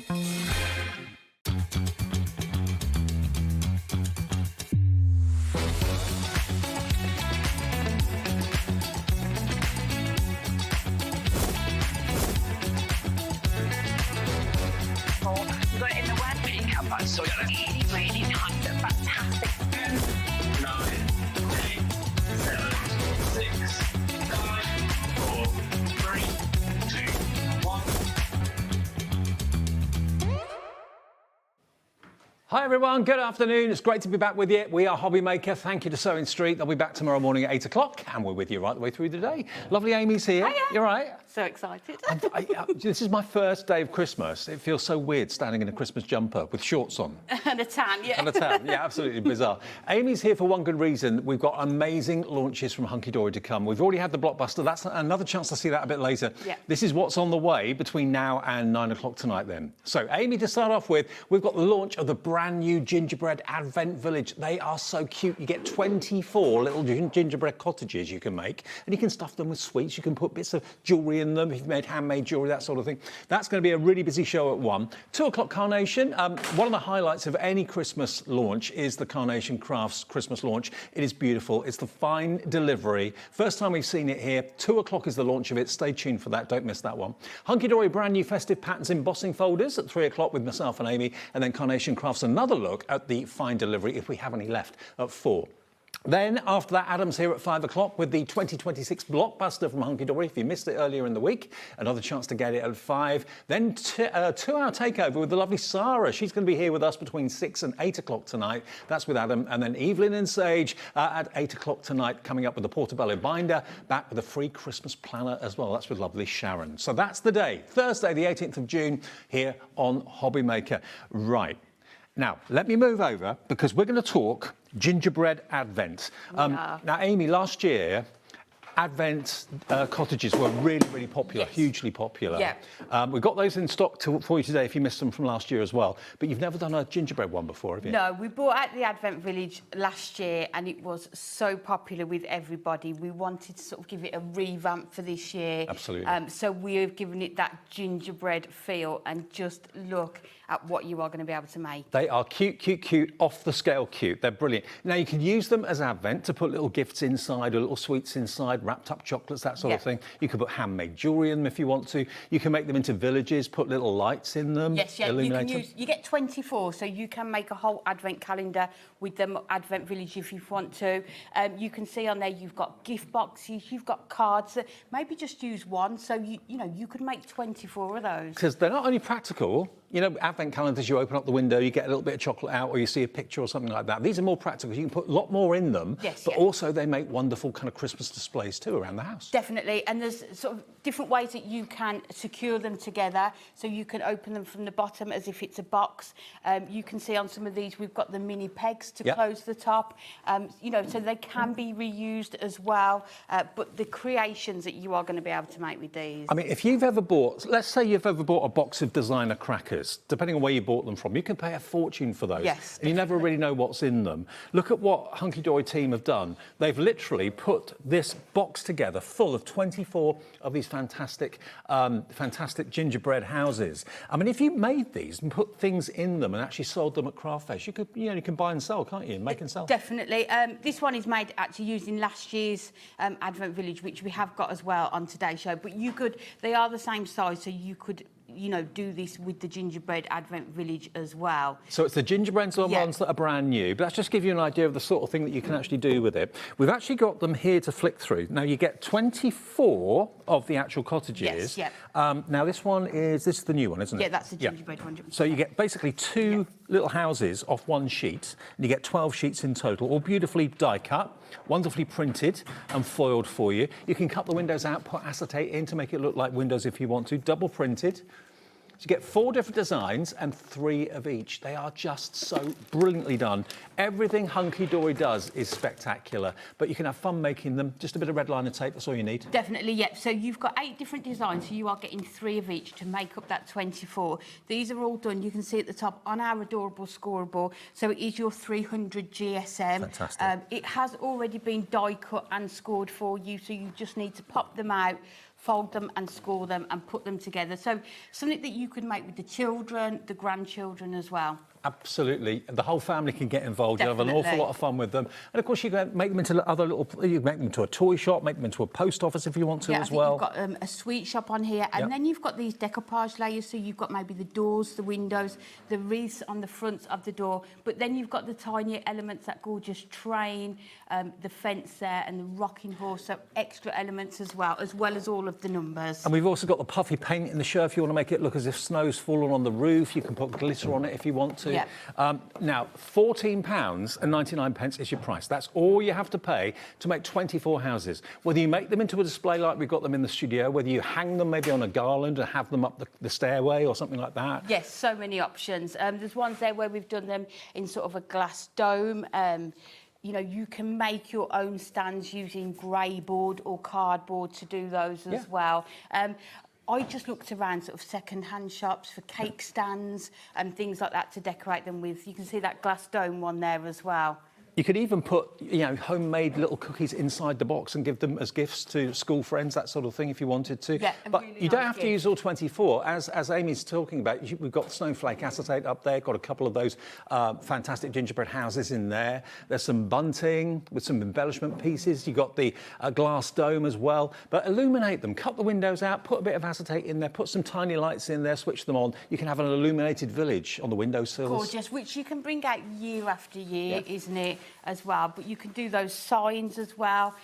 You've got it in the word pickup, but so really, really nice and fantastic. 9, 8, 7, 6, 5, 4, 3, 2, 1. Hi everyone, good afternoon. It's great to be back with you. We are HobbyMaker. Thank you to Sewing Street. They'll be back tomorrow morning at 8 o'clock and we're with you right the way through the day. Lovely Amy's here. Hiya. You're right. So excited. This is my first day of Christmas. It feels so weird standing in a Christmas jumper with shorts on. And a tan, yeah. And a tan, yeah, absolutely bizarre. Amy's here for one good reason. We've got amazing launches from Hunkydory to come. We've already had the Blockbuster. That's another chance to see that a bit later. Yeah. This is what's on the way between now and 9 o'clock tonight then. So Amy, to start off with, we've got the launch of the brand new gingerbread Advent Village. They are so cute. You get 24 little gingerbread cottages you can make, and you can stuff them with sweets. You can put bits of jewellery in them if you've made handmade jewellery, that sort of thing. That's going to be a really busy show at 1. 2 o'clock Carnation. One of the highlights of any Christmas launch is the Carnation Crafts Christmas launch. It is beautiful. It's the fine delivery. First time we've seen it here. 2 o'clock is the launch of it. Stay tuned for that. Don't miss that one. Hunkydory brand new festive patterns embossing folders at 3 o'clock with myself and Amy, and then Carnation Crafts another look at the fine delivery if we have any left at 4. Then, after that, Adam's here at 5 o'clock with the 2026 Blockbuster from Hunkydory. If you missed it earlier in the week, another chance to get it at 5. Then, 2-hour takeover with the lovely Sarah. She's going to be here with us between 6 and 8 o'clock tonight. That's with Adam. And then Eveline Sage at 8 o'clock tonight, coming up with the Portobello binder, back with a free Christmas planner as well. That's with lovely Sharon. So that's the day, Thursday, the 18th of June, here on HobbyMaker. Right. Now, let me move over because we're going to talk gingerbread Advent. Now, Amy, last year, Advent cottages were really, really popular, yes. Hugely popular. Yeah. We've got those in stock for you today if you missed them from last year as well. But you've never done a gingerbread one before, have you? No, we brought out the Advent Village last year and it was so popular with everybody. We wanted to sort of give it a revamp for this year. Absolutely. So we've given it that gingerbread feel, and just look at what you are going to be able to make. They are cute, cute, cute, off the scale cute. They're brilliant. Now, you can use them as Advent to put little gifts inside or little sweets inside, wrapped up chocolates, that sort of thing. You can put handmade jewellery in them if you want to. You can make them into villages, put little lights in them. Yes, yeah, illuminate you can them. you get 24, so you can make a whole Advent calendar with them Advent Village if you want to. You can see on there you've got gift boxes, you've got cards. Maybe just use one, so you could make 24 of those. Because they're not only practical, you know, Advent calendars, you open up the window, you get a little bit of chocolate out, or you see a picture or something like that. These are more practical. You can put a lot more in them, yes, but also they make wonderful kind of Christmas displays too around the house. Definitely, and there's sort of different ways that you can secure them together. So you can open them from the bottom as if it's a box. You can see on some of these we've got the mini pegs to close the top. So they can be reused as well. But the creations that you are going to be able to make with these. I mean, if you've ever bought, let's say you've ever bought a box of designer crackers, depending on where you bought them from, you can pay a fortune for those. Yes, and you never really know what's in them. Look at what Hunkydory team have done. They've literally put this box together full of 24 of these fantastic gingerbread houses. I mean, if you made these and put things in them and actually sold them at craft fairs, you can buy and sell, can't you? Make and sell. Definitely. This one is made actually using last year's Advent Village, which we have got as well on today's show. But they are the same size, so you could do this with the gingerbread Advent Village as well. So it's the gingerbread ones that are brand new, but let's just give you an idea of the sort of thing that you can actually do with it. We've actually got them here to flick through. Now you get 24 of the actual cottages. Yes, now this is the new one, isn't it? Yeah, that's the gingerbread one. So you get basically two little houses off one sheet, and you get 12 sheets in total, all beautifully die cut, wonderfully printed and foiled for you. You can cut the windows out, put acetate in to make it look like windows if you want to, double printed. So you get 4 different designs and 3 of each. They are just so brilliantly done. Everything Hunkydory does is spectacular, but you can have fun making them. Just a bit of red liner tape, that's all you need. Definitely, yeah. So you've got 8 different designs, so you are getting 3 of each to make up that 24. These are all done, you can see at the top, on our adorable scoreable. So it is your 300 GSM. Fantastic. It has already been die cut and scored for you, so you just need to pop them out, fold them and score them and put them together. So something that you could make with the children, the grandchildren as well. Absolutely. The whole family can get involved. You have an awful lot of fun with them. And of course, you can make them into other little, you can make them into a toy shop, make them into a post office if you want to as well. You've got a sweet shop on here. And then you've got these decoupage layers. So you've got maybe the doors, the windows, the wreaths on the front of the door. But then you've got the tiny elements, that gorgeous train, the fence there and the rocking horse. So extra elements as well as all of the numbers. And we've also got the puffy paint in the show. If you want to make it look as if snow's fallen on the roof, you can put glitter on it if you want to. Yeah. Now, £14.99 is your price. That's all you have to pay to make 24 houses. Whether you make them into a display like we've got them in the studio, whether you hang them maybe on a garland and have them up the stairway or something like that. Yes, so many options. There's ones there where we've done them in sort of a glass dome. You know, you can make your own stands using grey board or cardboard to do those as well. I just looked around sort of second-hand shops for cake stands and things like that to decorate them with. You can see that glass dome one there as well. You could even put, you know, homemade little cookies inside the box and give them as gifts to school friends, that sort of thing, if you wanted to. Yeah, but really you don't nice have to gift. use all 24. As Amy's talking about, we've got snowflake acetate up there, got a couple of those fantastic gingerbread houses in there. There's some bunting with some embellishment pieces. You've got the glass dome as well. But illuminate them, cut the windows out, put a bit of acetate in there, put some tiny lights in there, switch them on. You can have an illuminated village on the windowsills. Gorgeous, which you can bring out year after year, isn't it, as well? But you can do those signs as well,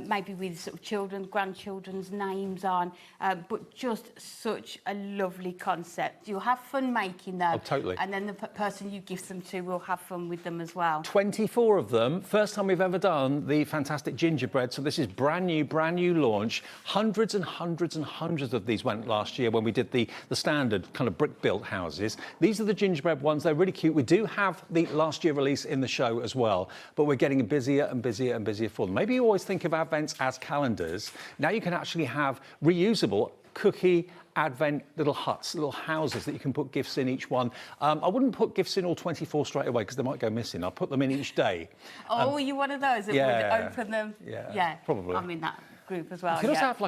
maybe with sort of children, grandchildren's names on, but just such a lovely concept. You'll have fun making them. Oh, totally. And then the person you gift them to will have fun with them as well. 24 of them. First time we've ever done the fantastic gingerbread. So this is brand new launch. Hundreds and hundreds and hundreds of these went last year when we did the standard kind of brick-built houses. These are the gingerbread ones. They're really cute. We do have the last year release in the show as well, but we're getting busier and busier and busier for them. Maybe you always think of Advents as calendars. Now you can actually have reusable cookie Advent little huts, little houses that you can put gifts in each one. I wouldn't put gifts in all 24 straight away because they might go missing. I'll put them in each day. Oh, you're one of those that would open them? Yeah, probably. I'm in that group as well. You could also have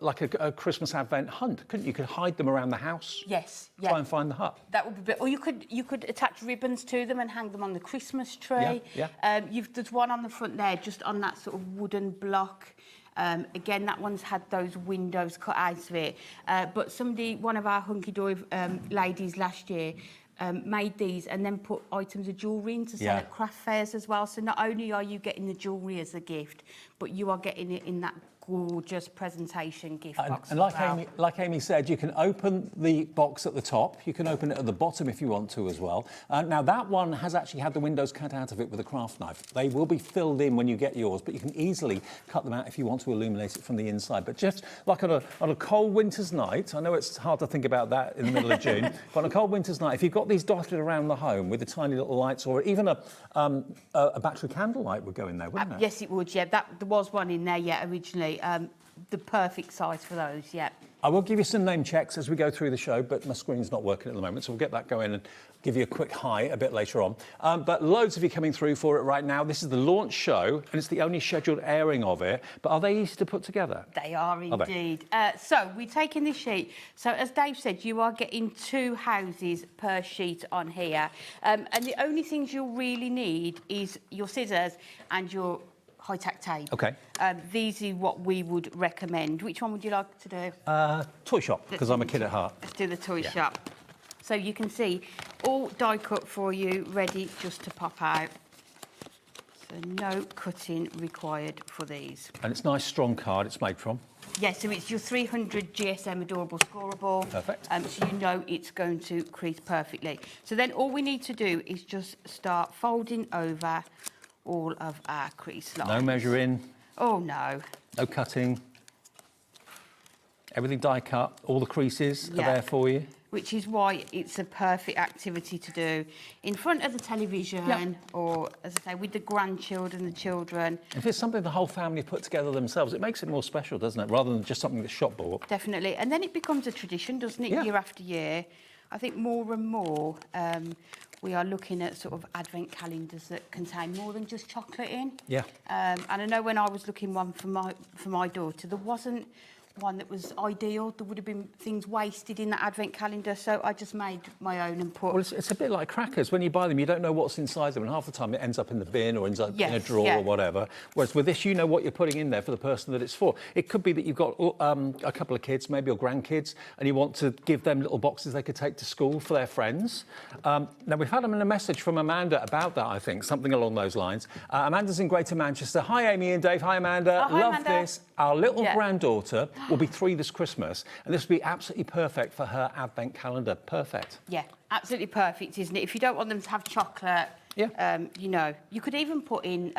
like a Christmas Advent hunt, couldn't you? You could hide them around the house. Yes. Try and find the hut. That would be. Or you could attach ribbons to them and hang them on the Christmas tree. There's one on the front there, just on that sort of wooden block. Again, that one's had those windows cut out of it. But one of our Hunkydory ladies last year, made these and then put items of jewellery in to sell at craft fairs as well. So not only are you getting the jewellery as a gift, but you are getting it in that gorgeous presentation gift box. And like Amy said, you can open the box at the top. You can open it at the bottom if you want to as well. Now that one has actually had the windows cut out of it with a craft knife. They will be filled in when you get yours, but you can easily cut them out if you want to illuminate it from the inside. But just like on a cold winter's night, I know it's hard to think about that in the middle of June, but on a cold winter's night, if you've got these dotted around the home with the tiny little lights, or even a battery candle light would go in there, wouldn't it? Yes, it would. Yeah, there was one in there. Yeah, originally. The perfect size for those, yeah. I will give you some name checks as we go through the show, but my screen's not working at the moment, so we'll get that going and give you a quick hi a bit later on. But loads of you coming through for it right now. This is the launch show, and it's the only scheduled airing of it. But are they easy to put together? They are indeed. So we're taking this sheet. So as Dave said, you are getting 2 houses per sheet on here. And the only things you'll really need is your scissors and your high-tack tape. Okay. These are what we would recommend. Which one would you like to do? Toy shop, because I'm a kid at heart. Let's do the toy shop. So you can see all die cut for you, ready just to pop out. So no cutting required for these. And it's nice, strong card it's made from. Yeah, so it's your 300 GSM Adorable Scoreable. Perfect. So you know it's going to crease perfectly. So then all we need to do is just start folding over all of our crease lines. No measuring. Oh, no. No cutting. Everything die cut. All the creases are there for you. Which is why it's a perfect activity to do in front of the television or, as I say, with the grandchildren, the children. If it's something the whole family put together themselves, it makes it more special, doesn't it? Rather than just something that's shop bought. Definitely. And then it becomes a tradition, doesn't it, year after year? I think more and more we are looking at sort of advent calendars that contain more than just chocolate in. Yeah. And I know when I was looking one for my daughter, there wasn't one that was ideal. There would have been things wasted in that advent calendar, so I just made my own and put... Well, it's a bit like crackers. When you buy them, you don't know what's inside them, and half the time it ends up in the bin or ends up in a drawer or whatever. Whereas with this, you know what you're putting in there for the person that it's for. It could be that you've got a couple of kids, maybe your grandkids, and you want to give them little boxes they could take to school for their friends. Now, we've had a message from Amanda about that, I think, something along those lines. Amanda's in Greater Manchester. Hi, Amy and Dave. Hi, Amanda. Hi, Love Amanda. this. Our little granddaughter will be 3 this Christmas, and this would be absolutely perfect for her advent calendar. Perfect. Yeah, absolutely perfect, isn't it? If you don't want them to have chocolate, you know, you could even put in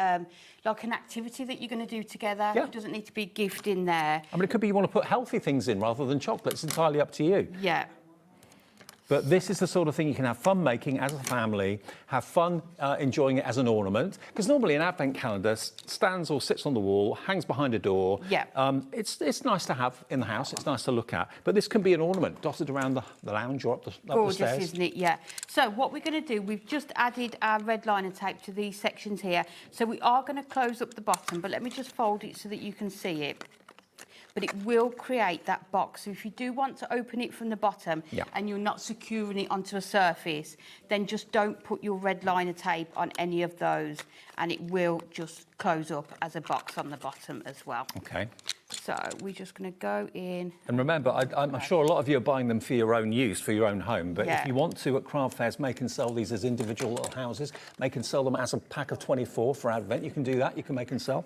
like an activity that you're going to do together. Yeah. It doesn't need to be a gift in there. I mean, it could be you want to put healthy things in rather than chocolate. It's entirely up to you. Yeah. But this is the sort of thing you can have fun making as a family, have fun enjoying it as an ornament. Because normally an advent calendar stands or sits on the wall, hangs behind a door. Yeah. It's nice to have in the house. It's nice to look at. But this can be an ornament dotted around the lounge or up the stairs. Gorgeous, isn't it? Yeah. So what we're going to do, we've just added our red liner tape to these sections here. So we are going to close up the bottom, but let me just fold it so that you can see it. But it will create that box. So if you do want to open it from the bottom and you're not securing it onto a surface, then just don't put your red liner tape on any of those, and it will just close up as a box on the bottom as well. Okay. So we're just going to go in. And remember, I'm sure a lot of you are buying them for your own use, for your own home. But if you want to, at craft fairs, make and sell these as individual little houses, make and sell them as a pack of 24 for Advent. You can do that. You can make and sell.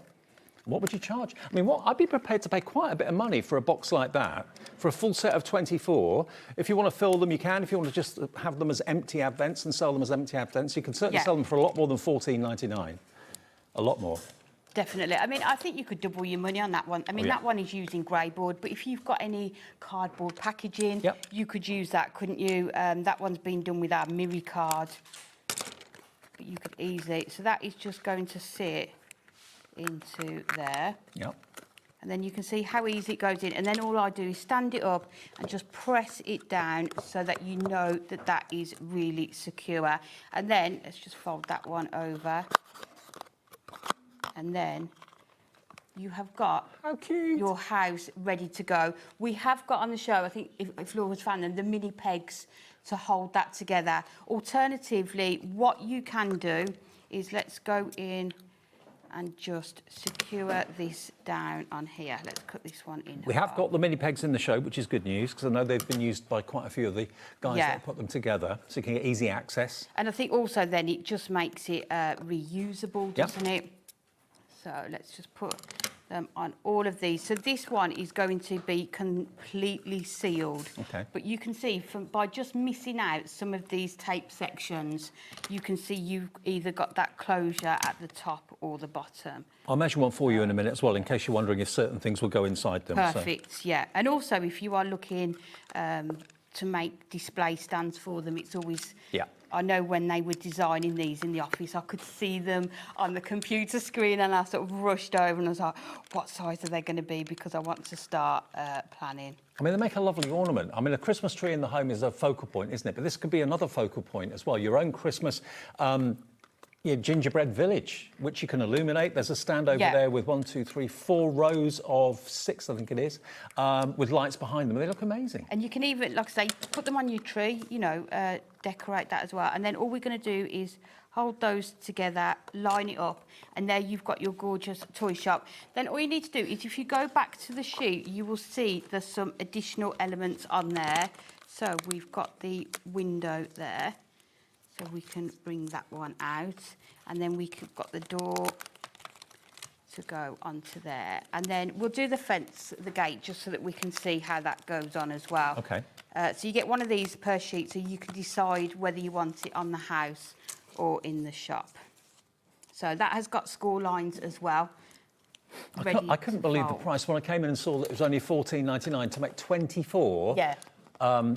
What would you charge? I mean, I'd be prepared to pay quite a bit of money for a box like that, for a full set of 24. If you want to fill them, you can. If you want to just have them as empty Advents and sell them as empty Advents, you can certainly sell them for a lot more than $14.99. A lot more. Definitely. I mean, I think you could double your money on that one. I mean, that one is using grey board, but if you've got any cardboard packaging, you could use that, couldn't you? That one's been done with our Miri card. But you could easily... So that is just going to sit into there. Yep. And then you can see how easy it goes in. And then all I do is stand it up and just press it down so that you know that that is really secure. And then let's just fold that one over. And then you have got your house ready to go. We have got on the show, I think if Laura's found them, the mini pegs to hold that together. Alternatively, what you can do is let's go in and just secure this down on here. Let's cut this one in. We have got the mini pegs in the show, which is good news, because I know they've been used by quite a few of the guys that put them together, so you can get easy access. And I think also then it just makes it reusable, doesn't it? So let's just put them on all of these. So this one is going to be completely sealed. Okay. But you can see by just missing out some of these tape sections, you can see you've either got that closure at the top or the bottom. I'll measure one for you in a minute as well, in case you're wondering if certain things will go inside them. Perfect, yeah. And also if you are looking to make display stands for them, it's always... I know when they were designing these in the office, I could see them on the computer screen and I sort of rushed over and I was like, what size are they going to be? Because I want to start planning. I mean, they make a lovely ornament. I mean, a Christmas tree in the home is a focal point, isn't it? But this could be another focal point as well. Your own Christmas gingerbread village, which you can illuminate. There's a stand over there with 4 rows of 6, I think it is, with lights behind them. They look amazing. And you can even, like I say, put them on your tree, you know, decorate that as well. And then all we're going to do is hold those together, line it up, and there you've got your gorgeous toy shop. Then all you need to do is if you go back to the sheet, you will see there's some additional elements on there. So we've got the window there. So we can bring that one out, and then we've got the door to go onto there. And then we'll do the fence, the gate, just so that we can see how that goes on as well. Okay. So you get one of these per sheet, so you can decide whether you want it on the house or in the shop. So that has got score lines as well. I couldn't believe the price when I came in and saw that it was only $14.99 to make 24.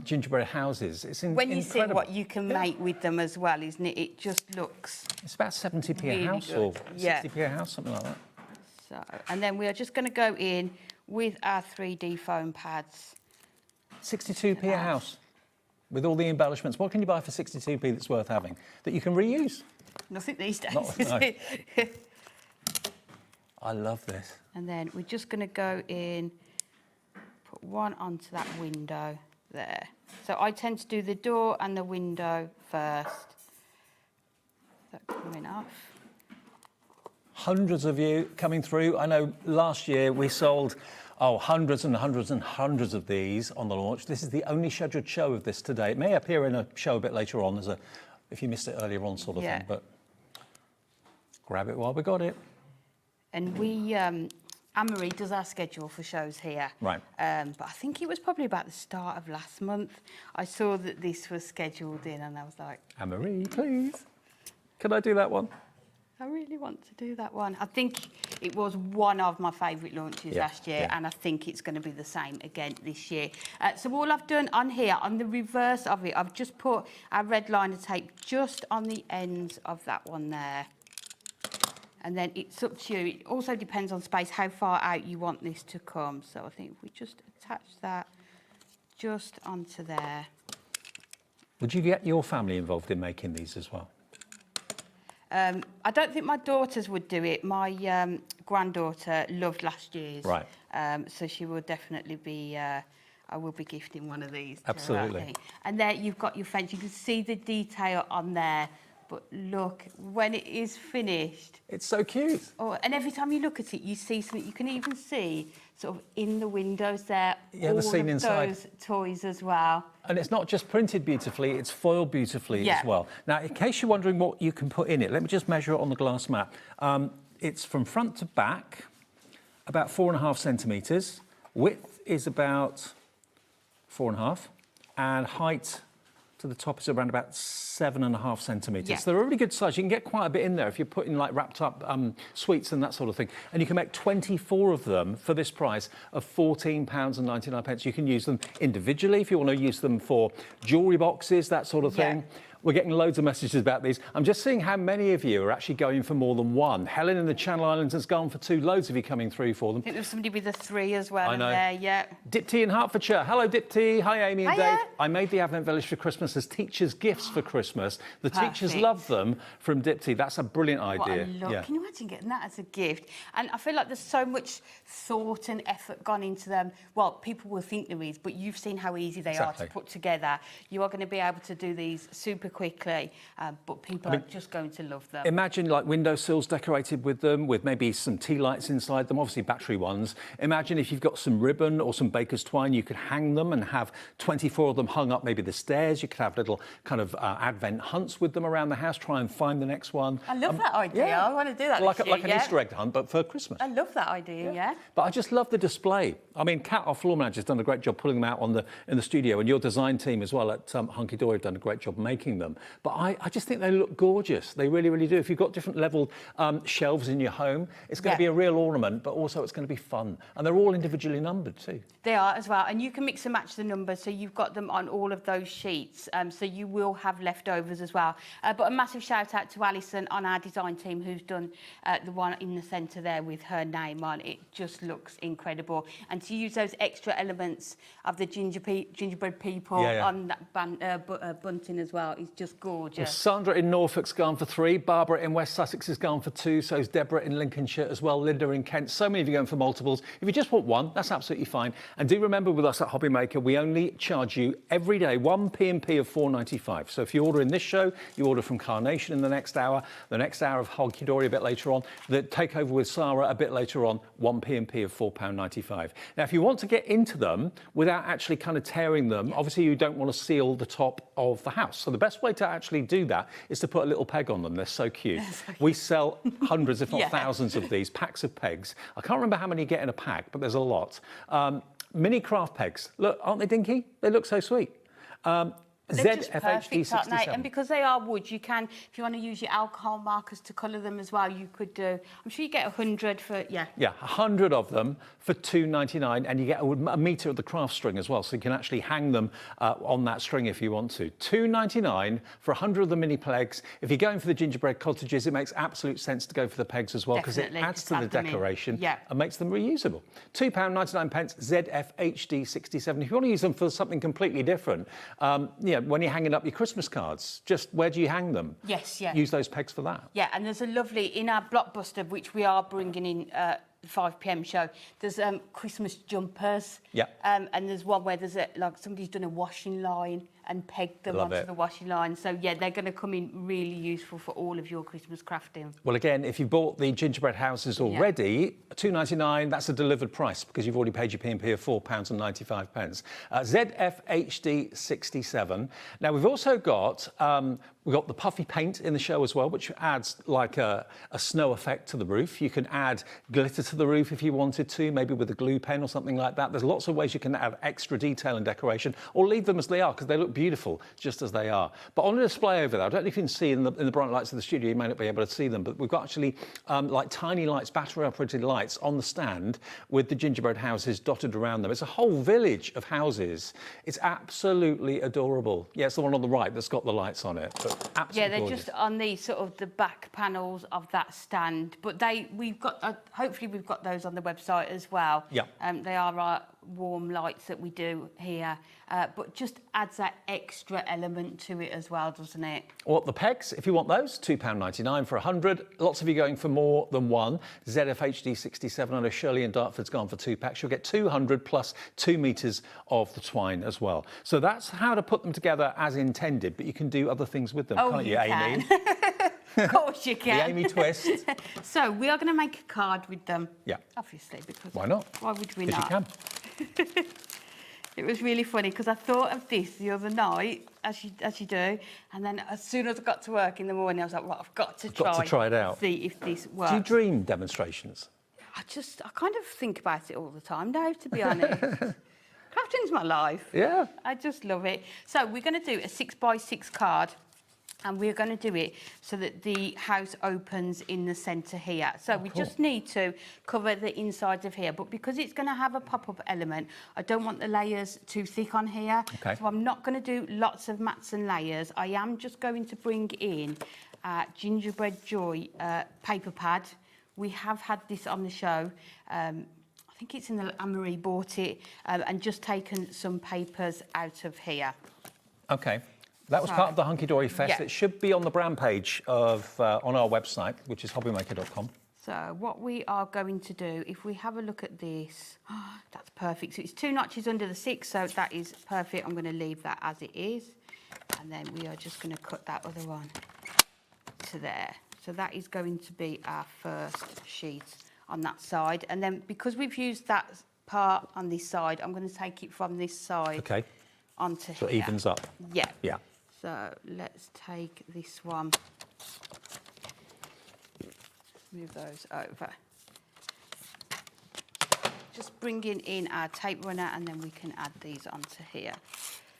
Gingerbread houses. It's when you incredible. see what you can make with them as well, isn't it? It just looks... It's about 70p really a house good. or 60p a house, something like that. So, and then we are just going to go in with our 3D foam pads. 62p a house with all the embellishments. What can you buy for 62p that's worth having that you can reuse? Nothing these days, no. is it? I love this. And then we're just going to go in put one onto that window there. So I tend to do the door and the window first. That coming off. Hundreds of you coming through. I know last year we sold hundreds and hundreds and hundreds of these on the launch. This is the only scheduled show of this today. It may appear in a show a bit later on as a, if you missed it earlier on sort of thing, but grab it while we got it. And we, Anne-Marie does our schedule for shows here. Right. But I think it was probably about the start of last month. I saw that this was scheduled in and I was like... Anne-Marie, please. Can I do that one? I really want to do that one. I think it was one of my favourite launches last year, and I think it's going to be the same again this year. So all I've done on here, on the reverse of it, I've just put our red liner tape just on the ends of that one there. And then it's up to you. It also depends on space, how far out you want this to come. So I think if we just attach that just onto there. Would you get your family involved in making these as well? I don't think my daughters would do it. My granddaughter loved last year's. Right. So she will definitely be, I will be gifting one of these. Absolutely. To her, I think. And there you've got your fence. You can see the detail on there. But look, when it is finished... It's so cute. Oh, and every time you look at it, you see something. You can even see sort of in the windows there, the scene inside. Those toys as well. And it's not just printed beautifully, it's foiled beautifully as well. Now, in case you're wondering what you can put in it, let me just measure it on the glass mat. It's from front to back, about 4.5 centimetres. Width is about 4.5, and height to the top is around about 7.5 centimetres. Yeah. So they're a really good size. You can get quite a bit in there if you're putting like wrapped up sweets and that sort of thing. And you can make 24 of them for this price of £14.99. You can use them individually if you want to use them for jewellery boxes, that sort of thing. We're getting loads of messages about these. I'm just seeing how many of you are actually going for more than one. Helen in the Channel Islands has gone for 2. Loads of you coming through for them. I think there's somebody with a 3 as well. I know. In there, Dipty in Hertfordshire. Hello, Dipty. Hi, Amy and Hiya. Dave. I made the Advent Village for Christmas as teachers' gifts for Christmas. The teachers Perfect. love them from Dipty. That's a brilliant What idea. a look. Can you imagine getting that as a gift? And I feel like there's so much thought and effort gone into them. Well, people will think there is, but you've seen how easy they are to put together. You are going to be able to do these super quickly, but people are just going to love them. Imagine like windowsills decorated with them, with maybe some tea lights inside them, obviously battery ones. Imagine if you've got some ribbon or some baker's twine, you could hang them and have 24 of them hung up maybe the stairs. You could have little kind of Advent hunts with them around the house, try and find the next one. I love that idea. I want to do that Like, this year, like an Easter egg hunt, but for Christmas. I love that idea, But I just love the display. I mean, Kat, our floor manager, has done a great job pulling them out in the studio, and your design team as well at Hunkydory have done a great job making them. But I just think they look gorgeous. They really, really do. If you've got different level shelves in your home, it's going to be a real ornament, but also it's going to be fun. And they're all individually numbered too. They are as well, and you can mix and match the numbers, so you've got them on all of those sheets, so you will have leftovers as well. But a massive shout out to Alison on our design team, who's done the one in the centre there with her name on. It just looks incredible. And to use those extra elements of the gingerbread people on that bunting as well is just gorgeous. Well, Sandra in Norfolk's gone for 3. Barbara in West Sussex has gone for 2. So is Deborah in Lincolnshire as well. Linda in Kent. So many of you going for multiples. If you just want one, that's absolutely fine. And do remember with us at HobbyMaker, we only charge you every day 1 P&P of £4.95. So if you order in this show, you order from Carnation in the next hour of Hunkydory a bit later on, the takeover with Sarah a bit later on, 1 P&P of £4.95. Now, if you want to get into them without actually kind of tearing them, obviously you don't want to seal the top of the house. So the best way to actually do that is to put a little peg on them. They're so cute. We sell hundreds, if not thousands of these, packs of pegs. I can't remember how many you get in a pack, but there's a lot. Mini craft pegs. Look, aren't they dinky? They look so sweet. They're just perfect, aren't they? 67. And because they are wood, you can, if you want to use your alcohol markers to colour them as well, you could do. I'm sure you get 100 for, Yeah, 100 of them for £2.99, and you get a metre of the craft string as well, so you can actually hang them on that string if you want to. £2.99 for 100 of the mini pegs. If you're going for the gingerbread cottages, it makes absolute sense to go for the pegs as well, because it adds to the decoration and makes them reusable. £2.99 ZFHD 67. If you want to use them for something completely different, when you're hanging up your Christmas cards, just where do you hang them? Yes, Use those pegs for that. Yeah, and there's a lovely, in our Blockbuster, which we are bringing in 5 p.m. show. There's Christmas jumpers. Yeah. And there's one where there's like somebody's done a washing line and pegged them Love onto it. the washing line. So yeah, they're going to come in really useful for all of your Christmas crafting. Well, again, if you bought the gingerbread houses already, £2.99, that's a delivered price because you've already paid your P&P of £4.95. ZFHD 67. Now, we've also got we've got the puffy paint in the show as well, which adds like a snow effect to the roof. You can add glitter to the roof if you wanted to, maybe with a glue pen or something like that. There's lots of ways you can add extra detail and decoration, or leave them as they are because they look beautiful just as they are. But on the display over there, I don't know if you can see in the bright lights of the studio, you may not be able to see them, but we've got actually like tiny lights, battery-operated lights on the stand with the gingerbread houses dotted around them. It's a whole village of houses. It's absolutely adorable. Yeah, it's the one on the right that's got the lights on it, but absolutely Yeah, they're gorgeous. just on the sort of the back panels of that stand. But we've got, hopefully we've got those on the website as well. Yeah. They are our warm lights that we do here, but just adds that extra element to it as well, doesn't it? Well, the pegs, if you want those, £2.99 for 100. Lots of you going for more than one. ZFHD 67, I know Shirley in Dartford's gone for 2 packs. You'll get 200 plus 2 metres of the twine as well. So that's how to put them together as intended, but you can do other things with them, can't you, Amy? Of course you can. The Amy twist. So we are going to make a card with them. Yeah. Obviously, because Why not? Why would we Because not? you can. It was really funny because I thought of this the other night, as you do, and then as soon as I got to work in the morning, I was like, right, I've got to try it out. See if this works. Do you dream demonstrations? I kind of think about it all the time now, to be honest. Crafting's my life. Yeah. I just love it. So we're going to do a 6x6 card, and we're going to do it so that the house opens in the centre here. So we just need to cover the inside of here, but because it's going to have a pop-up element, I don't want the layers too thick on here. Okay. So I'm not going to do lots of mats and layers. I am just going to bring in Gingerbread Joy paper pad. We have had this on the show. I think it's in the Anne-Marie bought it, and just taken some papers out of here. Okay. That was part of the Hunkydory Fest. Yeah. It should be on the brand page of on our website, which is hobbymaker.com. So what we are going to do, if we have a look at this, that's perfect. So it's 2 notches under the 6, so that is perfect. I'm going to leave that as it is. And then we are just going to cut that other one to there. So that is going to be our first sheet on that side. And then because we've used that part on this side, I'm going to take it from this side onto So it here. evens up. Yeah. Yeah. So let's take this one, move those over. Just bringing in our tape runner, and then we can add these onto here.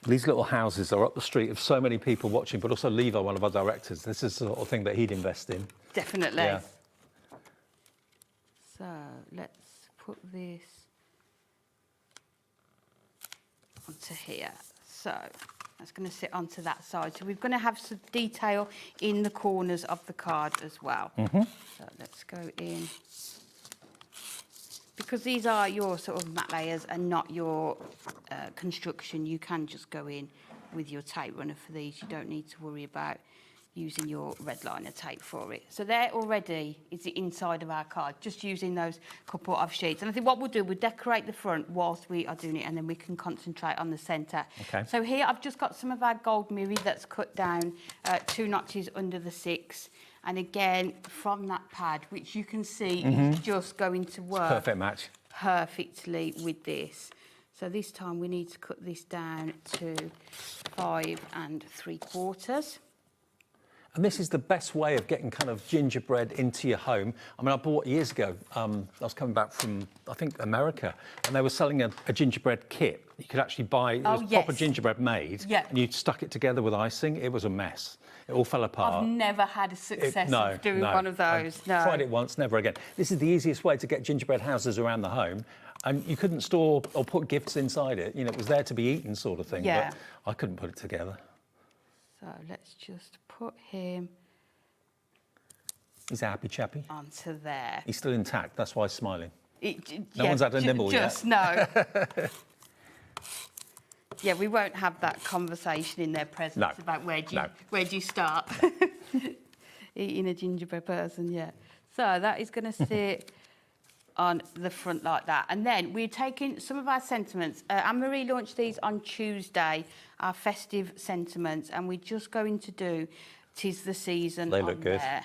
These little houses are up the street of so many people watching, but also Levo, one of our directors. This is the sort of thing that he'd invest in. Definitely. Yeah. So let's put this onto here. So that's going to sit onto that side. So we're going to have some detail in the corners of the card as well. So let's go in. Because these are your sort of matte layers and not your construction, you can just go in with your tape runner for these. You don't need to worry about using your red liner tape for it. So there already is the inside of our card, just using those couple of sheets. And I think what we'll do, we'll decorate the front whilst we are doing it, and then we can concentrate on the centre. Okay. So here I've just got some of our gold mirri that's cut down 2 notches under the 6. And again, from that pad, which you can see is just going to work Perfect match. perfectly with this. So this time we need to cut this down to 5 3/4. And this is the best way of getting kind of gingerbread into your home. I mean, I bought years ago, I was coming back from, I think, America, and they were selling a gingerbread kit. You could actually buy, it was proper gingerbread made, and you stuck it together with icing. It was a mess. It all fell apart. I've never had a success of doing one of those. I tried it once, never again. This is the easiest way to get gingerbread houses around the home. And you couldn't store or put gifts inside it. You know, it was there to be eaten sort of thing. Yeah. But I couldn't put it together. So let's just put him He's a happy chappy. onto there. He's still intact. That's why he's smiling. No one's had a nibble yet. Just no. Yeah, we won't have that conversation in their presence about where do you start eating a gingerbread person. Yeah. So that is going to sit on the front like that. And then we're taking some of our sentiments. Anne-Marie launched these on Tuesday, our festive sentiments, and we're just going to do "'Tis the Season" They on look good. there.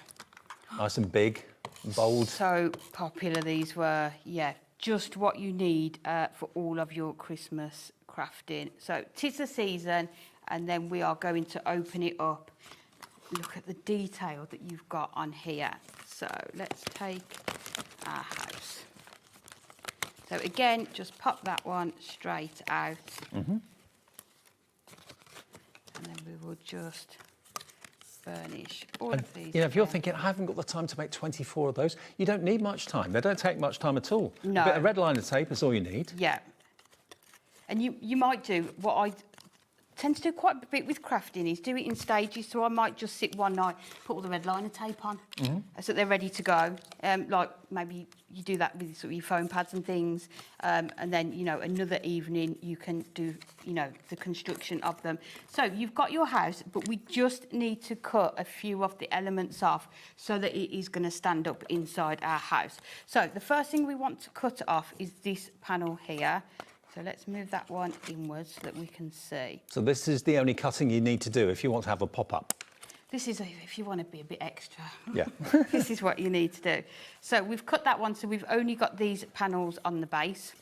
Nice and big, and bold. So popular these were. Yeah, just what you need for all of your Christmas crafting. So "'Tis the Season," and then we are going to open it up. Look at the detail that you've got on here. So let's take our house. So again, just pop that one straight out. And then we will just burnish all of these. You know, if you're again. thinking, I haven't got the time to make 24 of those, you don't need much time. They don't take much time at all. No. A bit of red liner tape is all you need. Yeah. And you might do what I tend to do quite a bit with crafting is do it in stages. So I might just sit one night, put all the red liner tape on, so they're ready to go. Like maybe you do that with sort of your foam pads and things, and then you know another evening you can do the construction of them. So you've got your house, but we just need to cut a few of the elements off so that it is going to stand up inside our house. So the first thing we want to cut off is this panel here. So let's move that one inwards so that we can see. So this is the only cutting you need to do if you want to have a pop-up. This is if you want to be a bit extra. Yeah. This is what you need to do. So we've cut that one, so we've only got these panels on the base.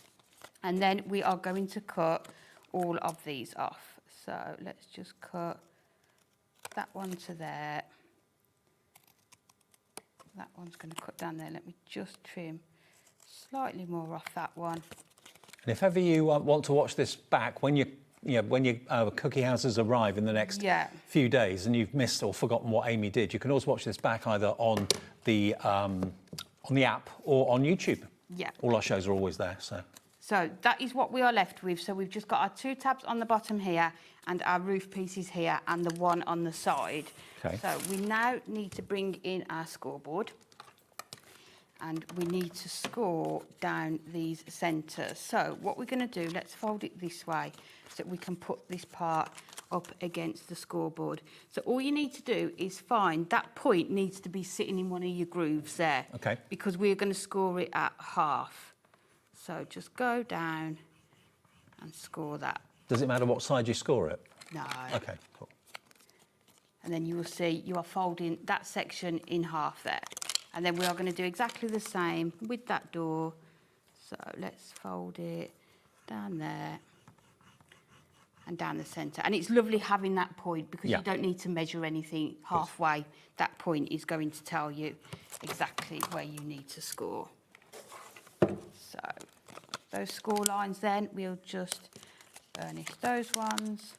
And then we are going to cut all of these off. So let's just cut that one to there. That one's going to cut down there. Let me just trim slightly more off that one. And if ever you want to watch this back, when your cookie houses arrive in the next few days and you've missed or forgotten what Amy did, you can always watch this back either on the app or on YouTube. Yeah. All our shows are always there. So that is what we are left with. So we've just got our 2 tabs on the bottom here and our roof pieces here and the one on the side. Okay. So we now need to bring in our scoreboard. And we need to score down these centres. So what we're going to do, let's fold it this way so that we can put this part up against the scoreboard. So all you need to do is find that point needs to be sitting in one of your grooves there. Okay. Because we're going to score it at half. So just go down and score that. Does it matter what side you score it? No. Okay, cool. And then you will see you are folding that section in half there. And then we are going to do exactly the same with that door. So let's fold it down there and down the centre. And it's lovely having that point because you don't need to measure anything halfway. That point is going to tell you exactly where you need to score. So those score lines then, we'll just burnish those ones.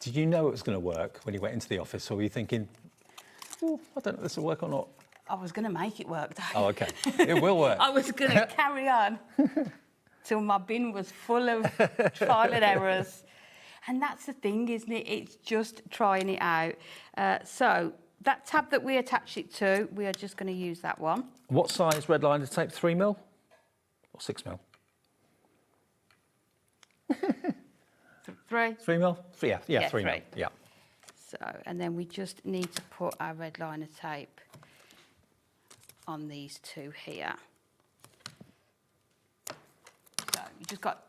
Did you know it was going to work when you went into the office, or were you thinking, oh, I don't know if this will work or not? I was going to make it work, though. Oh, OK. It will work. I was going to carry on till my bin was full of trial and errors. And that's the thing, isn't it? It's just trying it out. So that tab that we attach it to, we are just going to use that one. What size red liner tape? 3mm or 6mm? 3. 3mm? Yeah, 3mm. 3. Yeah. So, and then we just need to put our red liner tape on these 2 here. So you just got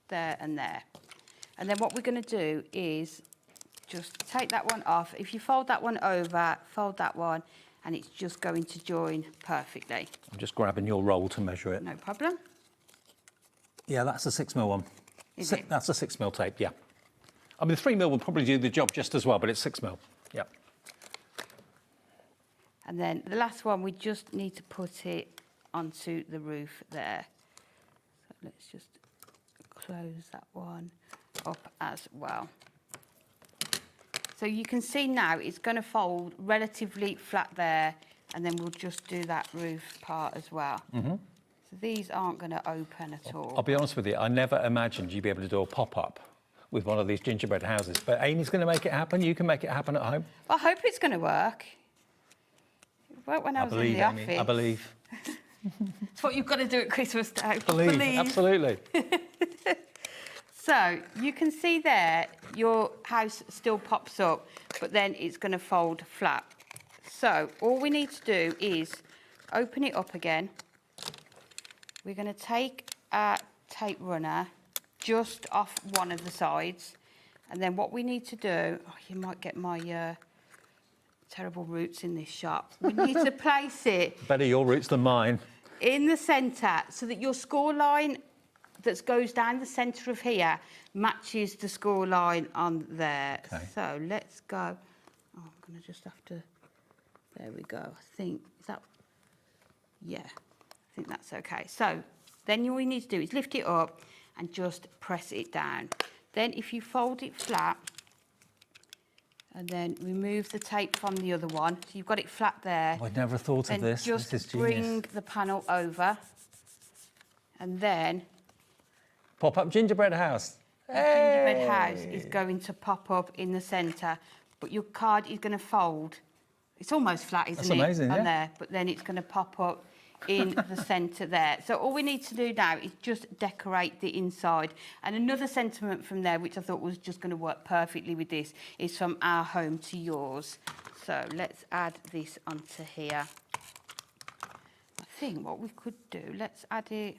there and there. And then what we're going to do is just take that one off. If you fold that one over, fold that one, and it's just going to join perfectly. I'm just grabbing your roll to measure it. No problem. Yeah, that's a 6mm one. Is it? That's a 6mm tape, yeah. I mean, the 3mm will probably do the job just as well, but it's 6mm, yeah. And then the last one, we just need to put it onto the roof there. So let's just close that one up as well. So you can see now it's going to fold relatively flat there, and then we'll just do that roof part as well. So these aren't going to open at all. I'll be honest with you, I never imagined you'd be able to do a pop-up with one of these gingerbread houses, but Amy's going to make it happen. You can make it happen at home. Well, I hope it's going to work. It worked when I was in the Amy, office. I believe. It's what you've got to do at Christmas Day. Believe, absolutely. So you can see there, your house still pops up, but then it's going to fold flat. So all we need to do is open it up again. We're going to take our tape runner just off one of the sides. And then what we need to do, oh, you might get my terrible roots in this shop. We need to place it... Better your roots than mine. ...in the centre so that your score line that goes down the centre of here matches the score line on there. Okay. So let's go. Oh, I'm going to just have to... There we go. I think... Is that... Yeah, I think that's okay. So then all you need to do is lift it up and just press it down. Then if you fold it flat and then remove the tape from the other one, so you've got it flat there. I'd never thought of this. Just this is bring genius. the panel over and then Pop-up gingerbread house. the gingerbread house is going to pop up in the centre, but your card is going to fold. It's almost flat, isn't it? That's amazing, on yeah. there, but then it's going to pop up in the centre there. So all we need to do now is just decorate the inside. And another sentiment from there, which I thought was just going to work perfectly with this, is from our home to yours. So let's add this onto here. I think what we could do, let's add it,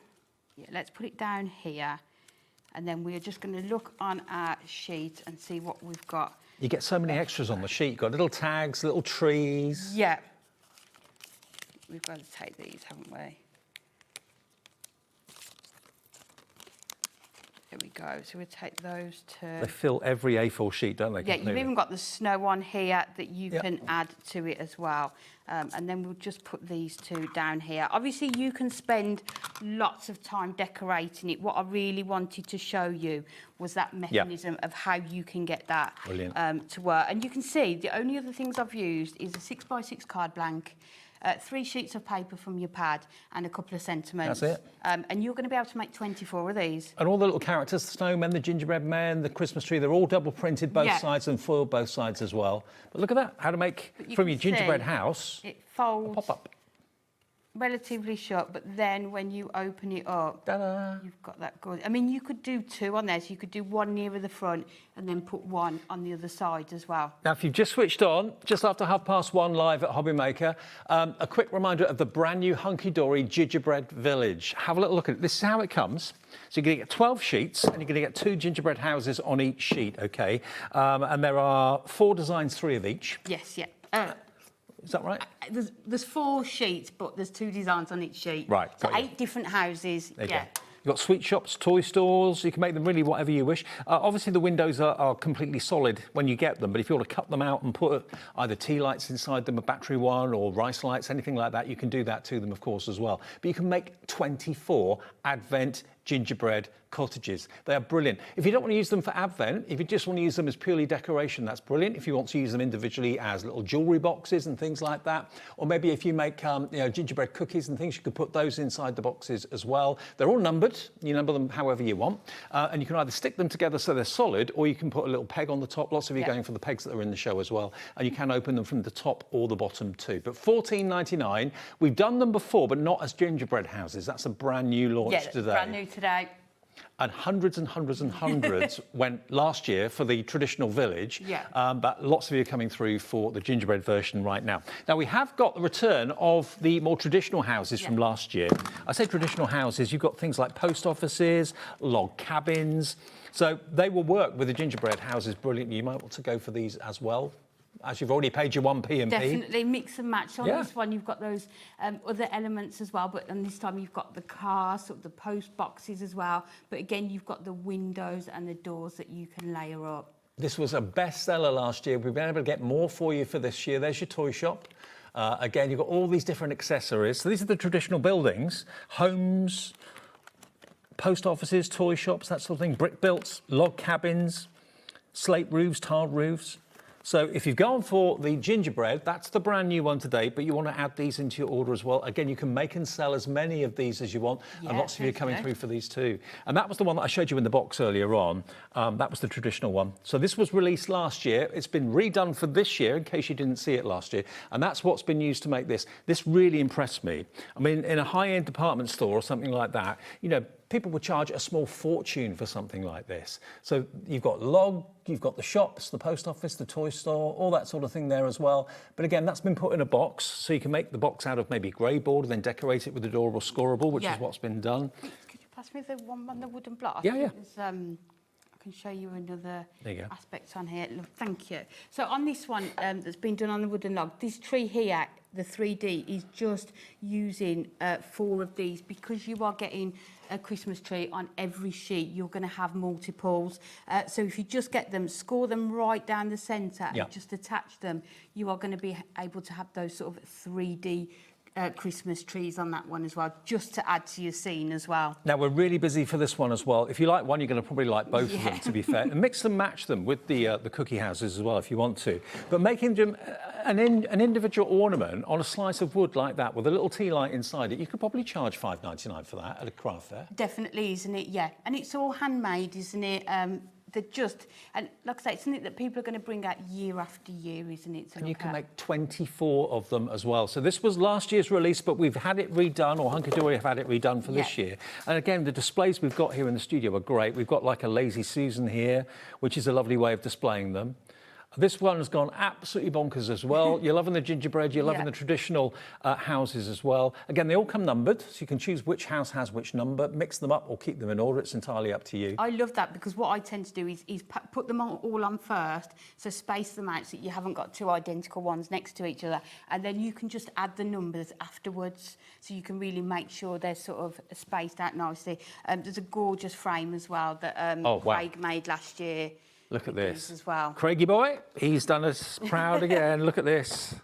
yeah, let's put it down here. And then we're just going to look on our sheet and see what we've got. You get so many extras on the sheet. You've got little tags, little trees. Yeah. We've got to take these, haven't we? There we go. So we'll take those They two. fill every A4 sheet, don't they? Yeah, you've completely? even got the snow on here that you Yep. can add to it as well. And then we'll just put these two down here. Obviously, you can spend lots of time decorating it. What I really wanted to show you was that mechanism of how you can get that Brilliant. to work. And you can see the only other things I've used is a 6x6 card blank, 3 sheets of paper from your pad and a couple of sentiments. That's it. And you're going to be able to make 24 of these. And all the little characters, the snowmen, the gingerbread man, the Christmas tree, they're all double printed both Yeah. sides and foiled both sides as well. But look at that, how to make, But you from can your gingerbread see house, It a folds pop-up. relatively shut, but then when you open it up, Ta-da. you've got that good. I mean, you could do 2 on there, so you could do 1 nearer the front and then put 1 on the other side as well. Now, if you've just switched on, just after 1:30 live at HobbyMaker, a quick reminder of the brand new Hunkydory Gingerbread Village. Have a little look at it. This is how it comes. So you're going to get 12 sheets and you're going to get 2 gingerbread houses on each sheet, okay? And there are 4 designs, 3 of each. Yes, yeah. Is that right? There's 4 sheets, but there's 2 designs on each sheet. Right, So got you. 8 different houses. There you Yeah. go. You've got sweet shops, toy stores, you can make them really whatever you wish. Obviously the windows are completely solid when you get them, but if you want to cut them out and put either tea lights inside them, a battery one, or rice lights, anything like that, you can do that to them, of course, as well. But you can make 24 Advent gingerbread cottages. They are brilliant. If you don't want to use them for Advent, if you just want to use them as purely decoration, that's brilliant. If you want to use them individually as little jewellery boxes and things like that, or maybe if you make gingerbread cookies and things, you could put those inside the boxes as well. They're all numbered. You number them however you want. And you can either stick them together so they're solid, or you can put a little peg on the top. Lots of you are going for the pegs that are in the show as well. And you can open them from the top or the bottom too. But $14.99. We've done them before, but not as gingerbread houses. That's a brand new launch today. Brand new today. And hundreds and hundreds and hundreds went last year for the traditional village. Yeah. But lots of you are coming through for the gingerbread version right now. Now, we have got the return of the more traditional houses from last year. I say traditional houses, you've got things like post offices, log cabins. So they will work with the gingerbread houses brilliantly. You might want to go for these as well, as you've already paid your 1p and P. Definitely mix and match. On Yeah. this one, you've got those other elements as well, but on this time you've got the car, sort of the post boxes as well. But again, you've got the windows and the doors that you can layer up. This was a bestseller last year. We've been able to get more for you for this year. There's your toy shop. Again, you've got all these different accessories. So these are the traditional buildings, homes, post offices, toy shops, that sort of thing, brick built, log cabins, slate roofs, tiled roofs. So if you've gone for the gingerbread, that's the brand new one today, but you want to add these into your order as well. Again, you can make and sell as many of these as you want, and lots of you are coming through for these too. And that was the one that I showed you in the box earlier on. That was the traditional one. So this was released last year. It's been redone for this year, in case you didn't see it last year. And that's what's been used to make this. This really impressed me. I mean, in a high-end department store or something like that, you know, people would charge a small fortune for something like this. So you've got log, you've got the shops, the post office, the toy store, all that sort of thing there as well. But again, that's been put in a box, so you can make the box out of maybe grey board and then decorate it with adorable scoreable, which is what's been done. Could you pass me the one on the wooden block? Yeah. I can show you another There you go. aspect on here. Look, thank you. So on this one that's been done on the wooden log, this tree here, the 3D, is just using 4 of these. Because you are getting a Christmas tree on every sheet, you're going to have multiples. So if you just get them, score them right down the centre and just attach them, you are going to be able to have those sort of 3D Christmas trees on that one as well, just to add to your scene as well. Now, we're really busy for this one as well. If you like one, you're going to probably like both of them, to be fair. And mix and match them with the cookie houses as well, if you want to. But making them an individual ornament on a slice of wood like that with a little tea light inside it, you could probably charge $5.99 for that at a craft fair. Definitely, isn't it? Yeah. And it's all handmade, isn't it? They're just, and like I say, it's something that people are going to bring out year after year, isn't it? And you can make 24 of them as well. So this was last year's release, but we've had it redone, or Hunkydory have had it redone for this year. And again, the displays we've got here in the studio are great. We've got like a Lazy Susan here, which is a lovely way of displaying them. This one has gone absolutely bonkers as well. You're loving the gingerbread, you're loving the traditional houses as well. Again, they all come numbered, so you can choose which house has which number, mix them up or keep them in order. It's entirely up to you. I love that, because what I tend to do is put them all on first, so space them out so that you haven't got 2 identical ones next to each other, and then you can just add the numbers afterwards, so you can really make sure they're sort of spaced out nicely. There's a gorgeous frame as well that Craig made last year. Look at this as well. Craigie boy, he's done us proud again. Look at this.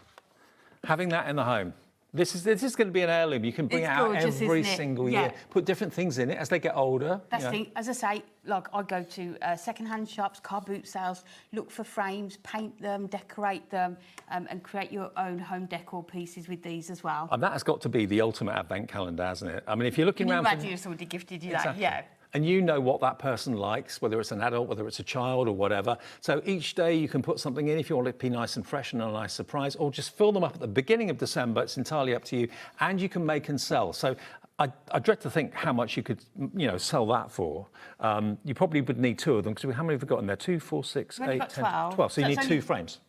Having that in the home. This is going to be an heirloom. You can bring it out gorgeous, every single year. Put different things in it as they get older. That's the thing. As I say, like, I go to second-hand shops, car boot sales, look for frames, paint them, decorate them, and create your own home decor pieces with these as well. And that has got to be the ultimate advent calendar, hasn't it? I mean, if you're looking around... Can you imagine if somebody gifted you that? Yeah. And you know what that person likes, whether it's an adult, whether it's a child or whatever. So each day you can put something in if you want it to be nice and fresh and a nice surprise, or just fill them up at the beginning of December. It's entirely up to you. And you can make and sell. So I dread to think how much you could, sell that for. You probably would need 2 of them, because how many have we got in there? 2, 4, 6, 8, 10, 12. So you need 2 frames.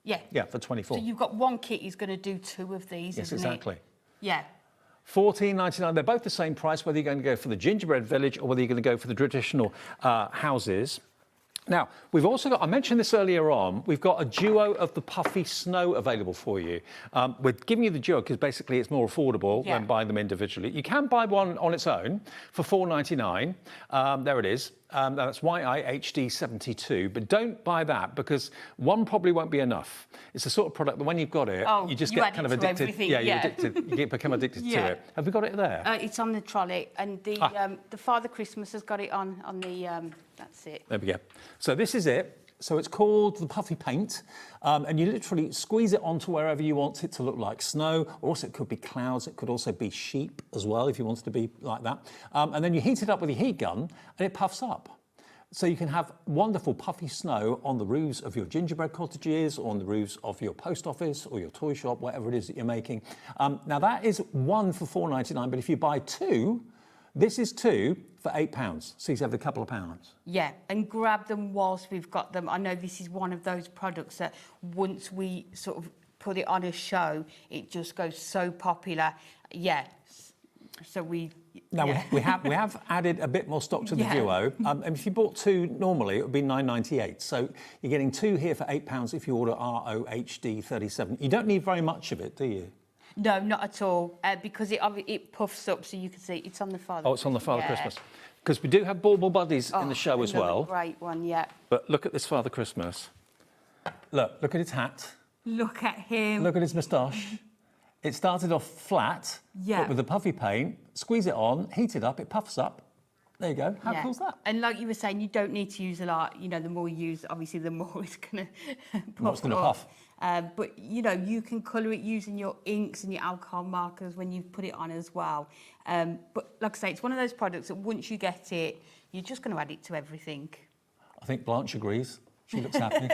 Yeah. Yeah, for 24. So you've got one kit is going to do 2 of these, yes, isn't exactly. it? Yeah. $14.99. They're both the same price, whether you're going to go for the gingerbread village or whether you're going to go for the traditional houses. Now, we've also got, I mentioned this earlier on, we've got a duo of the puffy snow available for you. We're giving you the duo because basically it's more affordable than buying them individually. You can buy one on its own for $4.99. There it is. That's YIHD72, but don't buy that because one probably won't be enough. It's the sort of product that when you've got it, you just get kind of addicted. You become addicted to it. Have we got it there? It's on the trolley, and the Father Christmas has got it on the. That's it. There we go. So this is it. So it's called the puffy paint, and you literally squeeze it onto wherever you want it to look like snow, or also it could be clouds, it could also be sheep as well if you want it to be like that. And then you heat it up with your heat gun and it puffs up. So you can have wonderful puffy snow on the roofs of your gingerbread cottages, or on the roofs of your post office or your toy shop, whatever it is that you're making. Now that is one for $4.99, but if you buy 2, this is 2 for £8, so you save a couple of pounds. Yeah, and grab them whilst we've got them. I know this is one of those products that once we sort of put it on a show, it just goes so popular. Yeah, so we... Now, we have added a bit more stock to the duo. And if you bought 2 normally, it would be $9.98. So you're getting 2 here for £8 if you order ROHD37. You don't need very much of it, do you? No, not at all, because it puffs up, so you can see it's on the Father. Oh, it's on the Father Christmas. Because we do have Bauble Buddies in the show as well. Great one, yeah. But look at this Father Christmas. Look at his hat. Look at him. Look at his moustache. It started off flat, but with the puffy paint, squeeze it on, heat it up, it puffs up. There you go. How cool's that? And like you were saying, you don't need to use a lot. The more you use, obviously, the more it's going to puff. But, you can colour it using your inks and your alcohol markers when you put it on as well. But like I say, it's one of those products that once you get it, you're just going to add it to everything. I think Blanche agrees. She looks happy.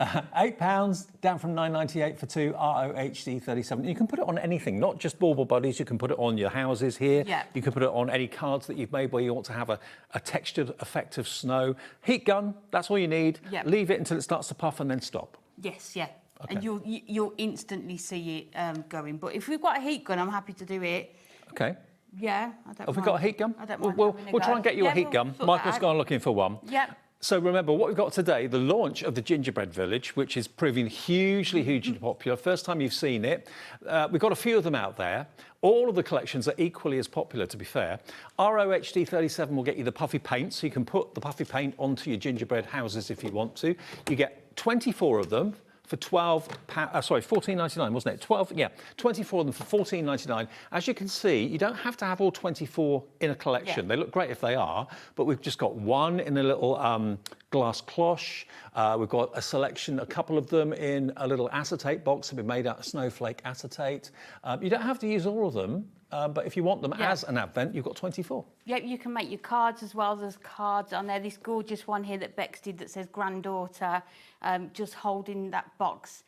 £8 down from £9.98 for 2 ROHD 37. You can put it on anything, not just bauble buddies. You can put it on your houses here. Yeah. You can put it on any cards that you've made where you want to have a textured effect of snow. Heat gun, that's all you need. Yeah. Leave it until it starts to puff and then stop. Yes, yeah. Okay. And you'll instantly see it going. But if we've got a heat gun, I'm happy to do it. Okay. Yeah, I don't Have we mind. got a heat gun? I don't mind. We'll having a try go. and get you a heat gun. We'll Michael's sort gone looking for one. that out. Yep. So remember, what we've got today, the launch of the Gingerbread Village, which is proving hugely popular. First time you've seen it. We've got a few of them out there. All of the collections are equally as popular, to be fair. ROHD 37 will get you the puffy paint, so you can put the puffy paint onto your gingerbread houses if you want to. You get 24 of them for £14.99, wasn't it? 24 of them for £14.99. As you can see, you don't have to have all 24 in a collection. Yeah. They look great if they are, but we've just got one in a little glass cloche. We've got a selection, a couple of them in a little acetate box that have been made out of snowflake acetate. You don't have to use all of them, but if you want them as an advent, you've got 24. Yep, you can make your cards as well. There's cards on there. This gorgeous one here that Bex did that says granddaughter, just holding that box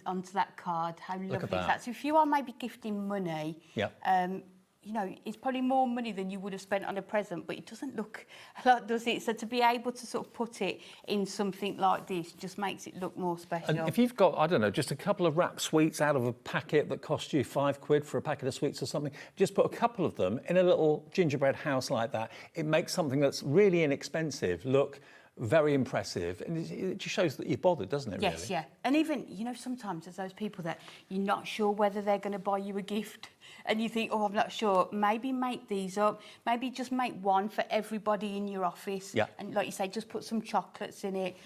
onto that card. How lovely is that? So if you are maybe gifting money, you know, it's probably more money than you would have spent on a present, but it doesn't look a lot, does it? So to be able to sort of put it in something like this just makes it look more special. And if you've got, I don't know, just a couple of wrap sweets out of a packet that cost you £5 for a packet of sweets or something, just put a couple of them in a little gingerbread house like that. It makes something that's really inexpensive look very impressive, and it just shows that you've bothered, doesn't it? Yes, really? yeah. And even, you know, sometimes there's those people that you're not sure whether they're going to buy you a gift, and you think, oh, I'm not sure. Maybe make these up. Maybe just make one for everybody in your office. Yeah. And like you say, just put some chocolates in it.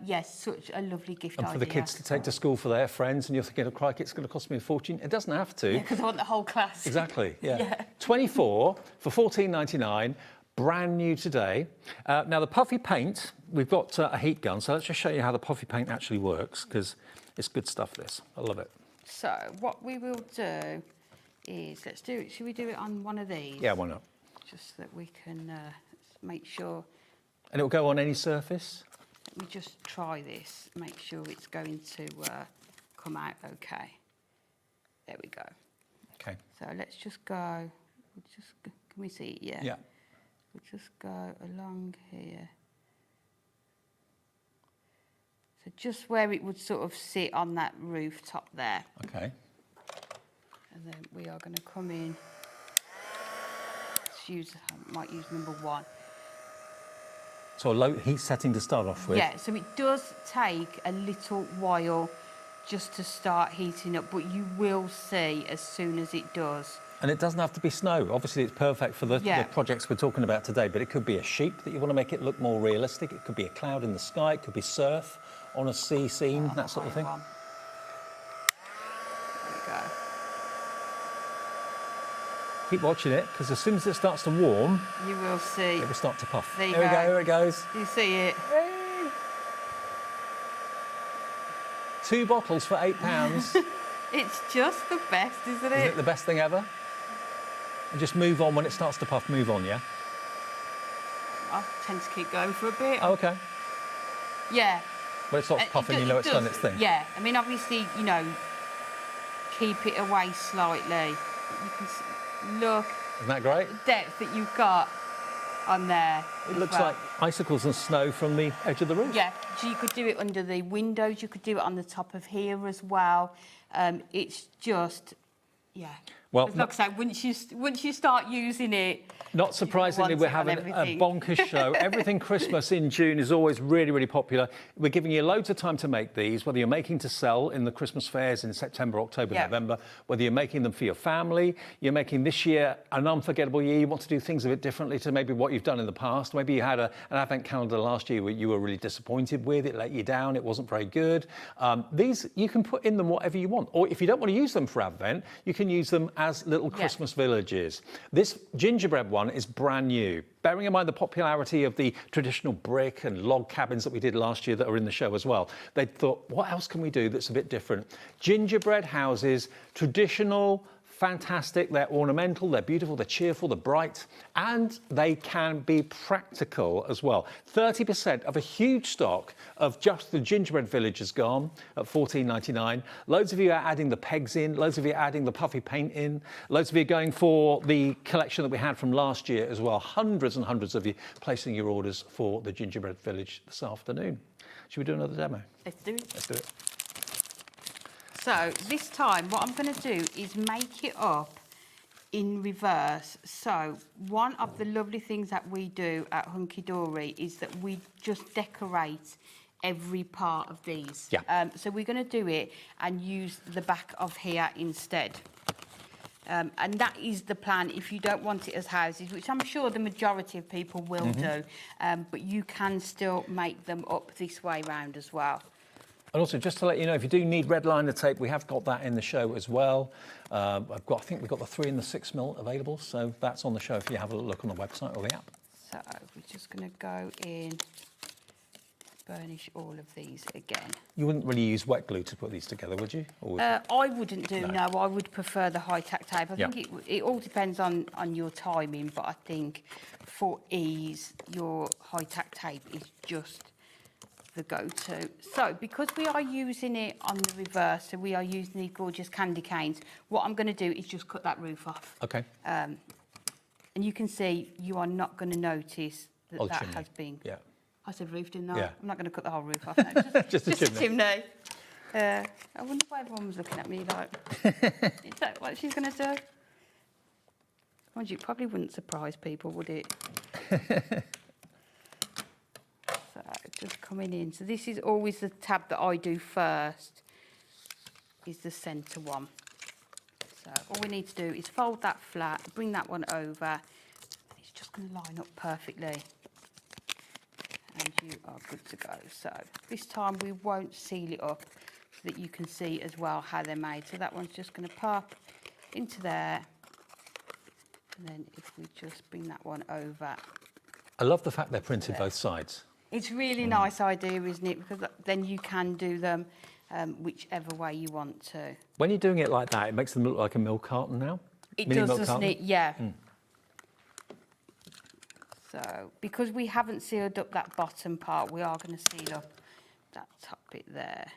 Yes, such a lovely gift idea. And for the kids to take to school for their friends, and you're thinking, oh, crikey, it's going to cost me a fortune. It doesn't have to. Yeah, because I want the whole class. Exactly, yeah. Yeah. 24 for £14.99. Brand new today. Now the puffy paint, we've got a heat gun, so let's just show you how the puffy paint actually works, because it's good stuff, this. I love it. So what we will do is, let's do it. Should we do it on one of these? Yeah, why not? Just so that we can make sure. And it'll go on any surface? Let me just try this, make sure it's going to come out okay. There we go. Okay. So let's just go, can we see it? Yeah. Yeah. We'll just go along here. So just where it would sort of sit on that rooftop there. Okay. And then we are going to come in. Might use number 1. So a low heat setting to start off with? Yeah, so it does take a little while just to start heating up, but you will see as soon as it does. And it doesn't have to be snow. Obviously, it's perfect for the projects we're talking about today, but it could be a sheep that you want to make it look more realistic. It could be a cloud in the sky. It could be surf on a sea scene, that sort of thing. There we go. Keep watching it, because as soon as it starts to warm, You will see. it will start to puff. There you Here we go. go, here it goes. Do you see it? Hey. 2 bottles for £8. It's just the best, isn't Isn't it? it the best thing ever? And just move on when it starts to puff, move on, yeah? I tend to keep going for a bit. Oh, okay. Yeah. When it stops puffing, you know it's done its thing. Yeah, I mean, obviously, you know, keep it away slightly. You can look Isn't that great? the depth that you've got on there. It as looks well. like icicles and snow from the edge of the roof. Yeah, so you could do it under the windows, you could do it on the top of here as well. It's just, yeah. Well, Like I say, once you start using it, not surprisingly, want we're it on having a everything. bonkers show. Everything Christmas in June is always really popular. We're giving you loads of time to make these, whether you're making to sell in the Christmas fairs in September, October, Yeah. November, whether you're making them for your family, you're making this year an unforgettable year, you want to do things a bit differently to maybe what you've done in the past. Maybe you had an advent calendar last year where you were really disappointed with, it let you down, it wasn't very good. These, you can put in them whatever you want. Or if you don't want to use them for Advent, you can use them as little Christmas villages. This gingerbread one is brand new. Bearing in mind the popularity of the traditional brick and log cabins that we did last year that are in the show as well, they thought, what else can we do that's a bit different? Gingerbread houses, traditional fantastic, they're ornamental, they're beautiful, they're cheerful, they're bright, and they can be practical as well. 30% of a huge stock of just the gingerbread village is gone at $14.99. Loads of you are adding the pegs in, loads of you are adding the puffy paint in, loads of you are going for the collection that we had from last year as well. Hundreds and hundreds of you placing your orders for the gingerbread village this afternoon. Should we do another demo? Let's do it. Let's do it. So this time what I'm going to do is make it up in reverse. So one of the lovely things that we do at Hunkydory is that we just decorate every part of these. Yeah. So we're going to do it and use the back of here instead. And that is the plan if you don't want it as houses, which I'm sure the majority of people will do, but you can still make them up this way round as well. And also, just to let you know, if you do need red liner tape, we have got that in the show as well. I think we've got the 3 and the 6mm available, so that's on the show if you have a look on the website or the app. So we're just going to go in, burnish all of these again. You wouldn't really use wet glue to put these together, would you? Or would you? I wouldn't do, no. I would prefer the high-tack tape. I think it all depends on your timing, but I think for ease, your high-tack tape is just the go-to. So because we are using it on the reverse, so we are using these gorgeous candy canes, what I'm going to do is just cut that roof off. Okay. And you can see you are not going to notice that that chimney. has been... Yeah. I said roof, didn't I? Yeah. I'm not going to cut the whole roof off. No, Just a chimney. I wonder why everyone was looking at me like, is that what she's going to do? Mind you, it probably wouldn't surprise people, would it? So just coming in. So this is always the tab that I do first, is the centre one. So all we need to do is fold that flat, bring that one over. It's just going to line up perfectly. And you are good to go. So this time we won't seal it up so that you can see as well how they're made. So that one's just going to pop into there. And then if we just bring that one over. I love the fact they're printed both sides. It's really nice idea, isn't it? Because then you can do them whichever way you want to. When you're doing it like that, it makes them look like a milk carton now. It Mini does, milk doesn't carton? it? Yeah. So, because we haven't sealed up that bottom part, we are going to seal up that top bit there.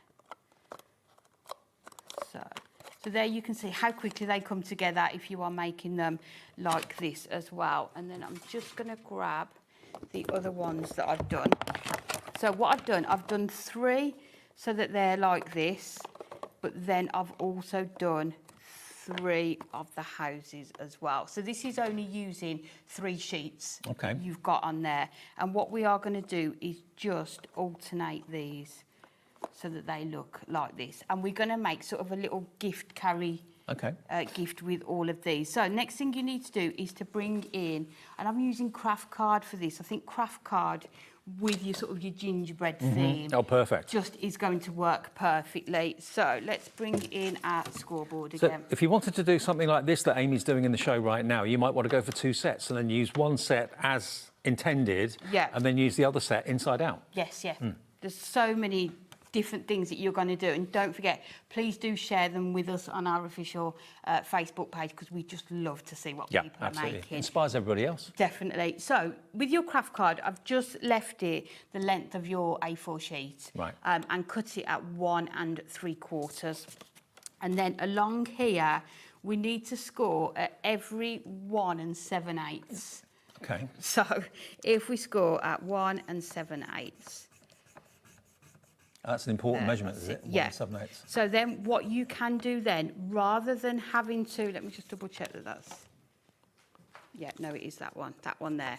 So there you can see how quickly they come together if you are making them like this as well. And then I'm just going to grab the other ones that I've done. So what I've done 3 so that they're like this, but then I've also done 3 of the houses as well. So this is only using 3 sheets you've got on there. And what we are going to do is just alternate these so that they look like this. And we're going to make sort of a little gift carry gift with all of these. So next thing you need to do is to bring in, and I'm using craft card for this. I think craft card with your sort of your gingerbread theme. Oh, perfect. Just is going to work perfectly. So let's bring in our scoreboard again. So if you wanted to do something like this that Amy's doing in the show right now, you might want to go for 2 sets and then use one set as intended and then use the other set inside out. Yes, yeah. There's so many different things that you're going to do, and don't forget, please do share them with us on our official Facebook page, because we just love to see what people are making. Inspires everybody else. Definitely. So with your craft card, I've just left it the length of your A4 sheet, and cut it at 1 3/4, and then along here we need to score at every 1 7/8. Okay. So if we score at 1 7/8. That's an important measurement, is it? 1 7/8. So then what you can do then, rather than having to, let me just double check that that's, yeah, no, it is that one there.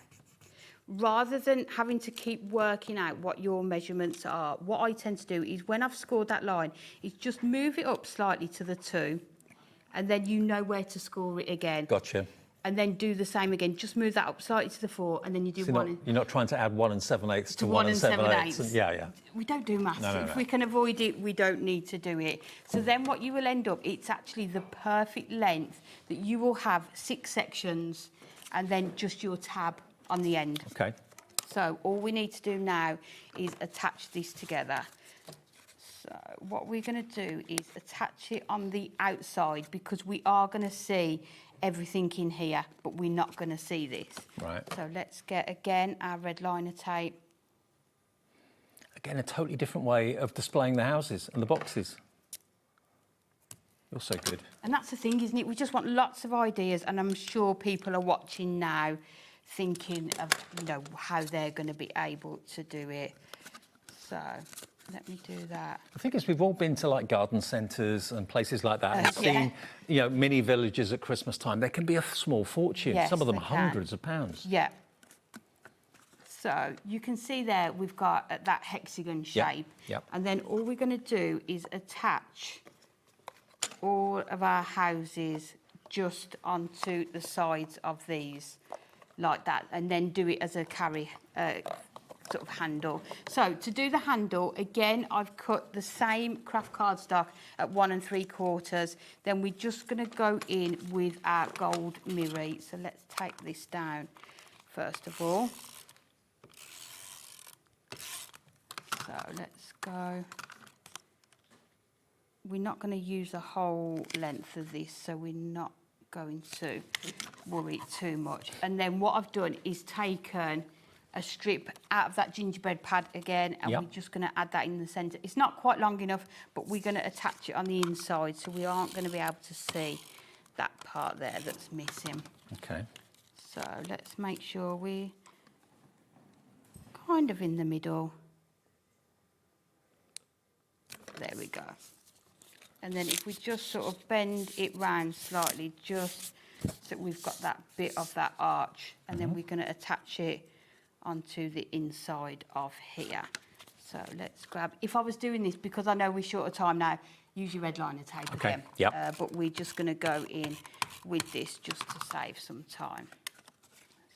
Rather than having to keep working out what your measurements are, what I tend to do is when I've scored that line, is just move it up slightly to the 2, and then you know where to score it again. Gotcha. And then do the same again. Just move that up slightly to the 4, and then you do so you're not trying to add 1 7/8 to 1 7/8. Yeah. We don't do maths. No. If we can avoid it, we don't need to do it. So then what you will end up, it's actually the perfect length that you will have 6 sections and then just your tab on the end. Okay. So all we need to do now is attach this together. So what we're going to do is attach it on the outside because we are going to see everything in here, but we're not going to see this. Right. So let's get, again, our red liner tape. Again, a totally different way of displaying the houses and the boxes. You're so good. And that's the thing, isn't it? We just want lots of ideas, and I'm sure people are watching now thinking of, you know, how they're going to be able to do it. So let me do that. The thing is, we've all been to like garden centres and places like that and Yeah. seen, you know, mini villages at Christmas time. They can be a small fortune. Yes, Some of them they are can. hundreds of pounds. Yeah. So you can see there we've got that hexagon shape. Yep. And then all we're going to do is attach all of our houses just onto the sides of these like that, and then do it as a carry sort of handle. So to do the handle, again, I've cut the same craft cardstock at 1 3/4. Then we're just going to go in with our gold mirror. So let's take this down first of all. So let's go. We're not going to use the whole length of this, so we're not going to worry too much. And then what I've done is taken a strip out of that gingerbread pad again, and Yep. we're just going to add that in the centre. It's not quite long enough, but we're going to attach it on the inside, so we aren't going to be able to see that part there that's missing. Okay. So let's make sure we're kind of in the middle. There we go. And then if we just sort of bend it round slightly, just so we've got that bit of that arch, and then we're going to attach it onto the inside of here. So let's grab, if I was doing this, because I know we're short of time now, use your red liner tape Okay, again. yep. But we're just going to go in with this just to save some time.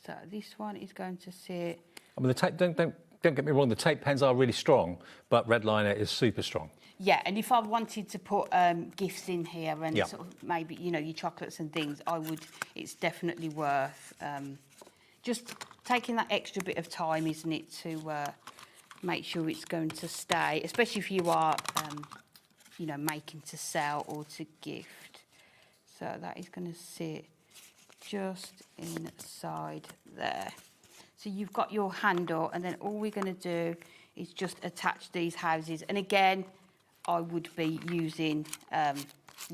So this one is going to sit. I mean, the tape, don't get me wrong, the tape pens are really strong, but red liner is super strong. Yeah, and if I wanted to put gifts in here and Yeah. sort of maybe, you know, your chocolates and things, I would, it's definitely worth just taking that extra bit of time, isn't it, to make sure it's going to stay, especially if you are, you know, making to sell or to gift. So that is going to sit just inside there. So you've got your handle, and then all we're going to do is just attach these houses. And again, I would be using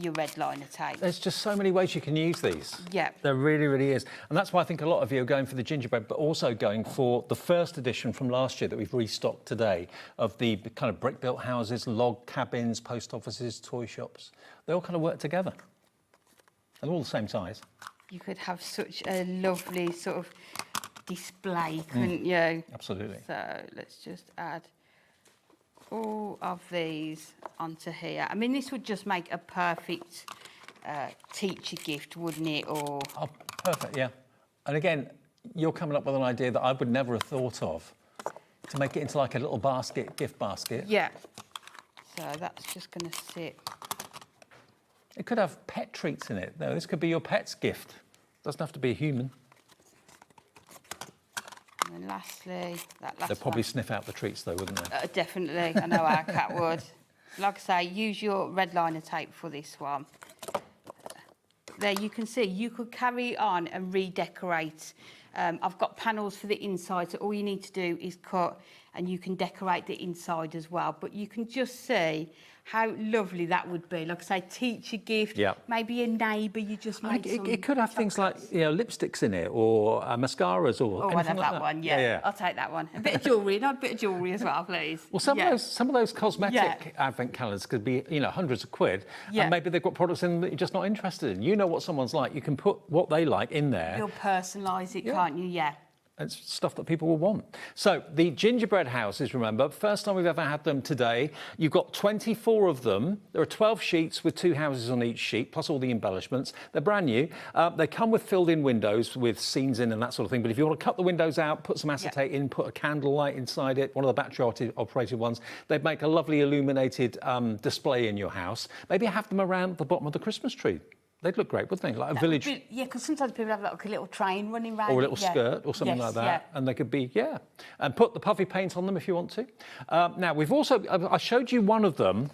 your red liner tape. There's just so many ways you can use these. Yeah. There really, really is. And that's why I think a lot of you are going for the gingerbread, but also going for the first edition from last year that we've restocked today of the kind of brick-built houses, log cabins, post offices, toy shops. They all kind of work together. And all the same size. You could have such a lovely sort of display, couldn't you? Absolutely. So let's just add all of these onto here. I mean, this would just make a perfect teacher gift, wouldn't it? Or Oh, perfect, yeah. And again, you're coming up with an idea that I would never have thought of, to make it into like a little basket, gift basket. yeah. So that's just going to sit. It could have pet treats in it. No, this could be your pet's gift. Doesn't have to be a human. And then lastly, that last They'd probably one. sniff out the treats though, wouldn't they? Definitely, I know our cat would. Like I say, use your red liner tape for this one. There you can see, you could carry on and redecorate. I've got panels for the inside, so all you need to do is cut and you can decorate the inside as well. But you can just see how lovely that would be. Like I say, teacher gift, Yeah. maybe a neighbour, you just make some It could have things like, you know, lipsticks in it or mascaras or Oh, I'd anything have like that one, yeah. yeah. I'll take that one. A bit of jewellery, not a bit of jewellery as well, please. Well, some of those cosmetic Yeah. advent calendars could be, you know, hundreds of quid, Yeah. and maybe they've got products in that you're just not interested in. You know what someone's like. You can put what they like in there. You'll personalise it, Yeah. can't you? Yeah. It's stuff that people will want. So the gingerbread houses, remember, first time we've ever had them today. You've got 24 of them. There are 12 sheets with 2 houses on each sheet, plus all the embellishments. They're brand new. They come with filled-in windows with scenes in and that sort of thing. But if you want to cut the windows out, put some acetate in, put a candle light inside it, one of the battery-operated ones, they'd make a lovely illuminated display in your house. Maybe have them around the bottom of the Christmas tree. They'd look great, wouldn't they? Like a village. Yeah, because sometimes people have like a little train running around. Or a little skirt or something like that. Yeah. And they could be, and put the puffy paint on them if you want to. Now, we've also, I showed you one of them,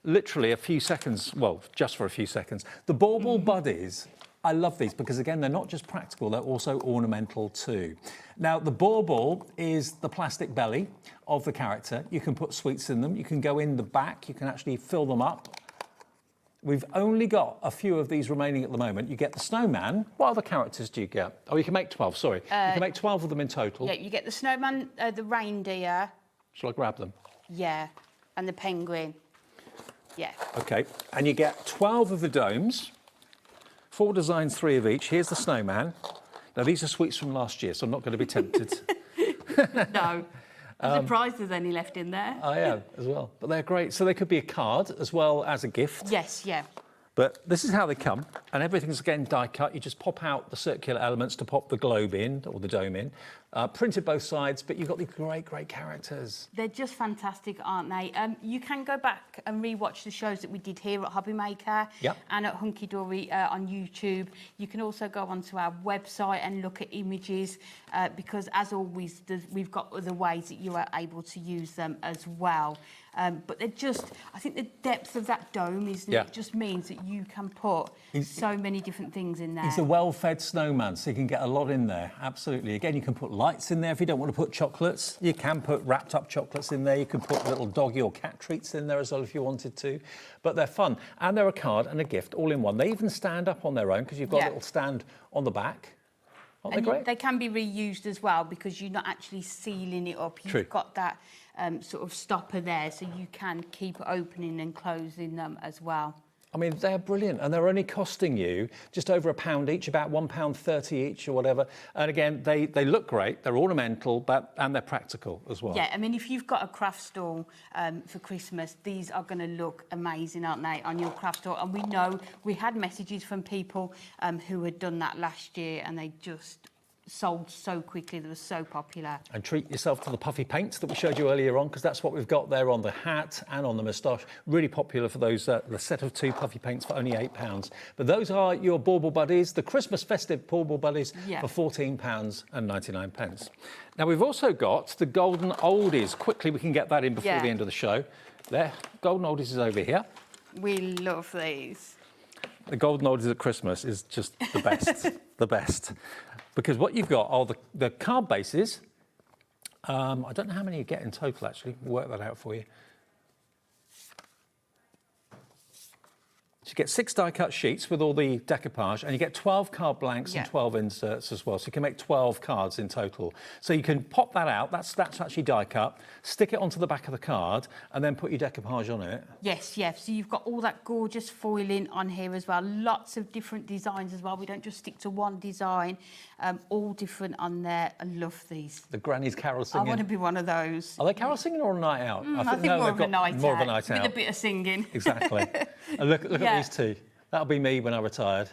literally a few seconds, well, just for a few seconds. The bauble buddies, I love these because, again, they're not just practical, they're also ornamental too. Now, the bauble is the plastic belly of the character. You can put sweets in them. You can go in the back. You can actually fill them up. We've only got a few of these remaining at the moment. You get the snowman. What other characters do you get? Oh, you can make 12, sorry. You can make 12 of them in total. Yeah, you get the snowman, the reindeer. Shall I grab them? Yeah, and the penguin. Yeah. Okay, and you get 12 of the domes, 4 designs, 3 of each. Here's the snowman. Now, these are sweets from last year, so I'm not going to be tempted. No. I'm surprised there's any left in there. I am as well, but they're great. So they could be a card as well as a gift. Yes, yeah. But this is how they come, and everything's again die cut. You just pop out the circular elements to pop the globe in, or the dome in. Printed both sides, but you've got these great, great characters. They're just fantastic, aren't they? You can go back and re-watch the shows that we did here at HobbyMaker and at Hunkydory on YouTube. You can also go onto our website and look at images because, as always, we've got other ways that you are able to use them as well. But they're just, I think the depth of that dome, isn't it? Just means that you can put so many different things in there. He's a well-fed snowman, so you can get a lot in there, absolutely. Again, you can put lights in there if you don't want to put chocolates. You can put wrapped up chocolates in there. You can put little doggy or cat treats in there as well if you wanted to. But they're fun. And they're a card and a gift all in one. They even stand up on their own because you've got a little stand on the back. Aren't they great? They can be reused as well because you're not actually sealing it up. You've got that sort of stopper there, so you can keep opening and closing them as well. I mean, they're brilliant, and they're only costing you just over £1 each, about £1.30 each or whatever. And again, they look great, they're ornamental, and they're practical as well. Yeah, I mean, if you've got a craft stall for Christmas, these are going to look amazing, aren't they, on your craft stall? And we know we had messages from people who had done that last year, and they just sold so quickly. They were so popular. And treat yourself to the puffy paints that we showed you earlier on, because that's what we've got there on the hat and on the moustache. Really popular for those, the set of 2 puffy paints for only £8. But those are your bauble buddies, the Christmas festive bauble buddies for £14.99. Now, we've also got the golden oldies. Quickly, we can get that in before the end of the show. There, golden oldies is over here. We love these. The golden oldies at Christmas is just the best, the best. Because what you've got are the card bases. I don't know how many you get in total, actually. We'll work that out for you. So you get 6 die-cut sheets with all the decoupage, and you get 12 card blanks and 12 inserts as well. So you can make 12 cards in total. So you can pop that out. That's actually die-cut. Stick it onto the back of the card, and then put your decoupage on it. Yes, yes. So you've got all that gorgeous foiling on here as well. Lots of different designs as well. We don't just stick to one design. All different on there. I love these. The Granny's carol singing. I want to be one of those. Are they carol singing or a night out? I think more of a night out. More of a night out. With a bit of singing. Exactly. And look at these two. That'll be me when I retired,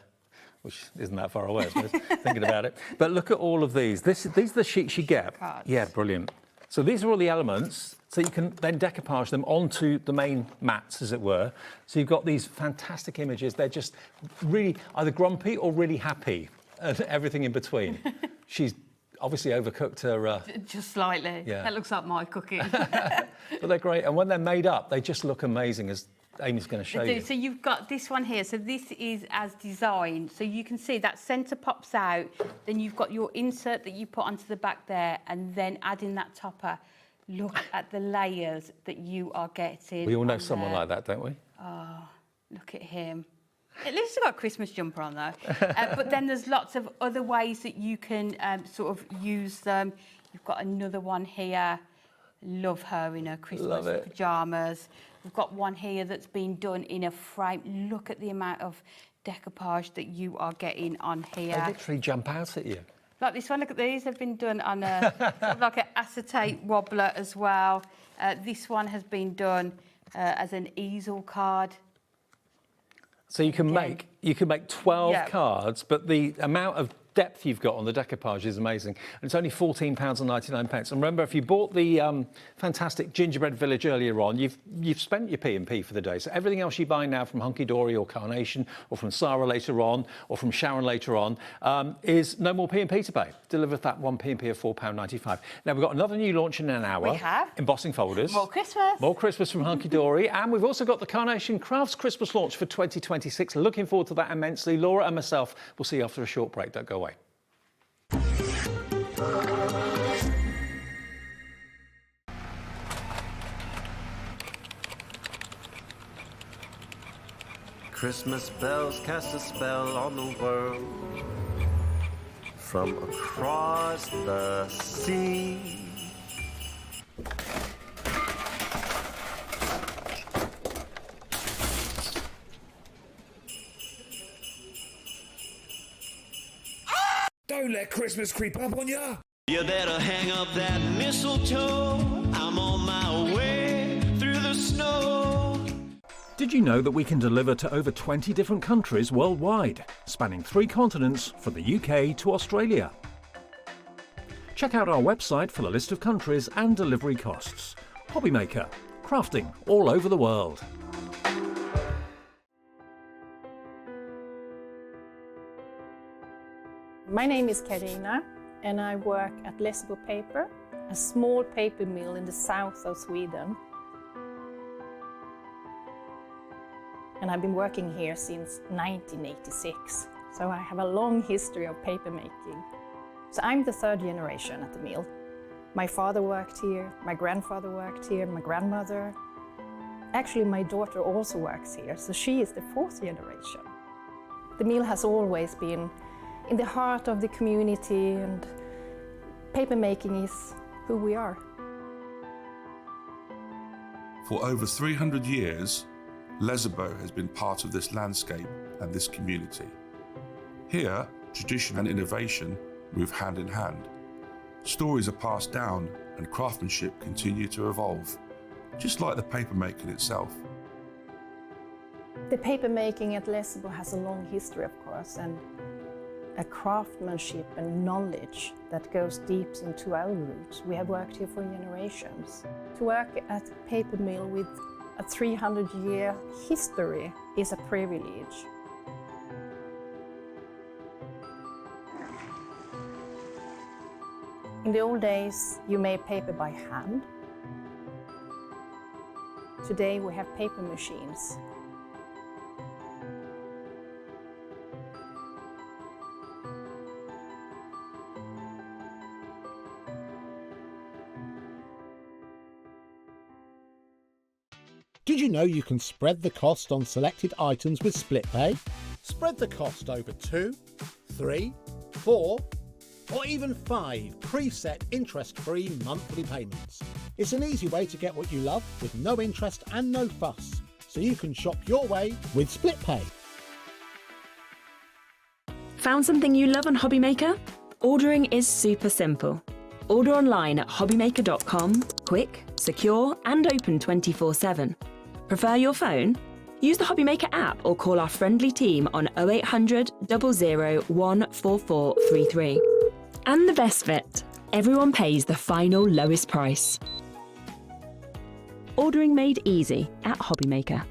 which isn't that far away, I suppose, thinking about it. But look at all of these. These are the sheets you get. Cards. Yeah, brilliant. So these are all the elements, so you can then decoupage them onto the main mats, as it were. So you've got these fantastic images. They're just really either grumpy or really happy, and everything in between. She's obviously overcooked her... Just slightly. Yeah. That looks like my cooking. But they're great. And when they're made up, they just look amazing, as Amy's going to show you. So you've got this one here. So this is as designed. So you can see that centre pops out. Then you've got your insert that you put onto the back there, and then adding that topper. Look at the layers that you are getting. We all know someone like that, don't we? Oh, look at him. At least he's got a Christmas jumper on, though. But then there's lots of other ways that you can sort of use them. You've got another one here. Love her in her Christmas pyjamas. We've got one here that's been done in a frame. Look at the amount of decoupage that you are getting on here. They literally jump out at you. Like this one, look at these. They've been done on a sort of like an acetate wobbler as well. This one has been done as an easel card. So you can make 12 cards, but the amount of depth you've got on the decoupage is amazing. And it's only £14.99. And remember, if you bought the fantastic Gingerbread Village earlier on, you've spent your P&P for the day. So everything else you buy now from Hunkydory or Carnation or from Sarah later on or from Sharon later on is no more P&P to pay. Deliver that one P&P of £4.95. Now, we've got another new launch in an hour. We have. Embossing folders. More Christmas. More Christmas from Hunkydory. And we've also got the Carnation Crafts Christmas launch for 2026. Looking forward to that immensely. Laura and myself will see you after a short break. Don't go away. Christmas bells cast a spell on the world from across the sea. Don't let Christmas creep up on ya! You better hang up that mistletoe. I'm on my way through the snow. Did you know that we can deliver to over 20 different countries worldwide, spanning 3 continents from the UK to Australia? Check out our website for the list of countries and delivery costs. HobbyMaker, crafting all over the world. My name is Karina and I work at Lessebo Paper, a small paper mill in the south of Sweden. And I've been working here since 1986, so I have a long history of paper making. So I'm the 3rd generation at the mill. My father worked here, my grandfather worked here, my grandmother. Actually, my daughter also works here, so she is the 4th generation. The mill has always been in the heart of the community, and paper making is who we are. For over 300 years, Lessebo has been part of this landscape and this community. Here, tradition and innovation move hand in hand. Stories are passed down and craftsmanship continue to evolve, just like the paper making itself. The paper making at Lessebo has a long history, of course, and a craftsmanship and knowledge that goes deep into our roots. We have worked here for generations. To work at a paper mill with a 300-year history is a privilege. In the old days, you made paper by hand. Today we have paper machines. Did you know you can spread the cost on selected items with split pay? Spread the cost over 2, 3, 4, or even 5 preset interest-free monthly payments. It's an easy way to get what you love with no interest and no fuss, so you can shop your way with split pay. Found something you love on HobbyMaker? Ordering is super simple. Order online at hobbymaker.com, quick, secure and open 24/7. Prefer your phone? Use the HobbyMaker app or call our friendly team on 0800 00 14433. And the best bit, everyone pays the final lowest price. Ordering made easy at HobbyMaker.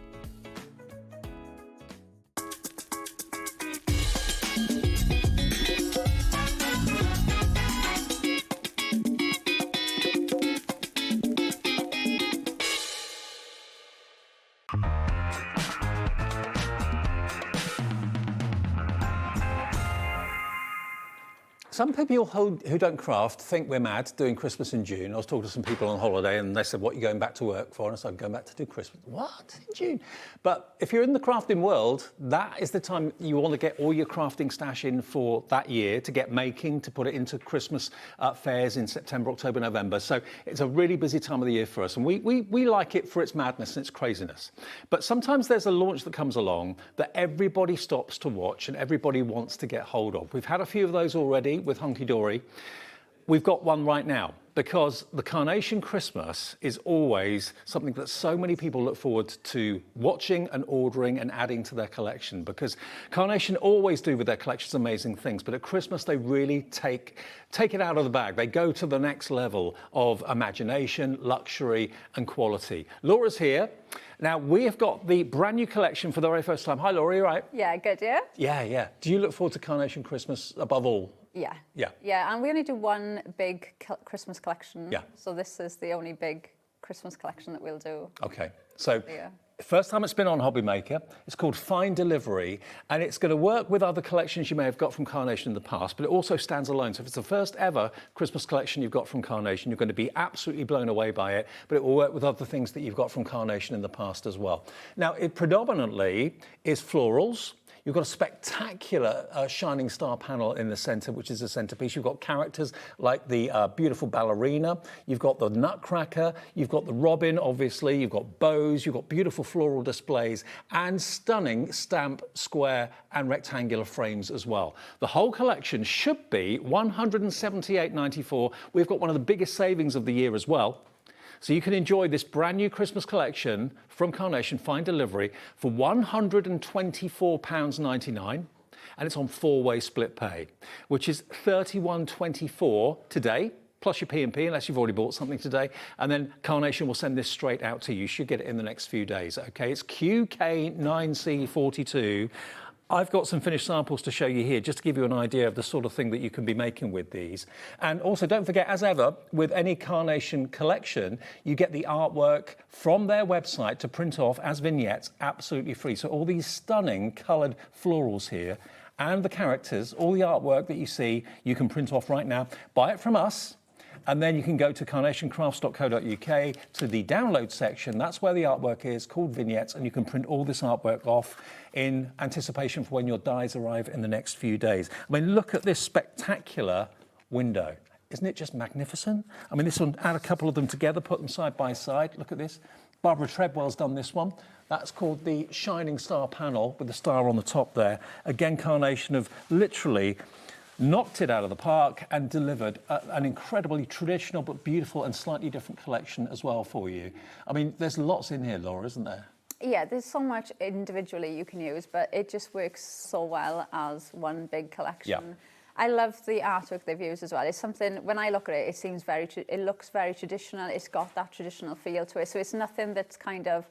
Some people who don't craft think we're mad doing Christmas in June. I was talking to some people on holiday and they said, what are you going back to work for? And I said, I'm going back to do Christmas. What? In June? But if you're in the crafting world, that is the time you want to get all your crafting stash in for that year, to get making, to put it into Christmas fairs in September, October, November. So it's a really busy time of the year for us. And we like it for its madness and its craziness. But sometimes there's a launch that comes along that everybody stops to watch and everybody wants to get hold of. We've had a few of those already with Hunkydory. We've got one right now. because the Carnation Christmas is always something that so many people look forward to watching and ordering and adding to their collection, because Carnation always do with their collections amazing things, but at Christmas they really take it out of the bag. They go to the next level of imagination, luxury and quality. Laura's here. Now, we have got the brand new collection for the very first time. Hi, Laura, you all right? Yeah, good, yeah? Yeah. Do you look forward to Carnation Christmas above all? Yeah. Yeah. Yeah, and we only do one big Christmas collection. Yeah. So this is the only big Christmas collection that we'll do. Okay, so Yeah. first time it's been on HobbyMaker. It's called Fine Delivery, and it's going to work with other collections you may have got from Carnation in the past, but it also stands alone. So if it's the first ever Christmas collection you've got from Carnation, you're going to be absolutely blown away by it, but it will work with other things that you've got from Carnation in the past as well. Now, it predominantly is florals. You've got a spectacular shining star panel in the centre, which is the centrepiece. You've got characters like the beautiful ballerina. You've got the nutcracker. You've got the robin, obviously. You've got bows. You've got beautiful floral displays and stunning stamp, square and rectangular frames as well. The whole collection should be $178.94. We've got one of the biggest savings of the year as well. So you can enjoy this brand new Christmas collection from Carnation, Fine Delivery, for £124.99, and it's on 4-way split pay, which is $31.24 today, plus your P&P, unless you've already bought something today, and then Carnation will send this straight out to you. You should get it in the next few days, okay? It's QK9C42. I've got some finished samples to show you here, just to give you an idea of the sort of thing that you can be making with these. And also, don't forget, as ever, with any Carnation collection, you get the artwork from their website to print off as vignettes, absolutely free. So all these stunning coloured florals here, and the characters, all the artwork that you see, you can print off right now. Buy it from us. And then you can go to carnationcrafts.co.uk to the download section. That's where the artwork is, called vignettes, and you can print all this artwork off in anticipation for when your dies arrive in the next few days. I mean, look at this spectacular window. Isn't it just magnificent? I mean, this one, add a couple of them together, put them side by side. Look at this. Barbara Treadwell's done this one. That's called the Shining Star panel with the star on the top there. Again, Carnation have literally knocked it out of the park and delivered an incredibly traditional but beautiful and slightly different collection as well for you. I mean, there's lots in here, Laura, isn't there? Yeah, there's so much individually you can use, but it just works so well as one big collection. Yeah. I love the artwork they've used as well. It's something, when I look at it, it looks very traditional. It's got that traditional feel to it. So it's nothing that's kind of,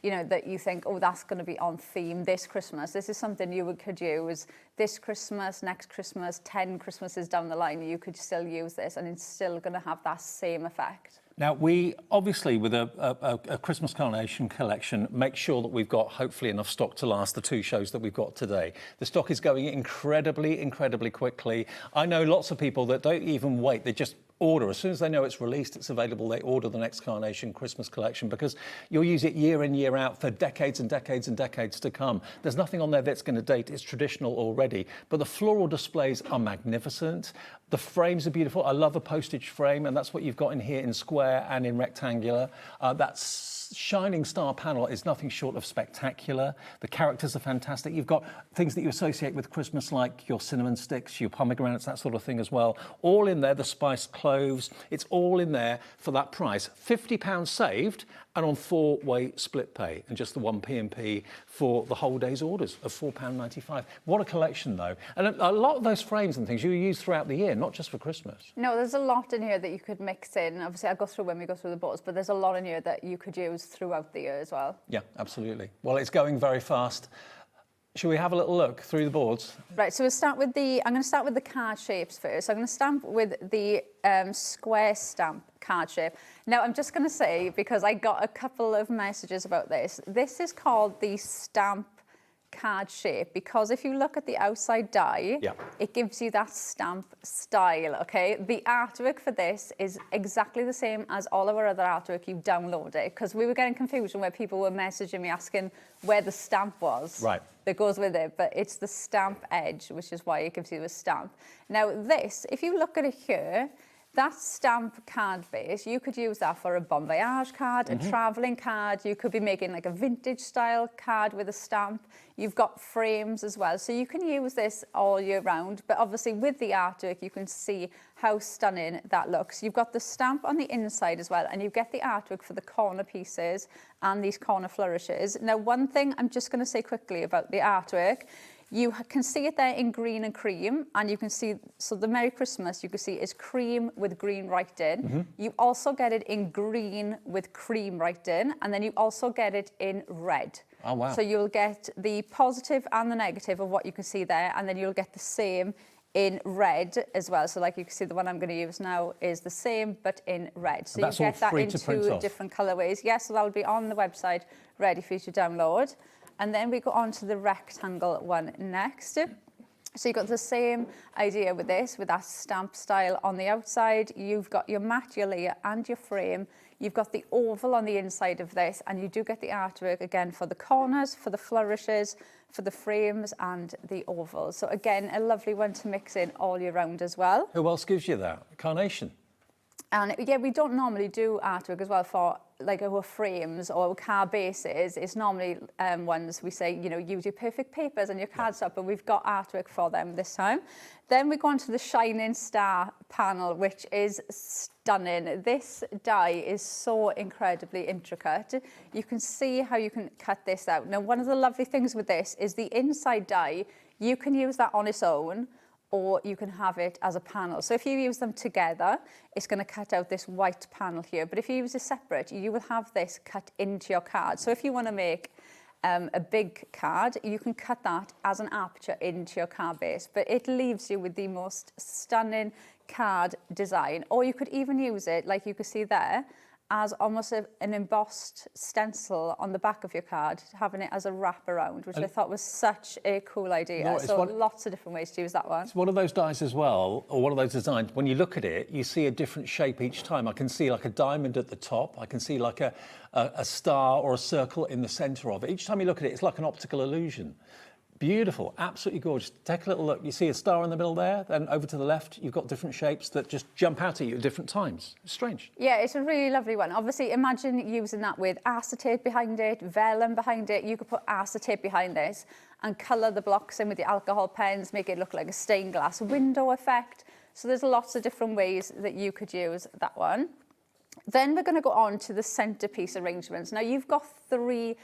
you know, that you think, oh, that's going to be on theme this Christmas. This is something you could use this Christmas, next Christmas, 10 Christmases down the line. You could still use this and it's still going to have that same effect. Now, we obviously, with a Christmas Carnation collection, make sure that we've got hopefully enough stock to last the 2 shows that we've got today. The stock is going incredibly, incredibly quickly. I know lots of people that don't even wait. They just order. As soon as they know it's released, it's available, they order the next Carnation Christmas collection, because you'll use it year in, year out for decades and decades and decades to come. There's nothing on there that's going to date. It's traditional already. But the floral displays are magnificent. The frames are beautiful. I love a postage frame, and that's what you've got in here in square and in rectangular. That's Shining Star panel is nothing short of spectacular. The characters are fantastic. You've got things that you associate with Christmas, like your cinnamon sticks, your pomegranates, that sort of thing as well. All in there, the spiced cloves. It's all in there for that price. £50 saved, and on 4-way split pay, and just the 1 P&P for the whole day's orders of £4.95. What a collection, though. And a lot of those frames and things you use throughout the year, not just for Christmas. No, there's a lot in here that you could mix in. Obviously, I'll go through when we go through the boards, but there's a lot in here that you could use throughout the year as well. Yeah, absolutely. Well, it's going very fast. Shall we have a little look through the boards? Right, so we'll start with I'm going to start with the card shapes first. I'm going to stamp with the square stamp card shape. Now, I'm just going to say, because I got a couple of messages about this, this is called the stamp card shape, because if you look at the outside die, it gives you that stamp style, okay? The artwork for this is exactly the same as all of our other artwork you've downloaded, because we were getting confusion where people were messaging me asking where the stamp was. Right. That goes with it, but it's the stamp edge, which is why it gives you a stamp. Now this, if you look at it here, That stamp card base, you could use that for a bon voyage card, a travelling card. You could be making like a vintage style card with a stamp. You've got frames as well. So you can use this all year round. But obviously with the artwork, you can see how stunning that looks. You've got the stamp on the inside as well, and you get the artwork for the corner pieces and these corner flourishes. Now, one thing I'm just going to say quickly about the artwork, you can see it there in green and cream, and you can see, so the Merry Christmas you can see is cream with green writing. You also get it in green with cream writing, and then you also get it in red. Oh, wow. So you'll get the positive and the negative of what you can see there, and then you'll get the same in red as well. So like you can see, the one I'm going to use now is the same, but in red. So you get that in 2 different colorways. Yes, so that'll be on the website, ready for you to download. And then we go on to the rectangle one next. So you've got the same idea with this, with that stamp style on the outside. You've got your mat, your layer, and your frame. You've got the oval on the inside of this, and you do get the artwork again for the corners, for the flourishes, for the frames, and the ovals. So again, a lovely one to mix in all year round as well. Who else gives you that? Carnation? And yeah, we don't normally do artwork as well for like our frames or our card bases. It's normally ones we say, you know, use your perfect papers and your cardstock, but we've got artwork for them this time. Then we go on to the Shining Star panel, which is stunning. This die is so incredibly intricate. You can see how you can cut this out. Now, one of the lovely things with this is the inside die, you can use that on its own, or you can have it as a panel. So if you use them together, it's going to cut out this white panel here. But if you use it separate, you will have this cut into your card. So if you want to make a big card, you can cut that as an aperture into your card base. But it leaves you with the most stunning card design. Or you could even use it, like you can see there, as almost an embossed stencil on the back of your card, having it as a wrap around, which I thought was such a cool idea. No, so lots of different ways to use that one. It's one of those dies as well, or one of those designs, when you look at it, you see a different shape each time. I can see like a diamond at the top. I can see like a star or a circle in the center of it. Each time you look at it, it's like an optical illusion. Beautiful, absolutely gorgeous. Take a little look. You see a star in the middle there, then over to the left, you've got different shapes that just jump out at you at different times. It's strange. Yeah, it's a really lovely one. Obviously, imagine using that with acetate behind it, vellum behind it. You could put acetate behind this and colour the blocks in with your alcohol pens, make it look like a stained glass window effect. So there's lots of different ways that you could use that one. Then we're going to go on to the centerpiece arrangements. Now, you've got 3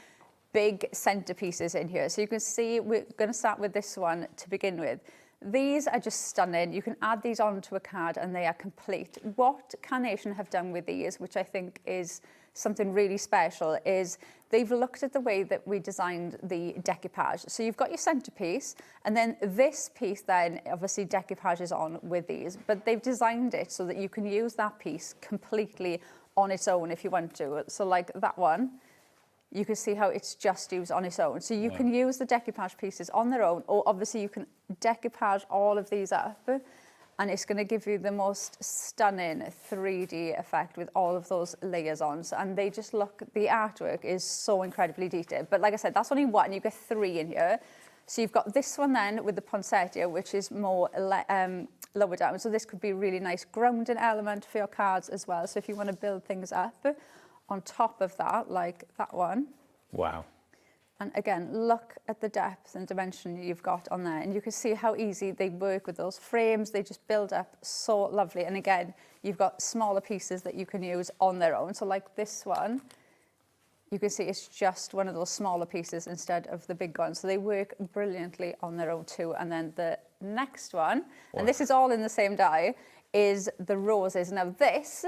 big centerpieces in here. So you can see we're going to start with this one to begin with. These are just stunning. You can add these onto a card and they are complete. What Carnation have done with these, which I think is something really special, is they've looked at the way that we designed the decoupage. So you've got your centerpiece, and then this piece then obviously decoupages on with these, but they've designed it so that you can use that piece completely on its own if you want to. So like that one, you can see how it's just used on its own. So you can use the decoupage pieces on their own, or obviously you can decoupage all of these up, and it's going to give you the most stunning 3D effect with all of those layers on. So, and they just look, the artwork is so incredibly detailed. But like I said, that's only one, you get 3 in here. So you've got this one then with the poinsettia, which is more lower down. So this could be a really nice grounding element for your cards as well. So if you want to build things up on top of that, like that one. Wow. And again, look at the depth and dimension you've got on there. And you can see how easy they work with those frames. They just build up so lovely. And again, you've got smaller pieces that you can use on their own. So like this one, you can see it's just one of those smaller pieces instead of the big one. So they work brilliantly on their own too. And then the next one, and this is all in the same die, is the roses. Now this,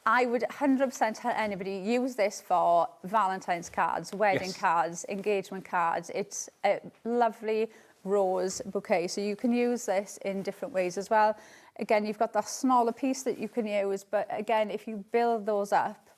I would 100% tell anybody, use this for Valentine's cards, wedding cards, engagement cards. It's a lovely rose bouquet. So you can use this in different ways as well. Again, you've got that smaller piece that you can use, but again, if you build those up,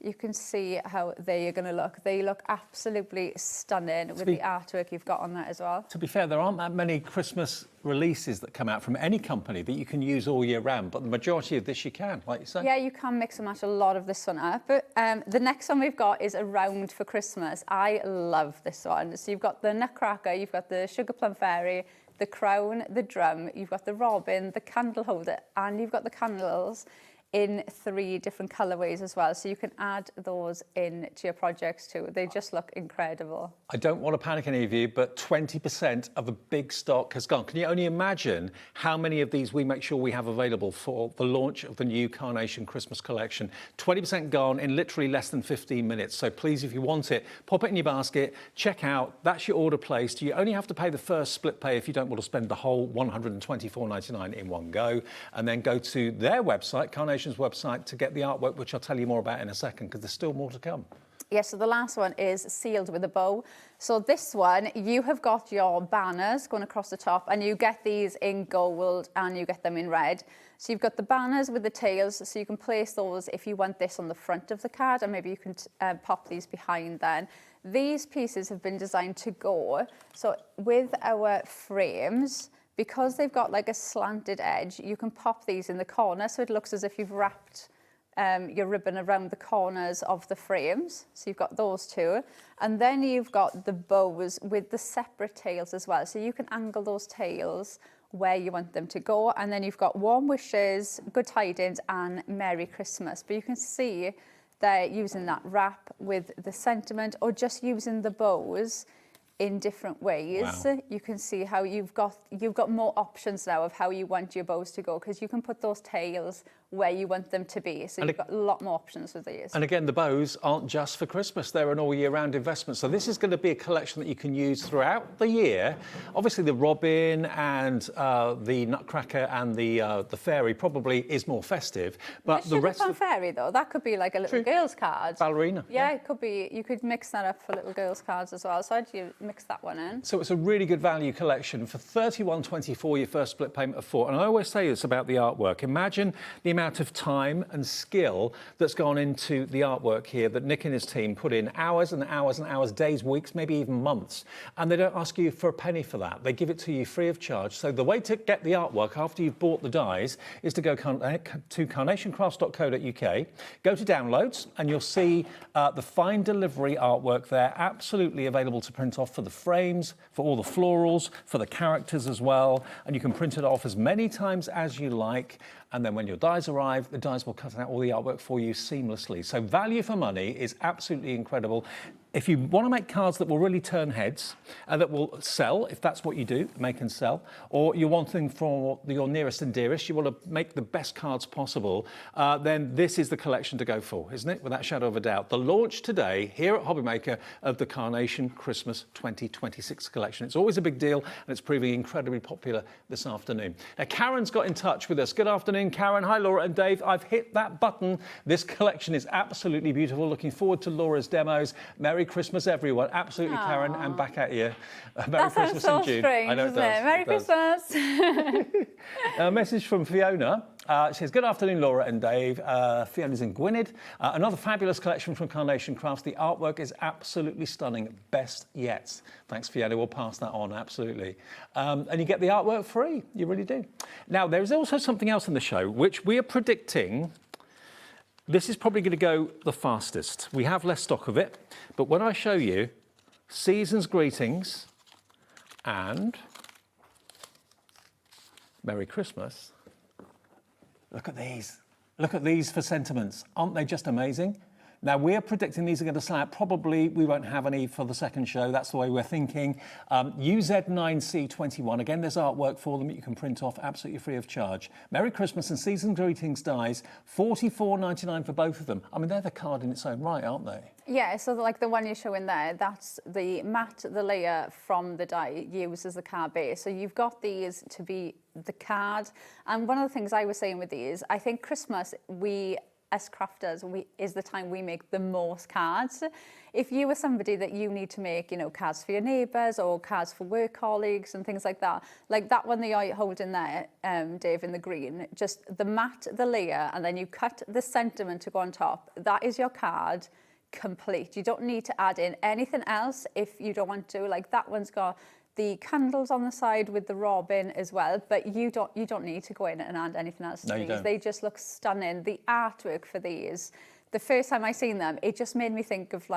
you can see how they are going to look. They look absolutely stunning with the artwork you've got on that as well. To be fair, there aren't that many Christmas releases that come out from any company that you can use all year round, but the majority of this you can, like you say. Yeah, you can mix and match a lot of this one up. The next one we've got is Around for Christmas. I love this one. So you've got the Nutcracker, you've got the Sugar Plum Fairy, the crown, the drum, you've got the robin, the candle holder, and you've got the candles in 3 different colorways as well. So you can add those into your projects too. They just look incredible. I don't want to panic any of you, but 20% of the big stock has gone. Can you only imagine how many of these we make sure we have available for the launch of the new Carnation Christmas collection? 20% gone in literally less than 15 minutes. So please, if you want it, pop it in your basket, check out, that's your order placed. You only have to pay the first split pay if you don't want to spend the whole $124.99 in one go, and then go to their website, Carnation's website, to get the artwork, which I'll tell you more about in a second, because there's still more to come. Yes, so the last one is sealed with a bow. So this one, you have got your banners going across the top, and you get these in gold and you get them in red. So you've got the banners with the tails, so you can place those if you want this on the front of the card, and maybe you can pop these behind then. These pieces have been designed to go. So with our frames, because they've got like a slanted edge, you can pop these in the corner, so it looks as if you've wrapped your ribbon around the corners of the frames. So you've got those two. And then you've got the bows with the separate tails as well. So you can angle those tails where you want them to go. And then you've got warm wishes, good tidings, and Merry Christmas. But you can see they're using that wrap with the sentiment, or just using the bows in different ways. Wow. You can see how you've got more options now of how you want your bows to go, because you can put those tails where you want them to be. So you've got a lot more options with these. And again, the bows aren't just for Christmas, they're an all year round investment. So this is going to be a collection that you can use throughout the year. Obviously the robin and the nutcracker and the fairy probably is more festive, but the rest of fairy though, that could be like a little girl's card. Ballerina. Yeah, it could be. You could mix that up for little girls' cards as well. So I'd mix that one in. So it's a really good value collection for $31.24, your first split payment of $4. And I always say this about the artwork. Imagine the amount of time and skill that's gone into the artwork here that Nick and his team put in hours and hours and hours, days, weeks, maybe even months. And they don't ask you for a penny for that. They give it to you free of charge. So the way to get the artwork after you've bought the dies is to go to carnationcrafts.co.uk, go to downloads, and you'll see the fine delivery artwork there, absolutely available to print off for the frames, for all the florals, for the characters as well. And you can print it off as many times as you like. And then when your dies arrive, the dies will cut out all the artwork for you seamlessly. So value for money is absolutely incredible. If you want to make cards that will really turn heads and that will sell, if that's what you do, make and sell, or you're wanting for your nearest and dearest, you want to make the best cards possible, then this is the collection to go for, isn't it? Without a shadow of a doubt. The launch today here at HobbyMaker of the Carnation Christmas 2026 collection. It's always a big deal, and it's proving incredibly popular this afternoon. Now, Karen's got in touch with us. Good afternoon, Karen. Hi, Laura and Dave. I've hit that button. This collection is absolutely beautiful. Looking forward to Laura's demos. Merry Christmas, everyone. Absolutely, aww. Karen, and back at you. Merry Christmas so in June. Strange, I know it does. Merry Christmas. A message from Fiona. She says, good afternoon, Laura and Dave. Fiona's in Gwynedd. Another fabulous collection from Carnation Crafts. The artwork is absolutely stunning. Best yet. Thanks, Fiona. We'll pass that on, absolutely. And you get the artwork free. You really do. Now, there is also something else in the show, which we are predicting. This is probably going to go the fastest. We have less stock of it, but when I show you season's greetings and Merry Christmas, look at these. Look at these for sentiments. Aren't they just amazing? Now, we're predicting these are going to sell out. Probably we won't have any for the second show. That's the way we're thinking. UZ9C21. Again, there's artwork for them that you can print off absolutely free of charge. Merry Christmas and Season Greetings dies. $44.99 for both of them. I mean, they're the card in its own right, aren't they? Yeah, so like the one you're showing there, that's the mat, the layer from the die used as the card base. So you've got these to be the card. And one of the things I was saying with these, I think Christmas, as crafters, is the time we make the most cards. If you are somebody that you need to make, cards for your neighbours or cards for work colleagues and things like that one that you're holding there, Dave, in the green, just the mat, the layer, and then you cut the sentiment to go on top. That is your card complete. You don't need to add in anything else if you don't want to. Like that one's got the candles on the side with the robin as well, but you don't need to go in and add anything else to these. They just look stunning. The artwork for these, the first time I seen them, it just made me think of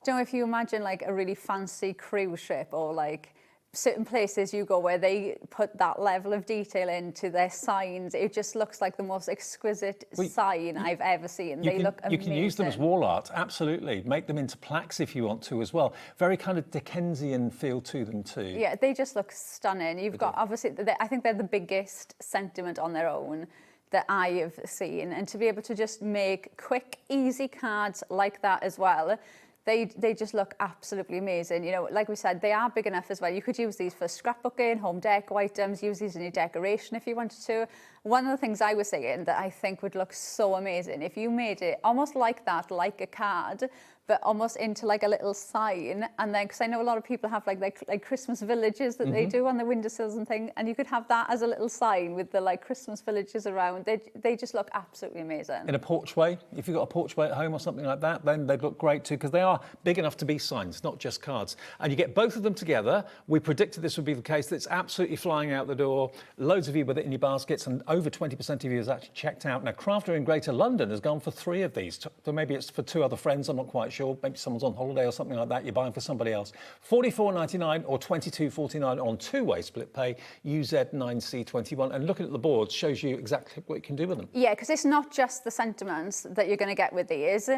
if you imagine like a really fancy cruise ship or like certain places you go where they put that level of detail into their signs. It just looks like the most exquisite sign I've ever seen. They look amazing. You can use them as wall art, absolutely. Make them into plaques if you want to as well. Very kind of Dickensian feel to them too. Yeah, they just look stunning. You've got, obviously, I think they're the biggest sentiment on their own that I have seen. And to be able to just make quick, easy cards like that as well, they just look absolutely amazing. You know, like we said, they are big enough as well. You could use these for scrapbooking, home decor items, use these in your decoration if you wanted to. One of the things I was saying that I think would look so amazing, if you made it almost like that, like a card, but almost into like a little sign. And then, because I know a lot of people have like Christmas villages that they do on the windowsills and things, and you could have that as a little sign with the like Christmas villages around. They just look absolutely amazing. In a porchway, if you've got a porchway at home or something like that, then they'd look great too, because they are big enough to be signs, not just cards. And you get both of them together. We predicted this would be the case. It's absolutely flying out the door. Loads of you with it in your baskets, and over 20% of you has actually checked out. Now, Crafter in Greater London has gone for 3 of these. So maybe it's for 2 other friends, I'm not quite sure. Maybe someone's on holiday or something like that. You're buying for somebody else. $44.99 or $22.49 on 2-way split pay. UZ9C21. And looking at the boards shows you exactly what you can do with them. Yeah, because it's not just the sentiments that you're going to get with these.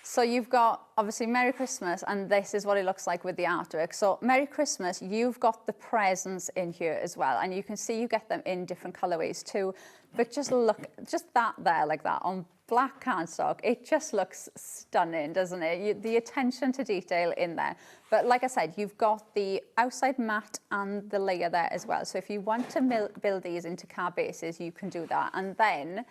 So you've got, obviously, Merry Christmas, and this is what it looks like with the artwork. So Merry Christmas, you've got the presents in here as well. And you can see you get them in different colourways too. But just look, just that there, like that, on black cardstock, it just looks stunning, doesn't it? The attention to detail in there. But like I said, you've got the outside matte and the layer there as well. So if you want to build these into card bases, you can do that. And then,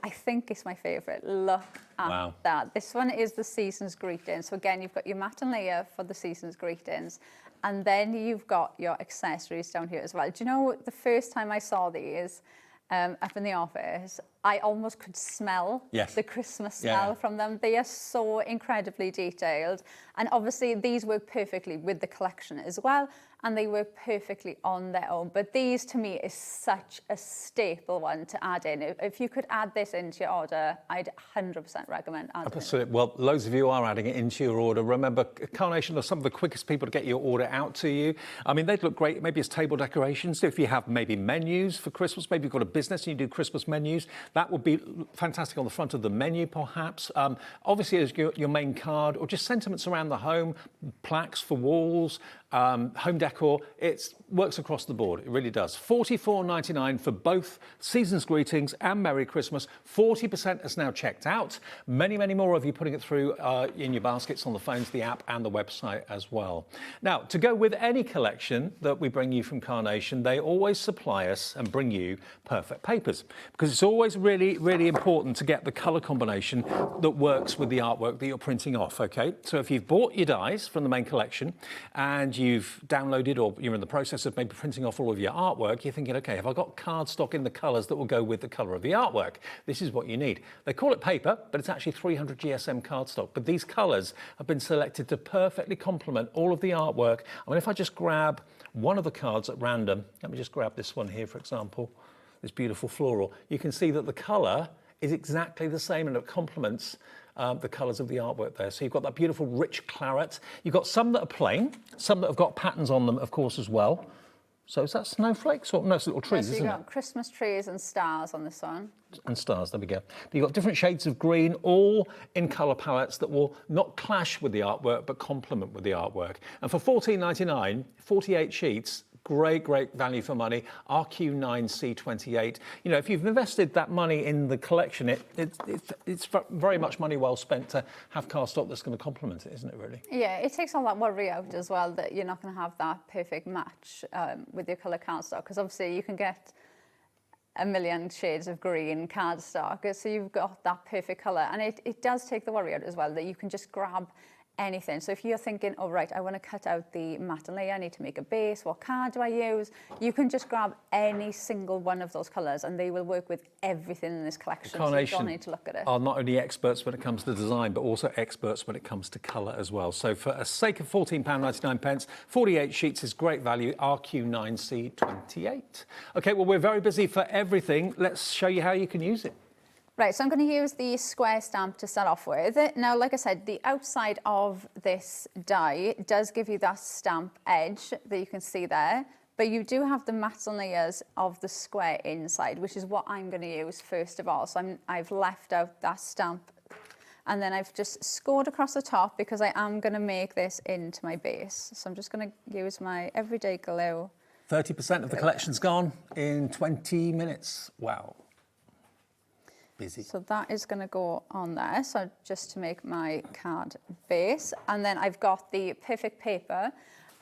I think it's my favourite. Look at that. This one is the Season's Greetings. So again, you've got your matte and layer for the Season's Greetings. And then you've got your accessories down here as well. Do you know, the first time I saw these up in the office, I almost could smell the Christmas smell from them. They are so incredibly detailed. And obviously these work perfectly with the collection as well, and they work perfectly on their own. But these, to me, is such a staple one to add in. If you could add this into your order, I'd 100% recommend adding it. Well, loads of you are adding it into your order. Remember, Carnation are some of the quickest people to get your order out to you. I mean, they'd look great maybe as table decorations. If you have maybe menus for Christmas, maybe you've got a business and you do Christmas menus, that would be fantastic on the front of the menu, perhaps. Obviously, as your main card, or just sentiments around the home, plaques for walls, home decor. It works across the board. It really does. $44.99 for both Season's Greetings and Merry Christmas. 40% is now checked out. Many, many more of you putting it through in your baskets on the phones, the app, and the website as well. Now, to go with any collection that we bring you from Carnation, they always supply us and bring you perfect papers, because it's always really, really important to get the colour combination that works with the artwork that you're printing off, okay? So if you've bought your dies from the main collection and you've downloaded, or you're in the process of maybe printing off all of your artwork, you're thinking, okay, have I got cardstock in the colours that will go with the colour of the artwork? This is what you need. They call it paper, but it's actually 300 GSM cardstock. But these colours have been selected to perfectly complement all of the artwork. I mean, if I just grab one of the cards at random, let me just grab this one here, for example, this beautiful floral, you can see that the colour is exactly the same and it complements the colours of the artwork there. So you've got that beautiful rich claret. You've got some that are plain, some that have got patterns on them, of course, as well. So is that snowflakes or no, it's little trees, so isn't it? You've got Christmas trees and stars on this one. And stars, there we go. But you've got different shades of green, all in colour palettes that will not clash with the artwork, but complement with the artwork. And for $14.99, 48 sheets, great, great value for money. RQ9C28. You know, if you've invested that money in the collection, it's very much money well spent to have cardstock that's going to complement it, isn't it, really? Yeah, it takes all that worry out as well, that you're not going to have that perfect match with your colour cardstock, because obviously you can get a million shades of green cardstock, so you've got that perfect colour, and it does take the worry out as well, that you can just grab anything. So if you're thinking, oh right, I want to cut out the matte and layer, I need to make a base, what card do I use? You can just grab any single one of those colours and they will work with everything in this collection. Carnation so you don't need to look at it. Are not only experts when it comes to design, but also experts when it comes to colour as well. So for a sake of £14.99, 48 sheets is great value, RQ9C28. Okay, well, we're very busy for everything. Let's show you how you can use it. Right, so I'm going to use the square stamp to start off with. Now, like I said, the outside of this die does give you that stamp edge that you can see there, but you do have the mats and layers of the square inside, which is what I'm going to use first of all. So I've left out that stamp, and then I've just scored across the top because I am going to make this into my base. So I'm just going to use my everyday glue. 30% of the collection's gone in 20 minutes. Wow. Busy. So that is going to go on there, so just to make my card base. And then I've got the perfect paper,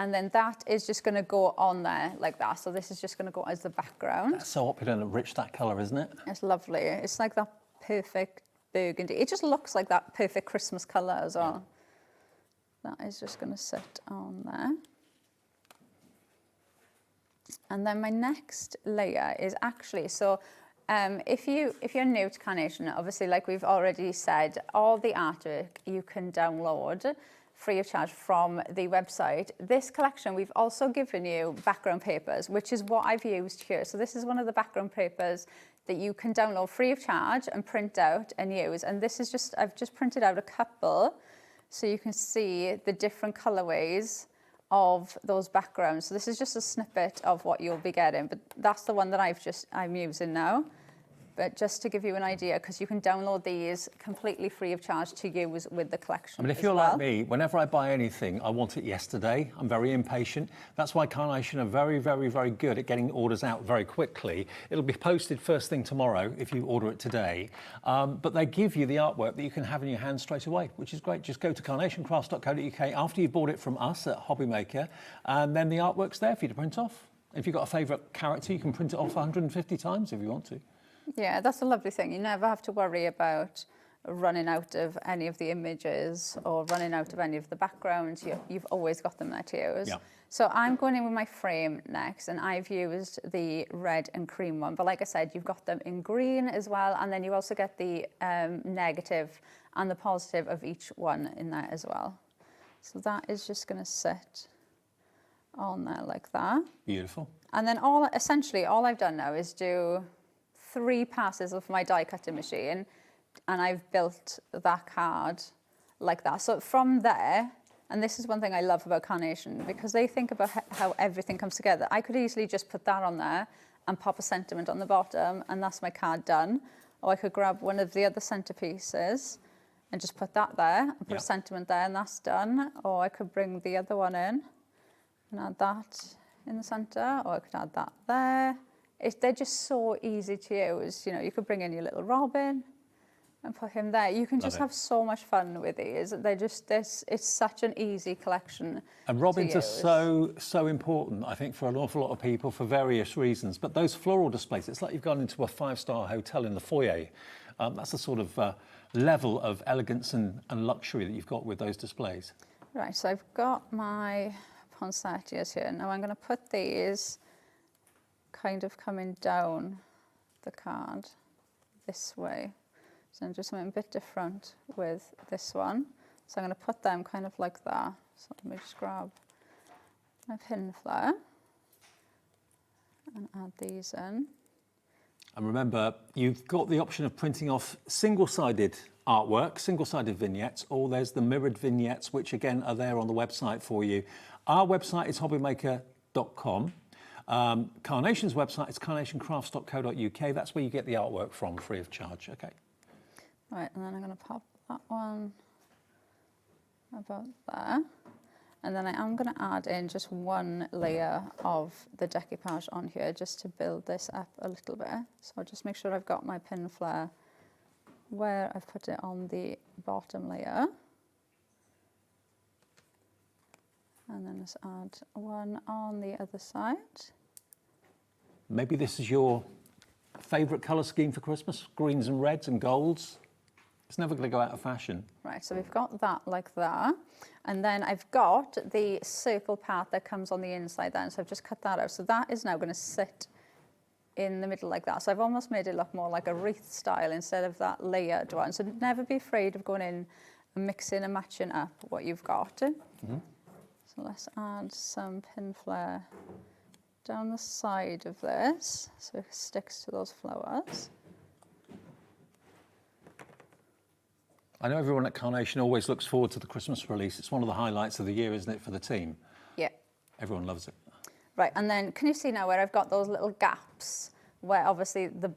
and then that is just going to go on there like that. So this is just going to go as the background. That's so opulent and rich, that colour, isn't it? It's lovely. It's like that perfect burgundy. It just looks like that perfect Christmas colour as well. Yeah. That is just going to sit on there. And then my next layer is actually, so if you're new to Carnation, obviously, like we've already said, all the artwork you can download free of charge from the website. This collection, we've also given you background papers, which is what I've used here. So this is one of the background papers that you can download free of charge and print out and use. And this is just, I've just printed out a couple so you can see the different colorways of those backgrounds. So this is just a snippet of what you'll be getting, but that's the one that I'm using now. But just to give you an idea, because you can download these completely free of charge to use with the collection. I mean, if you're like me, whenever I buy anything, I want it yesterday. I'm very impatient. That's why Carnation are very, very, very good at getting orders out very quickly. It'll be posted first thing tomorrow if you order it today. But they give you the artwork that you can have in your hand straight away, which is great. Just go to carnationcrafts.co.uk after you've bought it from us at HobbyMaker, and then the artwork's there for you to print off. If you've got a favourite character, you can print it off 150 times if you want to. Yeah, that's a lovely thing. You never have to worry about running out of any of the images or running out of any of the backgrounds. You've always got them there to use. Yeah. So I'm going in with my frame next, and I've used the red and cream one. But like I said, you've got them in green as well, and then you also get the negative and the positive of each one in there as well. So that is just going to sit on there like that. Beautiful. And then essentially all I've done now is do 3 passes of my die cutting machine, and I've built that card like that. So from there, and this is one thing I love about Carnation, because they think about how everything comes together. I could easily just put that on there and pop a sentiment on the bottom, and that's my card done. Or I could grab one of the other centerpieces and just put that there and put a sentiment there, and that's done. Or I could bring the other one in and add that in the center, or I could add that there. They're just so easy to use. You know, you could bring in your little Robin and put him there. You can just have so much fun with these. They're just it's such an easy collection. And robins are so important, I think, for an awful lot of people for various reasons. But those floral displays, it's like you've gone into a 5-star hotel in the foyer. That's the sort of level of elegance and luxury that you've got with those displays. Right, so I've got my poinsettias here. Now I'm going to put these kind of coming down the card this way. So I'm just something a bit different with this one. So I'm going to put them kind of like that. So let me just grab my pin flare and add these in. And remember, you've got the option of printing off single-sided artwork, single-sided vignettes, or there's the mirrored vignettes, which again are there on the website for you. Our website is hobbymaker.com. Carnation's website is carnationcrafts.co.uk. That's where you get the artwork from, free of charge. Okay. Right, and then I'm going to pop that one about there. And then I am going to add in just one layer of the decoupage on here just to build this up a little bit. So I'll just make sure I've got my pin flare where I've put it on the bottom layer. And then let's add one on the other side. Maybe this is your favourite colour scheme for Christmas, greens and reds and golds. It's never going to go out of fashion. Right, so we've got that like that. And then I've got the circle part that comes on the inside then. So I've just cut that out. So that is now going to sit in the middle like that. So I've almost made it look more like a wreath style instead of that layered one. So never be afraid of going in and mixing and matching up what you've got. Mm-hmm. So let's add some pin flare down the side of this so it sticks to those flowers. I know everyone at Carnation always looks forward to the Christmas release. It's one of the highlights of the year, isn't it, for the team? Yeah. Everyone loves it. Right, and then can you see now where I've got those little gaps where obviously the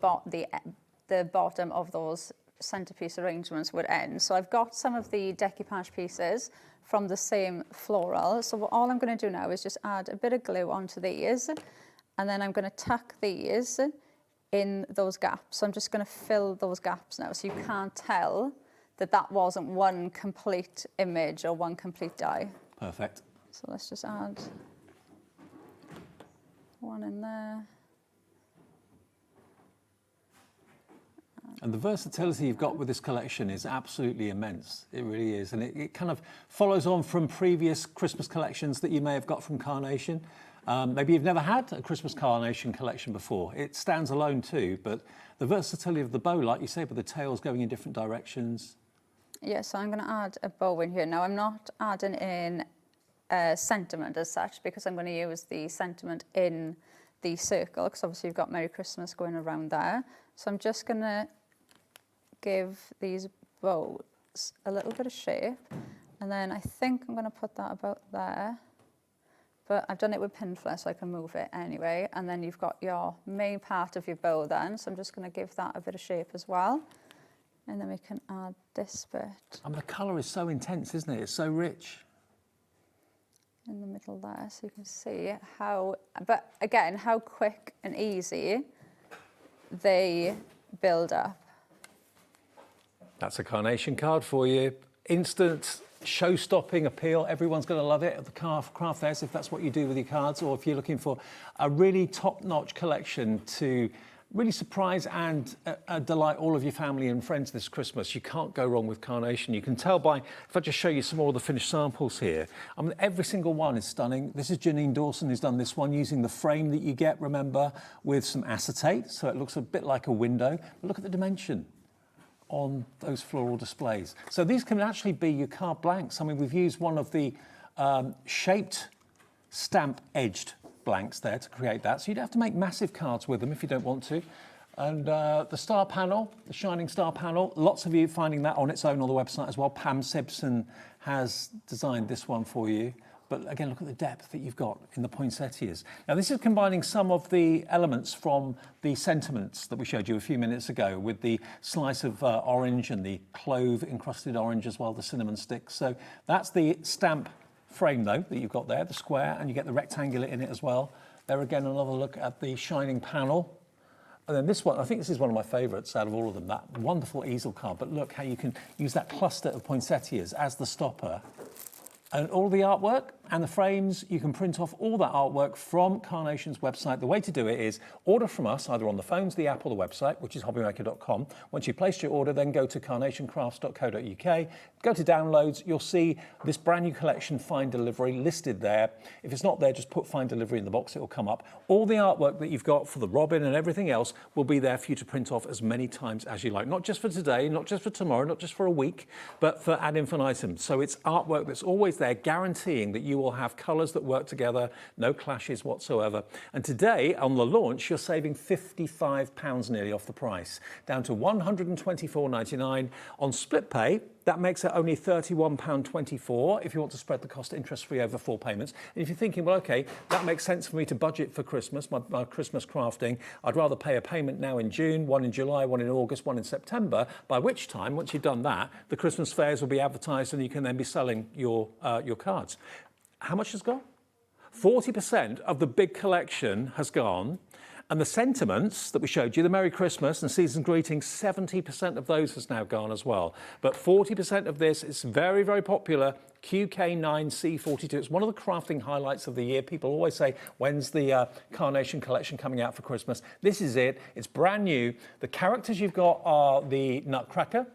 bottom of those centerpiece arrangements would end? So I've got some of the decoupage pieces from the same floral. So all I'm going to do now is just add a bit of glue onto these, and then I'm going to tuck these in those gaps. So I'm just going to fill those gaps now, so you can't tell that that wasn't one complete image or one complete die. Perfect. So let's just add one in there. And the versatility you've got with this collection is absolutely immense. It really is. And it kind of follows on from previous Christmas collections that you may have got from Carnation. Maybe you've never had a Christmas Carnation collection before. It stands alone too, but the versatility of the bow, like you say, with the tails going in different directions. Yeah, so I'm going to add a bow in here. Now, I'm not adding in sentiment as such, because I'm going to use the sentiment in the circle, because obviously you've got Merry Christmas going around there. So I'm just going to give these bows a little bit of shape, and then I think I'm going to put that about there. But I've done it with Pinflair, so I can move it anyway. And then you've got your main part of your bow then, so I'm just going to give that a bit of shape as well. And then we can add this bit. And the colour is so intense, isn't it? It's so rich. In the middle there, so you can see how, but again, how quick and easy they build up. That's a Carnation card for you. Instant show-stopping appeal. Everyone's going to love it at the craft fairs if that's what you do with your cards, or if you're looking for a really top-notch collection to really surprise and delight all of your family and friends this Christmas. You can't go wrong with Carnation. You can tell by, if I just show you some more of the finished samples here, I mean, every single one is stunning. This is Janine Dawson who's done this one using the frame that you get, remember, with some acetate, so it looks a bit like a window. But look at the dimension on those floral displays. So these can actually be your card blanks. I mean, we've used one of the shaped stamp-edged blanks there to create that, so you don't have to make massive cards with them if you don't want to. And the star panel, the shining star panel, lots of you finding that on its own on the website as well. Pam Simpson has designed this one for you. But again, look at the depth that you've got in the poinsettias. Now, this is combining some of the elements from the sentiments that we showed you a few minutes ago, with the slice of orange and the clove encrusted orange as well, the cinnamon sticks. So that's the stamp frame though that you've got there, the square, and you get the rectangular in it as well. There again, another look at the shining panel. And then this one, I think this is one of my favourites out of all of them, that wonderful easel card. But look how you can use that cluster of poinsettias as the stopper. And all the artwork and the frames, you can print off all that artwork from Carnation's website. The way to do it is order from us, either on the phones, the app, or the website, which is hobbymaker.com. Once you've placed your order, then go to carnationcrafts.co.uk. Go to downloads, you'll see this brand new collection, Find Delivery, listed there. If it's not there, just put Find Delivery in the box, it will come up. All the artwork that you've got for the robin and everything else will be there for you to print off as many times as you like. Not just for today, not just for tomorrow, not just for a week, but for ad infinitum. So it's artwork that's always there, guaranteeing that you will have colours that work together, no clashes whatsoever. And today, on the launch, you're saving £55 nearly off the price, down to £124.99 on split pay. That makes it only £31.24 if you want to spread the cost interest-free over 4 payments. And if you're thinking, well, okay, that makes sense for me to budget for Christmas, my Christmas crafting, I'd rather pay a payment now in June, one in July, one in August, one in September, by which time, once you've done that, the Christmas fairs will be advertised and you can then be selling your cards. How much has gone? 40% of the big collection has gone. And the sentiments that we showed you, the Merry Christmas and Season's Greetings, 70% of those has now gone as well. But 40% of this is very, very popular, QK9C42. It's one of the crafting highlights of the year. People always say, when's the Carnation collection coming out for Christmas? This is it. It's brand new. The characters you've got are the Nutcracker,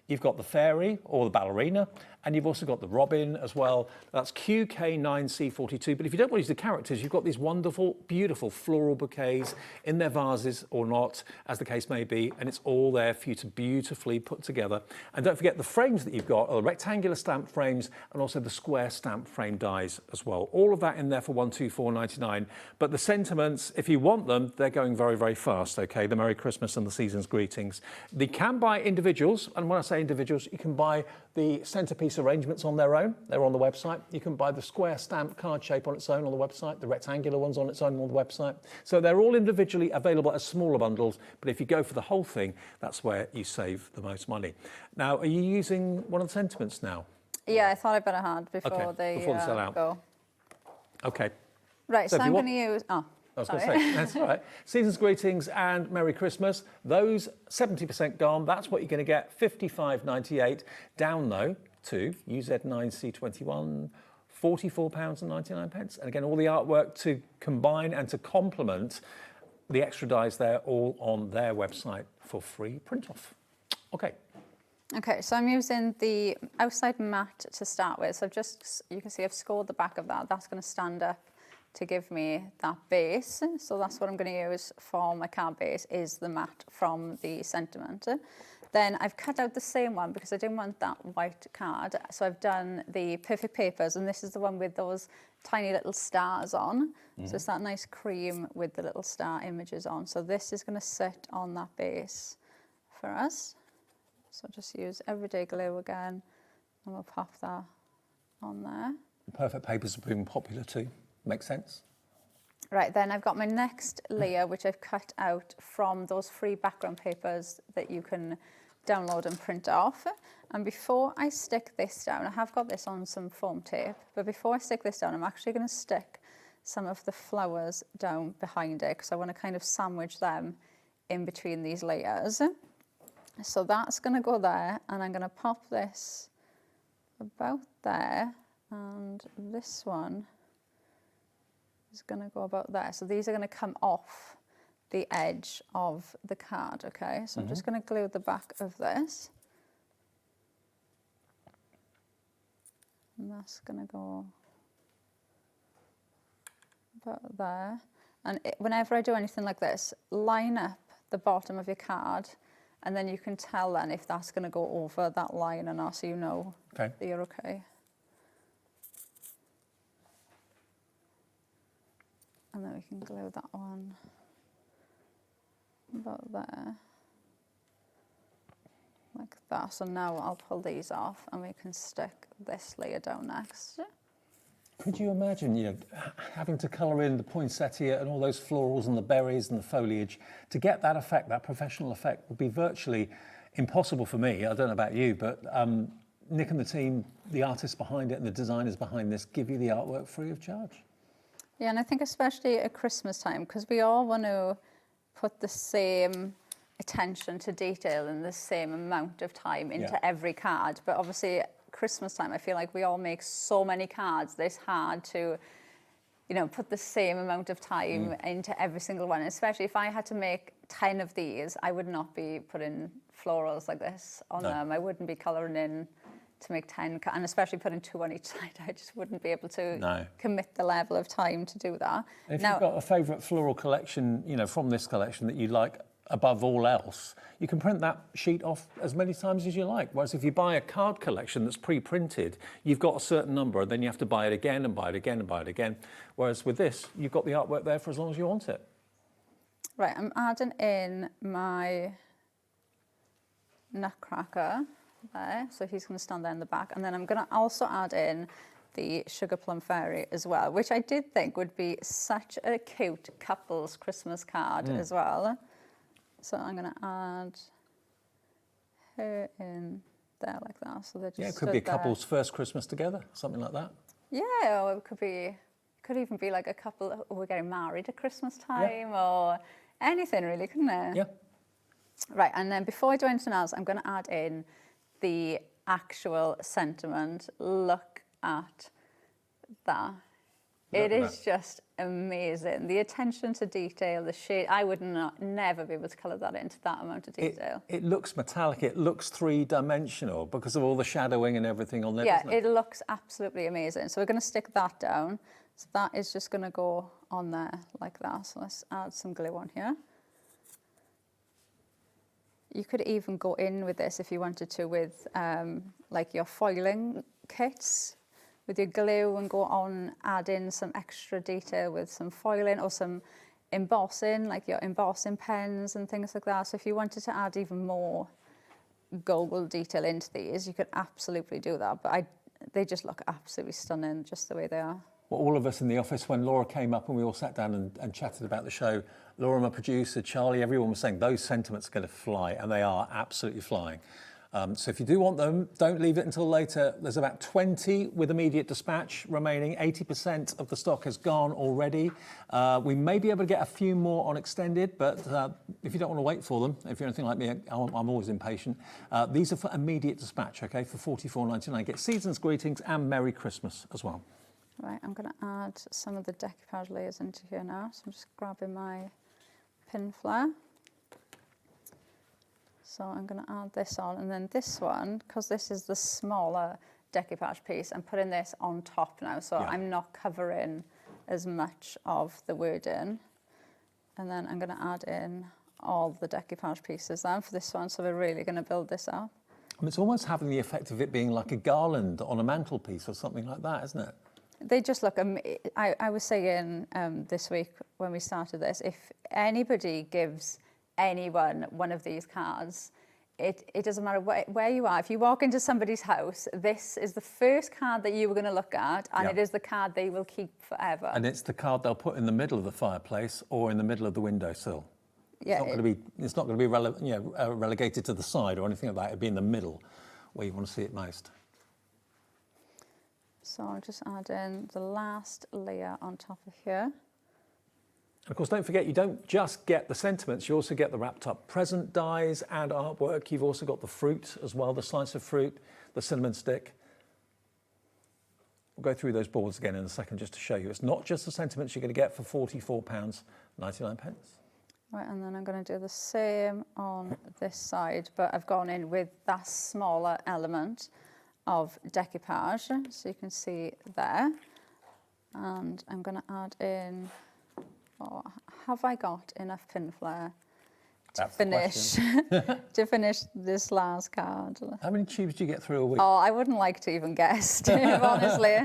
you've got the fairy or the ballerina, And you've also got the robin as well. That's QK9C42. But if you don't want to use the characters, you've got these wonderful, beautiful floral bouquets in their vases or not, as the case may be. And it's all there for you to beautifully put together. And don't forget the frames that you've got are the rectangular stamp frames and also the square stamp frame dies as well. All of that in there for $124.99. But the sentiments, if you want them, they're going very, very fast, okay? The Merry Christmas and the Season's Greetings. They can buy individuals. And when I say individuals, you can buy the centerpiece arrangements on their own. They're on the website. You can buy the square stamp card shape on its own on the website, the rectangular ones on its own on the website. So they're all individually available as smaller bundles, but if you go for the whole thing, that's where you save the most money. Now, are you using one of the sentiments now? Yeah, I thought I better had before they sell out. go. Okay. Right, so I'm going to use... Oh. I was going to say, that's all right. Season's Greetings and Merry Christmas. Those 70% gone. That's what you're going to get. $55.98. Down though to UZ9C21, £44.99. And again, all the artwork to combine and to complement the extra dies there, all on their website for free print off. Okay. Okay, so I'm using the outside mat to start with. So you can see I've scored the back of that. That's going to stand up to give me that base. So that's what I'm going to use for my card base, is the mat from the sentiment. Then I've cut out the same one because I didn't want that white card. So I've done the Perfect Papers, and this is the one with those tiny little stars on. So it's that nice cream with the little star images on. So this is going to sit on that base for us. So just use everyday glue again, and we'll pop that on there. Perfect Papers have been popular too. Makes sense. Right, then I've got my next layer, which I've cut out from those free background papers that you can download and print off. And before I stick this down, I have got this on some foam tape, but before I stick this down, I'm actually going to stick some of the flowers down behind it, because I want to kind of sandwich them in between these layers. So that's going to go there, and I'm going to pop this about there, and this one is going to go about there. So these are going to come off the edge of the card, okay? So I'm just going to glue the back of this. And that's going to go about there. And whenever I do anything like this, line up the bottom of your card, and then you can tell then if that's going to go over that line or not, so you know that you're okay. And then we can glue that one about there, like that. So now I'll pull these off, and we can stick this layer down next. Could you imagine, you know, having to colour in the poinsettia and all those florals and the berries and the foliage to get that effect, that professional effect, would be virtually impossible for me. I don't know about you, but Nick and the team, the artists behind it and the designers behind this, give you the artwork free of charge. Yeah, and I think especially at Christmas time, because we all want to put the same attention to detail and the same amount of time into every card. But obviously, at Christmas time, I feel like we all make so many cards that it's hard to, you know, put the same amount of time into every single one. Especially if I had to make 10 of these, I would not be putting florals like this on them. I wouldn't be colouring in to make 10, and especially putting 2 on each side, I just wouldn't be able to commit the level of time to do that. And if you've got a favourite floral collection, you know, from this collection that you like above all else, you can print that sheet off as many times as you like. Whereas if you buy a card collection that's pre-printed, you've got a certain number, and then you have to buy it again and buy it again and buy it again. Whereas with this, you've got the artwork there for as long as you want it. Right, I'm adding in my nutcracker there, so he's going to stand there in the back, and then I'm going to also add in the Sugar Plum Fairy as well, which I did think would be such a cute couple's Christmas card as well. So I'm going to add her in there like that. So they just it could be a couple's first Christmas together, something like that. Yeah, or it could even be like a couple who are getting married at Christmas time, or anything really, couldn't it? Yeah. Right, and then before I do anything else, I'm going to add in the actual sentiment. Look at that. It is just amazing. The attention to detail, the shade, I would never be able to colour that into that amount of detail. It looks metallic, it looks three-dimensional because of all the shadowing and everything on there, Yeah, doesn't it? it looks absolutely amazing. So we're going to stick that down. So that is just going to go on there like that. So let's add some glue on here. You could even go in with this if you wanted to with like your foiling kits with your glue and go on, add in some extra detail with some foiling or some embossing, like your embossing pens and things like that. So if you wanted to add even more gold detail into these, you could absolutely do that. But they just look absolutely stunning just the way they are. Well, all of us in the office, when Laura came up and we all sat down and chatted about the show, Laura, my producer, Charlie, everyone was saying those sentiments are going to fly, and they are absolutely flying. So if you do want them, don't leave it until later. There's about 20 with immediate dispatch remaining. 80% of the stock has gone already. We may be able to get a few more on extended, but if you don't want to wait for them, if you're anything like me, I'm always impatient. These are for immediate dispatch, okay, for $44.99. Get season's greetings and Merry Christmas as well. Right, I'm going to add some of the decoupage layers into here now. So I'm just grabbing my pin flare. So I'm going to add this on, and then this one, because this is the smaller decoupage piece, I'm putting this on top now, so I'm not covering as much of the wording. And then I'm going to add in all the decoupage pieces then for this one, so we're really going to build this up. It's almost having the effect of it being like a garland on a mantelpiece or something like that, isn't it? They just look, I was saying this week when we started this, if anybody gives anyone one of these cards, it doesn't matter where you are. If you walk into somebody's house, this is the first card that you were going to look at, and it is the card they will keep forever. And it's the card they'll put in the middle of the fireplace or in the middle of the windowsill. Yeah, it's not going to be relegated to the side or anything like that. It'd be in the middle where you want to see it most. So I'll just add in the last layer on top of here. Of course, don't forget, you don't just get the sentiments, you also get the wrapped up present dies and artwork. You've also got the fruit as well, the slice of fruit, the cinnamon stick. We'll go through those boards again in a second just to show you. It's not just the sentiments you're going to get for £44.99. Right, and then I'm going to do the same on this side, but I've gone in with that smaller element of decoupage, so you can see there. And I'm going to add in, have I got enough pin flare to finish to finish this last card? How many tubes do you get through a week? Oh, I wouldn't like to even guess, honestly.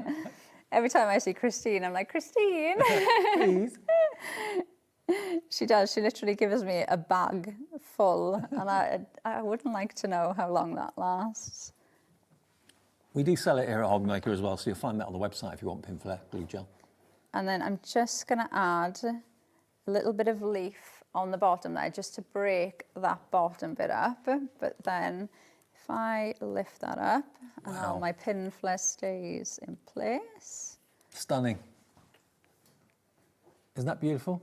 Every time I see Christine, I'm like, Christine, please. She does. She literally gives me a bag full, and I wouldn't like to know how long that lasts. We do sell it here at HobbyMaker as well, so you'll find that on the website if you want pin flare glue gel. And then I'm just going to add a little bit of leaf on the bottom there, just to break that bottom bit up. But then if I lift that up, and all my pin flare stays in place. Stunning. Isn't that beautiful?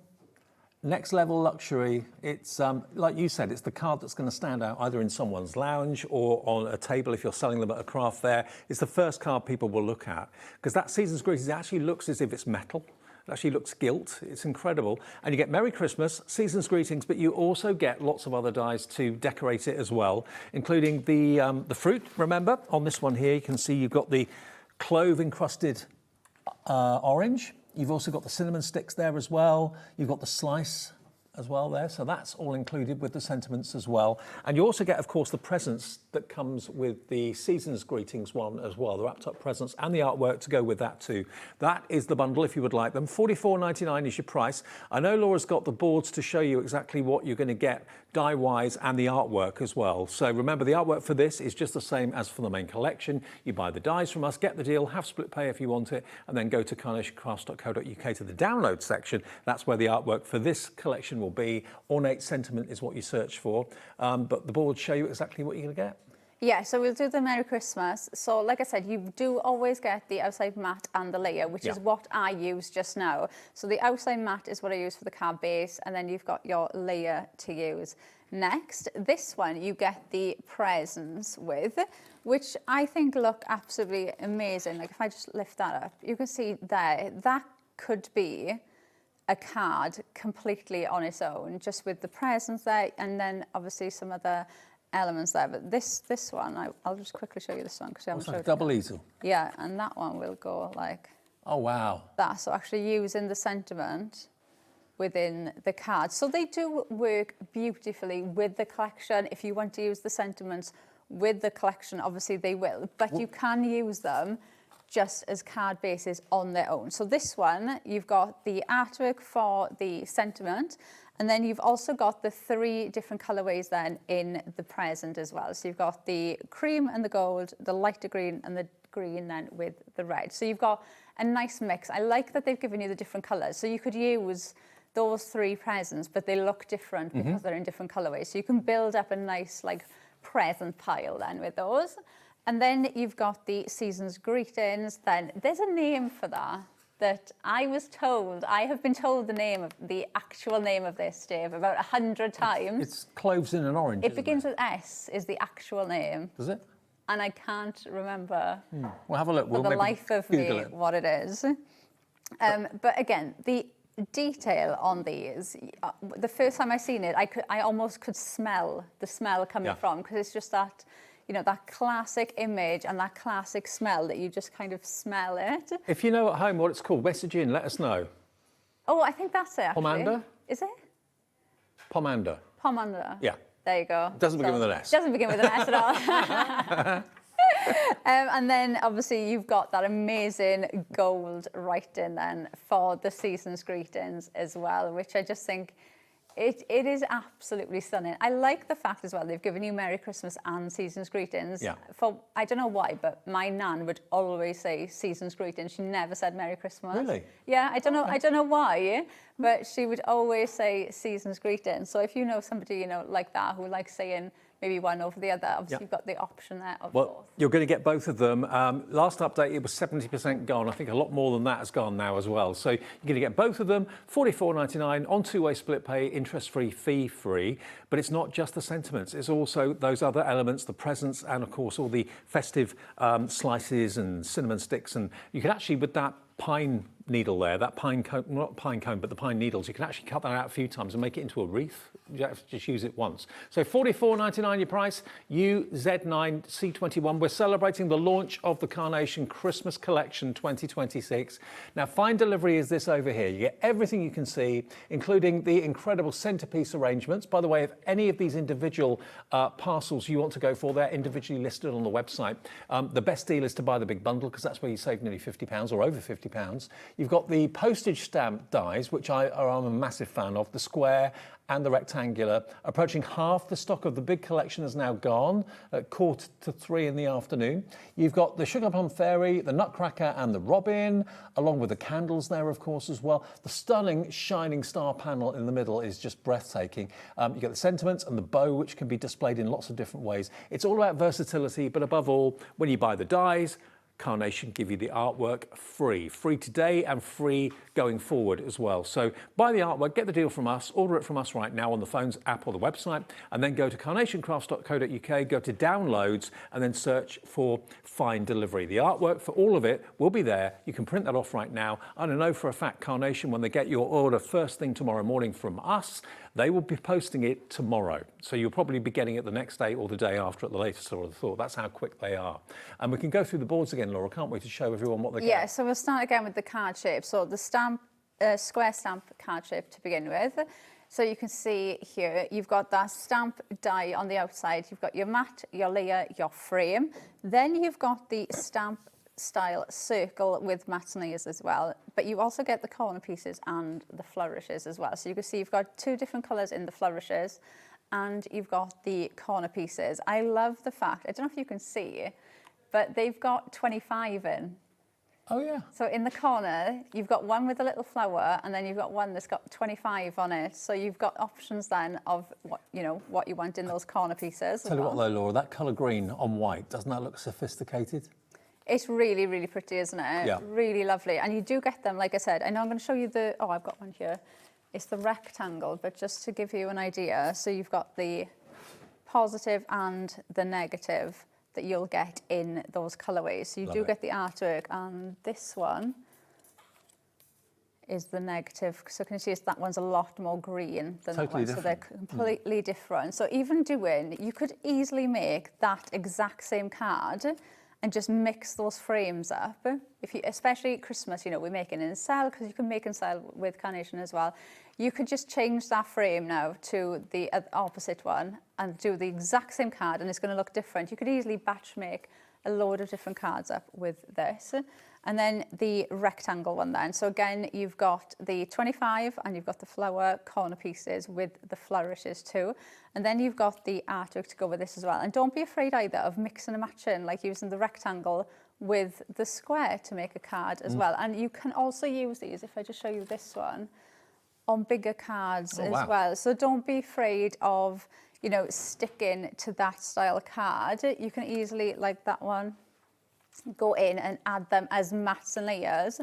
Next level luxury. It's like you said, it's the card that's going to stand out either in someone's lounge or on a table if you're selling them at a craft fair. It's the first card people will look at because that season's greetings actually looks as if it's metal. It actually looks gilt. It's incredible. And you get Merry Christmas, season's greetings, but you also get lots of other dies to decorate it as well, including the fruit. Remember, on this one here, you can see you've got the clove encrusted orange. You've also got the cinnamon sticks there as well. You've got the slice as well there. So that's all included with the sentiments as well. And you also get, of course, the presents that comes with the season's greetings one as well, the wrapped up presents and the artwork to go with that too. That is the bundle if you would like them. $44.99 is your price. I know Laura's got the boards to show you exactly what you're going to get die-wise and the artwork as well. So remember, the artwork for this is just the same as for the main collection. You buy the dies from us, get the deal, have split pay if you want it, and then go to carnationcrafts.co.uk to the download section. That's where the artwork for this collection will be. Ornate sentiment is what you search for, but the boards show you exactly what you're going to get. Yeah, so we'll do the Merry Christmas. So like I said, you do always get the outside mat and the layer, which is what I use just now. So the outside mat is what I use for the card base, and then you've got your layer to use. Next, this one you get the presents with, which I think look absolutely amazing. Like if I just lift that up, you can see there, that could be a card completely on its own, just with the presents there, and then obviously some other elements there. But this one, I'll just quickly show you this one because I haven't It's like a showed double you. easel. Yeah, and that one will go like Oh, wow. that. So actually using the sentiment within the card. So they do work beautifully with the collection. If you want to use the sentiments with the collection, obviously they will, but you can use them just as card bases on their own. So this one, you've got the artwork for the sentiment, and then you've also got the 3 different colorways then in the present as well. So you've got the cream and the gold, the lighter green and the green then with the red. So you've got a nice mix. I like that they've given you the different colors. So you could use those 3 presents, but they look different because they're in different colorways. So you can build up a nice like present pile then with those. And then you've got the season's greetings. Then there's a name for that I was told. I have been told the actual name of this, Dave, about 100 times. It's cloves in an orange. It begins with S, is the actual name. Does it? And I can't remember We'll have a look. for the life of me what it is. But again, the detail on these, the first time I seen it, I almost could smell the smell coming from, because it's just that, you know, that classic image and that classic smell that you just kind of smell it. If you know at home what it's called, message in, let us know. Oh, I think that's it, actually. Pomander? Is it? Pomander. Pomander. Yeah. There you go. Doesn't begin with an S. Doesn't begin with an S at all. And then obviously you've got that amazing gold writing then for the season's greetings as well, which I just think it is absolutely stunning. I like the fact as well they've given you Merry Christmas and season's greetings. Yeah. For I don't know why, but my nan would always say season's greetings. She never said Merry Christmas. Really? Yeah, I don't know. I don't know why, but she would always say season's greetings. So if you know somebody, you know, like that who likes saying maybe one over the other, obviously you've got the option there of both. You're going to get both of them. Last update, it was 70% gone. I think a lot more than that has gone now as well. So you're going to get both of them, $44.99 on 2-way split pay, interest-free, fee-free. But it's not just the sentiments. It's also those other elements, the presents, and of course all the festive slices and cinnamon sticks. And you can actually, with that pine needle there, that pine cone, not pine cone, but the pine needles, you can actually cut that out a few times and make it into a wreath. You have to just use it once. So $44.99 your price, UZ9C21. We're celebrating the launch of the Carnation Christmas Collection 2026. Now, fine delivery is this over here. You get everything you can see, including the incredible centerpiece arrangements. By the way, if any of these individual parcels you want to go for, they're individually listed on the website. The best deal is to buy the big bundle, because that's where you save nearly £50 or over £50. You've got the postage stamp dies, which I'm a massive fan of, the square and the rectangular. Approaching half the stock of the big collection is now gone at 2:45 in the afternoon. You've got the Sugar Plum Fairy, the Nutcracker and the Robin, along with the candles there, of course, as well. The stunning shining star panel in the middle is just breathtaking. You get the sentiments and the bow, which can be displayed in lots of different ways. It's all about versatility, but above all, when you buy the dies, Carnation give you the artwork free today and free going forward as well. So buy the artwork, get the deal from us, order it from us right now on the phone's app or the website, and then go to carnationcrafts.co.uk, go to downloads, and then search for fine delivery. The artwork for all of it will be there. You can print that off right now. And I know for a fact Carnation, when they get your order first thing tomorrow morning from us, they will be posting it tomorrow. So you'll probably be getting it the next day or the day after at the latest, I would have thought. That's how quick they are. And we can go through the boards again, Laura, can't we, to show everyone what they get? Yeah, so we'll start again with the card shape. So the stamp, square stamp card shape to begin with. So you can see here, you've got that stamp die on the outside. You've got your mat, your layer, your frame. Then you've got the stamp style circle with mats and layers as well, but you also get the corner pieces and the flourishes as well. So you can see you've got 2 different colours in the flourishes, and you've got the corner pieces. I love the fact, I don't know if you can see, but they've got 25 in. Oh yeah. So in the corner, you've got one with a little flower, and then you've got one that's got 25 on it. So you've got options then of what you want in those corner pieces. Tell you what though, Laura, that colour green on white, doesn't that look sophisticated? It's really, really pretty, isn't it? Yeah. Really lovely. And you do get them, like I said. I know I'm going to show you I've got one here. It's the rectangle, but just to give you an idea. So you've got the positive and the negative that you'll get in those colourways. So you do get the artwork, and this one is the negative. So can you see that one's a lot more green than that one? So they're completely different. So even doing, you could easily make that exact same card and just mix those frames up. If you, especially at Christmas, you know, we're making in cell, because you can make in cell with carnation as well. You could just change that frame now to the opposite one and do the exact same card, and it's going to look different. You could easily batch make a load of different cards up with this. And then the rectangle one then. So again, you've got the 25 and you've got the flower corner pieces with the flourishes too. And then you've got the artwork to go with this as well. And don't be afraid either of mixing and matching, like using the rectangle with the square to make a card as well. And you can also use these, if I just show you this one, on bigger cards as well. So don't be afraid of, you know, sticking to that style card. You can easily, like that one, go in and add them as mats and layers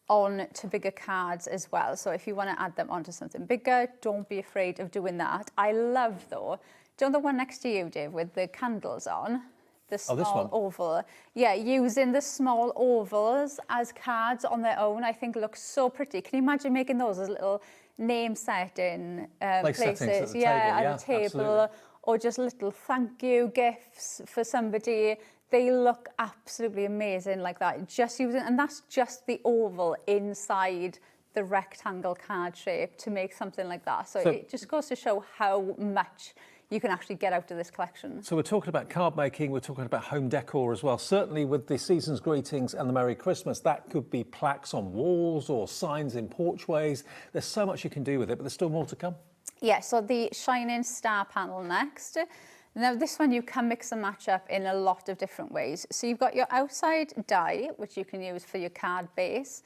on to bigger cards as well. So if you want to add them onto something bigger, don't be afraid of doing that. I love though, do you know the one next to you, Dave, with the candles on? The small oval. Yeah, using the small ovals as cards on their own, I think looks so pretty. Can you imagine making those as little name setting places? At the at a table, absolutely. Or just little thank you gifts for somebody. They look absolutely amazing like that. Just using, and that's just the oval inside the rectangle card shape to make something like that. So it just goes to show how much you can actually get out of this collection. So we're talking about card making, we're talking about home decor as well. Certainly with the season's greetings and the Merry Christmas, that could be plaques on walls or signs in porchways. There's so much you can do with it, but there's still more to come. Yeah, so the Shining Star panel next. Now this one you can mix and match up in a lot of different ways. So you've got your outside die, which you can use for your card base.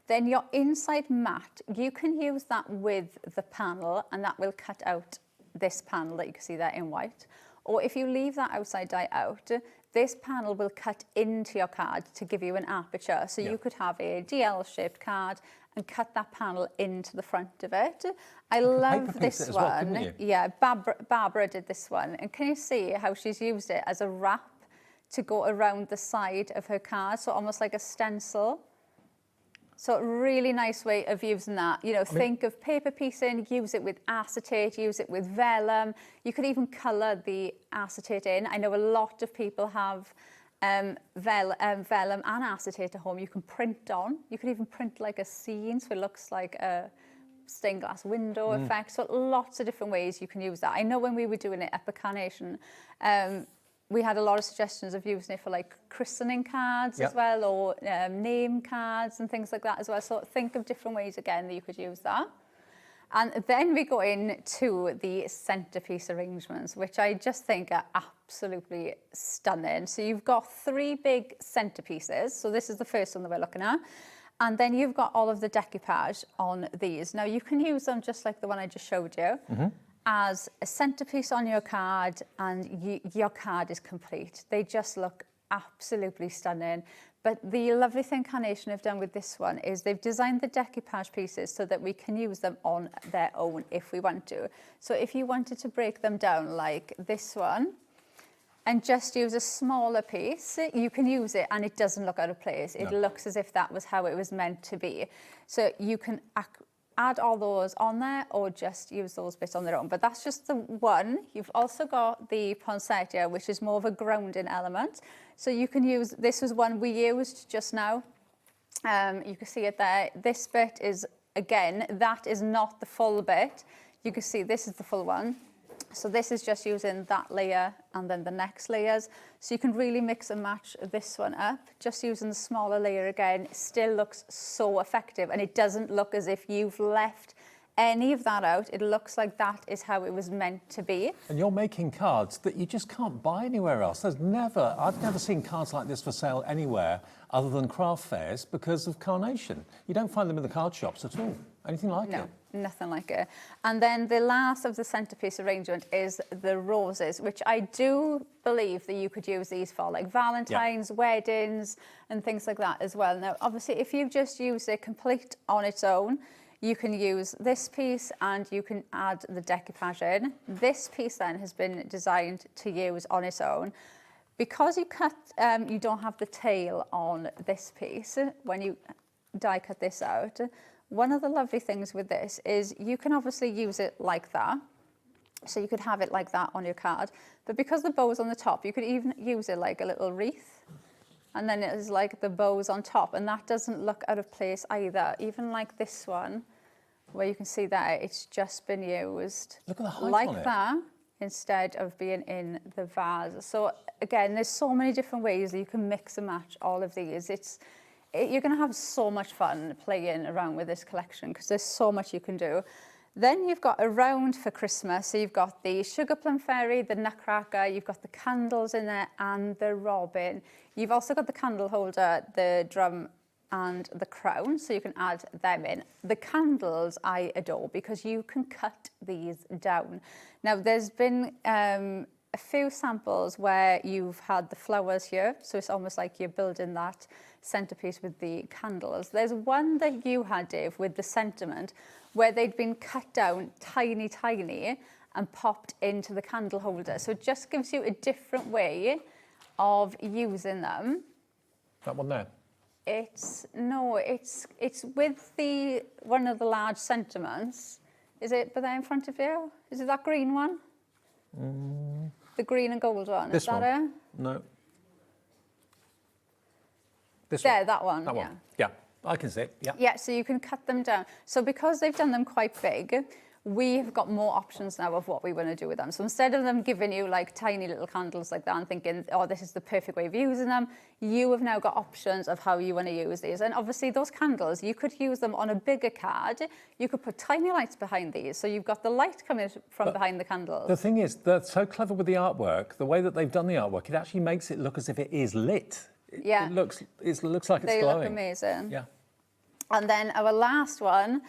Then your inside mat, you can use that with the panel, and that will cut out this panel that you can see there in white. Or if you leave that outside die out, this panel will cut into your card to give you an aperture. So you could have a DL-shaped card and cut that panel into the front of it. I love this one. Well, yeah, Barbara did this one. And can you see how she's used it as a wrap to go around the side of her card? So almost like a stencil. So a really nice way of using that. You know, think of paper piecing, use it with acetate, use it with vellum. You could even colour the acetate in. I know a lot of people have vellum and acetate at home. You can print on. You could even print like a scene, so it looks like a stained glass window effect. So lots of different ways you can use that. I know when we were doing it up at Carnation, we had a lot of suggestions of using it for like christening cards as well, or name cards and things like that as well. So think of different ways again that you could use that. And then we go into the centerpiece arrangements, which I just think are absolutely stunning. So you've got 3 big centerpieces. So this is the first one that we're looking at. And then you've got all of the decoupage on these. Now you can use them just like the one I just showed you. As a centerpiece on your card, and your card is complete. They just look absolutely stunning. But the lovely thing Carnation have done with this one is they've designed the decoupage pieces so that we can use them on their own if we want to. So if you wanted to break them down like this one and just use a smaller piece, you can use it and it doesn't look out of place. It looks as if that was how it was meant to be. So you can add all those on there or just use those bits on their own. But that's just the one. You've also got the poinsettia, which is more of a grounding element. So you can use, this was one we used just now. You can see it there. This bit is, again, that is not the full bit. You can see this is the full one. So this is just using that layer and then the next layers. So you can really mix and match this one up. Just using the smaller layer again, it still looks so effective, and it doesn't look as if you've left any of that out. It looks like that is how it was meant to be. And you're making cards that you just can't buy anywhere else. I've never seen cards like this for sale anywhere other than craft fairs because of Carnation. You don't find them in the card shops at all. Anything like it? No, nothing like it. And then the last of the centerpiece arrangement is the roses, which I do believe that you could use these for like Valentine's, weddings, and things like that as well. Now, obviously, if you just use it complete on its own, you can use this piece and you can add the decoupage in. This piece then has been designed to use on its own. Because you cut, you don't have the tail on this piece when you die cut this out. one of the lovely things with this is you can obviously use it like that. So you could have it like that on your card. But because the bow's on the top, you could even use it like a little wreath. And then it is like the bows on top. And that doesn't look out of place either. Even like this one, where you can see that it's just been used Look at the height like on it. that instead of being in the vase. So again, there's so many different ways that you can mix and match all of these. You're going to have so much fun playing around with this collection because there's so much you can do. Then you've got around for Christmas, so you've got the sugar plum fairy, the nutcracker, you've got the candles in there and the robin. You've also got the candle holder, the drum and the crown, so you can add them in. The candles I adore because you can cut these down. Now there's been a few samples where you've had the flowers here, so it's almost like you're building that centerpiece with the candles. There's one that you had, Dave, with the sentiment, where they'd been cut down tiny, tiny and popped into the candle holder. So it just gives you a different way of using them. That one there? It's with the one of the large sentiments. Is it there in front of you? Is it that green one? The green and gold one. This Is that one? it? No. This There, one? that one. That yeah. one. Yeah, I can see it. Yeah. Yeah, so you can cut them down. So because they've done them quite big, we've got more options now of what we want to do with them. So instead of them giving you like tiny little candles like that and thinking, oh, this is the perfect way of using them, you have now got options of how you want to use these. And obviously those candles, you could use them on a bigger card. You could put tiny lights behind these. So you've got the light coming from behind the candles. The thing is, they're so clever with the artwork, the way that they've done the artwork, it actually makes it look as if it is lit. Yeah. It looks like it's glowing. They look amazing. Yeah. And then our last one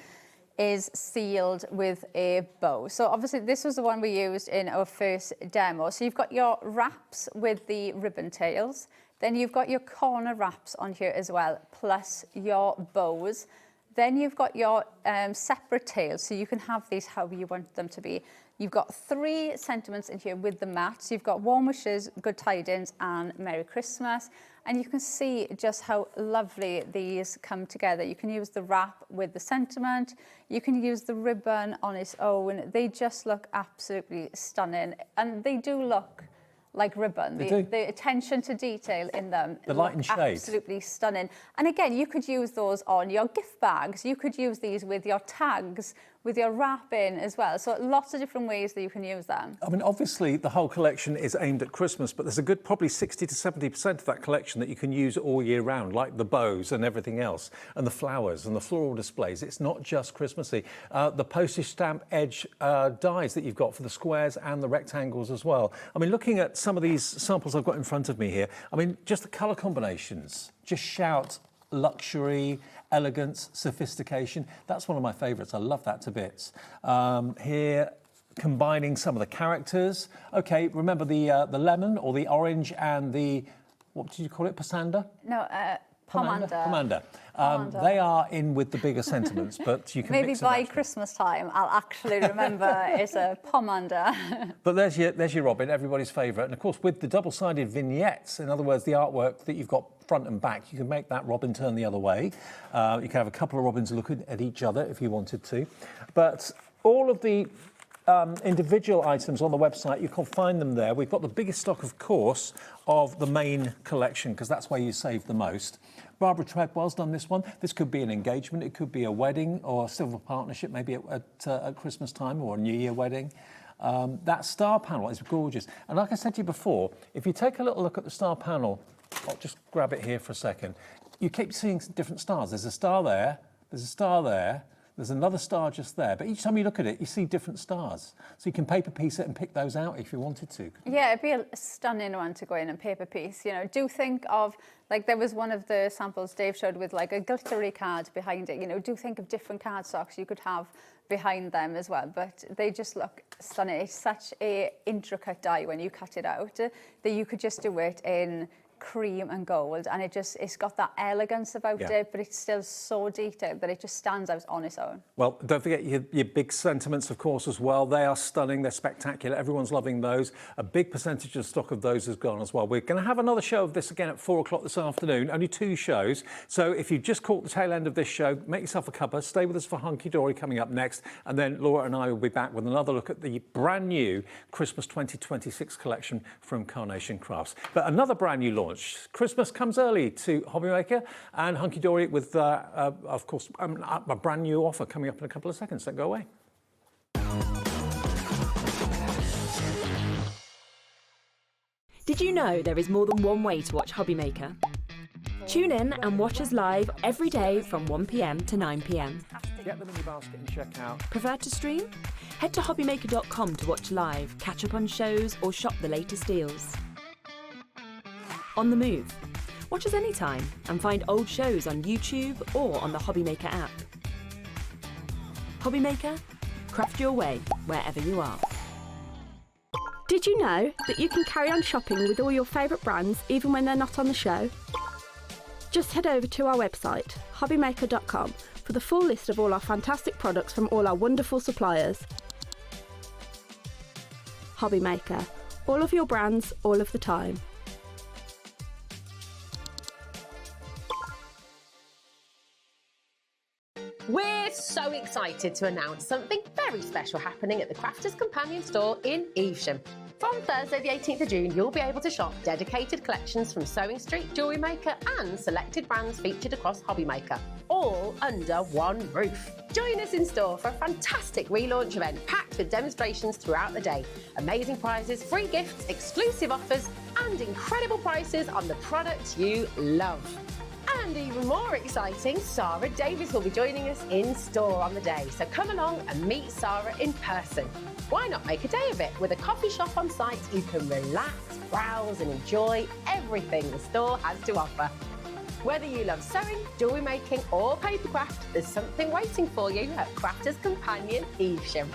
is sealed with a bow. So obviously this was the one we used in our first demo. So you've got your wraps with the ribbon tails. Then you've got your corner wraps on here as well, plus your bows. Then you've got your separate tails, so you can have these how you want them to be. You've got 3 sentiments in here with the mats. You've got warm wishes, good tidings, and Merry Christmas. And you can see just how lovely these come together. You can use the wrap with the sentiment. You can use the ribbon on its own. They just look absolutely stunning. And they do look like ribbon. The attention to detail in them. The light and shade. Absolutely stunning. And again, you could use those on your gift bags. You could use these with your tags, with your wrapping as well. So lots of different ways that you can use them. I mean, obviously, the whole collection is aimed at Christmas, but there's a good probably 60 to 70% of that collection that you can use all year round, like the bows and everything else, and the flowers and the floral displays. It's not just Christmassy. The postage stamp edge dies that you've got for the squares and the rectangles as well. I mean, looking at some of these samples I've got in front of me here, I mean, just the colour combinations just shout luxury, elegance, sophistication. That's one of my favourites. I love that to bits. Here, combining some of the characters. Okay, remember the lemon or the orange and the, what did you call it, Pasanda? No, Pomander. Pomander. They are in with the bigger sentiments, but you can maybe mix and by match them. Christmas time I'll actually remember it's a Pomander. But there's your Robin, everybody's favourite. And of course, with the double-sided vignettes, in other words, the artwork that you've got front and back, you can make that Robin turn the other way. You can have a couple of Robins looking at each other if you wanted to. But all of the individual items on the website, you can find them there. We've got the biggest stock, of course, of the main collection, because that's where you save the most. Barbara Treadwell's done this one. This could be an engagement, it could be a wedding or a civil partnership, maybe at Christmas time or a New Year wedding. That star panel is gorgeous. And like I said to you before, if you take a little look at the star panel, I'll just grab it here for a second. You keep seeing different stars. There's a star there, there's a star there, there's another star just there. But each time you look at it, you see different stars. So you can paper piece it and pick those out if you wanted to. Yeah, it'd be a stunning one to go in and paper piece. You know, do think of, like there was one of the samples Dave showed with like a glittery card behind it. You know, do think of different cardstocks you could have behind them as well. But they just look stunning. It's such a intricate die when you cut it out that you could just do it in cream and gold, and it's got that elegance about it, but it's still so detailed that it just stands out on its own. Well, don't forget your big sentiments, of course, as well. They are stunning. They're spectacular. Everyone's loving those. A big percentage of stock of those has gone as well. We're going to have another show of this again at 4 o'clock this afternoon. Only 2 shows. So if you just caught the tail end of this show, make yourself a cuppa. Stay with us for Hunkydory coming up next. And then Laura and I will be back with another look at the brand new Christmas 2026 collection from Carnation Crafts. But another brand new launch. Christmas comes early to HobbyMaker and Hunkydory with, of course, a brand new offer coming up in a couple of seconds. Don't go away. Did you know there is more than one way to watch HobbyMaker? Tune in and watch us live every day from 1 p.m. to 9 p.m. Get them in your basket and check out. Prefer to stream? Head to hobbymaker.com to watch live, catch up on shows or shop the latest deals. On the move. Watch us anytime and find old shows on YouTube or on the HobbyMaker app. HobbyMaker, craft your way wherever you are. Did you know that you can carry on shopping with all your favourite brands even when they're not on the show? Just head over to our website, hobbymaker.com, for the full list of all our fantastic products from all our wonderful suppliers. HobbyMaker, all of your brands, all of the time. We're so excited to announce something very special happening at the Crafters Companion store in Evesham. From Thursday the 18th of June, you'll be able to shop dedicated collections from Sewing Street, Jewellery Maker and selected brands featured across HobbyMaker, all under one roof. Join us in store for a fantastic relaunch event packed with demonstrations throughout the day, amazing prizes, free gifts, exclusive offers and incredible prices on the products you love. And even more exciting, Sarah Davis will be joining us in store on the day. So come along and meet Sarah in person. Why not make a day of it? With a coffee shop on site, you can relax, browse and enjoy everything the store has to offer. Whether you love sewing, jewellery making or papercraft, there's something waiting for you at Crafters Companion Evesham.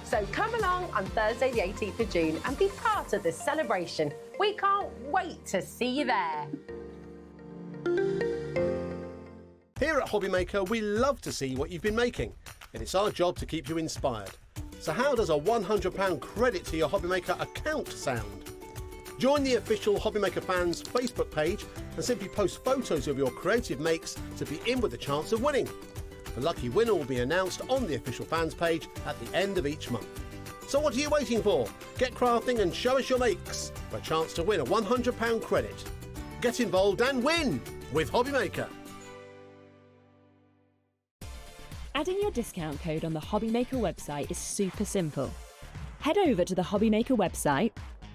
So come along on Thursday the 18th of June and be part of this celebration. We can't wait to see you there. Here at HobbyMaker, we love to see what you've been making, and it's our job to keep you inspired. So how does a £100 credit to your HobbyMaker account sound? Join the official HobbyMaker fans Facebook page and simply post photos of your creative makes to be in with a chance of winning. The lucky winner will be announced on the official fans page at the end of each month. So what are you waiting for? Get crafting and show us your makes for a chance to win a £100 credit. Get involved and win with HobbyMaker. Adding your discount code on the HobbyMaker website is super simple. Head over to the HobbyMaker website,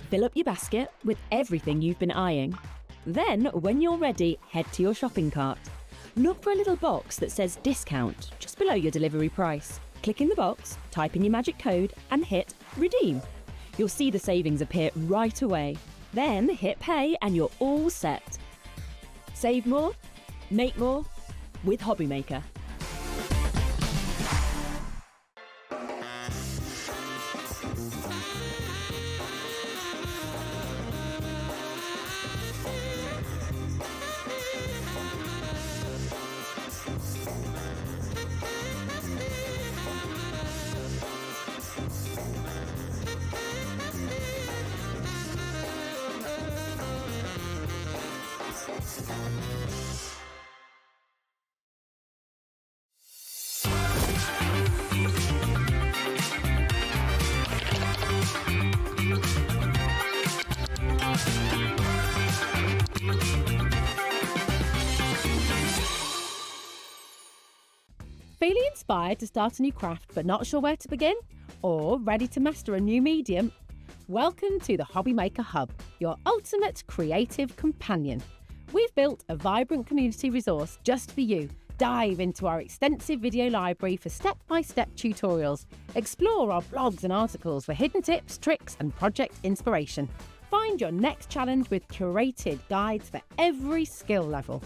fill up your basket with everything you've been eyeing. Then, when you're ready, head to your shopping cart. Look for a little box that says discount just below your delivery price. Click in the box, type in your magic code and hit redeem. You'll see the savings appear right away. Then hit pay and you're all set. Save more, make more with HobbyMaker. Feeling inspired to start a new craft but not sure where to begin? Or ready to master a new medium? Welcome to the HobbyMaker Hub, your ultimate creative companion. We've built a vibrant community resource just for you. Dive into our extensive video library for step-by-step tutorials. Explore our blogs and articles for hidden tips, tricks and project inspiration. Find your next challenge with curated guides for every skill level.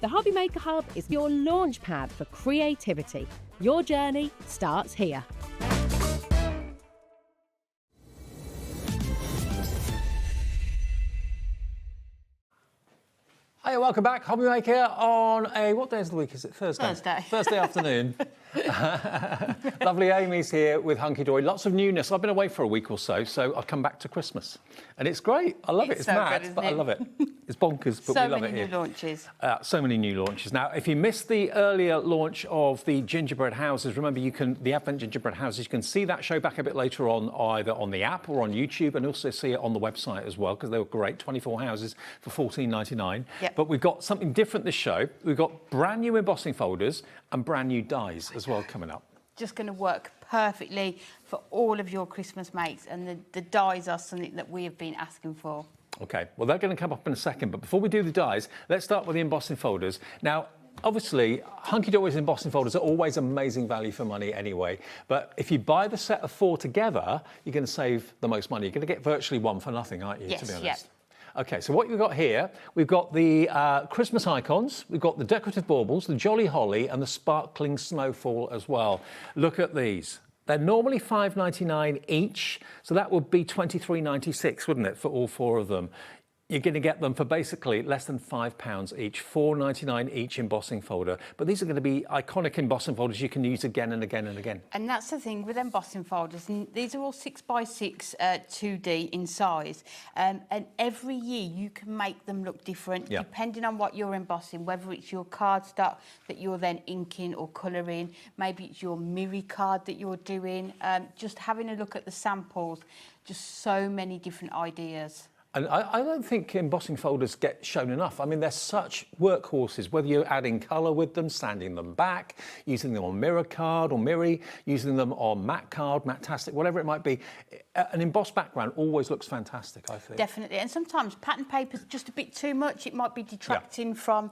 The HobbyMaker Hub is your launch pad for creativity. Your journey starts here. welcome back. HobbyMaker on a, what day of the week is it? Thursday? Thursday afternoon. Lovely Amy's here with Hunkydory. Lots of newness. I've been away for a week or so, so I've come back to Christmas. And it's great. I love it. It's so mad, good, but I love it. It's bonkers, but we love it here. So many new launches. So many new launches. Now, if you missed the earlier launch of the gingerbread houses, remember the Advent gingerbread houses, you can see that show back a bit later on, either on the app or on YouTube, and also see it on the website as well, because they were great. 24 houses for $14.99. Yep. But we've got something different this show. We've got brand new embossing folders and brand new dies as well coming up. Just going to work perfectly for all of your Christmas makes, and the dies are something that we have been asking for. Okay, well, they're going to come up in a second, but before we do the dies, let's start with the embossing folders. Now, obviously, Hunkydory's embossing folders are always amazing value for money anyway, but if you buy the set of 4 together, you're going to save the most money. You're going to get virtually one for nothing, aren't you, Yes, to be honest? yeah. Okay, so what we've got here, we've got the Christmas icons, we've got the decorative baubles, the Jolly Holly, and the sparkling snowfall as well. Look at these. They're normally $5.99 each, so that would be $23.96, wouldn't it, for all 4 of them? You're going to get them for basically less than £5 each, $4.99 each embossing folder. But these are going to be iconic embossing folders you can use again and again and again. And that's the thing with embossing folders. And these are all 6x6 2D in size. And every year you can make them look different depending on what you're embossing, whether it's your cardstock that you're then inking or colouring, maybe it's your mirror card that you're doing. Just having a look at the samples, just so many different ideas. And I don't think embossing folders get shown enough. I mean, they're such workhorses, whether you're adding colour with them, sanding them back, using them on mirror card or mirror, using them on matte card, Mattastic, whatever it might be. An embossed background always looks fantastic, I think. Definitely. And sometimes pattern paper's just a bit too much. It might be detracting from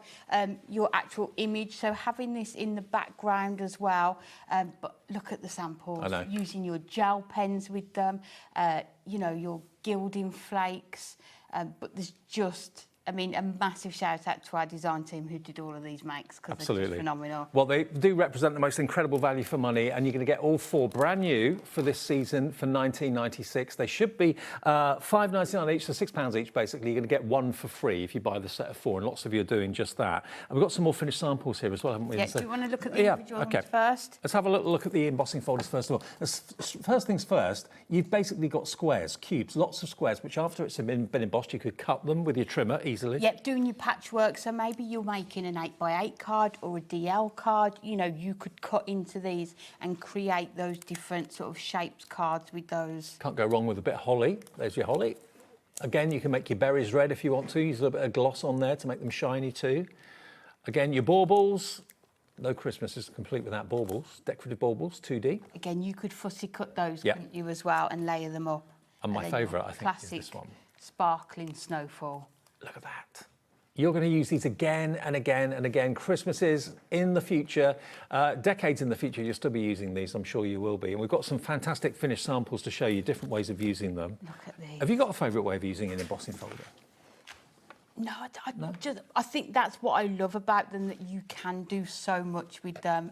your actual image. So having this in the background as well. But look at the samples. Using your gel pens with them, you know, your gilding flakes, but there's just, I mean, a massive shout out to our design team who did all of these makes, because they're just phenomenal. Well, they do represent the most incredible value for money, and you're going to get all 4 brand new for this season for $19.96. They should be $5.99 each, so £6 each basically. You're going to get 1 for free if you buy the set of 4, and lots of you are doing just that. And we've got some more finished samples here as well, haven't we? Yeah, do you want to look at the individual ones first? Let's have a little look at the embossing folders first of all. First things first, you've basically got squares, cubes, lots of squares, which after it's been embossed, you could cut them with your trimmer easily. Yep, doing your patchwork. So maybe you're making an 8x8 card or a DL card. You know, you could cut into these and create those different sort of shaped cards with those. Can't go wrong with a bit of holly. There's your holly. Again, you can make your berries red if you want to. Use a little bit of gloss on there to make them shiny too. Again, your baubles. No Christmas is complete without baubles. Decorative baubles, 2D. Again, you could fussy cut those, couldn't you, as well, and layer them up. And my favourite, I think, is this one. Sparkling snowfall. Look at that. You're going to use these again and again and again. Christmases in the future, decades in the future, you'll still be using these. I'm sure you will be. And we've got some fantastic finished samples to show you different ways of using them. Look at these. Have you got a favourite way of using an embossing folder? No, I think that's what I love about them, that you can do so much with them.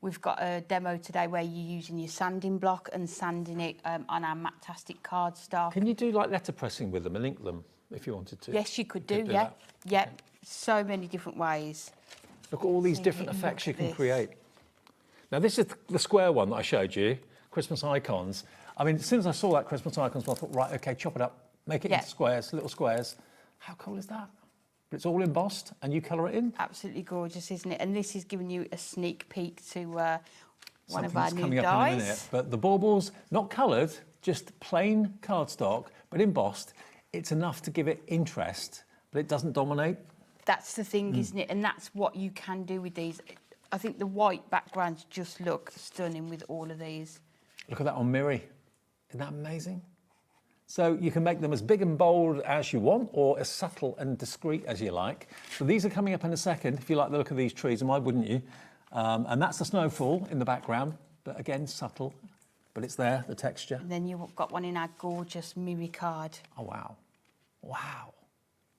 We've got a demo today where you're using your sanding block and sanding it on our Mattastic cardstock. Can you do like letterpressing with them and ink them if you wanted to? Yes, you could do, yeah. Yeah, so many different ways. Look at all these different effects you can create. Now, this is the square one that I showed you, Christmas icons. I mean, as soon as I saw that Christmas icons, I thought, right, OK, chop it up, make it into squares, little squares. How cool is that? But it's all embossed and you colour it in? Absolutely gorgeous, isn't it? And this is giving you a sneak peek to one of our new coming up in a minute. dies. But the baubles, not coloured, just plain cardstock, but embossed. It's enough to give it interest, but it doesn't dominate. That's the thing, isn't it? And that's what you can do with these. I think the white backgrounds just look stunning with all of these. Look at that on Miri. Isn't that amazing? So you can make them as big and bold as you want, or as subtle and discreet as you like. So these are coming up in a second, if you like the look of these trees, and why wouldn't you? And that's the snowfall in the background, but again, subtle. But it's there, the texture. And then you've got one in our gorgeous Miri card. Oh, wow. Wow.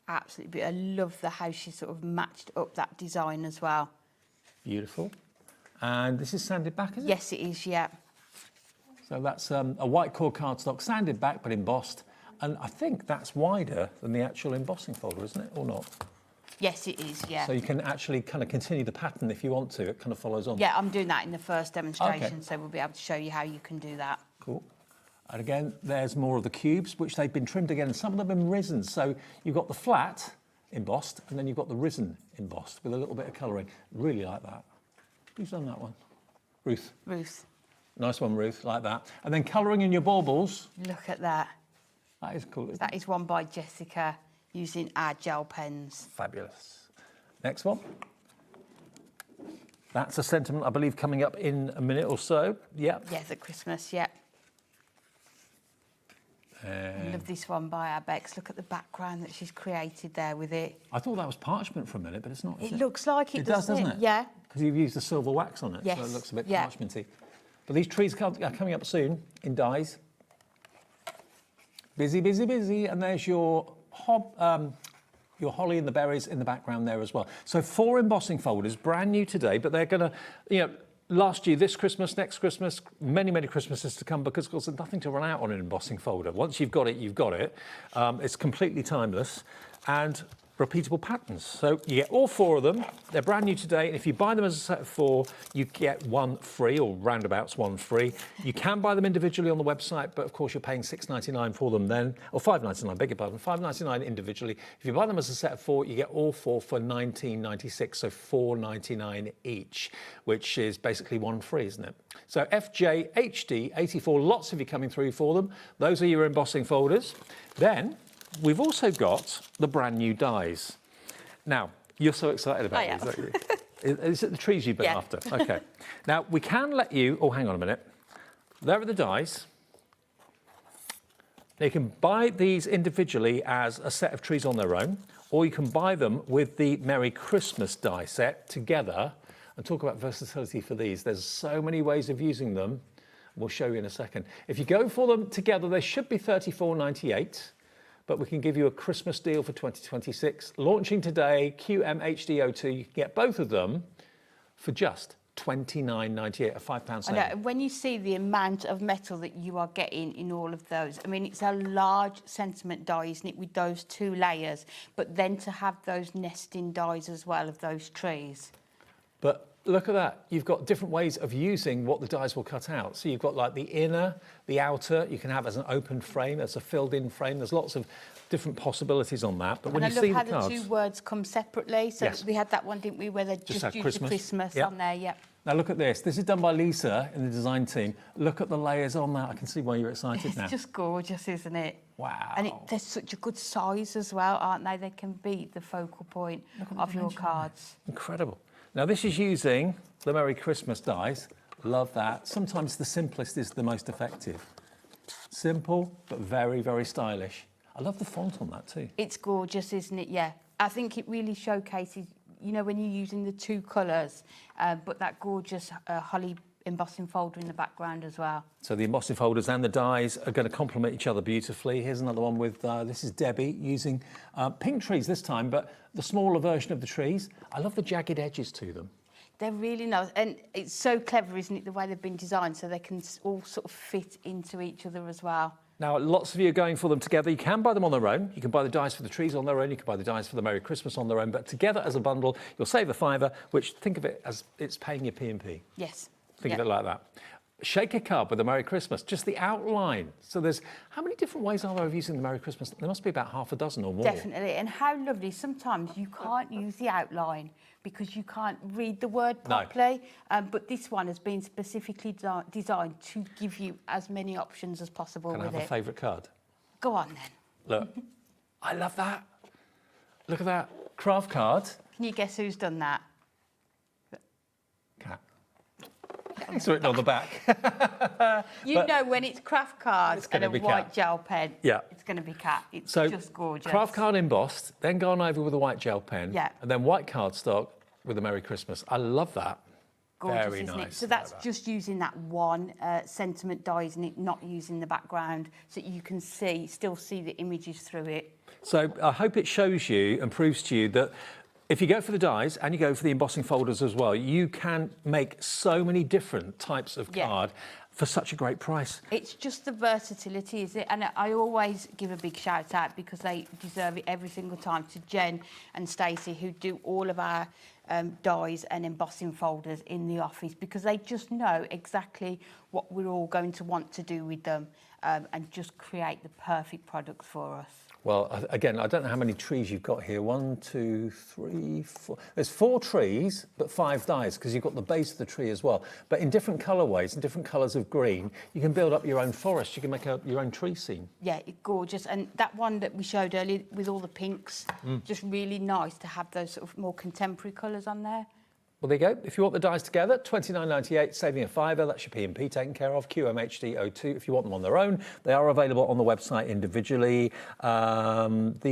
Absolutely. I love how she sort of matched up that design as well. Beautiful. And this is sanded back, is it? Yes, it is, yeah. So that's a white core cardstock, sanded back but embossed. And I think that's wider than the actual embossing folder, isn't it, or not? Yes, it is, yeah. So you can actually kind of continue the pattern if you want to. It kind of follows on. Yeah, I'm doing that in the first demonstration, Okay. so we'll be able to show you how you can do that. Cool. And again, there's more of the cubes, which they've been trimmed again, and some of them have been risen. So you've got the flat embossed, and then you've got the risen embossed with a little bit of colouring. Really like that. Who's done that one? Ruth. Ruth. Nice one, Ruth, like that. And then colouring in your baubles. Look at that. That is cool. That is one by Jessica using our gel pens. Fabulous. Next one. That's a sentiment, I believe, coming up in a minute or so. Yeah. Yes, at Christmas, yeah. I love this one by our Bex. Look at the background that she's created there with it. I thought that was parchment for a minute, but it's not. It looks like it, doesn't it? Yeah. Because you've used the silver wax on it, Yes. so it looks a bit Yeah. parchmenty. But these trees are coming up soon in dyes. Busy, busy, busy. And there's your holly and the berries in the background there as well. So 4 embossing folders, brand new today, but they're going to, last year, this Christmas, next Christmas, many, many Christmases to come, because of course there's nothing to run out on an embossing folder. Once you've got it, you've got it. It's completely timeless and repeatable patterns. So you get all 4 of them. They're brand new today. And if you buy them as a set of 4, you get 1 free, or roundabouts 1 free. You can buy them individually on the website, but of course you're paying $6.99 for them then, or $5.99, beg your pardon, $5.99 individually. If you buy them as a set of 4, you get all 4 for $19.96, so $4.99 each, which is basically 1 free, isn't it? So FJHD84, lots of you coming through for them. Those are your embossing folders. Then we've also got the brand new dies. Now, you're so excited about these, aren't you? Is it the trees you've been after? Okay. Now, we can let you... Oh, hang on a minute. There are the dies. Now, you can buy these individually as a set of trees on their own, or you can buy them with the Merry Christmas die set together. And talk about versatility for these. There's so many ways of using them. We'll show you in a second. If you go for them together, they should be $34.98. But we can give you a Christmas deal for 2026. Launching today, QMHD02, you can get both of them for just $29.98, a £5 saving. I know, when you see the amount of metal that you are getting in all of those, I mean, it's a large sentiment die, isn't it, with those 2 layers, but then to have those nesting dies as well of those trees. But look at that. You've got different ways of using what the dies will cut out. So you've got like the inner, the outer, you can have as an open frame, as a filled-in frame. There's lots of different possibilities on that. But when you see the cards... I love how the 2 words come separately. So we had that one, didn't we, where they just used the Christmas on there, yeah. Now look at this. This is done by Lisa in the design team. Look at the layers on that. I can see why you're excited now. It's just gorgeous, isn't it? Wow. And they're such a good size as well, aren't they? They can be the focal point of your cards. Incredible. Now this is using the Merry Christmas dies. Love that. Sometimes the simplest is the most effective. Simple, but very, very stylish. I love the font on that too. It's gorgeous, isn't it? Yeah. I think it really showcases, when you're using the 2 colours, but that gorgeous holly embossing folder in the background as well. So the embossing folders and the dies are going to complement each other beautifully. Here's another one with, this is Debbie, using pink trees this time, but the smaller version of the trees. I love the jagged edges to them. They're really nice, and it's so clever, isn't it, the way they've been designed, so they can all sort of fit into each other as well. Now, lots of you are going for them together. You can buy them on their own. You can buy the dies for the trees on their own. You can buy the dies for the Merry Christmas on their own. But together as a bundle, you'll save a £5, which think of it as it's paying your P&P. Yes. Think of it like that. Shaker card with the Merry Christmas, just the outline. So there's, how many different ways are there of using the Merry Christmas? There must be about half a dozen or more. Definitely, and how lovely. Sometimes you can't use the outline because you can't read the word properly, but this one has been specifically designed to give you as many options as possible with it. Can I have a favourite card? Go on then. Look, I love that. Look at that craft card. Can you guess who's done that? Cat. It's written on the back. You know when it's craft cards and a white gel pen, it's going to be Cat. It's just gorgeous. Craft card embossed, then gone over with a white gel pen, and then white cardstock with a Merry Christmas. I love that. Gorgeous, very isn't nice. it? So that's just using that one sentiment die, isn't it? Not using the background, so you can still see the images through it. So I hope it shows you and proves to you that if you go for the dies and you go for the embossing folders as well, you can make so many different types of card for such a great price. It's just the versatility, is it? And I always give a big shout out because they deserve it every single time to Jen and Stacey, who do all of our dies and embossing folders in the office, because they just know exactly what we're all going to want to do with them and just create the perfect products for us. Well, again, I don't know how many trees you've got here. 1, 2, 3, 4. There's 4 trees, but 5 dies, because you've got the base of the tree as well. But in different colourways and different colours of green, you can build up your own forest. You can make your own tree scene. Yeah, it's gorgeous. And that one that we showed earlier with all the pinks, just really nice to have those sort of more contemporary colours on there. Well, there you go. If you want the dies together, £29.98, saving a fiver. That's your P&P taken care of. QMHD02. If you want them on their own, they are available on the website individually. How much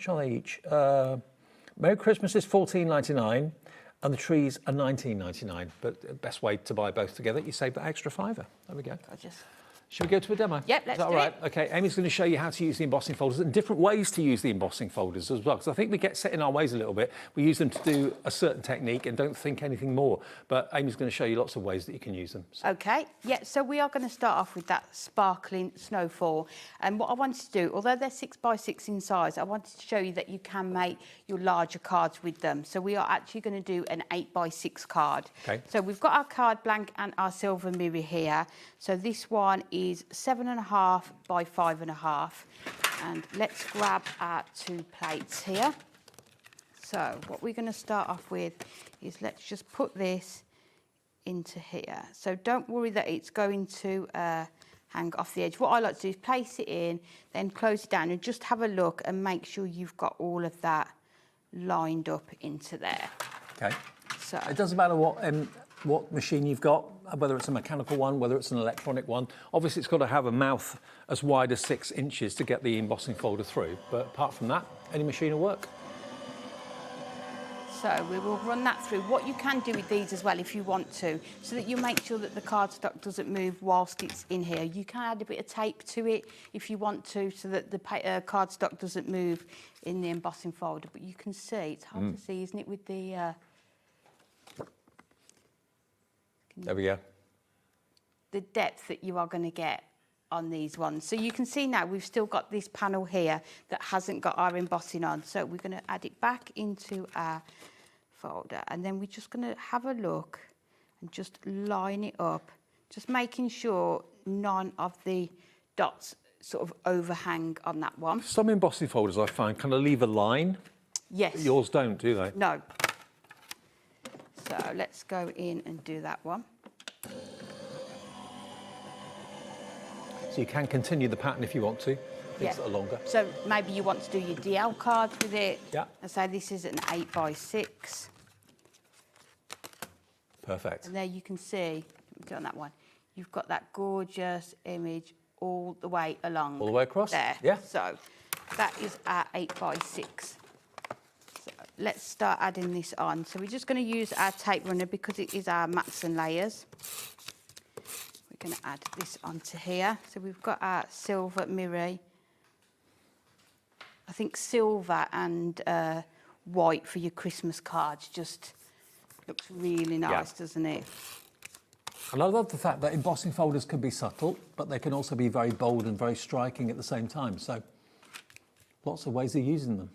are they each? Merry Christmas is £14.99, and the trees are £19.99. But the best way to buy both together, you save that extra fiver. There we go. Gorgeous. Shall we go to a demo? Yep, let's do it. Right. Okay, Amy's going to show you how to use the embossing folders and different ways to use the embossing folders as well, because I think we get set in our ways a little bit. We use them to do a certain technique and don't think anything more. But Amy's going to show you lots of ways that you can use them. So. Okay, yeah, so we are going to start off with that sparkling snowfall. And what I wanted to do, although they're 6x6 in size, I wanted to show you that you can make your larger cards with them. So we are actually going to do an 8x6 card. Okay. So we've got our card blank and our silver mirror here. So this one is 7.5 by 5.5. And let's grab our 2 plates here. So what we're going to start off with is let's just put this into here. So don't worry that it's going to hang off the edge. What I like to do is place it in, then close it down and just have a look and make sure you've got all of that lined up into there. Okay. So it doesn't matter what machine you've got, whether it's a mechanical one, whether it's an electronic one. Obviously, it's got to have a mouth as wide as 6 inches to get the embossing folder through. But apart from that, any machine will work. So we will run that through. What you can do with these as well, if you want to, so that you make sure that the cardstock doesn't move whilst it's in here. You can add a bit of tape to it if you want to, so that the cardstock doesn't move in the embossing folder. But you can see, it's hard to see, isn't it, with the... There we go. The depth that you are going to get on these ones. So you can see now we've still got this panel here that hasn't got our embossing on. So we're going to add it back into our folder, and then we're just going to have a look and just line it up, just making sure none of the dots sort of overhang on that one. Some embossing folders I find kind of leave a line. Yes. Yours don't, do they? No. So let's go in and do that one. So you can continue the pattern if you want to. Things that are longer. So maybe you want to do your DL cards with it. Yeah. And say this is an 8x6. Perfect. And there you can see, on that one, you've got that gorgeous image all the way along. All the way across? There. Yeah. So that is our 8x6. Let's start adding this on. So we're just going to use our tape runner because it is our mats and layers. We're going to add this onto here. So we've got our silver mirror. I think silver and white for your Christmas cards just looks really nice, doesn't it? And I love the fact that embossing folders can be subtle, but they can also be very bold and very striking at the same time. So lots of ways of using them.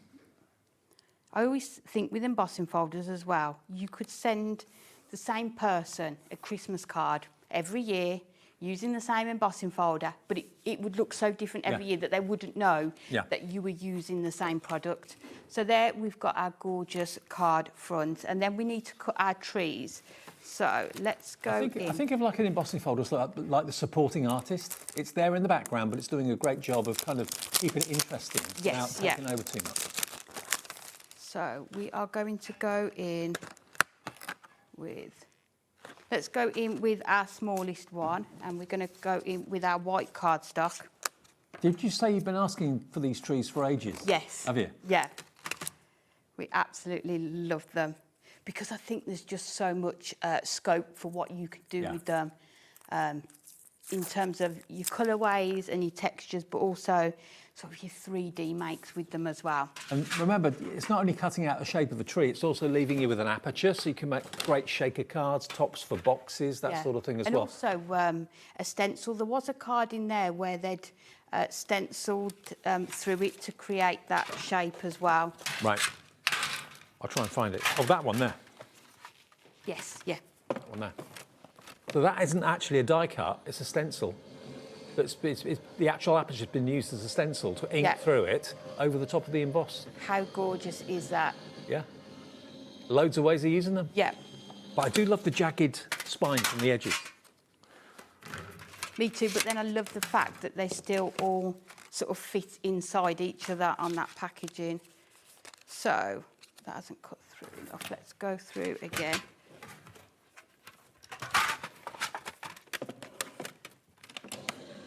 I always think with embossing folders as well, you could send the same person a Christmas card every year using the same embossing folder, but it would look so different every year that they wouldn't know that you were using the same product. So there we've got our gorgeous card front, and then we need to cut our trees. So let's go in. I think of like an embossing folder as like the supporting artist. It's there in the background, but it's doing a great job of kind of keeping it interesting without taking over too much. So we are going to go in with, let's go in with our smallest one, and we're going to go in with our white cardstock. Did you say you've been asking for these trees for ages? Yes. Have you? Yeah. We absolutely love them because I think there's just so much scope for what you could do with them. in terms of your colourways and your textures, but also sort of your 3D makes with them as well. And remember, it's not only cutting out the shape of a tree, it's also leaving you with an aperture, so you can make great shaker cards, tops for boxes, that sort of thing as well. And also a stencil. There was a card in there where they'd stenciled through it to create that shape as well. Right. I'll try and find it. Oh, that one there. Yes, yeah. That one there. So that isn't actually a die cut, it's a stencil. It's the actual aperture's been used as a stencil to ink through it over the top of the emboss. How gorgeous is that? Yeah. Loads of ways of using them. Yeah. But I do love the jagged spines from the edges. Me too, but then I love the fact that they still all sort of fit inside each other on that packaging. So that hasn't cut through enough. Let's go through again.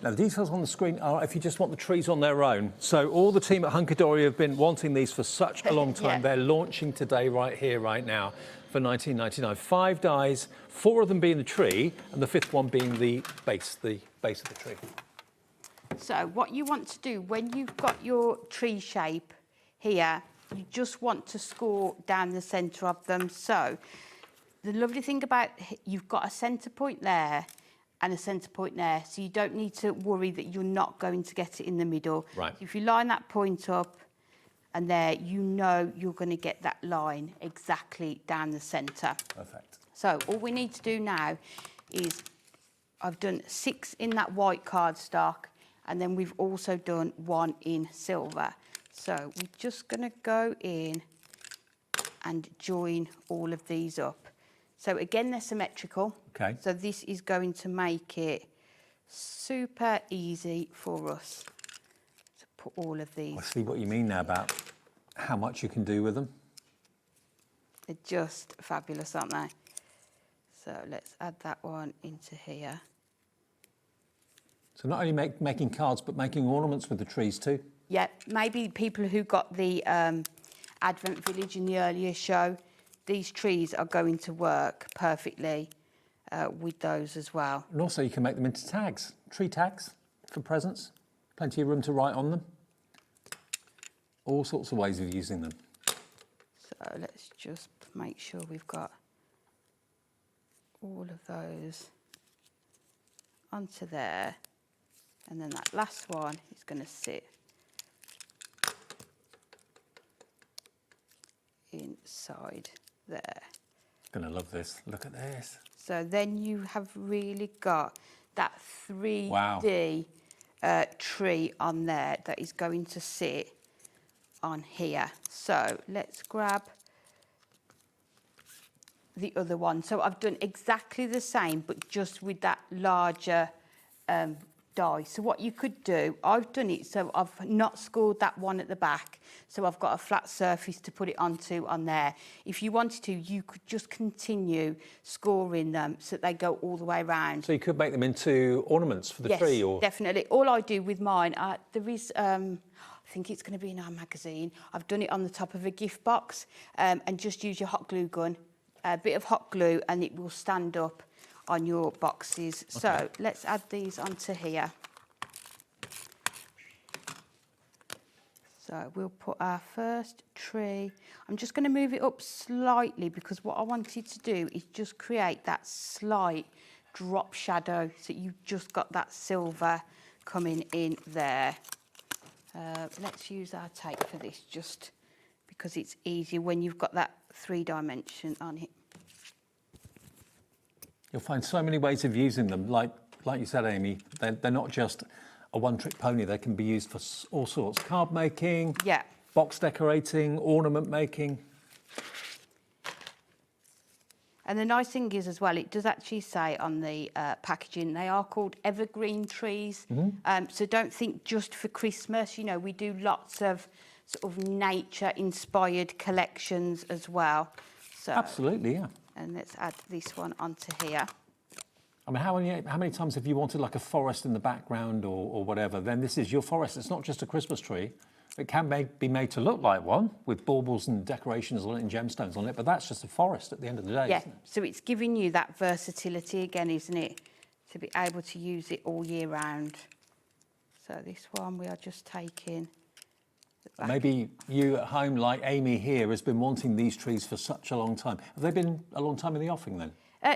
Now, the details on the screen are if you just want the trees on their own. So all the team at Hunkydory have been wanting these for such a long time. They're launching today, right here, right now, for $19.99. 5 dies, 4 of them being the tree, and the 5th one being the base of the tree. So what you want to do when you've got your tree shape here, you just want to score down the centre of them. So the lovely thing about you've got a centre point there and a centre point there, so you don't need to worry that you're not going to get it in the middle. Right. If you line that point up and there, you know you're going to get that line exactly down the centre. Perfect. So all we need to do now is I've done 6 in that white cardstock, and then we've also done 1 in silver. So we're just going to go in and join all of these up. So again, they're symmetrical. Okay. So this is going to make it super easy for us to put all of these. I see what you mean now about how much you can do with them. They're just fabulous, aren't they? So let's add that one into here. So not only making cards, but making ornaments with the trees too. Yeah, maybe people who got the Advent Village in the earlier show, these trees are going to work perfectly with those as well. And also you can make them into tags, tree tags for presents. Plenty of room to write on them. All sorts of ways of using them. So let's just make sure we've got all of those onto there. And then that last one is going to sit inside there. Gonna love this. Look at this. So then you have really got that 3D tree on there that is going to sit on here. So let's grab the other one. So I've done exactly the same, but just with that larger die. So what you could do, I've done it so I've not scored that one at the back, so I've got a flat surface to put it onto on there. If you wanted to, you could just continue scoring them so that they go all the way around. So you could make them into ornaments for the tree? Or Definitely. All I do with mine, there is, I think it's going to be in our magazine, I've done it on the top of a gift box, and just use your hot glue gun, a bit of hot glue, and it will stand up on your boxes. Okay. So let's add these onto here. So we'll put our first tree. I'm just going to move it up slightly because what I wanted to do is just create that slight drop shadow so you've just got that silver coming in there. Let's use our tape for this just because it's easier when you've got that 3-dimension on it. You'll find so many ways of using them. Like you said, Amy, they're not just a one-trick pony. They can be used for all sorts. Card making, box decorating, ornament making. And the nice thing is as well, it does actually say on the packaging, they are called evergreen trees. Mm-hmm. So don't think just for Christmas. You know, we do lots of sort of nature-inspired collections as well. So, absolutely, yeah. And let's add this one onto here. I mean, how many times have you wanted like a forest in the background or whatever? Then this is your forest. It's not just a Christmas tree. It can be made to look like one with baubles and decorations on it and gemstones on it, but that's just a forest at the end of the day. Yeah, isn't it? so it's giving you that versatility again, isn't it? to be able to use it all year round. So this one we are just taking. Maybe you at home, like Amy here, has been wanting these trees for such a long time. Have they been a long time in the offing then?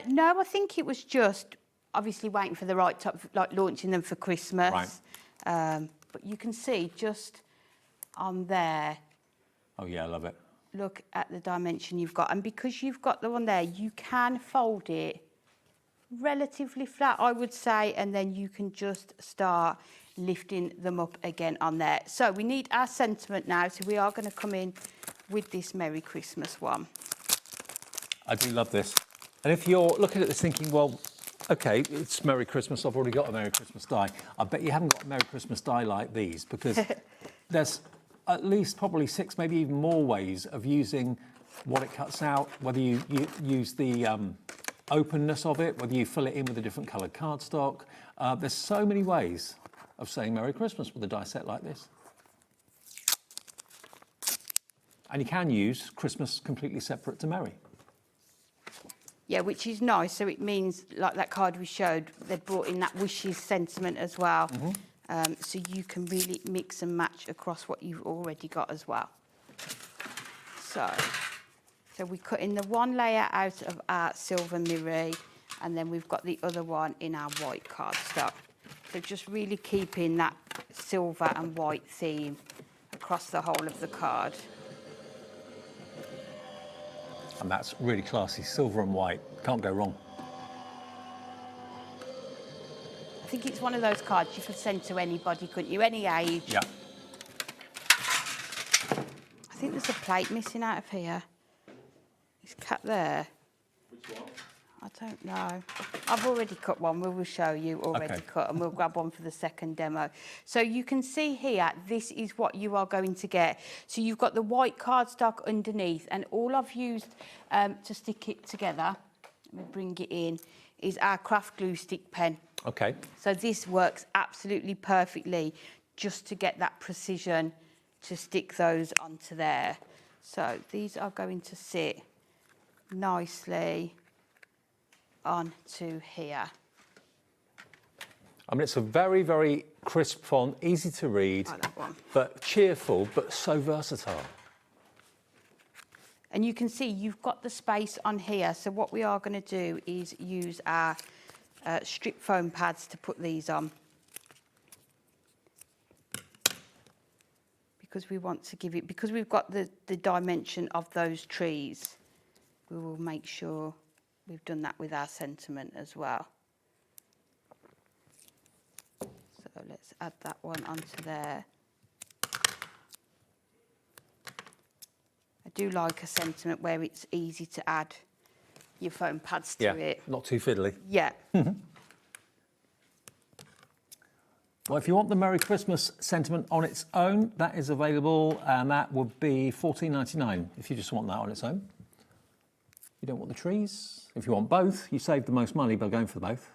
No, I think it was just obviously waiting for the right time, like launching them for Christmas. Right. But you can see just on there. Oh yeah, I love it. Look at the dimension you've got. And because you've got the one there, you can fold it relatively flat, I would say, and then you can just start lifting them up again on there. So we need our sentiment now, so we are going to come in with this Merry Christmas one. I do love this. And if you're looking at this thinking, well, okay, it's Merry Christmas, I've already got a Merry Christmas die. I bet you haven't got a Merry Christmas die like these, because there's at least probably 6, maybe even more ways of using what it cuts out, whether you use the openness of it, whether you fill it in with a different coloured cardstock. There's so many ways of saying Merry Christmas with a die set like this. And you can use Christmas completely separate to Merry. Yeah, which is nice. So it means, like that card we showed, they've brought in that wishes sentiment as well. So you can really mix and match across what you've already got as well. So we're cutting the one layer out of our silver mirror, and then we've got the other one in our white cardstock. So just really keeping that silver and white theme across the whole of the card. And that's really classy, silver and white, can't go wrong. I think it's one of those cards you could send to anybody, couldn't you? Any age. Yeah. I think there's a plate missing out of here. It's cut there. Which one? I don't know. I've already cut one. We will show you already cut, and we'll grab one for the second demo. So you can see here, this is what you are going to get. So you've got the white cardstock underneath, and all I've used to stick it together, let me bring it in, is our craft glue stick pen. Okay. So this works absolutely perfectly just to get that precision to stick those onto there. So these are going to sit nicely onto here. I mean, it's a very, very crisp font, easy to read, Like that one. but cheerful, but so versatile. And you can see you've got the space on here. So what we are going to do is use our strip foam pads to put these on. Because we want to give it, because we've got the dimension of those trees, we will make sure we've done that with our sentiment as well. So let's add that one onto there. I do like a sentiment where it's easy to add your foam pads to it. Not too fiddly. Yeah. Well, if you want the Merry Christmas sentiment on its own, that is available, and that would be $14.99 if you just want that on its own. You don't want the trees. If you want both, you save the most money by going for both.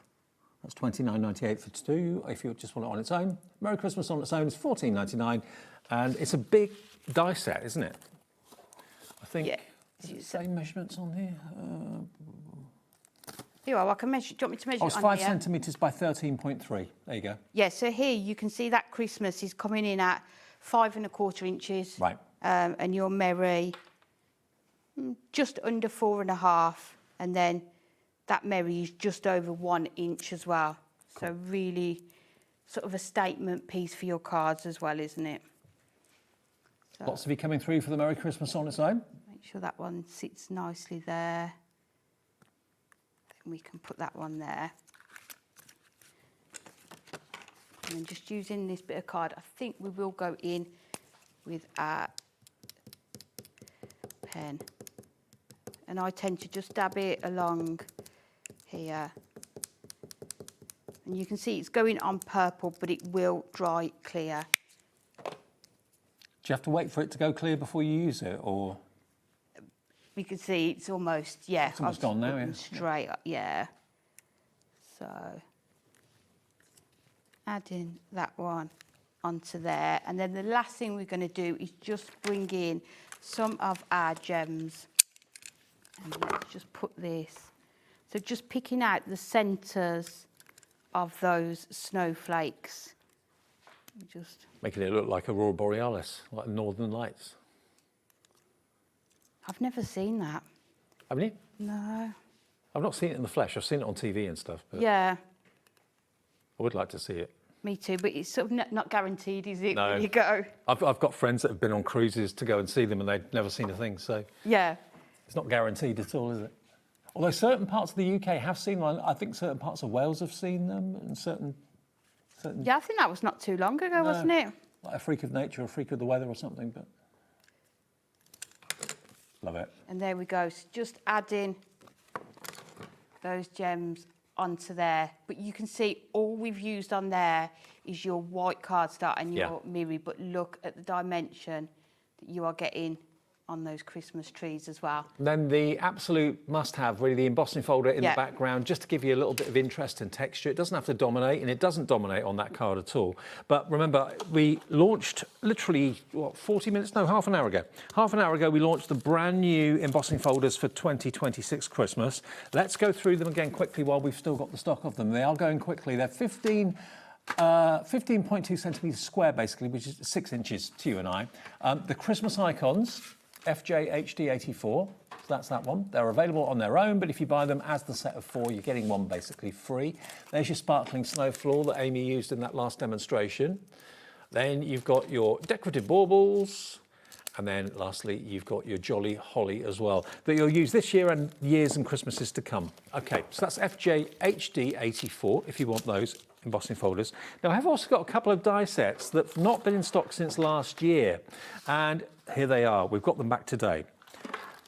That's $29.98 for two. If you just want it on its own, Merry Christmas on its own is $14.99, and it's a big die set, isn't it? I think. Yeah. Does it say measurements on here? Here, I can measure. Do you want me to measure Oh, it it's on 5 here? centimetres by 13.3. There you go. Yeah, so here you can see that Christmas is coming in at 5 1/4 inches. Right. And your Merry just under 4 1/2, and then that Merry is just over 1 inch as well. Cool. So really sort of a statement piece for your cards as well, isn't it? So Lots of you coming through for the Merry Christmas on its own. make sure that one sits nicely there. Then we can put that one there. And then just using this bit of card, I think we will go in with our pen. And I tend to just dab it along here. And you can see it's going on purple, but it will dry clear. Do you have to wait for it to go clear before you use it, or? You can see it's almost, yeah. It's almost gone now, yeah. Straight up, yeah. So, adding that one onto there. And then the last thing we're going to do is just bring in some of our gems. And let's just put this. So just picking out the centres of those snowflakes. Just making it look like Aurora Borealis, like Northern Lights. I've never seen that. Haven't you? No. I've not seen it in the flesh. I've seen it on TV and stuff. But Yeah. I would like to see it. Me too, but it's sort of not guaranteed, is it? No. When you go. I've got friends that have been on cruises to go and see them, and they've never seen a thing. So Yeah. it's not guaranteed at all, is it? Although certain parts of the UK have seen one. I think certain parts of Wales have seen them, and certain. Yeah, I think that was not too long ago, wasn't it? Like a freak of nature, or a freak of the weather, or something. But love it. And there we go. So just adding those gems onto there. But you can see all we've used on there is your white cardstock and your mirror. But look at the dimension that you are getting on those Christmas trees as well. And then the absolute must-have, really, the embossing folder in the Yeah. background, just to give you a little bit of interest and texture. It doesn't have to dominate, and it doesn't dominate on that card at all. But remember, we launched literally, what, 40 minutes? No, half an hour ago. Half an hour ago, we launched the brand new embossing folders for 2026 Christmas. Let's go through them again quickly while we've still got the stock of them. They are going quickly. They're 15.2 centimetres square, basically, which is 6 inches to you and I. The Christmas icons, FJ HD84, so that's that one. They're available on their own, but if you buy them as the set of 4, you're getting one basically free. There's your sparkling snow floor that Amy used in that last demonstration. Then you've got your decorative baubles, and then lastly, you've got your jolly holly as well, that you'll use this year and years and Christmases to come. Okay, so that's FJ HD84 if you want those embossing folders. Now, I've also got a couple of die sets that have not been in stock since last year, and here they are. We've got them back today.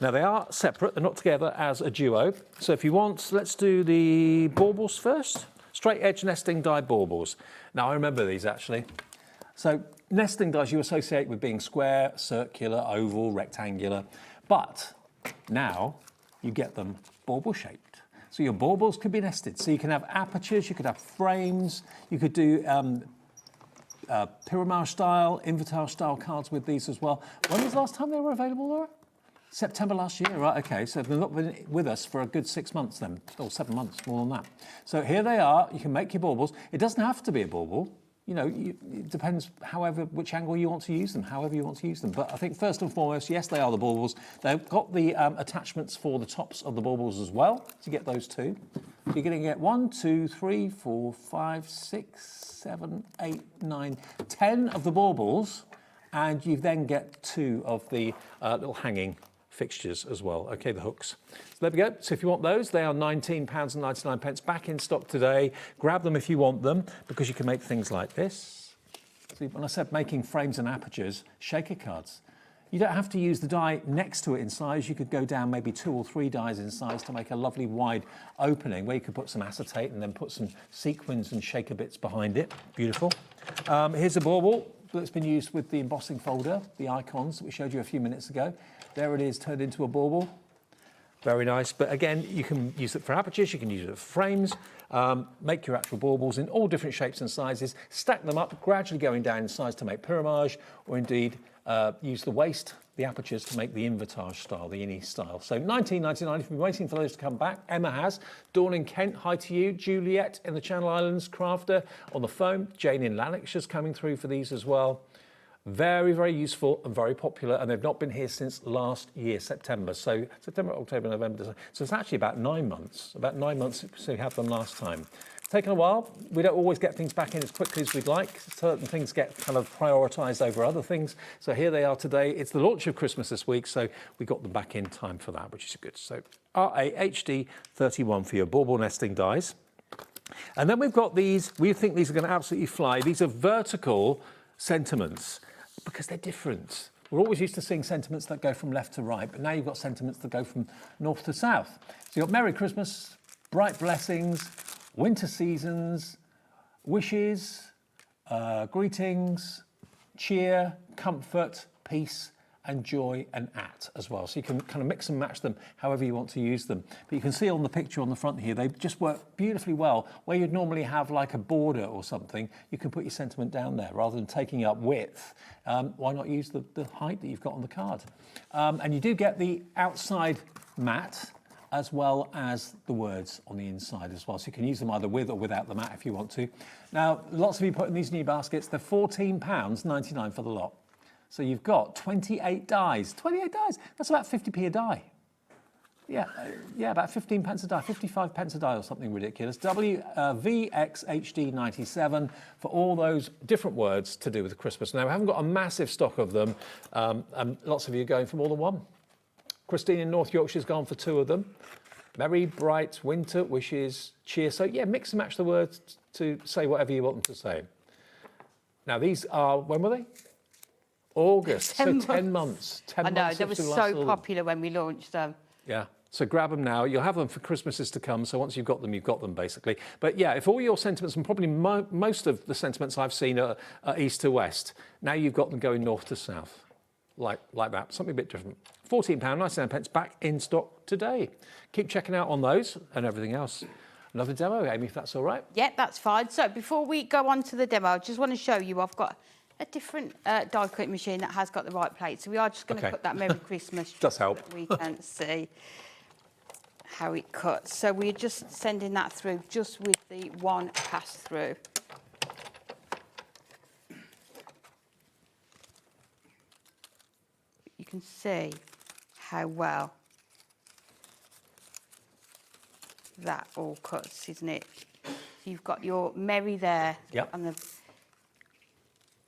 Now, they are separate. They're not together as a duo. So if you want, let's do the baubles first. Straight edge nesting die baubles. Now, I remember these, actually. So nesting dies you associate with being square, circular, oval, rectangular. But now you get them bauble shaped. So your baubles could be nested. So you can have apertures, you could have frames, you could do pyramide style, invitage style cards with these as well. When was the last time they were available, Laura? September last year, right, okay. So they've not been with us for a good 6 months then, or 7 months, more than that. So here they are, you can make your baubles. It doesn't have to be a bauble. You know, it depends which angle you want to use them, however you want to use them. But I think first and foremost, yes, they are the baubles. They've got the attachments for the tops of the baubles as well, to get those two. You're going to get 1, 2, 3, 4, 5, 6, 7, 8, 9, 10 of the baubles, and you then get 2 of the little hanging fixtures as well. Okay, the hooks. So there we go. So if you want those, they are £19.99 back in stock today. Grab them if you want them, because you can make things like this. See, when I said making frames and apertures, shaker cards. You don't have to use the die next to it in size. You could go down maybe 2 or 3 dies in size to make a lovely wide opening where you could put some acetate and then put some sequins and shaker bits behind it. Beautiful. Here's a bauble that's been used with the embossing folder, the icons that we showed you a few minutes ago. There it is, turned into a bauble. Very nice. But again, you can use it for apertures, you can use it for frames, make your actual baubles in all different shapes and sizes, stack them up, gradually going down in size to make pyramage, or indeed use the waist, the apertures, to make the invitage style, the innie style. So £19.99, if you've been waiting for those to come back. Emma has. Dawn in Kent, hi to you. Juliet in the Channel Islands, crafter on the phone. Jane in Lanarkshire's coming through for these as well. Very, very useful and very popular, and they've not been here since last year, September. So September, October, November, December. So it's actually about 9 months, since we had them last time. It's taken a while. We don't always get things back in as quickly as we'd like. Certain things get kind of prioritised over other things. So here they are today. It's the launch of Christmas this week, so we got them back in time for that, which is good. So RAHD31 for your bauble nesting dies. And then we've got these. We think these are going to absolutely fly. These are vertical sentiments, because they're different. We're always used to seeing sentiments that go from left to right, but now you've got sentiments that go from north to south. So you've got Merry Christmas, Bright Blessings, Winter Seasons, Wishes, Greetings, Cheer, Comfort, Peace, and Joy, and At as well. So you can kind of mix and match them however you want to use them. But you can see on the picture on the front here, they just work beautifully well. Where you'd normally have like a border or something, you can put your sentiment down there rather than taking up width. Why not use the height that you've got on the card? And you do get the outside mat as well as the words on the inside as well. So you can use them either with or without the mat if you want to. Now, lots of you put in these new baskets. They're £14.99 for the lot. So you've got 28 dies. 28 dies, that's about 50p a die. Yeah, about 15 pence a die, 55 pence a die or something ridiculous. VXHD97 for all those different words to do with Christmas. Now, we haven't got a massive stock of them, and lots of you are going for more than one. Christine in North Yorkshire's gone for 2 of them. Merry, bright, winter, wishes, cheer. So, yeah, mix and match the words to say whatever you want them to say. Now, these are, when were they? August, 10 so 10 months. 10 I know, months they were so popular when we launched them. Yeah, so grab them now. You'll have them for Christmases to come. So once you've got them, basically. But yeah, if all your sentiments, and probably most of the sentiments I've seen are east to west, now you've got them going north to south, like that, something a bit different. £14.99 back in stock today. Keep checking out on those and everything else. Another demo, Amy, if that's all right. Yeah, that's fine. So before we go on to the demo, I just want to show you I've got a different die cutting machine that has got the right plate. So we are just going to cut that Merry Christmas. Does help. So that we can see how it cuts. So we're just sending that through just with the one pass through. You can see how well that all cuts, isn't it? So you've got your Merry there. Yep.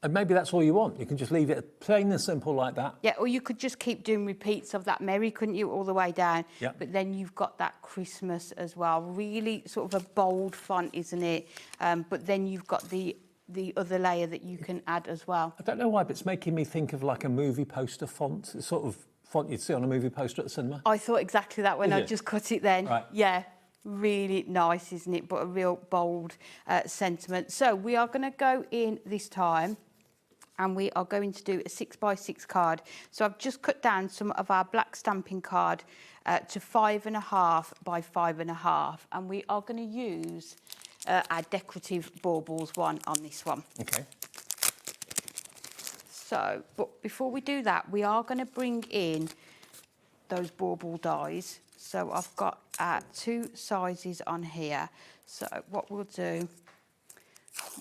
And maybe that's all you want. You can just leave it plain and simple like that. Yeah, or you could just keep doing repeats of that Merry, couldn't you, all the way down? Yep. But then you've got that Christmas as well. Really sort of a bold font, isn't it? But then you've got the other layer that you can add as well. I don't know why, but it's making me think of like a movie poster font. It's sort of font you'd see on a movie poster at the cinema. I thought exactly that when I just cut it then. Right. Yeah, really nice, isn't it? But a real bold sentiment. So we are going to go in this time and we are going to do a 6x6 card. So I've just cut down some of our black stamping card to 5.5 by 5.5. And we are going to use our decorative baubles one on this one. Okay. So, but before we do that, we are going to bring in those bauble dies. So I've got 2 sizes on here. So what we'll do,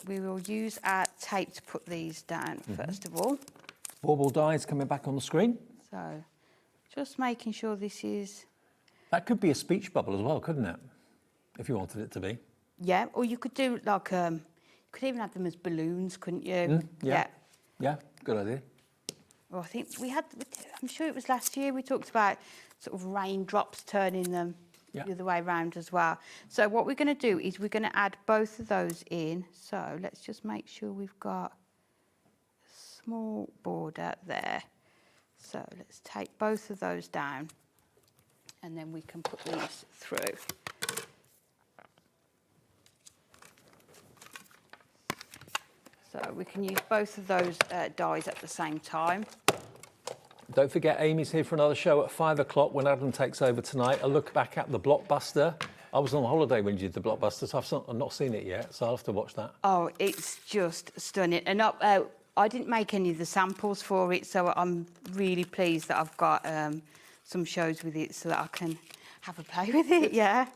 we will use our tape to put these down first of all. Bauble dies coming back on the screen. So just making sure this is... That could be a speech bubble as well, couldn't it? If you wanted it to be. Yeah, or you could do like, you could even have them as balloons, couldn't you? Yeah. Yeah, good idea. Well, I think we had, I'm sure it was last year, we talked about sort of raindrops turning them the other way around as well. So what we're going to do is we're going to add both of those in. So let's just make sure we've got a small border there. So let's take both of those down and then we can put these through. So we can use both of those dies at the same time. Don't forget, Amy's here for another show at 5 o'clock when Adam takes over tonight. A look back at the Blockbuster. I was on holiday when you did the Blockbuster, so I've not seen it yet, so I'll have to watch that. Oh, it's just stunning. And I didn't make any of the samples for it, so I'm really pleased that I've got some shows with it so that I can have a play with it, yeah.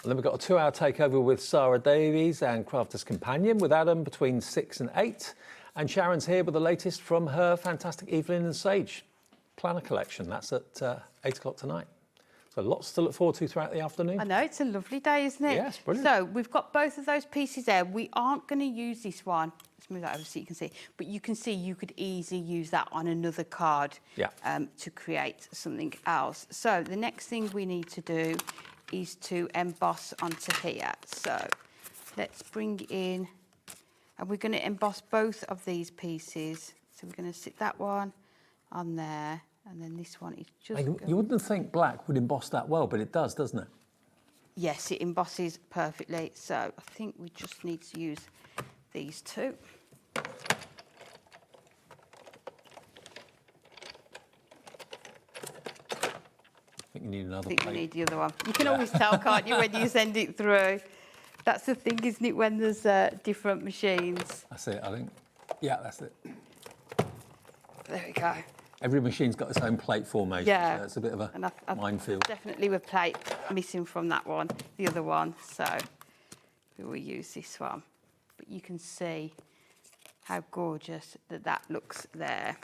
And then we've got a 2-hour takeover with Sarah Davies and Crafter's Companion with Adam between 6 and 8. And Sharon's here with the latest from her fantastic Eveline Sage planner collection. That's at 8 o'clock tonight. So lots to look forward to throughout the afternoon. I know, it's a lovely day, isn't it? Yes, brilliant. So we've got both of those pieces there. We aren't going to use this one. Let's move that over so you can see. But you can see you could easily use that on another card to create something else. So the next thing we need to do is to emboss onto here. So let's bring in, and we're going to emboss both of these pieces. So we're going to sit that one on there, and then this one is just... You wouldn't think black would emboss that well, but it does, doesn't it? Yes, it embosses perfectly. So I think we just need to use these two. I think you need another I think plate. you need the other one. You can always tell, can't you, when you send it through? That's the thing, isn't it, when there's different machines? That's it, I think. Yeah, that's it. There we go. Every machine's got its own plate formation, Yeah. so it's a bit of a And I've minefield. definitely a plate missing from that one, the other one, so we will use this one. But you can see how gorgeous that looks there.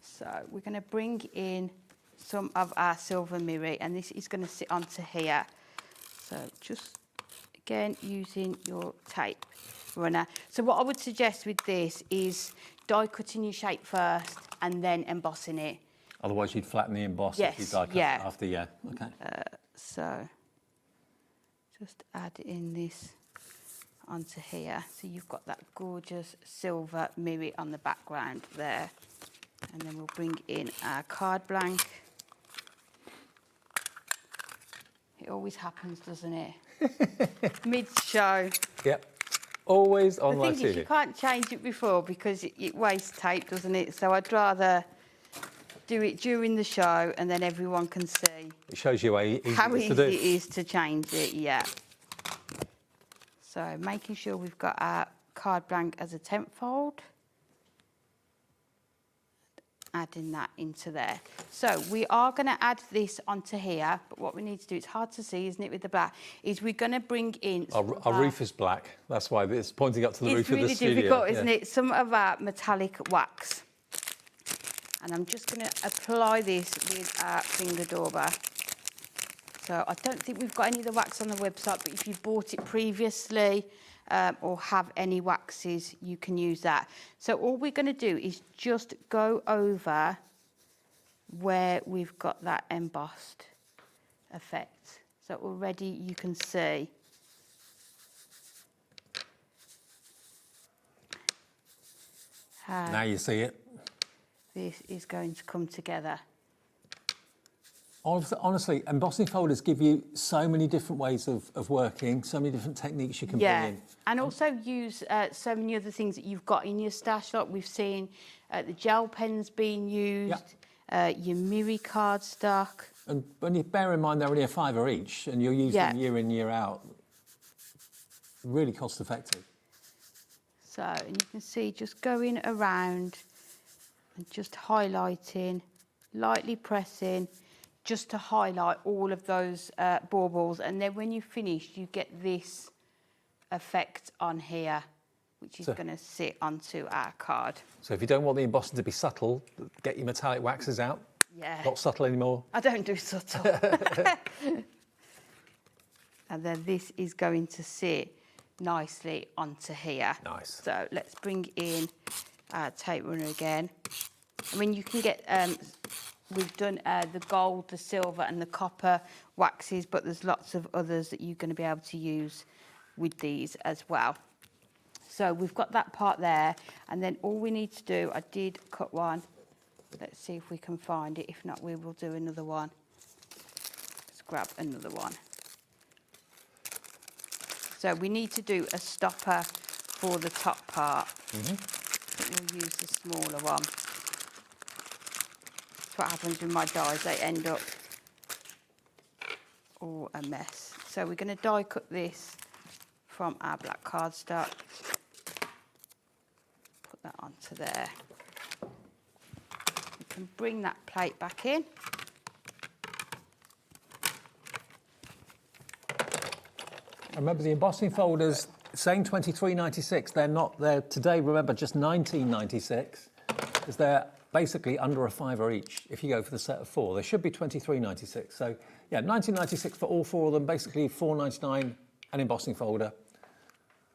So we're going to bring in some of our silver mirror, and this is going to sit onto here. So just, again, using your tape runner. So what I would suggest with this is die cutting your shape first and then embossing it. Otherwise, you'd flatten the emboss Yes, if you die cut yeah. after, yeah. Okay. So just add in this onto here. So you've got that gorgeous silver mirror on the background there. And then we'll bring in our card blank. It always happens, doesn't it? Mid-show. Yep. Always on The live thing is, TV. you can't change it before because it wastes tape, doesn't it? So I'd rather do it during the show and then everyone can see It shows you how easy easy to do. it is to change it, yeah. So making sure we've got our card blank as a temp fold. Adding that into there. So we are going to add this onto here, but what we need to do, it's hard to see, isn't it, with the black, is we're going to bring in... Our roof is black. That's why it's pointing up to the roof of the studio. It's really difficult, isn't it? Some of our metallic wax. And I'm just going to apply this with our finger dauber. So I don't think we've got any of the wax on the website, but if you bought it previously or have any waxes, you can use that. So all we're going to do is just go over where we've got that embossed effect. So already you can see how Now you see it. this is going to come together. Honestly, embossing folders give you so many different ways of working, so many different techniques you can bring in. And also use so many other things that you've got in your stash. Like we've seen the gel pens being used, your Miri card stock. And when you bear in mind they're only £5 each, and you'll use them year in, year out, really cost effective. So, and you can see just going around and just highlighting, lightly pressing, just to highlight all of those baubles. And then when you finish, you get this effect on here, which is going to sit onto our card. So if you don't want the embossing to be subtle, get your metallic waxes out. Yeah. Not subtle anymore. I don't do subtle. And then this is going to sit nicely onto here. Nice. So let's bring in our tape runner again. I mean, you can get, we've done the gold, the silver and the copper waxes, but there's lots of others that you're going to be able to use with these as well. So we've got that part there, and then all we need to do, I did cut one. Let's see if we can find it. If not, we will do another one. Let's grab another one. So we need to do a stopper for the top part. But we'll use the smaller one. That's what happens with my dies. They end up all a mess. So we're going to die cut this from our black cardstock. Put that onto there. We can bring that plate back in. Remember the embossing folders saying £23.96. They're not. They're today. Remember, just £19.96, because they're basically under £5 each. If you go for the set of 4, they should be £23.96. So yeah, £19.96 for all 4 of them. Basically £4.99 an embossing folder.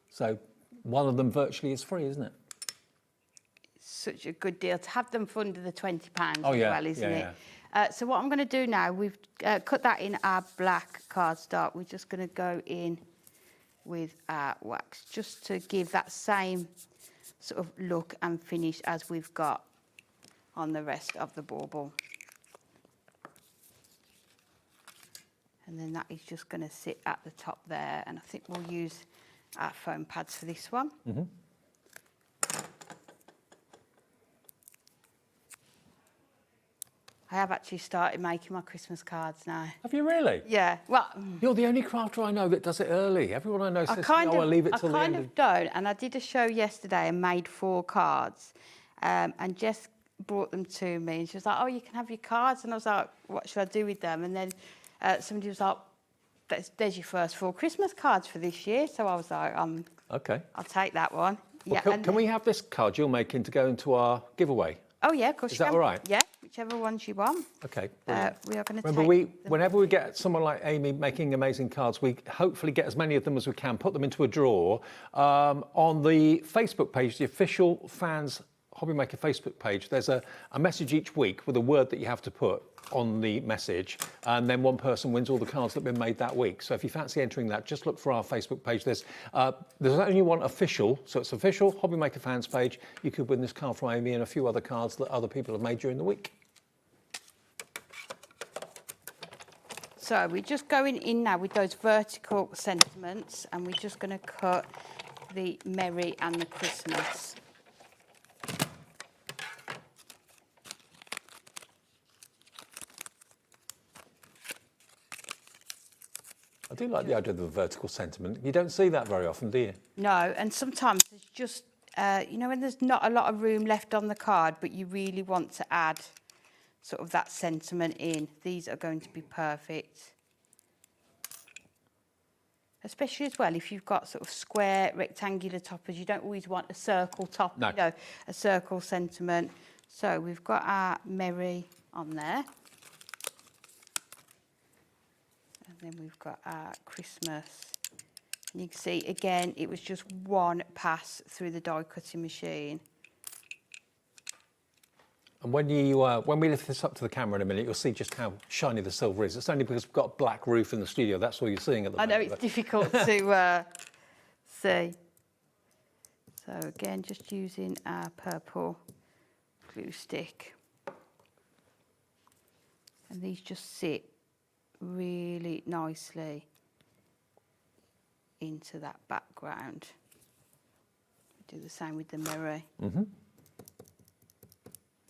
So one of them virtually is free, isn't it? Such a good deal to have them for under the £20 as well, isn't it? So what I'm going to do now, we've cut that in our black cardstock. We're just going to go in with our wax, just to give that same sort of look and finish as we've got on the rest of the bauble. And then that is just going to sit at the top there, and I think we'll use our foam pads for this one. I have actually started making my Christmas cards now. Have you really? Yeah. Well, you're the only crafter I know that does it early. Everyone I know says, "Oh, I'll leave it till the end." I kind of don't. And I did a show yesterday and made 4 cards. And Jess brought them to me, and she was like, "Oh, you can have your cards," and I was like, "What should I do with them?" And then somebody was like, "There's your first 4 Christmas cards for this year." So I was like, Okay. I'll take that one. Well, Yeah. can we have this card you're making to go into our giveaway? Oh yeah, of course. Is you that can. all right? Yeah, whichever ones you want. Okay. We are going to Remember, take. whenever we get someone like Amy making amazing cards, we hopefully get as many of them as we can, put them into a drawer. On the Facebook page, the official fans HobbyMaker Facebook page, there's a message each week with a word that you have to put on the message, and then one person wins all the cards that have been made that week. So if you fancy entering that, just look for our Facebook page. There's only one official, so it's official HobbyMaker fans page. You could win this card from Amy and a few other cards that other people have made during the week. So we're just going in now with those vertical sentiments, and we're just going to cut the Merry and the Christmas. I do like the idea of the vertical sentiment. You don't see that very often, do you? No, and sometimes there's just, you know, when there's not a lot of room left on the card, but you really want to add sort of that sentiment in. These are going to be perfect. Especially as well, if you've got sort of square, rectangular toppers, you don't always want a circle top, no. You know, a circle sentiment. So we've got our Merry on there. And then we've got our Christmas. And you can see, again, it was just one pass through the die cutting machine. And when we lift this up to the camera in a minute, you'll see just how shiny the silver is. It's only because we've got a black roof in the studio. That's all you're seeing at the moment. I know it's difficult to see. So again, just using our purple glue stick. And these just sit really nicely into that background. Do the same with the Merry. Mm-hmm.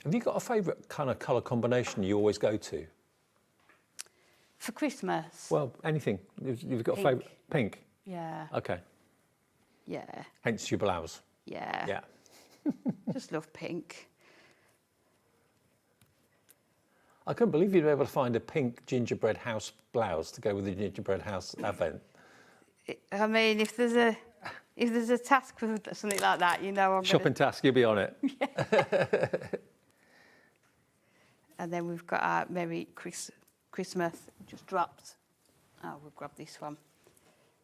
Have you got a favourite kind of colour combination you always go to? For Christmas? Well, anything. You've got Pink. a favourite? Pink? Yeah. Okay. Yeah. Hence your blouse. Yeah. Yeah. Just love pink. I couldn't believe you'd be able to find a pink gingerbread house blouse to go with the gingerbread house advent. I mean, if there's a task with something like that, you know, Shopping task, you'll be on it. And then we've got our Merry Christmas just dropped. Oh, we'll grab this one.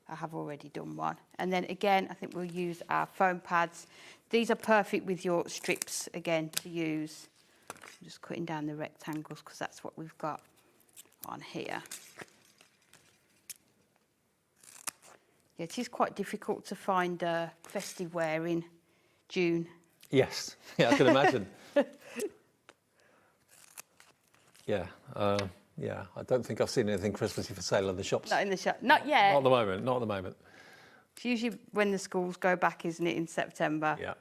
I have already done one. And then again, I think we'll use our foam pads. These are perfect with your strips, again, to use. I'm just cutting down the rectangles because that's what we've got on here. Yeah, it is quite difficult to find festive wear in June. Yes, yeah, I can imagine. Yeah, I don't think I've seen anything Christmassy for sale in the shops. Not in the shop, not yet. Not at the moment, not at the moment. It's usually when the schools go back, isn't it, in September? Yeah.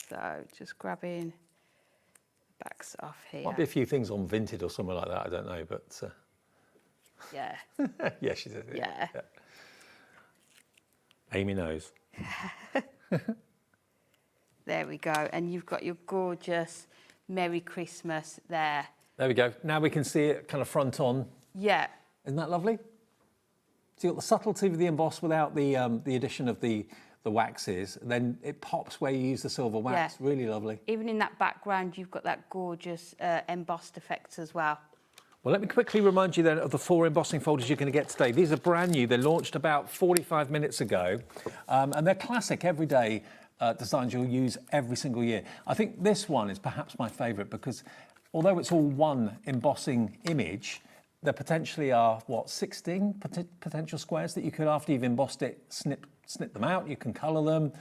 So just grabbing the backs off here. Might be a few things on Vinted or somewhere like that, I don't know, but... Yeah. Yeah, she did. Yeah. Amy knows. There we go. And you've got your gorgeous Merry Christmas there. There we go. Now we can see it kind of front on. Yeah. Isn't that lovely? So you've got the subtlety of the emboss without the addition of the waxes. Then it pops where you use the silver wax. Yeah. Really lovely. Even in that background, you've got that gorgeous embossed effect as well. Well, let me quickly remind you then of the 4 embossing folders you're going to get today. These are brand new. They launched about 45 minutes ago. And they're classic, everyday designs you'll use every single year. I think this one is perhaps my favourite because although it's all one embossing image, there potentially are, 16 potential squares that you could, after you've embossed it, snip them out. You can colour them,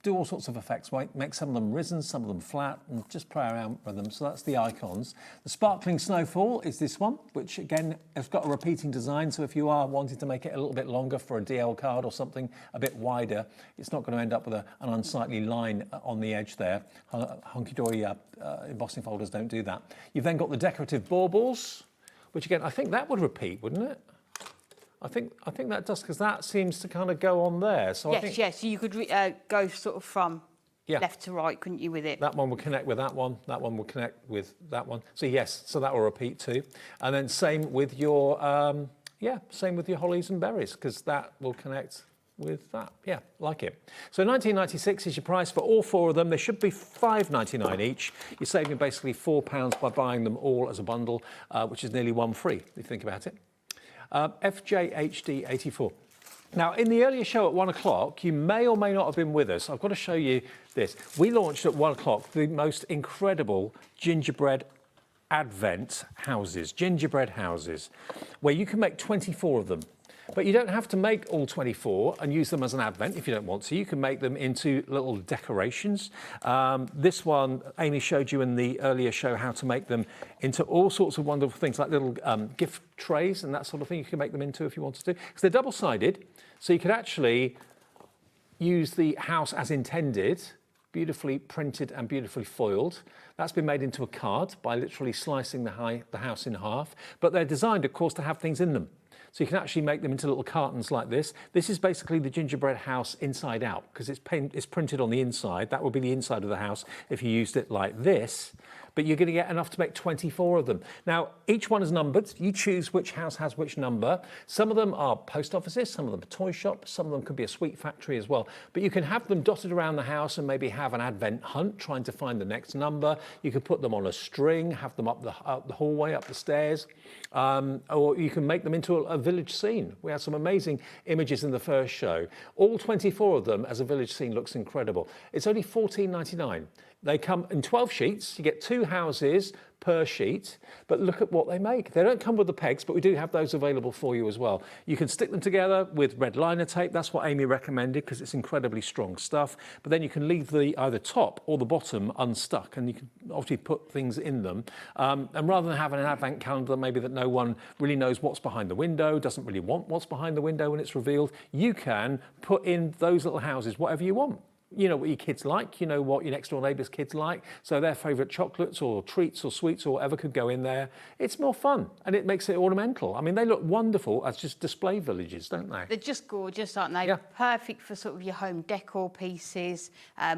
do all sorts of effects, make some of them risen, some of them flat, and just play around with them. So that's the icons. The Sparkling Snowfall is this one, which again has got a repeating design. So if you are wanting to make it a little bit longer for a DL card or something a bit wider, it's not going to end up with an unsightly line on the edge there. Hunkydory embossing folders don't do that. You've then got the decorative baubles, which again, I think that would repeat, wouldn't it? I think that does, because that seems to kind of go on there. So Yes, I think, yes. So you could go sort of from left to right, couldn't you, with it? That one will connect with that one will connect with that one. So yes, so that will repeat too. And then same with your, same with your hollies and berries, because that will connect with that. Yeah, like it. So £19.96 is your price for all 4 of them. They should be £5.99 each. You're saving basically £4 by buying them all as a bundle, which is nearly one free, if you think about it. FJHD84. Now, in the earlier show at 1 o'clock, you may or may not have been with us. I've got to show you this. We launched at 1 o'clock the most incredible gingerbread advent houses, gingerbread houses, where you can make 24 of them. But you don't have to make all 24 and use them as an advent if you don't want to. You can make them into little decorations. This one, Amy showed you in the earlier show how to make them into all sorts of wonderful things, like little gift trays and that sort of thing you can make them into if you wanted to. Because they're double-sided, so you could actually use the house as intended, beautifully printed and beautifully foiled. That's been made into a card by literally slicing the house in half. But they're designed, of course, to have things in them. So you can actually make them into little cartons like this. This is basically the gingerbread house inside out, because it's printed on the inside. That would be the inside of the house if you used it like this. But you're going to get enough to make 24 of them. Now, each one is numbered. You choose which house has which number. Some of them are post offices, some of them are toy shops, some of them could be a sweet factory as well. But you can have them dotted around the house and maybe have an advent hunt trying to find the next number. You could put them on a string, have them up the hallway, up the stairs, or you can make them into a village scene. We had some amazing images in the first show. All 24 of them as a village scene looks incredible. It's only £14.99. They come in 12 sheets. You get 2 houses per sheet, but look at what they make. They don't come with the pegs, but we do have those available for you as well. You can stick them together with red liner tape. That's what Amy recommended because it's incredibly strong stuff. But then you can leave the either top or the bottom unstuck, and you can obviously put things in them. And rather than having an advent calendar maybe that no one really knows what's behind the window, doesn't really want what's behind the window when it's revealed, you can put in those little houses whatever you want. You know what your kids like, you know what your next door neighbour's kids like, so their favourite chocolates or treats or sweets or whatever could go in there. It's more fun and it makes it ornamental. I mean, they look wonderful as just display villages, don't they? They're just gorgeous, aren't they? Yeah. Perfect for sort of your home decor pieces.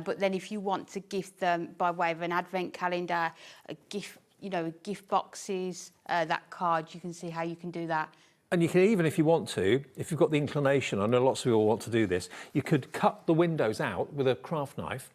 But then if you want to gift them by way of an advent calendar, a gift, gift boxes, that card, you can see how you can do that. And you can even, if you want to, if you've got the inclination, I know lots of people want to do this, you could cut the windows out with a craft knife,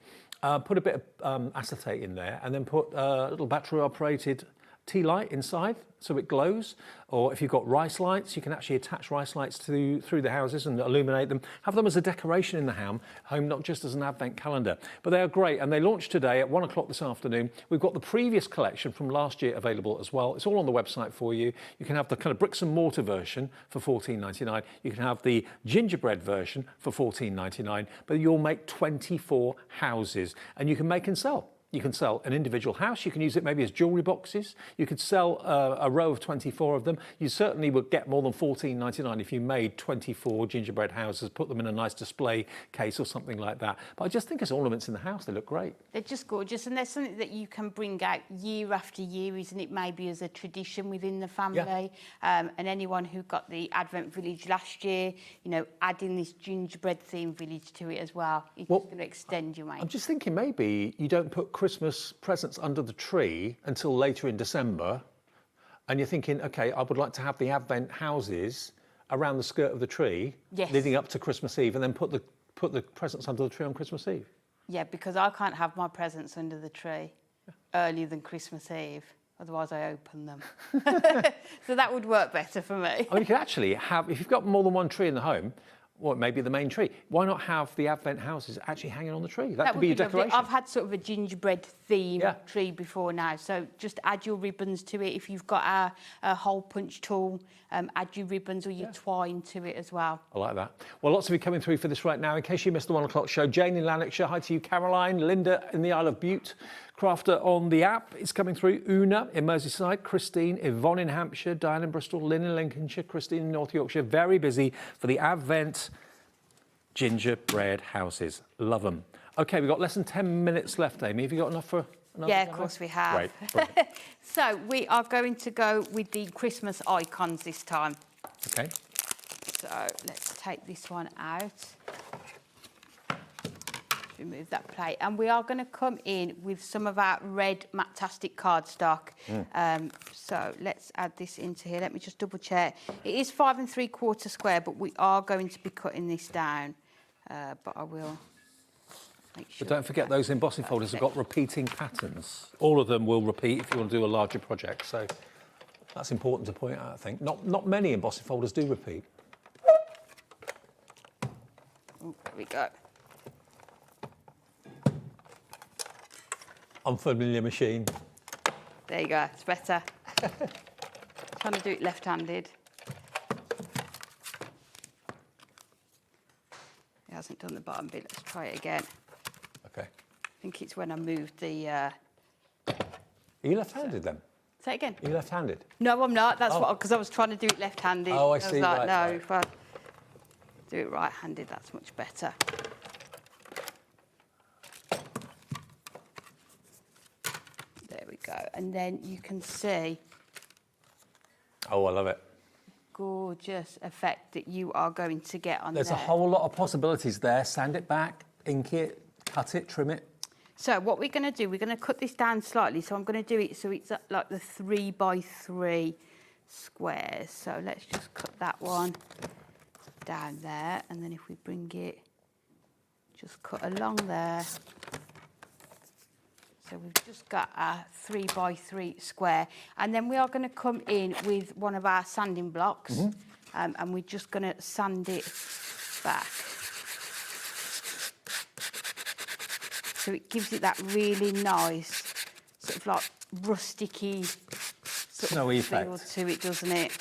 put a bit of acetate in there, and then put a little battery-operated tea light inside so it glows. Or if you've got rice lights, you can actually attach rice lights through the houses and illuminate them. Have them as a decoration in the home, not just as an advent calendar. But they are great, and they launched today at 1 o'clock this afternoon. We've got the previous collection from last year available as well. It's all on the website for you. You can have the kind of bricks and mortar version for £14.99. You can have the gingerbread version for £14.99. But you'll make 24 houses, and you can make and sell. You can sell an individual house. You can use it maybe as jewellery boxes. You could sell a row of 24 of them. You certainly would get more than £14.99 if you made 24 gingerbread houses, put them in a nice display case or something like that. But I just think as ornaments in the house, they look great. They're just gorgeous, and they're something that you can bring out year after year, isn't it? Maybe as a tradition within the family. Yeah. And anyone who got the Advent Village last year, adding this gingerbread themed village to it as well, it's just going to extend your mate. I'm just thinking maybe you don't put Christmas presents under the tree until later in December, and you're thinking, okay, I would like to have the Advent houses around the skirt of the tree, yes, leading up to Christmas Eve, and then put the presents under the tree on Christmas Eve. Yeah, because I can't have my presents under the tree earlier than Christmas Eve. Otherwise, I open them. So that would work better for me. I mean, you could actually have, if you've got more than one tree in the home, or maybe the main tree, why not have the Advent houses actually hanging on the tree? That could be your decoration. I've had sort of a gingerbread theme tree before now, so just add your ribbons to it. If you've got a hole punch tool, add your ribbons or your twine to it as well. I like that. Well, lots of you coming through for this right now. In case you missed the 1 o'clock show, Jane in Lanarkshire, hi to you, Caroline, Linda in the Isle of Bute, Crafter on the app, it's coming through, Una in Merseyside, Christine, Yvonne in Hampshire, Diane in Bristol, Lynn in Lincolnshire, Christine in North Yorkshire, very busy for the Advent gingerbread houses. Love them. Okay, we've got less than 10 minutes left, Amy. Have you got enough for another? Yeah, of course we have. Great. So we are going to go with the Christmas icons this time. Okay. So let's take this one out. remove that plate. And we are going to come in with some of our red Matastic cardstock. So let's add this into here. Let me just double check. It is 5 3/4 square, but we are going to be cutting this down. But I will make sure. But don't forget, those embossing folders have got repeating patterns. All of them will repeat if you want to do a larger project. So that's important to point out, I think. Not many embossing folders do repeat. Oh, there we go. Unfamiliar machine. There you go, it's better. Trying to do it left-handed. It hasn't done the bottom bit, let's try it again. Okay. I think it's when I moved the... Are you left-handed then? Say it again. Are you left-handed? No, I'm not. That's what, because I was trying to do it left-handed. Oh, I was see, like, right, no, right. if I do it right-handed, that's much better. There we go. And then you can see... Oh, I love it. Gorgeous effect that you are going to get on There's there. a whole lot of possibilities there. Sand it back, ink it, cut it, trim it. So what we're going to do, we're going to cut this down slightly. So I'm going to do it so it's like the 3 by 3 squares. So let's just cut that one down there. And then if we bring it, just cut along there. So we've just got a 3 by 3 square. And then we are going to come in with one of our sanding blocks. And we're just going to sand it back. So it gives it that really nice, sort of like rusticy sort Snowy of feel effect to it, doesn't it?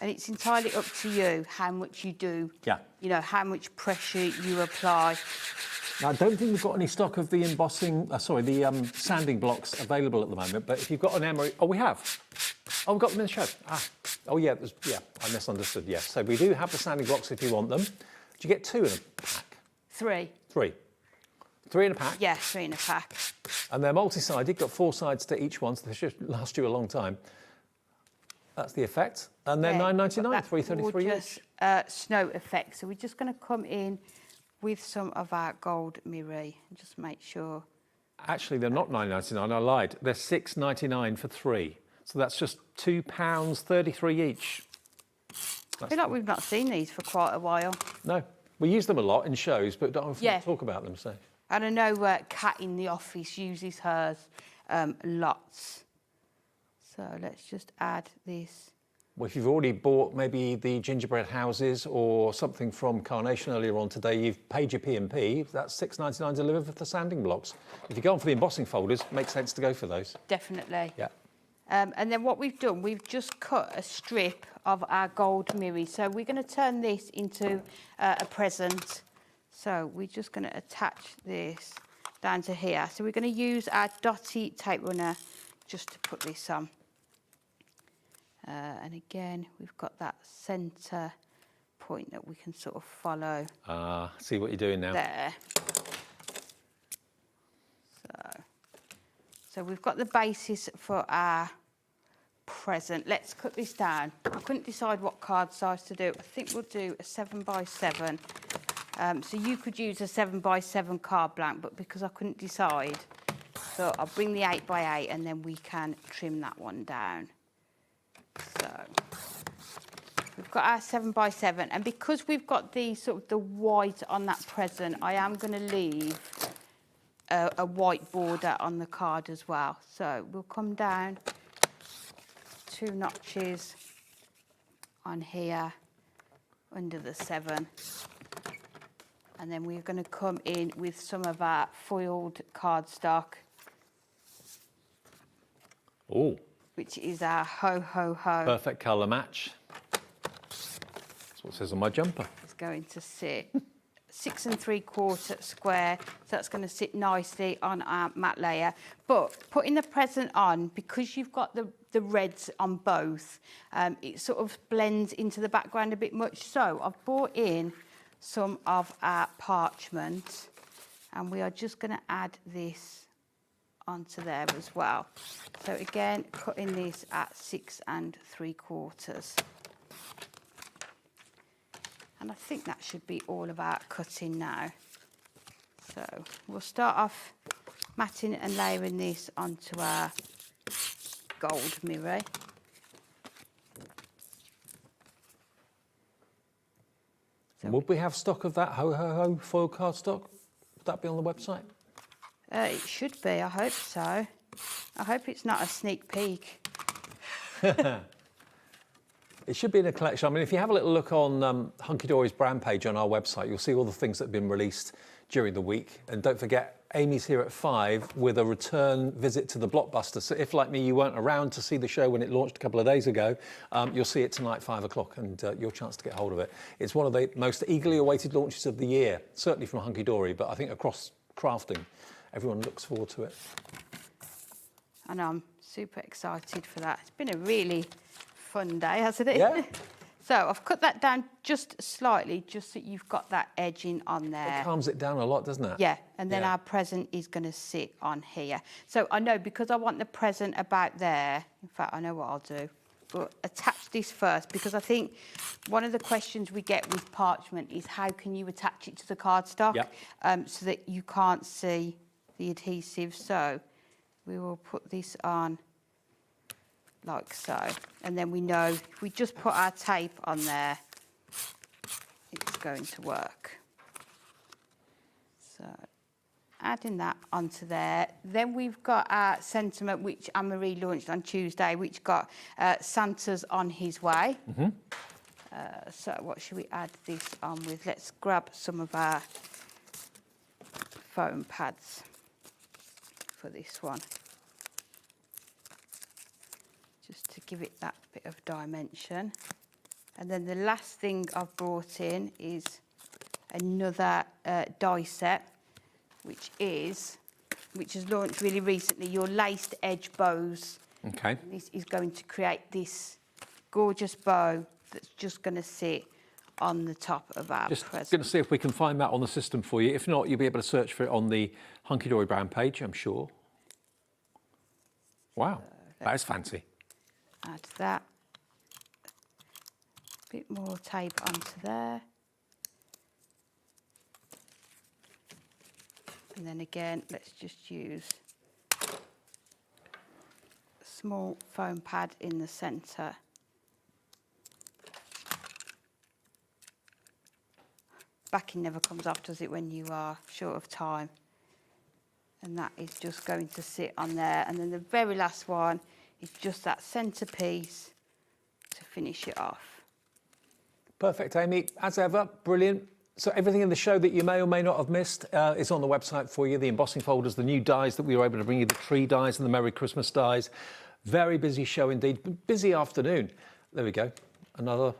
And it's entirely up to you how much you do. Yeah. You know, how much pressure you apply. Now, I don't think we've got any stock of the embossing, the sanding blocks available at the moment, but if you've got an emery... Oh, we have. Oh, we've got them in the show. Oh, yeah, I misunderstood, yes. So we do have the sanding blocks if you want them. Do you get 2 in a pack? 3. 3. 3 in a pack? Yeah, 3 in a pack. And they're multi-sided, got 4 sides to each one, so they should last you a long time. That's the effect. And they're $9.99, $3.33 each. Snow effect. So we're just going to come in with some of our gold mirror and just make sure. Actually, they're not $9.99, I lied. They're $6.99 for 3. So that's just £2.33 each. I feel like we've not seen these for quite a while. No, we use them a lot in shows, but don't often talk about them. So. And I know Kat in the office uses hers lots. So let's just add this. Well, if you've already bought maybe the gingerbread houses or something from Carnation earlier on today, you've paid your P&P, that's $6.99 delivered for the sanding blocks. If you're going for the embossing folders, it makes sense to go for those. Definitely. Yeah. And then what we've done, we've just cut a strip of our gold mirror. So we're going to turn this into a present. So we're just going to attach this down to here. So we're going to use our dotty tape runner just to put this on. And again, we've got that centre point that we can sort of follow. See what you're doing now. There. So we've got the basis for our present. Let's cut this down. I couldn't decide what card size to do. I think we'll do a 7 by 7. So you could use a 7 by 7 card blank, but because I couldn't decide, so I'll bring the 8 by 8 and then we can trim that one down. So we've got our 7 by 7, and because we've got the sort of the white on that present, I am going to leave a white border on the card as well. So we'll come down 2 notches on here under the 7, and then we're going to come in with some of our foiled cardstock. Oh. Which is our ho ho ho. Perfect colour match. That's what it says on my jumper. It's going to sit 6 3/4 square, so that's going to sit nicely on our matte layer. But putting the present on, because you've got the reds on both, it sort of blends into the background a bit much. So I've brought in some of our parchment, and we are just going to add this onto there as well. So again, cutting this at 6 3/4. And I think that should be all of our cutting now. So we'll start off matting and layering this onto our gold mirror. And would we have stock of that ho-ho-ho foil cardstock? Would that be on the website? It should be, I hope so. I hope it's not a sneak peek. It should be in a collection. I mean, if you have a little look on Hunkydory's brand page on our website, you'll see all the things that have been released during the week. And don't forget, Amy's here at 5 with a return visit to the Blockbuster. So if, like me, you weren't around to see the show when it launched a couple of days ago, you'll see it tonight, 5 o'clock, and your chance to get hold of it. It's one of the most eagerly awaited launches of the year, certainly from Hunkydory, but I think across crafting, everyone looks forward to it. And I'm super excited for that. It's been a really fun day, hasn't it? Yeah. So I've cut that down just slightly, just so you've got that edging on there. It calms it down a lot, doesn't it? Yeah, and then our present is going to sit on here. So I know, because I want the present about there, in fact, I know what I'll do. But attach this first, because I think one of the questions we get with parchment is how can you attach it to the cardstock so that you can't see the adhesive. So we will put this on like so, and then we know if we just put our tape on there, it's going to work. So adding that onto there. Then we've got our sentiment, which Anne-Marie launched on Tuesday, which got Santa's on his way. So what should we add this on with? Let's grab some of our foam pads for this one, just to give it that bit of dimension. And then the last thing I've brought in is another die set, which has launched really recently, your laced edge bows. Okay. And this is going to create this gorgeous bow that's just going to sit on the top of our Just present. going to see if we can find that on the system for you. If not, you'll be able to search for it on the Hunkydory brand page, I'm sure. Wow, that is fancy. Add that. A bit more tape onto there. And then again, let's just use a small foam pad in the centre. Backing never comes off, does it, when you are short of time? And that is just going to sit on there. And then the very last one is just that centrepiece to finish it off. Perfect, Amy. As ever, brilliant. So everything in the show that you may or may not have missed is on the website for you. The embossing folders, the new dies that we were able to bring you, the tree dies and the Merry Christmas dies. Very busy show indeed. Busy afternoon. There we go. Another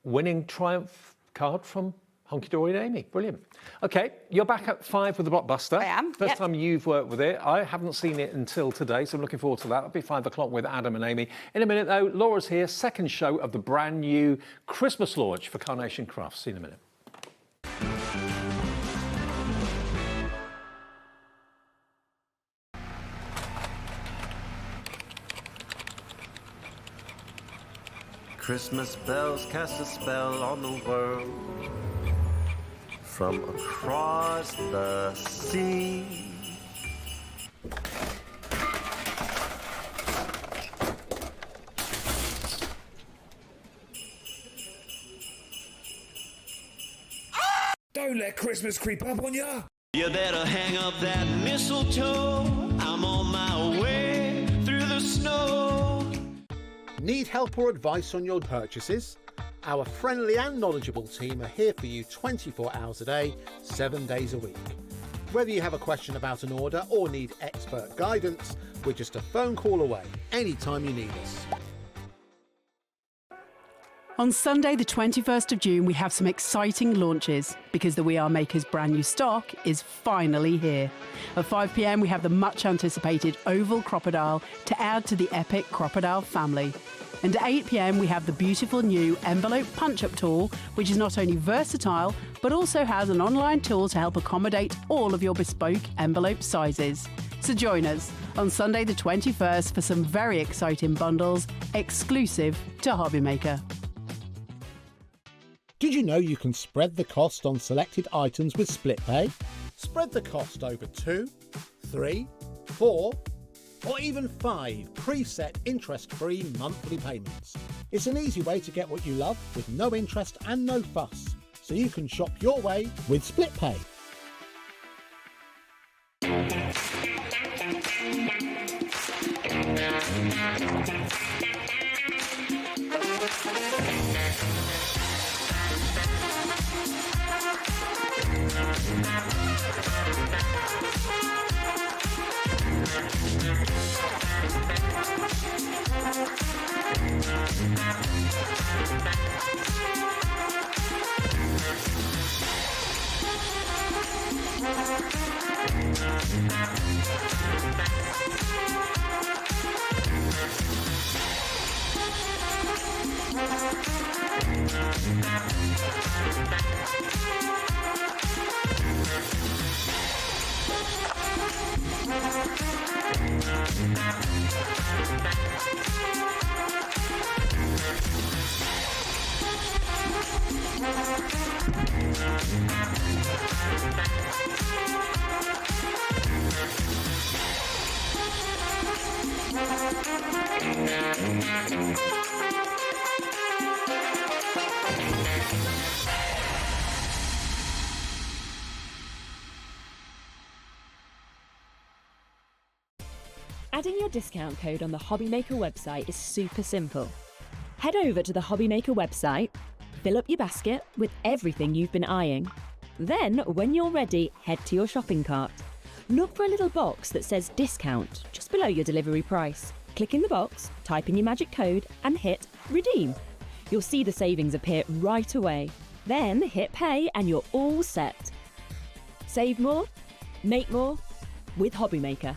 winning triumph card from Hunkydory and Amy. Brilliant. Okay, you're back at 5 with the Blockbuster. I am. First time you've worked with it. I haven't seen it until today, so I'm looking forward to that. It'll be 5 o'clock with Adam and Amy. In a minute, though, Laura's here. Second show of the brand new Christmas launch for Carnation Crafts. See you in a minute. Christmas bells cast a spell on the world from across the sea. Don't let Christmas creep up on ya! You better hang up that mistletoe. I'm on my way through the snow. Need help or advice on your purchases? Our friendly and knowledgeable team are here for you 24 hours a day, 7 days a week. Whether you have a question about an order or need expert guidance, we're just a phone call away anytime you need us. On Sunday the 21st of June we have some exciting launches because the We Are Makers brand new stock is finally here. At 5 p.m. we have the much anticipated oval crocodile to add to the epic crocodile family. And at 8 p.m. we have the beautiful new envelope punch-up tool, which is not only versatile but also has an online tool to help accommodate all of your bespoke envelope sizes. So join us on Sunday the 21st for some very exciting bundles exclusive to HobbyMaker. Did you know you can spread the cost on selected items with split pay? Spread the cost over 2, 3, 4, or even 5 preset interest-free monthly payments. It's an easy way to get what you love with no interest and no fuss, so you can shop your way with split pay. Adding your discount code on the HobbyMaker website is super simple. Head over to the HobbyMaker website, fill up your basket with everything you've been eyeing. Then, when you're ready, head to your shopping cart. Look for a little box that says discount just below your delivery price. Click in the box, type in your magic code and hit redeem. You'll see the savings appear right away. Then hit pay and you're all set. Save more, make more with HobbyMaker.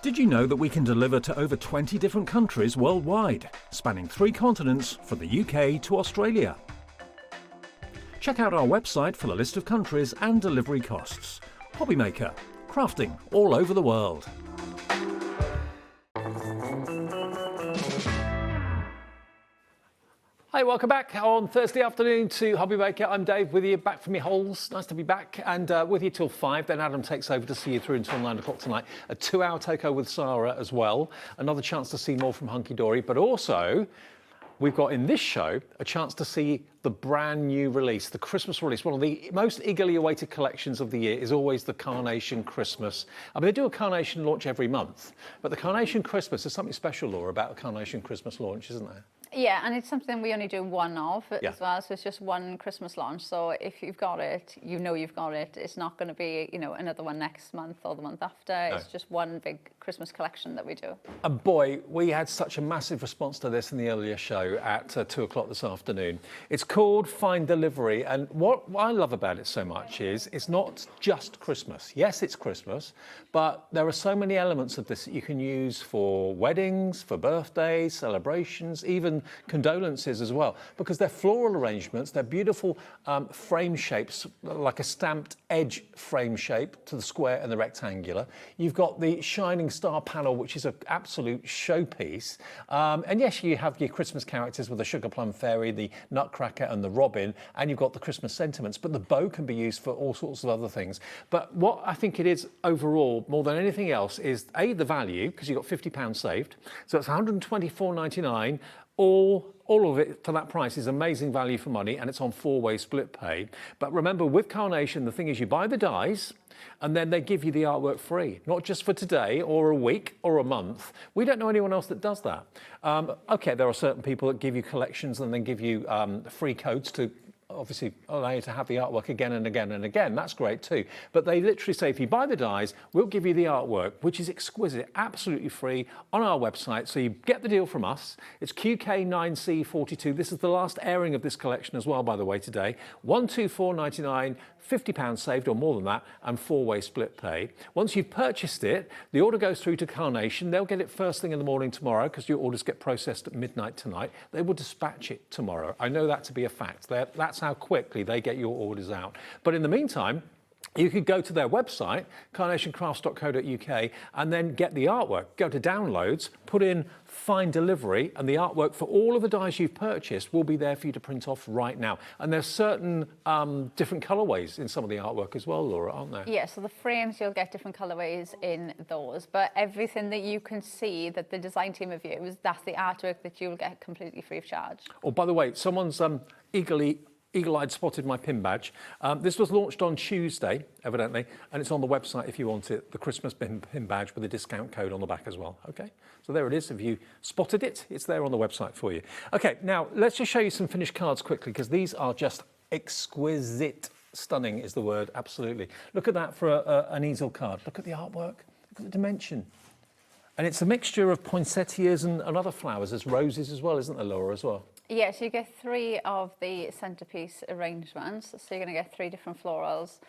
Did you know that we can deliver to over 20 different countries worldwide, spanning 3 continents from the UK to Australia? Check out our website for the list of countries and delivery costs. HobbyMaker, crafting all over the world. Hi, welcome back on Thursday afternoon to HobbyMaker. I'm Dave, with you, back from your holes. Nice to be back, and with you till 5. Then Adam takes over to see you through until 9 o'clock tonight. A 2-hour takeover with Sarah as well. Another chance to see more from Hunkydory, but also we've got in this show a chance to see the brand new release, the Christmas release. One of the most eagerly awaited collections of the year is always the Carnation Christmas. I mean, they do a Carnation launch every month, but the Carnation Christmas is something special, Laura, about a Carnation Christmas launch, isn't there? Yeah, and it's something we only do one of as well, so it's just one Christmas launch. So if you've got it, you know you've got it. It's not going to be, you know, another one next month or the month after. No. It's just one big Christmas collection that we do. And boy, we had such a massive response to this in the earlier show at 2 o'clock this afternoon. It's called Fine Delivery, and what I love about it so much is it's not just Christmas. Yes, it's Christmas, but there are so many elements of this that you can use for weddings, for birthdays, celebrations, even condolences as well, because they're floral arrangements, they're beautiful frame shapes, like a stamped edge frame shape to the square and the rectangular. You've got the shining star panel, which is an absolute showpiece. And yes, you have your Christmas characters with the sugar plum fairy, the nutcracker and the robin, and you've got the Christmas sentiments, but the bow can be used for all sorts of other things. But what I think it is overall, more than anything else, is A, the value, because you've got £50 saved. So it's £124.99. All of it for that price is amazing value for money, and it's on 4-way split pay. But remember, with Carnation, the thing is you buy the dies and then they give you the artwork free, not just for today or a week or a month. We don't know anyone else that does that. Okay, there are certain people that give you collections and then give you free codes to obviously allow you to have the artwork again and again and again. That's great too. But they literally say, if you buy the dies, we'll give you the artwork, which is exquisite, absolutely free on our website. So you get the deal from us. It's QK9C42. This is the last airing of this collection as well, by the way, today. £124.99, £50 saved or more than that, and 4-way split pay. Once you've purchased it, the order goes through to Carnation. They'll get it first thing in the morning tomorrow, because your orders get processed at midnight tonight. They will dispatch it tomorrow. I know that to be a fact. That's how quickly they get your orders out. But in the meantime, you could go to their website, carnationcrafts.co.uk, and then get the artwork. Go to downloads, put in find delivery, and the artwork for all of the dies you've purchased will be there for you to print off right now. And there's certain different colorways in some of the artwork as well, Laura, aren't there? Yeah, so the frames, you'll get different colorways in those, but everything that you can see that the design team have used, that's the artwork that you'll get completely free of charge. Oh, by the way, someone's eagle-eyed spotted my pin badge. This was launched on Tuesday, evidently, and it's on the website if you want it, the Christmas pin badge with a discount code on the back as well, okay? So there it is. If you spotted it, it's there on the website for you. Okay, now let's just show you some finished cards quickly, because these are just exquisite. Stunning is the word, absolutely. Look at that for an easel card. Look at the artwork, look at the dimension. And it's a mixture of poinsettias and other flowers. There's roses as well, isn't there, Laura, as well? Yes, you get 3 of the centerpiece arrangements. So you're going to get 3 different florals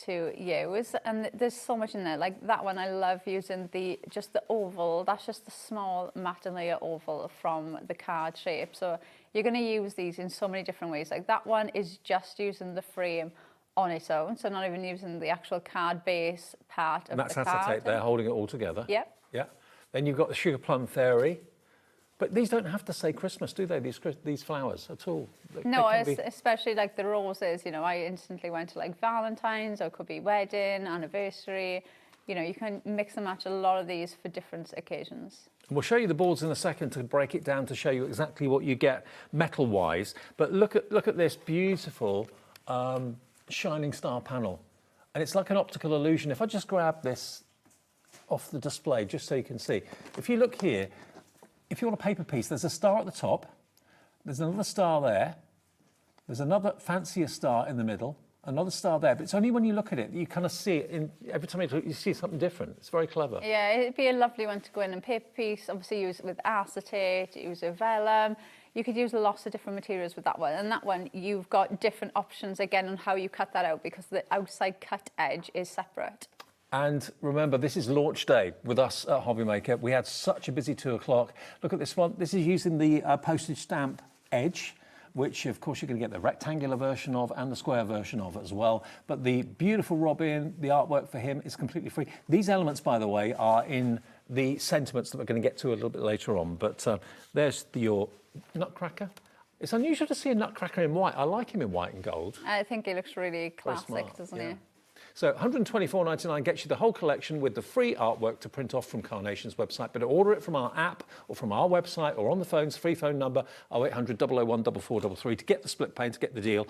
to use. And there's so much in there. Like that one, I love using just the oval. That's just the small matte and layer oval from the card shape. So you're going to use these in so many different ways. Like that one is just using the frame on its own. So not even using the actual card base part of the card. And that's acetate there, holding it all together. Yep. Yeah. Then you've got the Sugar Plum Fairy. But these don't have to say Christmas, do they, these flowers at all? No, especially like the roses, you know, I instantly went to like Valentine's, or it could be wedding, anniversary. You know, you can mix and match a lot of these for different occasions. And we'll show you the boards in a second to break it down to show you exactly what you get metal-wise. But look at this beautiful shining star panel. And it's like an optical illusion. If I just grab this off the display, just so you can see. If you look here, if you want a paper piece, there's a star at the top, there's another star there, there's another fancier star in the middle, another star there, but it's only when you look at it that you kind of see it, every time you see something different. It's very clever. Yeah, it'd be a lovely one to go in and paper piece, obviously use it with acetate, use it with vellum. You could use lots of different materials with that one. And that one, you've got different options again on how you cut that out, because the outside cut edge is separate. And remember, this is launch day with us at HobbyMaker. We had such a busy 2 o'clock. Look at this one. This is using the postage stamp edge, which of course you're going to get the rectangular version of and the square version of as well. But the beautiful Robin, the artwork for him is completely free. These elements, by the way, are in the sentiments that we're going to get to a little bit later on. But there's your Nutcracker. It's unusual to see a Nutcracker in white. I like him in white and gold. I think he looks really classic, doesn't he? So $124.99 gets you the whole collection with the free artwork to print off from Carnation's website. But order it from our app or from our website or on the phone's free phone number 0800 001 4433 to get the split pay, to get the deal.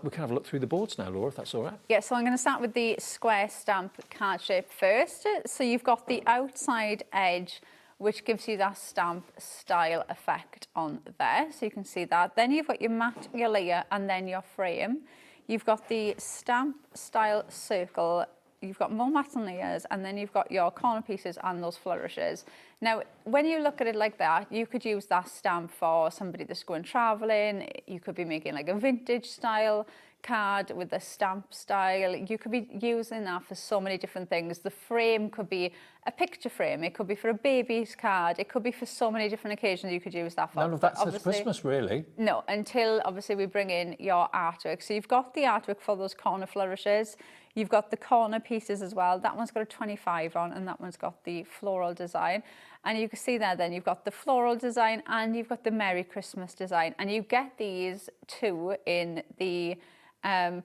We can have a look through the boards now, Laura, if that's all right. Yeah, so I'm going to start with the square stamp card shape first. So you've got the outside edge, which gives you that stamp style effect on there. So you can see that. Then you've got your matte, your layer, and then your frame. You've got the stamp style circle, you've got more matte and layers, and then you've got your corner pieces and those flourishes. Now, when you look at it like that, you could use that stamp for somebody that's going traveling. You could be making like a vintage style card with a stamp style. You could be using that for so many different things. The frame could be a picture frame. It could be for a baby's card. It could be for so many different occasions you could use that for. None of that says Christmas, really. No, until obviously we bring in your artwork. So you've got the artwork for those corner flourishes. You've got the corner pieces as well. That one's got a 25 on, and that one's got the floral design. And you can see there then you've got the floral design and you've got the Merry Christmas design. And you get these two in the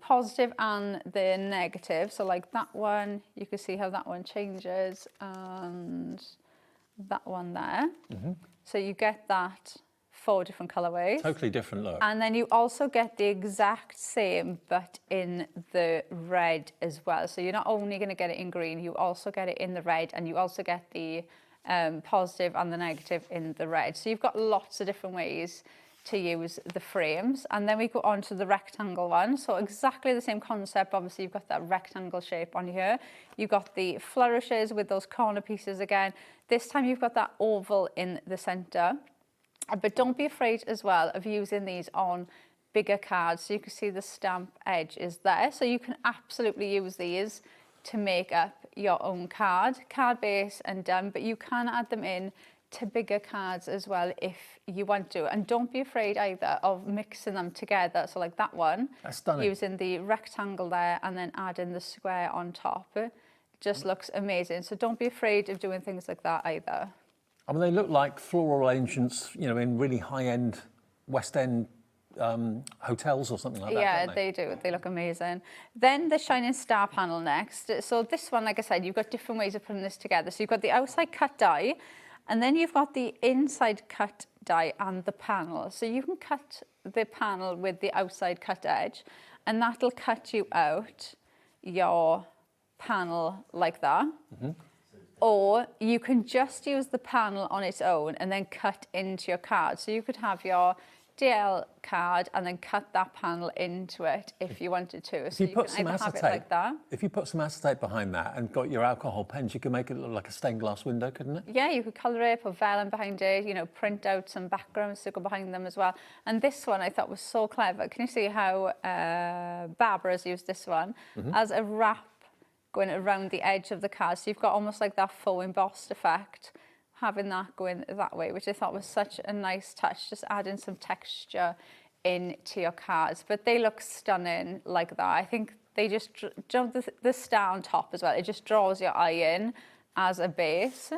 positive and the negative. So like that one, you can see how that one changes, and that one there. So you get that 4 different colorways. Totally different look. And then you also get the exact same, but in the red as well. So you're not only going to get it in green, you also get it in the red, and you also get the positive and the negative in the red. So you've got lots of different ways to use the frames. And then we go on to the rectangle one. So exactly the same concept. Obviously you've got that rectangle shape on here. You've got the flourishes with those corner pieces again. This time you've got that oval in the center. But don't be afraid as well of using these on bigger cards. So you can see the stamp edge is there. So you can absolutely use these to make up your own card base and done, but you can add them in to bigger cards as well if you want to. And don't be afraid either of mixing them together. So like that one, that's stunning. Using the rectangle there and then adding the square on top. It just looks amazing. So don't be afraid of doing things like that either. I mean, they look like floral arrangements, you know, in really high-end West End hotels or something like that. Yeah, don't they? they do. They look amazing. Then the Shining Star panel next. So this one, like I said, you've got different ways of putting this together. So you've got the outside cut die, and then you've got the inside cut die and the panel. So you can cut the panel with the outside cut edge, and that'll cut you out your panel like that. Or you can just use the panel on its own and then cut into your card. So you could have your DL card and then cut that panel into it if you wanted to. So If you put some have it acetate, like that. if you put some acetate behind that and got your alcohol pens, you could make it look like a stained glass window, couldn't it? Yeah, you could colour it, put vellum behind it, you know, print out some backgrounds to go behind them as well. And this one I thought was so clever. Can you see how Barbara's used this one as a wrap going around the edge of the card? So you've got almost like that faux embossed effect, having that going that way, which I thought was such a nice touch, just adding some texture into your cards. But they look stunning like that. I think they just the star on top as well. It just draws your eye in as a base.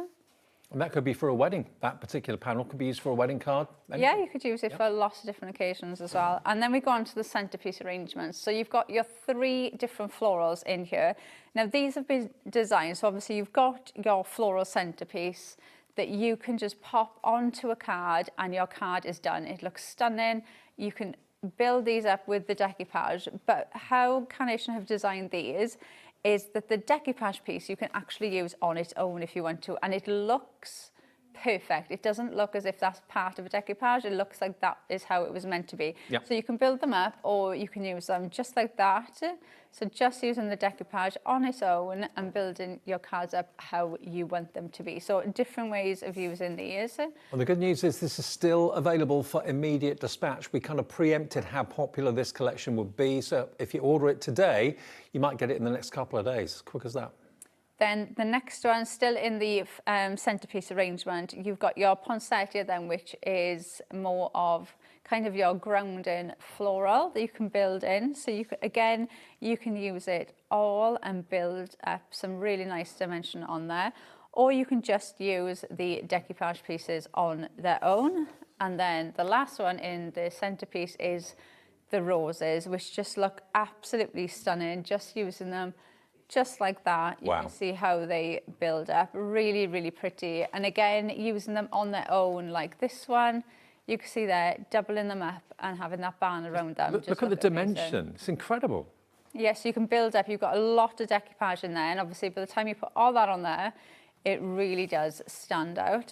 And that could be for a wedding. That particular panel could be used for a wedding card. Yeah, you could use it for lots of different occasions as well. And then we go on to the centerpiece arrangements. So you've got your 3 different florals in here. Now these have been designed, so obviously you've got your floral centerpiece that you can just pop onto a card and your card is done. It looks stunning. You can build these up with the decoupage, but how Carnation have designed these is that the decoupage piece you can actually use on its own if you want to, and it looks perfect. It doesn't look as if that's part of a decoupage. It looks like that is how it was meant to be. Yep. So you can build them up or you can use them just like that. So just using the decoupage on its own and building your cards up how you want them to be. So different ways of using these. Well, the good news is this is still available for immediate dispatch. We kind of preempted how popular this collection would be. So if you order it today, you might get it in the next couple of days. Quick as that. Then the next one, still in the centerpiece arrangement, you've got your poinsettia then, which is more of kind of your grounding floral that you can build in. So you can, again, you can use it all and build up some really nice dimension on there. Or you can just use the decoupage pieces on their own. And then the last one in the centerpiece is the roses, which just look absolutely stunning, just using them just like that. You can see how they build up. Really, really pretty. And again, using them on their own, like this one, you can see there, doubling them up and having that band around them. Look at the dimension. It's incredible. Yes, you can build up. You've got a lot of decoupage in there. And obviously, by the time you put all that on there, it really does stand out.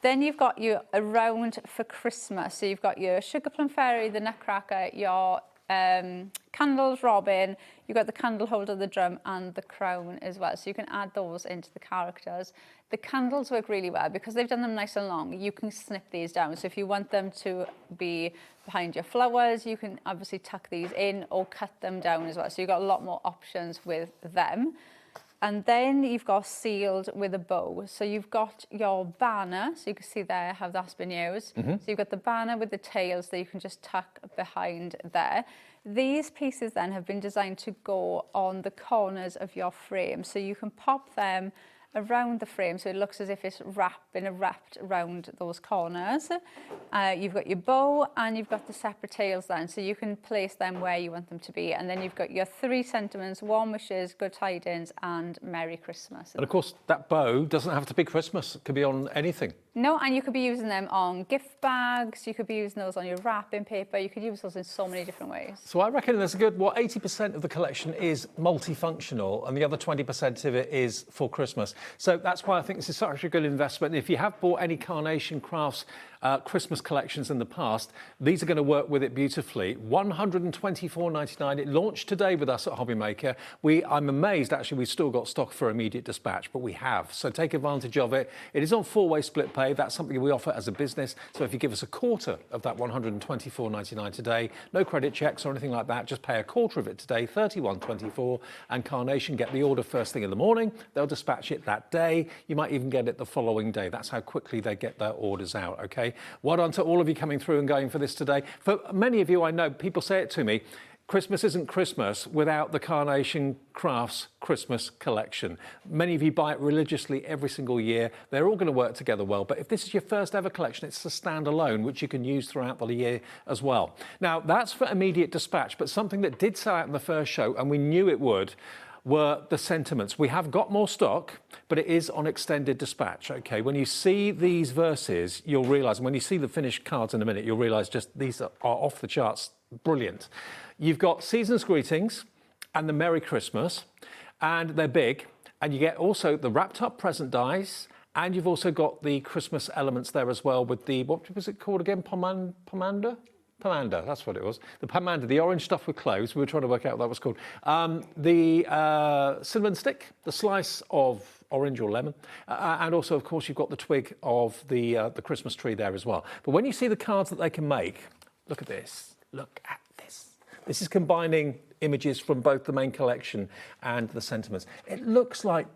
Then you've got your around for Christmas. So you've got your Sugar Plum Fairy, the Nutcracker, your candles, robin, you've got the candle holder, the drum and the crown as well, so you can add those into the characters. The candles work really well because they've done them nice and long. You can snip these down, so if you want them to be behind your flowers, you can obviously tuck these in or cut them down as well, so you've got a lot more options with them. And then you've got sealed with a bow. So you've got your banner, so you can see there how that's been used. So you've got the banner with the tails that you can just tuck behind there. These pieces then have been designed to go on the corners of your frame. So you can pop them around the frame so it looks as if it's wrapped around those corners. You've got your bow and you've got the separate tails then, so you can place them where you want them to be. And then you've got your 3 sentiments: warm wishes, good tidings and Merry Christmas. And of course that bow doesn't have to be Christmas, it could be on anything. No, and you could be using them on gift bags, you could be using those on your wrapping paper, you could use those in so many different ways. So I reckon there's a good, 80% of the collection is multifunctional and the other 20% of it is for Christmas. So that's why I think this is such a good investment. If you have bought any Carnation Crafts Christmas collections in the past, these are going to work with it beautifully. $124.99. It launched today with us at HobbyMaker. I'm amazed, actually, we've still got stock for immediate dispatch, but we have. So take advantage of it. It is on 4-way split pay. That's something we offer as a business. So if you give us a quarter of that $124.99 today, no credit checks or anything like that, just pay a quarter of it today, $31.24, and Carnation get the order first thing in the morning. They'll dispatch it that day. You might even get it the following day. That's how quickly they get their orders out, okay? Well done to all of you coming through and going for this today. For many of you, I know, people say it to me, Christmas isn't Christmas without the Carnation Crafts Christmas collection. Many of you buy it religiously every single year. They're all going to work together well, but if this is your first ever collection, it's a standalone, which you can use throughout the year as well. Now, that's for immediate dispatch, but something that did sell out in the first show, and we knew it would, were the sentiments. We have got more stock, but it is on extended dispatch, okay? When you see these verses, you'll realise, and when you see the finished cards in a minute, you'll realise just these are off the charts, brilliant. You've got Season's Greetings and the Merry Christmas, and they're big, and you get also the wrapped up present dies, and you've also got the Christmas elements there as well with the, what was it called again, pomander? Pomander, that's what it was. The pomander, the orange stuff with cloves. We were trying to work out what that was called. The cinnamon stick, the slice of orange or lemon, and also, of course, you've got the twig of the Christmas tree there as well. But when you see the cards that they can make, look at this. Look at this. This is combining images from both the main collection and the sentiments. It looks like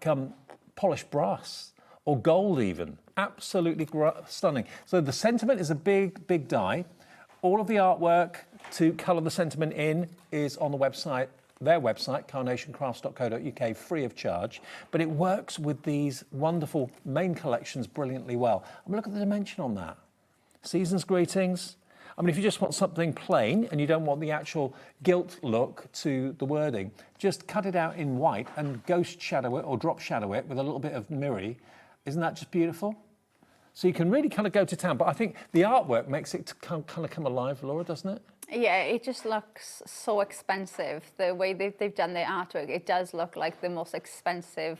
polished brass or gold even. Absolutely stunning. So the sentiment is a big, big die. All of the artwork to colour the sentiment in is on the website, their website, carnationcrafts.co.uk, free of charge. But it works with these wonderful main collections brilliantly well. I mean, look at the dimension on that. Season's Greetings. I mean, if you just want something plain and you don't want the actual gilt look to the wording, just cut it out in white and ghost shadow it or drop shadow it with a little bit of mirror. Isn't that just beautiful? So you can really kind of go to town, but I think the artwork makes it kind of come alive, Laura, doesn't it? Yeah, it just looks so expensive. The way they've done the artwork, it does look like the most expensive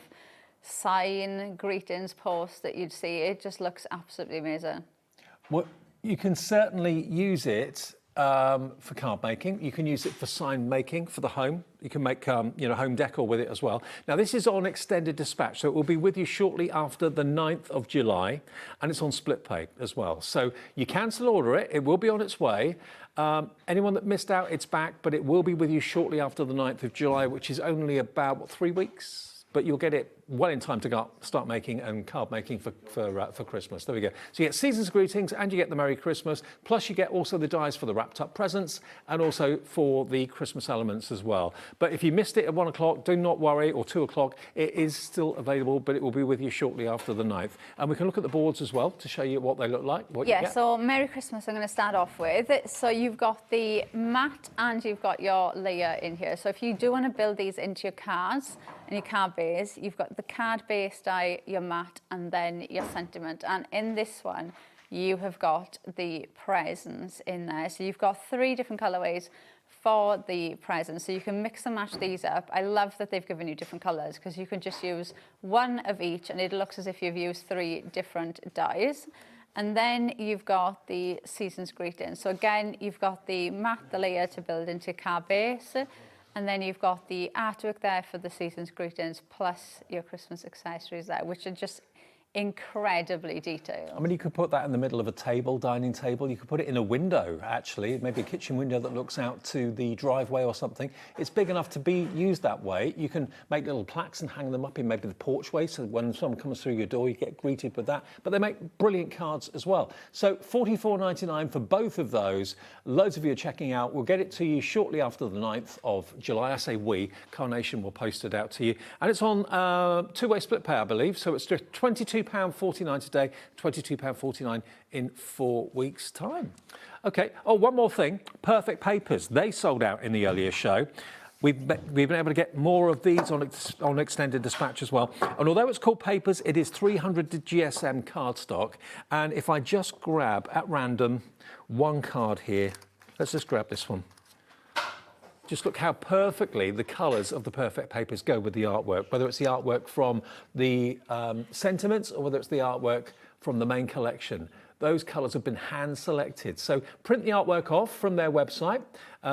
sign, greetings post that you'd see. It just looks absolutely amazing. Well, you can certainly use it for card making. You can use it for sign making for the home. You can make home decor with it as well. Now this is on extended dispatch, so it will be with you shortly after the 9th of July, and it's on split pay as well. So you can still order it. It will be on its way. Anyone that missed out, it's back, but it will be with you shortly after the 9th of July, which is only about 3 weeks. But you'll get it well in time to start making and card making for Christmas. There we go. So you get Season's Greetings and you get the Merry Christmas, plus you get also the dies for the wrapped up presents and also for the Christmas elements as well. But if you missed it at 1 o'clock, do not worry, or 2 o'clock, it is still available, but it will be with you shortly after the 9th. And we can look at the boards as well to show you what they look like. So Merry Christmas I'm going to start off with. So you've got the mat and you've got your layer in here. So if you do want to build these into your cards and your card base, you've got the card base die, your mat, and then your sentiment. And in this one, you have got the presents in there. So you've got 3 different colorways for the presents. So you can mix and match these up. I love that they've given you different colors because you can just use one of each and it looks as if you've used 3 different dies. And then you've got the Season's Greetings. So again, you've got the mat, the layer to build into your card base. And then you've got the artwork there for the Season's Greetings, plus your Christmas accessories there, which are just incredibly detailed. I mean, you could put that in the middle of a table, dining table. You could put it in a window, actually, maybe a kitchen window that looks out to the driveway or something. It's big enough to be used that way. You can make little plaques and hang them up in maybe the porchway, so when someone comes through your door, you get greeted with that. But they make brilliant cards as well. So $44.99 for both of those. Loads of you are checking out. We'll get it to you shortly after the 9th of July. I say we, Carnation will post it out to you. And it's on 2-way split pay, I believe. So it's just £22.49 today, £22.49 in 4 weeks' time. Okay, oh, one more thing. Perfect Papers. They sold out in the earlier show. We've been able to get more of these on extended dispatch as well. And although it's called Papers, it is 300 GSM cardstock. And if I just grab at random one card here, let's just grab this one. Just look how perfectly the colours of the Perfect Papers go with the artwork, whether it's the artwork from the sentiments or whether it's the artwork from the main collection. Those colours have been hand selected. So print the artwork off from their website,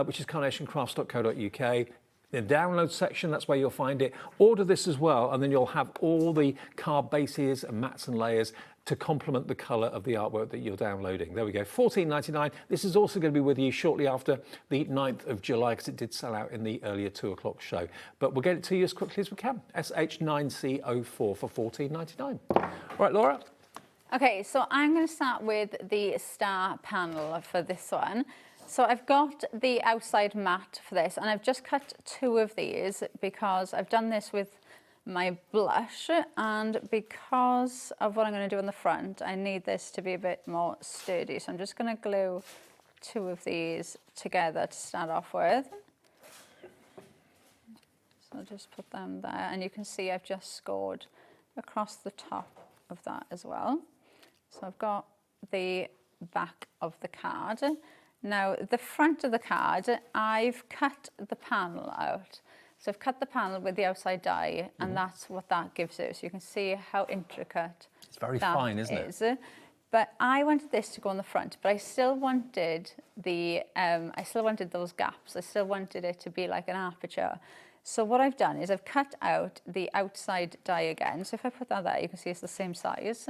which is carnationcrafts.co.uk. The download section, that's where you'll find it. Order this as well, and then you'll have all the card bases and mats and layers to complement the colour of the artwork that you're downloading. There we go, $14.99. This is also going to be with you shortly after the 9th of July, because it did sell out in the earlier 2 o'clock show. But we'll get it to you as quickly as we can. SH9C04 for $14.99. All right, Laura. Okay, so I'm going to start with the star panel for this one. So I've got the outside mat for this, and I've just cut 2 of these because I've done this with my blush, and because of what I'm going to do on the front, I need this to be a bit more sturdy. So I'm just going to glue 2 of these together to start off with. So I'll just put them there, and you can see I've just scored across the top of that as well. So I've got the back of the card. Now, the front of the card, I've cut the panel out. So I've cut the panel with the outside die, and that's what that gives you. So you can see how intricate it's very fine, isn't it? But I wanted this to go on the front, but I still wanted the, those gaps. I still wanted it to be like an aperture. So what I've done is I've cut out the outside die again. So if I put that there, you can see it's the same size.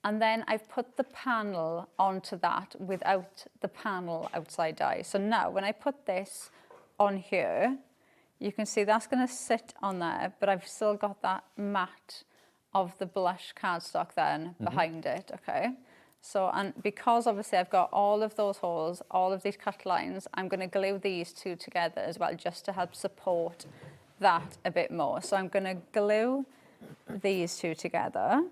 And then I've put the panel onto that without the panel outside die. So now when I put this on here, you can see that's going to sit on there, but I've still got that mat of the blush cardstock then behind it, okay? So, and because obviously I've got all of those holes, all of these cut lines, I'm going to glue these 2 together as well, just to help support that a bit more. So I'm going to glue these 2 together.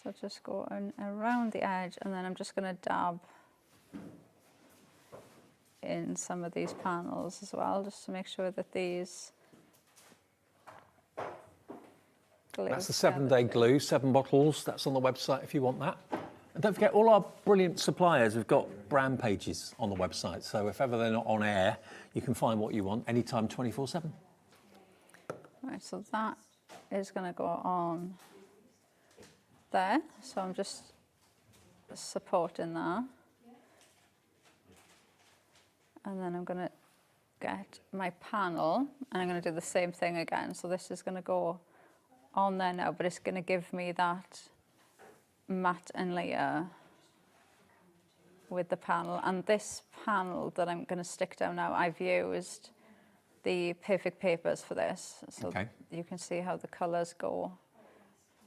So just go around the edge, and then I'm just going to dab in some of these panels as well, just to make sure that these glue. That's the 7-day glue, 7 bottles. That's on the website if you want that. And don't forget, all our brilliant suppliers have got brand pages on the website. So if ever they're not on air, you can find what you want anytime, 24/7. Right, so that is going to go on there. So I'm just supporting that. And then I'm going to get my panel, and I'm going to do the same thing again. So this is going to go on there now, but it's going to give me that matte and layer with the panel. And this panel that I'm going to stick down now, I've used the Perfect Papers for this. So you can see how the colours go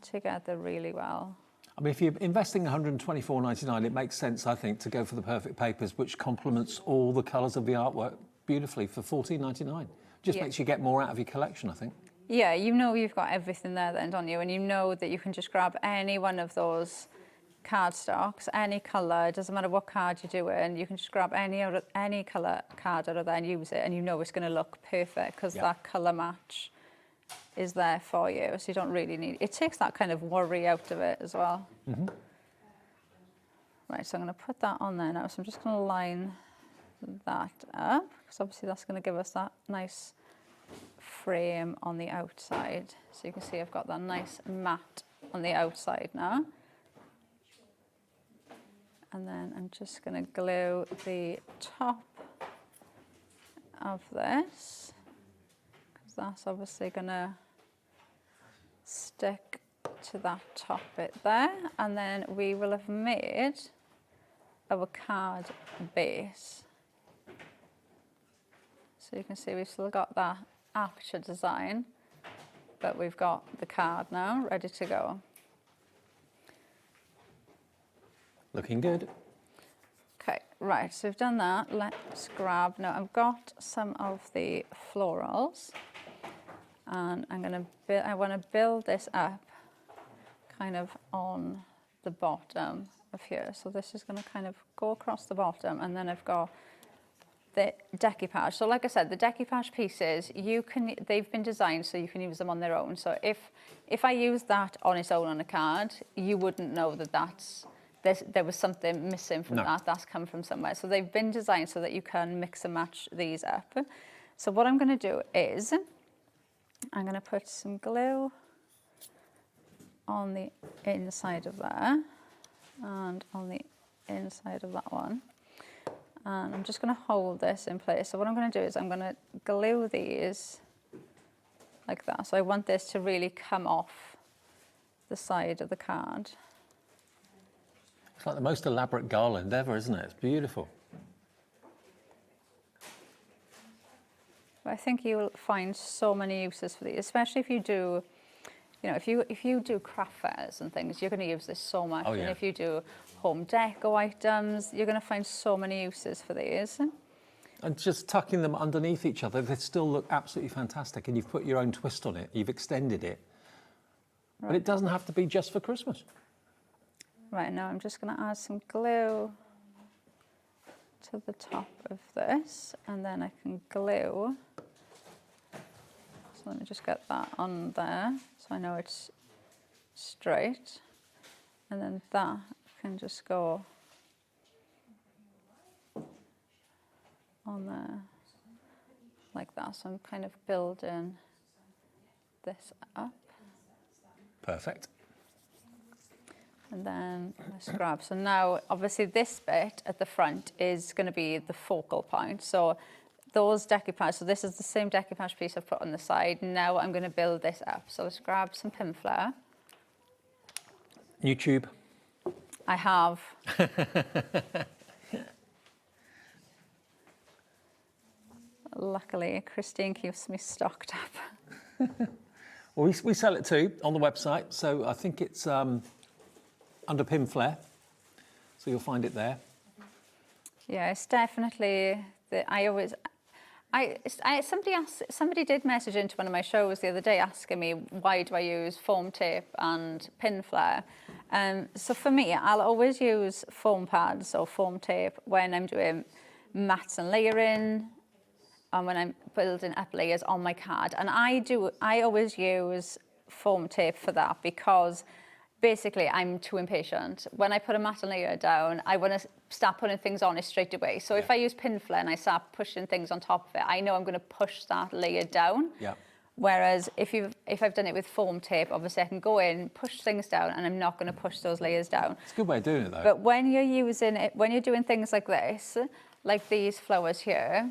together really well. I mean, if you're investing $124.99, it makes sense, I think, to go for the Perfect Papers, which complements all the colours of the artwork beautifully for $14.99. Just makes you get more out of your collection, I think. Yeah, you know you've got everything there then, don't you? And you know that you can just grab any one of those cardstocks, any colour, it doesn't matter what card you're doing, you can just grab any colour card out of there and use it, and you know it's going to look perfect because that colour match is there for you, so you don't really need it. Takes that kind of worry out of it as well. Right, so I'm going to put that on there now. So I'm just going to line that up, because obviously that's going to give us that nice frame on the outside. So you can see I've got that nice mat on the outside now. And then I'm just going to glue the top of this, because that's obviously going to stick to that top bit there. And then we will have made our card base. So you can see we've still got that aperture design, but we've got the card now ready to go. Looking good. Okay, right, so we've done that. Let's grab, now I've got some of the florals, and I want to build this up kind of on the bottom of here. So this is going to kind of go across the bottom, and then I've got the decoupage. So like I said, the decoupage pieces, they've been designed so you can use them on their own. So if I use that on its own on a card, you wouldn't know that there was something missing from that. That's come from somewhere. So they've been designed so that you can mix and match these up. So what I'm going to do is I'm going to put some glue on the inside of there and on the inside of that one. And I'm just going to hold this in place. So what I'm going to do is I'm going to glue these like that. So I want this to really come off the side of the card. It's like the most elaborate garland ever, isn't it? It's beautiful. I think you'll find so many uses for these, especially if you do, you know, if you do craft fairs and things, you're going to use this so much. Oh, yeah. And if you do home deco items, you're going to find so many uses for these. And just tucking them underneath each other, they still look absolutely fantastic. And you've put your own twist on it. You've extended it. Right. But it doesn't have to be just for Christmas. Right, now I'm just going to add some glue to the top of this, and then I can glue. So let me just get that on there, so I know it's straight. And then that can just go on there like that. So I'm kind of building this up. Perfect. And then let's grab. So now, obviously, this bit at the front is going to be the focal point. So those decoupage, so this is the same decoupage piece I've put on the side. Now I'm going to build this up. So let's grab some pin flare. YouTube. I have. Luckily, Christine keeps me stocked up. Well, we sell it too on the website. So I think it's under pin flare. So you'll find it there. Yeah, it's definitely somebody did message into one of my shows the other day asking me why do I use foam tape and pin flare. So for me, I'll always use foam pads or foam tape when I'm doing mats and layering, and when I'm building up layers on my card. And I always use foam tape for that because basically I'm too impatient. When I put a mat and layer down, I want to start putting things on it straight away. So if I use pin flare and I start pushing things on top of it, I know I'm going to push that layer down. Yeah. Whereas if I've done it with foam tape, obviously I can go in, push things down, and I'm not going to push those layers down. It's a good way of doing it, though. But when you're using it, when you're doing things like this, like these flowers here,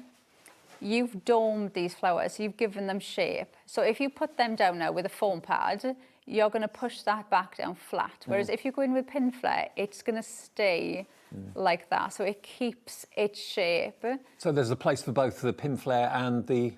you've domed these flowers, you've given them shape. So if you put them down now with a foam pad, you're going to push that back down flat. Whereas if you go in with pin flare, it's going to stay like that. So it keeps its shape. So there's a place for both the pin flare and the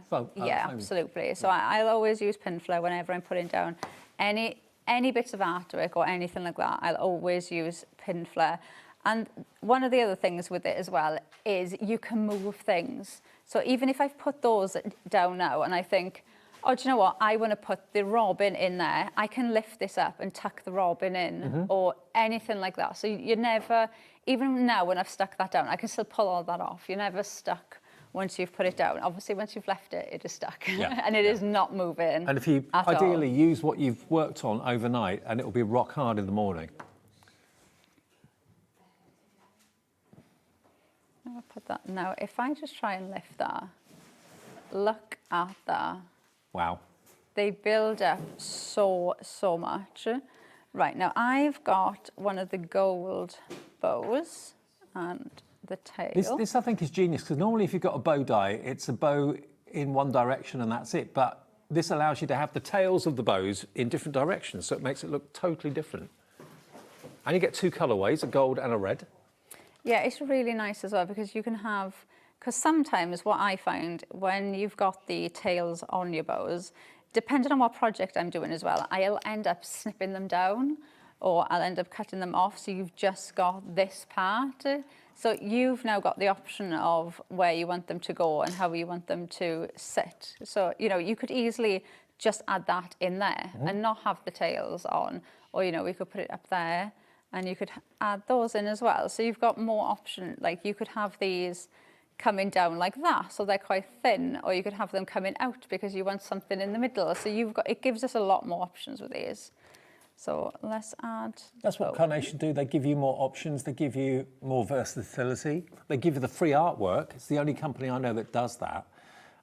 foam. Yeah, absolutely. So I'll always use pin flare whenever I'm putting down any bits of artwork or anything like that. I'll always use pin flare. And one of the other things with it as well is you can move things. So even if I've put those down now and I think, oh, do you know what? I want to put the robin in there. I can lift this up and tuck the robin in or anything like that. So you're never, even now when I've stuck that down, I can still pull all that off. You're never stuck once you've put it down. Obviously, once you've left it, it is stuck and it is not moving. And if you ideally use what you've worked on overnight, and it will be rock hard in the morning. I'll put that. Now, if I just try and lift that, look at that. Wow. They build up so much. Right, now I've got one of the gold bows and the tail. This I think is genius, because normally if you've got a bow die, it's a bow in one direction and that's it. But this allows you to have the tails of the bows in different directions, so it makes it look totally different. And you get two colourways, a gold and a red. Yeah, it's really nice as well, because you can have, because sometimes what I find when you've got the tails on your bows, depending on what project I'm doing as well, I'll end up snipping them down or I'll end up cutting them off. So you've just got this part. So you've now got the option of where you want them to go and how you want them to sit. So, you know, you could easily just add that in there and not have the tails on. Or, you know, we could put it up there and you could add those in as well. So you've got more option. Like you could have these coming down like that, so they're quite thin, or you could have them coming out because you want something in the middle. So you've got, it gives us a lot more options with these. So let's add. That's what Carnation do. They give you more options. They give you more versatility. They give you the free artwork. It's the only company I know that does that.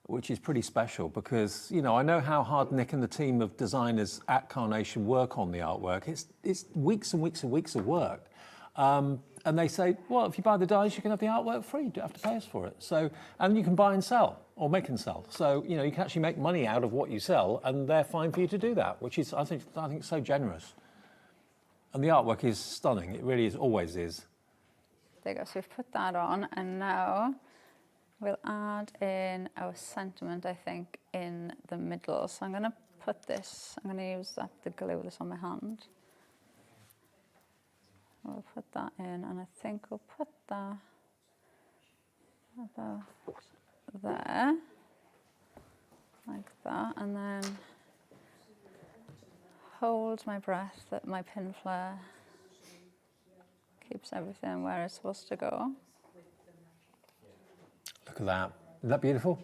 which is pretty special because, you know, I know how hard Nick and the team of designers at Carnation work on the artwork. It's weeks and weeks and weeks of work. And they say, well, if you buy the dies, you can have the artwork free. You don't have to pay us for it. So, and you can buy and sell or make and sell. So, you know, you can actually make money out of what you sell, and they're fine for you to do that, which is, I think so generous. And the artwork is stunning. It really is, always is. There you go. So we've put that on, and now we'll add in our sentiment, I think, in the middle. So I'm going to put this, I'm going to use the glue that's on my hand. We'll put that in, and I think we'll put that about there, like that, and then hold my breath that my pin flare keeps everything where it's supposed to go. Look at that. Isn't that beautiful?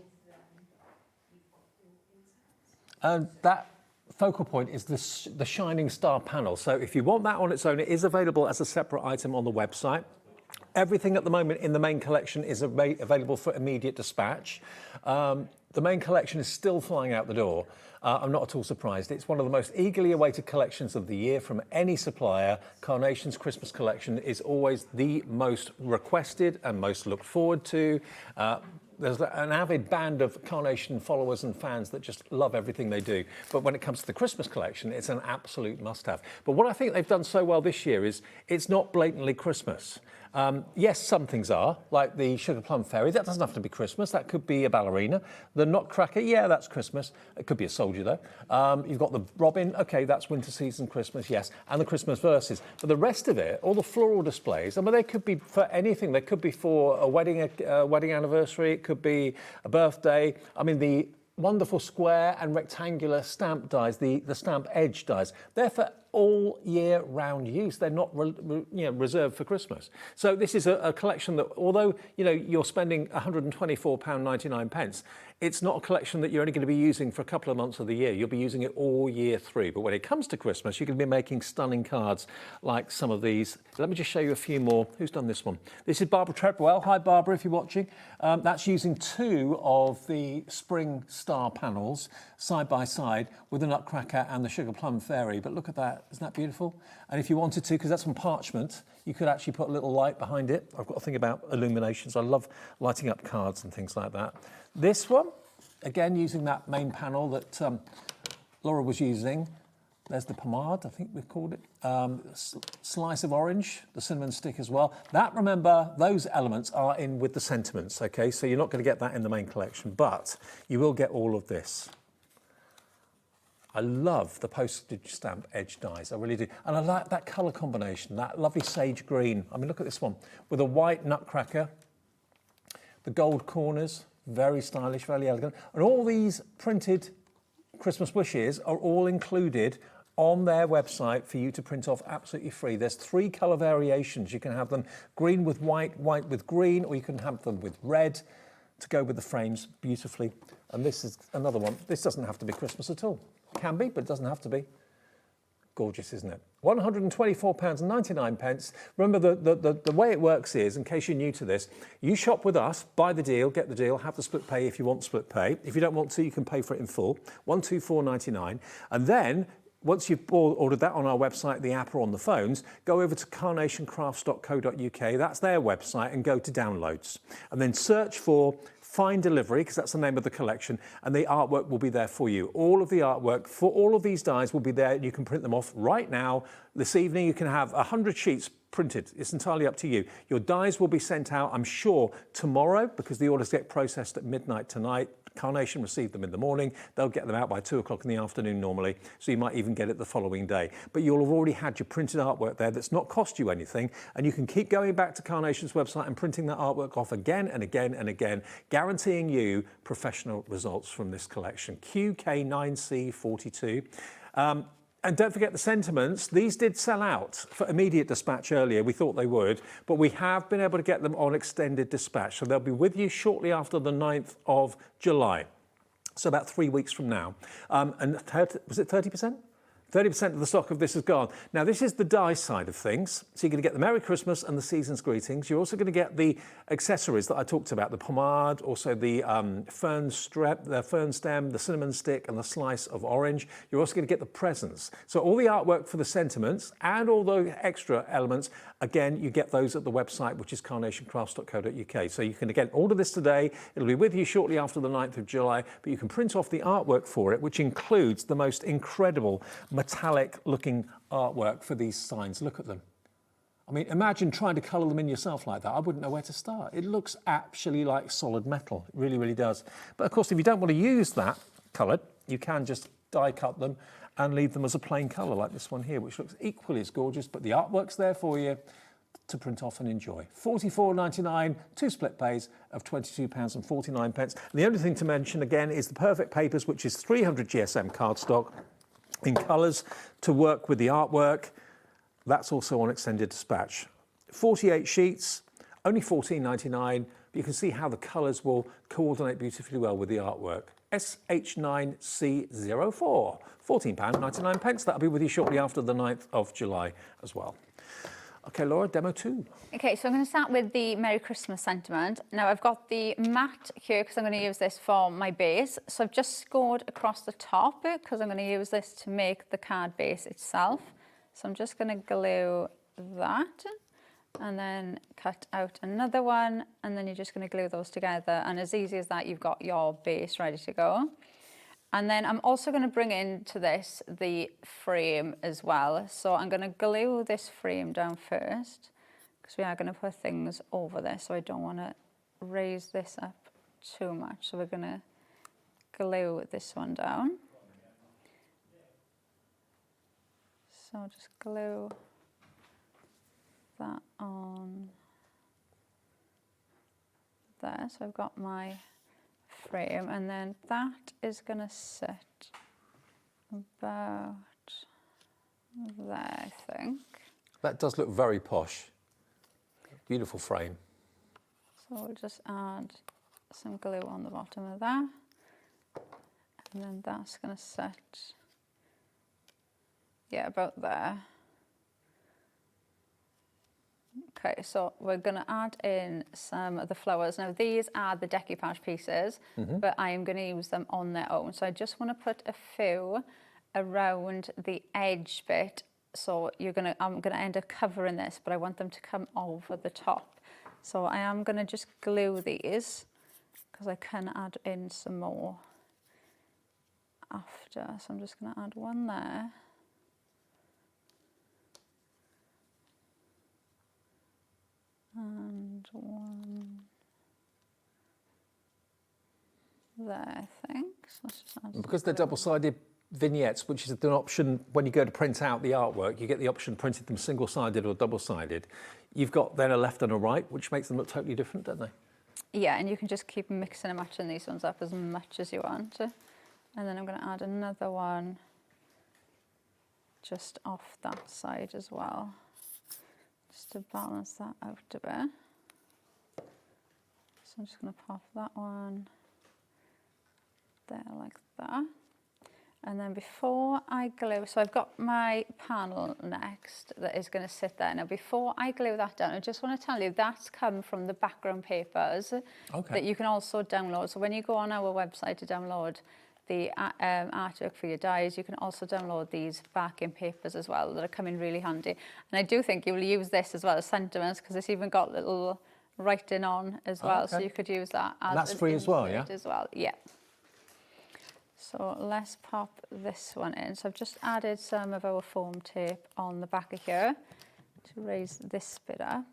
And that focal point is the shining star panel. So if you want that on its own, it is available as a separate item on the website. Everything at the moment in the main collection is available for immediate dispatch. The main collection is still flying out the door. I'm not at all surprised. It's one of the most eagerly awaited collections of the year from any supplier. Carnation's Christmas collection is always the most requested and most looked forward to. There's an avid band of Carnation followers and fans that just love everything they do. But when it comes to the Christmas collection, it's an absolute must-have. But what I think they've done so well this year is it's not blatantly Christmas. Yes, some things are, like the Sugar Plum Fairy. That doesn't have to be Christmas. That could be a ballerina. The Nutcracker, yeah, that's Christmas. It could be a soldier, though. You've got the Robin. OK, that's winter season Christmas, yes. And the Christmas verses. But the rest of it, all the floral displays, I mean, they could be for anything. They could be for a wedding anniversary. It could be a birthday. I mean, the wonderful square and rectangular stamp dies, the stamp edge dies, they're for all year round use. They're not reserved for Christmas. So this is a collection that, although you're spending £124.99, it's not a collection that you're only going to be using for a couple of months of the year. You'll be using it all year through. But when it comes to Christmas, you're going to be making stunning cards like some of these. Let me just show you a few more. Who's done this one? This is Barbara Treadwell. Hi, Barbara, if you're watching. That's using two of the spring star panels side by side with the Nutcracker and the Sugar Plum Fairy. But look at that. Isn't that beautiful? And if you wanted to, because that's on parchment, you could actually put a little light behind it. I've got a thing about illuminations. I love lighting up cards and things like that. This one, again, using that main panel that Laura was using. There's the pomade, I think we've called it. Slice of orange, the cinnamon stick as well. That, remember, those elements are in with the sentiments, okay? So you're not going to get that in the main collection, but you will get all of this. I love the postage stamp edge dies, I really do. And I like that colour combination, that lovely sage green. I mean, look at this one, with a white Nutcracker, the gold corners, very stylish, very elegant. And all these printed Christmas wishes are all included on their website for you to print off absolutely free. There's 3 colour variations. You can have them green with white, white with green, or you can have them with red to go with the frames beautifully. And this is another one. This doesn't have to be Christmas at all. Can be, but it doesn't have to be. Gorgeous, isn't it? £124.99. Remember, the way it works is, in case you're new to this, you shop with us, buy the deal, get the deal, have the split pay if you want split pay. If you don't want to, you can pay for it in full, £124.99. And then, once you've ordered that on our website, the app, or on the phones, go over to carnationcrafts.co.uk. That's their website, and go to downloads. And then search for Find Delivery, because that's the name of the collection, and the artwork will be there for you. All of the artwork for all of these dies will be there. You can print them off right now. This evening, you can have 100 sheets printed. It's entirely up to you. Your dies will be sent out, I'm sure, tomorrow, because the orders get processed at midnight tonight. Carnation received them in the morning. They'll get them out by 2 o'clock in the afternoon normally, so you might even get it the following day. But you'll have already had your printed artwork there that's not cost you anything, and you can keep going back to Carnation's website and printing that artwork off again and again and again, guaranteeing you professional results from this collection. QK9C42. And don't forget the sentiments. These did sell out for immediate dispatch earlier. We thought they would, but we have been able to get them on extended dispatch. So they'll be with you shortly after the 9th of July. So about 3 weeks from now. And was it 30%? 30% of the stock of this is gone. Now, this is the die side of things. So you're going to get the Merry Christmas and the Season's Greetings. You're also going to get the accessories that I talked about, the pomade, also the fern stem, the cinnamon stick, and the slice of orange. You're also going to get the presents. So all the artwork for the sentiments and all those extra elements, again, you get those at the website, which is carnationcrafts.co.uk. So you can, again, order this today. It'll be with you shortly after the 9th of July, but you can print off the artwork for it, which includes the most incredible metallic looking artwork for these signs. Look at them. I mean, imagine trying to colour them in yourself like that. I wouldn't know where to start. It looks actually like solid metal. It really, really does. But of course, if you don't want to use that coloured, you can just die cut them and leave them as a plain colour like this one here, which looks equally as gorgeous, but the artwork's there for you to print off and enjoy. £44.99, 2 split pays of £22.49. And the only thing to mention again is the Perfect Papers, which is 300 GSM cardstock in colours to work with the artwork. That's also on extended dispatch. 48 sheets, only £14.99, but you can see how the colours will coordinate beautifully well with the artwork. SH9C04, £14.99. That'll be with you shortly after the 9th of July as well. Okay, Laura, demo 2. Okay, so I'm going to start with the Merry Christmas sentiment. Now I've got the mat here because I'm going to use this for my base. So I've just scored across the top because I'm going to use this to make the card base itself. So I'm just going to glue that and then cut out another one, and then you're just going to glue those together. And as easy as that, you've got your base ready to go. And then I'm also going to bring into this the frame as well. So I'm going to glue this frame down first because we are going to put things over this. So I don't want to raise this up too much. So we're going to glue this one down. So I'll just glue that on there. So I've got my frame, and then that is going to sit about there, I think. That does look very posh. Beautiful frame. So we'll just add some glue on the bottom of that, and then that's going to sit, yeah, about there. Okay, so we're going to add in some of the flowers. Now these are the decoupage pieces, but I am going to use them on their own. So I just want to put a few around the edge bit. So I'm going to end up covering this, but I want them to come over the top. So I am going to just glue these because I can add in some more after. So I'm just going to add one there. And one there, I think. So let's just add because they're double-sided vignettes, which is an option when you go to print out the artwork, you get the option printed them single-sided or double-sided. You've got then a left and a right, which makes them look totally different, don't they? Yeah, and you can just keep mixing and matching these ones up as much as you want. And then I'm going to add another one just off that side as well, just to balance that out a bit. So I'm just going to pop that one there like that. And then before I glue, so I've got my panel next that is going to sit there. Now before I glue that down, I just want to tell you that's come from the background papers that you can also download. So when you go on our website to download the artwork for your dies, you can also download these backing papers as well that are coming really handy. And I do think you will use this as well as sentiments because it's even got little writing on as well. So you could use that as that's free as well, yeah? As well, yeah. So let's pop this one in. So I've just added some of our foam tape on the back of here to raise this bit up.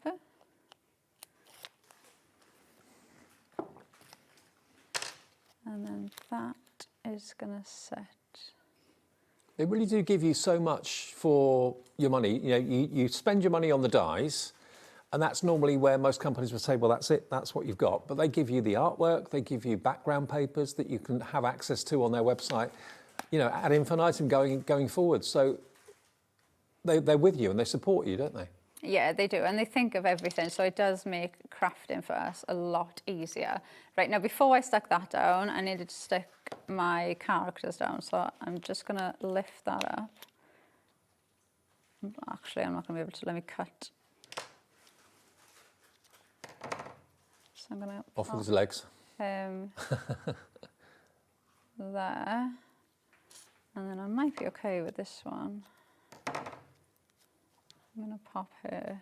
And then that is going to sit. They really do give you so much for your money. You know, you spend your money on the dies, and that's normally where most companies would say, well, that's it, that's what you've got. But they give you the artwork, they give you background papers that you can have access to on their website, you know, ad infinitum going forward. So they're with you and they support you, don't they? Yeah, they do, and they think of everything, so it does make crafting for us a lot easier. Right, now before I stuck that down, I needed to stick my characters down, so I'm just going to lift that up Actually, I'm not going to be able to. Let me cut. So I'm going to off with his legs. There, and then I might be okay with this one. I'm going to pop her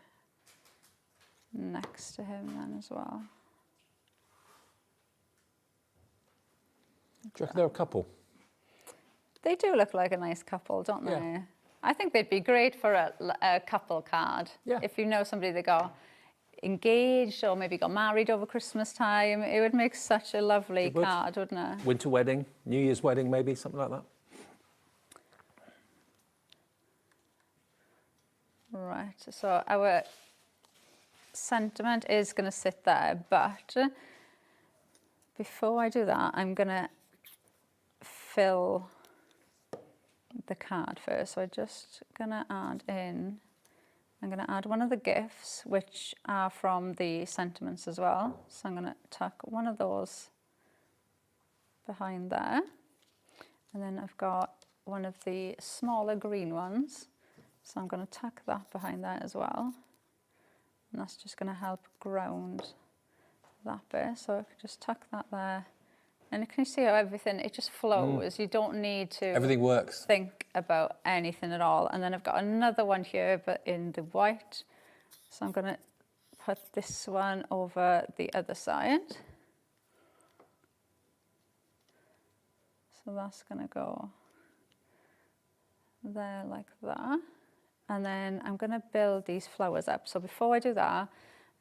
next to him then as well. Do you reckon they're a couple? They do look like a nice couple, don't they? Yeah. I think they'd be great for a couple card. Yeah. If you know somebody that got engaged or maybe got married over Christmas time, it would make such a lovely card, wouldn't it? Winter wedding, New Year's wedding, maybe, something like that. Right, so our sentiment is going to sit there, but before I do that, I'm going to fill the card first. So I'm just going to add in, I'm going to add one of the gifts, which are from the sentiments as well. So I'm going to tuck one of those behind there. And then I've got one of the smaller green ones. So I'm going to tuck that behind there as well. And that's just going to help ground that bit. So I can just tuck that there. And can you see how everything, it just flows. You don't need to everything works. Think about anything at all. And then I've got another one here, but in the white. So I'm going to put this one over the other side. So that's going to go there like that. And then I'm going to build these flowers up. So before I do that,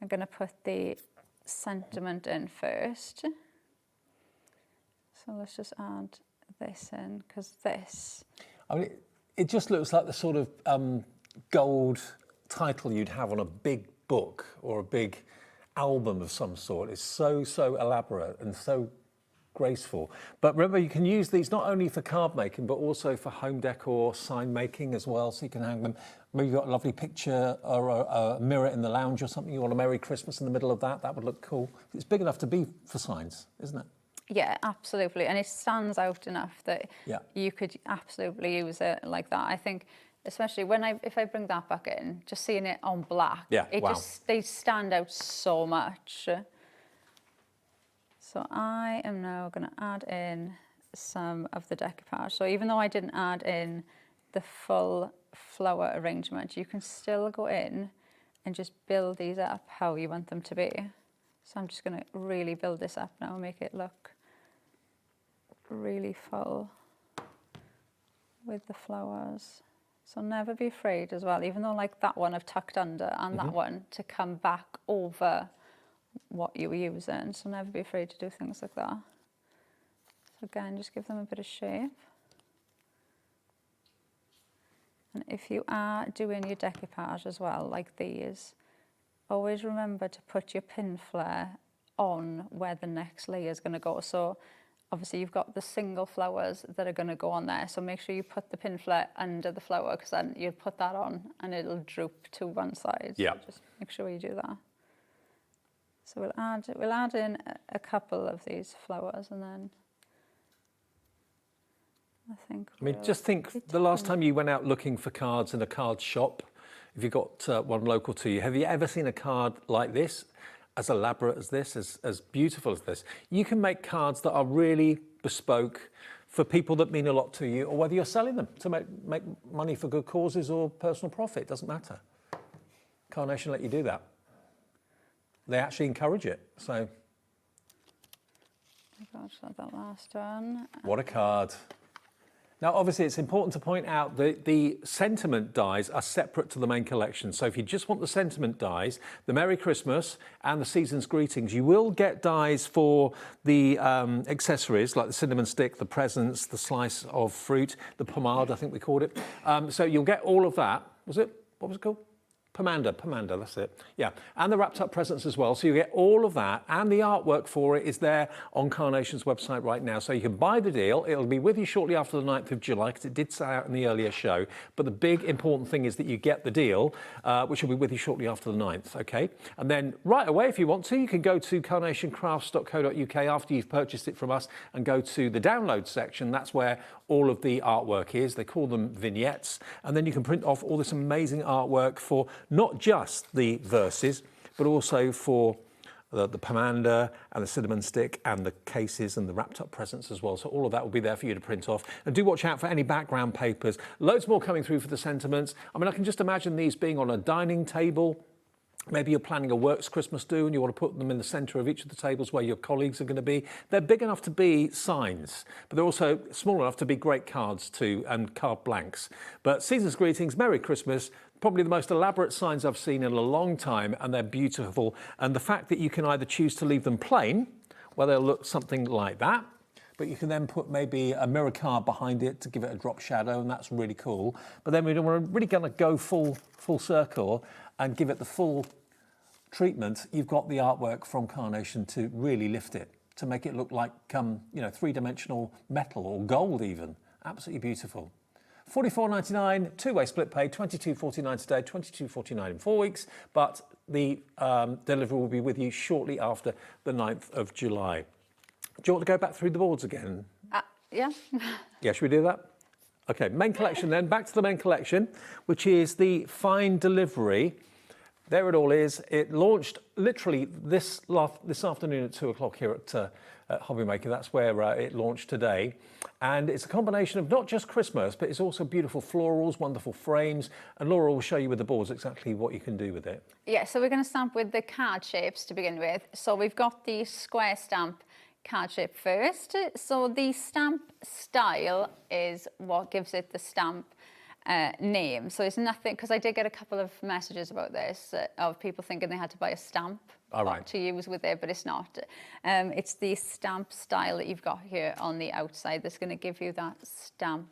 I'm going to put the sentiment in first. So let's just add this in, because this... I mean, it just looks like the sort of gold title you'd have on a big book or a big album of some sort. It's so elaborate and so graceful. But remember, you can use these not only for card making, but also for home decor, sign making as well. So you can hang them. Maybe you've got a lovely picture or a mirror in the lounge or something. You want a Merry Christmas in the middle of that. That would look cool. It's big enough to be for signs, isn't it? Yeah, absolutely. And it stands out enough that you could absolutely use it like that. I think, especially if I bring that back in, just seeing it on black, they stand out so much. So I am now going to add in some of the decoupage. So even though I didn't add in the full flower arrangement, you can still go in and just build these up how you want them to be. So I'm just going to really build this up now and make it look really full with the flowers. So never be afraid as well, even though like that one I've tucked under and that one, to come back over what you were using. So never be afraid to do things like that. So again, just give them a bit of shape. And if you are doing your decoupage as well, like these, always remember to put your pin flare on where the next layer is going to go. So obviously you've got the single flowers that are going to go on there. So make sure you put the pin flare under the flower, because then you'll put that on and it'll droop to one side. Yeah. So just make sure you do that. So we'll add in a couple of these flowers, and then I mean, just think the last time you went out looking for cards in a card shop, if you got one local to you, have you ever seen a card like this, as elaborate as this, as beautiful as this? You can make cards that are really bespoke for people that mean a lot to you, or whether you're selling them to make money for good causes or personal profit, doesn't matter. Carnation let you do that. They actually encourage it, so. I've got that last one. What a card. Now, obviously, it's important to point out that the sentiment dies are separate to the main collection. So if you just want the sentiment dies, the Merry Christmas and the Season's Greetings, you will get dies for the accessories, like the cinnamon stick, the presents, the slice of fruit, the pomade, I think we called it. So you'll get all of that. What was it called? Pomander, that's it. Yeah, and the wrapped up presents as well. So you get all of that, and the artwork for it is there on Carnation's website right now. So you can buy the deal. It'll be with you shortly after the 9th of July, because it did say out in the earlier show. But the big important thing is that you get the deal, which will be with you shortly after the 9th, okay? And then right away, if you want to, you can go to carnationcrafts.co.uk after you've purchased it from us and go to the download section. That's where all of the artwork is. They call them vignettes. And then you can print off all this amazing artwork for not just the verses, but also for the pomander and the cinnamon stick and the cases and the wrapped up presents as well. So all of that will be there for you to print off. And do watch out for any background papers. Loads more coming through for the sentiments. I mean, I can just imagine these being on a dining table. Maybe you're planning a works Christmas do and you want to put them in the centre of each of the tables where your colleagues are going to be. They're big enough to be signs, but they're also small enough to be great cards too, and card blanks. But season's greetings, Merry Christmas. Probably the most elaborate signs I've seen in a long time, and they're beautiful. And the fact that you can either choose to leave them plain, where they'll look something like that, but you can then put maybe a mirror card behind it to give it a drop shadow, and that's really cool. But then we're really going to go full circle and give it the full treatment. You've got the artwork from Carnation to really lift it, to make it look like three-dimensional metal or gold even. Absolutely beautiful. $44.99, two-way split pay, $22.49 today, $22.49 in 4 weeks, but the delivery will be with you shortly after the 9th of July. Do you want to go back through the boards again? Yeah. Yeah, should we do that? Okay, main collection then, back to the main collection, which is the fine delivery. There it all is. It launched literally this afternoon at 2 o'clock here at HobbyMaker. That's where it launched today. And it's a combination of not just Christmas, but it's also beautiful florals, wonderful frames. And Laura will show you with the boards exactly what you can do with it. Yeah, so we're going to stamp with the card shapes to begin with. So we've got the square stamp card shape first. So the stamp style is what gives it the stamp name. So it's nothing, because I did get a couple of messages about this of people thinking they had to buy a stamp to use with it, but it's not. It's the stamp style that you've got here on the outside that's going to give you that stamp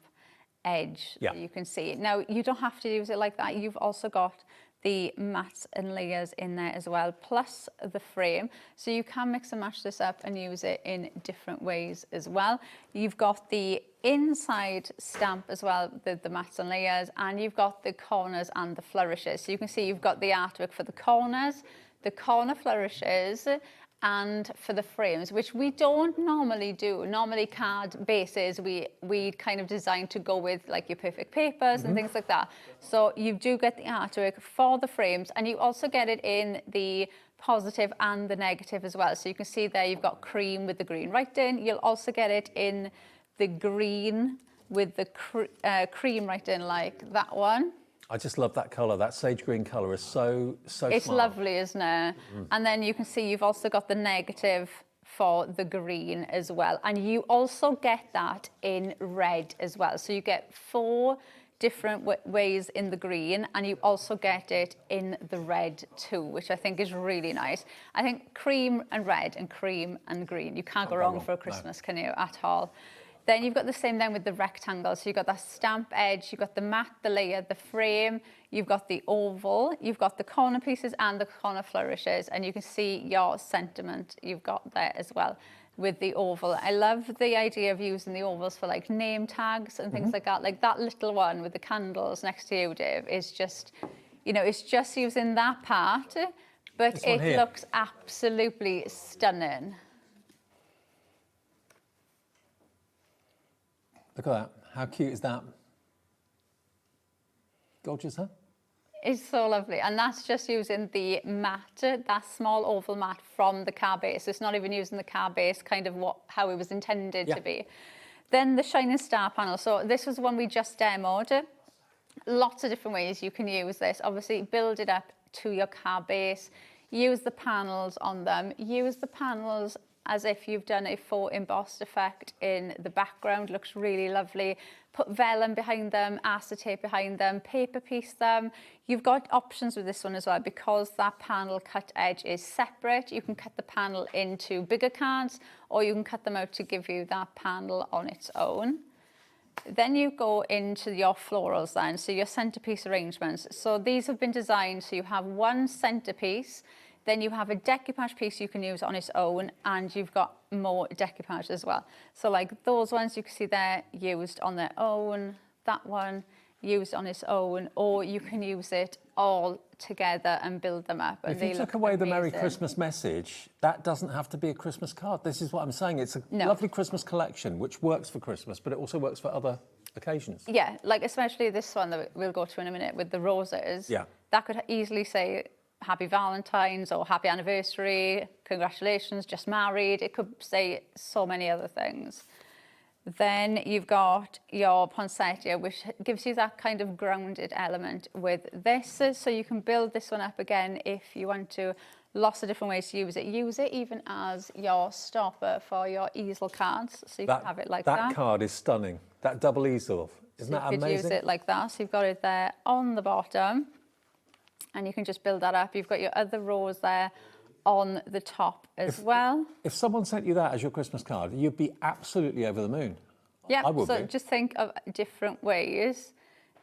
edge that you can see. Now, you don't have to use it like that. You've also got the mats and layers in there as well, plus the frame. So you can mix and match this up and use it in different ways as well. You've got the inside stamp as well, the mats and layers, and you've got the corners and the flourishes. So you can see you've got the artwork for the corners, the corner flourishes, and for the frames, which we don't normally do. Normally card bases, we kind of design to go with like your perfect papers and things like that. So you do get the artwork for the frames, and you also get it in the positive and the negative as well. So you can see there you've got cream with the green writing. You'll also get it in the green with the cream writing, like that one. I just love that colour. That sage green colour is so It's smart. lovely, isn't it? And then you can see you've also got the negative for the green as well. And you also get that in red as well. So you get 4 different ways in the green, and you also get it in the red too, which I think is really nice. I think cream and red and cream and green, you can't go wrong for a Christmas, can you, at all? Then you've got the same then with the rectangle. So you've got that stamp edge, you've got the mat, the layer, the frame, you've got the oval, you've got the corner pieces and the corner flourishes, and you can see your sentiment you've got there as well with the oval. I love the idea of using the ovals for like name tags and things like that. Like that little one with the candles next to you, Dave, is just, you know, it's just using that part, but it looks absolutely stunning. Look at that. How cute is that? Gorgeous, huh? It's so lovely. And that's just using the mat, that small oval mat from the car base. It's not even using the car base, kind of how it was intended to be. Then the Shining Star panel. So this was one we just demoed. Lots of different ways you can use this. Obviously, build it up to your car base. Use the panels on them. Use the panels as if you've done a faux embossed effect in the background. Looks really lovely. Put vellum behind them, acetate behind them, paper piece them. You've got options with this one as well, because that panel cut edge is separate. You can cut the panel into bigger cards, or you can cut them out to give you that panel on its own. Then you go into your florals then, so your centerpiece arrangements. So these have been designed so you have one centerpiece, then you have a decoupage piece you can use on its own, and you've got more decoupage as well. So like those ones you can see they're used on their own. That one used on its own, or you can use it all together and build them up. And If you took away the Merry Christmas message, that doesn't have to be a Christmas card. This is what I'm saying. It's a lovely Christmas collection, which works for Christmas, but it also works for other occasions. Yeah, like especially this one that we'll go to in a minute with the roses. Yeah. That could easily say Happy Valentine's or Happy Anniversary, congratulations, just married. It could say so many other things. Then you've got your poinsettia, which gives you that kind of grounded element with this. So you can build this one up again if you want to. Lots of different ways to use it. Use it even as your stopper for your easel cards. So you can have it like that. That card is stunning. That double easel. Isn't that amazing? You could use it like that. So you've got it there on the bottom. And you can just build that up. You've got your other rows there on the top as well. If someone sent you that as your Christmas card, you'd be absolutely over the moon. Yeah, I would so be. just think of different ways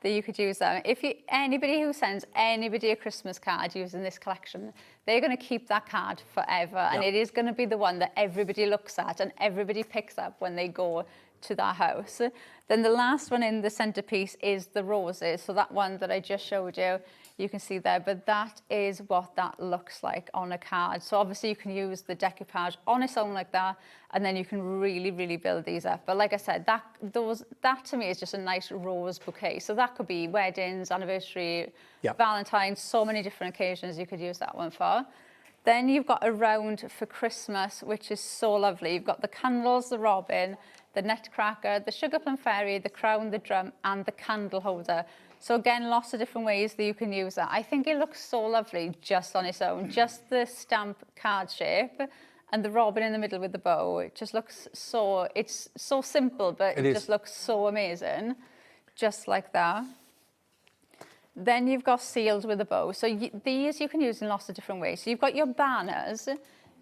that you could use them. If anybody who sends anybody a Christmas card using this collection, they're going to keep that card forever. And it is going to be the one that everybody looks at and everybody picks up when they go to their house. Then the last one in the centerpiece is the roses. So that one that I just showed you, you can see there, but that is what that looks like on a card. So obviously you can use the decoupage on its own like that, and then you can really, really build these up. But like I said, that to me is just a nice rose bouquet. So that could be weddings, anniversary, Valentine's, so many different occasions you could use that one for. Then you've got a round for Christmas, which is so lovely. You've got the candles, the robin, the nutcracker, the sugar plum fairy, the crown, the drum, and the candle holder. So again, lots of different ways that you can use that. I think it looks so lovely just on its own. Just the stamp card shape and the robin in the middle with the bow. It just looks so, it's so simple, but it just looks so amazing. Just like that. Then you've got seals with a bow. So these you can use in lots of different ways. So you've got your banners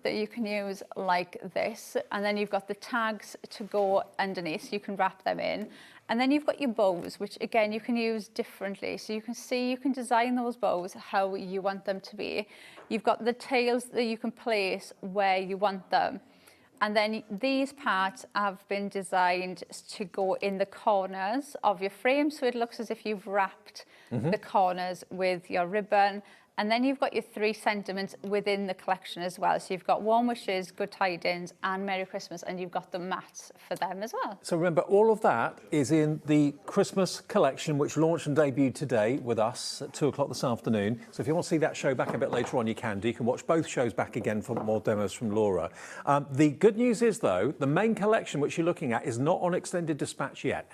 that you can use like this. And then you've got the tags to go underneath, so you can wrap them in. And then you've got your bows, which again, you can use differently. So you can see, you can design those bows how you want them to be. You've got the tails that you can place where you want them. And then these parts have been designed to go in the corners of your frame. So it looks as if you've wrapped the corners with your ribbon. And then you've got your 3 sentiments within the collection as well. So you've got warm wishes, good tidings, and Merry Christmas, and you've got the mats for them as well. So remember, all of that is in the Christmas collection, which launched and debuted today with us at 2 o'clock this afternoon. So if you want to see that show back a bit later on, you can do. You can watch both shows back again for more demos from Laura. The good news is, though, the main collection, which you're looking at, is not on extended dispatch yet.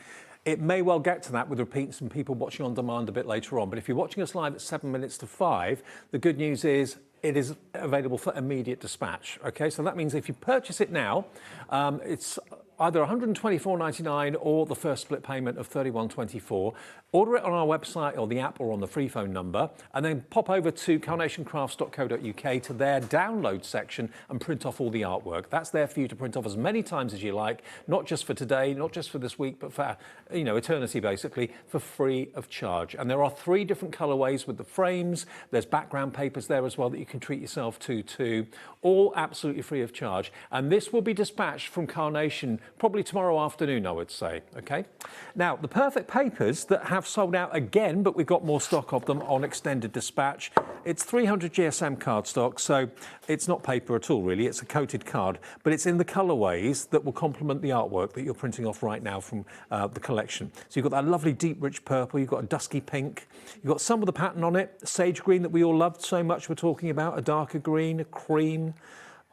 It may well get to that with repeats and people watching on demand a bit later on. But if you're watching us live at 7 minutes to 5, the good news is it is available for immediate dispatch. Okay, so that means if you purchase it now, it's either $124.99 or the first split payment of $31.24. Order it on our website or the app or on the free phone number, and then pop over to carnationcrafts.co.uk to their download section and print off all the artwork. That's there for you to print off as many times as you like, not just for today, not just for this week, but for eternity basically, for free of charge. And there are 3 different colorways with the frames. There's background papers there as well that you can treat yourself to too, all absolutely free of charge. And this will be dispatched from Carnation probably tomorrow afternoon, I would say. Okay. Now the perfect papers that have sold out again, but we've got more stock of them on extended dispatch. It's 300 GSM cardstock, so it's not paper at all really, it's a coated card, but it's in the colorways that will complement the artwork that you're printing off right now from the collection. So you've got that lovely deep rich purple, you've got a dusky pink, you've got some of the pattern on it, sage green that we all loved so much we're talking about, a darker green, a cream.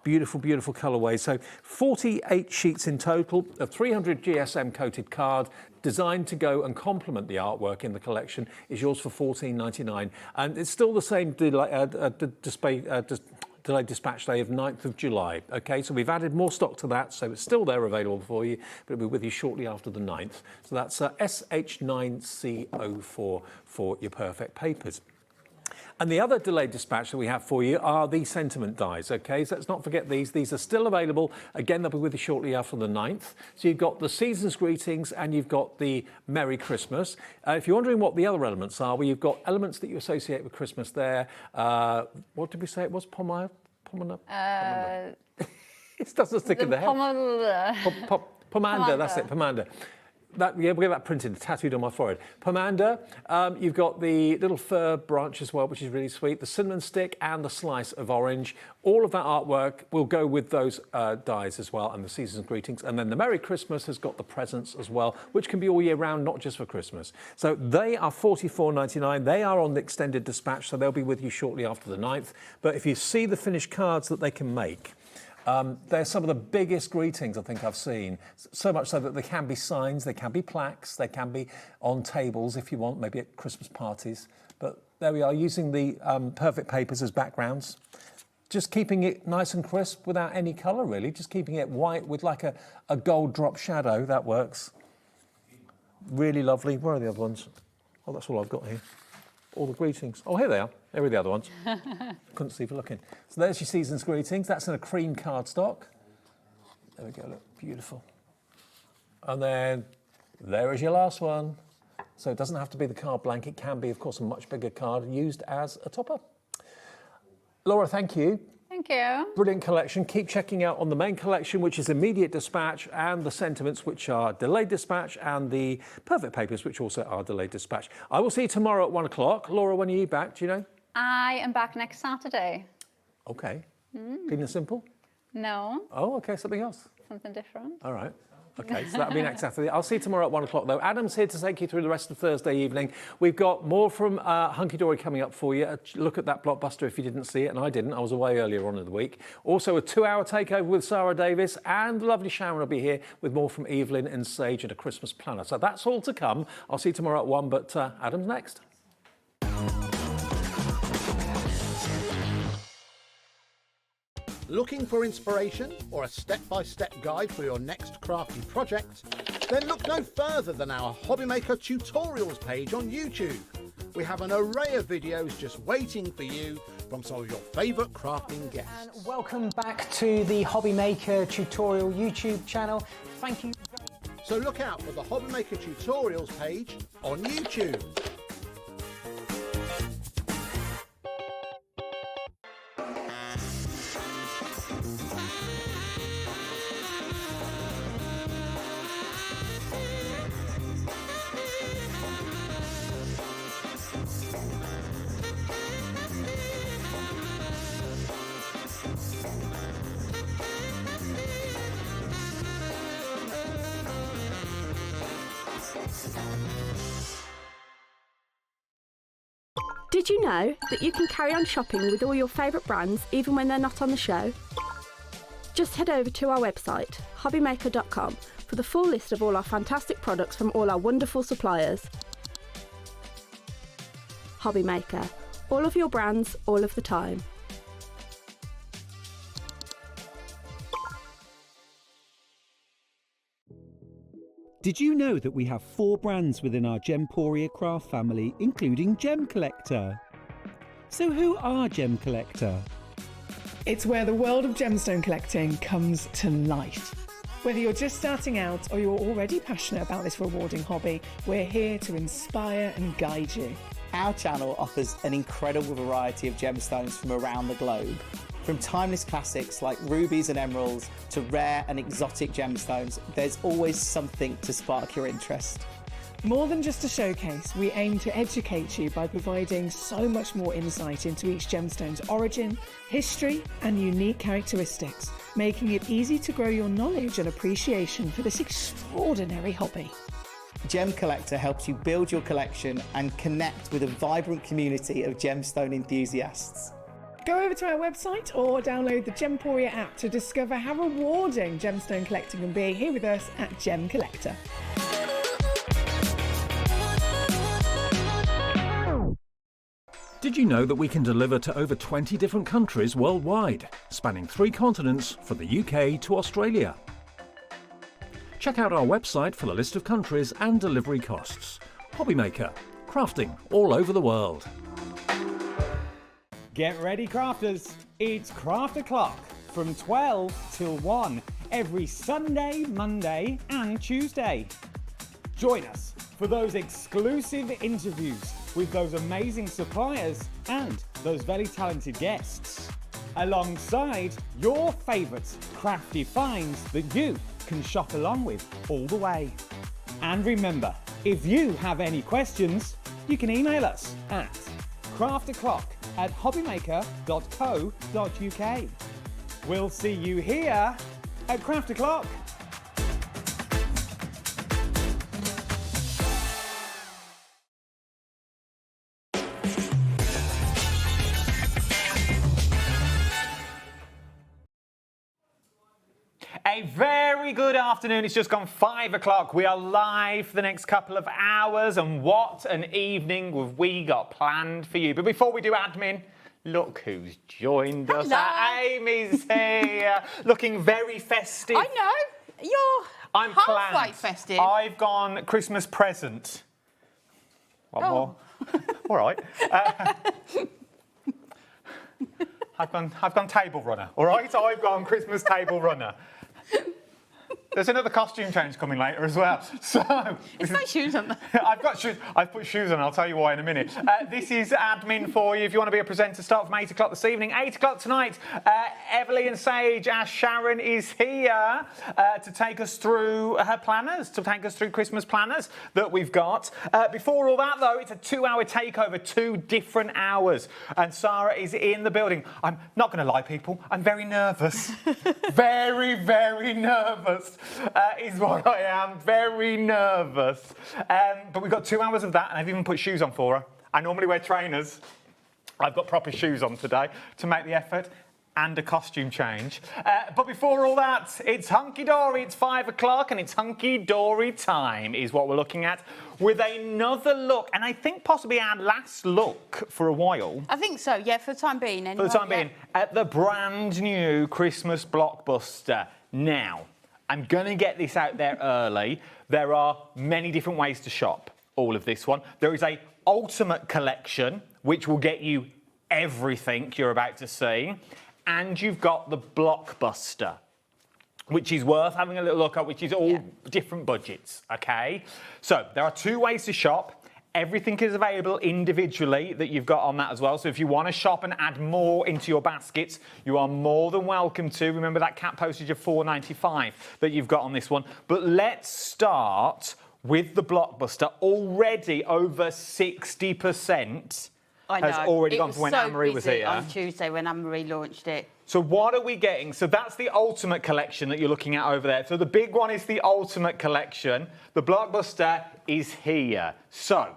Beautiful, beautiful colourway. So 48 sheets in total, a 300 GSM coated card designed to go and complement the artwork in the collection is yours for $14.99. And it's still the same delayed dispatch day of 9th of July. Okay, so we've added more stock to that, so it's still there available for you, but it'll be with you shortly after the 9th. So that's SH9CO4 for your perfect papers. And the other delayed dispatch that we have for you are the sentiment dies, okay? So let's not forget these. These are still available. Again, they'll be with you shortly after the 9th. So you've got the season's greetings and you've got the Merry Christmas. If you're wondering what the other elements are, well, you've got elements that you associate with Christmas there. What did we say it was? Pomander? It doesn't stick in the head. Pomander, that's it, pomander. we'll get that printed, tattooed on my forehead. Pomander, you've got the little fir branch as well, which is really sweet. The cinnamon stick and the slice of orange. All of that artwork will go with those dies as well, and the season's greetings. And then the Merry Christmas has got the presents as well, which can be all year round, not just for Christmas. So they are $44.99. They are on the extended dispatch, so they'll be with you shortly after the 9th. But if you see the finished cards that they can make, they're some of the biggest greetings I think I've seen, so much so that they can be signs, they can be plaques, they can be on tables if you want, maybe at Christmas parties. But there we are, using the perfect papers as backgrounds, just keeping it nice and crisp without any colour really, just keeping it white with like a gold drop shadow. That works. Really lovely. Where are the other ones? Oh, that's all I've got here. All the greetings. Oh, here they are. There are the other ones. Couldn't see for looking. So there's your season's greetings. That's in a cream cardstock. There we go, look, beautiful. And then there is your last one. So it doesn't have to be the card blank. It can be, of course, a much bigger card used as a topper. Laura, thank you. Thank you. Brilliant collection. Keep checking out on the main collection, which is immediate dispatch, and the sentiments, which are delayed dispatch, and the perfect papers, which also are delayed dispatch. I will see you tomorrow at 1 o'clock. Laura, when are you back? Do you know? I am back next Saturday. Okay. Keeping it simple? No. Oh, okay, something else. Something different. All right. Okay, so that'll be next Saturday. I'll see you tomorrow at 1 o'clock, though. Adam's here to take you through the rest of Thursday evening. We've got more from Hunkydory coming up for you. Look at that blockbuster if you didn't see it, and I didn't. I was away earlier on in the week. Also, a 2-hour takeover with Sarah Davis, and the lovely Sharon will be here with more from Eveline Sage and a Christmas planner. So that's all to come. I'll see you tomorrow at 1, but Adam's next. Looking for inspiration or a step-by-step guide for your next crafty project? Then look no further than our HobbyMaker tutorials page on YouTube. We have an array of videos just waiting for you from some of your favourite crafting guests. And welcome back to the HobbyMaker tutorial YouTube channel. Thank you. So look out for the HobbyMaker tutorials page on YouTube. Did you know that you can carry on shopping with all your favourite brands even when they're not on the show? Just head over to our website, hobbymaker.com, for the full list of all our fantastic products from all our wonderful suppliers. HobbyMaker, all of your brands, all of the time. Did you know that we have 4 brands within our Gemporia craft family, including Gem Collector? So who are Gem Collector? It's where the world of gemstone collecting comes to life. Whether you're just starting out or you're already passionate about this rewarding hobby, we're here to inspire and guide you. Our channel offers an incredible variety of gemstones from around the globe. From timeless classics like rubies and emeralds to rare and exotic gemstones, there's always something to spark your interest. More than just a showcase, we aim to educate you by providing so much more insight into each gemstone's origin, history, and unique characteristics, making it easy to grow your knowledge and appreciation for this extraordinary hobby. Gem Collector helps you build your collection and connect with a vibrant community of gemstone enthusiasts. Go over to our website or download the Gemporia app to discover how rewarding gemstone collecting can be here with us at Gem Collector. Did you know that we can deliver to over 20 different countries worldwide, spanning 3 continents from the UK to Australia? Check out our website for the list of countries and delivery costs. HobbyMaker, crafting all over the world. Get ready, crafters. It's Craft O'Clock from 12 till 1 every Sunday, Monday and Tuesday. Join us for those exclusive interviews with those amazing suppliers and those very talented guests, alongside your favourite crafty finds that you can shop along with all the way. And remember, if you have any questions, you can email us at crafto'clock@hobbymaker.co.uk. We'll see you here at Craft O'Clock. A very good afternoon. It's just gone 5 o'clock. We are live for the next couple of hours, and what an evening have we got planned for you. But before we do admin, look who's joined us. Amy's here, looking very festive. I know. I'm halfway planned. festive. I've gone Christmas present. One more. All right. I've gone table runner. All right. I've gone Christmas table runner. There's another costume change coming later as well. So it's no shoes on there. I've got shoes. I've put shoes on. I'll tell you why in a minute. This is admin for you. If you want to be a presenter, start from 8 o'clock this evening. 8 o'clock tonight. Eveline Sage, as Sharon is here to take us through her planners, to take us through Christmas planners that we've got. Before all that, though, it's a 2-hour takeover, 2 different hours, and Sarah is in the building. I'm not going to lie, people. I'm very nervous. Very, very nervous. Is what I am, very nervous. But we've got 2 hours of that, and I've even put shoes on for her. I normally wear trainers. I've got proper shoes on today to make the effort, and a costume change. But before all that, it's Hunkydory. It's 5 o'clock, and it's Hunkydory time is what we're looking at, with another look, and I think possibly our last look for a while. I think so, yeah, for the time being anyway. For the time being, at the brand new Christmas Blockbuster. Now, I'm going to get this out there early. There are many different ways to shop all of this one. There is a ultimate collection, which will get you everything you're about to see. And you've got the Blockbuster, which is worth having a little look at, which is all different budgets, okay? So there are 2 ways to shop. Everything is available individually that you've got on that as well. So if you want to shop and add more into your baskets, you are more than welcome to. Remember that cap postage of $4.95 that you've got on this one. But let's start with the Blockbuster. Already over 60% has already gone from when Anne-Marie was here. On Tuesday when Anne-Marie launched it. So what are we getting? So that's the ultimate collection that you're looking at over there. So the big one is the ultimate collection. The Blockbuster is here. So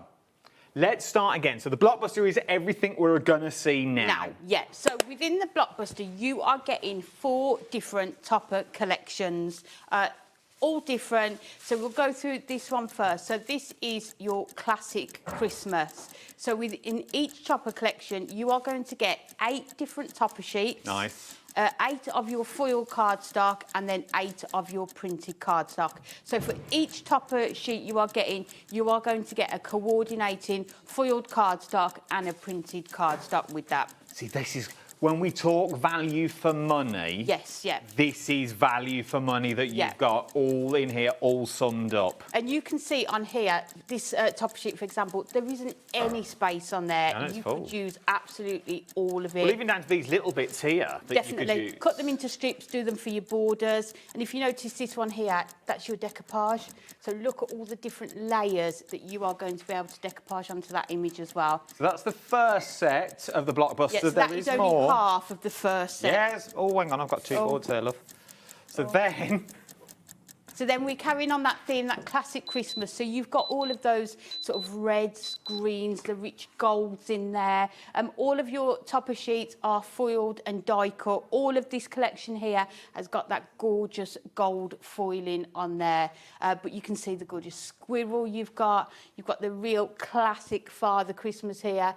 let's start again. So the Blockbuster is everything we're going to see now. Yeah. So within the Blockbuster, you are getting 4 different topper collections, all different. So we'll go through this one first. So this is your classic Christmas. So within each topper collection, you are going to get 8 different topper sheets. Nice. 8 of your foil cardstock and then 8 of your printed cardstock. So for each topper sheet you are going to get a coordinating foiled cardstock and a printed cardstock with that. See, this is when we talk value for money. Yes, yeah. This is value for money that you've got all in here, all summed up. And you can see on here, this topper sheet, for example, there isn't any space on there. No, it's you full. could use absolutely all of it. Well, even down to these little bits here that Definitely. you could use. Cut them into strips, do them for your borders. And if you notice this one here, that's your decoupage. So look at all the different layers that you are going to be able to decoupage onto that image as well. So that's the first set of the Blockbuster. Yes, so there that is is only more. half of the first set. Yes. Oh, hang on, I've got 2 boards there, love. So then... So then we're carrying on that theme, that classic Christmas. So you've got all of those sort of reds, greens, the rich golds in there. All of your topper sheets are foiled and die cut. All of this collection here has got that gorgeous gold foiling on there. But you can see the gorgeous squirrel you've got. You've got the real classic Father Christmas here.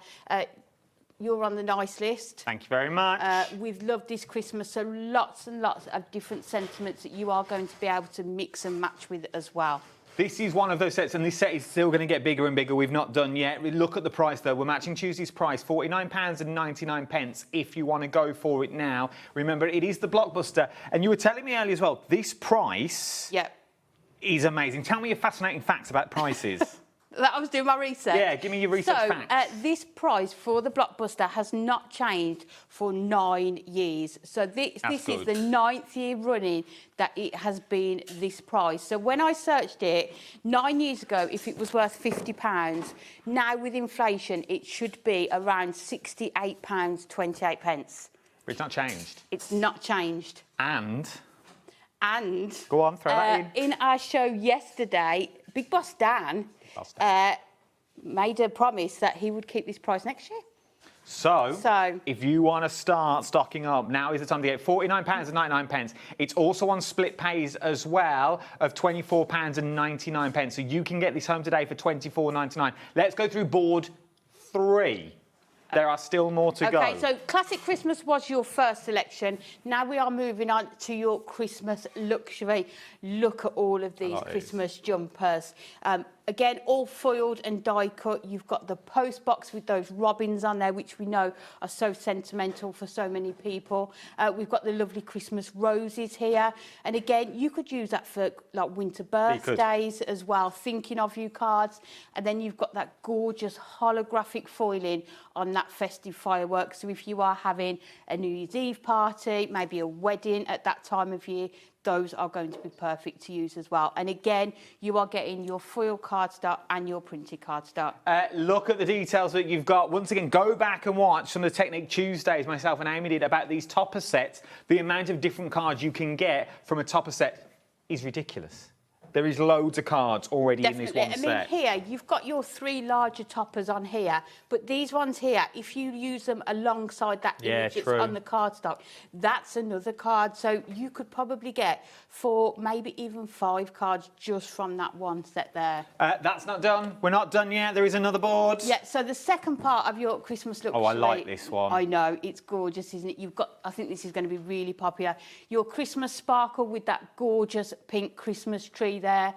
You're on the nice list. Thank you very much. We've loved this Christmas, so lots and lots of different sentiments that you are going to be able to mix and match with as well. This is one of those sets, and this set is still going to get bigger and bigger. We've not done yet. Look at the price, though. We're matching Tuesday's price, £49.99 if you want to go for it now. Remember, it is the Blockbuster. And you were telling me earlier as well, this price is amazing. Tell me your fascinating facts about prices. That I was doing my research. Yeah, give me your research facts. This price for the Blockbuster has not changed for 9 years. So this is the 9th year running that it has been this price. So when I searched it 9 years ago, if it was worth £50, now with inflation, it should be around £68.28. But it's not changed. It's not changed. And go on, throw that in our show yesterday, Big Boss Dan made a promise that he would keep this price next year. So if you want to start stocking up, now is the time to get £49.99. It's also on split pays as well of £24.99. So you can get this home today for £24.99. Let's go through board 3. There are still more to go. Okay, so Classic Christmas was your first selection. Now we are moving on to your Christmas luxury. Look at all of these Christmas jumpers. Again, all foiled and die cut. You've got the post box with those robins on there, which we know are so sentimental for so many people. We've got the lovely Christmas roses here. And again, you could use that for like winter birthdays as well, thinking of you cards. And then you've got that gorgeous holographic foiling on that festive fireworks. So if you are having a New Year's Eve party, maybe a wedding at that time of year, those are going to be perfect to use as well. And again, you are getting your foil cardstock and your printed cardstock. Look at the details that you've got. Once again, go back and watch some of the Technique Tuesdays myself and Amy did about these topper sets. The amount of different cards you can get from a topper set is ridiculous. There is loads of cards already in this one set. I mean, here, you've got your 3 larger toppers on here, but these ones here, if you use them alongside that image that's on the cardstock, that's another card. So you could probably get 4, maybe even 5 cards just from that one set there. That's not done. We're not done yet. There is another board. Yeah, so the second part of your Christmas luxury... Oh, I like this one. I know, it's gorgeous, isn't it? You've got, I think this is going to be really popular. Your Christmas sparkle with that gorgeous pink Christmas tree there.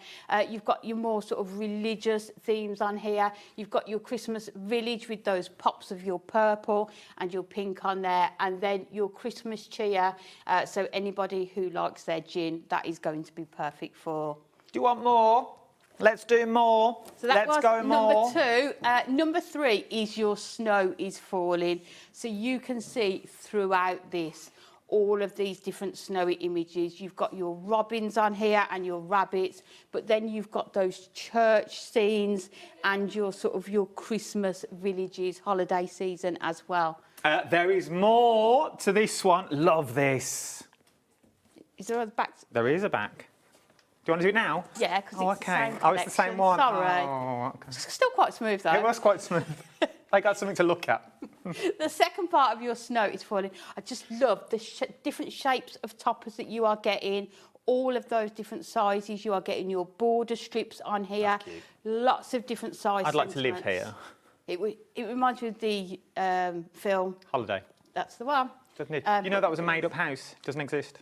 You've got your more sort of religious themes on here. You've got your Christmas village with those pops of your purple and your pink on there. And then your Christmas cheer. So anybody who likes their gin, that is going to be perfect for. Do you want more? Let's do more. So that Let's was go more. number 2. Number 3 is your snow is falling. So you can see throughout this all of these different snowy images. You've got your robins on here and your rabbits, but then you've got those church scenes and your sort of your Christmas villages, holiday season as well. There is more to this one. Love this. Is there a back? There is a back. Do you want to do it now? Yeah, because it's the same Oh, it's the same one. Sorry. Oh, okay. It's still quite smooth though. It was quite smooth. I got something to look at. The second part of your snow is falling. I just love the different shapes of toppers that you are getting, all of those different sizes. You are getting your border strips on here, lots of different sizes. I'd like to live here. It reminds me of the film. Holiday. That's the one. Doesn't it? You know that was a made-up house. Doesn't exist.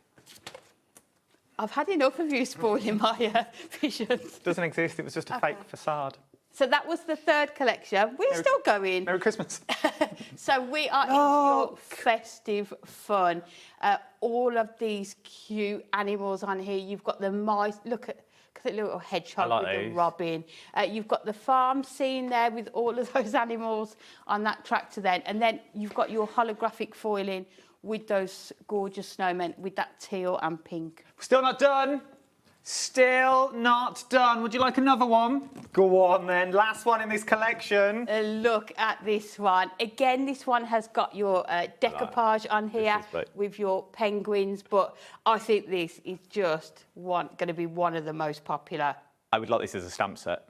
I've had enough of you spoiling my visions. Doesn't exist. It was just a fake facade. So that was the 3rd collection. We're still going. Merry Christmas. So we are into your festive fun. All of these cute animals on here. You've got the mice. Look at the little hedgehog with the robin. You've got the farm scene there with all of those animals on that tractor then. And then you've got your holographic foiling with those gorgeous snowmen with that teal and pink. Still not done. Still not done. Would you like another one? Go on then. Last one in this collection. Look at this one. Again, this one has got your decoupage on here with your penguins, but I think this is just going to be one of the most popular. I would like this as a stamp set.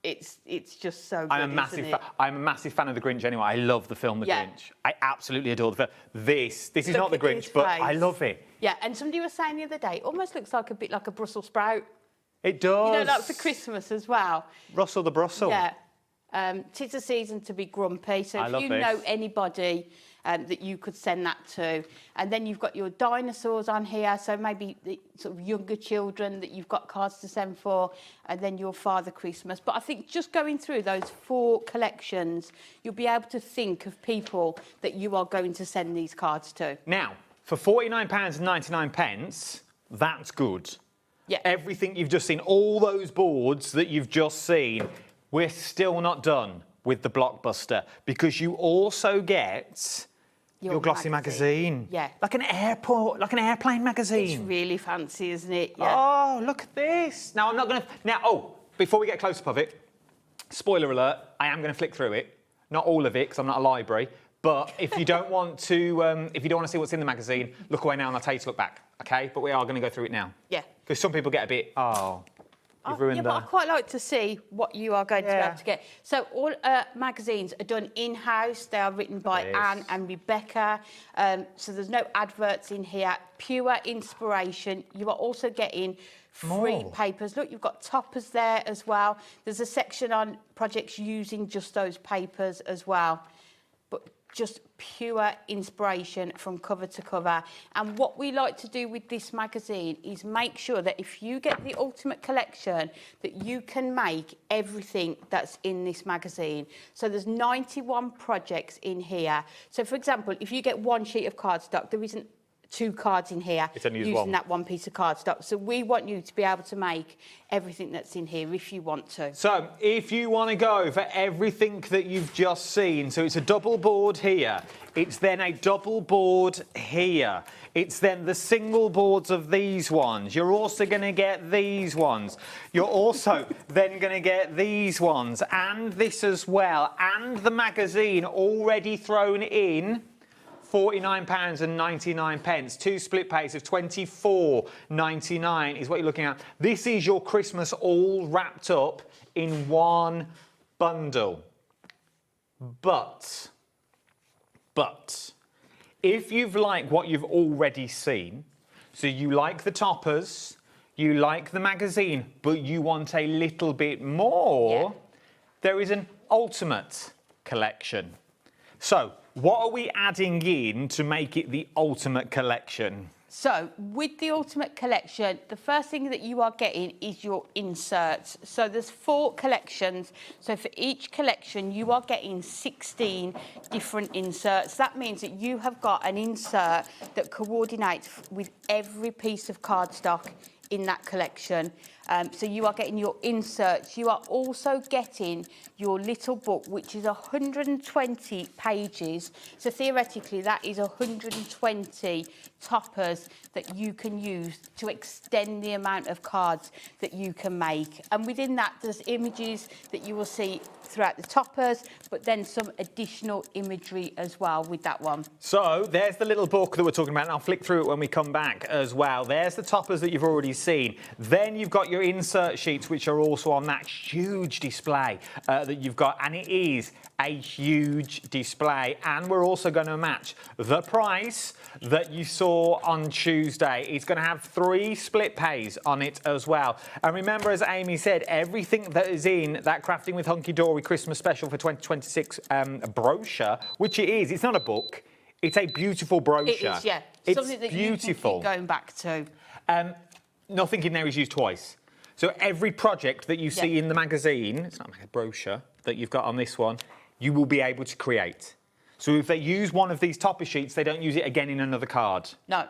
It's just so good, I'm a massive fan of The Grinch anyway. I love the film The Grinch. I absolutely adore the film. This is not The Grinch, but I love it. Yeah, and somebody was saying the other day, it almost looks like a bit like a Brussels sprout. It does. You know, like for Christmas as well. Russell the Brussels. Yeah. 'Tis a season to be grumpy. So if you know anybody that you could send that to. And then you've got your dinosaurs on here. So maybe the sort of younger children that you've got cards to send for. And then your Father Christmas. But I think just going through those 4 collections, you'll be able to think of people that you are going to send these cards to. Now, for £49.99, that's good. Yeah. Everything you've just seen, all those boards that you've just seen, we're still not done with the Blockbuster because you also get your glossy magazine. Yeah. Like an airplane magazine. It's really fancy, isn't it? Yeah. Oh, look at this. Now, I'm not going to... Now, before we get close up of it, spoiler alert, I am going to flick through it. Not all of it, because I'm not a library. But if you don't want to see what's in the magazine, look away now and I'll tell you to look back, OK? But we are going to go through it now. Yeah. Because some people get a bit, you've ruined but I quite like to see what you are going to be able to get. So all magazines are done in-house. They are written by Anne and Rebecca. So there's no adverts in here. Pure inspiration. You are also getting free papers. Look, you've got toppers there as well. There's a section on projects using just those papers as well. But just pure inspiration from cover to cover. And what we like to do with this magazine is make sure that if you get the Ultimate Collection, that you can make everything that's in this magazine. So there's 91 projects in here. So for example, if you get one sheet of cardstock, there isn't 2 cards in here using that one piece of cardstock. So we want you to be able to make everything that's in here if you want to. So if you want to go for everything that you've just seen, so it's a double board here, it's then a double board here, it's then the single boards of these ones. You're also going to get these ones. You're also then going to get these ones and this as well, and the magazine already thrown in. £49.99. 2 split pays of £24.99 is what you're looking at. This is your Christmas all wrapped up in one bundle. But, if you've liked what you've already seen, so you like the toppers, you like the magazine, but you want a little bit more, there is an Ultimate Collection. So, what are we adding in to make it the Ultimate Collection? So, with the Ultimate Collection, the first thing that you are getting is your inserts. So there's 4 collections. So for each collection, you are getting 16 different inserts. That means that you have got an insert that coordinates with every piece of cardstock in that collection. So you are getting your inserts. You are also getting your little book, which is 120 pages. So theoretically, that is 120 toppers that you can use to extend the amount of cards that you can make. And within that, there's images that you will see throughout the toppers, but then some additional imagery as well with that one. So there's the little book that we're talking about, and I'll flick through it when we come back as well. There's the toppers that you've already seen. Then you've got your insert sheets, which are also on that huge display that you've got, and it is a huge display. And we're also going to match the price that you saw on Tuesday. It's going to have 3 split pays on it as well. And remember, as Amy said, everything that is in that Crafting with Hunkydory Christmas special for 2026 brochure, which it is, it's not a book, it's a beautiful brochure. It is, yeah. It's something that beautiful. You can keep going back to. Nothing in there is used twice. So every project that you see in the magazine, it's not like a brochure that you've got on this one, you will be able to create. So if they use one of these topper sheets, they don't use it again in another card. No.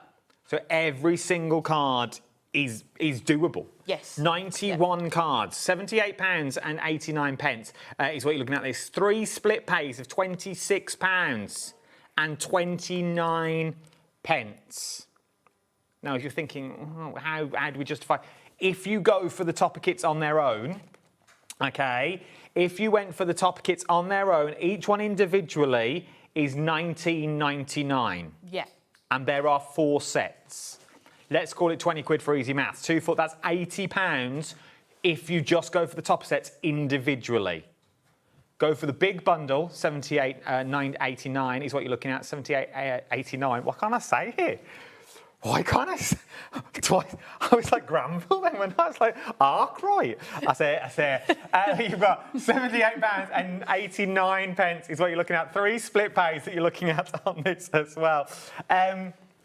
So every single card is doable. Yes. 91 cards, £78.89 is what you're looking at. There's 3 split pays of £26.29. Now, if you're thinking, how do we justify? If you go for the topper kits on their own, okay, if you went for the topper kits on their own, each one individually is £19.99. Yeah. And there are 4 sets. Let's call it 20 quid for easy maths. 2 foot, that's £80 if you just go for the topper sets individually. Go for the big bundle, £78.89 is what you're looking at, £78.89. What can I say here? Why can't I say twice? I was like Granville then when I was like, right. I say, you've got £78.89 is what you're looking at. 3 split pays that you're looking at on this as well.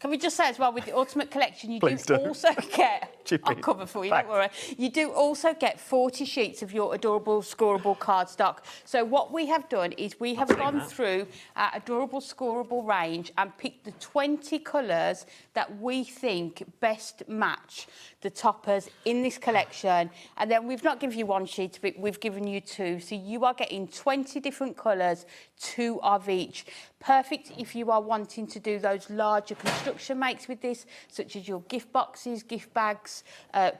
Can we just say as well, with the Ultimate Collection, you Please do do. also get... Chippy. I'll cover for you, Thanks. don't worry. You do also get 40 sheets of your adorable scoreable cardstock. So what we have done is we have gone through our adorable scoreable range and picked the 20 colours that we think best match the toppers in this collection. And then we've not given you one sheet, but we've given you two. So you are getting 20 different colours, 2 of each. Perfect if you are wanting to do those larger construction makes with this, such as your gift boxes, gift bags,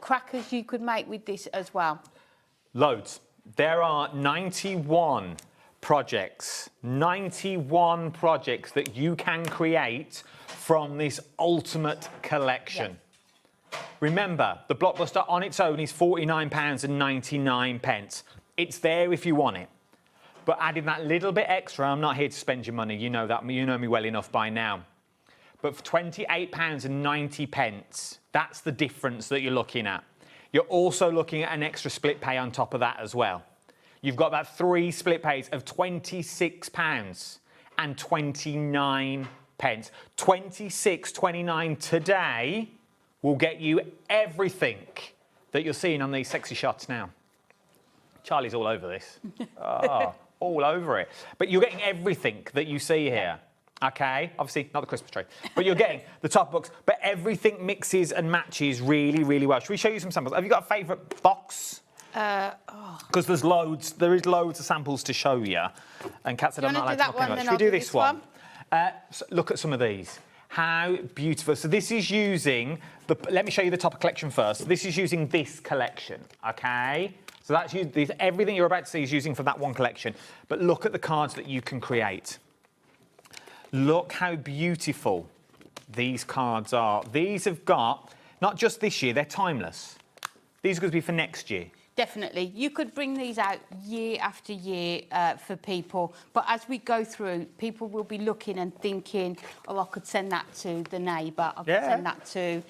crackers you could make with this as well. Loads. There are 91 projects that you can create from this Ultimate Collection. Yeah. Remember, the Blockbuster on its own is £49.99. It's there if you want it. But adding that little bit extra, I'm not here to spend your money. You know that. You know me well enough by now. But for £28.90, that's the difference that you're looking at. You're also looking at an extra split pay on top of that as well. You've got that 3 split pays of £26.29. £26.29 today will get you everything that you're seeing on these sexy shots now. Charlie's all over this. Oh, all over it. But you're getting everything that you see here. Okay, obviously not the Christmas tree, but you're getting the top books, but everything mixes and matches really, really well. Should we show you some samples? Have you got a favourite box? Because there is loads of samples to show you. And Kat said I'm not allowed to look. Should we do this one? So look at some of these. How beautiful. So this is using, let me show you the top collection first. This is using this collection, okay? So that's everything you're about to see is using from that one collection. But look at the cards that you can create. Look how beautiful these cards are. These have got, not just this year, they're timeless. These are going to be for next year. Definitely. You could bring these out year after year for people. But as we go through, people will be looking and thinking, oh, I could send that to the neighbour. I could send that to,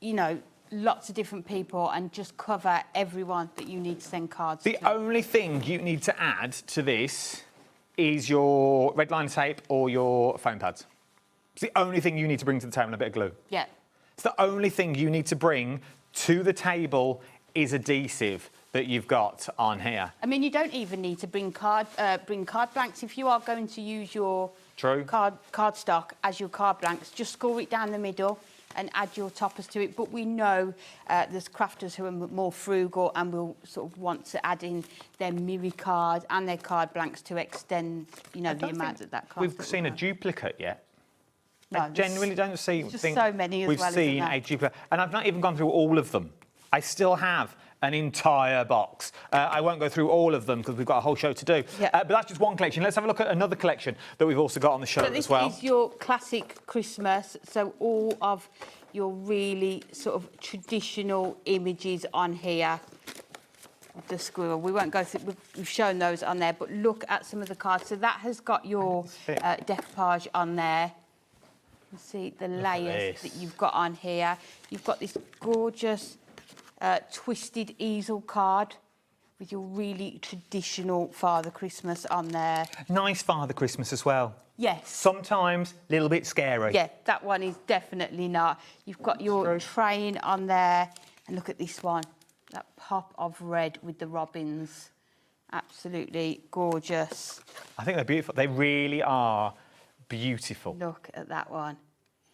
you know, lots of different people and just cover everyone that you need to send cards to. The only thing you need to add to this is your red line tape or your foam pads. It's the only thing you need to bring to the table and a bit of glue. Yeah. It's the only thing you need to bring to the table is adhesive that you've got on here. I mean, you don't even need to bring card blanks. If you are going to use your card stock as your card blanks, just score it down the middle and add your toppers to it. But we know there's crafters who are more frugal and will sort of want to add in their mirror card and their card blanks to extend, you know, the amount that card. We've seen a duplicate yet. No, I genuinely don't see. Just so many as we've well. We've seen a duplicate, and I've not even gone through all of them. I still have an entire box. I won't go through all of them because we've got a whole show to do. Yeah. But that's just one collection. Let's have a look at another collection that we've also got on the show as well. This is your classic Christmas. So all of your really sort of traditional images on here. The squirrel. We won't go through. We've shown those on there, but look at some of the cards. So that has got your decoupage on there. You can see the layers that you've got on here. You've got this gorgeous twisted easel card with your really traditional Father Christmas on there. Nice Father Christmas as well. Yes. Sometimes a little bit scary. Yeah, that one is definitely not. You've got your train on there, and look at this one. That pop of red with the robins. Absolutely gorgeous. I think they're beautiful. They really are beautiful. Look at that one.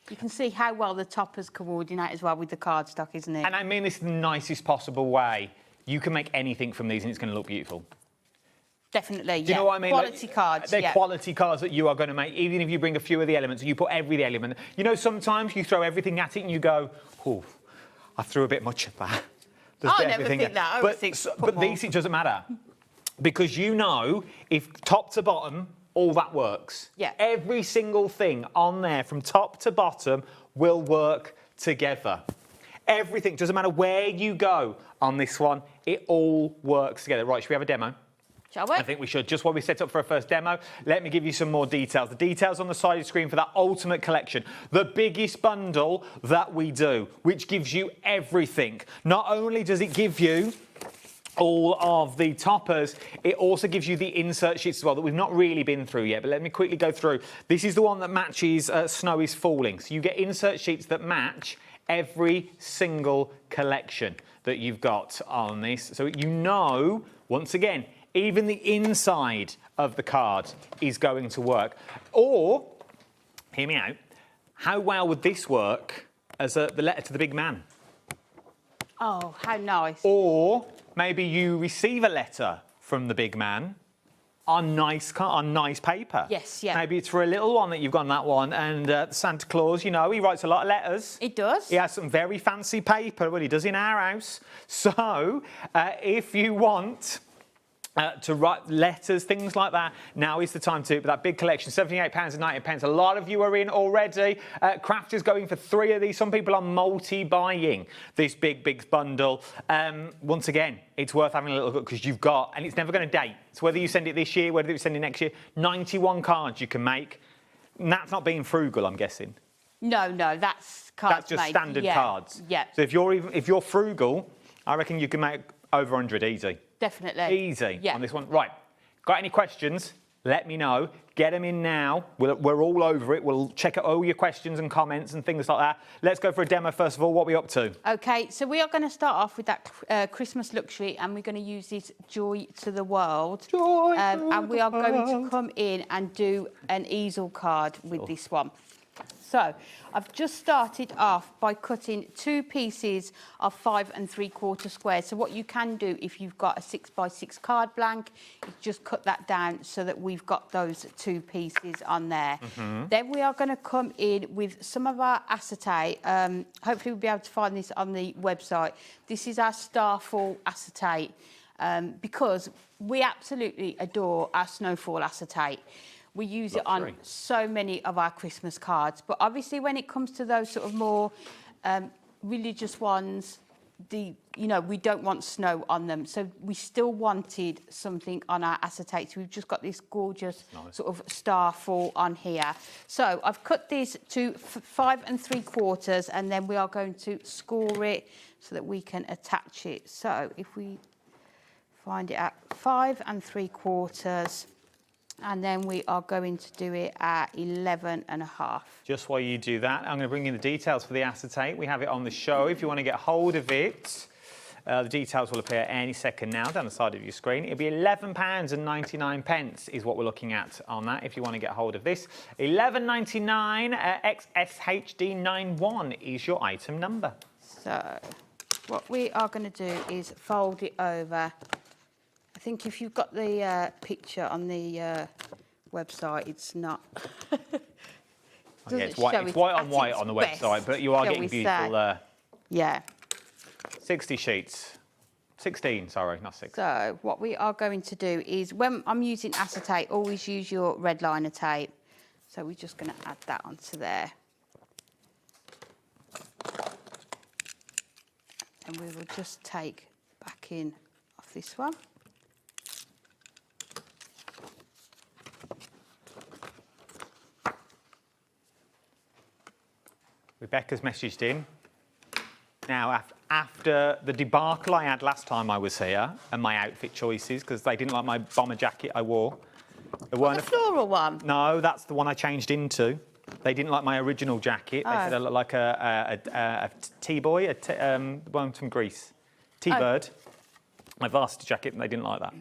You can see how well the toppers coordinate as well with the cardstock, isn't it? And I mean this in the nicest possible way. You can make anything from these and it's going to look beautiful. Definitely, Do you know what I mean? Quality cards, They're quality cards that you are going to make, even if you bring a few of the elements, you put every element. You know, sometimes you throw everything at it and you go, oh, I threw a bit much of that. I never think that. I always think, but these, it doesn't matter. Because you know, if top to bottom, all that works. Yeah. Every single thing on there from top to bottom will work together. Everything, doesn't matter where you go on this one, it all works together. Right, should we have a demo? Shall we? I think we should. Just while we set up for a first demo, let me give you some more details. The details on the side of the screen for that Ultimate Collection. The biggest bundle that we do, which gives you everything. Not only does it give you all of the toppers, it also gives you the insert sheets as well that we've not really been through yet, but let me quickly go through. This is the one that matches Snow is Falling. So you get insert sheets that match every single collection that you've got on this. So you know, once again, even the inside of the card is going to work. Or, hear me out, how well would this work as the letter to the big man? Oh, how nice. Or maybe you receive a letter from the big man on nice paper. Yes, yeah. Maybe it's for a little one that you've got on that one. And Santa Claus, you know, he writes a lot of letters. It does. He has some very fancy paper, well, he does in our house. So if you want to write letters, things like that, now is the time to. But that big collection, £78.90. A lot of you are in already. Craft is going for 3 of these. Some people are multi-buying this big bundle. Once again, it's worth having a little look because you've got, and it's never going to date. So whether you send it this year, whether you send it next year, 91 cards you can make. And that's not being frugal, I'm guessing. No, that's cards. That's just made. standard Yeah. cards. Yeah. So if you're frugal, I reckon you can make over 100 easy. Definitely. Easy Yeah. on this one. Right. Got any questions? Let me know. Get them in now. We're all over it. We'll check out all your questions and comments and things like that. Let's go for a demo first of all. What are we up to? Okay, so we are going to start off with that Christmas luxury, and we're going to use this Joy to the World. Joy and we are going to come in and do an easel card with this one. So I've just started off by cutting 2 pieces of 5 3/4 squares. So what you can do if you've got a 6x6 card blank, is just cut that down so that we've got those 2 pieces on there. Then we are going to come in with some of our acetate. Hopefully we'll be able to find this on the website. This is our Starfall acetate because we absolutely adore our Snowfall acetate. We use it on so many of our Christmas cards. But obviously when it comes to those sort of more religious ones, we don't want snow on them. So we still wanted something on our acetate. So we've just got this gorgeous sort of starfall on here. So I've cut this to 5 3/4, and then we are going to score it so that we can attach it. So if we find it at 5 3/4, and then we are going to do it at 11 1/2. Just while you do that, I'm going to bring in the details for the acetate. We have it on the show. If you want to get hold of it, the details will appear any second now down the side of your screen. It'll be £11.99 is what we're looking at on that if you want to get hold of this. £11.99 XSHD91 is your item number. So what we are going to do is fold it over. I think if you've got the picture on the website, it's not. It's white on white on the website, but you are getting beautiful. Yeah. 60 sheets. 16, sorry, not 6. So what we are going to do is, when I'm using acetate, always use your red liner tape. So we're just going to add that onto there. And we will just take backing off this one. Rebecca's messaged in. Now, after the debacle I had last time I was here and my outfit choices, because they didn't like my bomber jacket I wore. The floral one? No, that's the one I changed into. They didn't like my original jacket. They said I looked like a T-boy, one from Greece. T-bird. My varsity jacket, and they didn't like that.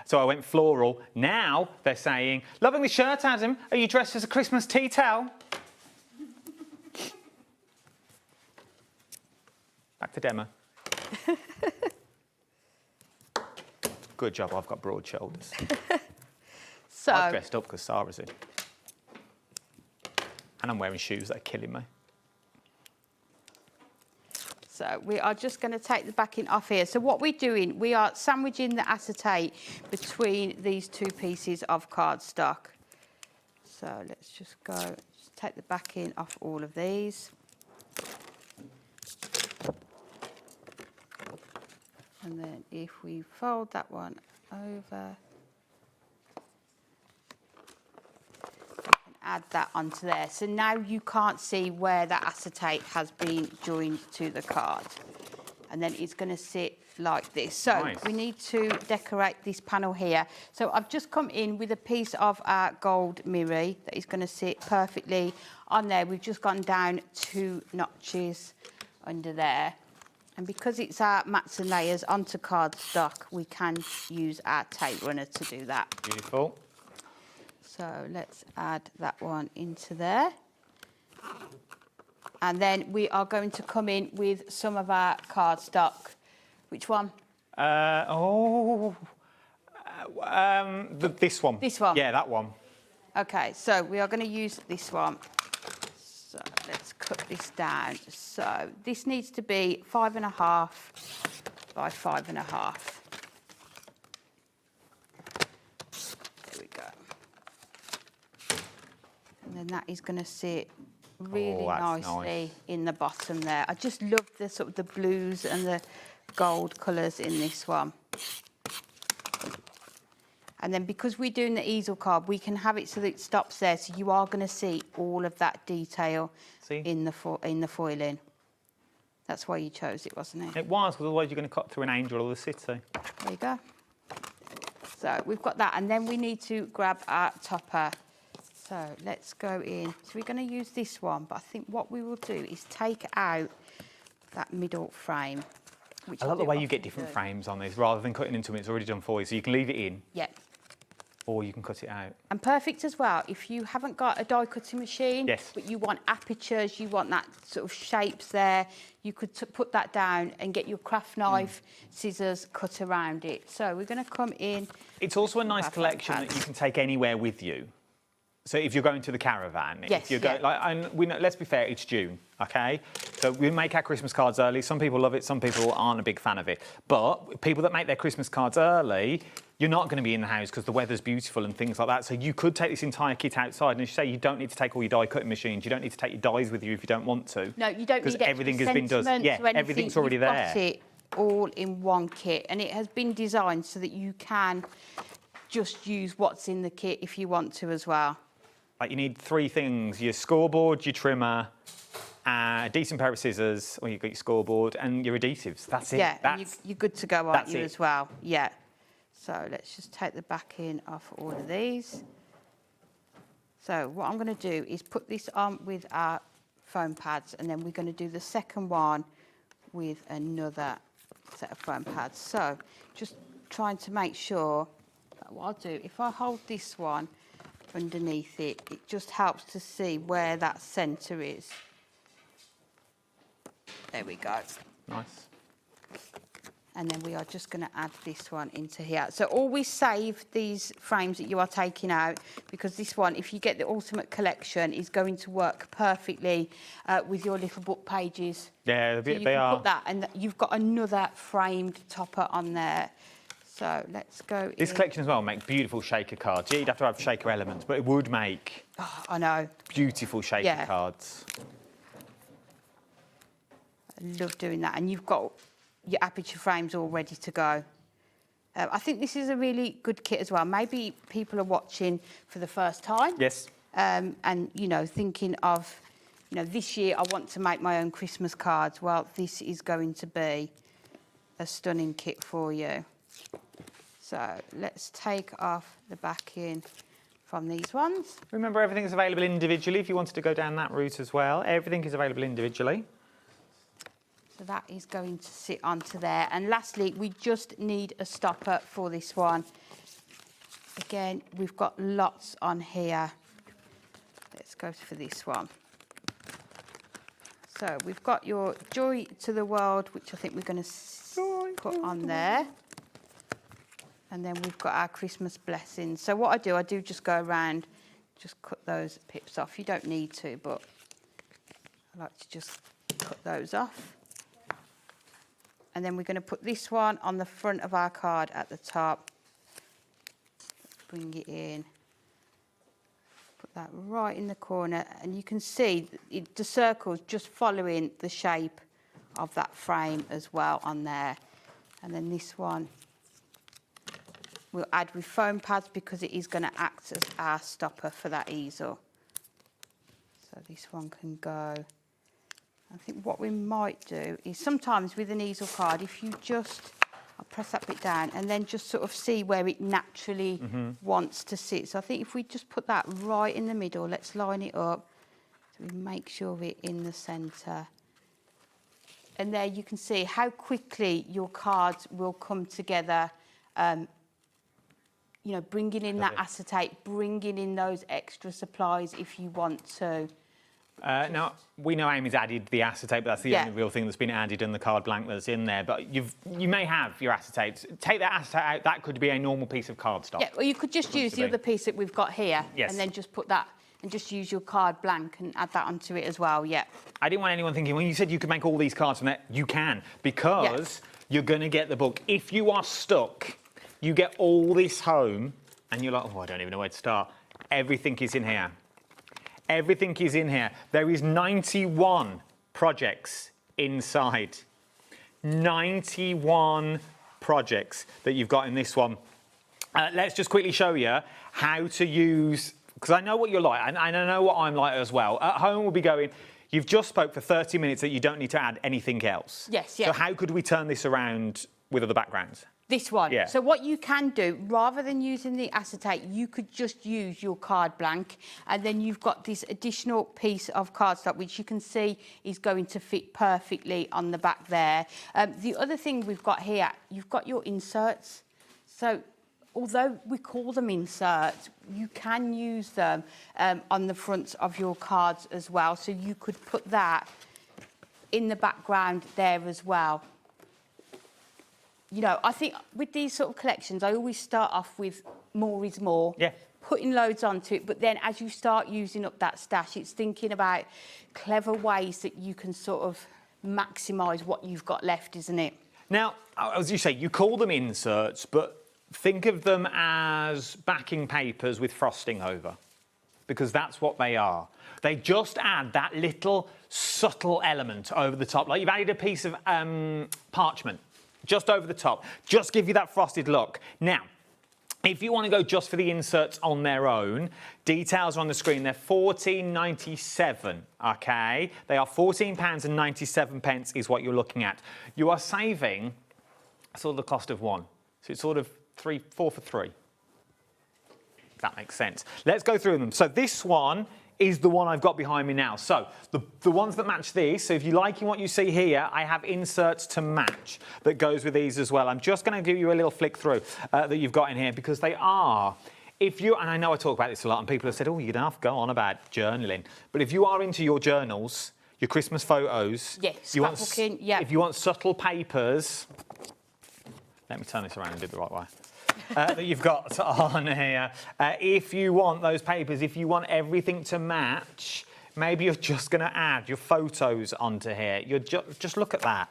So I went floral. Now they're saying, loving the shirt, Adam. Are you dressed as a Christmas tea towel? Back to demo. Good job, I've got broad shoulders. So I've dressed up because Sarah's in. And I'm wearing shoes that are killing me. So we are just going to take the backing off here. So what we're doing, we are sandwiching the acetate between these 2 pieces of cardstock. So let's just take the backing off all of these. And then if we fold that one over, we can add that onto there. So now you can't see where that acetate has been joined to the card. And then it's going to sit like this. So Nice. we need to decorate this panel here. So I've just come in with a piece of our gold mirror that is going to sit perfectly on there. We've just gone down 2 notches under there. And because it's our mats and layers onto cardstock, we can use our tape runner to do that. Beautiful. So let's add that one into there. And then we are going to come in with some of our cardstock. Which one? This one. This one? Yeah, that one. Okay, so we are going to use this one. So let's cut this down. So this needs to be 5.5 by 5.5. There we go. And then that is going to sit really nicely in the bottom there. I just love the sort of the blues and the gold colours in this one. And then because we're doing the easel card, we can have it so that it stops there. So you are going to see all of that detail in the foiling. That's why you chose it, wasn't it? It was, because otherwise you're going to cut through an angel of the city. There you go. So we've got that, and then we need to grab our topper. So let's go in. So we're going to use this one, but I think what we will do is take out that middle frame. I love the way you get different frames on this, rather than cutting into it, it's already done for you. So you can leave it in. Yeah. Or you can cut it out. And perfect as well, if you haven't got a die cutting machine, yes, but you want apertures, you want that sort of shapes there, you could put that down and get your craft knife, scissors, cut around it. So we're going to come in. It's also a nice collection that you can take anywhere with you. So if you're going to the caravan, yes, if you're going, and we know, let's be fair, it's June, okay? So we make our Christmas cards early. Some people love it, some people aren't a big fan of it. But people that make their Christmas cards early, you're not going to be in the house because the weather's beautiful and things like that. So you could take this entire kit outside, and as you say, you don't need to take all your die cutting machines. You don't need to take your dies with you if you don't want to. No, you don't need because everything has been done. Yeah, everything's already You've there. got it all in one kit, and it has been designed so that you can just use what's in the kit if you want to as well. Like you need 3 things: your scoreboard, your trimmer, a decent pair of scissors, or you've got your scoreboard, and your adhesives. That's it. Yeah, That's, you're good to go, aren't you, it. as well? Yeah. So let's just take the backing off all of these. So what I'm going to do is put this on with our foam pads, and then we're going to do the second one with another set of foam pads. So just trying to make sure that what I'll do, if I hold this one underneath it, it just helps to see where that centre is. There we go. Nice. And then we are just going to add this one into here. So always save these frames that you are taking out, because this one, if you get the Ultimate Collection, is going to work perfectly with your little book pages. Yeah, so you can put that, and you've got another framed topper on there. So let's go This in. collection as well make beautiful shaker cards. Yeah, you'd have to have shaker elements, but it would make I know. beautiful shaker cards. I love doing that. And you've got your aperture frames all ready to go. I think this is a really good kit as well. Maybe people are watching for the first time. Yes. And, you know, thinking of, you know, this year I want to make my own Christmas cards. Well, this is going to be a stunning kit for you. So let's take off the backing from these ones. Remember, everything's available individually if you wanted to go down that route as well. Everything is available individually. So that is going to sit onto there. And lastly, we just need a stopper for this one. Again, we've got lots on here. Let's go for this one. So we've got your Joy to the World, which I think we're going to put on there. And then we've got our Christmas blessings. So what I do just go around, just cut those pips off. You don't need to, but I like to just cut those off. And then we're going to put this one on the front of our card at the top. Bring it in. Put that right in the corner. And you can see the circle's just following the shape of that frame as well on there. And then this one we'll add with foam pads because it is going to act as our stopper for that easel. So this one can go. I think what we might do is sometimes with an easel card, if you just I'll press that bit down and then just sort of see where it naturally wants to sit. So I think if we just put that right in the middle, let's line it up so we make sure we're in the centre. And there you can see how quickly your cards will come together. You know, bringing in that acetate, bringing in those extra supplies if you want to. Now, we know Amy's added the acetate, but that's the only real thing that's been added in the card blank that's in there. But you may have your acetates. Take that acetate out. That could be a normal piece of cardstock. Yeah, or you could just use the other piece that we've got here Yes. and then just put that and just use your card blank and add that onto it as well, yeah. I didn't want anyone thinking, when you said you could make all these cards from that, you can, because you're going to get the book. If you are stuck, you get all this home, and you're like, oh, I don't even know where to start. Everything is in here. Everything is in here. There is 91 projects inside. 91 projects that you've got in this one. Let's just quickly show you how to use, because I know what you're like, and I know what I'm like as well. At home, we'll be going, you've just spoke for 30 minutes that you don't need to add anything else. Yes, yes. So how could we turn this around with other backgrounds? This one. Yeah. So what you can do, rather than using the acetate, you could just use your card blank, and then you've got this additional piece of cardstock, which you can see is going to fit perfectly on the back there. The other thing we've got here, you've got your inserts. So although we call them inserts, you can use them on the fronts of your cards as well. So you could put that in the background there as well. You know, I think with these sort of collections, I always start off with more is more. Yeah. Putting loads onto it, but then as you start using up that stash, it's thinking about clever ways that you can sort of maximise what you've got left, isn't it? Now, as you say, you call them inserts, but think of them as backing papers with frosting over, because that's what they are. They just add that little subtle element over the top, like you've added a piece of parchment just over the top, just give you that frosted look. Now, if you want to go just for the inserts on their own, details are on the screen. They're £14.97, okay? They are £14.97 is what you're looking at. You are saving sort of the cost of one. So it's sort of 4 for 3. If that makes sense. Let's go through them. So this one is the one I've got behind me now. So the ones that match these, so if you're liking what you see here, I have inserts to match that goes with these as well. I'm just going to give you a little flick through that you've got in here, because they are, if you, and I know I talk about this a lot and people have said, oh, you're going to have to go on about journaling, but if you are into your journals, your Christmas photos, scrapbooking, if you want subtle papers, let me turn this around and do it the right way. That you've got on here. If you want those papers, if you want everything to match, maybe you're just going to add your photos onto here. You're just look at that.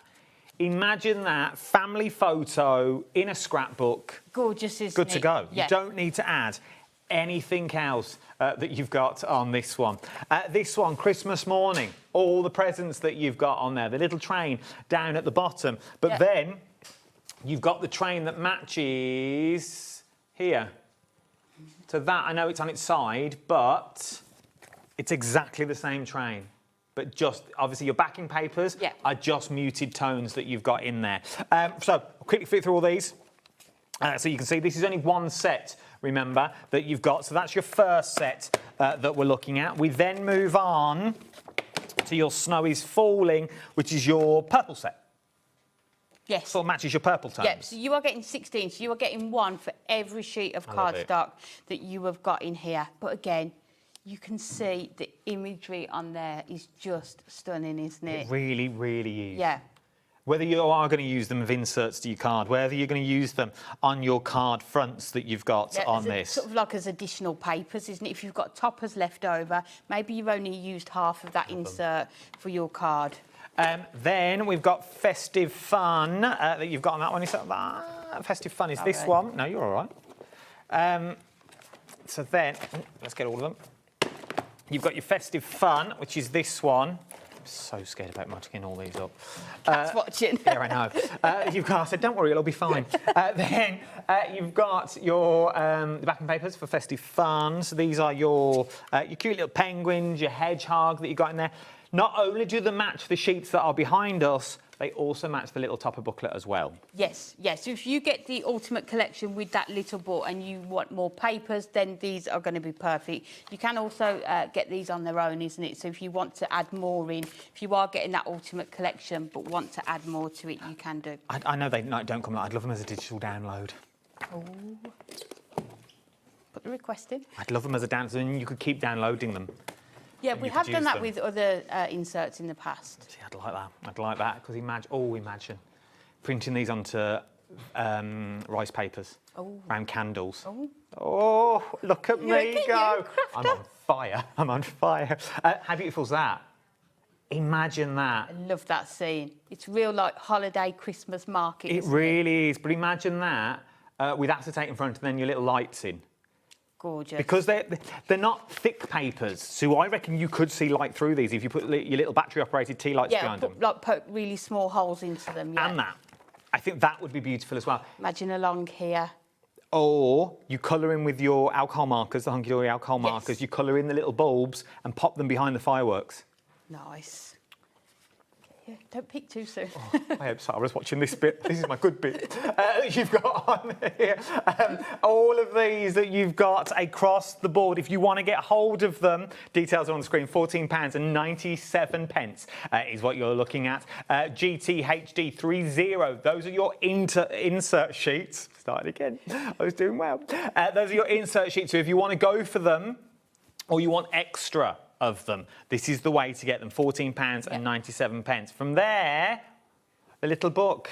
Imagine that family photo in a scrapbook. Gorgeous, isn't it? Good to go. Yeah. You don't need to add anything else that you've got on this one. This one, Christmas morning, all the presents that you've got on there, the little train down at the bottom. But then you've got the train that matches here. So that, I know it's on its side, but it's exactly the same train. But just, obviously, your backing papers are just muted tones that you've got in there. So, I'll quickly flip through all these. So you can see this is only one set, remember, that you've got. So that's your first set that we're looking at. We then move on to your Snow is Falling, which is your purple set. Yes. Sort of matches your purple tones. Yep, so you are getting 16, so you are getting one for every sheet of cardstock that you have got in here. But again, you can see the imagery on there is just stunning, isn't it? It really, really is. Yeah. Whether you are going to use them with inserts to your card, whether you're going to use them on your card fronts that you've got on this. Sort of like as additional papers, isn't it? If you've got toppers left over, maybe you've only used half of that insert for your card. Then we've got Festive Fun that you've got on that one. Is that Festive Fun is this one? No, you're all right. So then, let's get all of them. You've got your Festive Fun, which is this one. I'm so scared about matching all these up. That's watching. Yeah, I know. You've got, I said, don't worry, it'll be fine. Then you've got your the backing papers for Festive Fun. So these are your cute little penguins, your hedgehog that you've got in there. Not only do they match the sheets that are behind us, They also match the little topper booklet as well. Yes, yes. So if you get the Ultimate Collection with that little book and you want more papers, then these are going to be perfect. You can also get these on their own, isn't it? So if you want to add more in, if you are getting that Ultimate Collection but want to add more to it, you can do. I know they don't come. I'd love them as a digital download. Oh. Put the request in. I'd love them as a download, and you could keep downloading them. Yeah, we have done that with other inserts in the past. See, I'd like that. I'd like that because imagine printing these onto rice papers around candles. Oh, look at me go! I'm on fire. I'm on fire. How beautiful is that? Imagine that. I love that scene. It's real like holiday Christmas market. It really is. But imagine that with acetate in front and then your little lights in. Gorgeous. Because they're not thick papers, so I reckon you could see light through these if you put your little battery-operated tea lights behind them. Like poke really small holes into them. Yeah. And that. I think that would be beautiful as well. Imagine along here. Or you colour in with your alcohol markers, the Hunkydory alcohol markers. You colour in the little bulbs and pop them behind the fireworks. Nice. Yeah, don't peek too soon. I hope Sarah's watching this bit. This is my good bit. You've got on here all of these that you've got across the board. If you want to get hold of them, details are on the screen. £14.97 is what you're looking at. GTHD30. Those are your insert sheets. Started again. I was doing well. Those are your insert sheets. So if you want to go for them, or you want extra of them, this is the way to get them. £14.97. From there, the little book.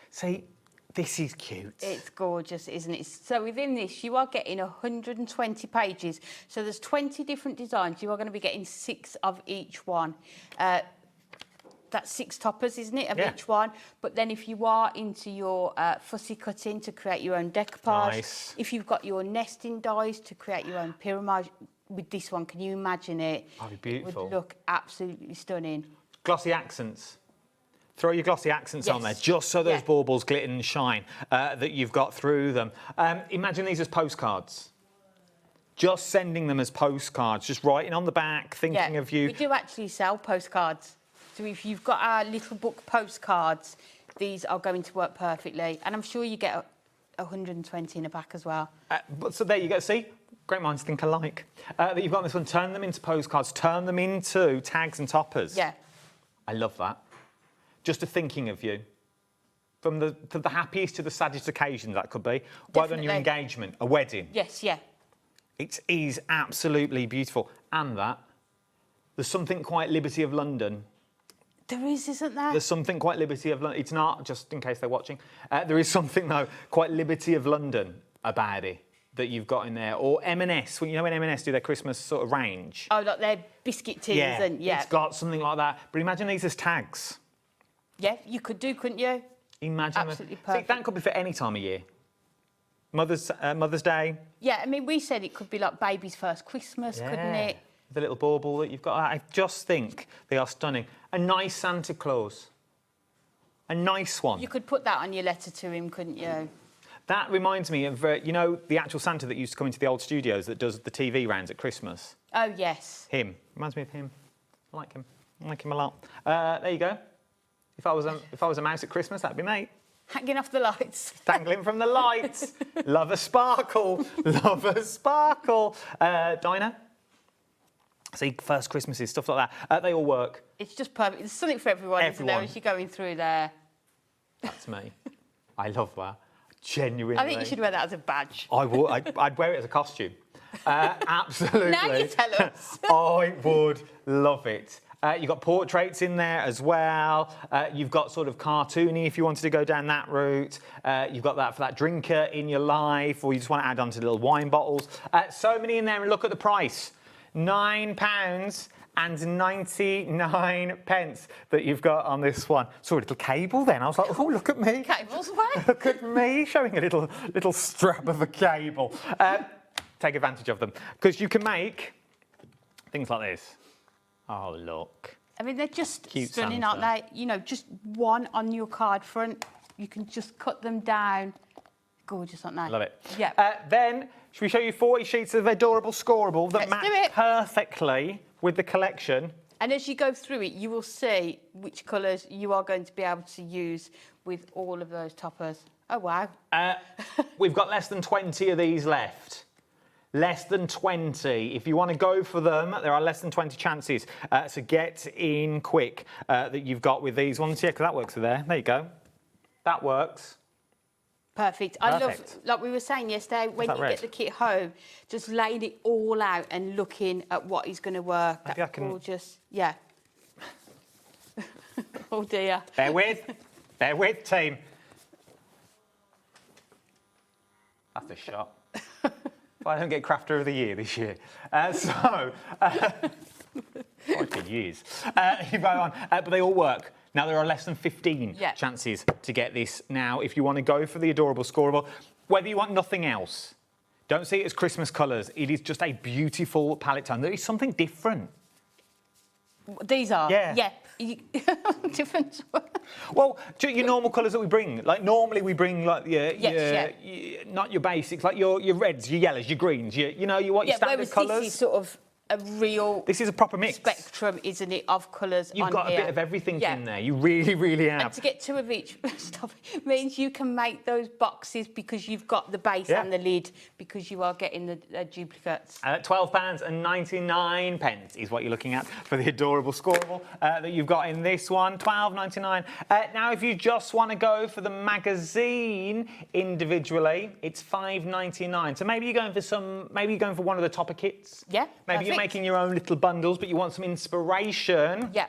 See, this is cute. It's gorgeous, isn't it? So within this, you are getting 120 pages. So there's 20 different designs. You are going to be getting 6 of each one. That's 6 toppers, isn't it, of each one? But then if you are into your fussy cutting to create your own decoupage, if you've got your nesting dies to create your own pyramid, with this one, can you imagine it? That'd be beautiful. It would look absolutely stunning. Glossy accents. Throw your glossy accents on there, just so those baubles glitter and shine that you've got through them. Imagine these as postcards. Just sending them as postcards, just writing on the back, thinking of you. We do actually sell postcards. So if you've got our little book postcards, these are going to work perfectly. And I'm sure you get 120 in a pack as well. So there you go, see? Great minds think alike. That you've got this one, turn them into postcards, turn them into tags and toppers. Yeah. I love that. Just a thinking of you. From the happiest to the saddest occasions that could be. Whether on your engagement, a wedding. Yes, yeah. It is absolutely beautiful. And that, there's something quite Liberty of London. There is, isn't there? There's something quite Liberty of London. It's not, just in case they're watching. There is something, though, quite Liberty of London about it that you've got in there. Or M&S, you know when M&S do their Christmas sort of range? Oh, like their biscuit tins and, it's got something like that. But imagine these as tags. Yeah, you could do, couldn't you? Imagine. Absolutely perfect. See, that could be for any time of year. Mother's Day. Yeah, I mean, we said it could be like baby's first Christmas, couldn't it? The little bauble that you've got. I just think they are stunning. A nice Santa Claus. A nice one. You could put that on your letter to him, couldn't you? That reminds me of, you know, the actual Santa that used to come into the old studios that does the TV rounds at Christmas? Oh, yes. Him. Reminds me of him. I like him. I like him a lot. There you go. If I was a mouse at Christmas, that'd be me. Hanging off the lights. Dangling from the lights. Love a sparkle. Love a sparkle. Dinah? See, first Christmases, stuff like that. They all work. It's just perfect. There's something for everyone, isn't there, as you're going through there? That's me. I love that. Genuinely. I think you should wear that as a badge. I would. I'd wear it as a costume. Absolutely. Now you tell us. I would love it. You've got portraits in there as well. You've got sort of cartoony if you wanted to go down that route. You've got that for that drinker in your life, or you just want to add on to little wine bottles. So many in there, and look at the price. £9.99 that you've got on this one. Saw a little cable then. I was like, oh, look at me. Cable's away. Look at me showing a little strap of a cable. Take advantage of them because you can make things like this. Oh, look. I mean, they're just Cute stunning, Santa. aren't they? You know, just one on your card front. You can just cut them down. Gorgeous, aren't they? Love it. Yeah. Then, should we show you 40 sheets of adorable scoreable that Let's do match it. perfectly with the collection? And as you go through it, you will see which colours you are going to be able to use with all of those toppers. Oh, wow. We've got less than 20 of these left. Less than 20. If you want to go for them, there are less than 20 chances. So get in quick that you've got with these ones. Yeah, because that works there. There you go. That works. Perfect. I love, like we were saying yesterday, when you get the kit home, just laying it all out and looking at what is going to work. Maybe I can... Gorgeous. Yeah. Oh, dear. Bear with, team. That's a shot. I don't get Crafter of the Year this year. I could use. But they all work. Now, there are less than 15 chances to get this now. If you want to go for the adorable scoreable, whether you want nothing else, don't see it as Christmas colours. It is just a beautiful palette tone. There is something different. These are? Yeah. Different. Well, your normal colours that we bring, like normally we bring like not your basics, like your reds, your yellows, your greens, your standard colours. This is sort of a real. This is a proper mix. Spectrum, isn't it, of colours? You've got a bit of everything in there. You really, really have. And to get two of each stuff means you can make those boxes because you've got the base and the lid because you are getting the duplicates. £12.99 is what you're looking at for the adorable scoreable that you've got in this one. £12.99. Now, if you just want to go for the magazine individually, it's £5.99. So maybe you're going for maybe you're going for one of the topper kits. Yeah. Maybe you're making your own little bundles, but you want some inspiration. Yeah.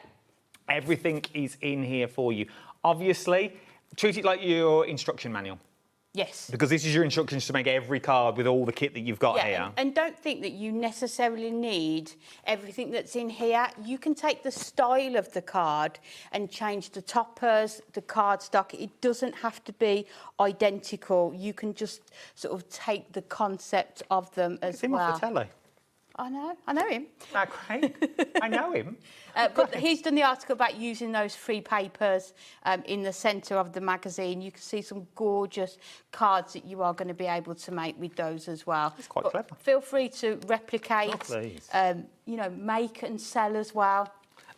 Everything is in here for you. Obviously, treat it like your instruction manual. Yes. Because this is your instructions to make every card with all the kit that you've got here. And don't think that you necessarily need everything that's in here. You can take the style of the card and change the toppers, the cardstock. It doesn't have to be identical. You can just sort of take the concept of them as well. Off the telly. I know him. Oh, great. I know him. But he's done the article about using those free papers in the centre of the magazine. You can see some gorgeous cards that you are going to be able to make with those as well. It's quite clever. Feel free to replicate, please. Make and sell as well.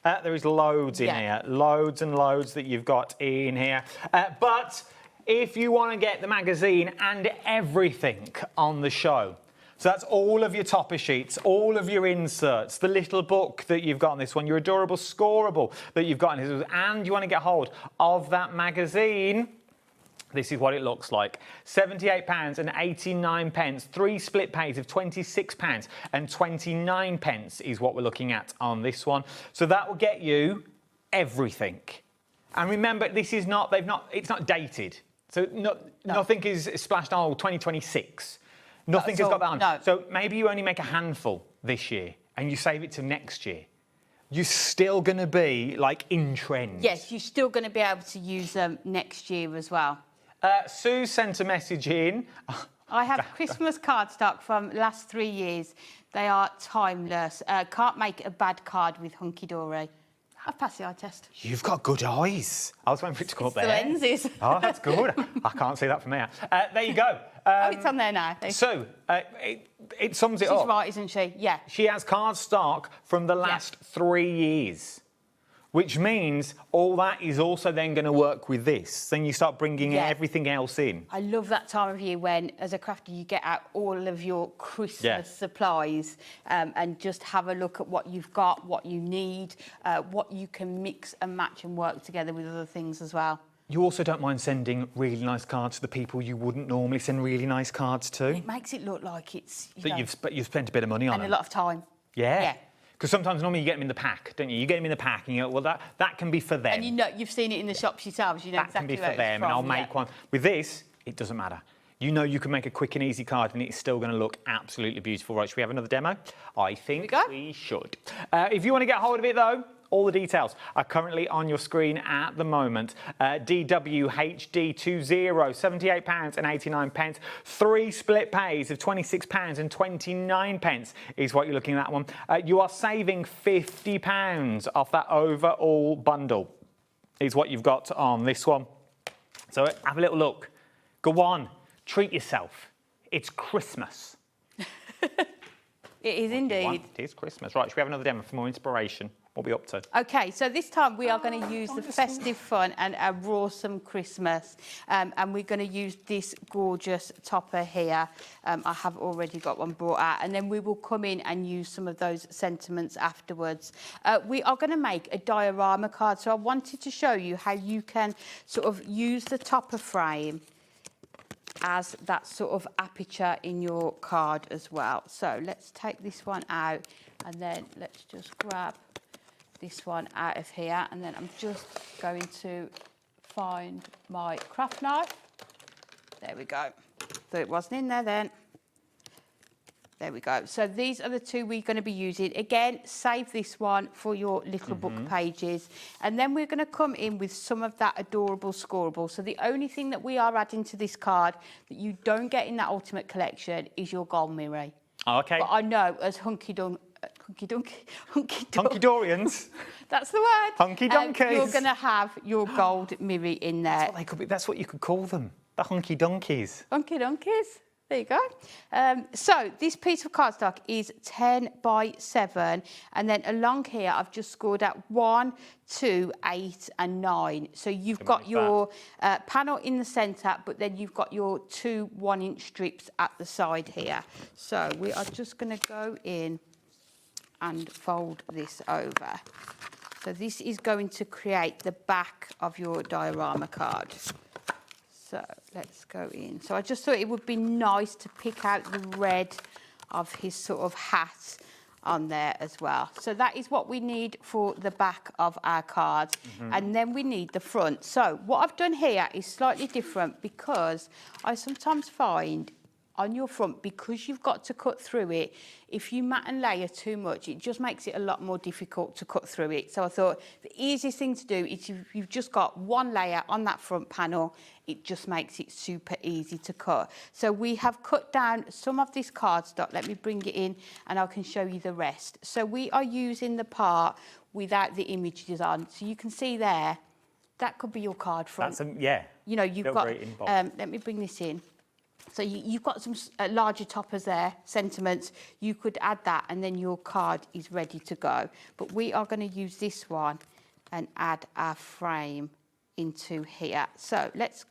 There is loads in here, loads and loads that you've got in here. But if you want to get the magazine and everything on the show, so that's all of your topper sheets, all of your inserts, the little book that you've got on this one, your adorable scoreable that you've got in this, and you want to get hold of that magazine, this is what it looks like. £78.89. 3 split pays of £26.29 is what we're looking at on this one. So that will get you everything. And remember, this is not, it's not dated. So nothing is splashed on 2026. Nothing has got that on. No. So maybe you only make a handful this year and you save it to next year. You're still going to be like in trend. Yes, you're still going to be able to use them next year as well. Sue sent a message in. I have Christmas cardstock from last 3 years. They are timeless. Can't make a bad card with Hunkydory. I've passed the eye test. You've got good eyes. I was waiting for it to come up there. The lenses. Oh, that's good. I can't see that from here. There you go. It's on there now. So, it sums it up. She's right, isn't she? Yeah. She has cardstock from the last 3 years, which means all that is also then going to work with this. Then you start bringing everything else in. I love that time of year when, as a crafter, you get out all of your Christmas supplies and just have a look at what you've got, what you need, what you can mix and match and work together with other things as well. You also don't mind sending really nice cards to the people you wouldn't normally send really nice cards to. It makes it look like it's, you've spent a bit of money on and them. a lot of time. Yeah. Because sometimes normally you get them in the pack, don't you? You get them in the pack and you go, well, that can be for them. And you've seen it in the shops yourselves. You know that exactly can be for them, and I'll make one. With this, it doesn't matter. You know you can make a quick and easy card and it's still going to look absolutely beautiful. Right, should we have another demo? I think we should. If you want to get hold of it, though, all the details are currently on your screen at the moment. DWHD20, £78.89. 3 split pays of £26.29 is what you're looking at that one. You are saving £50 off that overall bundle, is what you've got on this one. So have a little look. Go on, treat yourself. It's Christmas. It is indeed. It is Christmas. Right, should we have another demo for more inspiration? What are we up to? Okay, so this time we are going to use the festive fun and a rawsome Christmas, and we're going to use this gorgeous topper here. I have already got one brought out, and then we will come in and use some of those sentiments afterwards. We are going to make a diorama card, so I wanted to show you how you can sort of use the topper frame as that sort of aperture in your card as well. So let's take this one out, and then let's just grab this one out of here, and then I'm just going to find my craft knife. There we go. So it wasn't in there then. There we go. So these are the two we're going to be using. Again, save this one for your little book pages. And then we're going to come in with some of that adorable scoreable. So the only thing that we are adding to this card that you don't get in that Ultimate Collection is your gold mirror. Oh, okay. But I know as Hunkydorians. That's the word. Hunky donkeys. You're going to have your gold mirror in there. That's what they could be. That's what you could call them. The hunky donkeys. Hunky donkeys. There you go. So this piece of cardstock is 10 by 7, and then along here I've just scored out 1, 2, 8 and 9. So you've got your panel in the centre, but then you've got your 2 1-inch strips at the side here. So we are just going to go in and fold this over. So this is going to create the back of your diorama card. So let's go in. So I just thought it would be nice to pick out the red of his sort of hat on there as well. So that is what we need for the back of our card. And then we need the front. So what I've done here is slightly different, because I sometimes find on your front, because you've got to cut through it, if you mat and layer too much, it just makes it a lot more difficult to cut through it. So I thought the easiest thing to do is if you've just got one layer on that front panel, it just makes it super easy to cut. So we have cut down some of this cardstock. Let me bring it in and I can show you the rest. So we are using the part without the images on. So you can see there, that could be your card front. That's yeah. You know, you've got, let me bring this in. So you've got some larger toppers there, sentiments. You could add that and then your card is ready to go. But we are going to use this one and add our frame into here. So let's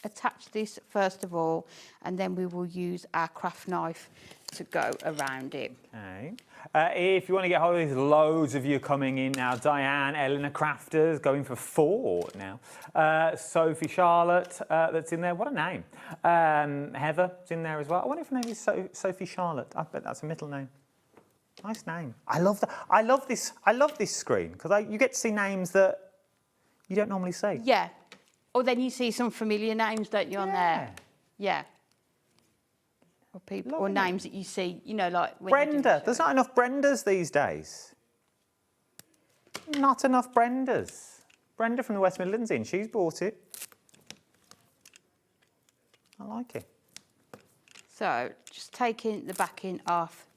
attach this first of all, and then we will use our craft knife to go around it. Okay. If you want to get hold of these, loads of you coming in now. Diane, Eleanor Crafters, going for 4 now. Sophie, Charlotte, that's in there. What a name. Heather's in there as well. I wonder if her name is Sophie Charlotte. I bet that's a middle name. Nice name. I love that. I love this screen, because you get to see names that you don't normally see. Yeah. Or then you see some familiar names, don't you, on there? Yeah. Or people, or names that you see, you know, like Brenda. There's not enough Brendas these days. Not enough Brendas. Brenda from the West Midlands in. She's bought it. I like it. So just taking the backing off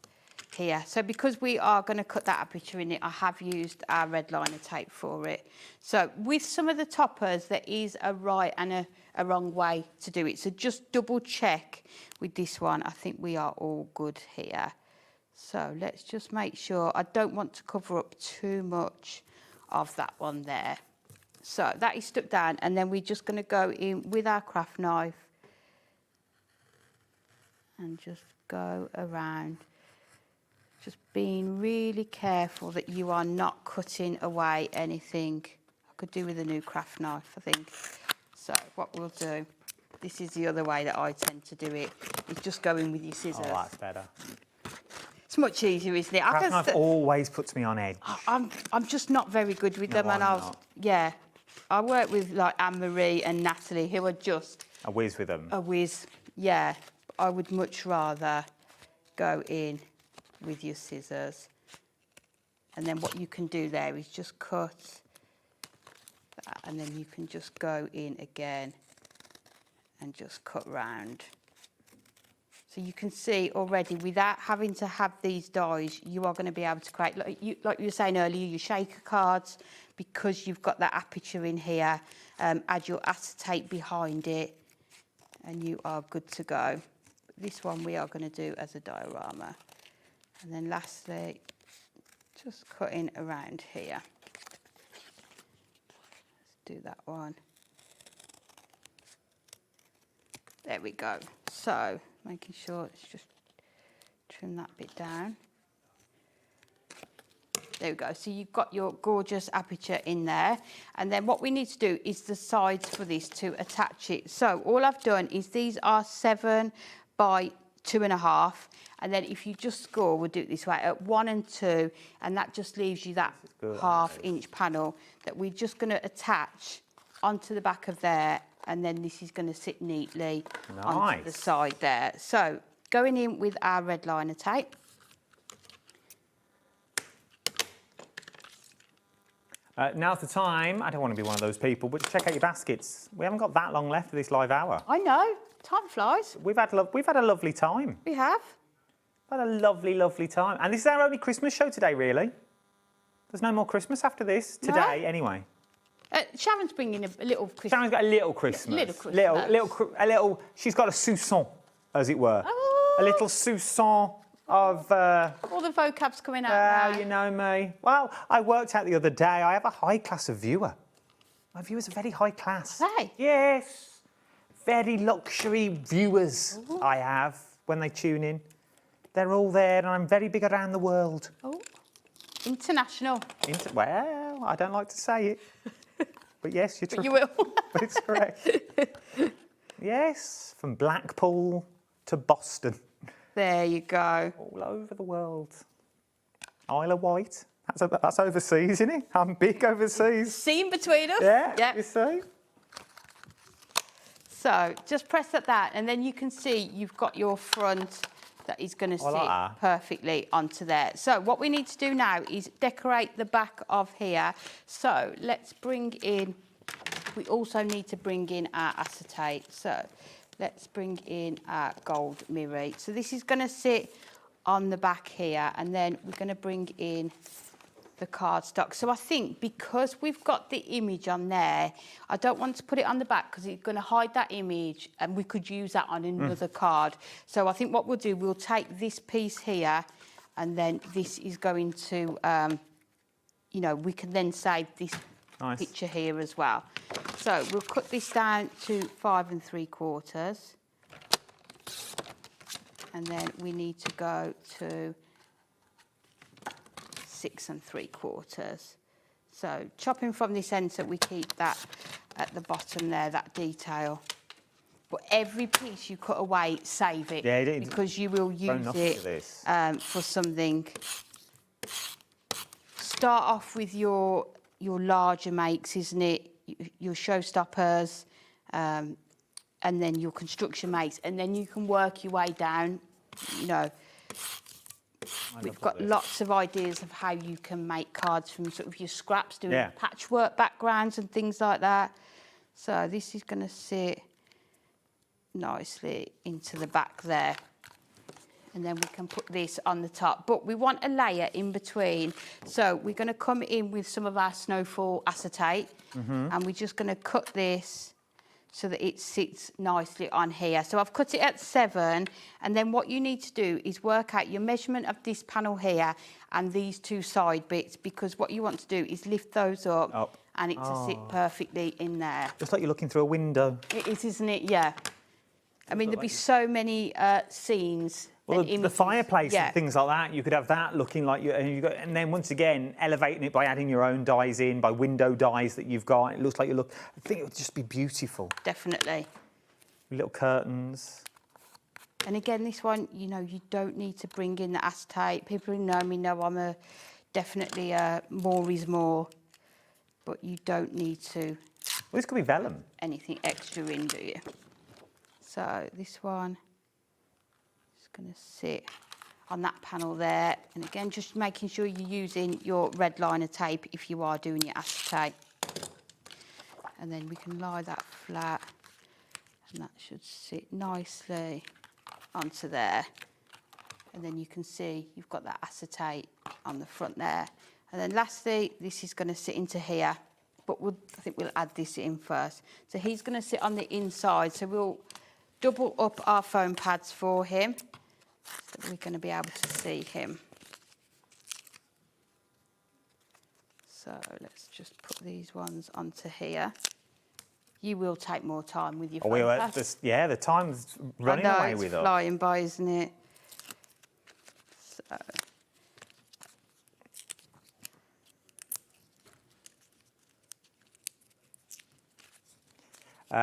here. So because we are going to cut that aperture in it, I have used our red liner tape for it. So with some of the toppers, there is a right and a wrong way to do it. So just double check with this one. I think we are all good here. So let's just make sure. I don't want to cover up too much of that one there. So that is stuck down, and then we're just going to go in with our craft knife and just go around. Just being really careful that you are not cutting away anything. I could do with a new craft knife, I think. So what we'll do, this is the other way that I tend to do it, is just go in with your scissors. Oh, that's better. It's much easier, isn't it? Craft knife always puts me on edge. I'm just not very good with them, and I work with like Anne-Marie and Natalie, who are just a whiz with them. A whiz, yeah. I would much rather go in with your scissors, and then what you can do there is just cut that, and then you can just go in again and just cut round. So you can see already, without having to have these dies, you are going to be able to create, like you were saying earlier, your shaker cards, because you've got that aperture in here. Add your acetate behind it, and you are good to go. This one we are going to do as a diorama. And then lastly, just cutting around here. Let's do that one. There we go. So making sure it's just trim that bit down. There we go. So you've got your gorgeous aperture in there. And then what we need to do is the sides for this to attach it. So all I've done is these are 7 by 2.5. And then if you just score, we'll do it this way, at 1 and 2, and that just leaves you that half-inch panel that we're just going to attach onto the back of there, and then this is going to sit neatly onto the side there. So going in with our red liner tape. Now's the time. I don't want to be one of those people, but check out your baskets. We haven't got that long left of this live hour. I know. Time flies. We've had a lovely time. We have. We've had a lovely, lovely time. And this is our only Christmas show today, really. There's no more Christmas after this, today, anyway. Sharon's bringing a little Christmas. Sharon's got a little Christmas. Little Christmas. A little, she's got a soupçon, as it were. Oh. A little soupçon of... all the vocab's coming out now. You know me. Well, I worked out the other day, I have a high-class viewer. My viewers are very high class. Hey. Yes. Very luxury viewers I have when they tune in. They're all there, and I'm very big around the world. Oh, international. Well, I don't like to say it. But yes, you're true. But you will. But it's correct. Yes, from Blackpool to Boston. There you go. All over the world. Isle of Wight. That's overseas, isn't it? I'm big overseas. Seam between us. Yeah, you see. So just press at that, and then you can see you've got your front that is going to sit perfectly onto there. So what we need to do now is decorate the back of here. So let's bring in, we also need to bring in our acetate. So let's bring in our gold mirror. So this is going to sit on the back here, and then we're going to bring in the cardstock. So I think because we've got the image on there, I don't want to put it on the back because it's going to hide that image, and we could use that on another card. So I think what we'll do, we'll take this piece here, and then this is going to, you know, we can then save this picture here as well. So we'll cut this down to 5 3/4. And then we need to go to 6 3/4. So chopping from this end so we keep that at the bottom there, that detail. But every piece you cut away, save it, because you will use it for something. Start off with your larger makes, isn't it? Your showstoppers, and then your construction makes, and then you can work your way down. You know, we've got lots of ideas of how you can make cards from sort of your scraps, doing patchwork backgrounds and things like that. So this is going to sit nicely into the back there. And then we can put this on the top. But we want a layer in between. So we're going to come in with some of our snowfall acetate. And we're just going to cut this so that it sits nicely on here. So I've cut it at 7, and then what you need to do is work out your measurement of this panel here and these 2 side bits, because what you want to do is lift those up and it to sit perfectly in there. Just like you're looking through a window. It is, isn't it? Yeah. I mean, there'd be so many scenes. Well, the fireplace and things like that, you could have that looking like and then once again elevating it by adding your own dies in, by window dies that you've got. It looks like I think it would just be beautiful. Definitely. Little curtains. And again, this one, you know, you don't need to bring in the acetate. People who know me know I'm definitely more is more, but you don't need to. Well, this could be vellum. Anything extra in, do you? So this one. Going to sit on that panel there, and again just making sure you're using your red liner tape if you are doing your acetate, and then we can lie that flat, and that should sit nicely onto there. And then you can see you've got that acetate on the front there, and then lastly this is going to sit into here, but I think we'll add this in first. So he's going to sit on the inside, so we'll double up our foam pads for him. So we're going to be able to see him. So let's just put these ones onto here. You will take more time with your phone. Yeah, the time's running away with us. It's flying by, isn't it? So.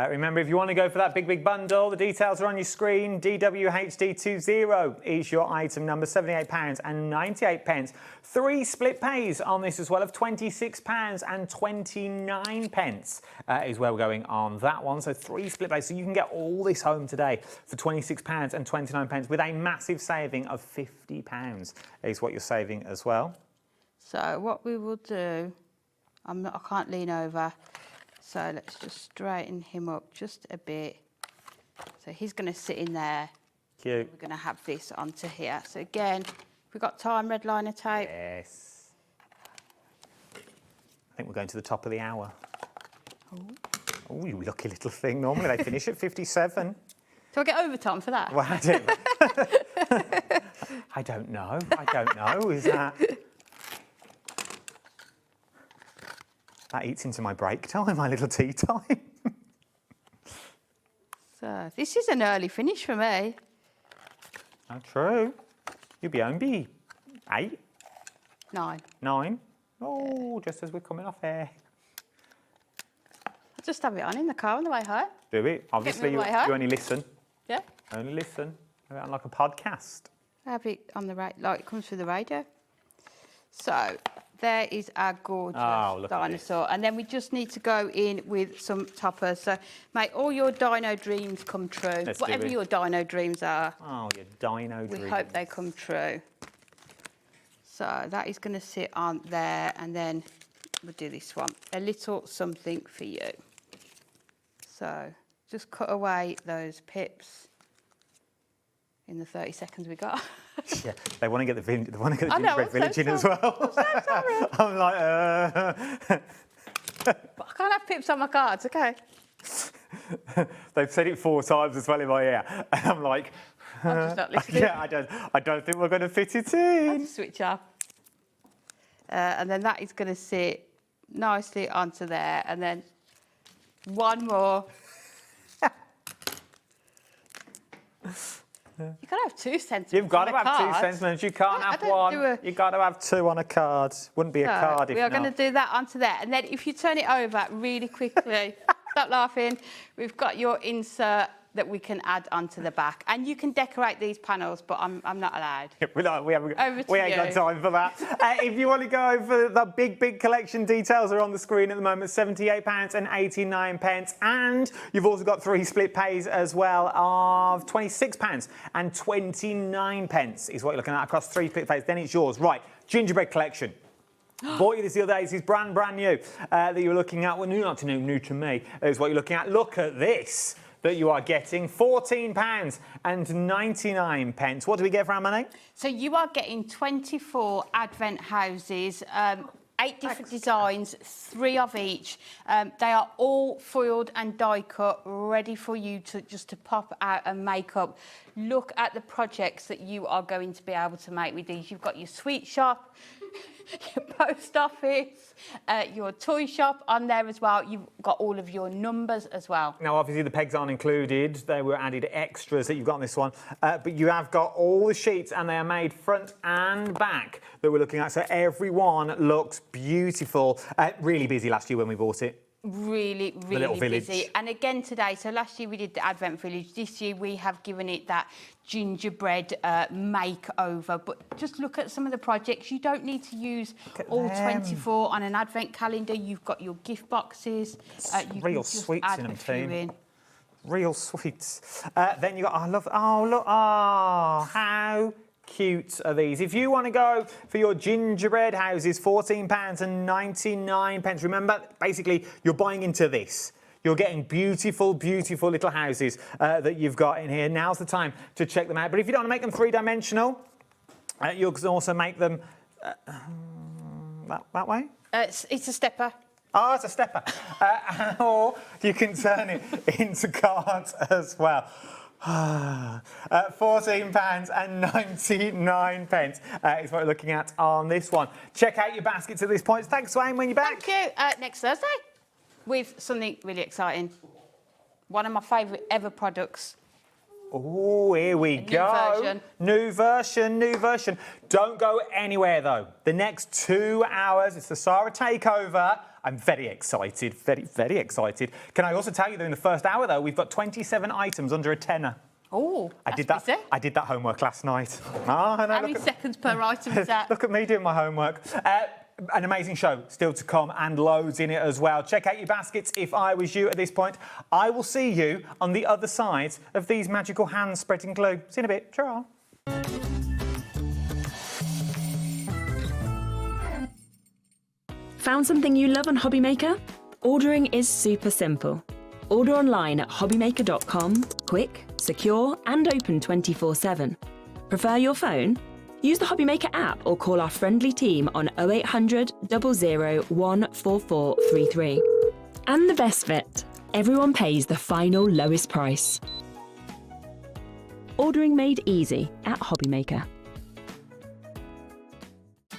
Remember, if you want to go for that big bundle, the details are on your screen. DWHD20 is your item number, £78.98. 3 split pays on this as well of £26.29 is where we're going on that one. So 3 split pays. So you can get all this home today for £26.29 with a massive saving of £50 is what you're saving as well. So what we will do, I can't lean over. So let's just straighten him up just a bit. So he's going to sit in there. Cute. We're going to have this onto here. So again, we've got time, red liner tape. Yes. I think we're going to the top of the hour. Oh, you lucky little thing. Normally they finish at 57. Do I get overtime for that? Well, I don't know. I don't know. Is that... That eats into my break time, my little tea time. So this is an early finish for me. Not true. You'll be home by 8? 9. 9? Oh, just as we're coming off air. I'll just have it on in the car on the way home. Do it. Obviously, you only listen. Yeah. Only listen. Have it on like a podcast. Have it on the radio, like it comes through the radio. So there is our gorgeous dinosaur. And then we just need to go in with some toppers. So make all your dino dreams come true. Whatever your dino dreams are. Oh, your dino dreams. We hope they come true. So that is going to sit on there. And then we'll do this one. A little something for you. So just cut away those pips in the 30 seconds we got. Yeah, they want to get the gingerbread village in as well. I'm like, But I can't have pips on my cards, okay? They've said it 4 times as well in my ear, and I'm like, I'm just not listening. Yeah, I don't think we're going to fit it in. I'll switch off. And then that is going to sit nicely onto there, and then one more. You've got to have 2 sentiments. You've got to have 2 sentiments. You can't have one. You've got to have 2 on a card. Wouldn't be a card if not. We are going to do that onto there. And then if you turn it over really quickly, stop laughing, we've got your insert that we can add onto the back. And you can decorate these panels, but I'm not allowed. We ain't got time for that. If you want to go over the big collection, details are on the screen at the moment, £78.89. And you've also got 3 split pays as well of £26.29 is what you're looking at across 3 split pays. Then it's yours. Right, gingerbread collection. Bought you this the other day. This is brand new that you're looking at. Well, new to me is what you're looking at. Look at this that you are getting, £14.99. What do we get for our money? So you are getting 24 advent houses, 8 different designs, 3 of each. They are all foiled and die cut, ready for you to pop out and make up. Look at the projects that you are going to be able to make with these. You've got your sweet shop, your post office, your toy shop on there as well. You've got all of your numbers as well. Now, obviously, the pegs aren't included. They were added extras that you've got on this one. But you have got all the sheets, and they are made front and back that we're looking at. So every one looks beautiful. Really busy last year when we bought it. Really busy. And again today, so last year we did the Advent Village. This year we have given it that gingerbread makeover. But just look at some of the projects. You don't need to use all 24 on an Advent calendar. You've got your gift boxes. You real sweets in them, team. Real sweets. Then you got, how cute are these? If you want to go for your gingerbread houses, £14.99. Remember, basically, you're buying into this. You're getting beautiful little houses that you've got in here. Now's the time to check them out. But if you don't want to make them 3-dimensional, you can also make them that way. It's a stepper. Oh, it's a stepper. Or you can turn it into cards as well. £14.99 is what we're looking at on this one. Check out your baskets at this point. Thanks, Wayne, when you're back. Thank you. Next Thursday with something really exciting. One of my favourite ever products. Oh, here we go. New version. Don't go anywhere, though. The next 2 hours, it's the Sarah Takeover. I'm very excited, very excited. Can I also tell you that in the first hour, though, we've got 27 items under a tenner. Oh, I did that homework last night. How many seconds per item is that? Look at me doing my homework. An amazing show still to come and loads in it as well. Check out your baskets if I was you at this point. I will see you on the other side of these magical hands spreading glue. See you in a bit. Ciao. Found something you love on HobbyMaker? Ordering is super simple. Order online at hobbymaker.com, quick, secure and open 24/7. Prefer your phone? Use the HobbyMaker app or call our friendly team on 0800 00 14433. And the best bit, everyone pays the final lowest price. Ordering made easy at HobbyMaker.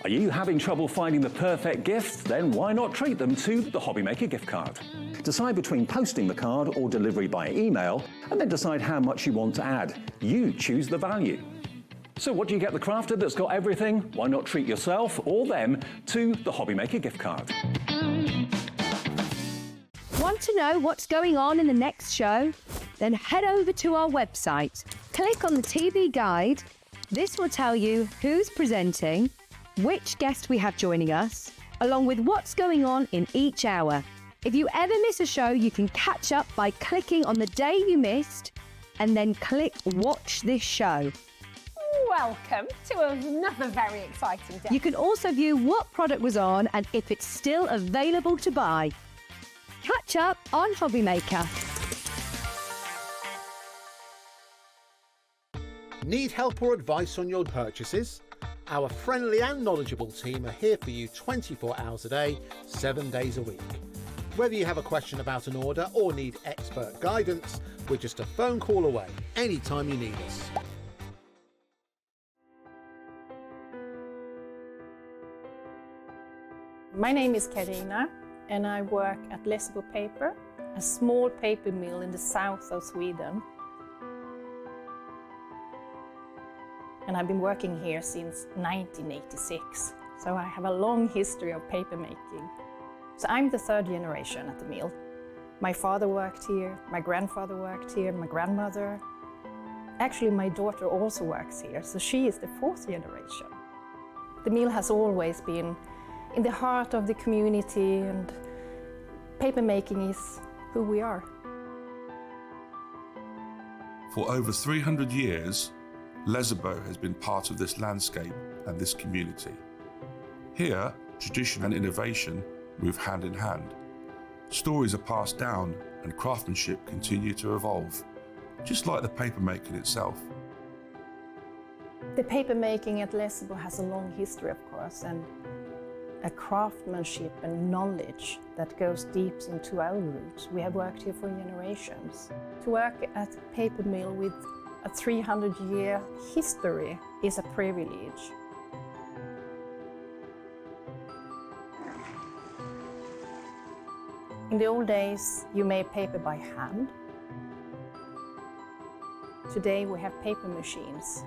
Are you having trouble finding the perfect gift? Then why not treat them to the HobbyMaker gift card? Decide between posting the card or delivery by email, and then decide how much you want to add. You choose the value. So what do you get the crafter that's got everything? Why not treat yourself or them to the HobbyMaker gift card? Want to know what's going on in the next show? Then head over to our website. Click on the TV guide. This will tell you who's presenting, which guest we have joining us, along with what's going on in each hour. If you ever miss a show, you can catch up by clicking on the day you missed and then click Watch This Show. Welcome to another very exciting day. You can also view what product was on and if it's still available to buy. Catch up on HobbyMaker. Need help or advice on your purchases? Our friendly and knowledgeable team are here for you 24 hours a day, 7 days a week. Whether you have a question about an order or need expert guidance, we're just a phone call away anytime you need us. My name is Karina and I work at Lessebo Paper, a small paper mill in the south of Sweden. And I've been working here since 1986, so I have a long history of paper making. So I'm the third generation at the mill. My father worked here, my grandfather worked here, my grandmother. Actually, my daughter also works here, so she is the fourth generation. The mill has always been in the heart of the community, and paper making is who we are. For over 300 years, Lessebo has been part of this landscape and this community. Here, tradition and innovation move hand in hand. Stories are passed down and craftsmanship continue to evolve, just like the paper making itself. The paper making at Lessebo has a long history, of course, and a craftsmanship and knowledge that goes deep into our roots. We have worked here for generations. To work at a paper mill with a 300-year history is a privilege. In the old days, you made paper by hand. Today we have paper machines.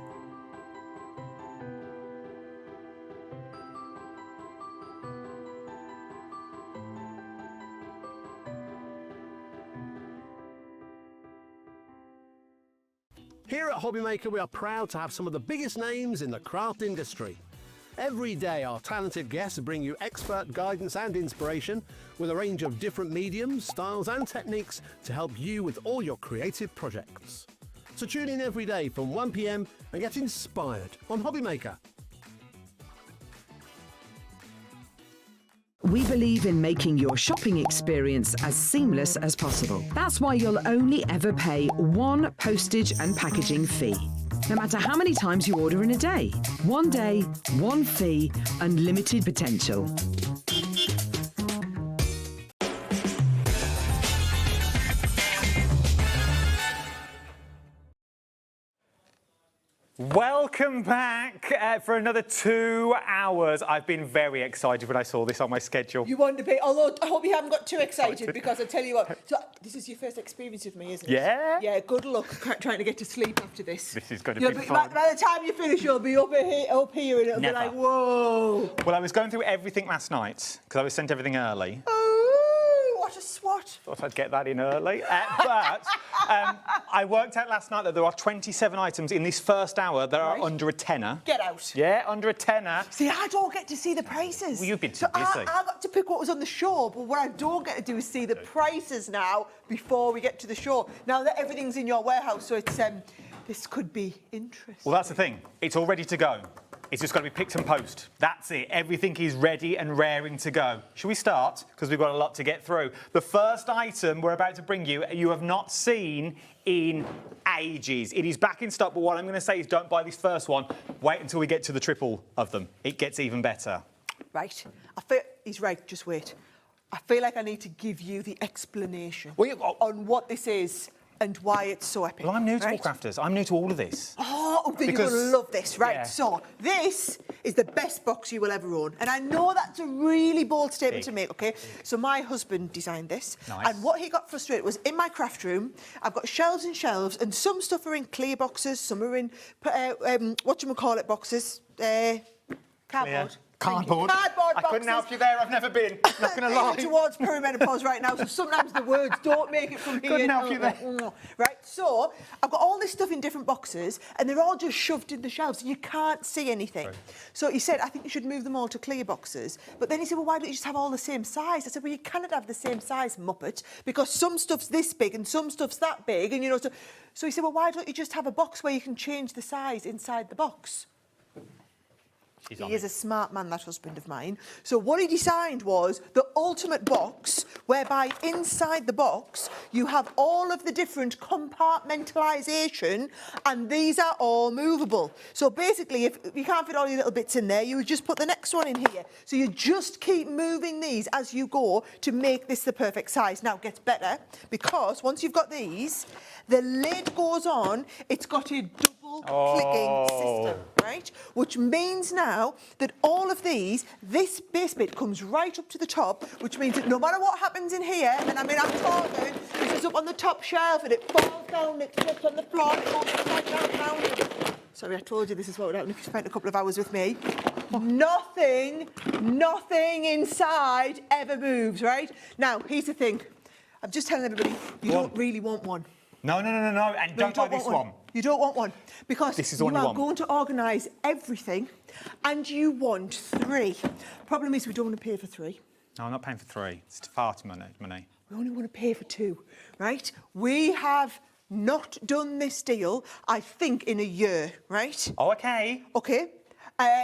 Here at HobbyMaker, we are proud to have some of the biggest names in the craft industry. Every day, our talented guests bring you expert guidance and inspiration with a range of different mediums, styles and techniques to help you with all your creative projects. So tune in every day from 1 PM and get inspired on HobbyMaker. We believe in making your shopping experience as seamless as possible. That's why you'll only ever pay one postage and packaging fee, no matter how many times you order in a day. One day, one fee, unlimited potential. Welcome back for another 2 hours. I've been very excited when I saw this on my schedule. You want to be, although I hope you haven't got too excited because I tell you what, so this is your first experience with me, isn't it? Yeah. Yeah, good luck trying to get to sleep after this. This is going to be fun. By the time you finish, you'll be up here and it'll be like, whoa. Well, I was going through everything last night because I was sent everything early. Oh, what a swat. Thought I'd get that in early. But I worked out last night that there are 27 items in this first hour that are under a tenner. Get out. Yeah, under a tenner. See, I don't get to see the prices. Well, you've been too busy. I got to pick what was on the show, but what I don't get to do is see the prices now before we get to the show. Now that everything's in your warehouse, so it's this could be interesting. Well, that's the thing. It's all ready to go. It's just got to be picked and post. That's it. Everything is ready and raring to go. Should we start? Because we've got a lot to get through. The first item we're about to bring you have not seen in ages. It is back in stock, but what I'm going to say is don't buy this first one. Wait until we get to the triple of them. It gets even better. Right. I feel he's right. Just wait. I feel like I need to give you the explanation on what this is and why it's so epic. Well, I'm new to all crafters. I'm new to all of this. Oh, then you're going to love this, right? Yeah. So, this is the best box you will ever own. And I know that's a really bold statement to make, OK? So, my husband designed this. Nice. And what he got frustrated was, in my craft room, I've got shelves and shelves, and some stuff are in clear boxes, some are in, whatchamacallit boxes, cardboard. Cardboard. Cardboard I boxes. couldn't help you there. I've never been. Not going to lie. Towards perimenopause right now, so sometimes the words don't make it from here. Couldn't help you there. Right, so I've got all this stuff in different boxes, and they're all just shoved in the shelves, and you can't see anything. Right. So he said, I think you should move them all to clear boxes. But then he said, well, why don't you just have all the same size? I said, well, you cannot have the same size, muppet, because some stuff's this big and some stuff's that big, and you know. So he said, well, why don't you just have a box where you can change the size inside the box? He is a smart man, that husband of mine. So what he designed was the ultimate box, whereby inside the box you have all of the different compartmentalisation, and these are all movable. So basically, if you can't fit all your little bits in there, you would just put the next one in here. So you just keep moving these as you go to make this the perfect size. Now, it gets better, because once you've got these, the lid goes on, it's got a double clicking system, right? Which means now that all of these, this base bit comes right up to the top, which means that no matter what happens in here, and I mean, I'm talking, this is up on the top shelf and it falls down, it slips on the floor, it goes upside down. Sorry, I told you this is what would happen if you spent a couple of hours with me. Nothing inside ever moves, right? Now, here's the thing. I'm just telling everybody, you don't really want one. No, and don't buy this one. You don't want one, because this is the you one you are want. going to organise everything, and you want 3. Problem is, we don't want to pay for 3. No, I'm not paying for 3. It's far too much money. We only want to pay for 2, right? We have not done this deal, I think, in a year, right? Oh, OK. OK.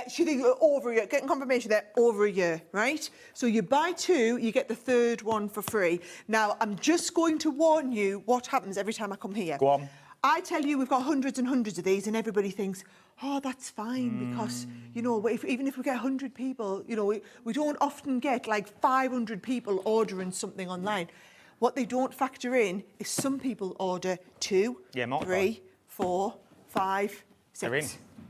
She thinks over a year, getting confirmation there, over a year, right? So you buy 2, you get the 3rd one for free. Now, I'm just going to warn you what happens every time I come here. Go on. I tell you, we've got hundreds and hundreds of these, and everybody thinks, oh, that's fine, because, you know, even if we get 100 people, you know, we don't often get, like, 500 people ordering something online. What they don't factor in is some people order 2, 3, 4, 5, 6. They're in.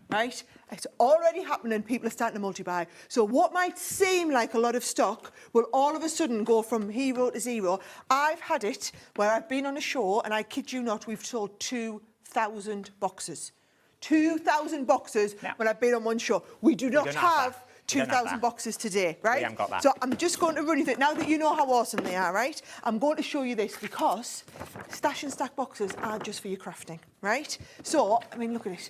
Right? It's already happening. People are starting to multi-buy. So what might seem like a lot of stock will all of a sudden go from hero to zero. I've had it where I've been on a show, and I kid you not, we've sold 2,000 boxes. 2,000 boxes when I've been on one show. We do not have 2,000 boxes today, right? We haven't got that. So I'm just going to run you through it. Now that you know how awesome they are, right? I'm going to show you this, because stash and stack boxes are just for your crafting, right? So, I mean, look at it.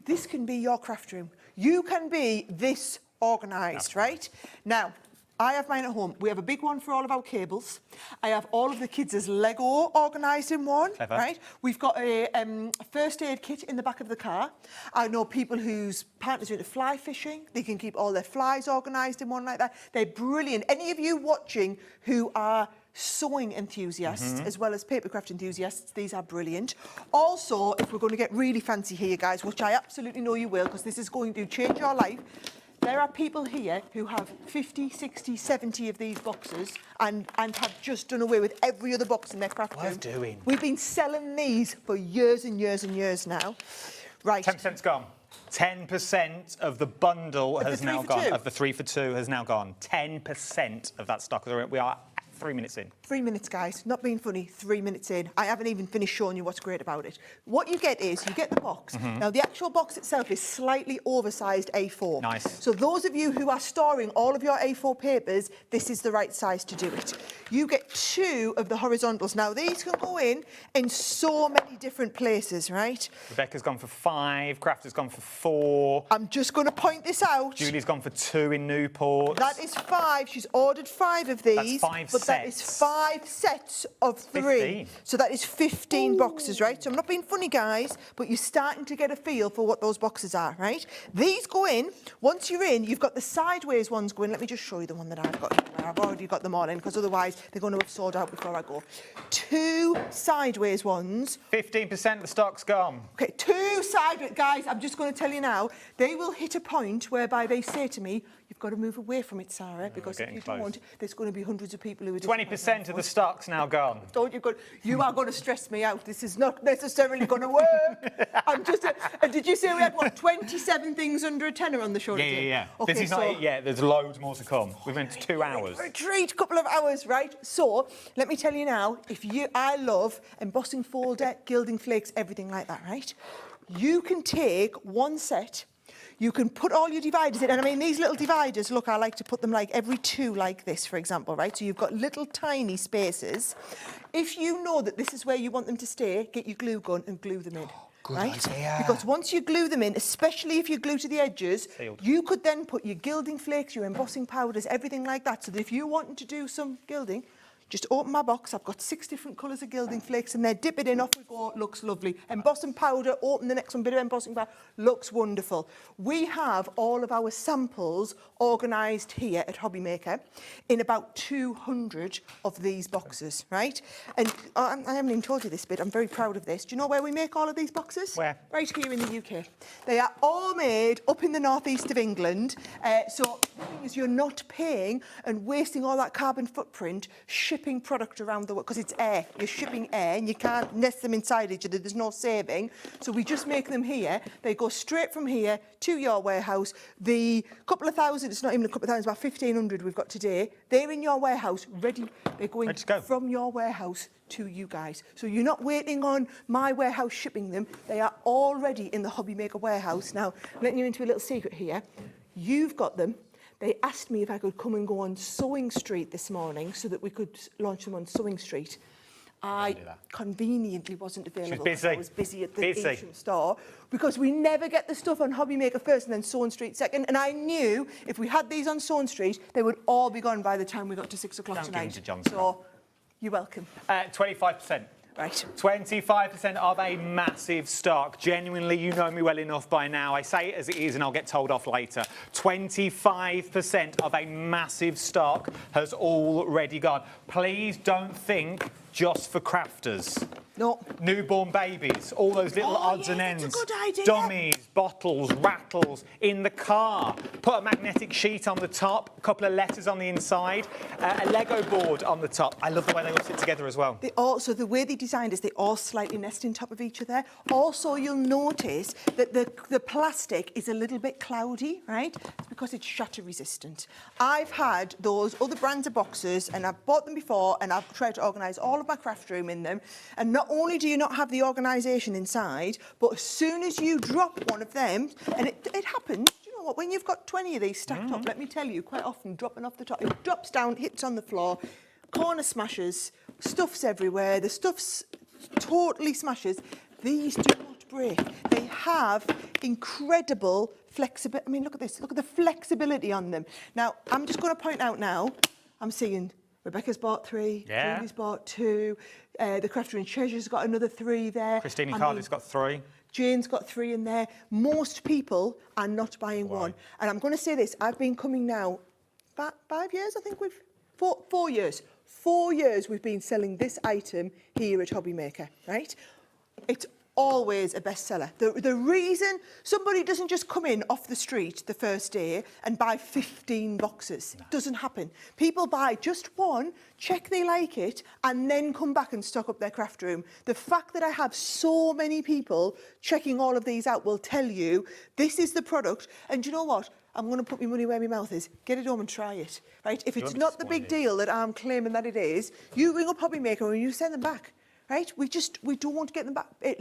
This can be your craft room. You can be this organised, right? Now, I have mine at home. We have a big one for all of our cables. I have all of the kids' Lego organised in one, right? We've got a first aid kit in the back of the car. I know people whose partners are into fly fishing. They can keep all their flies organised in one like that. They're brilliant. Any of you watching who are sewing enthusiasts as well as papercraft enthusiasts, these are brilliant. Also, if we're going to get really fancy here, guys, which I absolutely know you will, because this is going to change your life, there are people here who have 50, 60, 70 of these boxes and have just done away with every other box in their craft room. Worth doing. We've been selling these for years and years and years now. Right. 10%'s gone. 10% of the bundle Of the has 3 now for gone. 2? Of the 3 for 2 has now gone. 10% of that stock. We are 3 minutes in. 3 minutes, guys. Not being funny, 3 minutes in. I haven't even finished showing you what's great about it. What you get is, you get the box. Now, the actual box itself is slightly oversized A4. Nice. So those of you who are storing all of your A4 papers, this is the right size to do it. You get 2 of the horizontals. Now, these can go in so many different places, right? Rebecca's gone for 5. Crafter's gone for 4. I'm just going to point this out. Julie's gone for 2 in Newport. That is 5. She's ordered 5 of these. That's 5 but that is 5 sets of 3. 15. So that is 15 boxes, right? So I'm not being funny, guys, but you're starting to get a feel for what those boxes are, right? These go in. Once you're in, you've got the sideways ones going. Let me just show you the one that I've got here. I've already got them all in, because otherwise they're going to have sold out before I go. 2 sideways ones. 15% of the stock's gone. Okay, 2 sideways. Guys, I'm just going to tell you now, they will hit a point whereby they say to me, you've got to move away from it, Sarah, because if you don't, there's going to be hundreds of people who are 20% of the stock's now gone. Don't you are going to stress me out. This is not necessarily going to work. I'm just. Did you say we had what 27 things under a tenner on the show today? Yeah. Okay, This is not it yet. There's loads more to come. We've been to 2 hours. Retreat, couple of hours, right? So let me tell you now. I love embossing folder, gilding flakes, everything like that, right? You can take one set. You can put all your dividers in, and I mean, these little dividers, look, I like to put them like every 2 like this, for example, right? So you've got little tiny spaces. If you know that this is where you want them to stay, get your glue gun and glue them in. Good right? idea. Because once you glue them in, especially if you glue to the edges, you could then put your gilding flakes, your embossing powders, everything like that, so that if you wanted to do some gilding, just open my box. I've got 6 different colours of gilding flakes in there. Dip it in, off we go. Looks lovely. Embossing powder, open the next one, bit of embossing powder. Looks wonderful. We have all of our samples organised here at HobbyMaker in about 200 of these boxes, right? And I haven't even told you this bit. I'm very proud of this. Do you know where we make all of these boxes? Where? Right here in the UK. They are all made up in the northeast of England. So the thing is, you're not paying and wasting all that carbon footprint shipping product around the world, because it's air. You're shipping air and you can't nest them inside each other. There's no saving. So we just make them here. They go straight from here to your warehouse. The couple of thousand, it's not even a couple of thousand, about 1,500 we've got today. They're in your warehouse, ready. They're going from your warehouse to you guys. So you're not waiting on my warehouse shipping them. They are already in the HobbyMaker warehouse. Now, letting you into a little secret here. You've got them. They asked me if I could come and go on Sewing Street this morning so that we could launch them on Sewing Street. I conveniently wasn't available. Busy. I was busy at the Asian store, because we never get the stuff on HobbyMaker first and then Sewing Street second. And I knew if we had these on Sewing Street, they would all be gone by the time we got to 6 o'clock tonight. Give them to Johnson. So you're welcome. 25%. Right. 25% of a massive stock. Genuinely, you know me well enough by now. I say it as it is and I'll get told off later. 25% of a massive stock has already gone. Please don't think just for crafters. No. Newborn babies, all those little odds and ends. That's a good idea. Dummies, bottles, rattles, in the car. Put a magnetic sheet on the top, a couple of letters on the inside, a Lego board on the top. I love the way they all sit together as well. So the way they designed is they all slightly nest on top of each other. Also, you'll notice that the plastic is a little bit cloudy, right? It's because it's shatter resistant. I've had those other brands of boxes and I've bought them before and I've tried to organise all of my craft room in them. And not only do you not have the organisation inside, but as soon as you drop one of them, and it happens, you know what, when you've got 20 of these stacked up, let me tell you, quite often dropping off the top, it drops down, hits on the floor, corner smashes, stuff's everywhere, the stuff's totally smashes. These do not break. They have incredible flexibility. I mean, look at this. Look at the flexibility on them. Now, I'm just going to point out now, I'm seeing Rebecca's bought 3, Julie's bought 2, the Crafter in Treasure's got another 3 there. Christine Carly's got 3. Jane's got 3 in there. Most people are not buying one. And I'm going to say this, I've been coming now 5 years, I think 4 years. 4 years we've been selling this item here at HobbyMaker, right? It's always a bestseller. The reason somebody doesn't just come in off the street the first day and buy 15 boxes. It doesn't happen. People buy just one, check they like it, and then come back and stock up their craft room. The fact that I have so many people checking all of these out will tell you this is the product. And do you know what? I'm going to put my money where my mouth is. Get it home and try it, right? If it's not the big deal that I'm claiming that it is, you ring up HobbyMaker and you send them back. Right? We don't get them back. It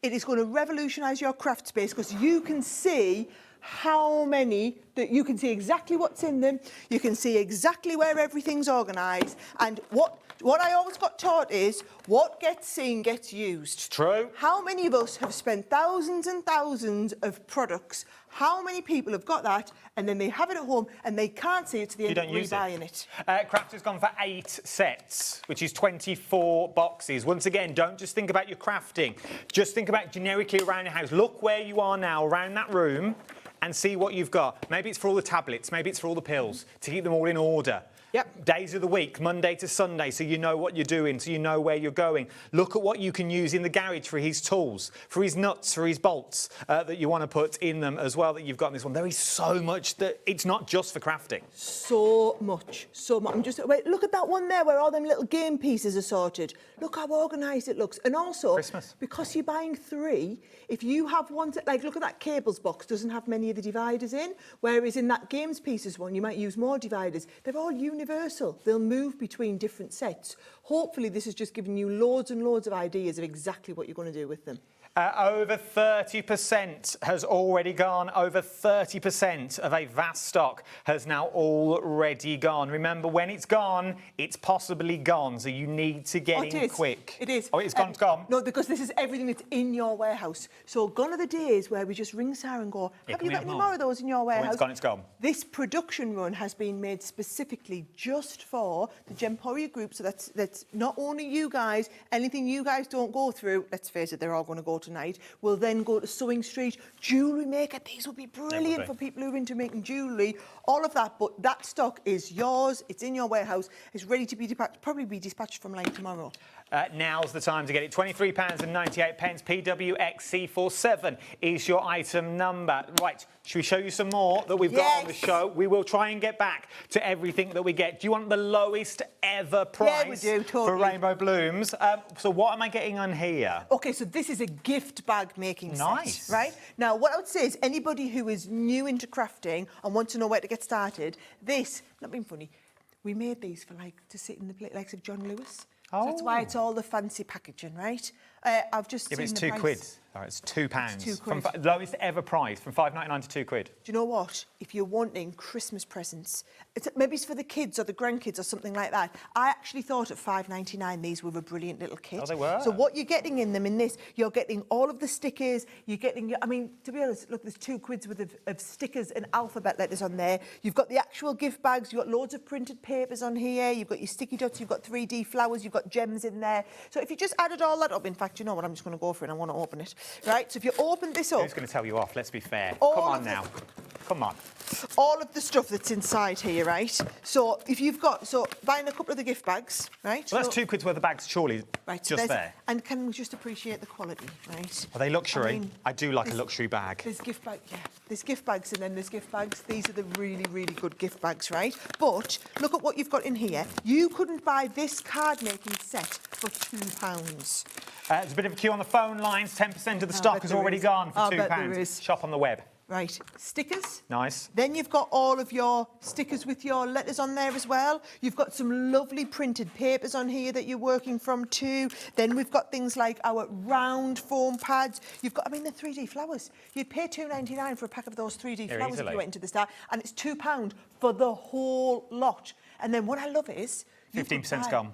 is going to revolutionise your craft space because you can see how many, that you can see exactly what's in them. You can see exactly where everything's organised. And what I always got taught is what gets seen gets used. It's true. How many of us have spent thousands and thousands of products? How many people have got that and then they have it at home and they can't see it to the end of rebuying it? Craft has gone for 8 sets, which is 24 boxes. Once again, don't just think about your crafting. Just think about generically around your house. Look where you are now around that room and see what you've got. Maybe it's for all the tablets, maybe it's for all the pills, to keep them all in order. Yep. Days of the week, Monday to Sunday, so you know what you're doing, so you know where you're going. Look at what you can use in the garage for his tools, for his nuts, for his bolts that you want to put in them as well that you've got in this one. There is so much that it's not just for crafting. So much, so much. Wait, look at that one there where all them little game pieces are sorted. Look how organised it looks. And also, Christmas. Because you're buying 3, if you have one, like look at that cables box, doesn't have many of the dividers in, whereas in that games pieces one, you might use more dividers. They're all universal. They'll move between different sets. Hopefully this has just given you loads and loads of ideas of exactly what you're going to do with them. Over 30% has already gone. Over 30% of a vast stock has now already gone. Remember, when it's gone, it's possibly gone. So you need to get in quick. It is. Oh, it's gone, it's gone. No, because this is everything that's in your warehouse. So gone are the days where we just ring Sarah and go, have you got any more of those in your warehouse? Oh, it's gone, it's gone. This production run has been made specifically just for the Gemporia group. So that's not only you guys, anything you guys don't go through, let's face it, they're all going to go tonight, will then go to Sewing Street, Jewellery Maker. These would be brilliant for people who are into making jewellery, all of that. But that stock is yours. It's in your warehouse. It's ready to be dispatched, probably be dispatched from like tomorrow. Now's the time to get it. £23.98. PWXC47 is your item number. Right, should we show you some more that we've got on the show? We will try and get back to everything that we get. Do you want the lowest ever price for Rainbow Blooms? So what am I getting on here? OK, so this is a gift bag making set, right? Now, what I would say is anybody who is new into crafting and wants to know where to get started, this, not being funny, we made these for like to sit in the likes of John Lewis. So that's why it's all the fancy packaging, right? I've just seen but it's the £2. price. All right, it's £2. It's £2. From lowest ever price, from £5.99 to £2. Do you know what? If you're wanting Christmas presents, maybe it's for the kids or the grandkids or something like that. I actually thought at £5.99 these were a brilliant little kit. Oh, they were. So what you're getting in them in this, you're getting all of the stickers. You're getting, I mean, to be honest, look, there's £2 worth of stickers and alphabet letters on there. You've got the actual gift bags. You've got loads of printed papers on here. You've got your sticky dots. You've got 3D flowers. You've got gems in there. So if you just added all that up, in fact, you know what? I'm just going to go for it. I want to open it. Right? So if you open this up... Who's going to tell you off? Let's be fair. All Come on now. Come on. All of the stuff that's inside here, right? So if you've got... So buying a couple of the gift bags, right? Well, that's £2 worth of bags, surely, right, just there. And can we just appreciate the quality, right? Are they luxury? I mean, I do like a luxury bag. There's gift bags, yeah. There's gift bags and then there's gift bags. These are the really, really good gift bags, right? But look at what you've got in here. You couldn't buy this card-making set for £2. There's a bit of a queue on the phone lines. 10% of the stock has already gone for £2. Shop on the web. Right, stickers. Nice. Then you've got all of your stickers with your letters on there as well. You've got some lovely printed papers on here that you're working from too. Then we've got things like our round foam pads. You've got, I mean, the 3D flowers. You'd pay £2.99 for a pack of those 3D flowers if you went into the store, and it's £2 for the whole lot. And then what I love is... 15%'s gone.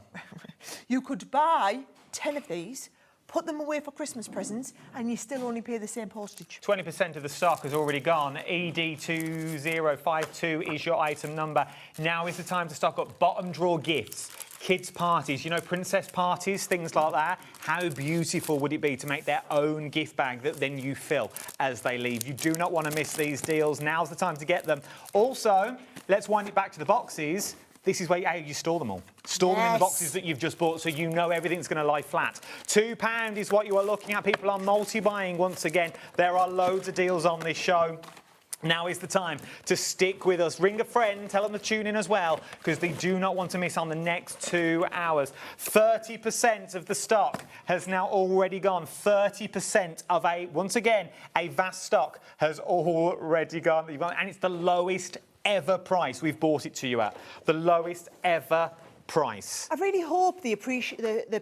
You could buy 10 of these, put them away for Christmas presents, and you still only pay the same postage. 20% of the stock has already gone. ED2052 is your item number. Now is the time to stock up bottom drawer gifts. Kids' parties, you know, princess parties, things like that. How beautiful would it be to make their own gift bag that then you fill as they leave? You do not want to miss these deals. Now's the time to get them. Also, let's wind it back to the boxes. This is where you store them all. Store them in the boxes that you've just bought so you know everything's going to lie flat. £2 is what you are looking at. People are multi-buying once again. There are loads of deals on this show. Now is the time to stick with us. Ring a friend, tell them to tune in as well, because they do not want to miss on the next 2 hours. 30% of the stock has now already gone. 30% of once again, a vast stock has already gone. And it's the lowest ever price we've bought it to you at. The lowest ever price. I really hope the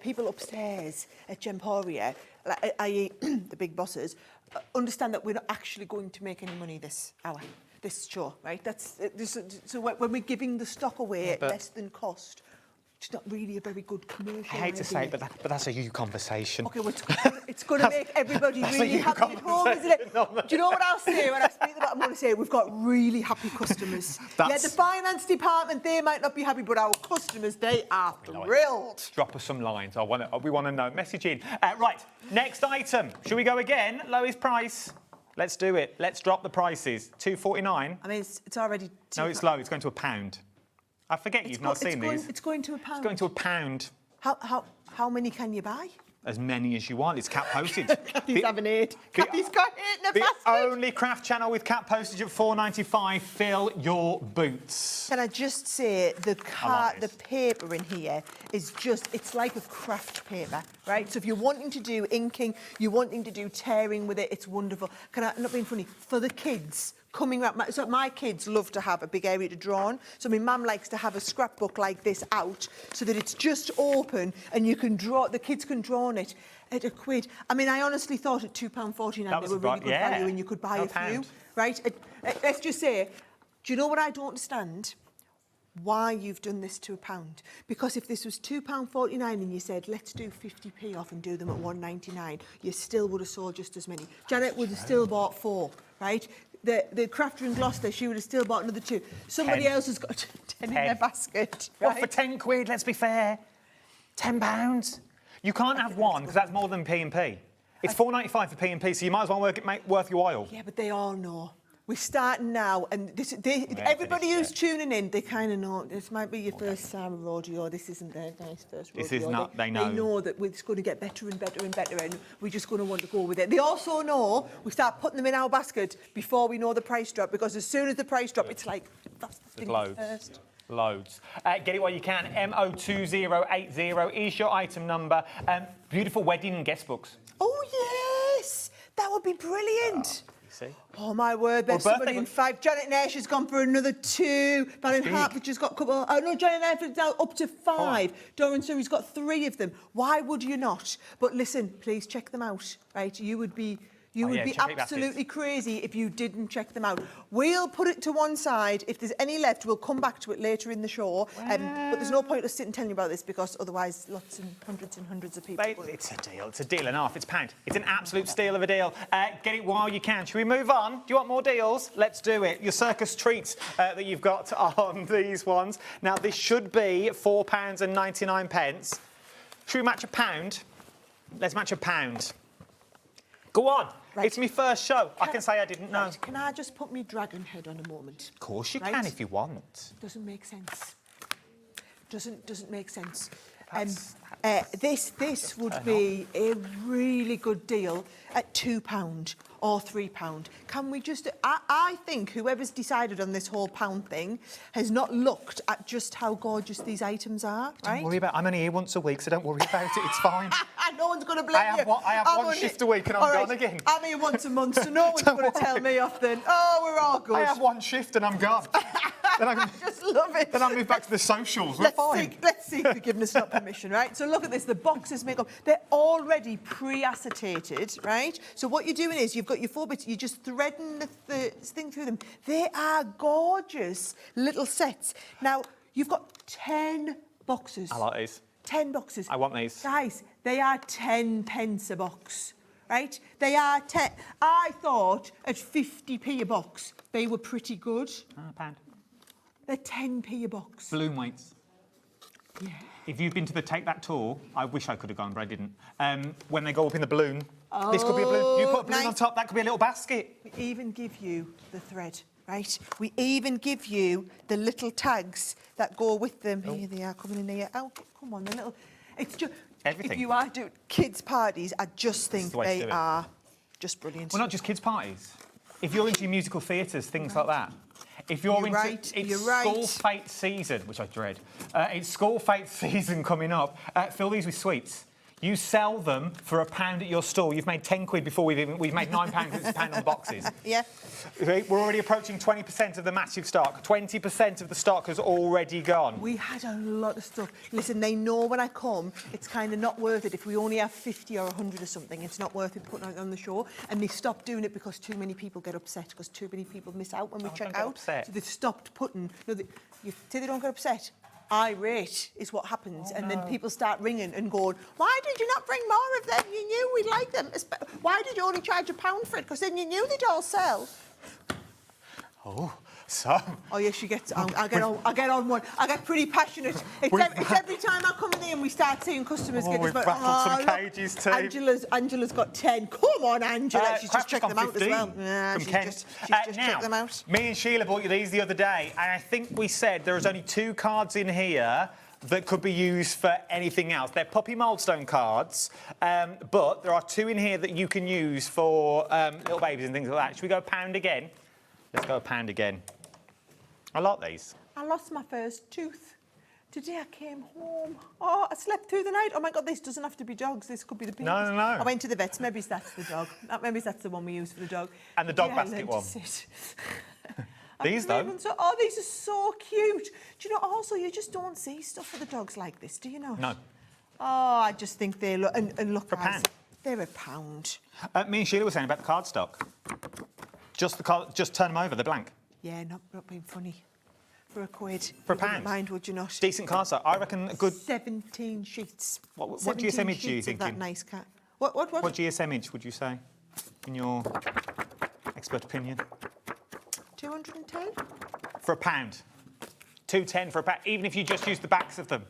people upstairs at Gemporia, i.e. the big bosses, understand that we're not actually going to make any money this hour, this show, right? So when we're giving the stock away at less than cost, it's not really a very good commercial I hate to say it, but that's a you conversation. Okay, well, it's going to make everybody really happy at home, isn't it? Do you know what I'll say when I speak to that? I'm going to say we've got really happy customers. Yeah, the finance department, they might not be happy, but our customers, they are thrilled. Drop us some lines. We want to know. Message in. Right, next item. Should we go again? Lowest price. Let's do it. Let's drop the prices. £2.49. I mean, it's already... No, it's low. It's going to £1. I forget you've not seen these. It's going to £1. It's going to £1. How many can you buy? As many as you want. It's cap postage. Kathy's having 8. Kathy's got 8 in a basket. The only craft channel with cap postage at £4.95. Fill your boots. Can I just say the paper in here is it's like a craft paper, right? So if you're wanting to do inking, you're wanting to do tearing with it, it's wonderful. Can I, not being funny, for the kids, coming up, so my kids love to have a big area to draw on. So my mum likes to have a scrapbook like this out so that it's just open and you can draw, the kids can draw on it at £1. I mean, I honestly thought at £2.49 they were really good value and you could buy a few, right? Let's just say, do you know what I don't understand? Why you've done this to £1. Because if this was £2.49 and you said, let's do 50p off and do them at £1.99, you still would have sold just as many. Janet would have still bought 4, right? The crafter in Gloucester, she would have still bought another 2. Somebody else has got 10 in their basket. Right? What, for £10, let's be fair? £10? You can't have one, because that's more than P&P. It's £4.95 for P&P, so you might as well make it worth your while. Yeah, but they all know. We're starting now, and everybody who's tuning in, they kind of know. This might be your first Sarah rodeo. This isn't their nice first rodeo. This is not. They know. They know that it's going to get better and better and better, and we're just going to want to go with it. They also know we start putting them in our basket before we know the price drop, because as soon as the price drop, it's like that's the thing first. Loads. Get it while you can. MO2080 is your item number. Beautiful wedding and guest books. Oh yes, that would be brilliant. See? Oh my word, there's somebody in 5. Janet Nash has gone for another 2. Balin Hertford's got a couple. Oh no, Janet Nash is now up to 5. Doran Surrey's got 3 of them. Why would you not? But listen, please check them out, right? You would be absolutely crazy if you didn't check them out. We'll put it to one side. If there's any left, we'll come back to it later in the show. But there's no point us sitting telling you about this, because otherwise lots and hundreds of people... It's a deal. It's a deal and a half. It's £1. It's an absolute steal of a deal. Get it while you can. Should we move on? Do you want more deals? Let's do it. Your circus treats that you've got on these ones. Now, this should be £4.99. Should we match £1? Let's match £1. Go on. Right. It's my first show. I can say I didn't know. Can I just put me dragon head on a moment? Of course you can if you want. Doesn't make sense. Doesn't make sense. This would be a really good deal at £2 or £3. Can we just... I think whoever's decided on this whole pound thing has not looked at just how gorgeous these items are, right? Don't worry about it. I'm only here once a week, so don't worry about it. It's fine. No one's going to blame you. I have one shift a week and I'm gone again. I'm here once a month, so no one's going to tell me off then. Oh, we're all good. I have one shift and I'm gone. I just love it. Then I move back to the socials. We're fine. Let's see forgiveness, not permission, right? So look at this. The boxes make up. They're already pre-acetated, right? So what you're doing is you've got your 4 bits. You're just threading the thing through them. They are gorgeous little sets. Now, you've got 10 boxes. I like these. 10 boxes. I want these. Guys, they are 10 pence a box, right? They are 10. I thought at 50p a box, they were pretty good. £1. They're 10p a box. Balloon weights. Yeah. If you've been to the Take That tour, I wish I could have gone, but I didn't. When they go up in the balloon, this could be a balloon. You put a balloon on top, that could be a little basket. We even give you the thread. right? We even give you the little tags that go with them. Here they are, coming in here. Oh, come on, the little... It's just... Everything. If you are doing kids' parties, I just think the way to they do it. are just brilliant. Well, not just kids' parties. If you're into musical theatres, things like that. If you're into... It's school fete season, which I dread. It's school fete season coming up. Fill these with sweets. You sell them for £1 at your store. You've made 10 quid before we've made £9 because it's £1 on the boxes. Yeah. We're already approaching 20% of the massive stock. 20% of the stock has already gone. We had a lot of stuff. Listen, they know when I come, it's kind of not worth it. If we only have 50 or 100 or something, it's not worth it putting it on the show. And they stopped doing it because too many people get upset, because too many people miss out when we check out. So they've stopped putting... No, you say they don't get upset. Irate is what happens, and then people start ringing and going, why did you not bring more of them? You knew we'd like them. Why did you only charge £1 for it? Because then you knew they'd all sell. Oh, so... Oh, yes, she gets... I get on one. I get pretty passionate. It's every time I come in here and we start seeing customers get... we've rattled some cages too. Angela's got 10. Come on, Angela. She's just checked them out as well. Yeah, she's Kent. just checked them out. Me and Sheila bought you these the other day, and I think we said there was only 2 cards in here that could be used for anything else. They're puppy moldstone cards, but there are 2 in here that you can use for little babies and things like that. Should we go £1 again? Let's go £1 again. I like these. I lost my first tooth. Today I came home. Oh, I slept through the night. Oh my God, this doesn't have to be dogs. This could be the babies. No. I went to the vets. Maybe that's the dog. Maybe that's the one we use for the dog. And the dog basket one. These though. Oh, these are so cute. Do you know, also, you just don't see stuff for the dogs like this, do you know? No. Oh, I just think they look... And look, for £1. They're £1. Me and Sheila were saying about the cardstock. Just turn them over, they're blank. Yeah, not being funny. For £1. For You £1? wouldn't mind, would you not? Decent cardstock. I reckon a good... 17 sheets. What GS image do you think? That nice cat. What? What GS image would you say, in your expert opinion? 210? For £1. 210 for £1. Even if you just use the backs of them.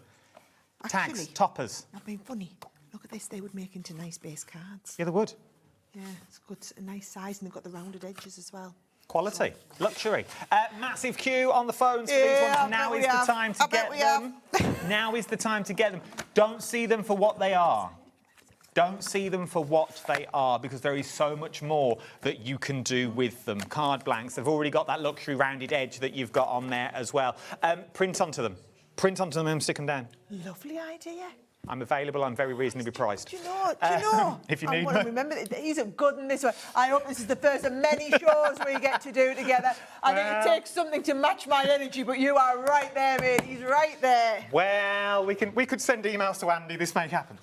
Actually, tags, toppers. Not being funny. Look at this. They would make into nice base cards. Yeah, they would. Yeah, it's good. A nice size, and they've got the rounded edges as well. Quality, luxury. Massive queue on the phones for these ones. Now is the time to get them. Now is the time to get them. Don't see them for what they are. Don't see them for what they are, because there is so much more that you can do with them. Card blanks, they've already got that luxury rounded edge that you've got on there as well. Print onto them. Print onto them and stick them down. Lovely idea. I'm available, I'm very reasonably priced. Do you know? If you need me. I want to remember that these are good in this way. I hope this is the first of many shows we get to do together. I think it takes something to match my energy, but you are right there, mate. He's right there. Well, we could send emails to Andy. This may happen.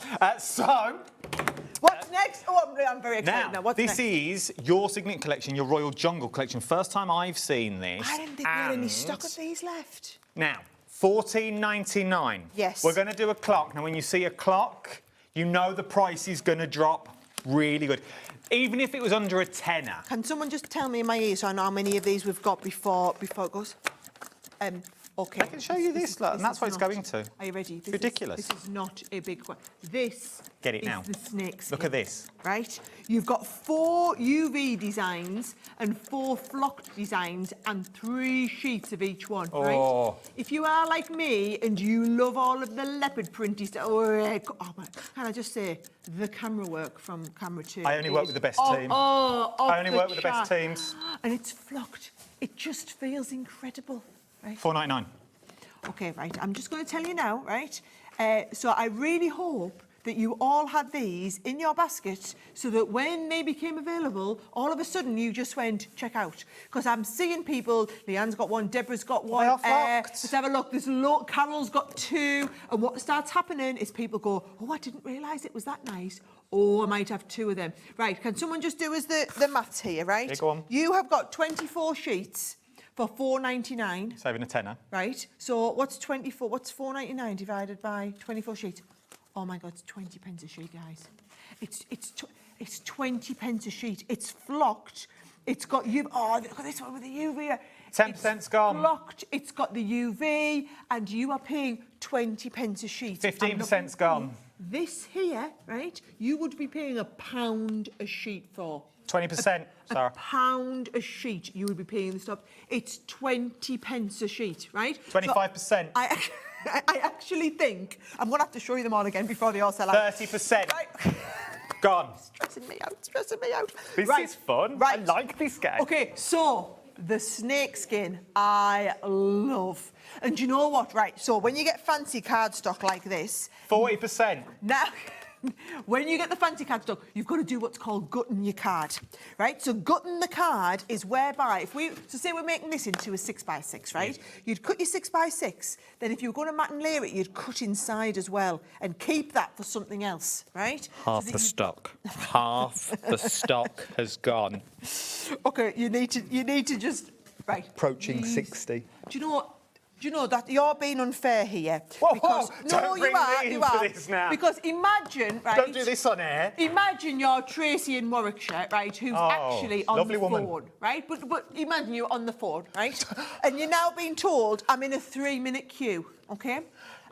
What's next? Oh, I'm very excited now. What's next? This is your signature collection, your Royal Jungle collection. First time I've seen this. I didn't think we had any stock of these left. Now, $14.99. Yes. We're going to do a clock. Now, when you see a clock, you know the price is going to drop really good. Even if it was under a tenner. Can someone just tell me in my ear so I know how many of these we've got before it goes? Okay. I can show you this, and that's what it's going to. Are you ready? It's ridiculous. This is not a big one. This Get it is now. the snake skin. Look at this. Right? You've got 4 UV designs and 4 flocked designs and 3 sheets of each one, right? If you are like me and you love all of the leopard printy stuff, can I just say, the camera work from Camera 2. I only work with the best team. I only work with the best teams. And it's flocked. It just feels incredible. Right. $4.99. Okay, right. I'm just going to tell you now, right? So I really hope that you all had these in your basket so that when they became available, all of a sudden you just went, check out. Because I'm seeing people, Leanne's got one, Deborah's got one. They are flocked. Let's have a look. Carol's got 2. And what starts happening is people go, oh, I didn't realise it was that nice. Oh, I might have 2 of them. Right, can someone just do us the maths here, right? Yeah, go on. You have got 24 sheets for $4.99. Saving a tenner. Right. So what's 24? What's $4.99 divided by 24 sheets? Oh my God, it's 20 pence a sheet, guys. It's 20 pence a sheet. It's flocked. It's got UV. Oh, look at this one with the UV. 10%'s gone. Flocked. It's got the UV, and you are paying 20 pence a sheet. 15%'s gone. This here, right? You would be paying £1 a sheet for. 20%, Sarah. £1 a sheet you would be paying the stop. It's 20 pence a sheet, right? 25%. So I actually think I'm going to have to show you them all again before they all sell out. 30%. Right. Gone. Stressing me out. This is fun. Right. I like this game. Okay, so the snake skin I love. And do you know what? Right, so when you get fancy cardstock like this... 40%. Now... When you get the fancy cardstock, you've got to do what's called gutting your card, right? So gutting the card is whereby, so say we're making this into a 6x6, right? You'd cut your 6x6, then if you were going to mat and layer it, you'd cut inside as well and keep that for something else, right? Half the stock. Half the stock has gone. Okay, you need to just, right. Approaching 60. Do you know that you're being unfair here? Whoa, because, whoa, no, don't bring me into this now. Because imagine, right? Don't do this on air. Imagine you're Tracy in Warwickshire, right? Who's actually on the woman. phone, right? But imagine you're on the phone, right? And you're now being told I'm in a 3-minute queue, okay?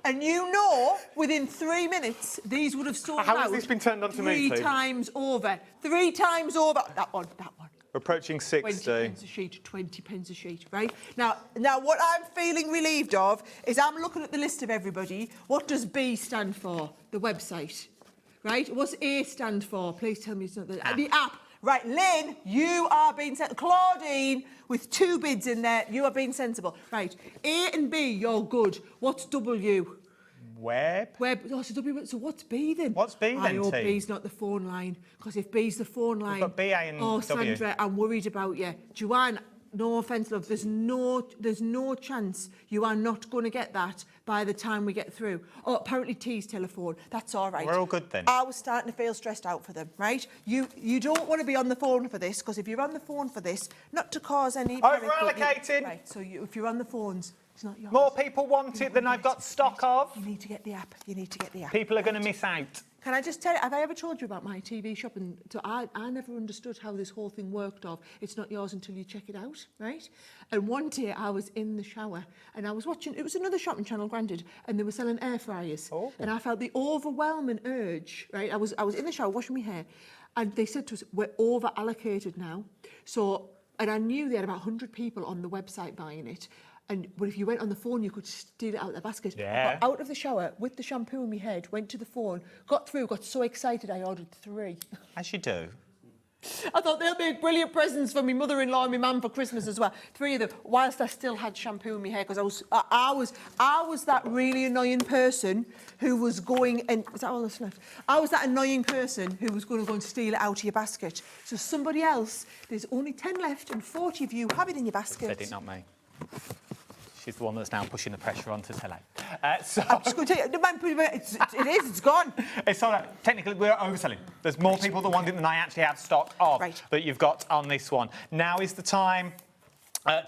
And you know, within 3 minutes, these would have sold out. How has this been turned on to me, Three times over. 3 times over. That one. We're approaching 60. 20 pence a sheet, 20 pence a sheet, right? Now, what I'm feeling relieved of is I'm looking at the list of everybody. What does B stand for? The website, right? What's A stand for? Please tell me it's not the app. Right, Lynn, you are being sensible. Claudine, with 2 bids in there, you are being sensible. Right, A and B, you're good. What's W? Web. Oh, so W. So what's B then? What's B then, I hope T? B's not the phone line. Because if B's the phone line... We've got B, A and W. Sandra, I'm worried about you. Joanne, no offence, love, there's no chance you are not going to get that by the time we get through. Oh, apparently T's telephone. That's all right. We're all good then. I was starting to feel stressed out for them, right? You don't want to be on the phone for this, because if you're on the phone for this, not to cause any... Over-allocating. Right, so if you're on the phones... It's not yours. More people want it than I've got stock of. You need to get the app. People are going to miss out. Can I just tell you, have I ever told you about my TV shopping? So I never understood how this whole thing worked of it's not yours until you check it out, right? And one day I was in the shower and I was watching, it was another shopping channel, granted, and they were selling air fryers. Oh. And I felt the overwhelming urge, right? I was in the shower washing my hair and they said to us, we're over-allocated now. So, and I knew they had about 100 people on the website buying it. But if you went on the phone, you could steal it out of the basket. Yeah. I got out of the shower with the shampoo in my head, went to the phone, got through, got so excited I ordered 3. As you do. I thought they'll make brilliant presents for my mother-in-law and my mum for Christmas as well. 3 of them, whilst I still had shampoo in my hair, because I was that really annoying person who was going and is that all that's left? I was that annoying person who was going to go and steal it out of your basket. So somebody else, there's only 10 left, and 40 of you have it in your basket. Said it, not me. She's the one that's now pushing the pressure on to sell out. So I'm just going to tell you, it's gone. It's all right. Technically, we're overselling. There's more people that want it than I actually have stock of that you've got on this one. Now is the time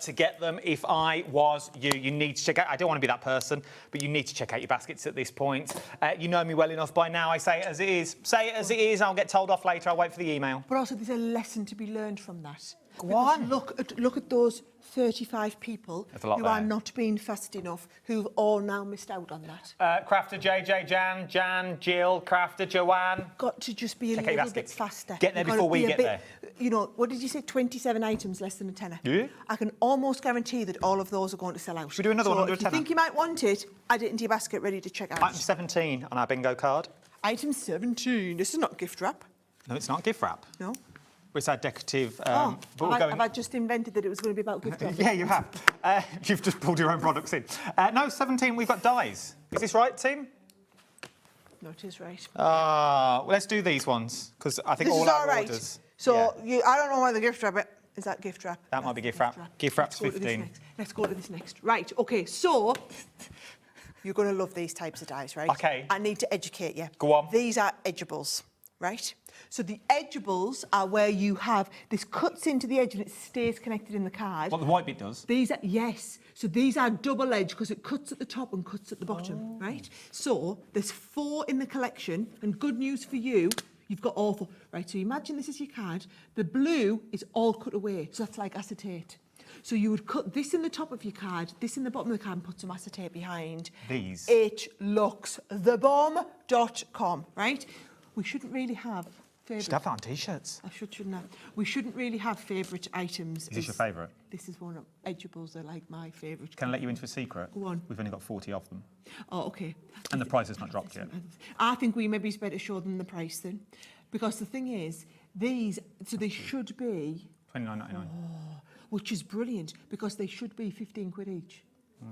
to get them. If I was you need to check out. I don't want to be that person, but you need to check out your baskets at this point. You know me well enough by now. I say it as it is. Say it as it is. I'll get told off later. I'll wait for the email. But also, there's a lesson to be learned from that. Go on. Look at those 35 people who are not being fast enough, who've all now missed out on that. Crafter, JJ, Jan, Jill, Crafter, Joanne. Got to just be a little bit faster. Get there before we get there. You know, what did you say? 27 items, less than a tenner. Yeah. I can almost guarantee that all of those are going to sell out. Should we do another one under a If you tenner? think you might want it, add it into your basket, ready to check out. Item 17 on our bingo card. Item 17. This is not gift wrap. No, it's not gift wrap. No. It's our decorative... have I just invented that it was going to be about gift wrap? Yeah, you have. You've just pulled your own products in. No, 17, we've got dies. Is this right, team? No, it is right. Well, let's do these ones, because I think This all is our all right. orders... So, I don't know why the gift wrap... Is that gift wrap? That might be gift wrap. Gift wrap's Let's go to this 15. next. Let's go to this next. Right, OK, so... You're going to love these types of dies, right? OK. I need to educate you. Go on. These are edgeables, right? So the edgeables are where you have... This cuts into the edge and it stays connected in the card. What the white bit does? These are... Yes. So these are double-edged because it cuts at the top and cuts at the bottom, right? So there's 4 in the collection, and good news for you, you've got all 4. Right, so imagine this is your card. The blue is all cut away, so that's like acetate. So you would cut this in the top of your card, this in the bottom of the card, and put some acetate behind. These? It looks thebomb.com, right? We shouldn't really have You should have that on T-shirts. I shouldn't have. We shouldn't really have favourite items. Is this your favourite? This is one of Edgeables. Are like my favourite. Can I let you into a secret? Go on. We've only got 40 of them. Oh, okay. And the price has not dropped yet. I think we maybe better show them the price then, because the thing is, these, so they should be $29.99. which is brilliant because they should be 15 quid each,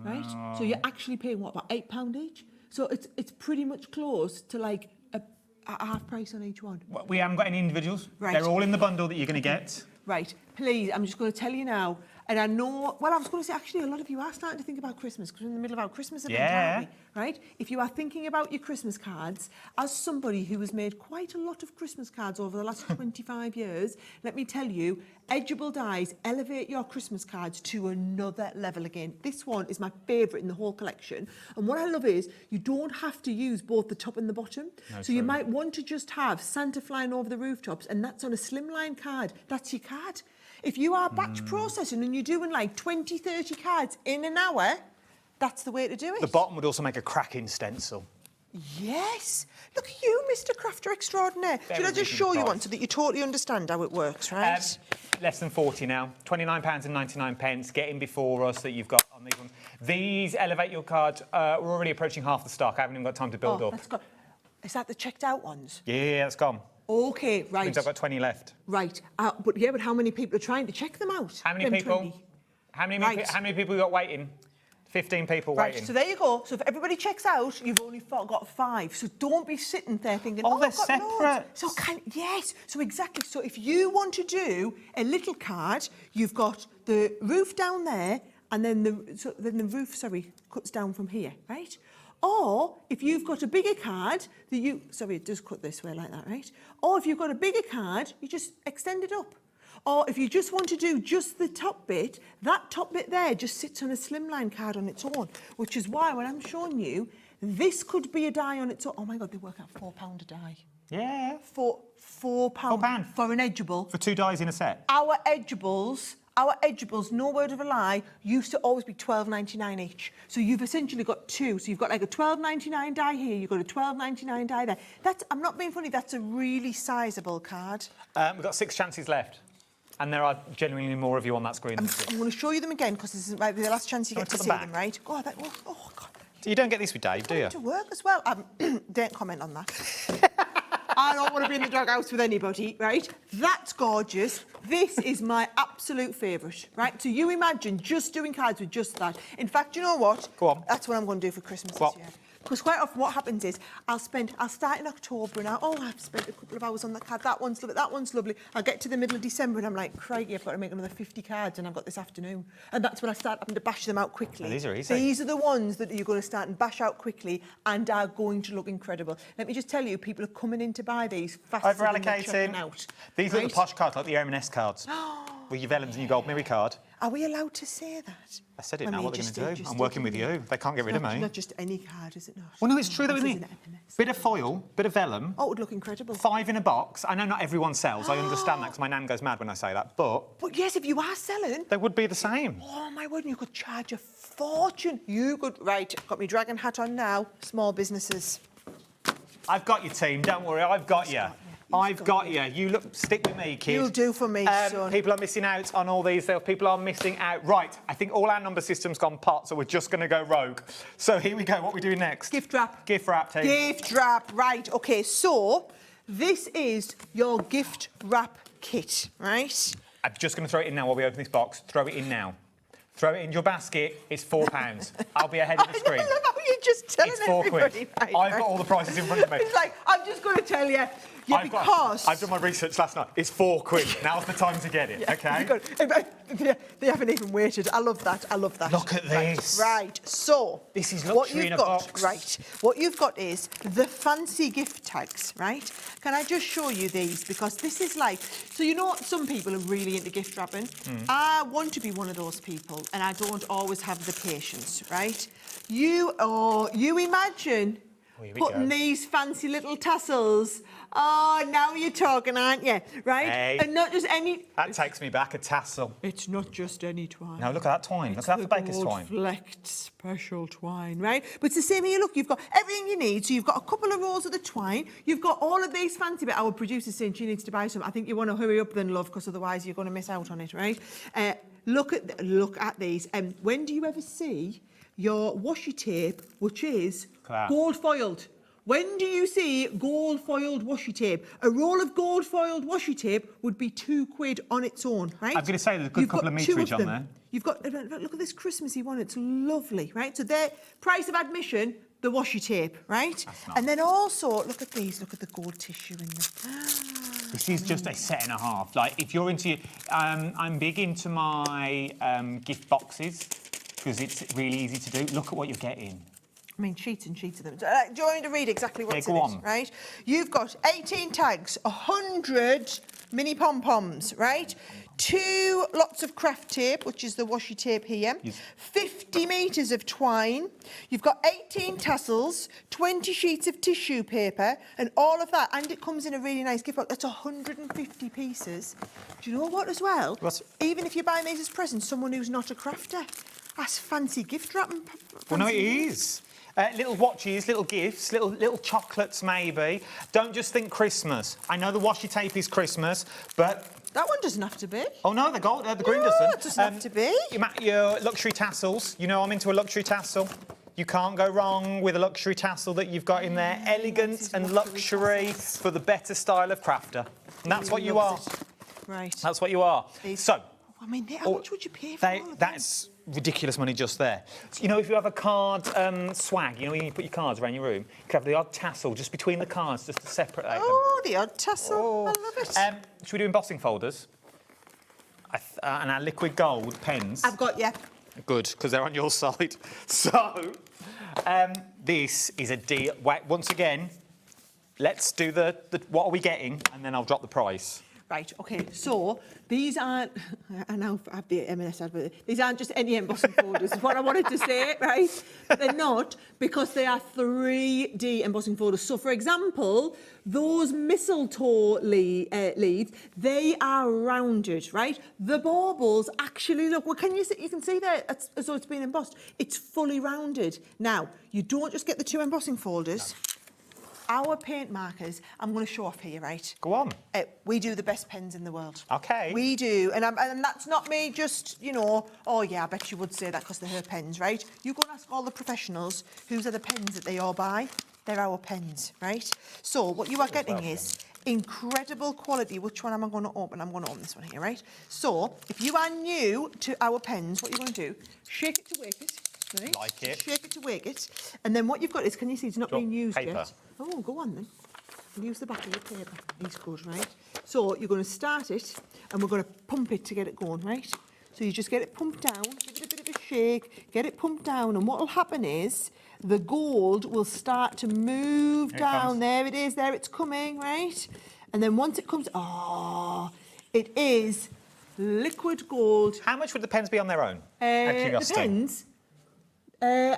right? So you're actually paying what, about £8 each? So it's pretty much close to like a half price on each one. Well, we haven't got any individuals. Right. They're all in the bundle that you're going to get. Right, please, I'm just going to tell you now, and I know, well, I was going to say, actually, a lot of you are starting to think about Christmas, because we're in the middle of our Christmas event, aren't we? Right? If you are thinking about your Christmas cards, as somebody who has made quite a lot of Christmas cards over the last 25 years, let me tell you, Edgeable Dies elevate your Christmas cards to another level again. This one is my favourite in the whole collection, and what I love is you don't have to use both the top and the bottom. No, so you might want to just have Santa flying over the rooftops, and that's on a slimline card. That's your card. If you are batch processing and you're doing like 20, 30 cards in an hour, that's the way to do it. The bottom would also make a cracking stencil. Yes. Look at you, Mr. Crafter Extraordinaire. Should I just show you one so that you totally understand how it works, right? Less than 40 now. £29.99. Get in before us that you've got on these ones. These elevate your cards. We're already approaching half the stock. I haven't even got time to build up. That's got... Is that the checked out ones? Yeah, that's gone. Okay, right. Means I've got 20 left. Right. But how many people are trying to check them out? How many people? How many people you got waiting? 15 people waiting. So there you go. So if everybody checks out, you've only got 5. So don't be sitting there thinking, they're I've got separate. Loads. So yes. So exactly. So if you want to do a little card, you've got the roof down there, and then the roof, cuts down from here, right? Or if you've got a bigger card that it does cut this way like that, right? Or if you've got a bigger card, you just extend it up. Or if you just want to do just the top bit, that top bit there just sits on a slimline card on its own, which is why when I'm showing you, this could be a die on its own. Oh my God, they work out £4 a die. Yeah. £4 for an Edgeable. For 2 dies in a set. Our Edgeables, no word of a lie, used to always be £12.99 each. So you've essentially got 2. So you've got like a £12.99 die here, you've got a £12.99 die there. I'm not being funny, that's a really sizable card. We've got 6 chances left. And there are genuinely more of you on that screen. I'm going to show you them again, because this is might be the last chance you get to see them, right? Oh, God. You don't get these with Dave, do you? To work as well. Don't comment on that. I don't want to be in the doghouse with anybody, right? That's gorgeous. This is my absolute favourite, right? So you imagine just doing cards with just that. In fact, you know what? Go on. That's what I'm going to do for Christmas this year. Because quite often what happens is I'll start in October and I've spent a couple of hours on that card. That one's lovely. I'll get to the middle of December and I'm like, crikey, I've got to make another 50 cards and I've got this afternoon. And that's when I start having to bash them out quickly. Oh, these are easy. These are the ones that you're going to start and bash out quickly and are going to look incredible. Let me just tell you, people are coming in to buy these faster than they're checking out. These are the posh cards, like the M&S cards. With your Vellums and your Gold Mirror card. Are we allowed to say that? I said it now, what are they going to do? I'm working with you. They can't get rid of me. Not just any card, is it not? Well, no, it's true, though, isn't it? Bit of foil, bit of vellum. Oh, it would look incredible. 5 in a box. I know not everyone sells. I understand that, because my nan goes mad when I say that. But yes, if you are selling... They would be the same. Oh, my word, you could charge a fortune. You could... Right, got my dragon hat on now. Small businesses. I've got your team, don't worry, I've got you. I've got you. You stick with me, kid. You'll do for me, son. People are missing out on all these. People are missing out. Right, I think all our number system's gone pot, so we're just going to go rogue. So here we go. What are we doing next? Gift wrap. Gift wrap, team. Gift wrap, right. OK, so this is your gift wrap kit, right? I'm just going to throw it in now while we open this box. Throw it in now. Throw it in your basket. It's £4. I'll be ahead of the screen. I love how you're just telling it's £4. everybody. Right, I've got all the prices in front of me. It's like, I'm just going to tell you, I've done my research last night. It's £4. Now's the time to get it, OK? They haven't even waited. I love that. Look at this. Right. So this is luxury in a box. Right. What you've got is the fancy gift tags, right? Can I just show you these? Because this is like... So you know some people are really into gift wrapping. I want to be one of those people, and I don't always have the patience, right? You imagine... here we putting go. these fancy little tassels. Oh, now you're talking, aren't you? Right? Hey. And not just any... That takes me back, a tassel. It's not just any twine. Now look at that twine. Look at that for baker's twine. Flecked special twine, right? But it's the same here. Look, you've got everything you need. So you've got a couple of rolls of the twine. You've got all of these fancy bits. Our producer's saying she needs to buy some. I think you want to hurry up then, love, because otherwise you're going to miss out on it, right? Look at these. When do you ever see your washi tape, which is gold foiled? When do you see gold foiled washi tape? A roll of gold foiled washi tape would be £2 on its own, right? I was going to say there's a good couple of meterage on there. You've got, look at this Christmassy one, it's lovely, right? So their price of admission, the washi tape, right? And then also, look at these, look at the gold tissue in them. This is just a set and a half. Like, if you're into... I'm big into my gift boxes because it's really easy to do. Look at what you're getting. I mean, sheets and sheets of them. Do you want me to read exactly what's in on. it, right? You've got 18 tags, 100 mini pom-poms, right? 2 lots of craft tape, which is the washi tape here. Yes. 50 metres of twine. You've got 18 tassels, 20 sheets of tissue paper, and all of that. And it comes in a really nice gift box. That's 150 pieces. Do you know what as well? What? Even if you're buying these as presents, someone who's not a crafter, that's fancy gift wrapping. Well, no, it is. Little watches, little gifts, little chocolates maybe. Don't just think Christmas. I know the washi tape is Christmas, but... That one doesn't have to be. Oh, no, the green doesn't. It doesn't have to be. Your luxury tassels. You know I'm into a luxury tassel. You can't go wrong with a luxury tassel that you've got in there. Elegant and luxury for the better style of crafter. And that's what you are. Right. That's what you are. So... I mean, how much would you pay for all of That's ridiculous money just there. So, you know, if you have a card swag, you know, when you put your cards around your room, you could have the odd tassel just between the cards, just to separate them. Oh, the odd tassel. I love it. Should we do embossing folders? And our liquid gold pens. I've got you. Good, because they're on your side. So, this is a deal. Wait, once again, let's do the what are we getting, and then I'll drop the price. Right, OK, so these aren't... I now have the M&S advert. These aren't just any embossing folders, is what I wanted to say, right? But they're not, because they are 3D embossing folders. So, for example, those mistletoe leaves, they are rounded, right? The baubles actually, look, well, can you see? You can see there, as though it's been embossed. It's fully rounded. Now, you don't just get the 2 embossing folders. No. Our paint markers, I'm going to show off here, right? Go on. We do the best pens in the world. OK. We do. And that's not me just, you know, oh, yeah, I bet you would say that because they're her pens, right? You go and ask all the professionals whose are the pens that they all buy. They're our pens, right? So what you are getting is incredible quality. Which one am I going to open? I'm going to open this one here, right? So if you are new to our pens, what you're going to do, shake it to wake it. Right? Like it. Shake it to wake it. And then what you've got is, can you see it's not being used paper. yet? Oh, go on then. We'll use the back of the paper. He's good, right? So you're going to start it, and we're going to pump it to get it going, right? So you just get it pumped down, give it a bit of a shake, get it pumped down, and what will happen is the gold will start to move down. There it is, there it's coming, right? And then once it comes, it is liquid gold. How much would the pens be on their own? The pens? Do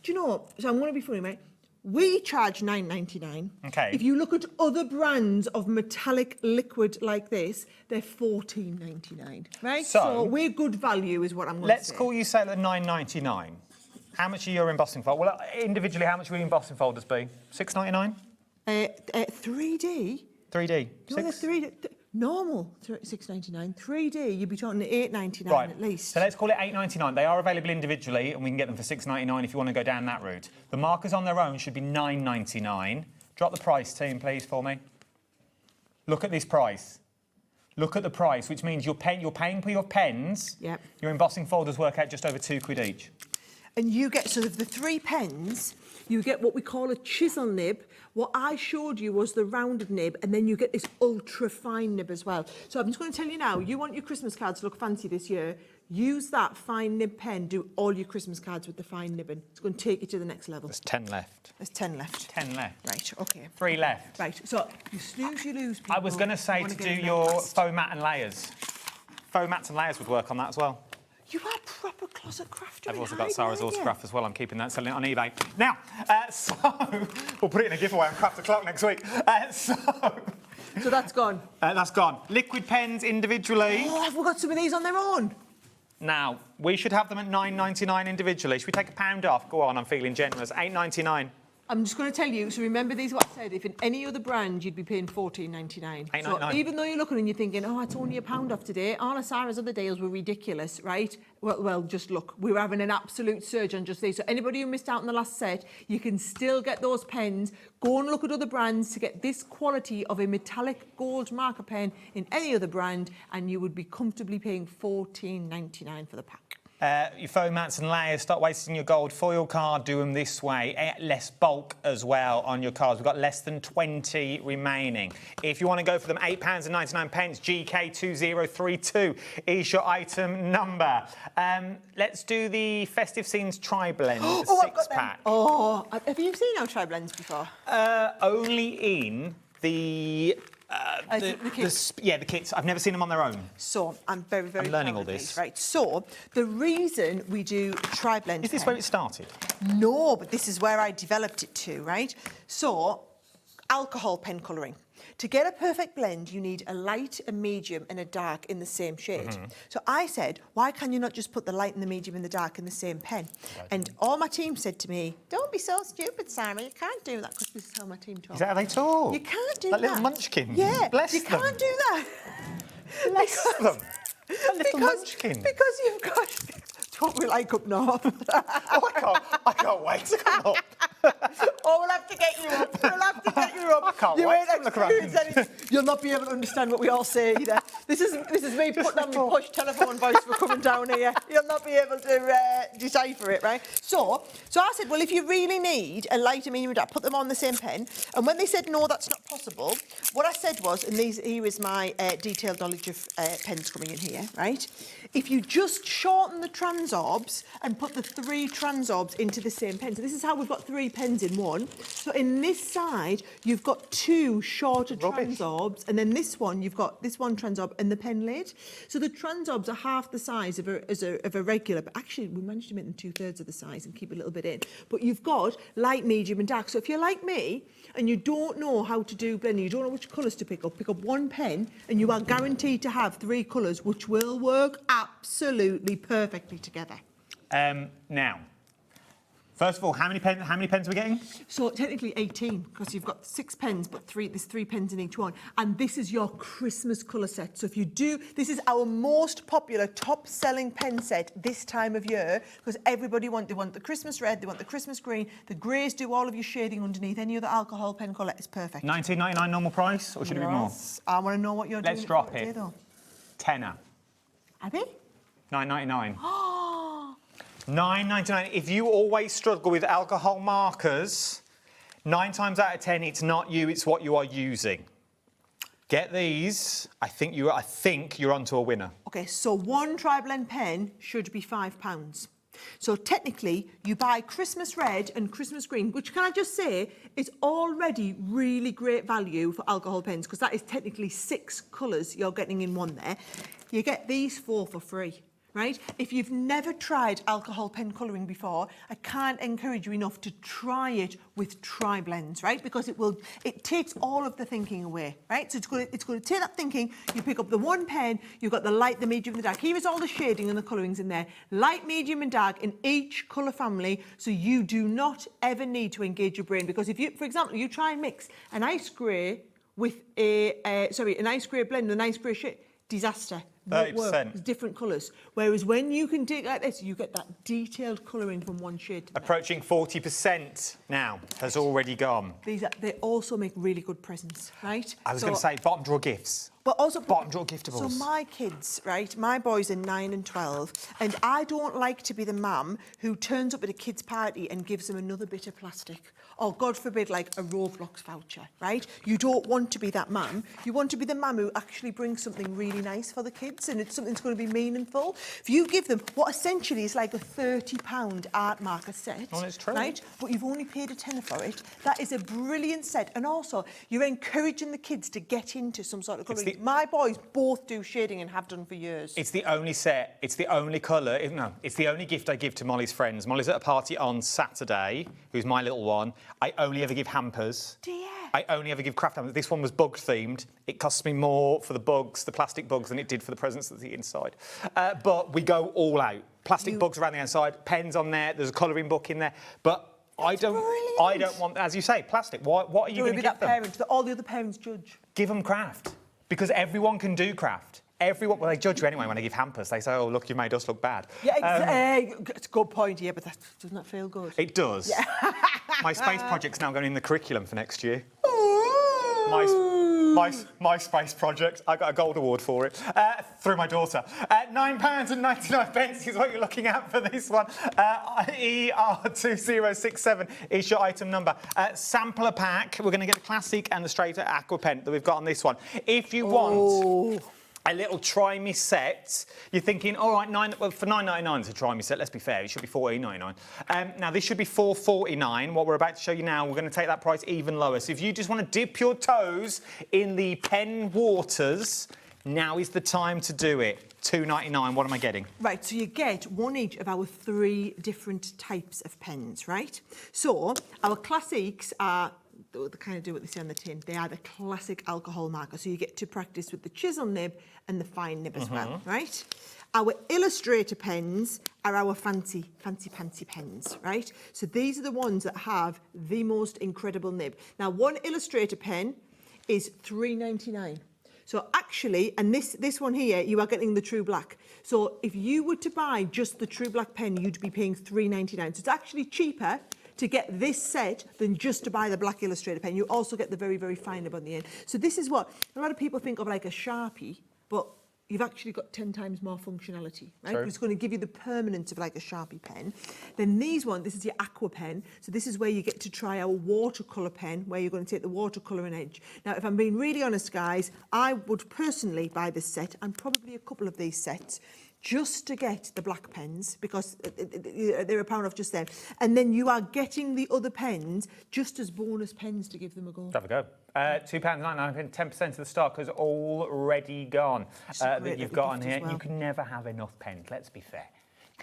you know what? So I'm going to be funny, mate. We charge £9.99. Okay. If you look at other brands of metallic liquid like this, they're £14.99, right? So we're good value is what I'm going to say. Let's call you say at £9.99. How much are your embossing folders? Well, individually, how much will your embossing folders be? £6.99? 3D? 3D. No, they're 3D. Normal, £6.99. 3D, you'd be talking £8.99 at least. So let's call it £8.99. They are available individually, and we can get them for £6.99 if you want to go down that route. The markers on their own should be £9.99. Drop the price, team, please, for me. Look at this price. Look at the price, which means you're paying for your pens. Yep. Your embossing folders work out just over £2 each. And you get, sort of the 3 pens, you get what we call a chisel nib. What I showed you was the rounded nib, and then you get this ultra fine nib as well. So I'm just going to tell you now, you want your Christmas cards to look fancy this year, use that fine nib pen, do all your Christmas cards with the fine nibbing. It's going to take you to the next level. There's 10 left. There's 10 left. 10 left. Right, OK. 3 left. Right, so you snooze, you lose, people. I was going to say to do your faux mat and layers. Faux mats and layers would work on that as well. You are proper closet crafter. I've also got Sarah's autograph as well. I'm keeping that, selling it on eBay. Now, so we'll put it in a giveaway on Craft O'Clock next week. So that's gone. That's gone. Liquid pens individually. Oh, have we got some of these on their own? Now, we should have them at $9.99 individually. Should we take £1 off? Go on, I'm feeling generous. $8.99. I'm just going to tell you, so remember these what I said, if in any other brand you'd be paying $14.99. So even though you're looking and you're thinking, oh, it's only £1 off today, all of Sarah's other deals were ridiculous, right? Well, just look, we're having an absolute surge on just these. So anybody who missed out on the last set, you can still get those pens. Go and look at other brands to get this quality of a metallic gold marker pen in any other brand, and you would be comfortably paying $14.99 for the pack. Your foam mats and layers, stop wasting your gold foil card, do them this way. Less bulk as well on your cards. We've got less than 20 remaining. If you want to go for them, £8.99, GK2032 is your item number. Let's do the Festive Scenes Tri-Blend 6-pack. Oh, have you seen our Tri-Blends before? Only in the kits. The kits. I've never seen them on their own. So I'm very, very I'm learning proud all of this. These, right? So the reason we do Tri-Blend... Is this where it started? No, but this is where I developed it to, right? So, alcohol pen colouring. To get a perfect blend, you need a light, a medium and a dark in the same shade. So I said, why can you not just put the light and the medium and the dark in the same pen? And all my team said to me, don't be so stupid, Sarah, you can't do that, because this is how my team talks. Is that how they talk? You can't do like that. Little munchkins. Yeah, Bless you them. can't do that. Bless them. A little munchkin. Because you've got... What we like up north. I can't wait to come up. Oh, we'll have to get you up. We'll have to get you up. I can't you wait ain't to look around. experienced anything. You'll not be able to understand what we all say either. This is me putting on my push telephone voice for coming down here. You'll not be able to decipher it, right? So I said, well, if you really need a lighter medium, put them on the same pen. And when they said, no, that's not possible, what I said was, and here is my detailed knowledge of pens coming in here, right? If you just shorten the transorbs and put the 3 transorbs into the same pen. So this is how we've got 3 pens in one. So in this side, you've got 2 shorter transorbs, and then this one, you've got this one transorb and the pen lid. So the transorbs are half the size of a regular, but actually we managed to make them 2/3 of the size and keep a little bit in. But you've got light, medium and dark. So if you're like me and you don't know how to do blending, you don't know which colours to pick up one pen and you are guaranteed to have 3 colours which will work absolutely perfectly together. Now, first of all, how many pens are we getting? So technically 18, because you've got 6 pens, but there's 3 pens in each one. And this is your Christmas colour set. So if you do, this is our most popular, top-selling pen set this time of year, because everybody they want the Christmas red, they want the Christmas green, the greys do all of your shading underneath. Any other alcohol pen colour is perfect. $19.99 normal price, or should it be more? I want to know what you're doing. Let's drop it. Tenner. Abby? $9.99. $9.99. If you always struggle with alcohol markers, 9 times out of 10, it's not you, it's what you are using. Get these. I think you're onto a winner. Okay, so one Tri-Blend pen should be £5. So technically, you buy Christmas red and Christmas green, which, can I just say, is already really great value for alcohol pens, because that is technically 6 colours you're getting in one there. You get these 4 for free. Right? If you've never tried alcohol pen colouring before, I can't encourage you enough to try it with Tri-Blends, right? Because it takes all of the thinking away, right? So it's going to take that thinking, you pick up the one pen, you've got the light, the medium and the dark. Here is all the shading and the colourings in there. Light, medium and dark in each colour family, so you do not ever need to engage your brain. Because if you, for example, you try and mix an ice grey with an ice grey blend with an ice grey shade, disaster. 30%. Different colours. Whereas when you can do it like this, you get that detailed colouring from one shade to the Approaching 40% now has already gone. They also make really good presents, right? I was going to say bottom drawer gifts. But also bottom drawer giftables. So my kids, right, my boys are 9 and 12, and I don't like to be the mum who turns up at a kid's party and gives them another bit of plastic. Or, God forbid, like a Roblox voucher, right? You don't want to be that mum. You want to be the mum who actually brings something really nice for the kids, and it's something that's going to be meaningful. If you give them what essentially is like a £30 art marker set, oh, it's true. Right? But you've only paid a tenner for it, that is a brilliant set. And also, you're encouraging the kids to get into some sort of colouring. It's My boys both do shading and have done for years. It's the only set, it's the only colour, no, it's the only gift I give to Molly's friends. Molly's at a party on Saturday, who's my little one. I only ever give hampers. Do you? I only ever give craft hampers. This one was bug themed. It costs me more for the bugs, the plastic bugs, than it did for the presents that's the inside. But we go all out. Plastic bugs around the outside, pens on there, there's a colouring book in there. But I don't want, as you say, plastic. What are you going to give that them? parent that all the other parents judge. Give them craft. Because everyone can do craft. Everyone, well, they judge you anyway when they give hampers. They say, oh, look, you made us look bad. Yeah, it's a good point, yeah, but doesn't that feel good? It does. Yeah. My space project's now going in the curriculum for next year. My space project. I got a gold award for it through my daughter. £9.99 is what you're looking at for this one. ER2067 is your item number. Sampler pack. We're going to get the classic and the straight aqua pen that we've got on this one. If you want a little try me set, you're thinking, all right, for £9.99 it's a try me set. Let's be fair, it should be £14.99. Now this should be £4.49. What we're about to show you now, we're going to take that price even lower. So if you just want to dip your toes in the pen waters, now is the time to do it. £2.99. What am I getting? Right, so you get one each of our 3 different types of pens, right? So our classics are. They kind of do what they say on the tin. They are the classic alcohol marker, so you get to practice with the chisel nib and the fine nib as well, right? Our illustrator pens are our fancy pens, right? So these are the ones that have the most incredible nib. Now, one illustrator pen is £3.99. So actually, and this one here, you are getting the true black. So if you were to buy just the true black pen, you'd be paying £3.99. So it's actually cheaper to get this set than just to buy the black illustrator pen. You also get the very, very fine nib on the end. So this is what a lot of people think of like a Sharpie, but you've actually got 10 times more functionality, right? True. It's going to give you the permanence of like a Sharpie pen. Then this is your aqua pen. So this is where you get to try our watercolour pen, where you're going to take the watercolour and edge. Now, if I'm being really honest, guys, I would personally buy this set and probably a couple of these sets just to get the black pens, because they're £1 off just then. And then you are getting the other pens just as bonus pens to give them a go. Have a go. £2.99, 10% of the stock has already gone that you've got on here. Well. You can never have enough pens, let's be fair.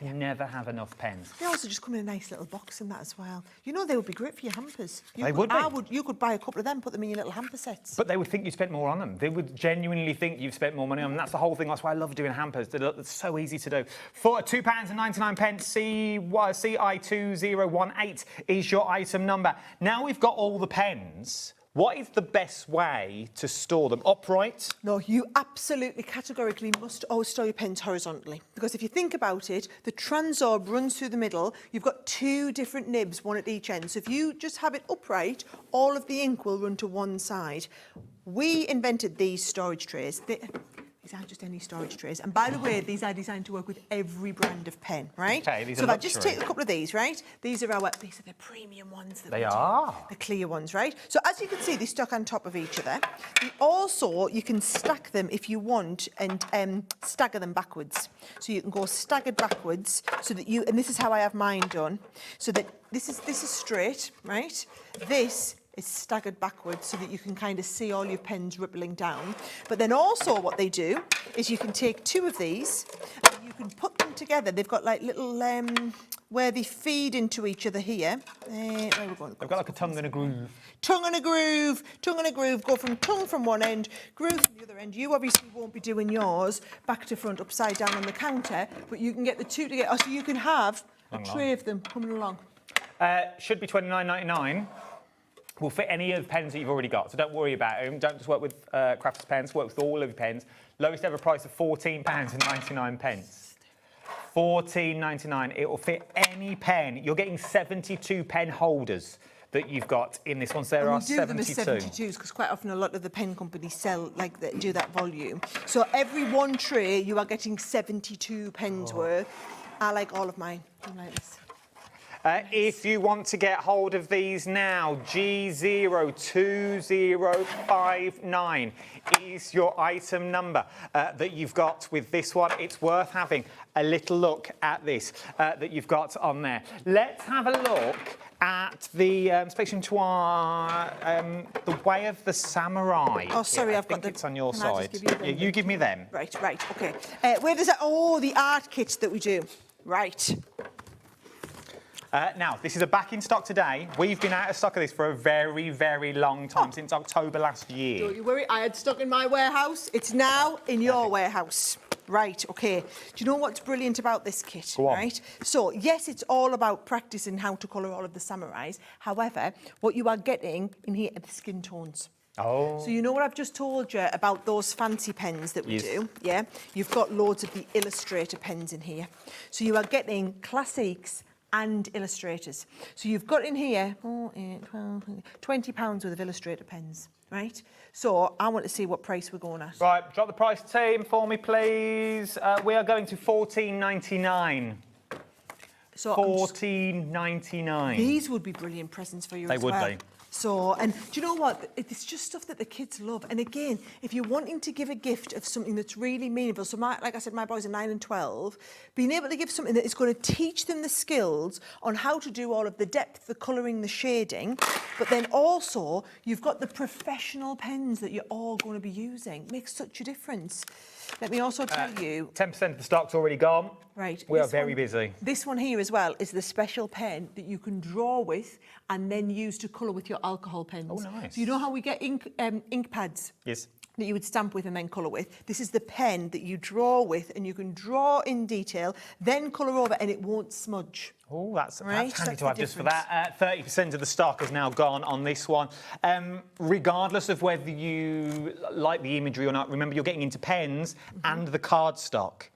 You can never have enough pens. They also just come in a nice little box in that as well. You know, they would be great for your hampers. They would be. You could buy a couple of them, put them in your little hamper sets. But they would think you spent more on them. They would genuinely think you've spent more money on them. That's the whole thing. That's why I love doing hampers. It's so easy to do. For £2.99, CI2018 is your item number. Now we've got all the pens. What is the best way to store them? Upright? No, you absolutely categorically must always store your pens horizontally. Because if you think about it, the Transorb runs through the middle. You've got 2 different nibs, one at each end. So if you just have it upright, all of the ink will run to one side. We invented these storage trays. These aren't just any storage trays. And by the way, these are designed to work with every brand of pen, right? Okay, these so are if I just luxury. take a couple of these, right? These are the premium ones. That They we do. are. The clear ones, right? So as you can see, they stuck on top of each other. Also, you can stack them if you want and stagger them backwards. So you can go staggered backwards so that and this is how I have mine done. So that this is straight, right? This is staggered backwards so that you can kind of see all your pens rippling down. But then also what they do is you can take 2 of these and you can put them together. They've got like little, where they feed into each other here. Where are we going? They've got like a tongue and a groove. Tongue and a groove, go from tongue from one end, groove from the other end. You obviously won't be doing yours back to front, upside down on the counter, but you can get the 2 together. So you can have a tray of them coming along. Should be £29.99. Will fit any of the pens that you've already got, so don't worry about them. Don't just work with Crafters pens, work with all of your pens. Lowest ever price of £14.99. £14.99. It will fit any pen. You're getting 72 pen holders that you've got in this one. So there are 72. We do them as 72s because quite often a lot of the pen companies sell do that volume. So every one tray you are getting 72 pens worth. I like all of mine. I like this. If you want to get hold of these now, G02059 is your item number that you've got with this one. It's worth having a little look at this that you've got on there. Let's have a look at the Spectrum Toir, the Way of the Samurai. Oh, sorry, Yeah, I've got it's on your Can I side. just give you them? Yeah, you give me them. Right, okay. Where does that? Oh, the art kits that we do. Right. Now, this is a back in stock today. We've been out of stock of this for a very, very long time, since October last year. Don't you worry, I had stock in my warehouse. It's now in your warehouse. Right, okay. Do you know what's brilliant about this kit? Go on. Right? So, yes, it's all about practicing how to colour all of the samurais. However, what you are getting in here are the skin tones. Oh. So you know what I've just told you about those fancy pens that we do? Yeah? You've got loads of the Illustrator pens in here. So you are getting classics and illustrators. So you've got in here 20 pounds worth of Illustrator pens, right? So I want to see what price we're going at. Right, drop the price team for me, please. We are going to $14.99. So $14.99. These would be brilliant presents for you as well. They would be. So, and do you know what? It's just stuff that the kids love. And again, if you're wanting to give a gift of something that's really meaningful, so like I said, my boys are 9 and 12, being able to give something that is going to teach them the skills on how to do all of the depth, the colouring, the shading, but then also you've got the professional pens that you're all going to be using. Makes such a difference. Let me also tell you... 10% of the stock's already gone. Right. We are very busy. This one here as well is the special pen that you can draw with and then use to colour with your alcohol pens. Oh, nice. So you know how we get ink pads? Yes. That you would stamp with and then colour with. This is the pen that you draw with, and you can draw in detail, then colour over, and it won't smudge. Oh, that's handy That's to have the just for that. 30% of the stock has now gone on this one. Regardless of whether you like the imagery or not, remember you're getting into pens and the card stock.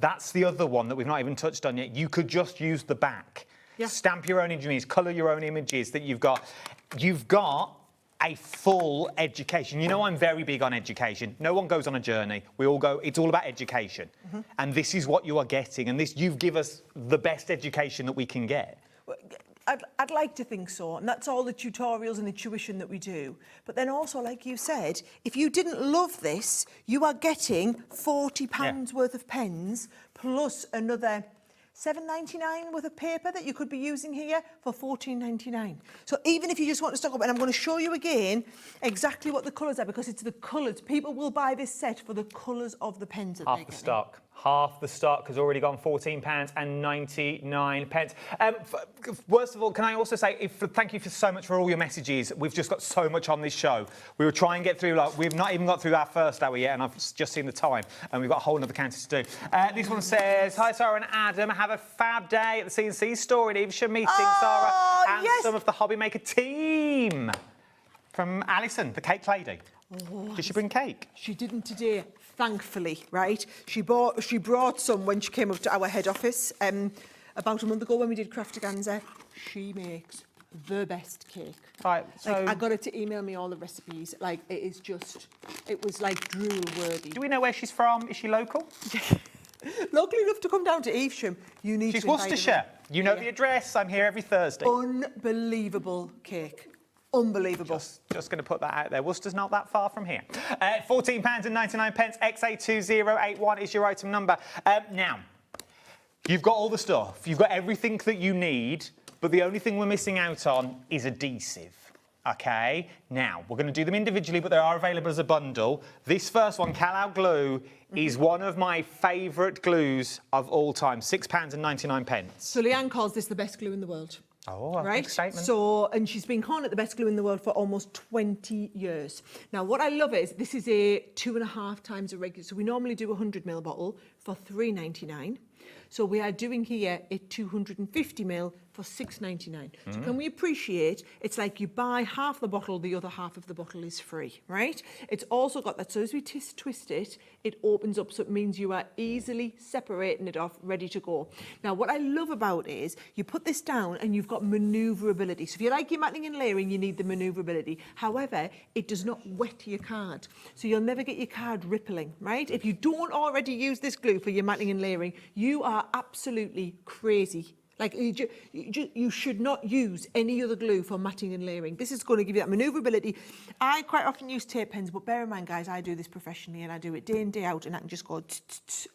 That's the other one that we've not even touched on yet. You could just use the back. Yeah. Stamp your own images, colour your own images that you've got. You've got a full education. You know I'm very big on education. No one goes on a journey. We all go, it's all about education. And this is what you are getting. And this, you've given us the best education that we can get. I'd like to think so, and that's all the tutorials and the tuition that we do. But then also, like you said, if you didn't love this, you are getting £40 worth of pens plus another $7.99 worth of paper that you could be using here for $14.99. So even if you just want to stock up, and I'm going to show you again exactly what the colours are, because it's the colours. People will buy this set for the colours of the pens that Half the stock. Half the stock has already gone £14.99. Worst of all, can I also say, thank you so much for all your messages. We've just got so much on this show. We were trying to get through, we've not even got through our first hour yet, and I've just seen the time, and we've got a whole other counter to do. This one says, hi, Sarah and Adam. Have a fab day at the C&C store in Evesham, meeting Sarah and some of the HobbyMaker team. From Alison, the cake lady. Oh, Did she bring cake? She didn't today, thankfully, right? She brought some when she came up to our head office about a month ago when we did Craftaganza. She makes the best cake. Right, so... I got her to email me all the recipes. It was like drool worthy. Do we know where she's from? Is she local? Local enough to come down to Evesham. You need She's to invite her Worcestershire. in. You know the address. I'm here every Thursday. Unbelievable cake. Unbelievable. Just going to put that out there. Worcester's not that far from here. £14.99, XA2081 is your item number. Now, you've got all the stuff. You've got everything that you need, but the only thing we're missing out on is adhesive. Okay, now, we're going to do them individually, but they are available as a bundle. This first one, Cal-Out glue, is one of my favourite glues of all time, £6.99. So Leanne calls this the best glue in the world. Oh, right. Big statement. So, and she's been calling it the best glue in the world for almost 20 years. Now, what I love is this is a 2.5 times a regular. So we normally do a 100ml bottle for £3.99. So we are doing here a 250ml for £6.99. So can we appreciate, it's like you buy half the bottle, the other half of the bottle is free, right? It's also got that, so as we twist it, it opens up, so it means you are easily separating it off, ready to go. Now, what I love about it is you put this down and you've got manoeuvrability. So if you like your matting and layering, you need the manoeuvrability. However, it does not wet your card. So you'll never get your card rippling, right? If you don't already use this glue for your matting and layering, you are absolutely crazy Like, you should not use any other glue for matting and layering. This is going to give you that manoeuvrability. I quite often use tape pens, but bear in mind, guys, I do this professionally and I do it day in, day out, and I can just go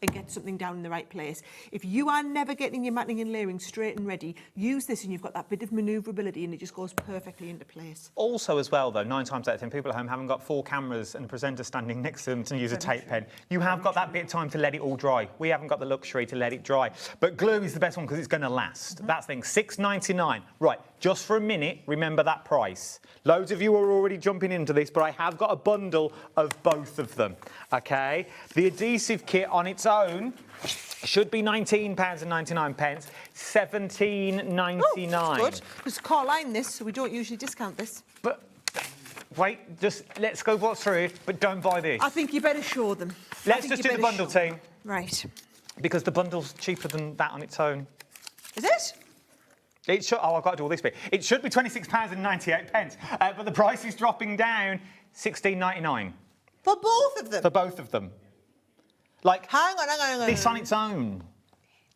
and get something down in the right place. If you are never getting your matting and layering straight and ready, use this and you've got that bit of manoeuvrability and it just goes perfectly into place. Also as well, though, 9 times out of 10 people at home haven't got 4 cameras and a presenter standing next to them to use a tape pen. You have got that bit of time to let it all dry. We haven't got the luxury to let it dry. But glue is the best one because it's going to last. That's the thing. $6.99. Right, just for a minute, remember that price. Loads of you are already jumping into this, but I have got a bundle of both of them, okay? The adhesive kit on its own should be £19.99, $17.99. Oh, good. Because Carl lined this, so we don't usually discount this. But wait, just let's go watch through it, but don't buy this. I think you better show them. Let's just do the bundle, team. Right. Because the bundle's cheaper than that on its own. Is it? It should, I've got to do all this bit. It should be £26.98, but the price is dropping down $16.99. For both of them? For both of them. Like, hang on. This on its own.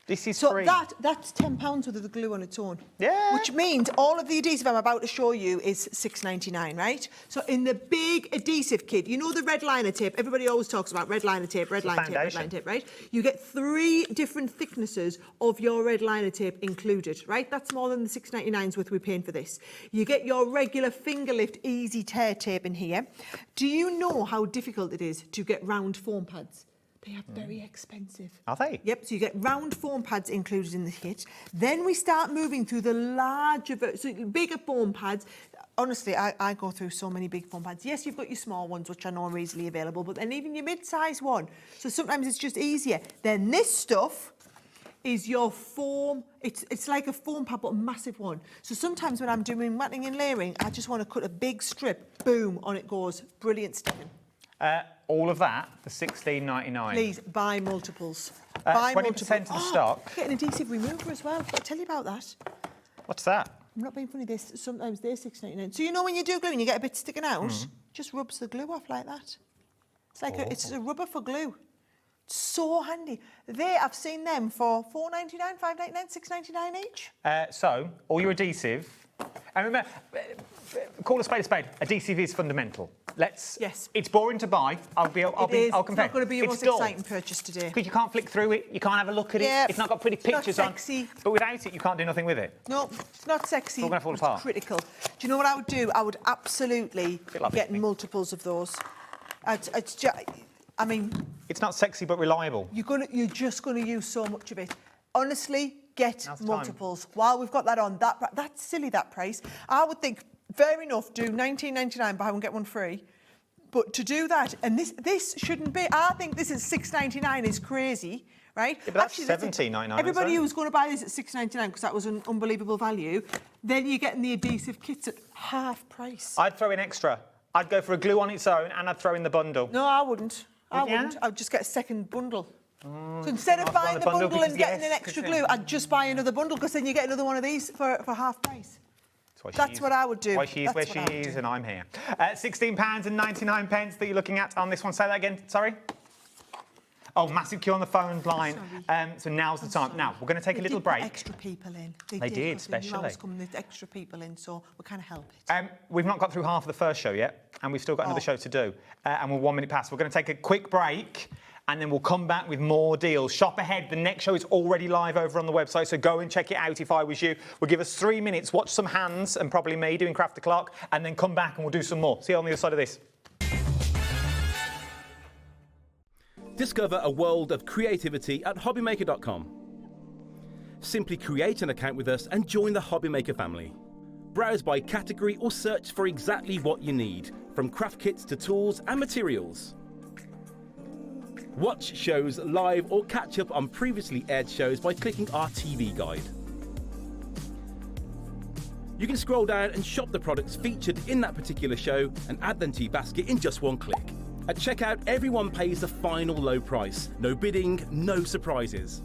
This is free. So that's £10 worth of the glue on its own. Yeah. Which means all of the adhesive I'm about to show you is $6.99, right? So in the big adhesive kit, you know the red liner tape? Everybody always talks about red liner tape, red liner tape, right? You get 3 different thicknesses of your red liner tape included, right? That's more than the $6.99's worth we're paying for this. You get your regular finger lift easy tear tape in here. Do you know how difficult it is to get round foam pads? They are very expensive. Are they? Yep, so you get round foam pads included in the kit. Then we start moving through the larger, so bigger foam pads. Honestly, I go through so many big foam pads. Yes, you've got your small ones, which I know are easily available, but then even your mid-size one. So sometimes it's just easier. Then this stuff is your foam. It's like a foam pad, but a massive one. So sometimes when I'm doing matting and layering, I just want to cut a big strip. Boom, on it goes. Brilliant sticking. All of that for $16.99. Please buy multiples. Buy 20% multiples. of the stock. Get an adhesive remover as well. I've got to tell you about that. What's that? I'm not being funny. Sometimes they're $6.99. So you know when you do glue and you get a bit sticking out, just rubs the glue off like that. It's like it's a rubber for glue. It's so handy. I've seen them for $4.99, $5.99, $6.99 each. So all your adhesive. And remember, call a spade a spade. Adhesive is fundamental. Yes. It's boring to buy. I'll confess. It's not going to be your most exciting purchase today. Because you can't flick through it. You can't have a look at it. It's not got pretty pictures on. It's not sexy. But without it, you can't do nothing with it. No, it's not sexy. It's all going to fall apart. It's critical. Do you know what I would do? I would absolutely get multiples of those. I mean, it's not sexy but reliable. You're just going to use so much of it. Honestly, get multiples. While we've got that on, that's silly, that price. I would think, fair enough, do $19.99 buy one get one free. But to do that, and this shouldn't be. I think this is $6.99 is crazy, right? Yeah, but that's $17.99. Everybody who's going to buy this at $6.99 because that was an unbelievable value, then you're getting the adhesive kits at half price. I'd throw in extra. I'd go for a glue on its own and I'd throw in the bundle. No, I wouldn't. I wouldn't. I'd just get a second bundle. So instead of buying the bundle and getting an extra glue, I'd just buy another bundle because then you get another one of these for half price. That's what I would do. Why she is where she is and I'm here. £16.99 that you're looking at on this one. Say that again, sorry. Oh, massive queue on the phone line. So now's the time. Now, we're going to take a little break. Extra people in. They did, especially. I was coming with extra people in, so we'll kind of help it. We've not got through half of the first show yet, and we've still got another show to do. And we're 1 minute past. We're going to take a quick break, and then we'll come back with more deals. Shop ahead. The next show is already live over on the website, so go and check it out if I was you. We'll give us 3 minutes, watch some hands, and probably me doing Craft O'Clock, and then come back and we'll do some more. See you on the other side of this. Discover a world of creativity at HobbyMaker.com. Simply create an account with us and join the HobbyMaker family. Browse by category or search for exactly what you need, from craft kits to tools and materials. Watch shows live or catch up on previously aired shows by clicking our TV guide. You can scroll down and shop the products featured in that particular show and add them to your basket in just one click. At checkout, everyone pays the final low price. No bidding, no surprises.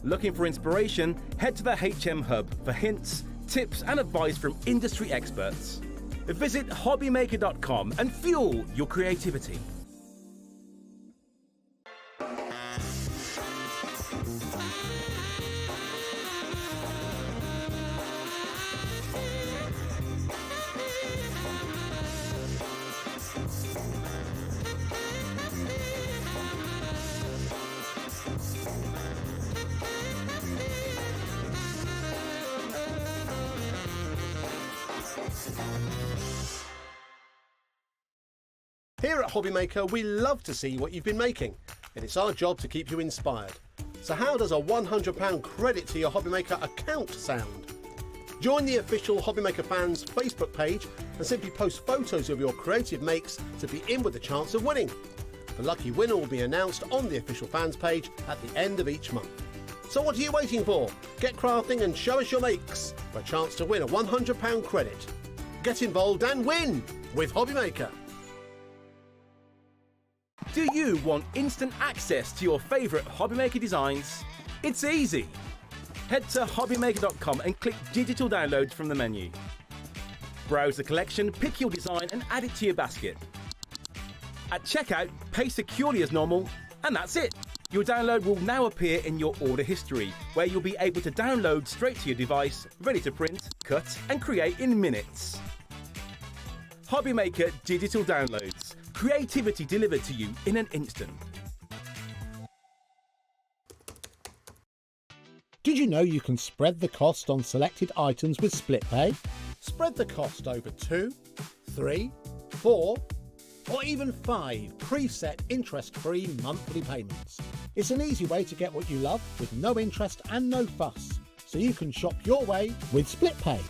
Looking for inspiration? Head to the HM Hub for hints, tips and advice from industry experts. Visit HobbyMaker.com and fuel your creativity. Here at HobbyMaker, we love to see what you've been making, and it's our job to keep you inspired. So how does a £100 credit to your HobbyMaker account sound? Join the official HobbyMaker fans Facebook page and simply post photos of your creative makes to be in with a chance of winning. The lucky winner will be announced on the official fans page at the end of each month. So what are you waiting for? Get crafting and show us your makes for a chance to win a £100 credit. Get involved and win with HobbyMaker. Do you want instant access to your favourite HobbyMaker designs? It's easy. Head to hobbymaker.com and click digital downloads from the menu. Browse the collection, pick your design and add it to your basket. At checkout, pay securely as normal, and that's it. Your download will now appear in your order history, where you'll be able to download straight to your device, ready to print, cut and create in minutes. HobbyMaker Digital Downloads. Creativity delivered to you in an instant. Did you know you can spread the cost on selected items with split pay? Spread the cost over 2, 3, 4, or even 5 preset interest-free monthly payments. It's an easy way to get what you love with no interest and no fuss, so you can shop your way with split pay.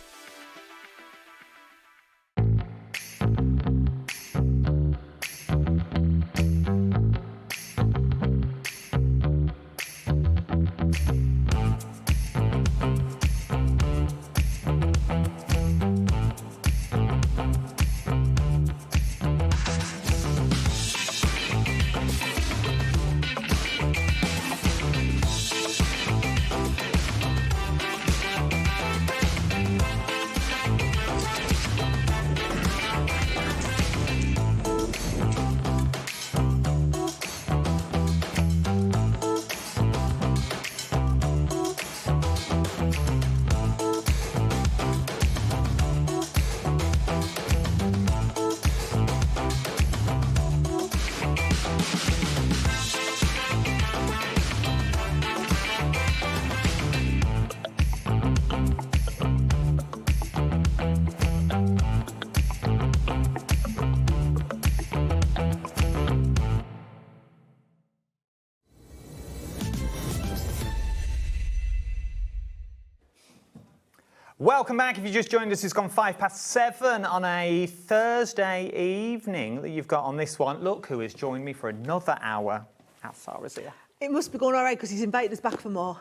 Welcome back. If you just joined us, it's gone 7:05 on a Thursday evening that you've got on this one. Look who has joined me for another hour. How far is here? It must be going all right because he's invited us back for more.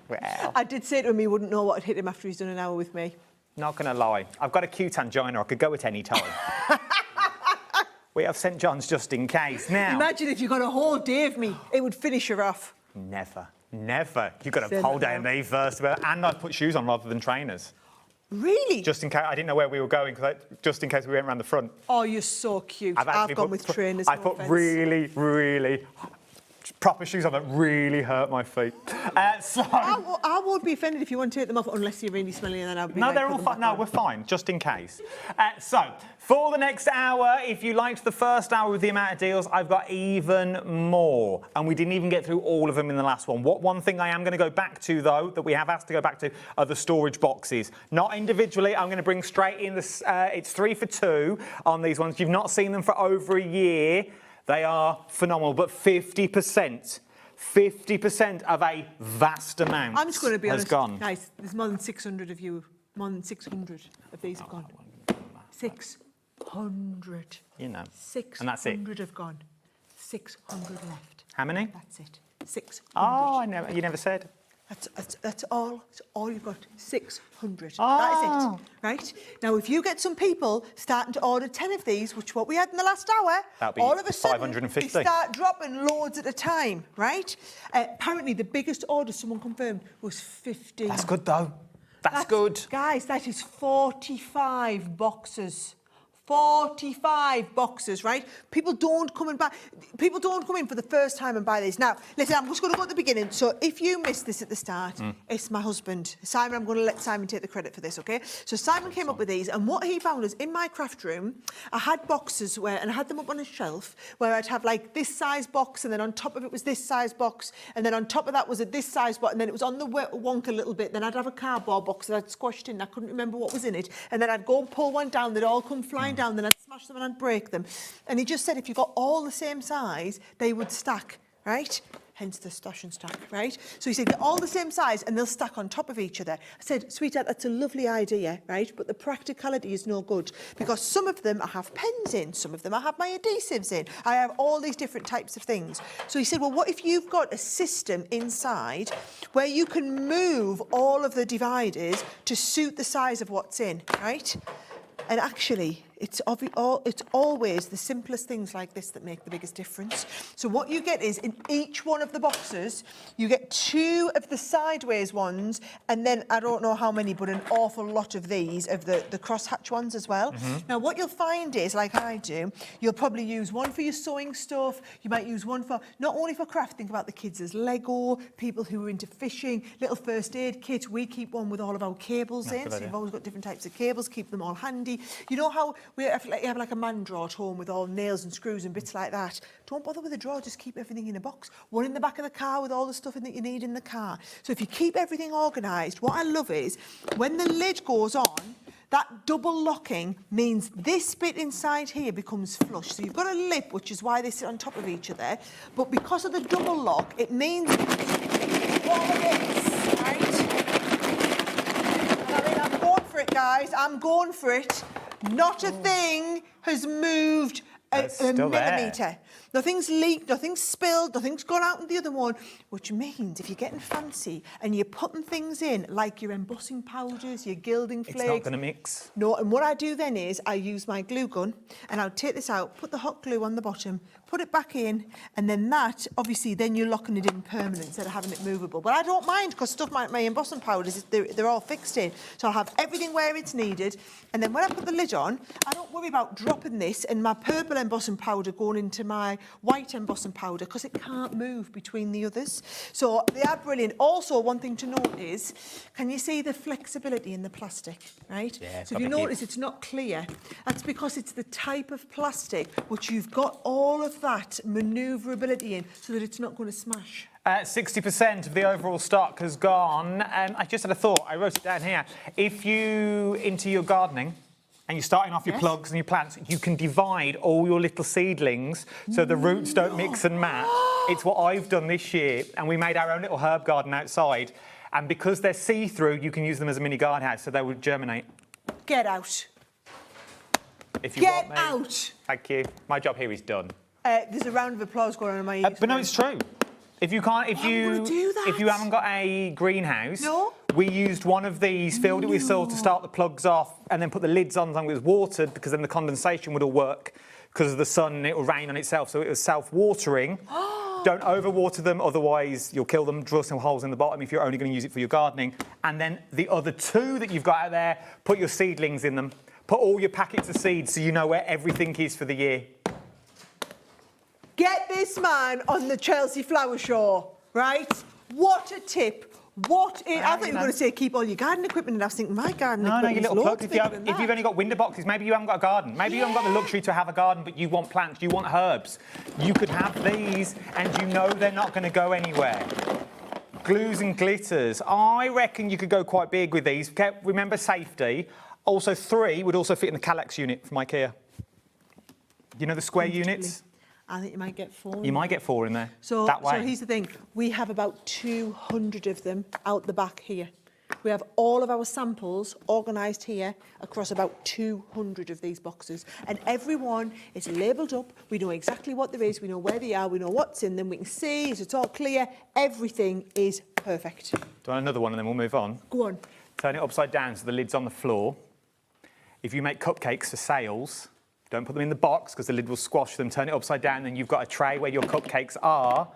Well, I did say to him he wouldn't know what had hit him after he's done an hour with me. not going to lie. I've got a cute angina. I could go at any time. We have St John's just in case. Now, imagine if you got a whole day of me. It would finish her off. Never. Never. You've got to pole down me first. And I'd put shoes on rather than trainers. Really? Just in case. I didn't know where we were going, just in case we went around the front. Oh, you're so cute. I've gone with trainers. I put really, really proper shoes on that really hurt my feet. I won't be offended if you want to take them off, unless you're really smelly, and then I'll be No, like, they're all fine. No, we're fine, just in case. So, for the next hour, if you liked the first hour with the amount of deals, I've got even more. And we didn't even get through all of them in the last one. One thing I am going to go back to, though, that we have asked to go back to, are the storage boxes. Not individually, I'm going to bring straight in this. It's 3 for 2 on these ones. You've not seen them for over a year. They are phenomenal, but 50% of a vast amount I'm just going to be honest, gone. guys, there's more than 600 of you, more than 600 of these have gone. 600. You know. 600 and that's it. have gone. 600 left. How many? That's it. 600. Oh, you never said. That's all. That's all you've got. 600. Oh. That is it. Right? Now, if you get some people starting to order 10 of these, which what we had in the last hour, that'll be all of a sudden 550. they start dropping loads at a time, right? Apparently, the biggest order someone confirmed was 15. That's good, though. That's good. Guys, that is 45 boxes. 45 boxes, right? People don't come in for the first time and buy these. Now, listen, I'm just going to go at the beginning. So if you missed this at the start, it's my husband. Simon, I'm going to let Simon take the credit for this, okay? So Simon came up with these, and what he found is in my craft room, I had boxes and I had them up on a shelf where I'd have like this size box, and then on top of it was this size box, and then on top of that was this size box, and then it was on the wonk a little bit. Then I'd have a cardboard box that I'd squashed in. I couldn't remember what was in it. And then I'd go and pull one down. They'd all come flying down, then I'd smash them and I'd break them. And he just said if you got all the same size, they would stack, right? Hence the stash and stack, right? So he said they're all the same size and they'll stack on top of each other. I said, sweetheart, that's a lovely idea, right? But the practicality is no good because some of them I have pens in, some of them I have my adhesives in. I have all these different types of things. So he said, well, what if you've got a system inside where you can move all of the dividers to suit the size of what's in, right? And actually, it's always the simplest things like this that make the biggest difference. So what you get is in each one of the boxes, you get 2 of the sideways ones, and then I don't know how many, but an awful lot of these, of the crosshatch ones as well. Now, what you'll find is, like I do, you'll probably use one for your sewing stuff. You might use one for, not only for craft, think about the kids as Lego, people who are into fishing, little first aid kits. We keep one with all of our cables in, so you've always got different types of cables, keep them all handy. You know how you have like a man drawer at home with all nails and screws and bits like that. Don't bother with a drawer, just keep everything in a box. One in the back of the car with all the stuff in that you need in the car. So if you keep everything organised, what I love is when the lid goes on, that double locking means this bit inside here becomes flush. So you've got a lip, which is why they sit on top of each other. But because of the double lock, it means what it is, right? I mean, I'm going for it, guys. I'm going for it. Not a thing has moved a millimetre. Nothing's leaked, nothing's spilled, nothing's gone out in the other one, which means if you're getting fancy and you're putting things in, like your embossing powders, your gilding flakes... It's not going to mix. No, and what I do then is I use my glue gun and I'll take this out, put the hot glue on the bottom, put it back in, and then that, obviously, then you're locking it in permanent instead of having it movable. But I don't mind, because stuff like my embossing powders, they're all fixed in. So I'll have everything where it's needed, and then when I put the lid on, I don't worry about dropping this and my purple embossing powder going into my white embossing powder, because it can't move between the others. So they are brilliant. Also, one thing to note is, can you see the flexibility in the plastic, right? Yeah, so if you notice it's not clear, that's because it's the type of plastic which you've got all of that manoeuvrability in so that it's not going to smash. 60% of the overall stock has gone. I just had a thought. I wrote it down here. If you into your gardening and you're starting off your plugs and your plants, you can divide all your little seedlings so the roots don't mix and match. It's what I've done this year, and we made our own little herb garden outside. And because they're see-through, you can use them as a mini garden house, so they would germinate. Get out. If you Get want me. out. Thank you. My job here is done. There's a round of applause going on in my ears. But no, it's true. If you can't, if you haven't got a greenhouse, we used one of these, filled it with soil to start the plugs off, and then put the lids on and it was watered, because then the condensation would all work because of the sun. It will rain on itself, so it was self-watering. Don't overwater them, otherwise you'll kill them. Drill some holes in the bottom if you're only going to use it for your gardening. And then the other 2 that you've got out there, put your seedlings in them. Put all your packets of seeds so you know where everything is for the year. Get this man on the Chelsea Flower Show, right? What a tip. I thought you were going to say keep all your garden equipment, and I was thinking my garden equipment your little plugs. If you've only got window boxes, maybe you haven't got a garden. Maybe you haven't got the luxury to have a garden, but you want plants, you want herbs. You could have these, and you know they're not going to go anywhere. Glues and glitters. I reckon you could go quite big with these. Remember safety. Also, 3 would also fit in the Kallax unit from IKEA. You know the square units? I think you might get 4. You might get 4 in there. So here's the thing. We have about 200 of them out the back here. We have all of our samples organised here across about 200 of these boxes. And every one is labelled up. We know exactly what there is. We know where they are. We know what's in them. We can see. It's all clear. Everything is perfect. Do you want another one and then we'll move on? Go on. Turn it upside down so the lid's on the floor. If you make cupcakes for sales, don't put them in the box because the lid will squash them. Turn it upside down, then you've got a tray where your cupcakes are,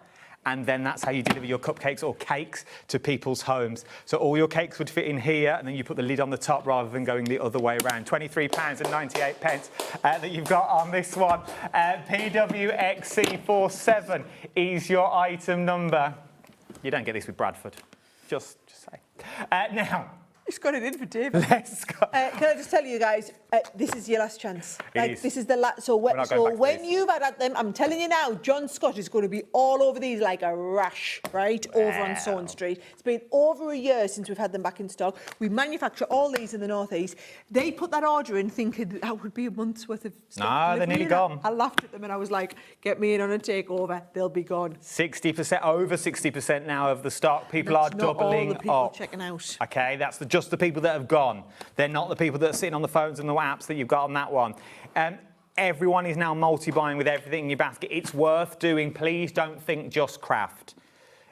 and then that's how you deliver your cupcakes or cakes to people's homes. So all your cakes would fit in here, and then you put the lid on the top rather than going the other way around. £23.98 that you've got on this one. PWXC47 is your item number. You don't get this with Bradford. Just say. Now. He's got it in for David. Let's go. Can I just tell you guys, this is your last chance. It is. This is the last. So when you've had them, I'm telling you now, John Scott is going to be all over these like a rash, right? Over on Swan Street. It's been over a year since we've had them back in stock. We manufacture all these in the northeast. They put that order in thinking that would be a month's worth of stock. No, they're nearly gone. I laughed at them and I was like, get me in on a takeover. They'll be gone. 60%, over 60% now of the stock. People are doubling all the people up. checking out. Okay, that's just the people that have gone. They're not the people that are sitting on the phones and the apps that you've got on that one. Everyone is now multi-buying with everything in your basket. It's worth doing. Please don't think just craft.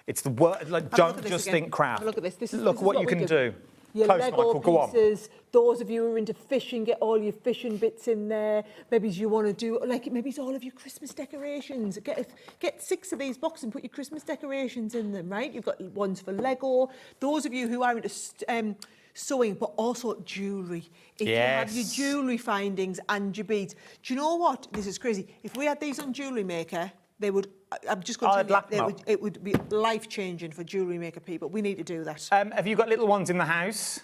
It's the word. Like, don't just think craft. Look at this. This is what you can do. Your Close, Lego Michael, pieces. Those of you who are into fishing, get all your fishing bits in there. Maybe you want to do maybe it's all of your Christmas decorations. Get 6 of these boxes and put your Christmas decorations in them. Right? You've got ones for Lego. Those of you who are into sewing, but also jewellery. If you have your jewellery findings and your beads. Do you know what? This is crazy. If we had these on Jewellery Maker, they would. I'm just going to tell you, it would be life-changing for Jewellery Maker people. We need to do that. Have you got little ones in the house?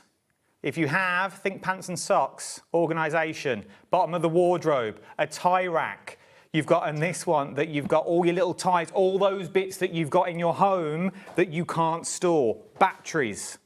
If you have, think pants and socks, organisation, bottom of the wardrobe, a tie rack. You've got on this one that you've got all your little ties, all those bits that you've got in your home that you can't store. Batteries.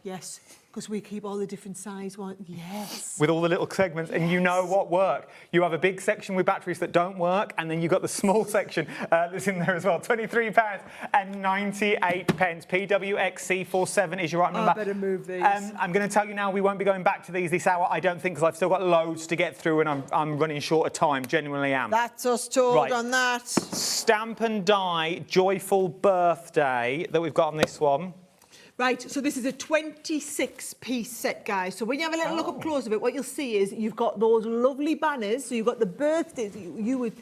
Yes, because we keep all the different size ones. Yes. With all the little segments, and you know what work. You have a big section with batteries that don't work, and then you've got the small section that's in there as well. £23.98. PWXC47 is your right number. I better move these. I'm going to tell you now, we won't be going back to these this hour, I don't think, because I've still got loads to get through, and I'm running short of time, genuinely am. That's us told on that. Stamp and Die Joyful Birthday that we've got on this one. Right, so this is a 26-piece set, guys. So when you have a little look up close of it, what you'll see is you've got those lovely banners. So you've got the birthdays. You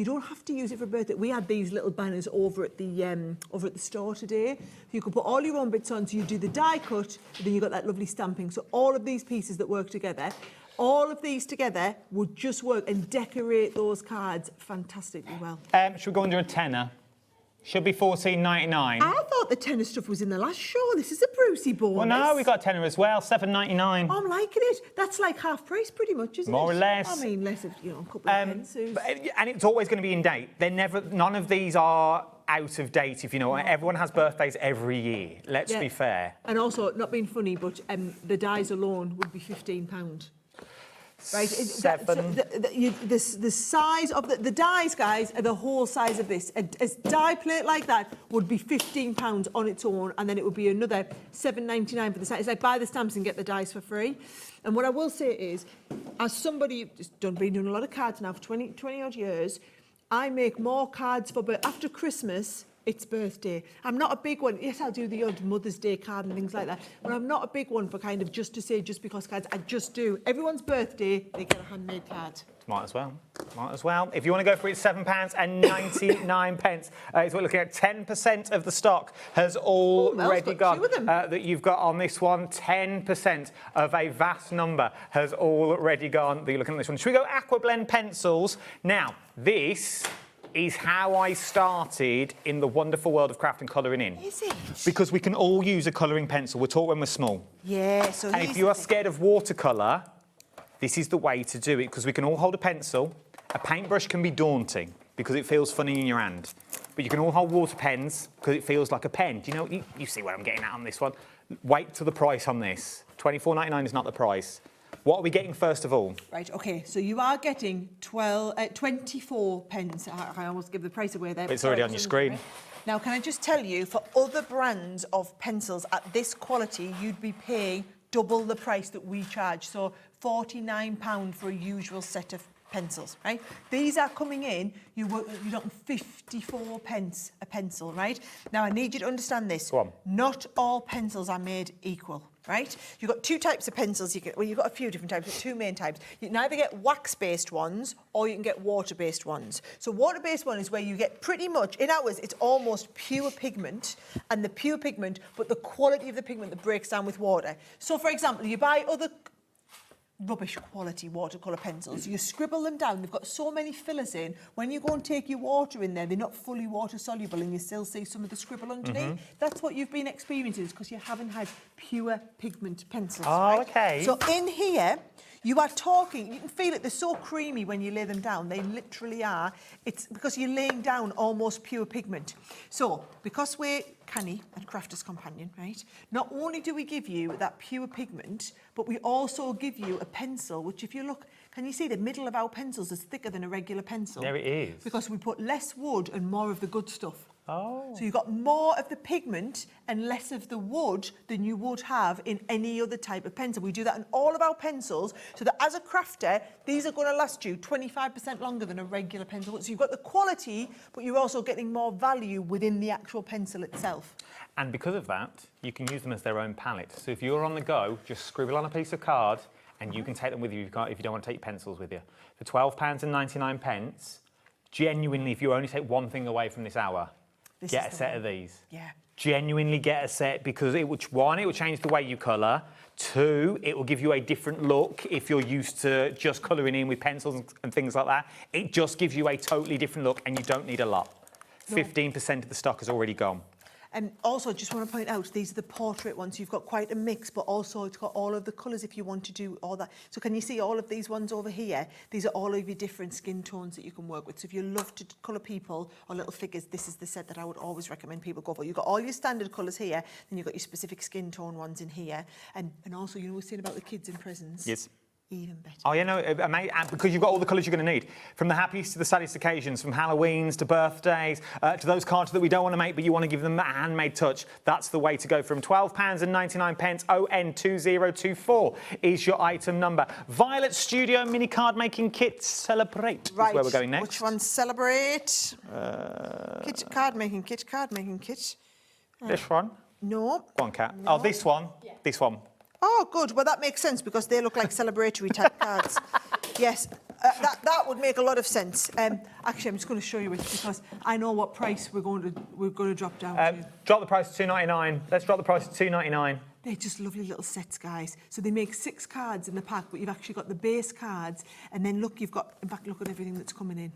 don't have to use it for birthday. We had these little banners over at the store today. You can put all your own bits on. So you do the die cut, and then you've got that lovely stamping. So all of these pieces that work together, all of these together would just work and decorate those cards fantastically well. Should we go under a tenner? Should be $14.99. I thought the tenner stuff was in the last show. This is a Brucey bonus. Well, no, we got tenner as well, $7.99. I'm liking it. That's like half price, pretty much, isn't it? More or less. I mean, less of, a couple of pence. And it's always going to be in date. None of these are out of date, if you know. Everyone has birthdays every year. Let's be fair. And also, not being funny, but the dies alone would be £15. Right, the size of the dies, guys, are the whole size of this. A die plate like that would be £15 on its own, and then it would be another $7.99 for the size. It's like buy the stamps and get the dies for free. And what I will say is, as somebody who's been doing a lot of cards now for 20 odd years, I make more cards after Christmas. It's birthday. I'm not a big one. Yes, I'll do the odd Mother's Day card and things like that. But I'm not a big one for kind of just to say just because cards. I just do. Everyone's birthday, they get a handmade card. Might as well. Might as well. If you want to go for it, £7.99. Is what we're looking at. 10% of the stock has already gone. That you've got on this one. 10% of a vast number has already gone. That you're looking at this one. Should we go Aqua Blend pencils? Now, this is how I started in the wonderful world of craft and colouring in. Is it? Because we can all use a colouring pencil. We're taught when we're small. Yeah, so and if you are scared of watercolour, this is the way to do it, because we can all hold a pencil. A paintbrush can be daunting because it feels funny in your hand. But you can all hold water pens because it feels like a pen. Do you know, you see what I'm getting at on this one? Wait till the price on this. £24.99 is not the price. What are we getting first of all? Right, OK, so you are getting 24 pence. I almost give the price away there. It's already on your screen. Now, can I just tell you, for other brands of pencils at this quality, you'd be paying double the price that we charge. So £49 for a usual set of pencils, right? These are coming in, you're talking 54 pence a pencil, right? Now, I need you to understand this. Go on. Not all pencils are made equal, right? You've got two types of pencils. Well, you've got a few different types, but two main types. You can either get wax-based ones or you can get water-based ones. So water-based one is where you get pretty much, in ours, it's almost pure pigment, and the pure pigment, but the quality of the pigment that breaks down with water. So, for example, you buy other rubbish quality watercolour pencils, you scribble them down, they've got so many fillers in, when you go and take your water in there, they're not fully water soluble and you still see some of the scribble underneath. That's what you've been experiencing, because you haven't had pure pigment pencils. Oh, right? okay. So in here, you are talking, you can feel it, they're so creamy when you lay them down, they literally are. It's because you're laying down almost pure pigment. So, because we're canny and Crafter's Companion, right, not only do we give you that pure pigment, but we also give you a pencil, which if you look, can you see the middle of our pencils is thicker than a regular pencil? There it is. Because we put less wood and more of the good stuff. Oh. So you've got more of the pigment and less of the wood than you would have in any other type of pencil. We do that in all of our pencils, so that as a crafter, these are going to last you 25% longer than a regular pencil. So you've got the quality, but you're also getting more value within the actual pencil itself. And because of that, you can use them as their own palette. So if you're on the go, just scribble on a piece of card and you can take them with you if you don't want to take your pencils with you. For £12.99, genuinely, if you only take one thing away from this hour, get a set of these. Yeah. Genuinely get a set, because it will change the way you colour. Two, it will give you a different look if you're used to just colouring in with pencils and things like that. It just gives you a totally different look, and you don't need a lot. 15% of the stock has already gone. And also, just want to point out, these are the portrait ones. You've got quite a mix, but also it's got all of the colours if you want to do all that. So can you see all of these ones over here? These are all of your different skin tones that you can work with. So if you love to colour people or little figures, this is the set that I would always recommend people go for. You've got all your standard colours here, then you've got your specific skin tone ones in here. And also, you know, we're saying about the kids in presents. Yes. Even better. Oh, yeah, no, because you've got all the colours you're going to need. From the happiest to the saddest occasions, from Halloweens to birthdays, to those cards that we don't want to make but you want to give them a handmade touch, that's the way to go. From £12.99, ON2024 is your item number. Violet Studio Mini Card Making Kit Celebrate Right. is where we're going next. Which one? Celebrate? Card making kit. This one? No. Go on, Kat. No. Oh, this one. Yeah. This one. Oh, good. Well, that makes sense because they look like celebratory type cards. Yes, that would make a lot of sense. Actually, I'm just going to show you it because I know what price we're going to drop down to. Drop the price to £2.99. Let's drop the price to £2.99. They're just lovely little sets, guys. So they make 6 cards in the pack, but you've actually got the base cards, and then look, you've got, in fact, look at everything that's coming in.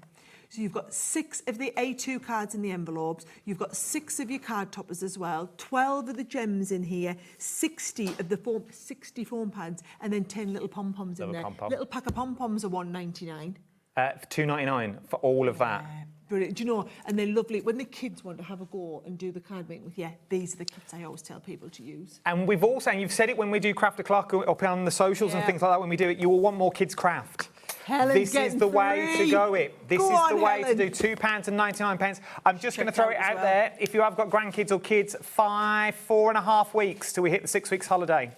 So you've got 6 of the A2 cards in the envelopes, you've got 6 of your card toppers as well, 12 of the gems in here, 60 of the foam pads, and then 10 little pom-poms in there. Pom-pom. Little pack of pom-poms are $1.99. For $2.99 for all of that. Brilliant. Do you know, and they're lovely. When the kids want to have a go and do the card making with, these are the kits I always tell people to use. And we've also, and you've said it when we do Craft O'Clock up on the socials and things like that, when we do it, you will want more kids craft. Helen's this is the way to go it. This is the way Helen. to do £2.99. I'm just going to throw it out there. If you have got grandkids or kids, 4.5 weeks till we hit the 6 weeks holiday.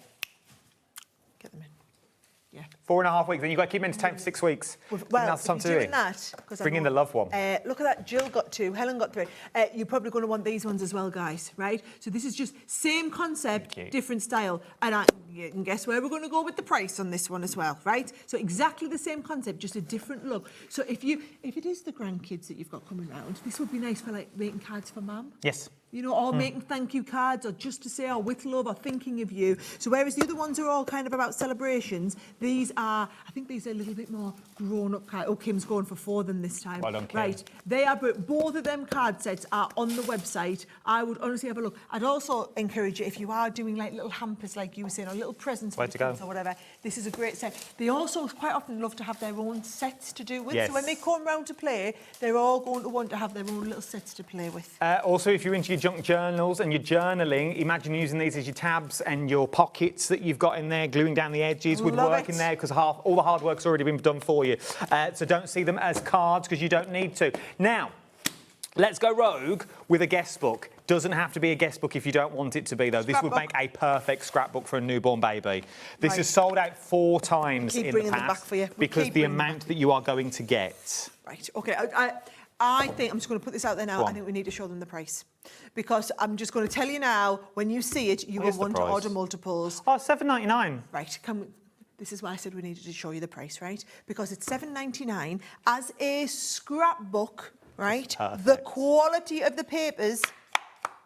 Get them in. Yeah. 4.5 weeks. Then you've got to keep them entertained for 6 weeks. Well, that's time to do it. Bring in the loved one. Look at that. Jill got 2. Helen got 3. You're probably going to want these ones as well, guys, right? So this is just same concept, different style. And you can guess where we're going to go with the price on this one as well, right? So exactly the same concept, just a different look. So if it is the grandkids that you've got coming round, this would be nice for like making cards for mum. Yes. You know, or making thank you cards, or just to say, with love, or thinking of you. So whereas the other ones are all kind of about celebrations, these are, I think these are a little bit more grown-up cards. Oh, Kim's going for 4 of them this time. Well done, Kim. Right, they are, both of them card sets are on the website. I would honestly have a look. I'd also encourage you, if you are doing like little hampers, like you were saying, or little presents for the kids or whatever, this is a great set. They also quite often love to have their own sets to do with. Yes. So when they come round to play, they're all going to want to have their own little sets to play with. Also, if you're into your junk journals and your journaling, imagine using these as your tabs and your pockets that you've got in there, gluing down the edges would work in there because all the hard work's already been done for you. So don't see them as cards because you don't need to. Now, let's go rogue with a guest book. Doesn't have to be a guest book if you don't want it to be, though. This would make a perfect scrapbook for a newborn baby. This is sold out 4 times in the past for you. because the amount that you are going to get. Right, OK. I think, I'm just going to put this out there now, Go I on. think we need to show them the price. Because I'm just going to tell you now, when you see it, you will Where's the want to price? order multiples. Oh, $7.99. Right, this is why I said we needed to show you the price, right? Because it's $7.99 as a scrapbook, right? The quality of the papers,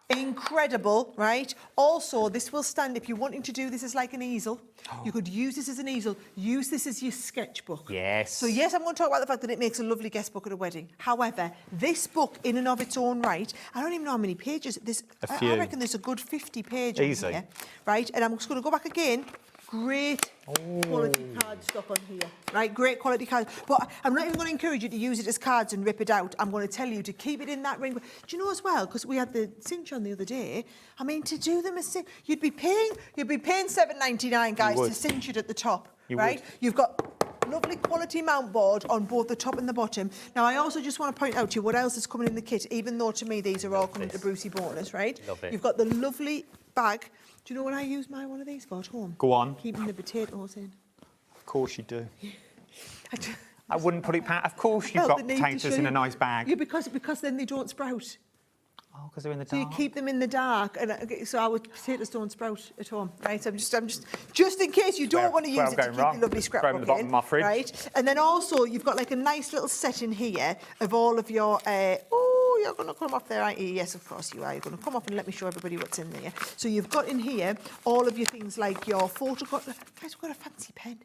incredible, right? Also, this will stand, if you're wanting to do this as like an easel, you could use this as an easel, use this as your sketchbook. Yes. So yes, I'm going to talk about the fact that it makes a lovely guest book at a wedding. However, this book in and of its own right, I don't even know how many pages, A few. I reckon there's a good 50 pages Easy. here, right? And I'm just going to go back again. Great quality cardstock on here, right? Great quality cards. But I'm not even going to encourage you to use it as cards and rip it out. I'm going to tell you to keep it in that ring. Do you know as well, because we had the cinch on the other day, I mean, to do them as cinch, you'd be paying $7.99, guys, to cinch it at the top, right? You've got lovely quality mount board on both the top and the bottom. Now, I also just want to point out to you what else is coming in the kit, even though to me these are all coming to Brucey bonus, right? Love it. You've got the lovely bag. Do you know what I use one of these for at home? Go on. Keeping the potatoes in. Of course you do. I wouldn't put it past. Of course you've Well, got they need to potatoes show in you- a nice bag. Yeah, because then they don't sprout. Oh, because they're in the So dark. you keep them in the dark, and so our potatoes don't sprout at home, right? So I'm just in case you don't want to use it to keep your lovely Throw 'em in scrapbook the bottom of my fridge. right? And then also you've got like a nice little set in here of all of your. You're going to come off there, aren't you? Yes, of course you are. You're going to come off and let me show everybody what's in there. So you've got in here all of your things like your photo. Guys, we've got a fancy pen.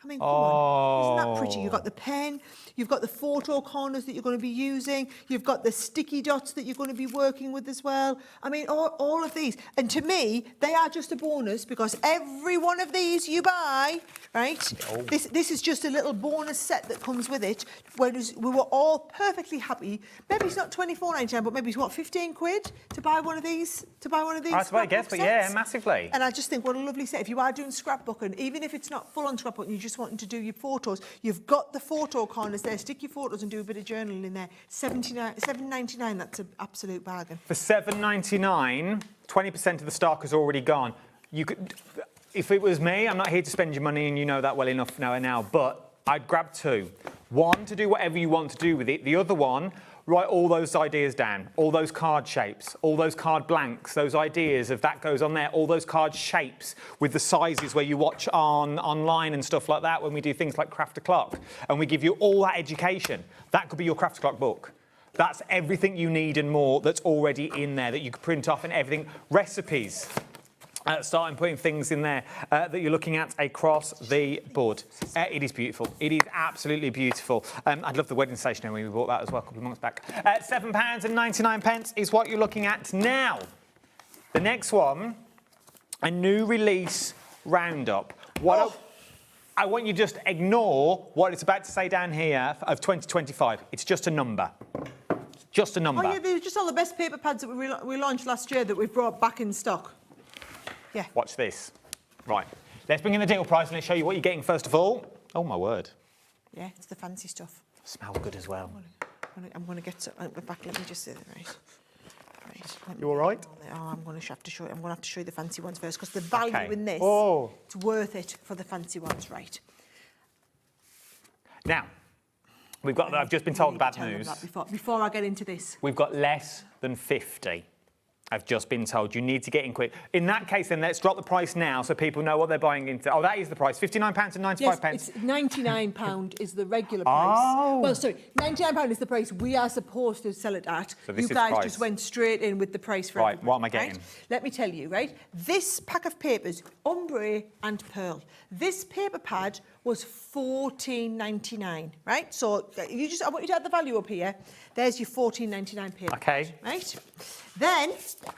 I mean, come on. Isn't that pretty? You've got the pen, you've got the photo corners that you're going to be using, you've got the sticky dots that you're going to be working with as well. I mean, all of these. And to me, they are just a bonus because every one of these you buy, right? This is just a little bonus set that comes with it. Whereas we were all perfectly happy. Maybe it's not £24.99, but maybe it's what, 15 quid to buy one of these? That's what I guess, but yeah, massively. And I just think what a lovely set. If you are doing scrapbooking, even if it's not full on scrapbooking, you just wanting to do your photos, you've got the photo corners there. Stick your photos and do a bit of journaling in there. $7.99. That's an absolute bargain. For $7.99, 20% of the stock has already gone. You could, if it was me, I'm not here to spend your money, and you know that well enough now. But I'd grab two. One to do whatever you want to do with it. The other one, write all those ideas down, all those card shapes, all those card blanks, those ideas of that goes on there, all those card shapes with the sizes where you watch online and stuff like that when we do things like Craft O'Clock, and we give you all that education. That could be your Craft O'Clock book. That's everything you need and more that's already in there that you could print off and everything. Recipes. Starting putting things in there that you're looking at across the board. It is beautiful. It is absolutely beautiful. I'd love the wedding stationery. We bought that as well a couple of months back. £7.99 is what you're looking at now. The next one, a new release roundup. I want you to just ignore what it's about to say down here of 2025. It's just a number. Just a number. Oh yeah, they're just all the best paper pads that we launched last year that we've brought back in stock. Yeah. Watch this. Right. Let's bring in the deal price and let's show you what you're getting first of all. Oh, my word. Yeah, it's the fancy stuff. Smells good as well. I'm going to get back. Let me just say that, right. You all right? Oh, I'm going to have to show you. I'm going to have to show you the fancy ones first because the value in this, it's worth it for the fancy ones, right? Now, I've just been told bad news. Before I get into this. We've got less than 50. I've just been told you need to get in quick. In that case, then let's drop the price now so people know what they're buying into. Oh, that is the price, £59.95. Yes, it's £99 is the regular price. Oh. Well, sorry, £99 is the price we are supposed to sell it at. So this you is guys price. just went straight in with the price for Right, everybody, what am I getting? Right? Let me tell you, right? This pack of papers, ombre and pearl. This paper pad was $14.99, right? So I want you to add the value up here. There's your $14.99 paper. Okay. Right? Then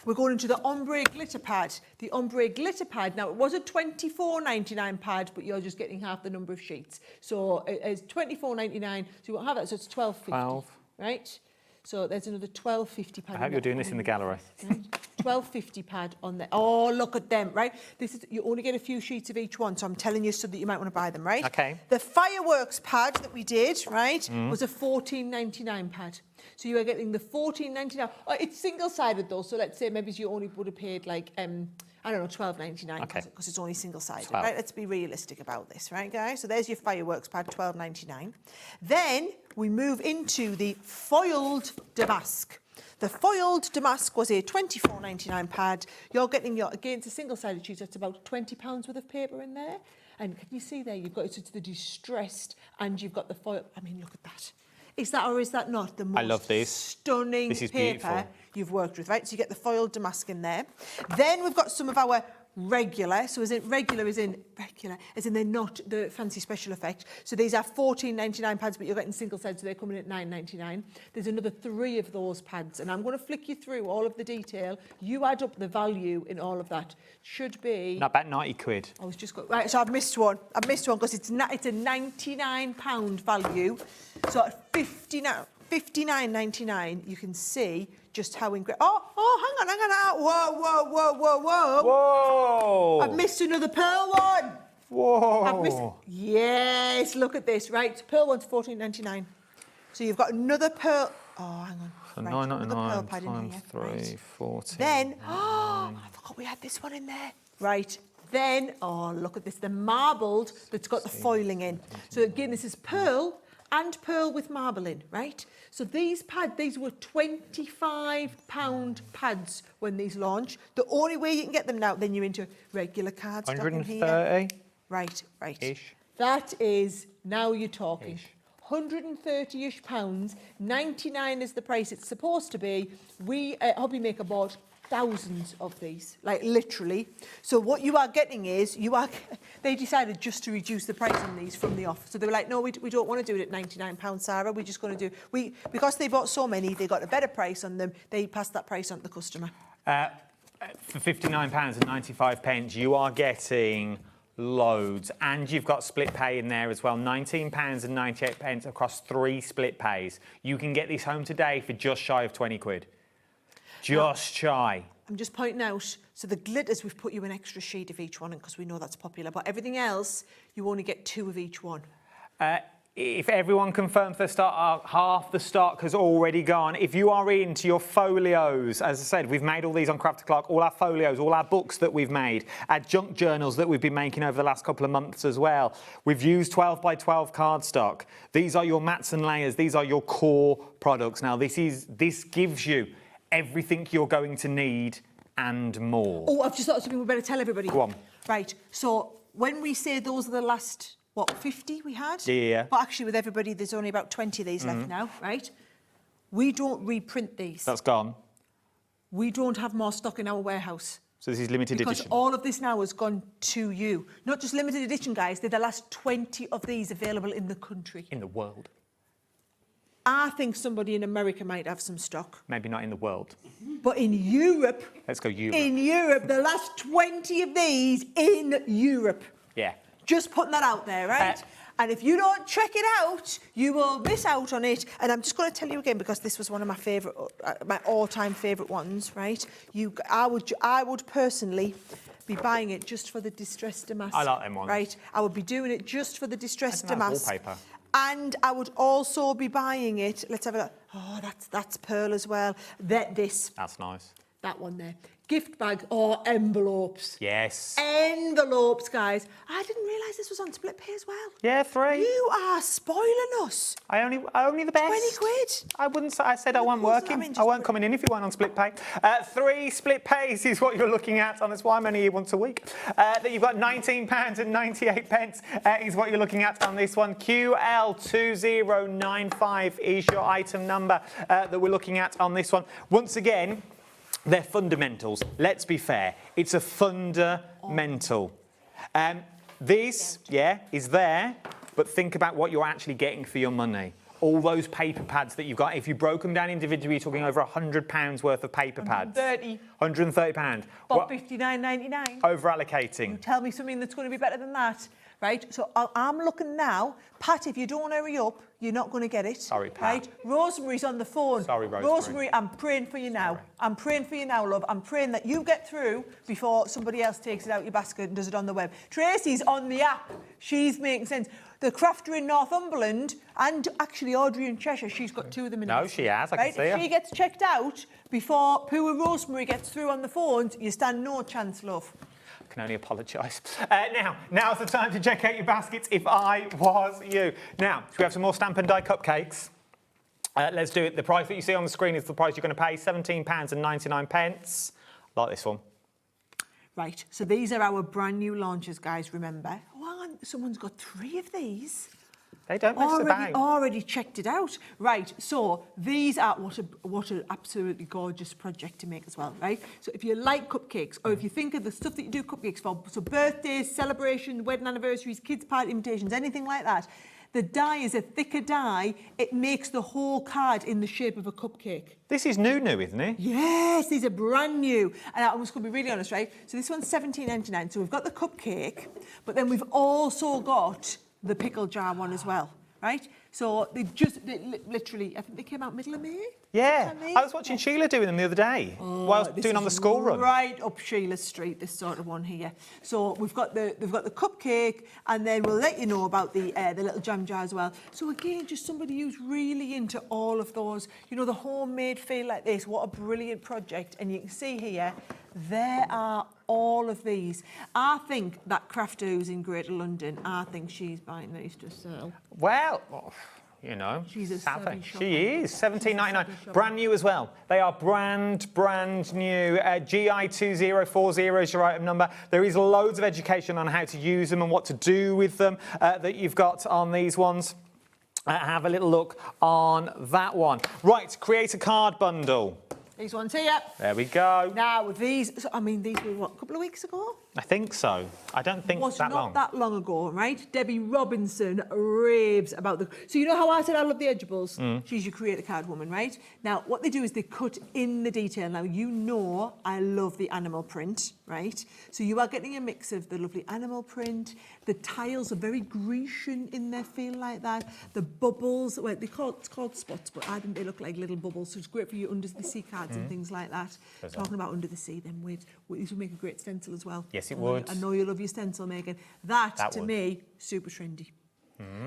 we're going into the ombre glitter pad. The ombre glitter pad, now it was a $24.99 pad, but you're just getting half the number of sheets. So it's $24.99, so you won't have that, so it's $12.50. 12. Right? So there's another $12.50 pad. I hope you're doing this in the gallery. Right? $12.50 pad on there. Oh, look at them, right? You only get a few sheets of each one, so I'm telling you so that you might want to buy them, right? Okay. The fireworks pad that we did, right, was a $14.99 pad. So you are getting the $14.99. Oh, it's single-sided though, so let's say maybe you only would have paid like, I I don't know, £12.99 because it's only single-sided, 12. right? Let's be realistic about this, right, guys? So there's your fireworks pad, £12.99. Then we move into the foiled damask. The foiled damask was a £24.99 pad. You're getting against a single-sided sheet, that's about £20 worth of paper in there. And can you see there, you've got the distressed and you've got the foil. I mean, look at that. Is that or is that not the most I love this. stunning This is paper beautiful. you've worked with, right? So you get the foiled damask in there. Then we've got some of our regular, so as in they're not the fancy special effect. So these are £14.99 pads, but you're getting single sided, so they're coming at £9.99. There's another 3 of those pads, and I'm going to flick you through all of the detail. You add up the value in all of that. Should be... Not about 90 quid. I was just going... Right, so I've missed one. because it's a £99 value. So at £59.99, you can see just how incredible... Oh, hang on. Whoa. I've missed another pearl one. Whoa. Yes, look at this, right? Pearl one's £14.99. So you've got another pearl... Oh, hang on. So Right, another pearl £9.99 pad in times here. 3, Right. 40. Then, I forgot we had this one in there. Right, then, look at this, the marbled that's got the foiling in. So again, this is pearl and pearl with marble in, right? So these were £25 pads when these launched. The only way you can get them now, then you're into regular cardstock in here. 130? Right. Ish. That is, now you're talking. 130-ish pounds, 99 is the price it's supposed to be. We at HobbyMaker bought thousands of these, like literally. So what you are getting is, they decided just to reduce the price on these from the off. So they were like, no, we don't want to do it at £99, Sarah. We're just going to do, because they bought so many, they got a better price on them. They passed that price on to the customer. For £59.95, you are getting loads, and you've got split pay in there as well. £19.98 across 3 split pays. You can get this home today for just shy of 20 quid. Just shy. I'm just pointing out, so the glitters, we've put you an extra sheet of each one because we know that's popular, but everything else, you only get 2 of each one. If everyone confirms their stock, half the stock has already gone. If you are into your folios, as I said, we've made all these on Craft O'Clock, all our folios, all our books that we've made, our junk journals that we've been making over the last couple of months as well. We've used 12 by 12 cardstock. These are your mats and layers. These are your core products. Now, this gives you everything you're going to need and more. Oh, I've just thought of something we better tell everybody. Go on. Right, so when we say those are the last, 50 we had? Yeah. But actually with everybody, there's only about 20 of these left now, right? We don't reprint these. That's gone. We don't have more stock in our warehouse. So this is limited because edition. all of this now has gone to you. Not just limited edition, guys. They're the last 20 of these available in the country. In the world. I think somebody in America might have some stock. Maybe not in the world. But in Europe... Let's go Europe. In Europe, the last 20 of these in Europe. Yeah. Just putting that out there, right? And if you don't check it out, you will miss out on it. And I'm just going to tell you again, because this was one of my favourite, my all-time favourite ones, right? I would personally be buying it just for the distressed damask. I like them ones. Right? I would be doing it just for the distressed damask. Wallpaper. And I would also be buying it. Let's have a look. Oh, that's pearl as well. That's nice. That one there. Gift bag or envelopes. Yes. Envelopes, guys. I didn't realise this was on split pay as well. Yeah, 3. You are spoiling us. I only the best. 20 quid. I wouldn't say. I said I weren't working. I weren't coming in if you weren't on split pay. 3 split pays is what you're looking at, and that's why I'm only here once a week. That you've got £19.98 is what you're looking at on this one. QL2095 is your item number that we're looking at on this one. Once again, they're fundamentals. Let's be fair. It's a fundamental. This, is there, but think about what you're actually getting for your money. All those paper pads that you've got, if you broke them down individually, you're talking over £100 worth of paper pads. £130. But £59.99. Over allocating. You tell me something that's going to be better than that. right? So I'm looking now. Pat, if you don't hurry up, you're not going to get it. Sorry, Pat. Right? Rosemary's on the phone. Sorry, Rosemary. Rosemary, I'm praying for you now. I'm praying for you now, love. I'm praying that you get through before somebody else takes it out your basket and does it on the web. Tracy's on the app. She's making sense. The crafter in Northumberland and actually Audrey in Cheshire, she's got 2 of them in No, she has. I can see her. If she gets checked out before poor Rosemary gets through on the phones, you stand no chance, love. I can only apologise. Now's the time to check out your baskets if I was you. Now, should we have some more Stamp and Die cupcakes? Let's do it. The price that you see on the screen is the price you're going to pay, £17.99. I like this one. Right, so these are our brand new launches, guys, remember. Oh, hang on, someone's got 3 of these. They don't mess about. Already checked it out. Right, so these are what an absolutely gorgeous project to make as well, right? So if you like cupcakes, or if you think of the stuff that you do cupcakes for, so birthdays, celebrations, wedding anniversaries, kids' party invitations, anything like that, the die is a thicker die. It makes the whole card in the shape of a cupcake. This is new, isn't it? Yes, these are brand new. And I'm just going to be really honest, right? So this one's £17.99. So we've got the cupcake, but then we've also got the pickle jar one as well, right? So they literally, I think they came out middle of May. Yeah, I was watching Sheila doing them the other day while I was doing on the school run. Right up Sheila Street, this sort of one here. So they've got the cupcake, and then we'll let you know about the little jam jar as well. So again, just somebody who's really into all of those, you know, the homemade feel like this. What a brilliant project! And you can see here, there are all of these. I think that crafter who's in Greater London, I think she's buying these to sell. Well, you know, she's a savvy shopper. She is, £17.99. Brand new as well. They are brand new. GI2040 is your item number. There is loads of education on how to use them and what to do with them that you've got on these ones. Have a little look on that one. Right, create a card bundle. These ones here. There we go. Now, these, I mean, these were, what, a couple of weeks ago? I think so. I don't think Was that long. not that long ago, right? Debbie Robinson raves about the... So you know how I said I love the edgeables? She's your creator card woman, right? Now, what they do is they cut in the detail. Now, you know I love the animal print, right? So you are getting a mix of the lovely animal print. The tiles are very Grecian in their feel like that. The bubbles, well, it's called spots, but I think they look like little bubbles. So it's great for your under the sea cards and things like that. Talking about under the sea, then these would make a great stencil as well. Yes, it would. I know you love your stencil making. That to me, super trendy.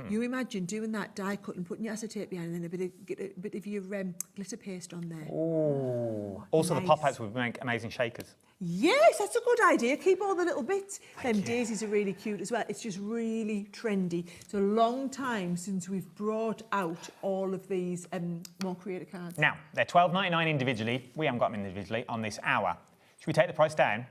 You imagine doing that die cut and putting your acetate behind and then get a bit of your glitter paste on there. Ooh. Also, the pop-outs would make amazing shakers. Yes, that's a good idea. Keep all the little bits. Them daisies are really cute as well. It's just really trendy. It's a long time since we've brought out all of these more creative cards. Now, they're £12.99 individually. We haven't got them individually on this hour. Should we take the price down?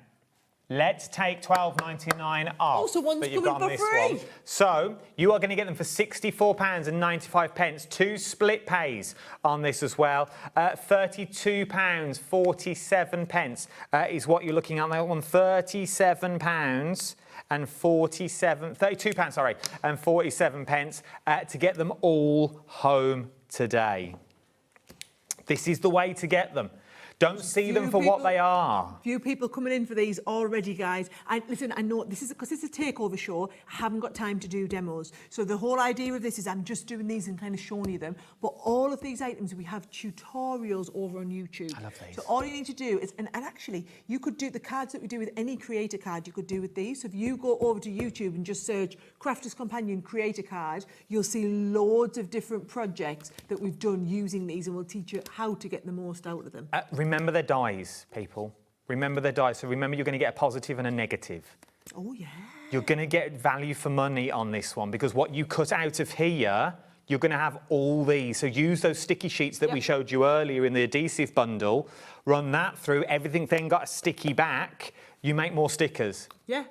Let's take £12.99 off. Oh, so one's that you've coming got on for this free. one. So you are going to get them for £64.95. 2 split pays on this as well. £32.47 is what you're looking at. That one, £32, sorry, and 47 pence to get them all home today. This is the way to get them. Don't see them for what they are. Few people coming in for these already, guys. Listen, I know this is because it's a takeover show. I haven't got time to do demos. So the whole idea of this is I'm just doing these and kind of showing you them. But all of these items, we have tutorials over on YouTube. I love these. So all you need to do is, and actually, you could do the cards that we do with any creator card, you could do with these. So if you go over to YouTube and just search Crafter's Companion Creator Card, you'll see loads of different projects that we've done using these, and we'll teach you how to get the most out of them. Remember their dies, people. Remember their dies. So remember, you're going to get a positive and a negative. Oh, yeah. You're going to get value for money on this one because what you cut out of here, you're going to have all these. So use those sticky sheets that we showed you earlier in the adhesive bundle. Run that through. Everything then got a sticky back. You make more stickers. Yeah.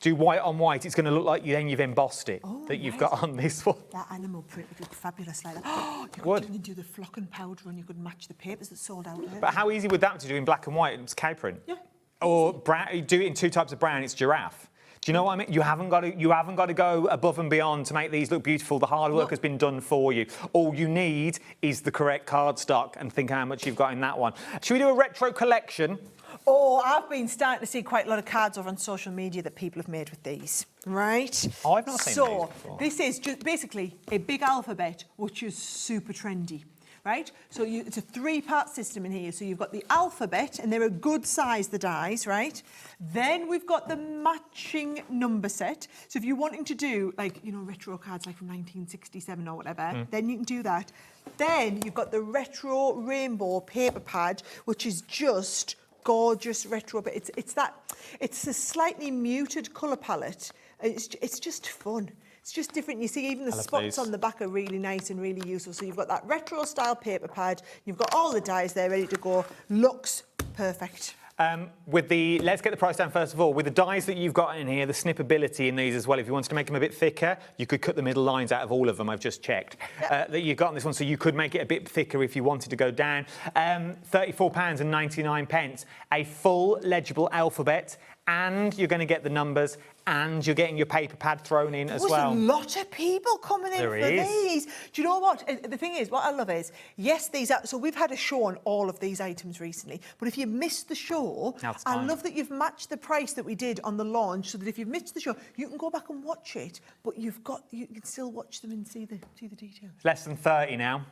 Do white on white. It's going to look like you've embossed it that you've got on this one. That animal print would look fabulous like that. Oh, you could do the flock and powder and you could match the papers that sold out. But how easy would that be to do in black and white? It's cow print. Yeah. Or brown, you do it in 2 types of brown. It's giraffe. Do you know what I mean? You haven't got to go above and beyond to make these look beautiful. The hard work has been done for you. All you need is the correct cardstock and think how much you've got in that one. Should we do a retro collection? Oh, I've been starting to see quite a lot of cards over on social media that people have made with these, right? Oh, I've not seen these before. This is just basically a big alphabet, which is super trendy, right? So it's a 3-part system in here. So you've got the alphabet, and they're a good size, the dies, right? Then we've got the matching number set. So if you're wanting to do, like, you know, retro cards like from 1967 or whatever, then you can do that. Then you've got the retro rainbow paper pad, which is just gorgeous retro, but it's a slightly muted colour palette. It's just fun. It's just different. You see, even the spots on the back are really nice and really useful. So you've got that retro style paper pad. You've got all the dies there ready to go. Looks perfect. Let's get the price down first of all. With the dies that you've got in here, the snippability in these as well, if you wanted to make them a bit thicker, you could cut the middle lines out of all of them, I've just checked, that you've got on this one, so you could make it a bit thicker if you wanted to go down. £34.99, a full legible alphabet, and you're going to get the numbers, and you're getting your paper pad thrown in as well. There's a lot of people coming in for these. Do you know what? The thing is, what I love is, yes, these are... So we've had a show on all of these items recently, but if you missed the show, I love that you've matched the price that we did on the launch, so that if you've missed the show, you can go back and watch it, but you can still watch them and see the details. Less than 30 now.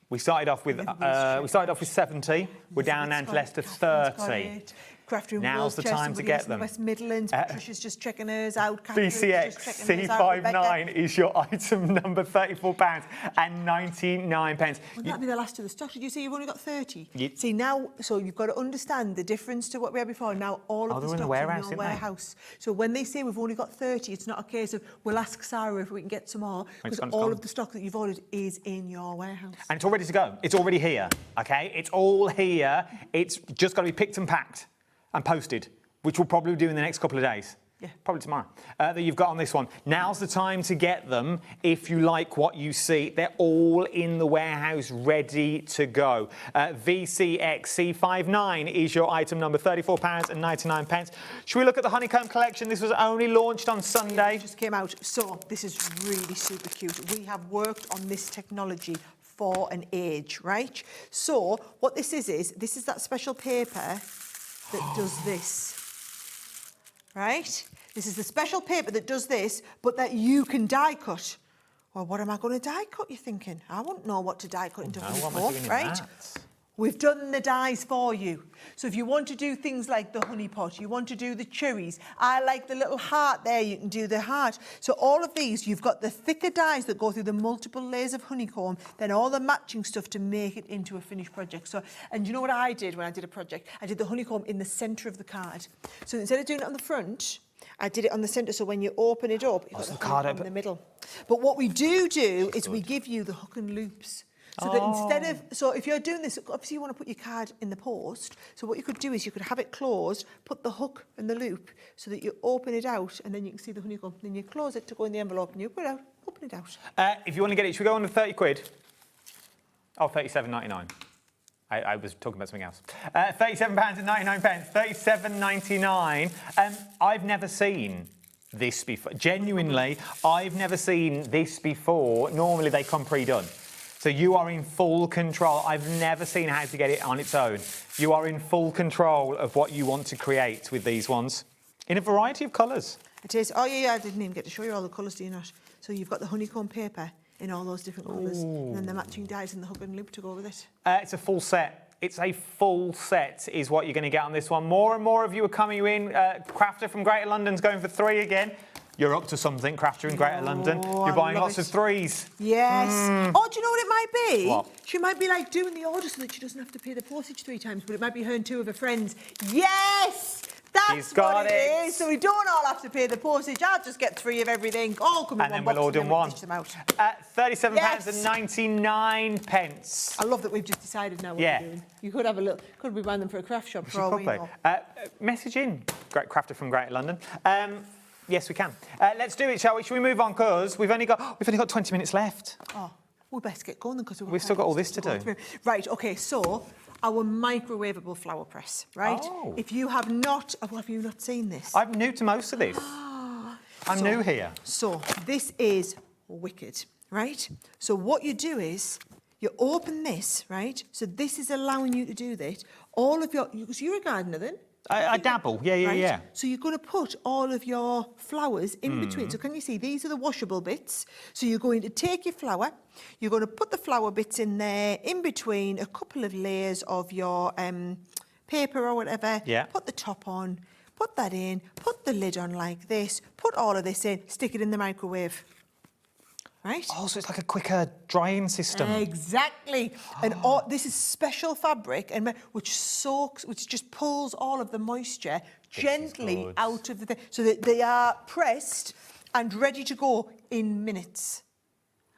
We started off with 70. We're down now to less than 30. Crafty and Now's the time to get them. West Midlands. Patricia's just checking hers out. VCX C59 is your item number, £34.99. Wouldn't that be the last of the stock? Did you see you've only got 30? See, now, so you've got to understand the difference to what we had before. Now, all of the stock's in your warehouse. So when they say we've only got 30, it's not a case of, we'll ask Sarah if we can get some more, because all of the stock that you've ordered is in your warehouse. And it's all ready to go. It's already here, OK? It's all here. It's just got to be picked and packed and posted, which we'll probably do in the next couple of days. Yeah, probably tomorrow, that you've got on this one. Now's the time to get them if you like what you see. They're all in the warehouse, ready to go. VCX C59 is your item number, £34.99. Should we look at the honeycomb collection? This was only launched on Sunday. It just came out. So this is really super cute. We have worked on this technology for an age, right? So what this is that special paper that does this, right? This is the special paper that does this, but that you can die cut. Well, what am I going to die cut, you're thinking? I won't know what to die cut into honeycomb, right? We've done the dies for you. So if you want to do things like the honey pot, you want to do the cherries, I like the little heart there, you can do the heart. So all of these, you've got the thicker dies that go through the multiple layers of honeycomb, then all the matching stuff to make it into a finished project. So, and you know what I did when I did a project? I did the honeycomb in the centre of the card. So instead of doing it on the front, I did it on the centre, so when you open it up, you've got the card in the middle. But what we do is we give you the hook and loops. So that instead of, so if you're doing this, obviously you want to put your card in the post. So what you could do is you could have it closed, put the hook and the loop so that you open it out and then you can see the honeycomb. Then you close it to go in the envelope and you put it out, open it out. If you want to get it, should we go on to 30 quid? Oh, £37.99. I was talking about something else. £37.99, £37.99. I've never seen this before. Genuinely, I've never seen this before. Normally they come pre-done. So you are in full control. I've never seen how to get it on its own. You are in full control of what you want to create with these ones in a variety of colours. It is. Oh, yeah, I didn't even get to show you all the colours, do you not? So you've got the honeycomb paper in all those different colours, and then the matching dies and the hook and loop to go with it. It's a full set. It's a full set is what you're going to get on this one. More and more of you are coming in. Crafter from Greater London's going for 3 again. You're up to something, Crafter in Greater London. You're buying lots of 3s. Yes. Oh, do you know what it might be? What? She might be like doing the order so that she doesn't have to pay the postage 3 times, but it might be her and 2 of her friends. Yes! That's what it is. So we don't all have to pay the postage. I'll just get 3 of everything. All come in and one then we'll order one. £37.99. Yes. I love that we've just decided now what we're doing. You could have a little. Could we buy them for a craft shop for all we know? Message in, Crafter from Greater London. Yes, we can. Let's do it, shall we? Shall we move on? Because we've only got 20 minutes left. Oh, we best get going then because we've still got all this to do. Right. Okay. So our microwavable flower press, right? Oh. If you have not, have you not seen this? I'm new to most of this. I'm new here. So this is wicked, right? So what you do is you open this, right? So this is allowing you to do that. All of your, because you're a gardener then. I dabble, yeah. So you're going to put all of your flowers in between. So can you see, these are the washable bits. So you're going to take your flower, you're going to put the flower bits in there, in between a couple of layers of your paper or whatever. Yeah. Put the top on, put that in, put the lid on like this, put all of this in, stick it in the microwave. Right? Oh, so it's like a quicker drying system. Exactly. And this is special fabric and which just pulls all of the moisture gently out of the thing so that they are pressed and ready to go in minutes.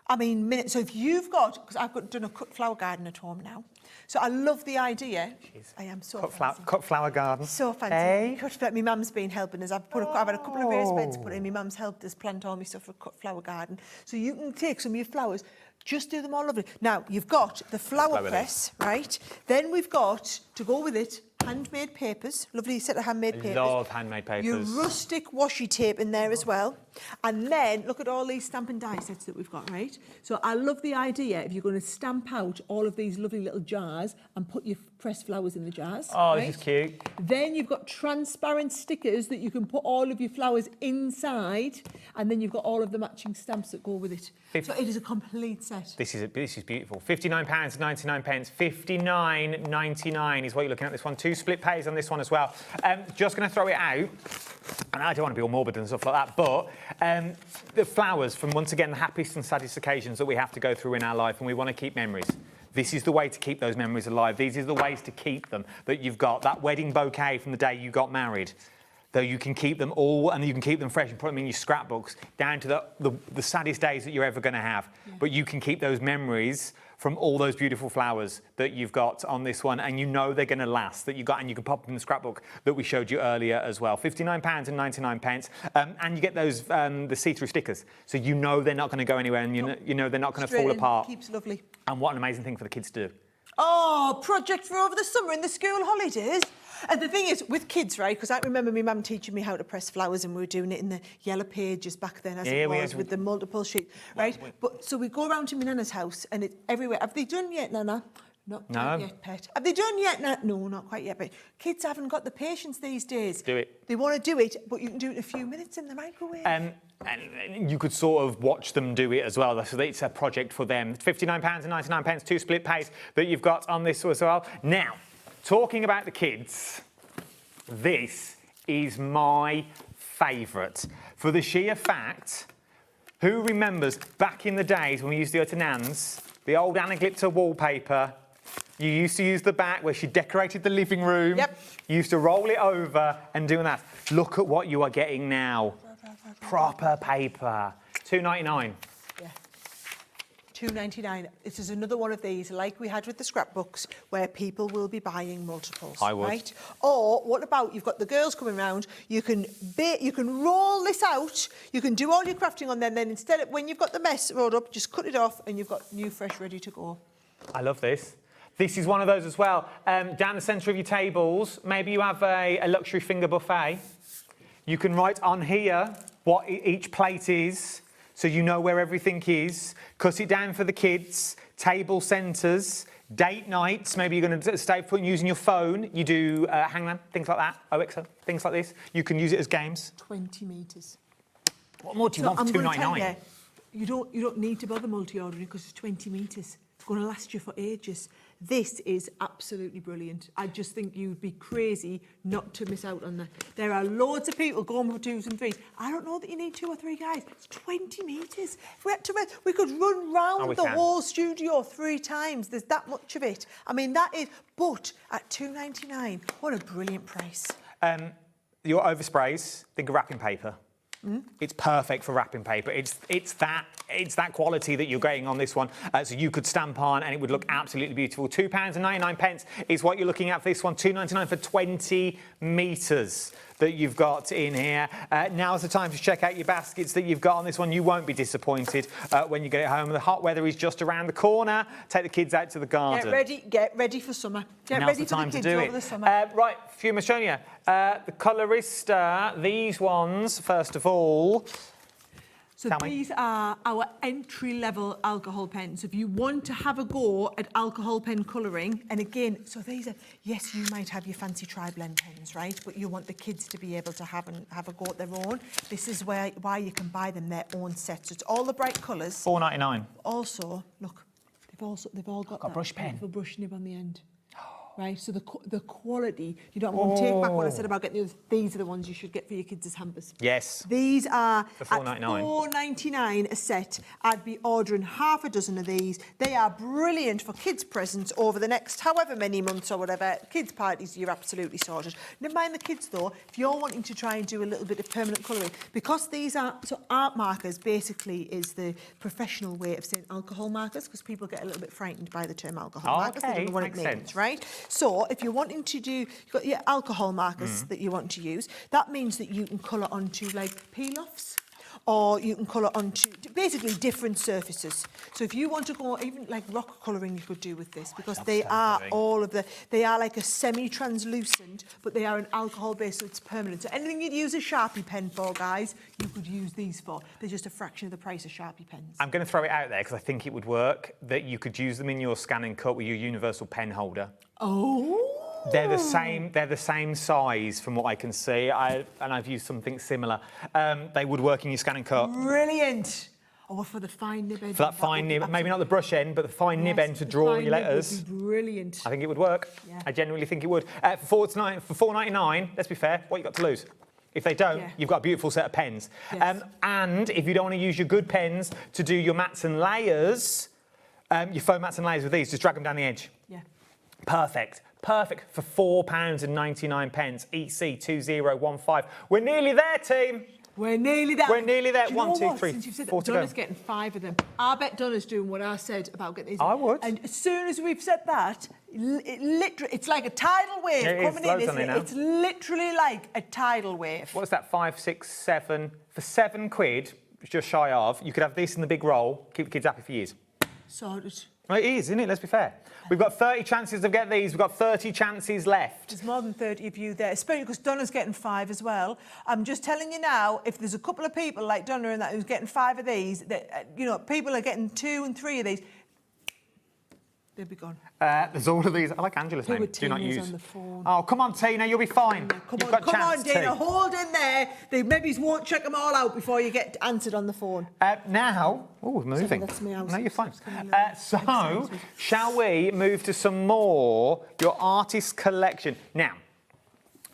I mean, minutes. So if you've got, because I've done a cut flower garden at home now, so I love the idea. I am so fancy. Cut flower garden. So fancy. Hey? My mum's been helping us. I've had a couple of raised beds put in. My mum's helped us plant all my stuff for a cut flower garden. So you can take some of your flowers, just do them all lovely. Now, you've got the flower press, right? Then we've got, to go with it, handmade papers, lovely set of handmade papers. I love handmade papers. Your rustic washi tape in there as well. And then look at all these stamp and die sets that we've got, right? So I love the idea if you're going to stamp out all of these lovely little jars and put your pressed flowers in the jars. Oh, right? This is cute. Then you've got transparent stickers that you can put all of your flowers inside, and then you've got all of the matching stamps that go with it. So it is a complete set. This is beautiful. £59.99. £59.99 is what you're looking at. This one, 2 split pays on this one as well. Just going to throw it out, and I don't want to be all morbid and stuff like that, but the flowers from, once again, the happiest and saddest occasions that we have to go through in our life, and we want to keep memories. This is the way to keep those memories alive. These are the ways to keep them, that you've got that wedding bouquet from the day you got married. Though you can keep them all, and you can keep them fresh and put them in your scrapbooks, down to the saddest days that you're ever going to have. Yeah. But you can keep those memories from all those beautiful flowers that you've got on this one, and you know they're going to last, that you got, and you can pop them in the scrapbook that we showed you earlier as well. £59.99, and you get those the see-through stickers, so you know they're not going to go anywhere, and you know they're not going to fall apart. Keeps lovely. And what an amazing thing for the kids to do. Oh, project for over the summer in the school holidays. And the thing is, with kids, right, because I remember my mum teaching me how to press flowers, and we were doing it in the yellow pages back then, as it was, with the multiple sheets, right? But so we go around to my nana's house, and it's everywhere. Have they done yet, Nana? Not quite yet, pet. Have they done yet? No, not quite yet, but kids haven't got the patience these days. Do it. They want to do it, but you can do it in a few minutes in the microwave. And you could sort of watch them do it as well, so it's a project for them. £59.99, 2 split pays that you've got on this as well. Now, talking about the kids, this is my favourite. For the sheer fact, who remembers back in the days when we used to go to Nan's, the old Anna Glipter wallpaper, you used to use the back where she decorated the living room. Yep. You used to roll it over and do that. Look at what you are getting now. Proper paper. £2.99. Yeah. £2.99. This is another one of these, like we had with the scrapbooks, where people will be buying multiples. I would. Right? Or what about, you've got the girls coming round, you can roll this out, you can do all your crafting on them, then instead of, when you've got the mess rolled up, just cut it off and you've got new fresh ready to go. I love this. This is one of those as well. Down the centre of your tables, maybe you have a luxury finger buffet. You can write on here what each plate is, so you know where everything is. Cut it down for the kids. Table centres, date nights. Maybe you're going to stay put using your phone. You do Hangman, things like that. OXO, things like this. You can use it as games. 20 metres. What more do you want for £2.99? You don't need to bother multi-ordering because it's 20 metres. It's going to last you for ages. This is absolutely brilliant. I just think you'd be crazy not to miss out on that. There are loads of people going for 2s and 3s. I don't know that you need 2 or 3 guys. It's 20 metres. If we had to, we could run round the whole studio 3 times. There's that much of it. I mean, that is, but at £2.99, what a brilliant price. Your oversprays, think of wrapping paper. It's perfect for wrapping paper. It's that quality that you're getting on this one. So you could stamp on and it would look absolutely beautiful. £2.99 is what you're looking at for this one. £2.99 for 20 metres that you've got in here. Now's the time to check out your baskets that you've got on this one. You won't be disappointed when you get it home. The hot weather is just around the corner. Take the kids out to the garden. Get ready for summer. Get ready for the kids over the summer. Right, Fumasonia, the Colorista, these ones, first of all. So these are our entry-level alcohol pens. If you want to have a go at alcohol pen colouring, and again, so these are, yes, you might have your fancy tri-blend pens, right? But you want the kids to be able to have a go at their own. This is why you can buy them their own sets. So it's all the bright colours. $4.99. Also, look, they've all got that brush pen. beautiful brush nib on the end. Right, so the quality, you don't want to take back what I said about getting the others. These are the ones you should get for your kids as hampers. Yes. These are For $4.99. at $4.99 a set. I'd be ordering half a dozen of these. They are brilliant for kids' presents over the next however many months or whatever. Kids' parties, you're absolutely sorted. Never mind the kids though, if you're wanting to try and do a little bit of permanent colouring, because these are, so art markers basically is the professional way of saying alcohol markers, because people get a little bit frightened by the term alcohol markers. They don't know what it means, sense. right? So if you're wanting to do, you've got your alcohol markers that you want to use, that means that you can colour onto like peel-offs, or you can colour onto basically different surfaces. So if you want to go, even like rock colouring you could do with this, because they are they are like a semi-translucent, but they are an alcohol base, so it's permanent. So anything you'd use a Sharpie pen for, guys, you could use these for. They're just a fraction of the price of Sharpie pens. I'm going to throw it out there because I think it would work, that you could use them in your scan and cut with your universal pen holder. Oh! They're the same size from what I can see, and I've used something similar. They would work in your scan and cut. Brilliant! Oh, for the fine nib end. For that fine nib, maybe not the brush end, but the fine nib end to draw your letters. Would be brilliant. I think it would work. Yeah. I genuinely think it would. For $4.99, let's be fair, what you got to lose? If they don't, you've got a beautiful set of pens. Yes. And if you don't want to use your good pens to do your mats and layers, your foam mats and layers with these, just drag them down the edge. Yeah. Perfect. Perfect for £4.99. EC2015. We're nearly there, team. We're nearly there. We're nearly there. Do you 1, know 2, what? 3, Since you've said 4 that, to go. Donna's getting 5 of them. I bet Donna's doing what I said about getting these. I would. And as soon as we've said that, it's like a tidal wave coming in, isn't it? It's literally like a tidal wave. What's that? 5, 6, 7. For £7, just shy of, you could have this in the big roll. Keep the kids happy for years. Sorted. Well, it is, isn't it? Let's be fair. We've got 30 chances to get these. We've got 30 chances left. There's more than 30 of you there, especially because Donna's getting 5 as well. I'm just telling you now, if there's a couple of people like Donna and that who's getting 5 of these, that people are getting 2 and 3 of these, they'll be gone. There's all of these. I like Angela's name. Do not use. On the phone. Oh, come on, Tina, you'll be fine. You've got Come chance, on, Dana, T. hold in there. They maybe won't check them all out before you get answered on the phone. Now, we're moving. That's me. No, you're fine. So, shall we move to some more, your artist collection? Now,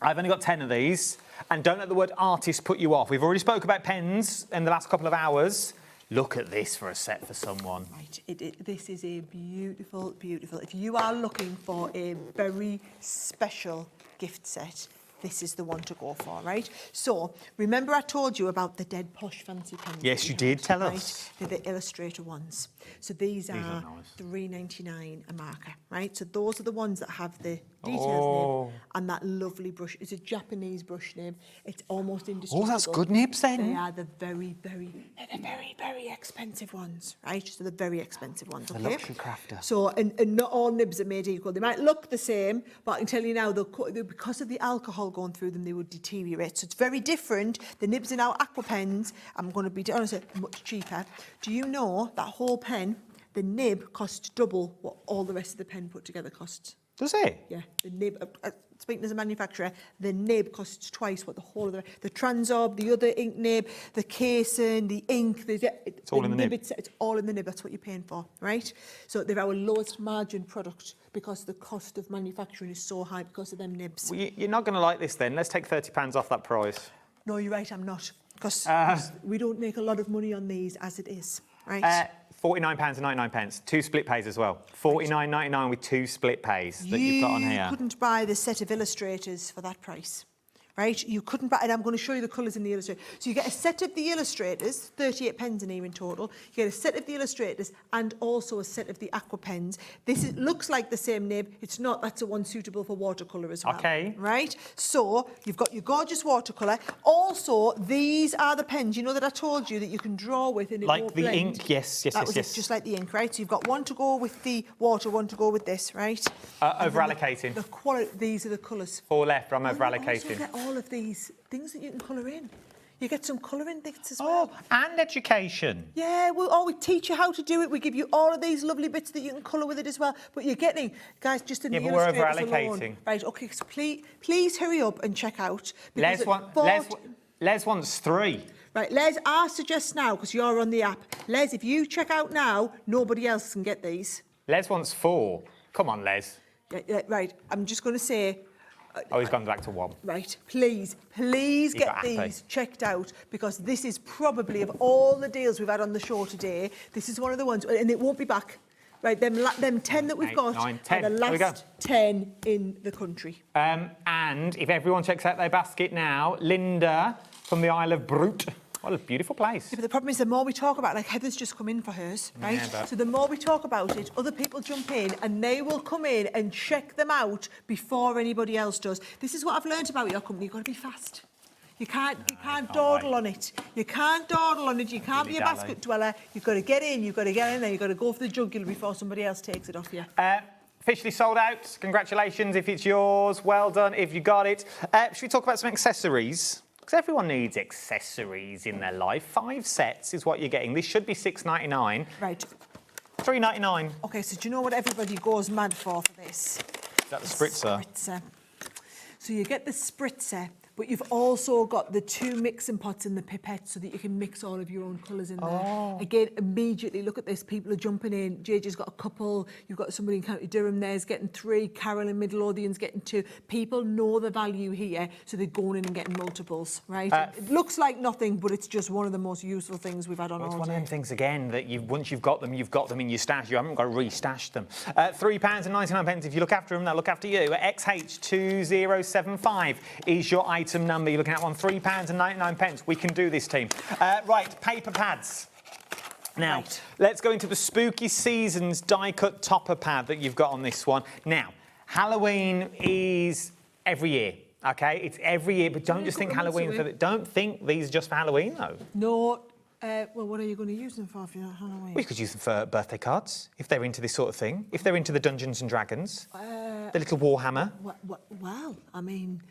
I've only got 10 of these, and don't let the word artist put you off. We've already spoke about pens in the last couple of hours. Look at this for a set for someone. Right, this is a beautiful, beautiful. If you are looking for a very special gift set, this is the one to go for, right? So, remember I told you about the dead posh fancy pens? Yes, you did tell us. They're the illustrator ones. So these are nice. $3.99 a marker, right? So those are the ones that have the details nib and that lovely brush. It's a Japanese brush nib. It's almost indestructible. Oh, that's good nibs then. They are the very, very expensive ones, right? So the very expensive ones, okay? The luxury crafter. So, and not all nibs are made equal. They might look the same, but I can tell you now, because of the alcohol going through them, they would deteriorate. So it's very different. The nibs in our aqua pens, I'm going to be honest, much cheaper. Do you know that whole pen, the nib costs double what all the rest of the pen put together costs? Does it? Yeah, the nib, speaking as a manufacturer, the nib costs twice what the whole of the Transorb, the other ink nib, the casing, the ink, it's all in the nib. It's all in the nib, that's what you're paying for, right? So they're our lowest margin product because the cost of manufacturing is so high because of them nibs. Well, you're not going to like this then. Let's take £30 off that price. No, you're right, I'm not. Because we don't make a lot of money on these as it is, right? £49.99. 2 split pays as well. $49.99 with 2 split pays that you've got on here. You couldn't buy the set of illustrators for that price, right? You couldn't buy, and I'm going to show you the colours in the illustrator. So you get a set of the illustrators, 38 pens in here in total. You get a set of the illustrators and also a set of the aqua pens. This looks like the same nib. It's not. That's the one suitable for watercolour as well. Okay. Right? So you've got your gorgeous watercolour. Also, these are the pens, you know, that I told you that you can draw with and it Like won't the blend. ink, yes. That was it, just like the ink, right? So you've got one to go with the water, one to go with this, right? Over-allocating. The quality, these are the colours. 4 left, but I'm You over-allocating. also get all of these things that you can colour in. You get some colouring bits as well. And education. Yeah, we teach you how to do it. We give you all of these lovely bits that you can colour with it as well. But you're getting, guys, just in the but we're illustrators over-allocating. alone. Right, OK, so please hurry up and check out. Les wants 3. Right, Les, I suggest now, because you're on the app. Les, if you check out now, nobody else can get these. Les wants 4. Come on, Les. Yeah, right, I'm just going to say... he's gone back to 1. Right, please get these checked out, because this is probably, of all the deals we've had on the show today, this is one of the ones, and it won't be back. Right, them 10 that we've got 9, 10. are the last 10 in the country. And if everyone checks out their basket now, Linda from the Isle of Brute. What a beautiful place. Yeah, but the problem is the more we talk about it, like Heather's just come in for hers, right? Yeah, so the more we talk about it, other people jump in and they will come in and check them out before anybody else does. This is what I've learned about your company. You've got to be fast. You can't dawdle on it. You can't dawdle on it. You can't be a basket dweller. You've got to get in, you've got to get in there, you've got to go for the jugular before somebody else takes it off you. Officially sold out. Congratulations if it's yours. Well done if you got it. Should we talk about some accessories? Because everyone needs accessories in their life. 5 sets is what you're getting. This should be $6.99. Right. $3.99. OK, so do you know what everybody goes mad for this? Is that the spritzer? Spritzer. So you get the spritzer, but you've also got the 2 mixing pots and the pipette so that you can mix all of your own colours in there. Again, immediately, look at this. People are jumping in. JJ's got a couple. You've got somebody in County Durham there's getting 3. Carol in Midlothian's getting 2. People know the value here, so they're going in and getting multiples, right? It looks like nothing, but it's just one of the most useful things we've had on all day. It's one of them things, again, that once you've got them in your stash. You haven't got to re-stash them. £3.99 if you look after them, they'll look after you. XH2075 is your item number. You're looking at one, £3.99. We can do this, team. Right, paper pads. Now, let's go into the Spooky Seasons die-cut topper pad that you've got on this one. Now, Halloween is every year, OK? It's every year, but don't just think Halloween. Don't think these are just for Halloween, though. No. Well, what are you going to use them for if you're not Halloween? We could use them for birthday cards, if they're into this sort of thing. If they're into the Dungeons and Dragons, the little Warhammer. Well, I mean...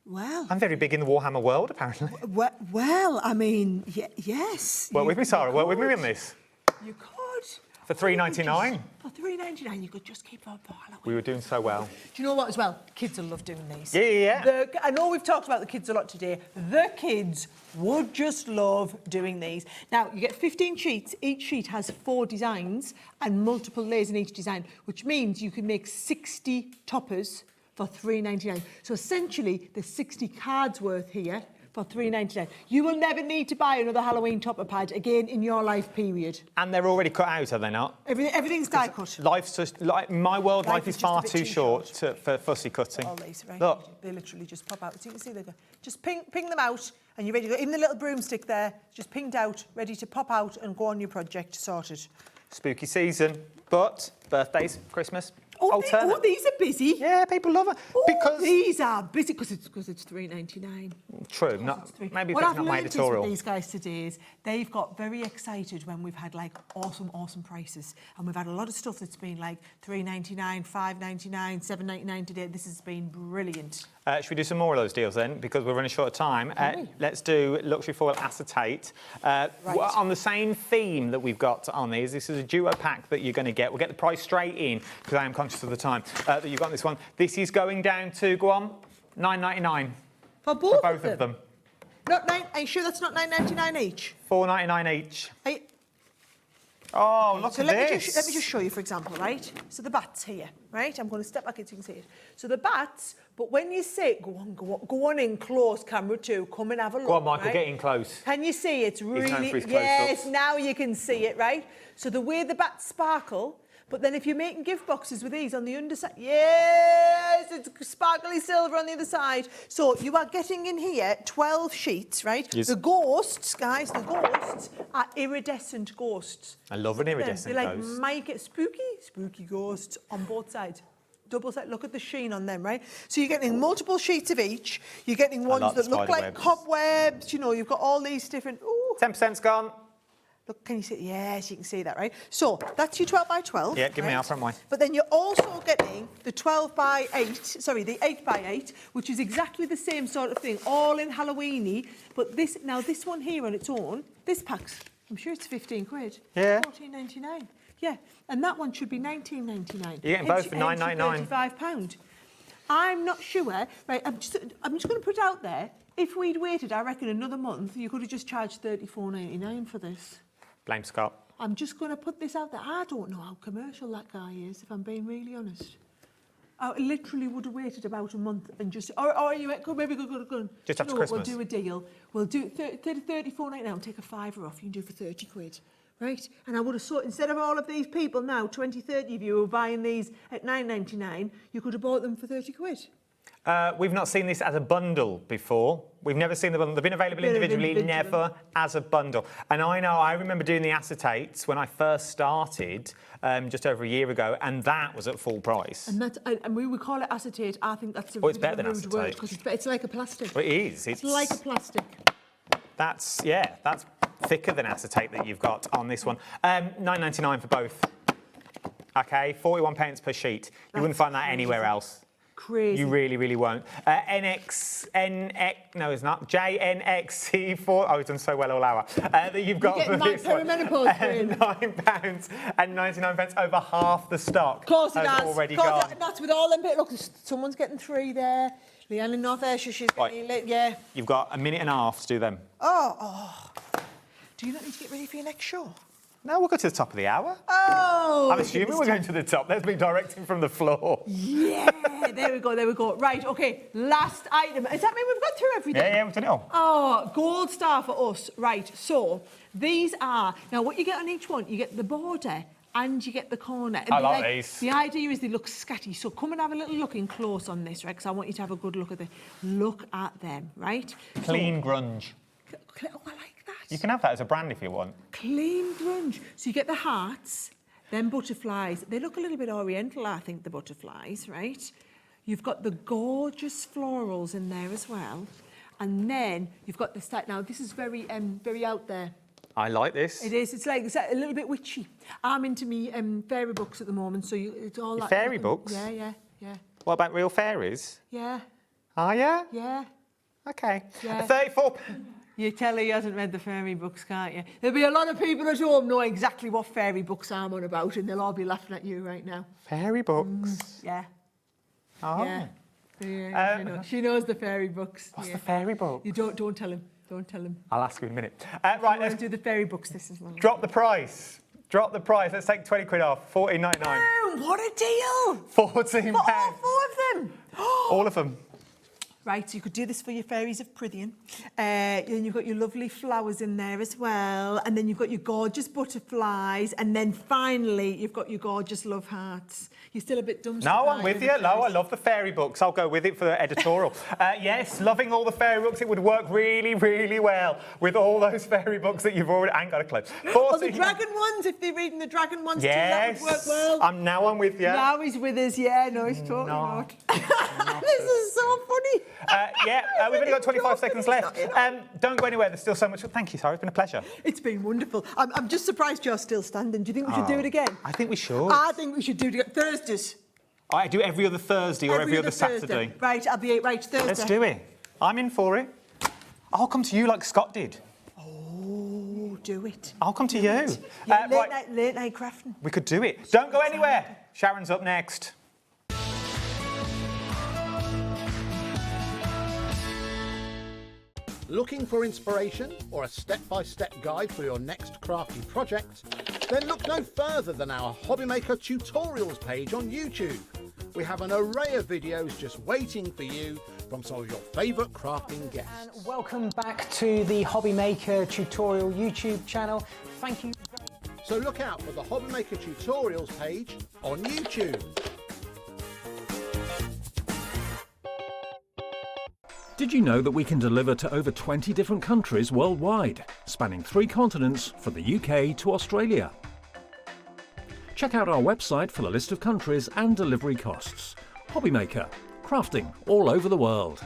Well... I'm very big in the Warhammer world, apparently. Well, I mean, yes. Work with me, Sarah. Work with me on this. You could. For $3.99. For $3.99, you could just keep on for Halloween. We were doing so well. Do you know what, as well? Kids will love doing these. Yeah. I know we've talked about the kids a lot today. The kids would just love doing these. Now, you get 15 sheets. Each sheet has 4 designs and multiple layers in each design, which means you can make 60 toppers for $3.99. So essentially, there's 60 cards worth here for $3.99. You will never need to buy another Halloween topper pad again in your life period. And they're already cut out, are they not? Everything's die cut. Life's just my world. Life is far too short for fussy cutting. All these, right? Look, they literally just pop out. So you can see they go. Just ping them out, and you're ready to go. Even the little broomstick there, just pinged out, ready to pop out and go on your project. Sorted. Spooky season, but birthdays, Christmas. These are busy. Yeah, people love it. Because these are busy because it's $3.99. True. Maybe that's not my editorial. What I've learned these guys today is they've got very excited when we've had like awesome prices, and we've had a lot of stuff that's been like $3.99, $5.99, $7.99 today. This has been brilliant. Should we do some more of those deals then? Because we're running short of time. Let's do luxury foil acetate. On the same theme that we've got on these, this is a duo pack that you're going to get. We'll get the price straight in because I am conscious of the time that you've got this one. This is going down to, go on, $9.99. For both of them. Are you sure that's not $9.99 each? $4.99 each. Oh, look at this. Let me just show you, for example, right? So the bats here, right? I'm going to step back so you can see it. So the bats, but when you say, go on in close, camera 2, come and have a look. Go on, Michael, right? get in close. Can you see it? Really? Yes, yes, now you can see it, right? So the way the bats sparkle, but then if you're making gift boxes with these on the underside, yes, it's sparkly silver on the other side. So you are getting in here 12 sheets, right? Yes. The ghosts, guys, are iridescent ghosts. I love an iridescent ghost. They're like spooky ghosts on both sides. Double side, look at the sheen on them, right? So you're getting multiple sheets of each. You're getting ones that look like cobwebs. You know, you've got all these different... 10%'s gone. Look, can you see? Yes, you can see that, right? So that's your 12 by 12. Yeah, give me our front way. But then you're also getting the 12 by 8, sorry, the 8 by 8, which is exactly the same sort of thing, all in Halloweeny. But this one here on its own, this pack's, I'm sure it's 15 quid. Yeah. 14.99. Yeah, and that one should be 19.99. You're getting both for £9.99. £35. I'm not sure. Right, I'm just going to put it out there. If we'd waited, I reckon, another month, you could have just charged £34.99 for this. Blame Scott. I'm just going to put this out there. I don't know how commercial that guy is, if I'm being really honest. I literally would have waited about a month and just, maybe go. Just after Christmas. Christmas. We'll do a deal. We'll do £34.99 and take a £5 off. You can do for 30 quid. Right? And I would have thought, instead of all of these people now, 20, 30 of you who are buying these at £9.99, you could have bought them for 30 quid. We've not seen this as a bundle before. We've never seen the bundle. They've been available individually, never as a bundle. And I remember doing the acetates when I first started just over a year ago, and that was at full price. And we would call it acetate. I think that's a it's better than rude acetate. word because it's like a plastic. Well, it is. It's like a plastic. That's thicker than acetate that you've got on this one. £9.99 for both. Okay, 41 pence per sheet. You wouldn't find that anywhere else. Crazy. You really, really won't. JNXC4. Oh, we've done so well all hour. That you've got for this one. £9.99. Over half the stock. Of course it has has. already gone. That's with all them bits. Look, someone's getting 3 there. Leanne in North Ayrshire, she's getting lit. Yeah. You've got a minute and a half to do them. Oh. Do you not need to get ready for your next show? No, we'll go to the top of the hour. Oh! I'm assuming we're going to the top. There's me directing from the floor. Yeah, there we go. Right, OK, last item. Does that mean we've got through everything? Yeah, we've done it all. Oh, gold star for us. Right, so these are... Now, what you get on each one, you get the border and you get the corner. And I like these. The idea is they look scatty. So come and have a little look in close on this, right? Because I want you to have a good look at them. Look at them, right? Clean grunge. Oh, I like that. You can have that as a brand if you want. Clean grunge. So you get the hearts, then butterflies. They look a little bit oriental, I think, the butterflies, right? You've got the gorgeous florals in there as well. And then you've got the style. Now, this is very out there. I like this. It is. It's like a little bit witchy. I'm into me fairy books at the moment, so it's all like... Fairy books? Yeah. What about real fairies? Yeah. Are you? Yeah. OK. Yeah. 34... You tell her he hasn't read the fairy books, can't you? There'll be a lot of people at home know exactly what fairy books I'm on about, and they'll all be laughing at you right now. Fairy books? Yeah. Oh. Yeah. She knows the fairy books. What's the fairy book? You don't tell him. Don't tell him. I'll ask you in a minute. Right, let's do the fairy books this as well. Drop the price. Let's take 20 quid off. £14.99. Oh, what a deal! £14. For all 4 of them. All of them. Right, so you could do this for your fairies of Prythian. Then you've got your lovely flowers in there as well. And then you've got your gorgeous butterflies. And then finally, you've got your gorgeous love hearts. You're still a bit dumbstruck. No, I'm with you. No, I love the fairy books. I'll go with it for the editorial. Yes, loving all the fairy books. It would work really, really well with all those fairy books that you've already... I ain't got a clue. Oh, the dragon ones, if they're reading the dragon ones yes. too, that would work well. I'm with you. Now he's with us, yeah. No, he's talking about. This is so funny. We've only got 25 seconds left. Don't go anywhere. There's still so much. Thank you, Sarah. It's been a pleasure. It's been wonderful. I'm just surprised you're still standing. Do you think we should do it again? I think we should. I think we should do it again. Thursdays. I do every other Thursday or every other Saturday. Right, I'll be right Thursday. Let's do it. I'm in for it. I'll come to you like Scott did. Oh, do it. I'll come to you. Yeah, late night crafting. We could do it. Don't go anywhere. Sharon's up next. Looking for inspiration or a step-by-step guide for your next crafty project? Then look no further than our HobbyMaker tutorials page on YouTube. We have an array of videos just waiting for you from some of your favourite crafting guests. And welcome back to the HobbyMaker tutorial YouTube channel. Thank you. So look out for the HobbyMaker tutorials page on YouTube. Did you know that we can deliver to over 20 different countries worldwide, spanning 3 continents from the UK to Australia? Check out our website for the list of countries and delivery costs. HobbyMaker, crafting all over the world.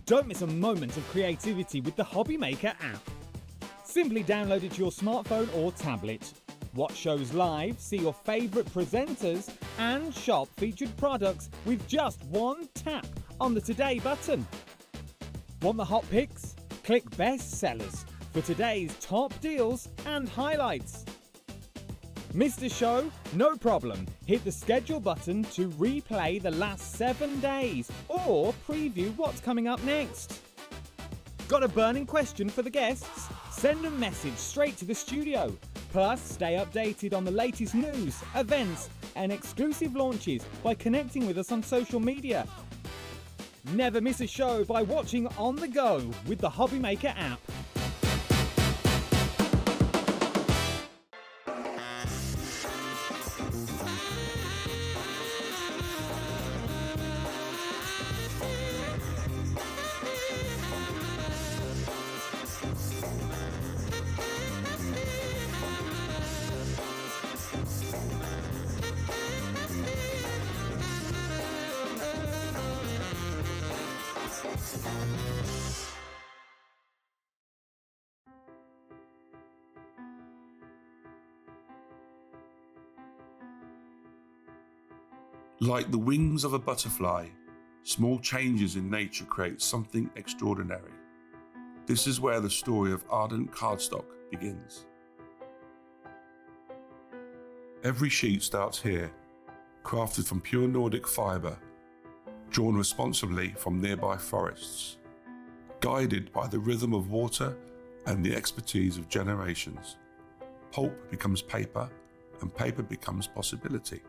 Don't miss a moment of creativity with the HobbyMaker app. Simply download it to your smartphone or tablet. Watch shows live, see your favourite presenters, and shop featured products with just one tap on the Today button. Want the hot picks? Click Best Sellers for today's top deals and highlights. Missed a show? No problem. Hit the schedule button to replay the last 7 days or preview what's coming up next. Got a burning question for the guests? Send a message straight to the studio. Plus, stay updated on the latest news, events, and exclusive launches by connecting with us on social media. Never miss a show by watching on the go with the HobbyMaker app. Like the wings of a butterfly, small changes in nature create something extraordinary. This is where the story of Ardent Cardstock begins. Every sheet starts here, crafted from pure Nordic fibre, drawn responsibly from nearby forests, guided by the rhythm of water and the expertise of generations. Pulp becomes paper, and paper becomes possibility.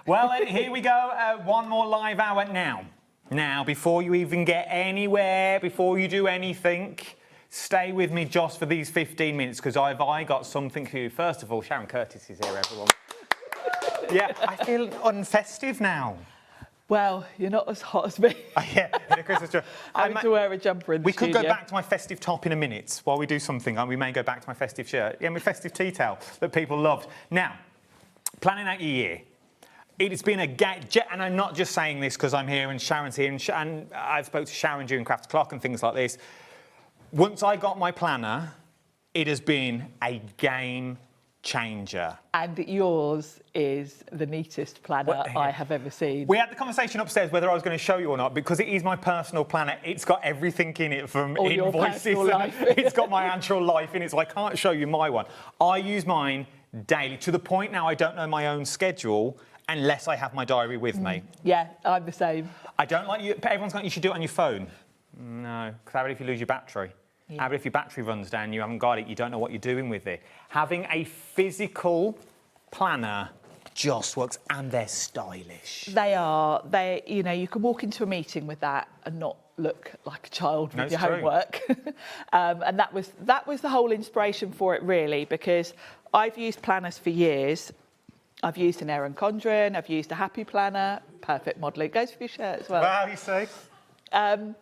Well, here we go. One more live hour now. Now, before you even get anywhere, before you do anything, stay with me just for these 15 minutes, because I got something for you. First of all, Sharon Curtis is here, everyone. Yeah, I feel unfestive now. Well, you're not as hot as me. Yeah, in a Christmas tree. Having to wear a jumper in the studio. We could go back to my festive top in a minute while we do something, and we may go back to my festive shirt. Yeah, my festive tea towel that people loved. Now, planning out your year. It's been and I'm not just saying this because I'm here and Sharon's here, and I've spoke to Sharon during Craft O'Clock and things like this. Once I got my planner, it has been a game changer. And yours is the neatest planner I have ever seen. We had the conversation upstairs whether I was going to show you or not, because it is my personal planner. It's got everything in it from all invoices. It's got my actual life in it, so I can't show you my one. I use mine daily, to the point now I don't know my own schedule unless I have my diary with me. Yeah, I'm the same. I don't like you. Everyone's going, you should do it on your phone. No, because how about if you lose your battery? Yeah. How about if your battery runs down, you haven't got it, you don't know what you're doing with it? Having a physical planner just works, and they're stylish. They are. You know, you can walk into a meeting with that and not look like a child with your homework. And that was the whole inspiration for it, really, because I've used planners for years. I've used an Erin Condren, I've used a Happy Planner, perfect modelling, goes for your shirt as well. Wow, you see. And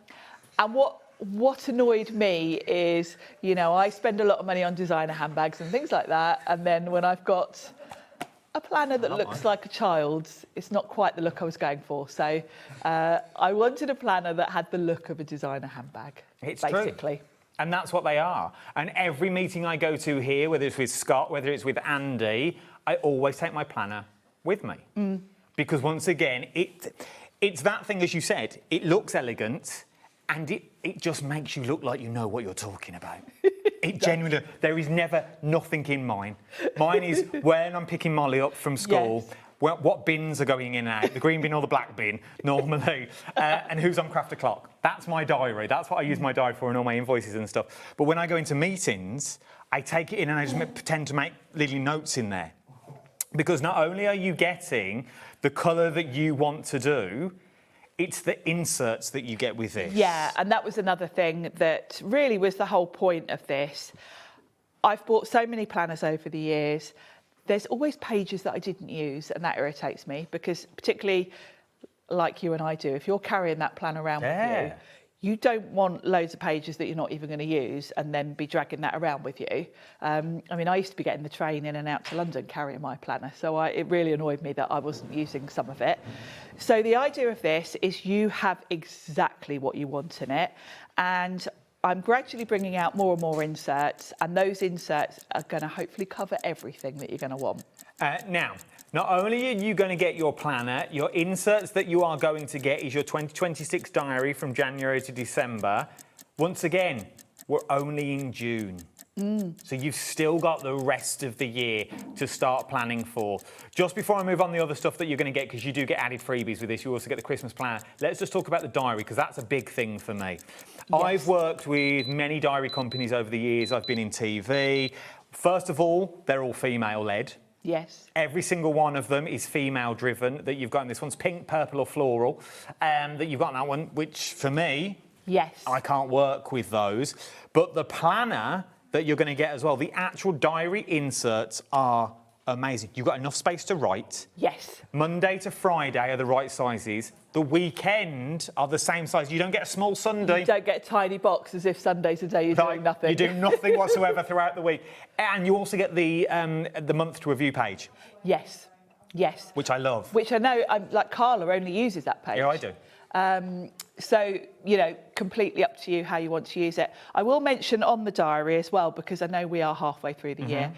what annoyed me is, you know, I spend a lot of money on designer handbags and things like that, and then when I've got a planner that looks like a child's, it's not quite the look I was going for. So I wanted a planner that had the look of a designer handbag, basically. True. And that's what they are. And every meeting I go to here, whether it's with Scott, whether it's with Andy, I always take my planner with me. Because once again, it's that thing, as you said, it looks elegant And it just makes you look like you know what you're talking about. It genuinely, there is never nothing in mine. Mine is when I'm picking Molly up from school, what bins are going in and out, the green bin or the black bin, normally, and who's on craft o'clock. That's my diary. That's what I use my diary for and all my invoices and stuff. But when I go into meetings, I take it in and I just pretend to make little notes in there. Because not only are you getting the colour that you want to do, it's the inserts that you get with this. Yeah, and that was another thing that really was the whole point of this. I've bought so many planners over the years. There's always pages that I didn't use, and that irritates me because particularly like you and I do, if you're carrying that plan around with you, you don't want loads of pages that you're not even going to use and then be dragging that around with you. I mean, I used to be getting the train in and out to London carrying my planner, so it really annoyed me that I wasn't using some of it. So the idea of this is you have exactly what you want in it, and I'm gradually bringing out more and more inserts, and those inserts are going to hopefully cover everything that you're going to want. Now, not only are you going to get your planner, your inserts that you are going to get is your 2026 diary from January to December. Once again, we're only in June. So you've still got the rest of the year to start planning for. Just before I move on the other stuff that you're going to get, because you do get added freebies with this, you also get the Christmas planner. Let's just talk about the diary, because that's a big thing for me. Yes. I've worked with many diary companies over the years. I've been in TV. First of all, they're all female-led. Yes. Every single one of them is female-driven that you've got in this one's pink, purple or floral, that you've got in that one, which for me, I can't work with those. But the planner that you're going to get as well, the actual diary inserts are amazing. You've got enough space to write. Yes. Monday to Friday are the right sizes. The weekend are the same size. You don't get a small Sunday. You don't get a tiny box as if Sunday's a day you're doing nothing. You do nothing whatsoever throughout the week. And you also get the month to review page. Yes, yes. Which I love. Which I know, like Carla only uses that page. Yeah, I do. So, you know, completely up to you how you want to use it. I will mention on the diary as well, because I know we are halfway through the year.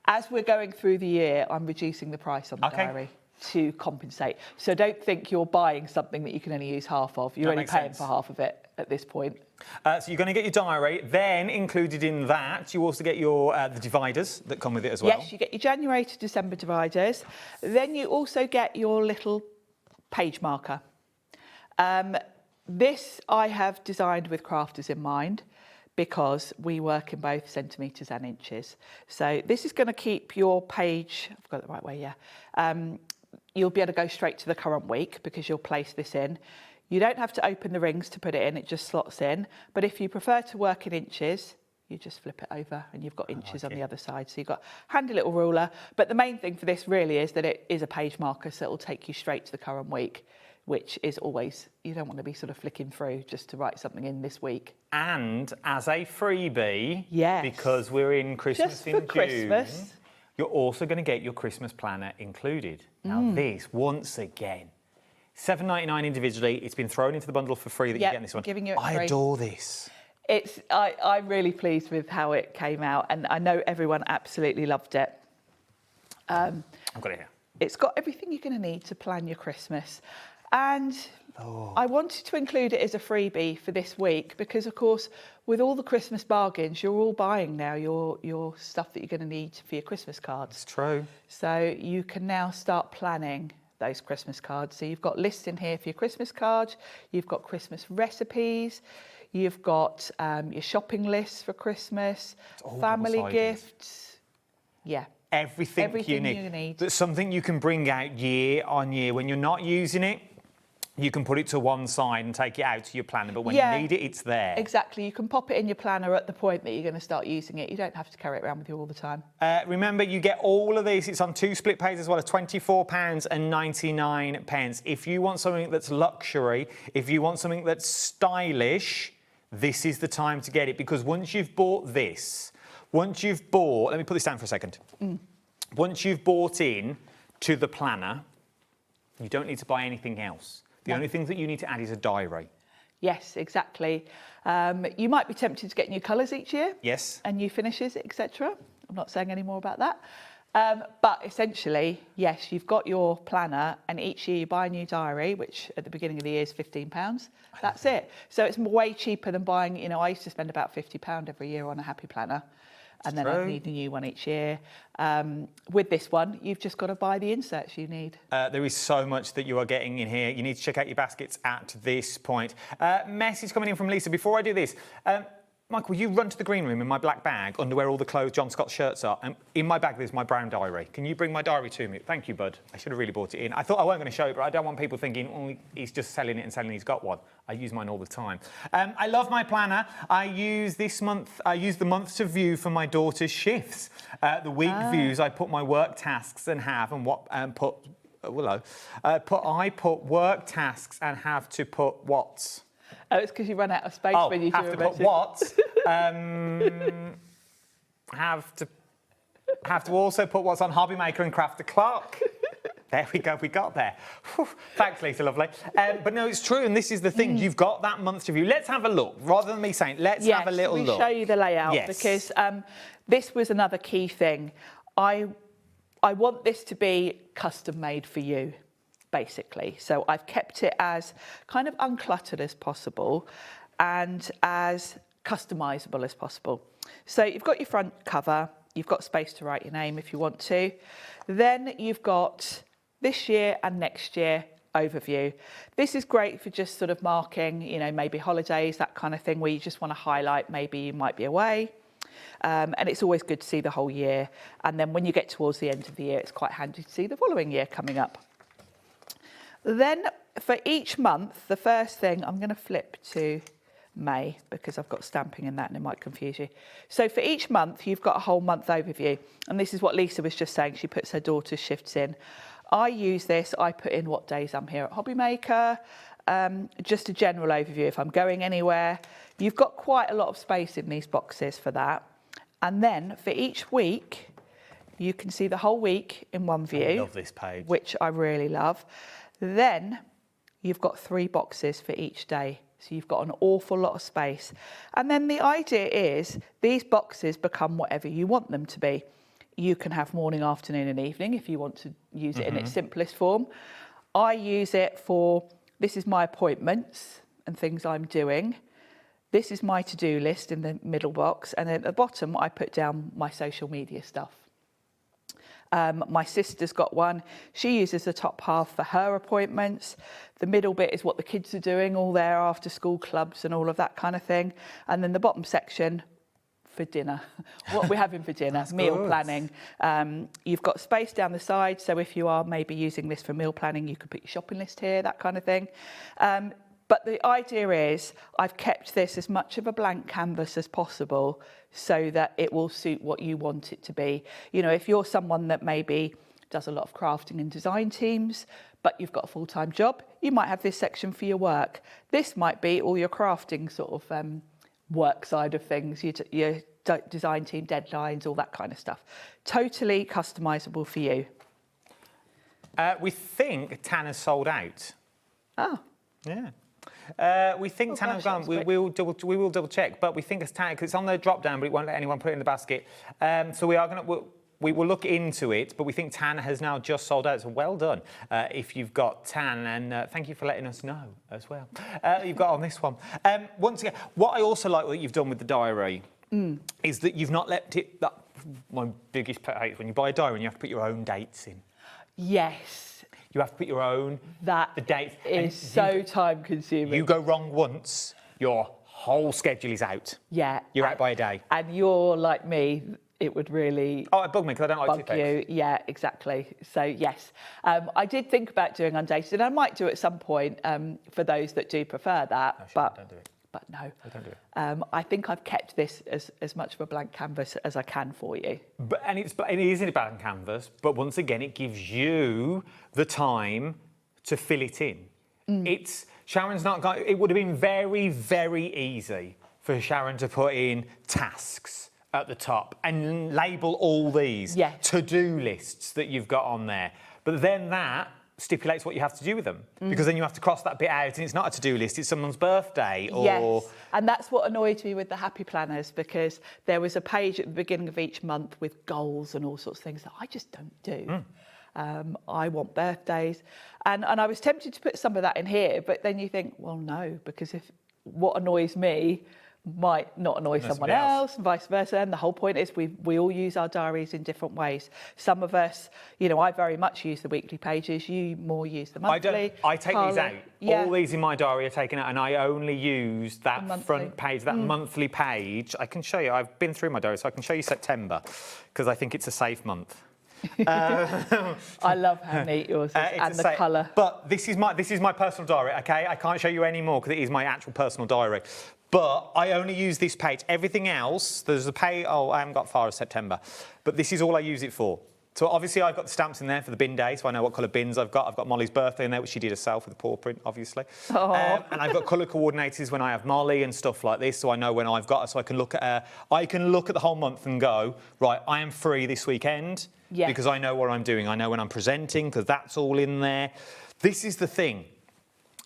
As we're going through the year, I'm reducing the price on the diary to compensate. So don't think you're buying something that you can only use half of. You're only paying for half of it at this point. So you're going to get your diary. Then included in that, you also get your the dividers that come with it as well. Yes, you get your January to December dividers. Then you also get your little page marker. This I have designed with crafters in mind, because we work in both centimetres and inches. So this is going to keep your page, I've got it the right way, you'll be able to go straight to the current week because you'll place this in. You don't have to open the rings to put it in, it just slots in. But if you prefer to work in inches, you just flip it over and you've got inches on the other side. So you've got a handy little ruler. But the main thing for this really is that it is a page marker, so it will take you straight to the current week, which is always, you don't want to be sort of flicking through just to write something in this week. And as a freebie, yes, because we're in Christmas just in for June, Christmas, you're also going to get your Christmas planner included. Now this, once again, $7.99 individually. It's been thrown into the bundle for free that you get in this one. Giving you it I free. adore this. I'm really pleased with how it came out, and I know everyone absolutely loved it. I've got it here. It's got everything you're going to need to plan your Christmas. And I wanted to include it as a freebie for this week because, of course, with all the Christmas bargains, you're all buying now your stuff that you're going to need for your Christmas cards. It's true. So you can now start planning those Christmas cards. So you've got lists in here for your Christmas cards. You've got Christmas recipes. You've got your shopping lists for Christmas, family gifts. Yeah. Everything you need. That's something you can bring out year on year. When you're not using it, you can put it to one side and take it out to your planner. But when you need it, it's there. Exactly. You can pop it in your planner at the point that you're going to start using it. You don't have to carry it around with you all the time. Remember, you get all of this. It's on 2 split pays as well, at £24.99. If you want something that's luxury, if you want something that's stylish, this is the time to get it. Because once you've bought this, let me put this down for a second. Once you've bought in to the planner, you don't need to buy anything else. The only thing that you need to add is a diary. Yes, exactly. You might be tempted to get new colours each year. Yes. And new finishes, etc. I'm not saying any more about that. But essentially, yes, you've got your planner, and each year you buy a new diary, which at the beginning of the year is £15. That's it. So it's way cheaper than buying, you know, I used to spend about £50 every year on a happy planner. And then I'd need a new one each year. With this one, you've just got to buy the inserts you need. There is so much that you are getting in here. You need to check out your baskets at this point. Message coming in from Lisa. Before I do this, Michael, you run to the green room in my black bag under where all the clothes John Scott's shirts are. And in my bag, there's my brown diary. Can you bring my diary to me? Thank you, bud. I should have really bought it in. I thought I weren't going to show it, but I don't want people thinking, oh, he's just selling it and selling he's got one. I use mine all the time. I love my planner. I use the month to view for my daughter's shifts. The week views, I put my work tasks and have, and what, put work tasks and have to put what? Oh, it's because you run out of space when you do have to put what? have to also put what's on HobbyMaker and craft the clock. There we go, we got there. Whew. Thanks, Lisa, lovely. But no, it's true, and this is the thing. You've got that month's review. Let's have a look. Rather than me saying, let's have a little look. Show you the layout because this was another key thing. I want this to be custom made for you, basically. So I've kept it as kind of uncluttered as possible and as customizable as possible. So you've got your front cover, you've got space to write your name if you want to. Then you've got this year and next year overview. This is great for just sort of marking, you know, maybe holidays, that kind of thing, where you just want to highlight maybe you might be away. And it's always good to see the whole year. And then when you get towards the end of the year, it's quite handy to see the following year coming up. Then for each month, the first thing, I'm going to flip to May because I've got stamping in that and it might confuse you. So for each month, you've got a whole month overview. And this is what Lisa was just saying. She puts her daughter's shifts in. I use this. I put in what days I'm here at HobbyMaker. Just a general overview if I'm going anywhere. You've got quite a lot of space in these boxes for that. And then for each week, you can see the whole week in one view. I love this page. Which I really love. Then you've got 3 boxes for each day. So you've got an awful lot of space. And then the idea is these boxes become whatever you want them to be. You can have morning, afternoon and evening if you want to use it in its simplest form. I use it for, this is my appointments and things I'm doing. This is my to-do list in the middle box. And then at the bottom, I put down my social media stuff. My sister's got one. She uses the top half for her appointments. The middle bit is what the kids are doing, all their after school clubs and all of that kind of thing. And then the bottom section for dinner, what we're having for dinner, meal planning. You've got space down the side. So if you are maybe using this for meal planning, you could put your shopping list here, that kind of thing. But the idea is I've kept this as much of a blank canvas as possible so that it will suit what you want it to be. You know, if you're someone that maybe does a lot of crafting and design teams, but you've got a full-time job, you might have this section for your work. This might be all your crafting sort of work side of things, your design team deadlines, all that kind of stuff. Totally customizable for you. We think Tanner's sold out. Oh. Yeah. We think Tanner's gone. We will double check, but we think it's Tanner because it's on the drop down, but it won't let anyone put it in the basket. So we are going to. We will look into it, but we think Tanner has now just sold out. So well done if you've got Tan, and thank you for letting us know as well. You've got on this one. Once again, what I also like what you've done with the diary is that you've not left it. My biggest pet hate is when you buy a diary and you have to put your own dates in. Yes. You have to put your own the dates. Is so time consuming. You go wrong once, your whole schedule is out. Yeah. You're out by a day. And you're like me, it would really it bugged me because I don't like bug you. Yeah, exactly. So yes, I did think about doing undated, and I might do it at some point for those that do prefer that. No, but don't do it. But no, don't do it. I think I've kept this as much of a blank canvas as I can for you. But it is a blank canvas, but once again, it gives you the time to fill it in. Sharon's not going. It would have been very, very easy for Sharon to put in tasks at the top and label all these to-do lists that you've got on there. But then that stipulates what you have to do with them, because then you have to cross that bit out and it's not a to-do list, it's someone's birthday or... Yes, and that's what annoyed me with the happy planners, because there was a page at the beginning of each month with goals and all sorts of things that I just don't do. I want birthdays, and I was tempted to put some of that in here, but then you think, well, no, because if what annoys me might not annoy someone else, and vice versa. And the whole point is we all use our diaries in different ways. Some of us, you know, I very much use the weekly pages. You more use the monthly. I take these out. Yeah. All these in my diary are taken out, and I only use that front page, that monthly page. I can show you. I've been through my diary, so I can show you September, because I think it's a safe month. I love how neat yours is, and the colour. But this is my personal diary, okay? I can't show you any more because it is my actual personal diary. But I only use this page. Everything else, there's a page. Oh, I haven't got far as September, but this is all I use it for. So obviously I've got the stamps in there for the bin day, so I know what colour bins I've got. I've got Molly's birthday in there, which she did herself with a paw print, obviously. And I've got colour coordinators when I have Molly and stuff like this, so I know when I've got her, so I can look at her. I can look at the whole month and go, right, I am free this weekend because I know what I'm doing. I know when I'm presenting, because that's all in there. This is the thing.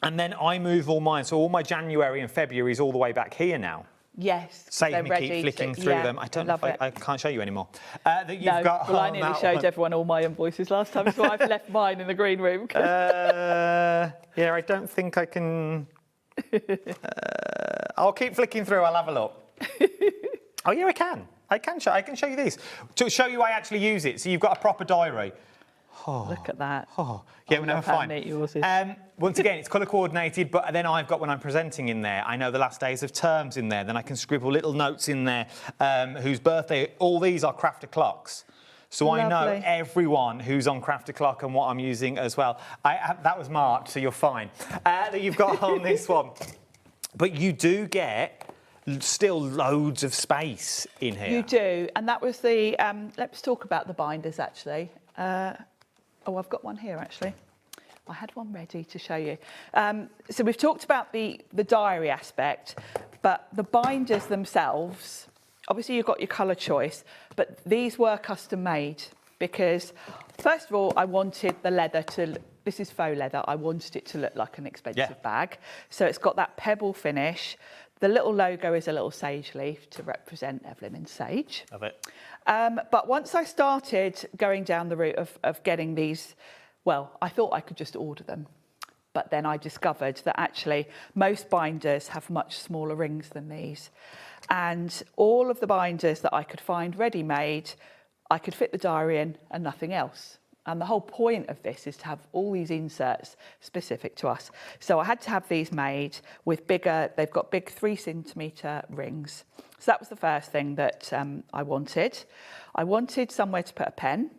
And then I move all mine, so all my January and February is all the way back here now. Yes. Save me keep flicking through them. I don't know if I can't show you anymore. That you've got well, I nearly showed everyone all my invoices last time, so I've left mine in the green room. Yeah, I don't think I can... I'll keep flicking through, I'll have a look. Oh yeah, I can. I can show you these. To show you I actually use it, so you've got a proper diary. Oh, look at that. Oh, yeah, we're never fine. Yours is. Once again, it's colour coordinated, but then I've got when I'm presenting in there, I know the last days of terms in there, then I can scribble little notes in there, whose birthday, all these are craft o'clocks. So Lovely. I know everyone who's on craft o'clock and what I'm using as well. That was March, so you're fine. That you've got on this one. But you do get still loads of space in here. You do, and that was the, let's talk about the binders actually. Oh, I've got one here, actually. I had one ready to show you. So we've talked about the diary aspect, but the binders themselves, obviously you've got your colour choice, but these were custom made because, first of all, I wanted the leather to, this is faux leather, I wanted it to look like an expensive bag. So it's got that pebble finish. The little logo is a little sage leaf to represent Eveline Sage. Love it. But once I started going down the route of getting these, well, I thought I could just order them. But then I discovered that actually most binders have much smaller rings than these. And all of the binders that I could find ready-made, I could fit the diary in and nothing else. And the whole point of this is to have all these inserts specific to us. So I had to have these made with bigger, they've got big 3-centimetre rings. So that was the first thing that I wanted. I wanted somewhere to put a pen.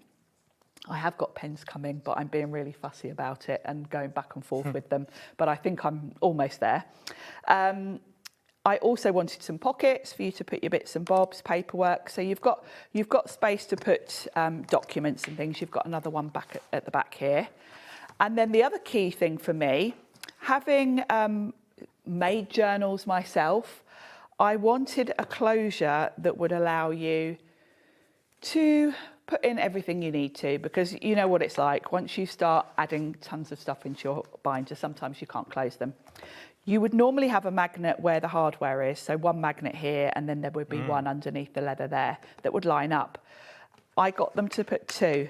I have got pens coming, but I'm being really fussy about it and going back and forth with them. But I think I'm almost there. I also wanted some pockets for you to put your bits and bobs, paperwork. So you've got space to put documents and things. You've got another one back at the back here. And then the other key thing for me, having made journals myself, I wanted a closure that would allow you to put in everything you need to, because you know what it's like. Once you start adding tons of stuff into your binder, sometimes you can't close them. You would normally have a magnet where the hardware is, so one magnet here, and then there would be one underneath the leather there that would line up. I got them to put 2,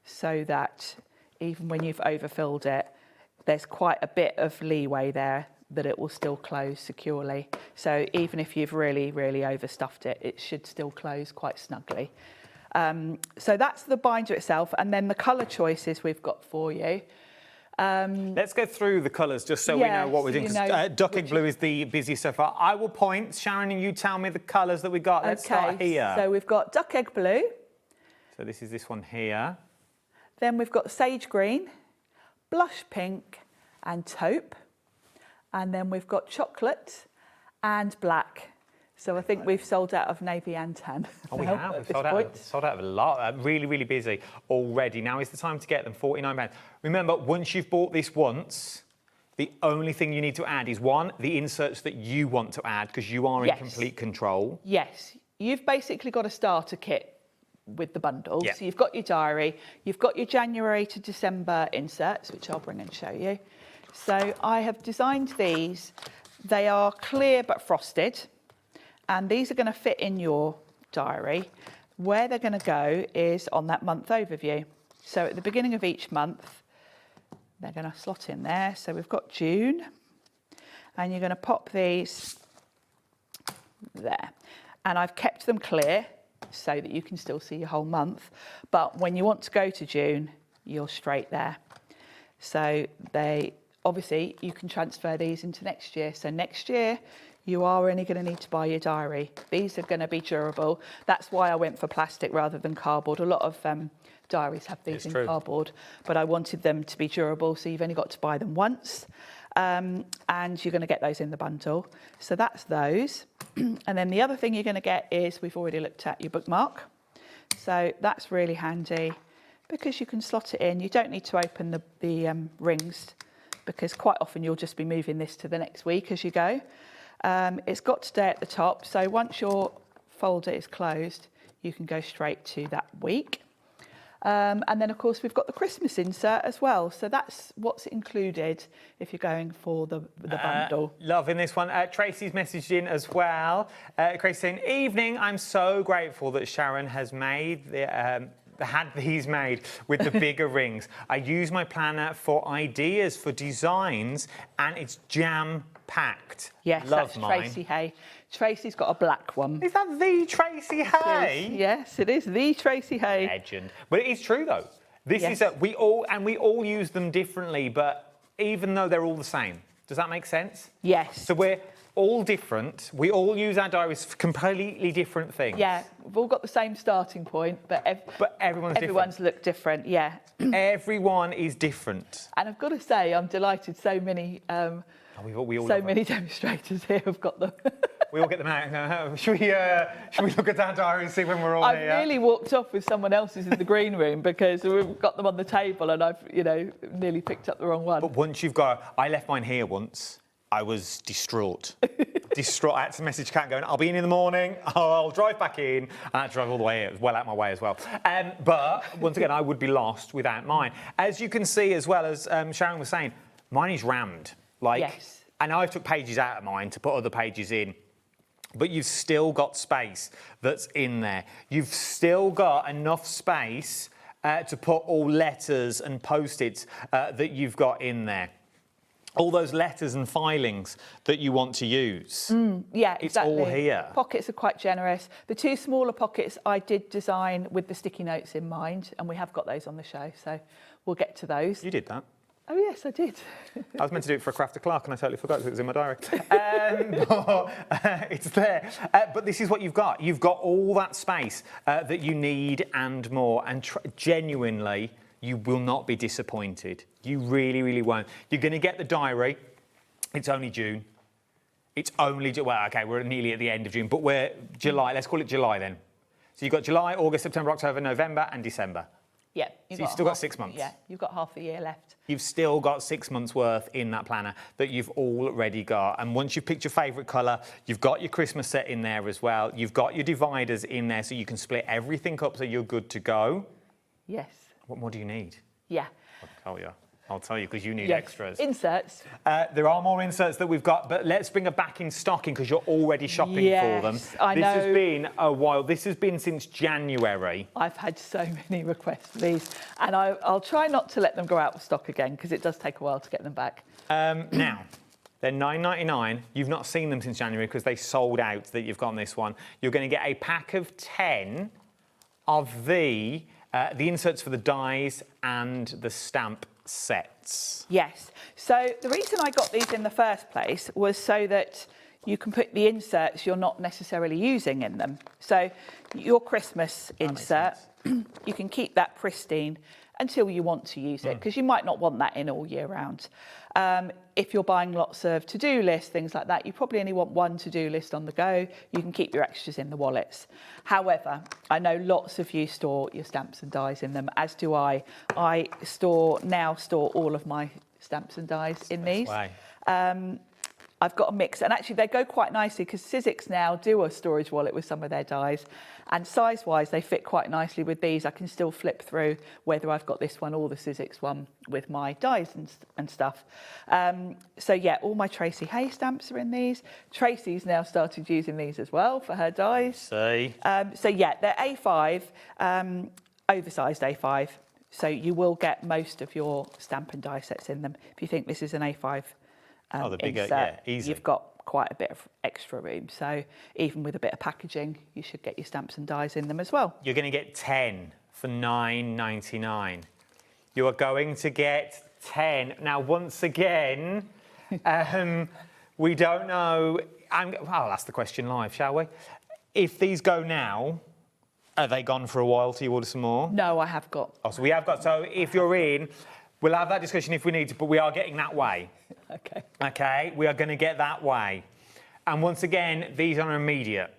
so that even when you've overfilled it, there's quite a bit of leeway there that it will still close securely. So even if you've really, really overstuffed it, it should still close quite snugly. So that's the binder itself, and then the colour choices we've got for you. Let's go through the colours just so we know what we're doing. Duck egg blue is the busiest so far. I will point, Sharon, and you tell me the colours that we got. Let's start here. So we've got duck egg blue. So this is this one here. Then we've got sage green, blush pink, and taupe. And then we've got chocolate and black. So I think we've sold out of navy and tan. Oh, we have. We've sold out of a lot. Really, really busy already. Now is the time to get them, £49. Remember, once you've bought this once, the only thing you need to add is, one, the inserts that you want to add, because you are in complete control. Yes. You've basically got a starter kit with the bundle. Yeah. So you've got your diary, you've got your January to December inserts, which I'll bring and show you. So I have designed these. They are clear but frosted, and these are going to fit in your diary. Where they're going to go is on that month overview. So at the beginning of each month, they're going to slot in there. So we've got June, and you're going to pop these there. And I've kept them clear so that you can still see your whole month. But when you want to go to June, you're straight there. So obviously you can transfer these into next year. So next year, you are only going to need to buy your diary. These are going to be durable. That's why I went for plastic rather than cardboard. A lot of diaries have these in cardboard, but I wanted them to be durable, so you've only got to buy them once. And you're going to get those in the bundle. So that's those. And then the other thing you're going to get is, we've already looked at your bookmark. So that's really handy because you can slot it in. You don't need to open the rings, because quite often you'll just be moving this to the next week as you go. It's got to stay at the top, so once your folder is closed, you can go straight to that week. And then, of course, we've got the Christmas insert as well. So that's what's included if you're going for the bundle. Loving this one. Tracy's messaged in as well. Tracy saying, evening, I'm so grateful that Sharon has had these made with the bigger rings. I use my planner for ideas for designs, and it's jam-packed. Yes, Love that's mine. Tracy Hay. Tracy's got a black one. Is that the Tracy Hay? Yes, it is the Tracy Hay. Legend. But it is true though. This is we all use them differently, but even though they're all the same. Does that make sense? Yes. So we're all different. We all use our diaries for completely different things. Yeah, we've all got the same starting point, but everyone's look different. Yeah. Everyone is different. And I've got to say, I'm delighted so many many demonstrators here have got them. We all get them out. Should we look at our diary and see when we're all I've here? nearly walked off with someone else's in the green room because we've got them on the table and I've, nearly picked up the wrong one. But once you've got... I left mine here once. I was distraught. Distraught. I had to message Kat going, I'll be in the morning. I'll drive back in. I had to drive all the way here. It was well out my way as well. But once again, I would be lost without mine. As you can see, as well as Sharon was saying, mine is rammed. Yes. And I took pages out of mine to put other pages in. But you've still got space that's in there. You've still got enough space to put all letters and Post-its that you've got in there. All those letters and filings that you want to use. Yeah, it's exactly. all here. Pockets are quite generous. The two smaller pockets I did design with the sticky notes in mind, and we have got those on the show, so we'll get to those. You did that? Oh, yes, I did. I was meant to do it for a Crafter Clark and I totally forgot because it was in my diary. It's there. But this is what you've got. You've got all that space that you need and more. And genuinely, you will not be disappointed. You really, really won't. You're going to get the diary. It's only June. It's only... Well, OK, we're nearly at the end of June, but we're July. Let's call it July then. So you've got July, August, September, October, November and December. Yeah. So you've still got 6 months. Yeah, you've got half a year left. You've still got 6 months worth in that planner that you've already got. And once you've picked your favourite colour, you've got your Christmas set in there as well. You've got your dividers in there so you can split everything up so you're good to go. Yes. What more do you need? Yeah. I'll tell you because you need Yes. extras. Inserts. There are more inserts that we've got, but let's bring her back in stocking because you're already shopping for them. I know. This has been a while. This has been since January. I've had so many requests for these, and I'll try not to let them go out of stock again because it does take a while to get them back. Now, they're $9.99. You've not seen them since January because they sold out that you've got on this one. You're going to get a pack of 10 of the inserts for the dies and the stamp sets. Yes. So the reason I got these in the first place was so that you can put the inserts you're not necessarily using in them. So your Christmas insert, you can keep that pristine until you want to use it, because you might not want that in all year round. If you're buying lots of to-do lists, things like that, you probably only want one to-do list on the go. You can keep your extras in the wallets. However, I know lots of you store your stamps and dies in them, as do I. I now store all of my stamps and dies in these. I've got a mix, and actually they go quite nicely because Sizzix now do a storage wallet with some of their dies, and size-wise they fit quite nicely with these. I can still flip through whether I've got this one or the Sizzix one with my dies and stuff. So yeah, all my Tracy Hay stamps are in these. Tracy's now started using these as well for her dies. See? So yeah, they're A5, oversized A5. So you will get most of your stamp and die sets in them. If you think this is an A5 the bigger, insert, yeah, easy. you've got quite a bit of extra room. So even with a bit of packaging, you should get your stamps and dies in them as well. You're going to get 10 for $9.99. You are going to get 10. Now, once again, we don't know. I'll ask the question live, shall we? If these go now, are they gone for a while till you order some more? No, I have got. Oh, so we have got. So if you're in, we'll have that discussion if we need to, but we are getting that way. Okay. Okay, we are going to get that way. And once again, these are immediate.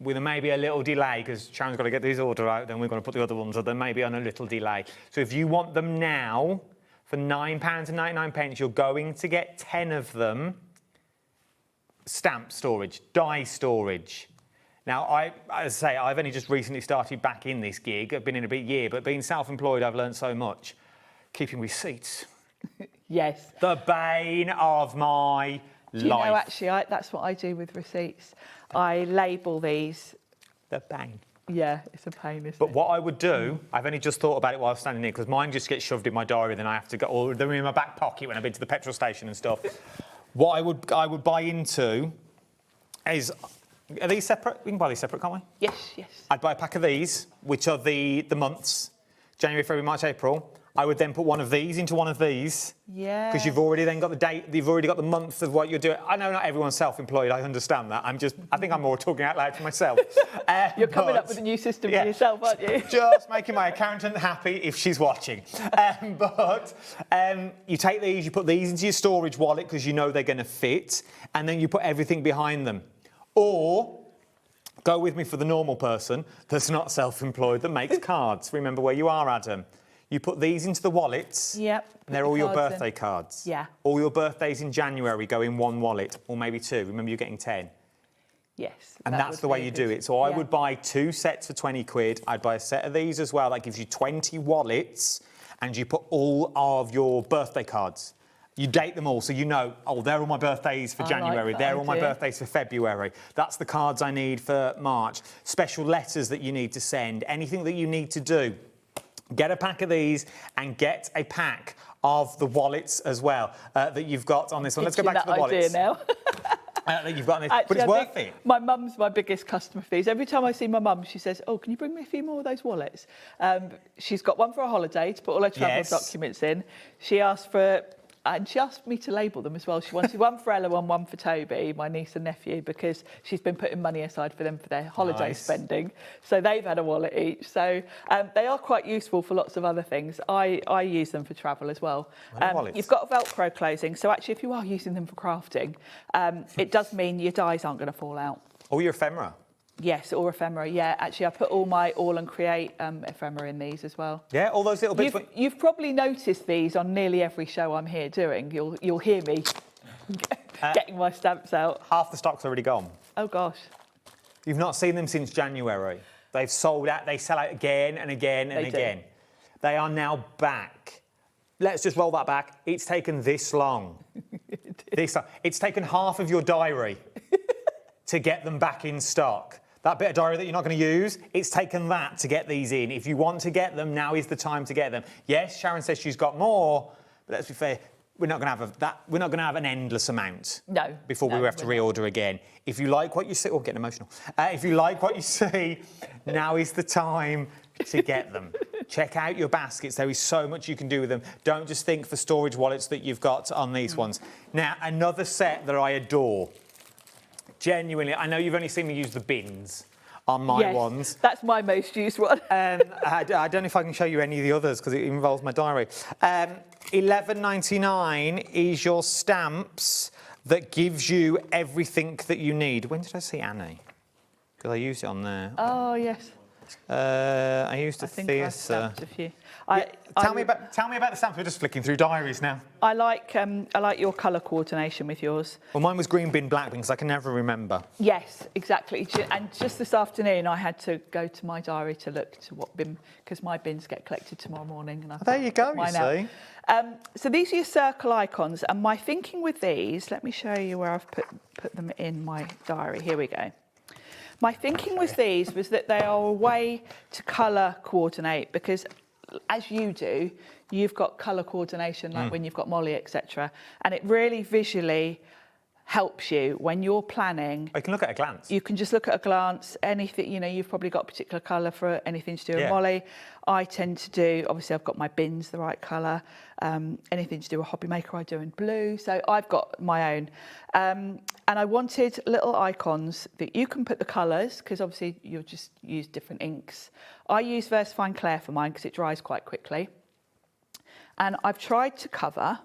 With maybe a little delay, because Sharon's got to get these order out, then we're going to put the other ones, so they may be on a little delay. So if you want them now, for £9.99, you're going to get 10 of them. Stamp storage, die storage. Now, as I say, I've only just recently started back in this gig. I've been in a big year, but being self-employed, I've learned so much. Keeping receipts. Yes. The bane of my Do you life. know, actually, that's what I do with receipts. I label these. The bane. Yeah, it's a pain, isn't But it? what I would do, I've only just thought about it while I was standing here, because mine just gets shoved in my diary, then I have to go, or they're in my back pocket when I've been to the petrol station and stuff. What I would buy into is, are these separate? We can buy these separate, can't we? Yes, yes. I'd buy a pack of these, which are the months, January, February, March, April. I would then put one of these into one of these. Yeah. Because you've already then got the date, you've already got the month of what you're doing. I know not everyone's self-employed, I understand that. I think I'm more talking out loud to myself. You're coming up with a new system for yourself, aren't you? Just making my accountant happy if she's watching. You take these, you put these into your storage wallet because you know they're going to fit, and then you put everything behind them. Or go with me for the normal person that's not self-employed, that makes cards. Remember where you are, Adam. You put these into the wallets. Yep. And they're all your birthday cards. Yeah. All your birthdays in January go in one wallet, or maybe two. Remember, you're getting 10. Yes. And that's the way you do it. So I would buy 2 sets for 20 quid. I'd buy a set of these as well. That gives you 20 wallets, and you put all of your birthday cards. You date them all, so you know, oh, they're all my birthdays for January. They're all my birthdays for February. That's the cards I need for March. Special letters that you need to send. Anything that you need to do. Get a pack of these and get a pack of the wallets as well that you've got on this one. Let's go back to the wallets. Now. That you've got on this. Actually, but it's worth it. My mum's my biggest customer for these. Every time I see my mum, she says, "Oh, can you bring me a few more of those wallets?" She's got one for a holiday to put all her travel documents in. She asked for. And she asked me to label them as well. She wanted one for Ella and one for Toby, my niece and nephew, because she's been putting money aside for them for their holiday spending. So they've had a wallet each. So they are quite useful for lots of other things. I use them for travel as well. You've got a Velcro closing. So actually, if you are using them for crafting, it does mean your dies aren't going to fall out. Or your ephemera. Yes, or ephemera, yeah. Actually, I put all my All and Create ephemera in these as well. Yeah, all those little bits. You've probably noticed these on nearly every show I'm here doing. You'll hear me getting my stamps out. Half the stock's already gone. Oh, gosh. You've not seen them since January. They've sold out. They sell out again and again and again. They are now back. Let's just roll that back. It's taken this long. It's taken half of your diary to get them back in stock. That bit of diary that you're not going to use, it's taken that to get these in. If you want to get them, now is the time to get them. Yes, Sharon says she's got more, but let's be fair, we're not going to have an endless amount. No. Before we have to reorder again. If you like what you see, getting emotional. If you like what you see, now is the time to get them. Check out your baskets. There is so much you can do with them. Don't just think for storage wallets that you've got on these ones. Now, another set that I adore. Genuinely, I know you've only seen me use the bins on my ones. That's my most used one. I don't know if I can show you any of the others because it involves my diary. $11.99 is your stamps that gives you everything that you need. When did I see Annie? Because I used it on there. Oh, yes. I used a I think theatre. I've stamped a few. Tell me about the stamps. We're just flicking through diaries now. I like your colour coordination with yours. Well, mine was green bin, black bin, because I can never remember. Yes, exactly. And just this afternoon, I had to go to my diary to look to what bin, because my bins get collected tomorrow morning. And there you go, you see. So these are your circle icons, and my thinking with these, let me show you where I've put them in my diary. Here we go. My thinking with these was that they are a way to colour coordinate, because as you do, you've got colour coordination, like when you've got Molly, etc. And it really visually helps you when you're planning. I can look at a glance. You can just look at a glance. Anything, you've probably got a particular colour for anything to do with Molly. I tend to do, obviously I've got my bins the right colour. Anything to do with HobbyMaker I do in blue. So I've got my own. And I wanted little icons that you can put the colours, because obviously you'll just use different inks. I use VersaFine Clair for mine because it dries quite quickly. And I've tried to cover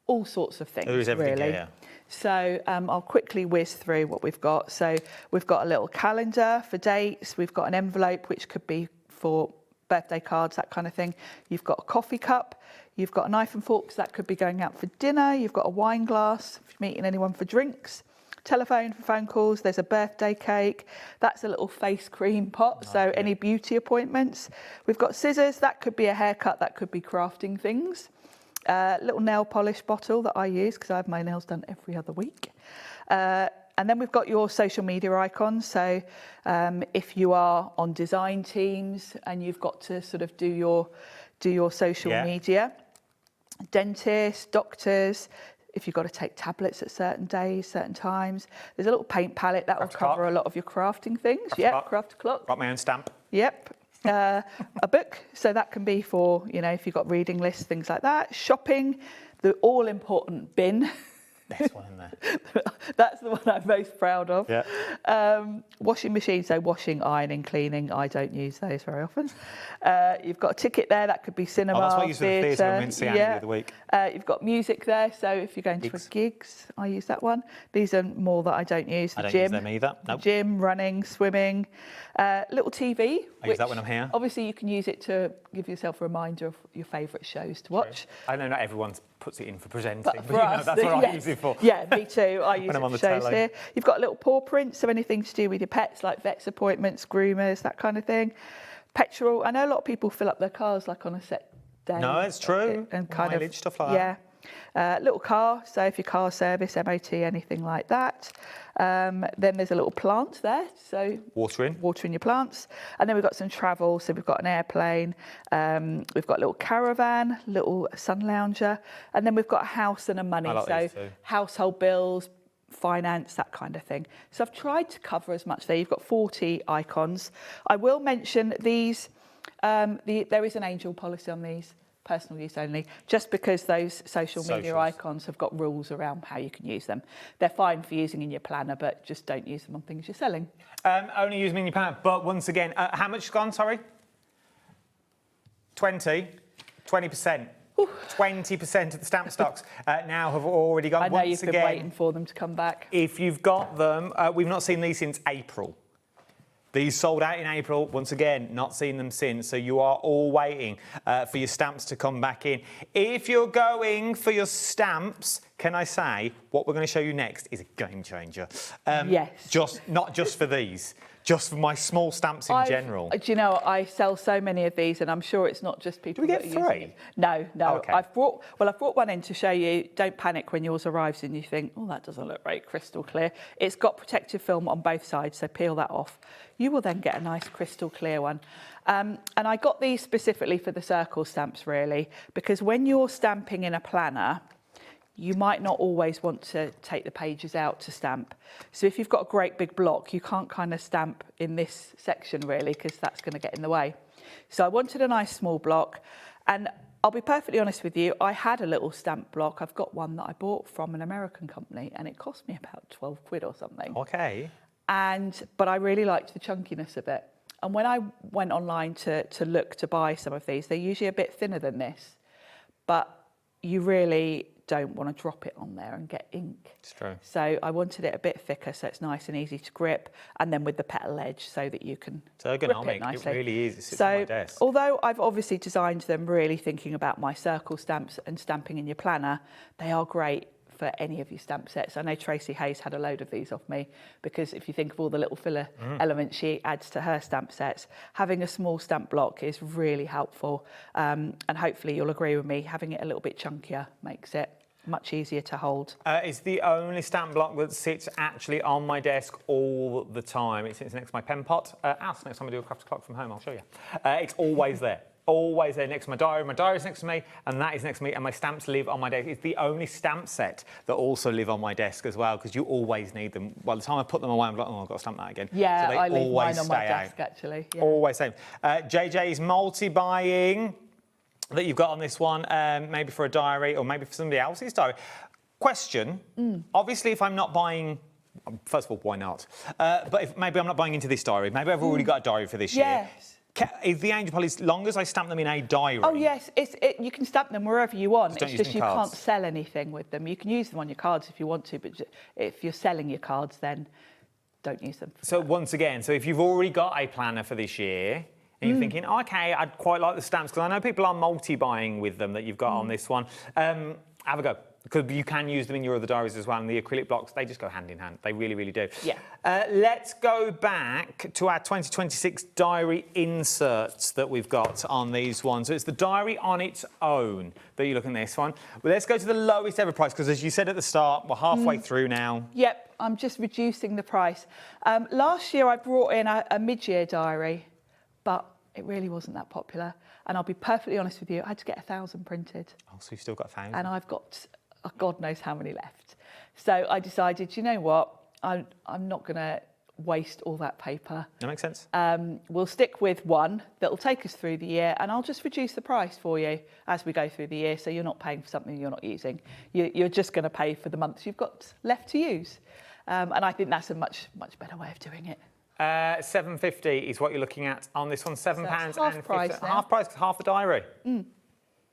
all sorts of things, really. Yeah. So I'll quickly whiz through what we've got. So we've got a little calendar for dates. We've got an envelope, which could be for birthday cards, that kind of thing. You've got a coffee cup. You've got a knife and forks. That could be going out for dinner. You've got a wine glass if you're meeting anyone for drinks. Telephone for phone calls. There's a birthday cake. That's a little face cream pot. So any beauty appointments. We've got scissors. That could be a haircut. That could be crafting things. Little nail polish bottle that I use because I have my nails done every other week. And then we've got your social media icons. So if you are on design teams and you've got to sort of do your social media. Dentists, doctors, if you've got to take tablets at certain days, certain times. There's a little paint palette that will cover a lot of your crafting things. Craft clock. Got my own stamp. Yep. A book, so that can be for, if you've got reading lists, things like that. Shopping, the all-important bin. There's one in there. That's the one I'm most proud of. Yeah. Washing machine, so washing, ironing, cleaning. I don't use those very often. You've got a ticket there, that could be cinema, that's what I use for the theatre when we went to see Andy the other week. You've got music there, so if you're going to gigs, I use that one. These are more that I don't use. I don't use them either. Nope. Gym, running, swimming. Little TV. I use that when I'm here. Obviously, you can use it to give yourself a reminder of your favourite shows to watch. I know not everyone puts it in for presenting, but for us, that's what I use it for. Yeah, me too. I use when it I'm on for the shows telly. here. You've got little paw prints, so anything to do with your pets, like vets appointments, groomers, that kind of thing. Petrol. I know a lot of people fill up their cars like on a set day. No, it's true. And kind mileage, of stuff like that. Little car, so if your car service, MOT, anything like that. Then there's a little plant there, so watering your plants. And then we've got some travel, so we've got an airplane, we've got a little caravan, little sun lounger, and then we've got a house and a money, so household bills, finance, that kind of thing. So I've tried to cover as much there. You've got 40 icons. I will mention these, there is an angel policy on these. Personal use only, just because those social media icons have got rules around how you can use them. They're fine for using in your planner, but just don't use them on things you're selling. Only use them in your planner, but once again, how much has gone, sorry? 20%. 20% of the stamp stocks now have already gone. I know you've been waiting for them to come back. If you've got them, we've not seen these since April. These sold out in April. Once again, not seen them since. So you are all waiting for your stamps to come back in. If you're going for your stamps, can I say what we're going to show you next is a game changer? Yes. Not just for these, just for my small stamps in general. Do you know, I sell so many of these, and I'm sure it's not just people. Do we get three? No. Oh, okay. I've brought one in to show you. Don't panic when yours arrives and you think, oh, that doesn't look very crystal clear. It's got protective film on both sides, so peel that off. You will then get a nice crystal clear one. And I got these specifically for the circle stamps, really, because when you're stamping in a planner, you might not always want to take the pages out to stamp. So if you've got a great big block, you can't kind of stamp in this section, really, because that's going to get in the way. So I wanted a nice small block. And I'll be perfectly honest with you, I had a little stamp block. I've got one that I bought from an American company, and it cost me about 12 quid or something. Okay. But I really liked the chunkiness of it. And when I went online to look to buy some of these, they're usually a bit thinner than this. But you really don't want to drop it on there and get ink. It's true. So I wanted it a bit thicker so it's nice and easy to grip, and then with the petal edge so that you can It's ergonomic, grip it nicely. it really is. It sits so on my desk. although I've obviously designed them really thinking about my circle stamps and stamping in your planner, they are great for any of your stamp sets. I know Tracy Hayes had a load of these off me because if you think of all the little filler elements she adds to her stamp sets, having a small stamp block is really helpful. And hopefully you'll agree with me, having it a little bit chunkier makes it much easier to hold. It's the only stamp block that sits actually on my desk all the time. It sits next to my pen pot. Next time I do a crafty clock from home, I'll show you. It's always there. Always there next to my diary. My diary's next to me, and that is next to me, and my stamps live on my desk. It's the only stamp set that also live on my desk as well, because you always need them. By the time I put them away, I'm like, oh, I've got to stamp that again. Yeah, so they I leave always mine on my stay desk, out. actually. Yeah. Always same. JJ's multi-buying that you've got on this one, maybe for a diary or maybe for somebody else's diary. Question, obviously if I'm not buying, first of all, why not? But if maybe I'm not buying into this diary, maybe I've already got a diary for this year. Is the Angel Polly, as long as I stamp them in a diary? Oh yes, you can stamp them wherever you want. Just It's just you can't sell anything with them. You can use them on your cards if you want to, but if you're selling your cards, then don't use them. So once again, so if you've already got a planner for this year, and you're thinking, oh, okay, I'd quite like the stamps, because I know people are multi-buying with them that you've got on this one, have a go. Because you can use them in your other diaries as well, and the acrylic blocks, they just go hand in hand. They really, really do. Yeah. Let's go back to our 2026 diary inserts that we've got on these ones. So it's the diary on its own that you look at this one. Well, let's go to the lowest ever price, because as you said at the start, we're halfway through now. Yep, I'm just reducing the price. Last year I brought in a mid-year diary, but it really wasn't that popular. And I'll be perfectly honest with you, I had to get 1,000 printed. Oh, so you've still got 1,000? And I've got God knows how many left. So I decided, you know what, I'm not going to waste all that paper. That makes sense. We'll stick with one that'll take us through the year, and I'll just reduce the price for you as we go through the year, so you're not paying for something you're not using. You're just going to pay for the months you've got left to use. And I think that's a much better way of doing it. £7.50 is what you're looking at on this one. £7 half and price now. half price, half the diary.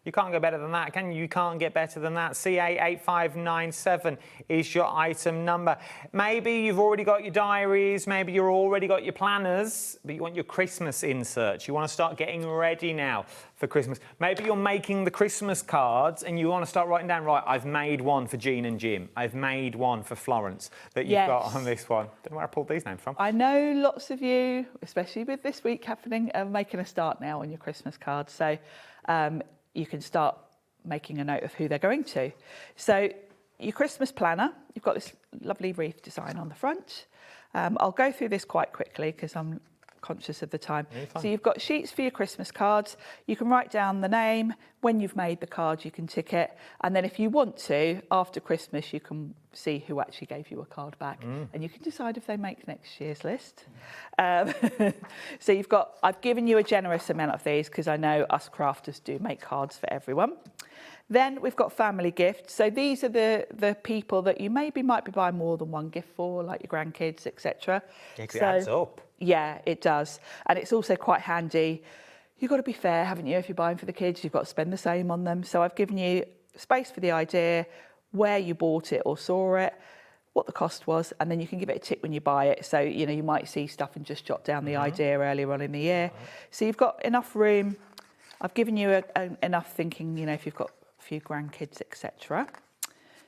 You can't go better than that, can you? You can't get better than that. CA8597 is your item number. Maybe you've already got your diaries, maybe you've already got your planners, but you want your Christmas inserts. You want to start getting ready now for Christmas. Maybe you're making the Christmas cards and you want to start writing down, right, I've made one for Jean and Jim. I've made one for Florence that you've got on this one. Don't know where I pulled these names from. I know lots of you, especially with this week happening, are making a start now on your Christmas cards. So you can start making a note of who they're going to. So your Christmas planner, you've got this lovely wreath design on the front. I'll go through this quite quickly because I'm conscious of the time. So you've got sheets for your Christmas cards. You can write down the name. When you've made the card, you can tick it. And then if you want to, after Christmas, you can see who actually gave you a card back. And you can decide if they make next year's list. So I've given you a generous amount of these because I know us crafters do make cards for everyone. Then we've got family gifts. So these are the people that you might be buying more than one gift for, like your grandkids, etc. Yeah, 'cause it adds up. Yeah, it does. And it's also quite handy. You've got to be fair, haven't you? If you're buying for the kids, you've got to spend the same on them. So I've given you space for the idea, where you bought it or saw it, what the cost was, and then you can give it a tick when you buy it. So, you might see stuff and just jot down the idea earlier on in the year. So you've got enough room. I've given you enough thinking, if you've got a few grandkids, etc.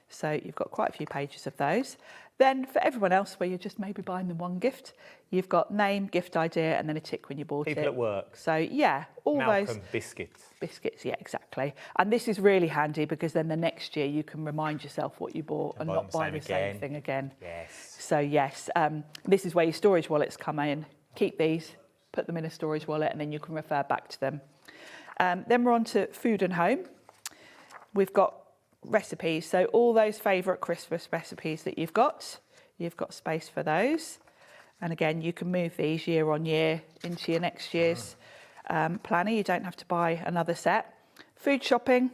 So you've got quite a few pages of those. Then for everyone else, where you're just maybe buying them one gift, you've got name, gift idea, and then a tick when you bought it. People at work. So yeah, all Malcolm, those. biscuits. Biscuits, yeah, exactly. And this is really handy because then the next year you can remind yourself what you bought and not buy the same thing again. Yes. So yes, this is where your storage wallets come in. Keep these, put them in a storage wallet, and then you can refer back to them. Then we're on to food and home. We've got recipes, so all those favourite Christmas recipes that you've got space for those. And again, you can move these year on year into your next year's planner. You don't have to buy another set. Food shopping,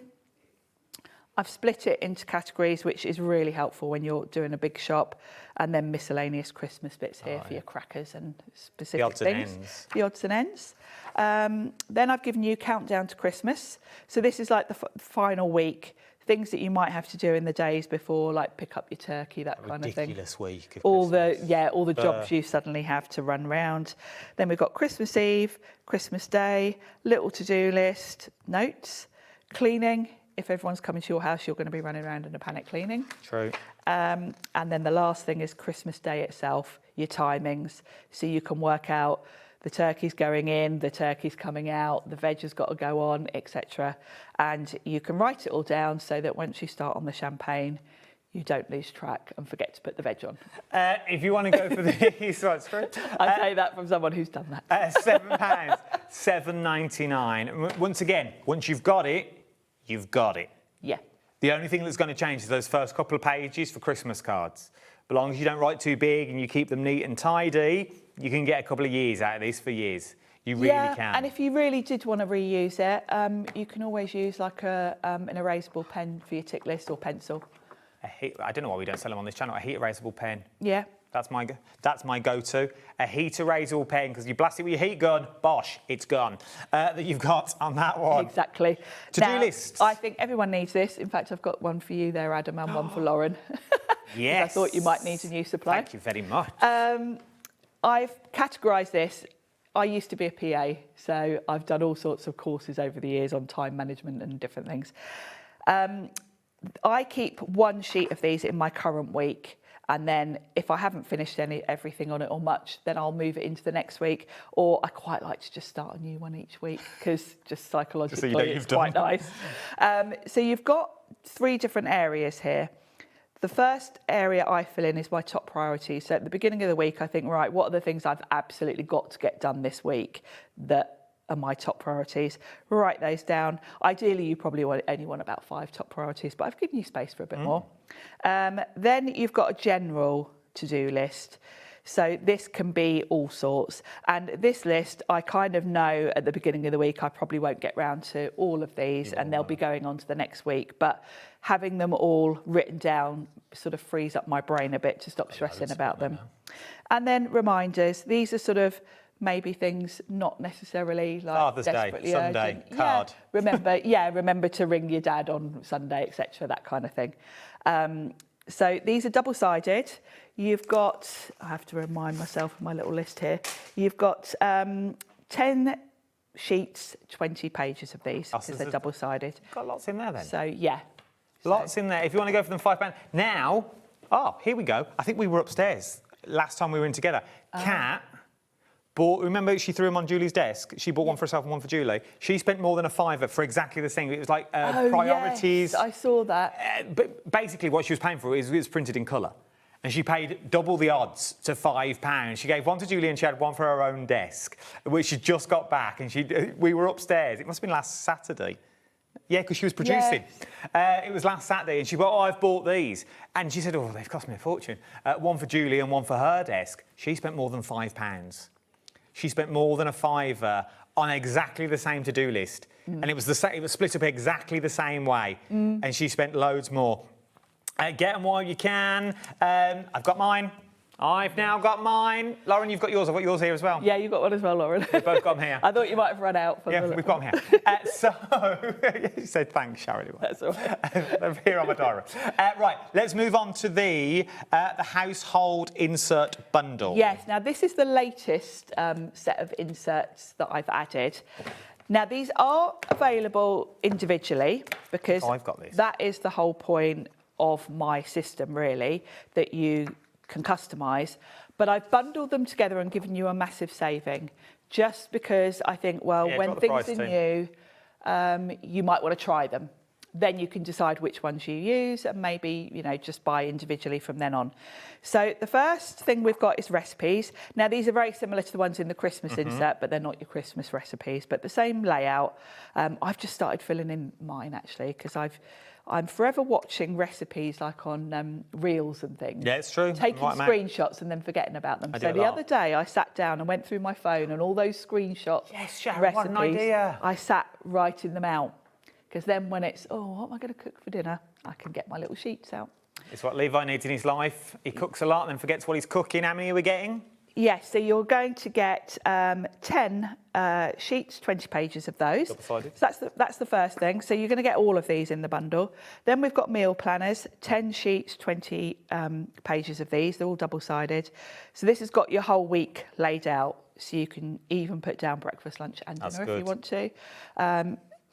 I've split it into categories, which is really helpful when you're doing a big shop, and then miscellaneous Christmas bits here for your crackers and specific odds things. and ends. The odds and ends. Then I've given you Countdown to Christmas. So this is like the final week. things that you might have to do in the days before, like pick up your turkey, that kind of thing. Ridiculous week. Of All Christmas. the jobs you suddenly have to run round. Then we've got Christmas Eve, Christmas Day, little to-do list, notes, cleaning. If everyone's coming to your house, you're going to be running around in a panic cleaning. True. And then the last thing is Christmas Day itself, your timings. So you can work out the turkey's going in, the turkey's coming out, the veg has got to go on, etc. And you can write it all down so that once you start on the champagne, you don't lose track and forget to put the veg on. If you want to go for these, that's true. I say that from someone who's done that. £7, $7.99. Once again, once you've got it, you've got it. Yeah. The only thing that's going to change is those first couple of pages for Christmas cards. But as long as you don't write too big and you keep them neat and tidy, you can get a couple of years out of this for years. You really can. And if you really did want to reuse it, you can always use like an erasable pen for your tick list or pencil. I don't know why we don't sell them on this channel. A heat erasable pen. Yeah. That's my go-to. A heat erasable pen, because you blast it with your heat gun, bosh, it's gone. That you've got on that one. Exactly. To-do lists. I think everyone needs this. In fact, I've got one for you there, Adam, and one for Lauren. Yes. I thought you might need a new supply. Thank you very much. I've categorised this. I used to be a PA, so I've done all sorts of courses over the years on time management and different things. I keep one sheet of these in my current week, and then if I haven't finished everything on it or much, then I'll move it into the next week. Or I quite like to just start a new one each week, because just psychologically it's quite nice. So you've got 3 different areas here. The first area I fill in is my top priorities. So at the beginning of the week, I think, right, what are the things I've absolutely got to get done this week that are my top priorities? Write those down. Ideally, you probably only want about 5 top priorities, but I've given you space for a bit more. Then you've got a general to-do list. So this can be all sorts. And this list, I kind of know at the beginning of the week, I probably won't get round to all of these, and they'll be going on to the next week. But having them all written down sort of frees up my brain a bit to stop stressing about them. And then reminders. These are sort of maybe things not necessarily like Father's desperately Day, urgent. Sunday, card. Remember to ring your dad on Sunday, etc., that kind of thing. So these are double-sided. You've got, I have to remind myself of my little list here. You've got 10 sheets, 20 pages of these, because they're double-sided. Got lots in there then. So, yeah. Lots in there. If you want to go for them £5. Now, here we go. I think we were upstairs last time we were in together. Kat bought, remember she threw them on Julie's desk? She bought one for herself and one for Julie. She spent more than a £5 for exactly the same. It was like priorities. Yes, I saw that. But basically what she was paying for is it was printed in colour. And she paid double the odds to £5. She gave one to Julie and she had one for her own desk, which she just got back. And we were upstairs. It must have been last Saturday. Yeah, because she was producing. Yeah. It was last Saturday, and she went, I've bought these. And she said, they've cost me a fortune. One for Julie and one for her desk. She spent more than £5. She spent more than a £5 on exactly the same to-do list. And it was split up exactly the same way. And she spent loads more. Get them while you can. I've got mine. I've now got mine. Lauren, you've got yours. I've got yours here as well. Yeah, you've got one as well, Lauren. We've both got them here. I thought you might have run out. Yeah, we've got them here. You said thanks, Sharon. That's all right. They're here on my diary. Right, let's move on to the household insert bundle. Yes, now this is the latest set of inserts that I've added. Now, these are available individually because I've got this. That is the whole point of my system, really, that you can customise, but I've bundled them together and given you a massive saving, just because I think, when things are new, you might want to try them. Then you can decide which ones you use and maybe, just buy individually from then on. So the first thing we've got is recipes. Now, these are very similar to the ones in the Christmas insert, but they're not your Christmas recipes, but the same layout. I've just started filling in mine, actually, because I'm forever watching recipes like on reels and things. Yeah, it's true. Taking screenshots and then forgetting about them. So the other day I sat down and went through my phone and all those screenshots, recipes, what an idea. I sat writing them out. Because then when it's, what am I going to cook for dinner? I can get my little sheets out. It's what Levi needs in his life. He cooks a lot and then forgets what he's cooking. How many are we getting? Yes, so you're going to get 10 sheets, 20 pages of those. Double-sided. So that's the first thing. So you're going to get all of these in the bundle. Then we've got meal planners, 10 sheets, 20 pages of these. They're all double-sided. So this has got your whole week laid out. So you can even put down breakfast, lunch and dinner if you want to.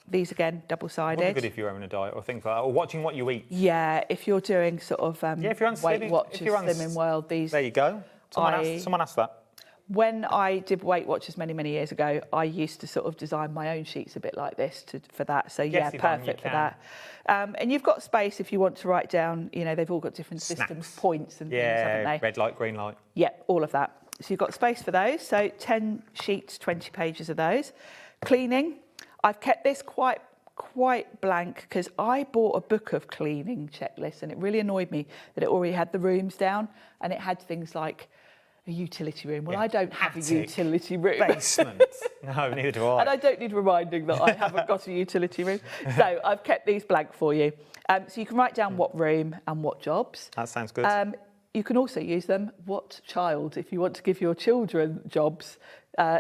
These again, double-sided. Would be good if you're having a diet or things like that, or watching what you eat. Yeah, if you're doing sort of if you're on Weight Watchers, Slimming World, these. There you go. Someone asked that. When I did Weight Watchers many years ago, I used to sort of design my own sheets a bit like this for that. So yeah, perfect for that. And you've got space if you want to write down. You know, they've all got different systems, points and things, haven't they? Red light, green light. Yeah, all of that. So you've got space for those. So 10 sheets, 20 pages of those. Cleaning. I've kept this quite blank because I bought a book of cleaning checklists and it really annoyed me that it already had the rooms down and it had things like a utility room. Well, I don't have a utility room. Basement. No, neither do I. And I don't need reminding that I haven't got a utility room. So I've kept these blank for you. So you can write down what room and what jobs. That sounds good. You can also use them, what child, if you want to give your children jobs.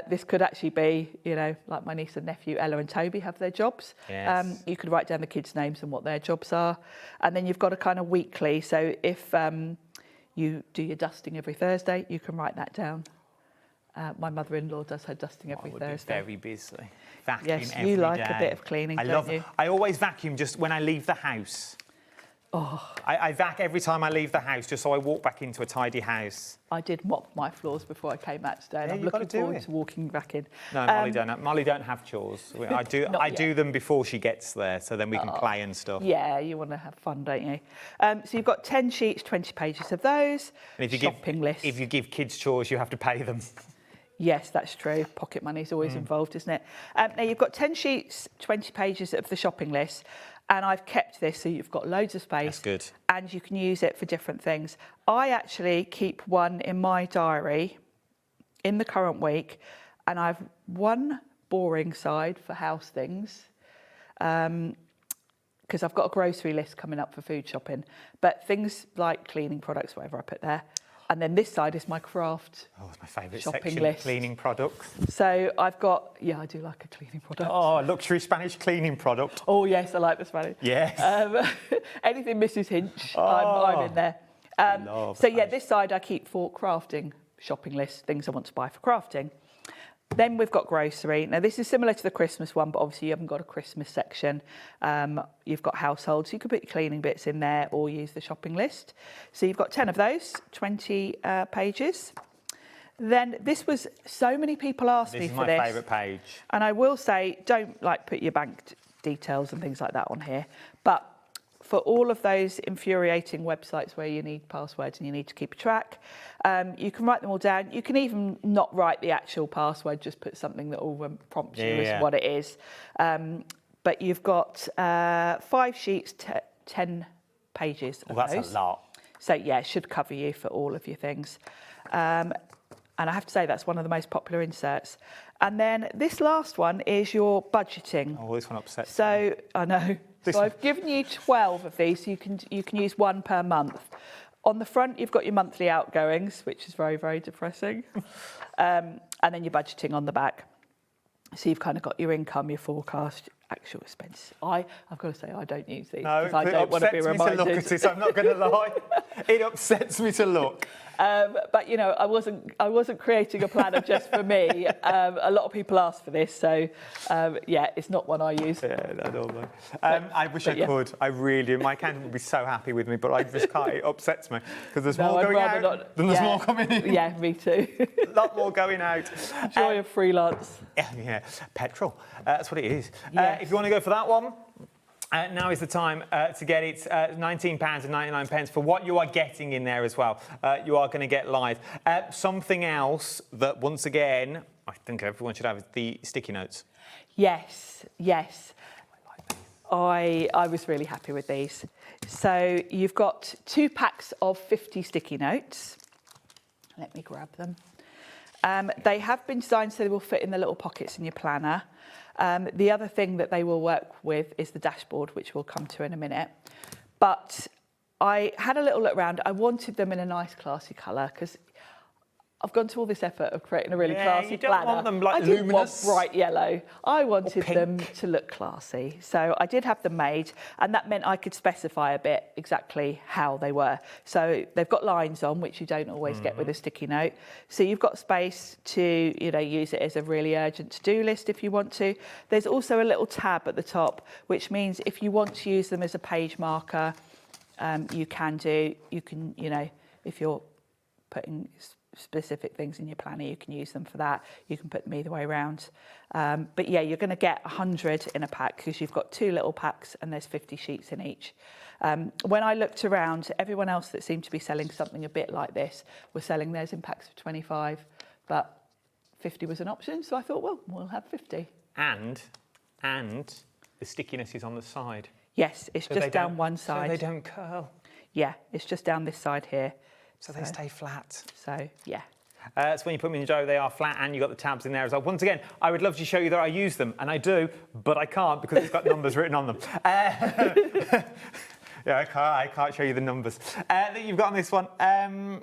This could actually be, you know, like my niece and nephew, Ella and Toby have their jobs. Yes. You could write down the kids' names and what their jobs are. And then you've got a kind of weekly. So if you do your dusting every Thursday, you can write that down. My mother-in-law does her dusting every Thursday. Very busy. Vacuum yes, every you like day. a bit of cleaning, don't you? I always vacuum just when I leave the house. Oh. I vac every time I leave the house, just so I walk back into a tidy house. I did mop my floors before I came out today, and I'm looking forward to walking back in. No, Molly don't have chores. I do them before she gets there, so then we can play and stuff. Yeah, you want to have fun, don't you? So you've got 10 sheets, 20 pages of those. And if you shopping list. If you give kids chores, you have to pay them. Yes, that's true. Pocket money's always involved, isn't it? Now you've got 10 sheets, 20 pages of the shopping list. And I've kept this so you've got loads of space. That's good. And you can use it for different things. I actually keep one in my diary in the current week, and I've one boring side for house things, because I've got a grocery list coming up for food shopping. But things like cleaning products, whatever I put there. And then this side is my craft it's my favourite shopping section, list. Cleaning products. So I've got, I do like a cleaning product. Oh, luxury Spanish cleaning product. Oh, yes, I like the Spanish. Yes. Anything Mrs. Hinch, I'm in there. So, this side I keep for crafting shopping list, things I want to buy for crafting. Then we've got grocery. Now, this is similar to the Christmas one, but obviously you haven't got a Christmas section. You've got household, so you could put your cleaning bits in there or use the shopping list. So you've got 10 of those, 20 pages. Then this was, so many people asked me for this. This is my favourite page. And I will say, don't put your bank details and things like that on here. But for all of those infuriating websites where you need passwords and you need to keep a track, you can write them all down. You can even not write the actual password, just put something that will prompt you as what it is. But you've got 5 sheets, 10 pages of those. That's a lot. So, it should cover you for all of your things. And I have to say, that's one of the most popular inserts. And then this last one is your budgeting. Oh, this one upsets me. So, I know. So I've given you 12 of these, so you can use one per month. On the front, you've got your monthly outgoings, which is very, very depressing. And then your budgeting on the back. So you've kind of got your income, your forecast, actual expenses. I've got to say, I don't use these because I don't want to be reminded. It upsets me to look at it, I'm not going to lie. It upsets me to look. But I wasn't creating a planner just for me. A lot of people asked for this, so it's not one I use. Yeah, I don't know. I wish I could. I really do. My accountant would be so happy with me, but I just can't. It upsets me because there's more going out than there's more coming in. Yeah, me too. A lot more going out. Joy of freelance. Yeah, petrol. That's what it is. If you want to go for that one. Now is the time to get it. £19.99 for what you are getting in there as well. You are going to get live. Something else that, once again, I think everyone should have is the sticky notes. Yes. I was really happy with these. So you've got 2 packs of 50 sticky notes. Let me grab them. They have been designed so they will fit in the little pockets in your planner. The other thing that they will work with is the dashboard, which we'll come to in a minute. But I had a little look around. I wanted them in a nice classy colour because I've gone to all this effort of creating a really classy you don't planner. want them like I didn't luminous. want bright yellow. I wanted them to look classy. So I did have them made, and that meant I could specify a bit exactly how they were. So they've got lines on, which you don't always get with a sticky note. So you've got space to, you know, use it as a really urgent to-do list if you want to. There's also a little tab at the top, which means if you want to use them as a page marker, you can do. You can, you know, if you're putting specific things in your planner, you can use them for that. You can put them either way around. But yeah, you're going to get 100 in a pack because you've got 2 little packs and there's 50 sheets in each. When I looked around, everyone else that seemed to be selling something a bit like this was selling theirs in packs of 25, but 50 was an option. So I thought, well, we'll have 50. And the stickiness is on the side. Yes, it's So just they down don't- one side. So they don't curl. Yeah, it's just down this side here. So they stay flat. So, yeah. So when you put them in the dough, they are flat, and you've got the tabs in there as well. Once again, I would love to show you that I use them, and I do, but I can't because it's got numbers written on them. Yeah, I can't show you the numbers that you've got on this one.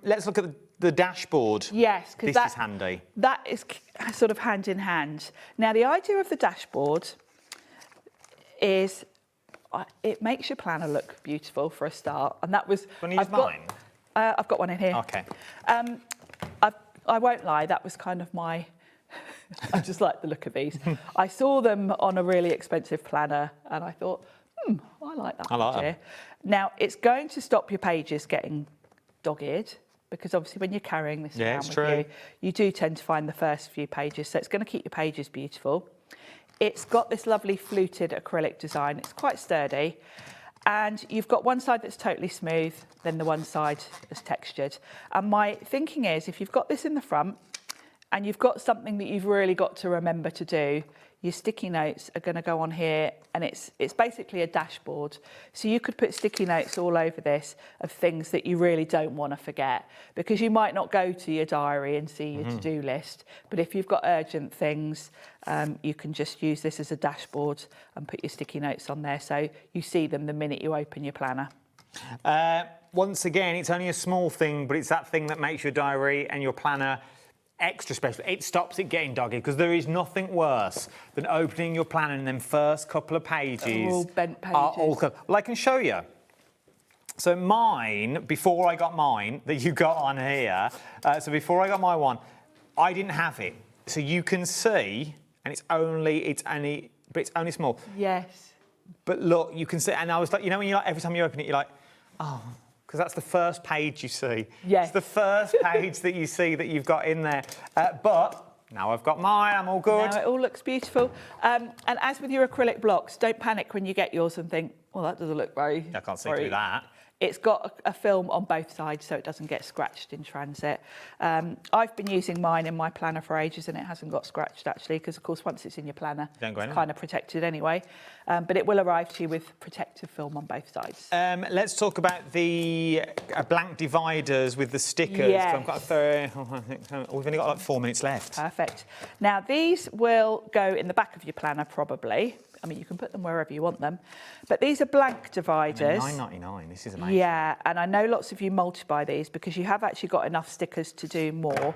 Let's look at the dashboard. Yes, because this is handy. That is sort of hand in hand. Now, the idea of the dashboard is it makes your planner look beautiful for a start, and that was. Want to use mine? I've got one in here. Okay. I won't lie, that was kind of my. I just like the look of these. I saw them on a really expensive planner, and I thought, I like that. I like idea. them. Now, it's going to stop your pages getting dog-eared, because obviously when you're carrying this around with you, you do tend to find the first few pages, so it's going to keep your pages beautiful. It's got this lovely fluted acrylic design. It's quite sturdy. And you've got one side that's totally smooth, then the one side is textured. And my thinking is, if you've got this in the front and you've got something that you've really got to remember to do, your sticky notes are going to go on here, and it's basically a dashboard. So you could put sticky notes all over this of things that you really don't want to forget, because you might not go to your diary and see your to-do list, but if you've got urgent things, you can just use this as a dashboard and put your sticky notes on there so you see them the minute you open your planner. Once again, it's only a small thing, but it's that thing that makes your diary and your planner extra special. It stops it getting doggy, because there is nothing worse than opening your planner and then first couple of pages all bent pages. are all well, I can show you. So mine, before I got mine that you got on here, so before I got my one, I didn't have it. So you can see, and it's only small. Yes. But look, you can see, and I was like, you know, when you like, every time you open it, you're like, oh. Because that's the first page you see. Yes. It's the first page that you see that you've got in there. But now I've got mine, I'm all good. Now it all looks beautiful. And as with your acrylic blocks, don't panic when you get yours and think, well, that doesn't look very... I can't see through that. It's got a film on both sides so it doesn't get scratched in transit. I've been using mine in my planner for ages and it hasn't got scratched actually, because of course once it's in your planner, it's kind of protected anyway. But it will arrive to you with protective film on both sides. Let's talk about the blank dividers with the stickers. Yes. We've only got like 4 minutes left. Perfect. Now these will go in the back of your planner probably. I mean, you can put them wherever you want them. But these are blank dividers. $9.99, this is amazing. Yeah, and I know lots of you multiply these because you have actually got enough stickers to do more.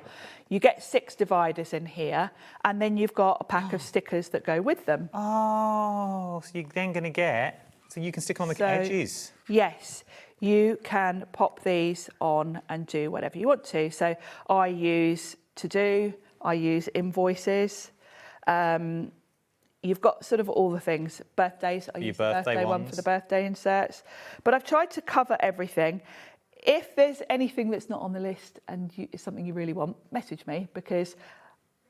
You get 6 dividers in here, and then you've got a pack of stickers that go with them. Oh, so you're then going to get... So you can stick on the edges? Yes, you can pop these on and do whatever you want to. So I use to-do, I use invoices, you've got sort of all the things. Birthdays, I use the birthday one for the birthday inserts. But I've tried to cover everything. If there's anything that's not on the list and it's something you really want, message me, because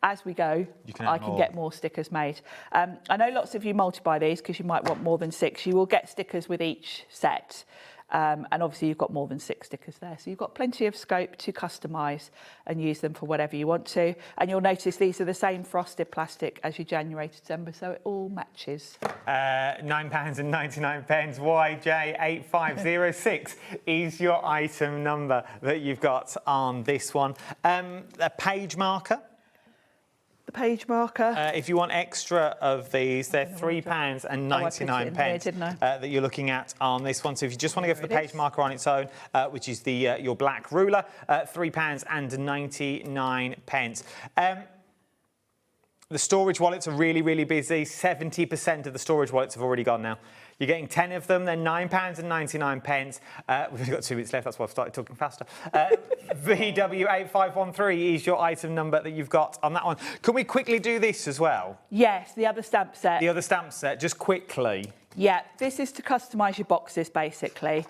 as we go, I can get more stickers made. I know lots of you multiply these because you might want more than 6. You will get stickers with each set. And obviously you've got more than 6 stickers there. So you've got plenty of scope to customise and use them for whatever you want to. And you'll notice these are the same frosted plastic as your January to December, so it all matches. £9.99, YJ8506 is your item number that you've got on this one. A page marker. The page marker. If you want extra of these, they're £3.99 that you're looking at on this one. So if you just want to go for the page marker on its own, which is the your black ruler, £3.99. The storage wallets are really, really busy. 70% of the storage wallets have already gone now. You're getting 10 of them. They're £9.99. We've only got 2 minutes left. That's why I've started talking faster. VW8513 is your item number that you've got on that one. Can we quickly do this as well? Yes, the other stamp set. The other stamp set, just quickly. Yeah, this is to customise your boxes, basically.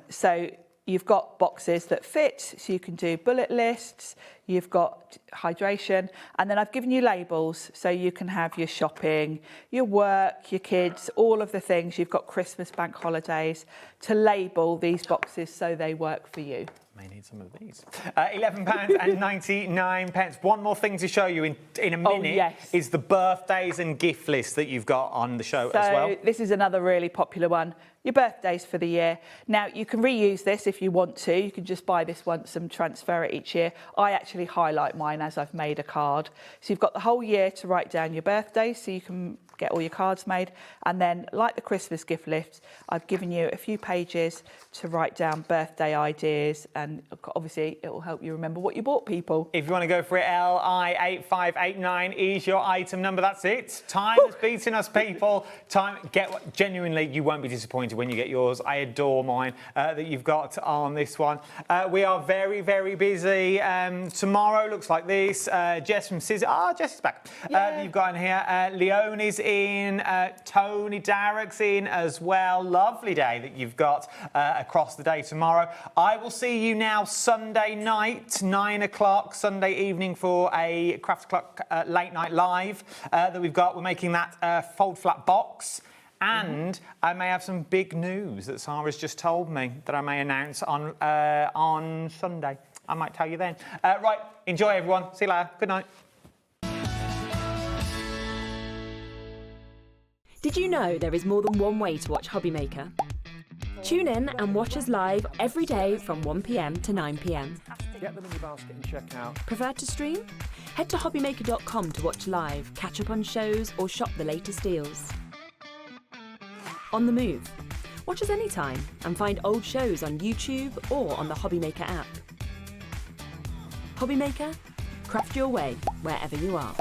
So you've got boxes that fit, so you can do bullet lists, you've got hydration, and then I've given you labels, so you can have your shopping, your work, your kids, all of the things. You've got Christmas, bank holidays, to label these boxes so they work for you. May need some of these. £11.99. One more thing to show you in a minute is the birthdays and gift list that you've got on the show as well. This is another really popular one. Your birthdays for the year. Now, you can reuse this if you want to. You can just buy this once and transfer it each year. I actually highlight mine as I've made a card. So you've got the whole year to write down your birthdays, so you can get all your cards made. And then, like the Christmas gift list, I've given you a few pages to write down birthday ideas, and obviously it will help you remember what you bought people. If you want to go for it, LI8589 is your item number. That's it. Time is beating us, people. Genuinely, you won't be disappointed when you get yours. I adore mine that you've got on this one. We are very, very busy. Tomorrow looks like this. Jess from Scissor. Jess is back. You've got in here. Leone is in. Tony Darrick's in as well. Lovely day that you've got across the day tomorrow. I will see you now Sunday night, 9 o'clock, Sunday evening for a Craft Clock late night live that we've got. We're making that fold flat box. And I may have some big news that Sarah's just told me that I may announce on Sunday. I might tell you then. Right, enjoy everyone. See you later. Good night. Did you know there is more than one way to watch HobbyMaker? Tune in and watch us live every day from 1 p.m. to 9 p.m. Get them in your basket and check out. Prefer to stream? Head to hobbymaker.com to watch live, catch up on shows, or shop the latest deals. On the move. Watch us anytime and find old shows on YouTube or on the HobbyMaker app. HobbyMaker, craft your way wherever you are.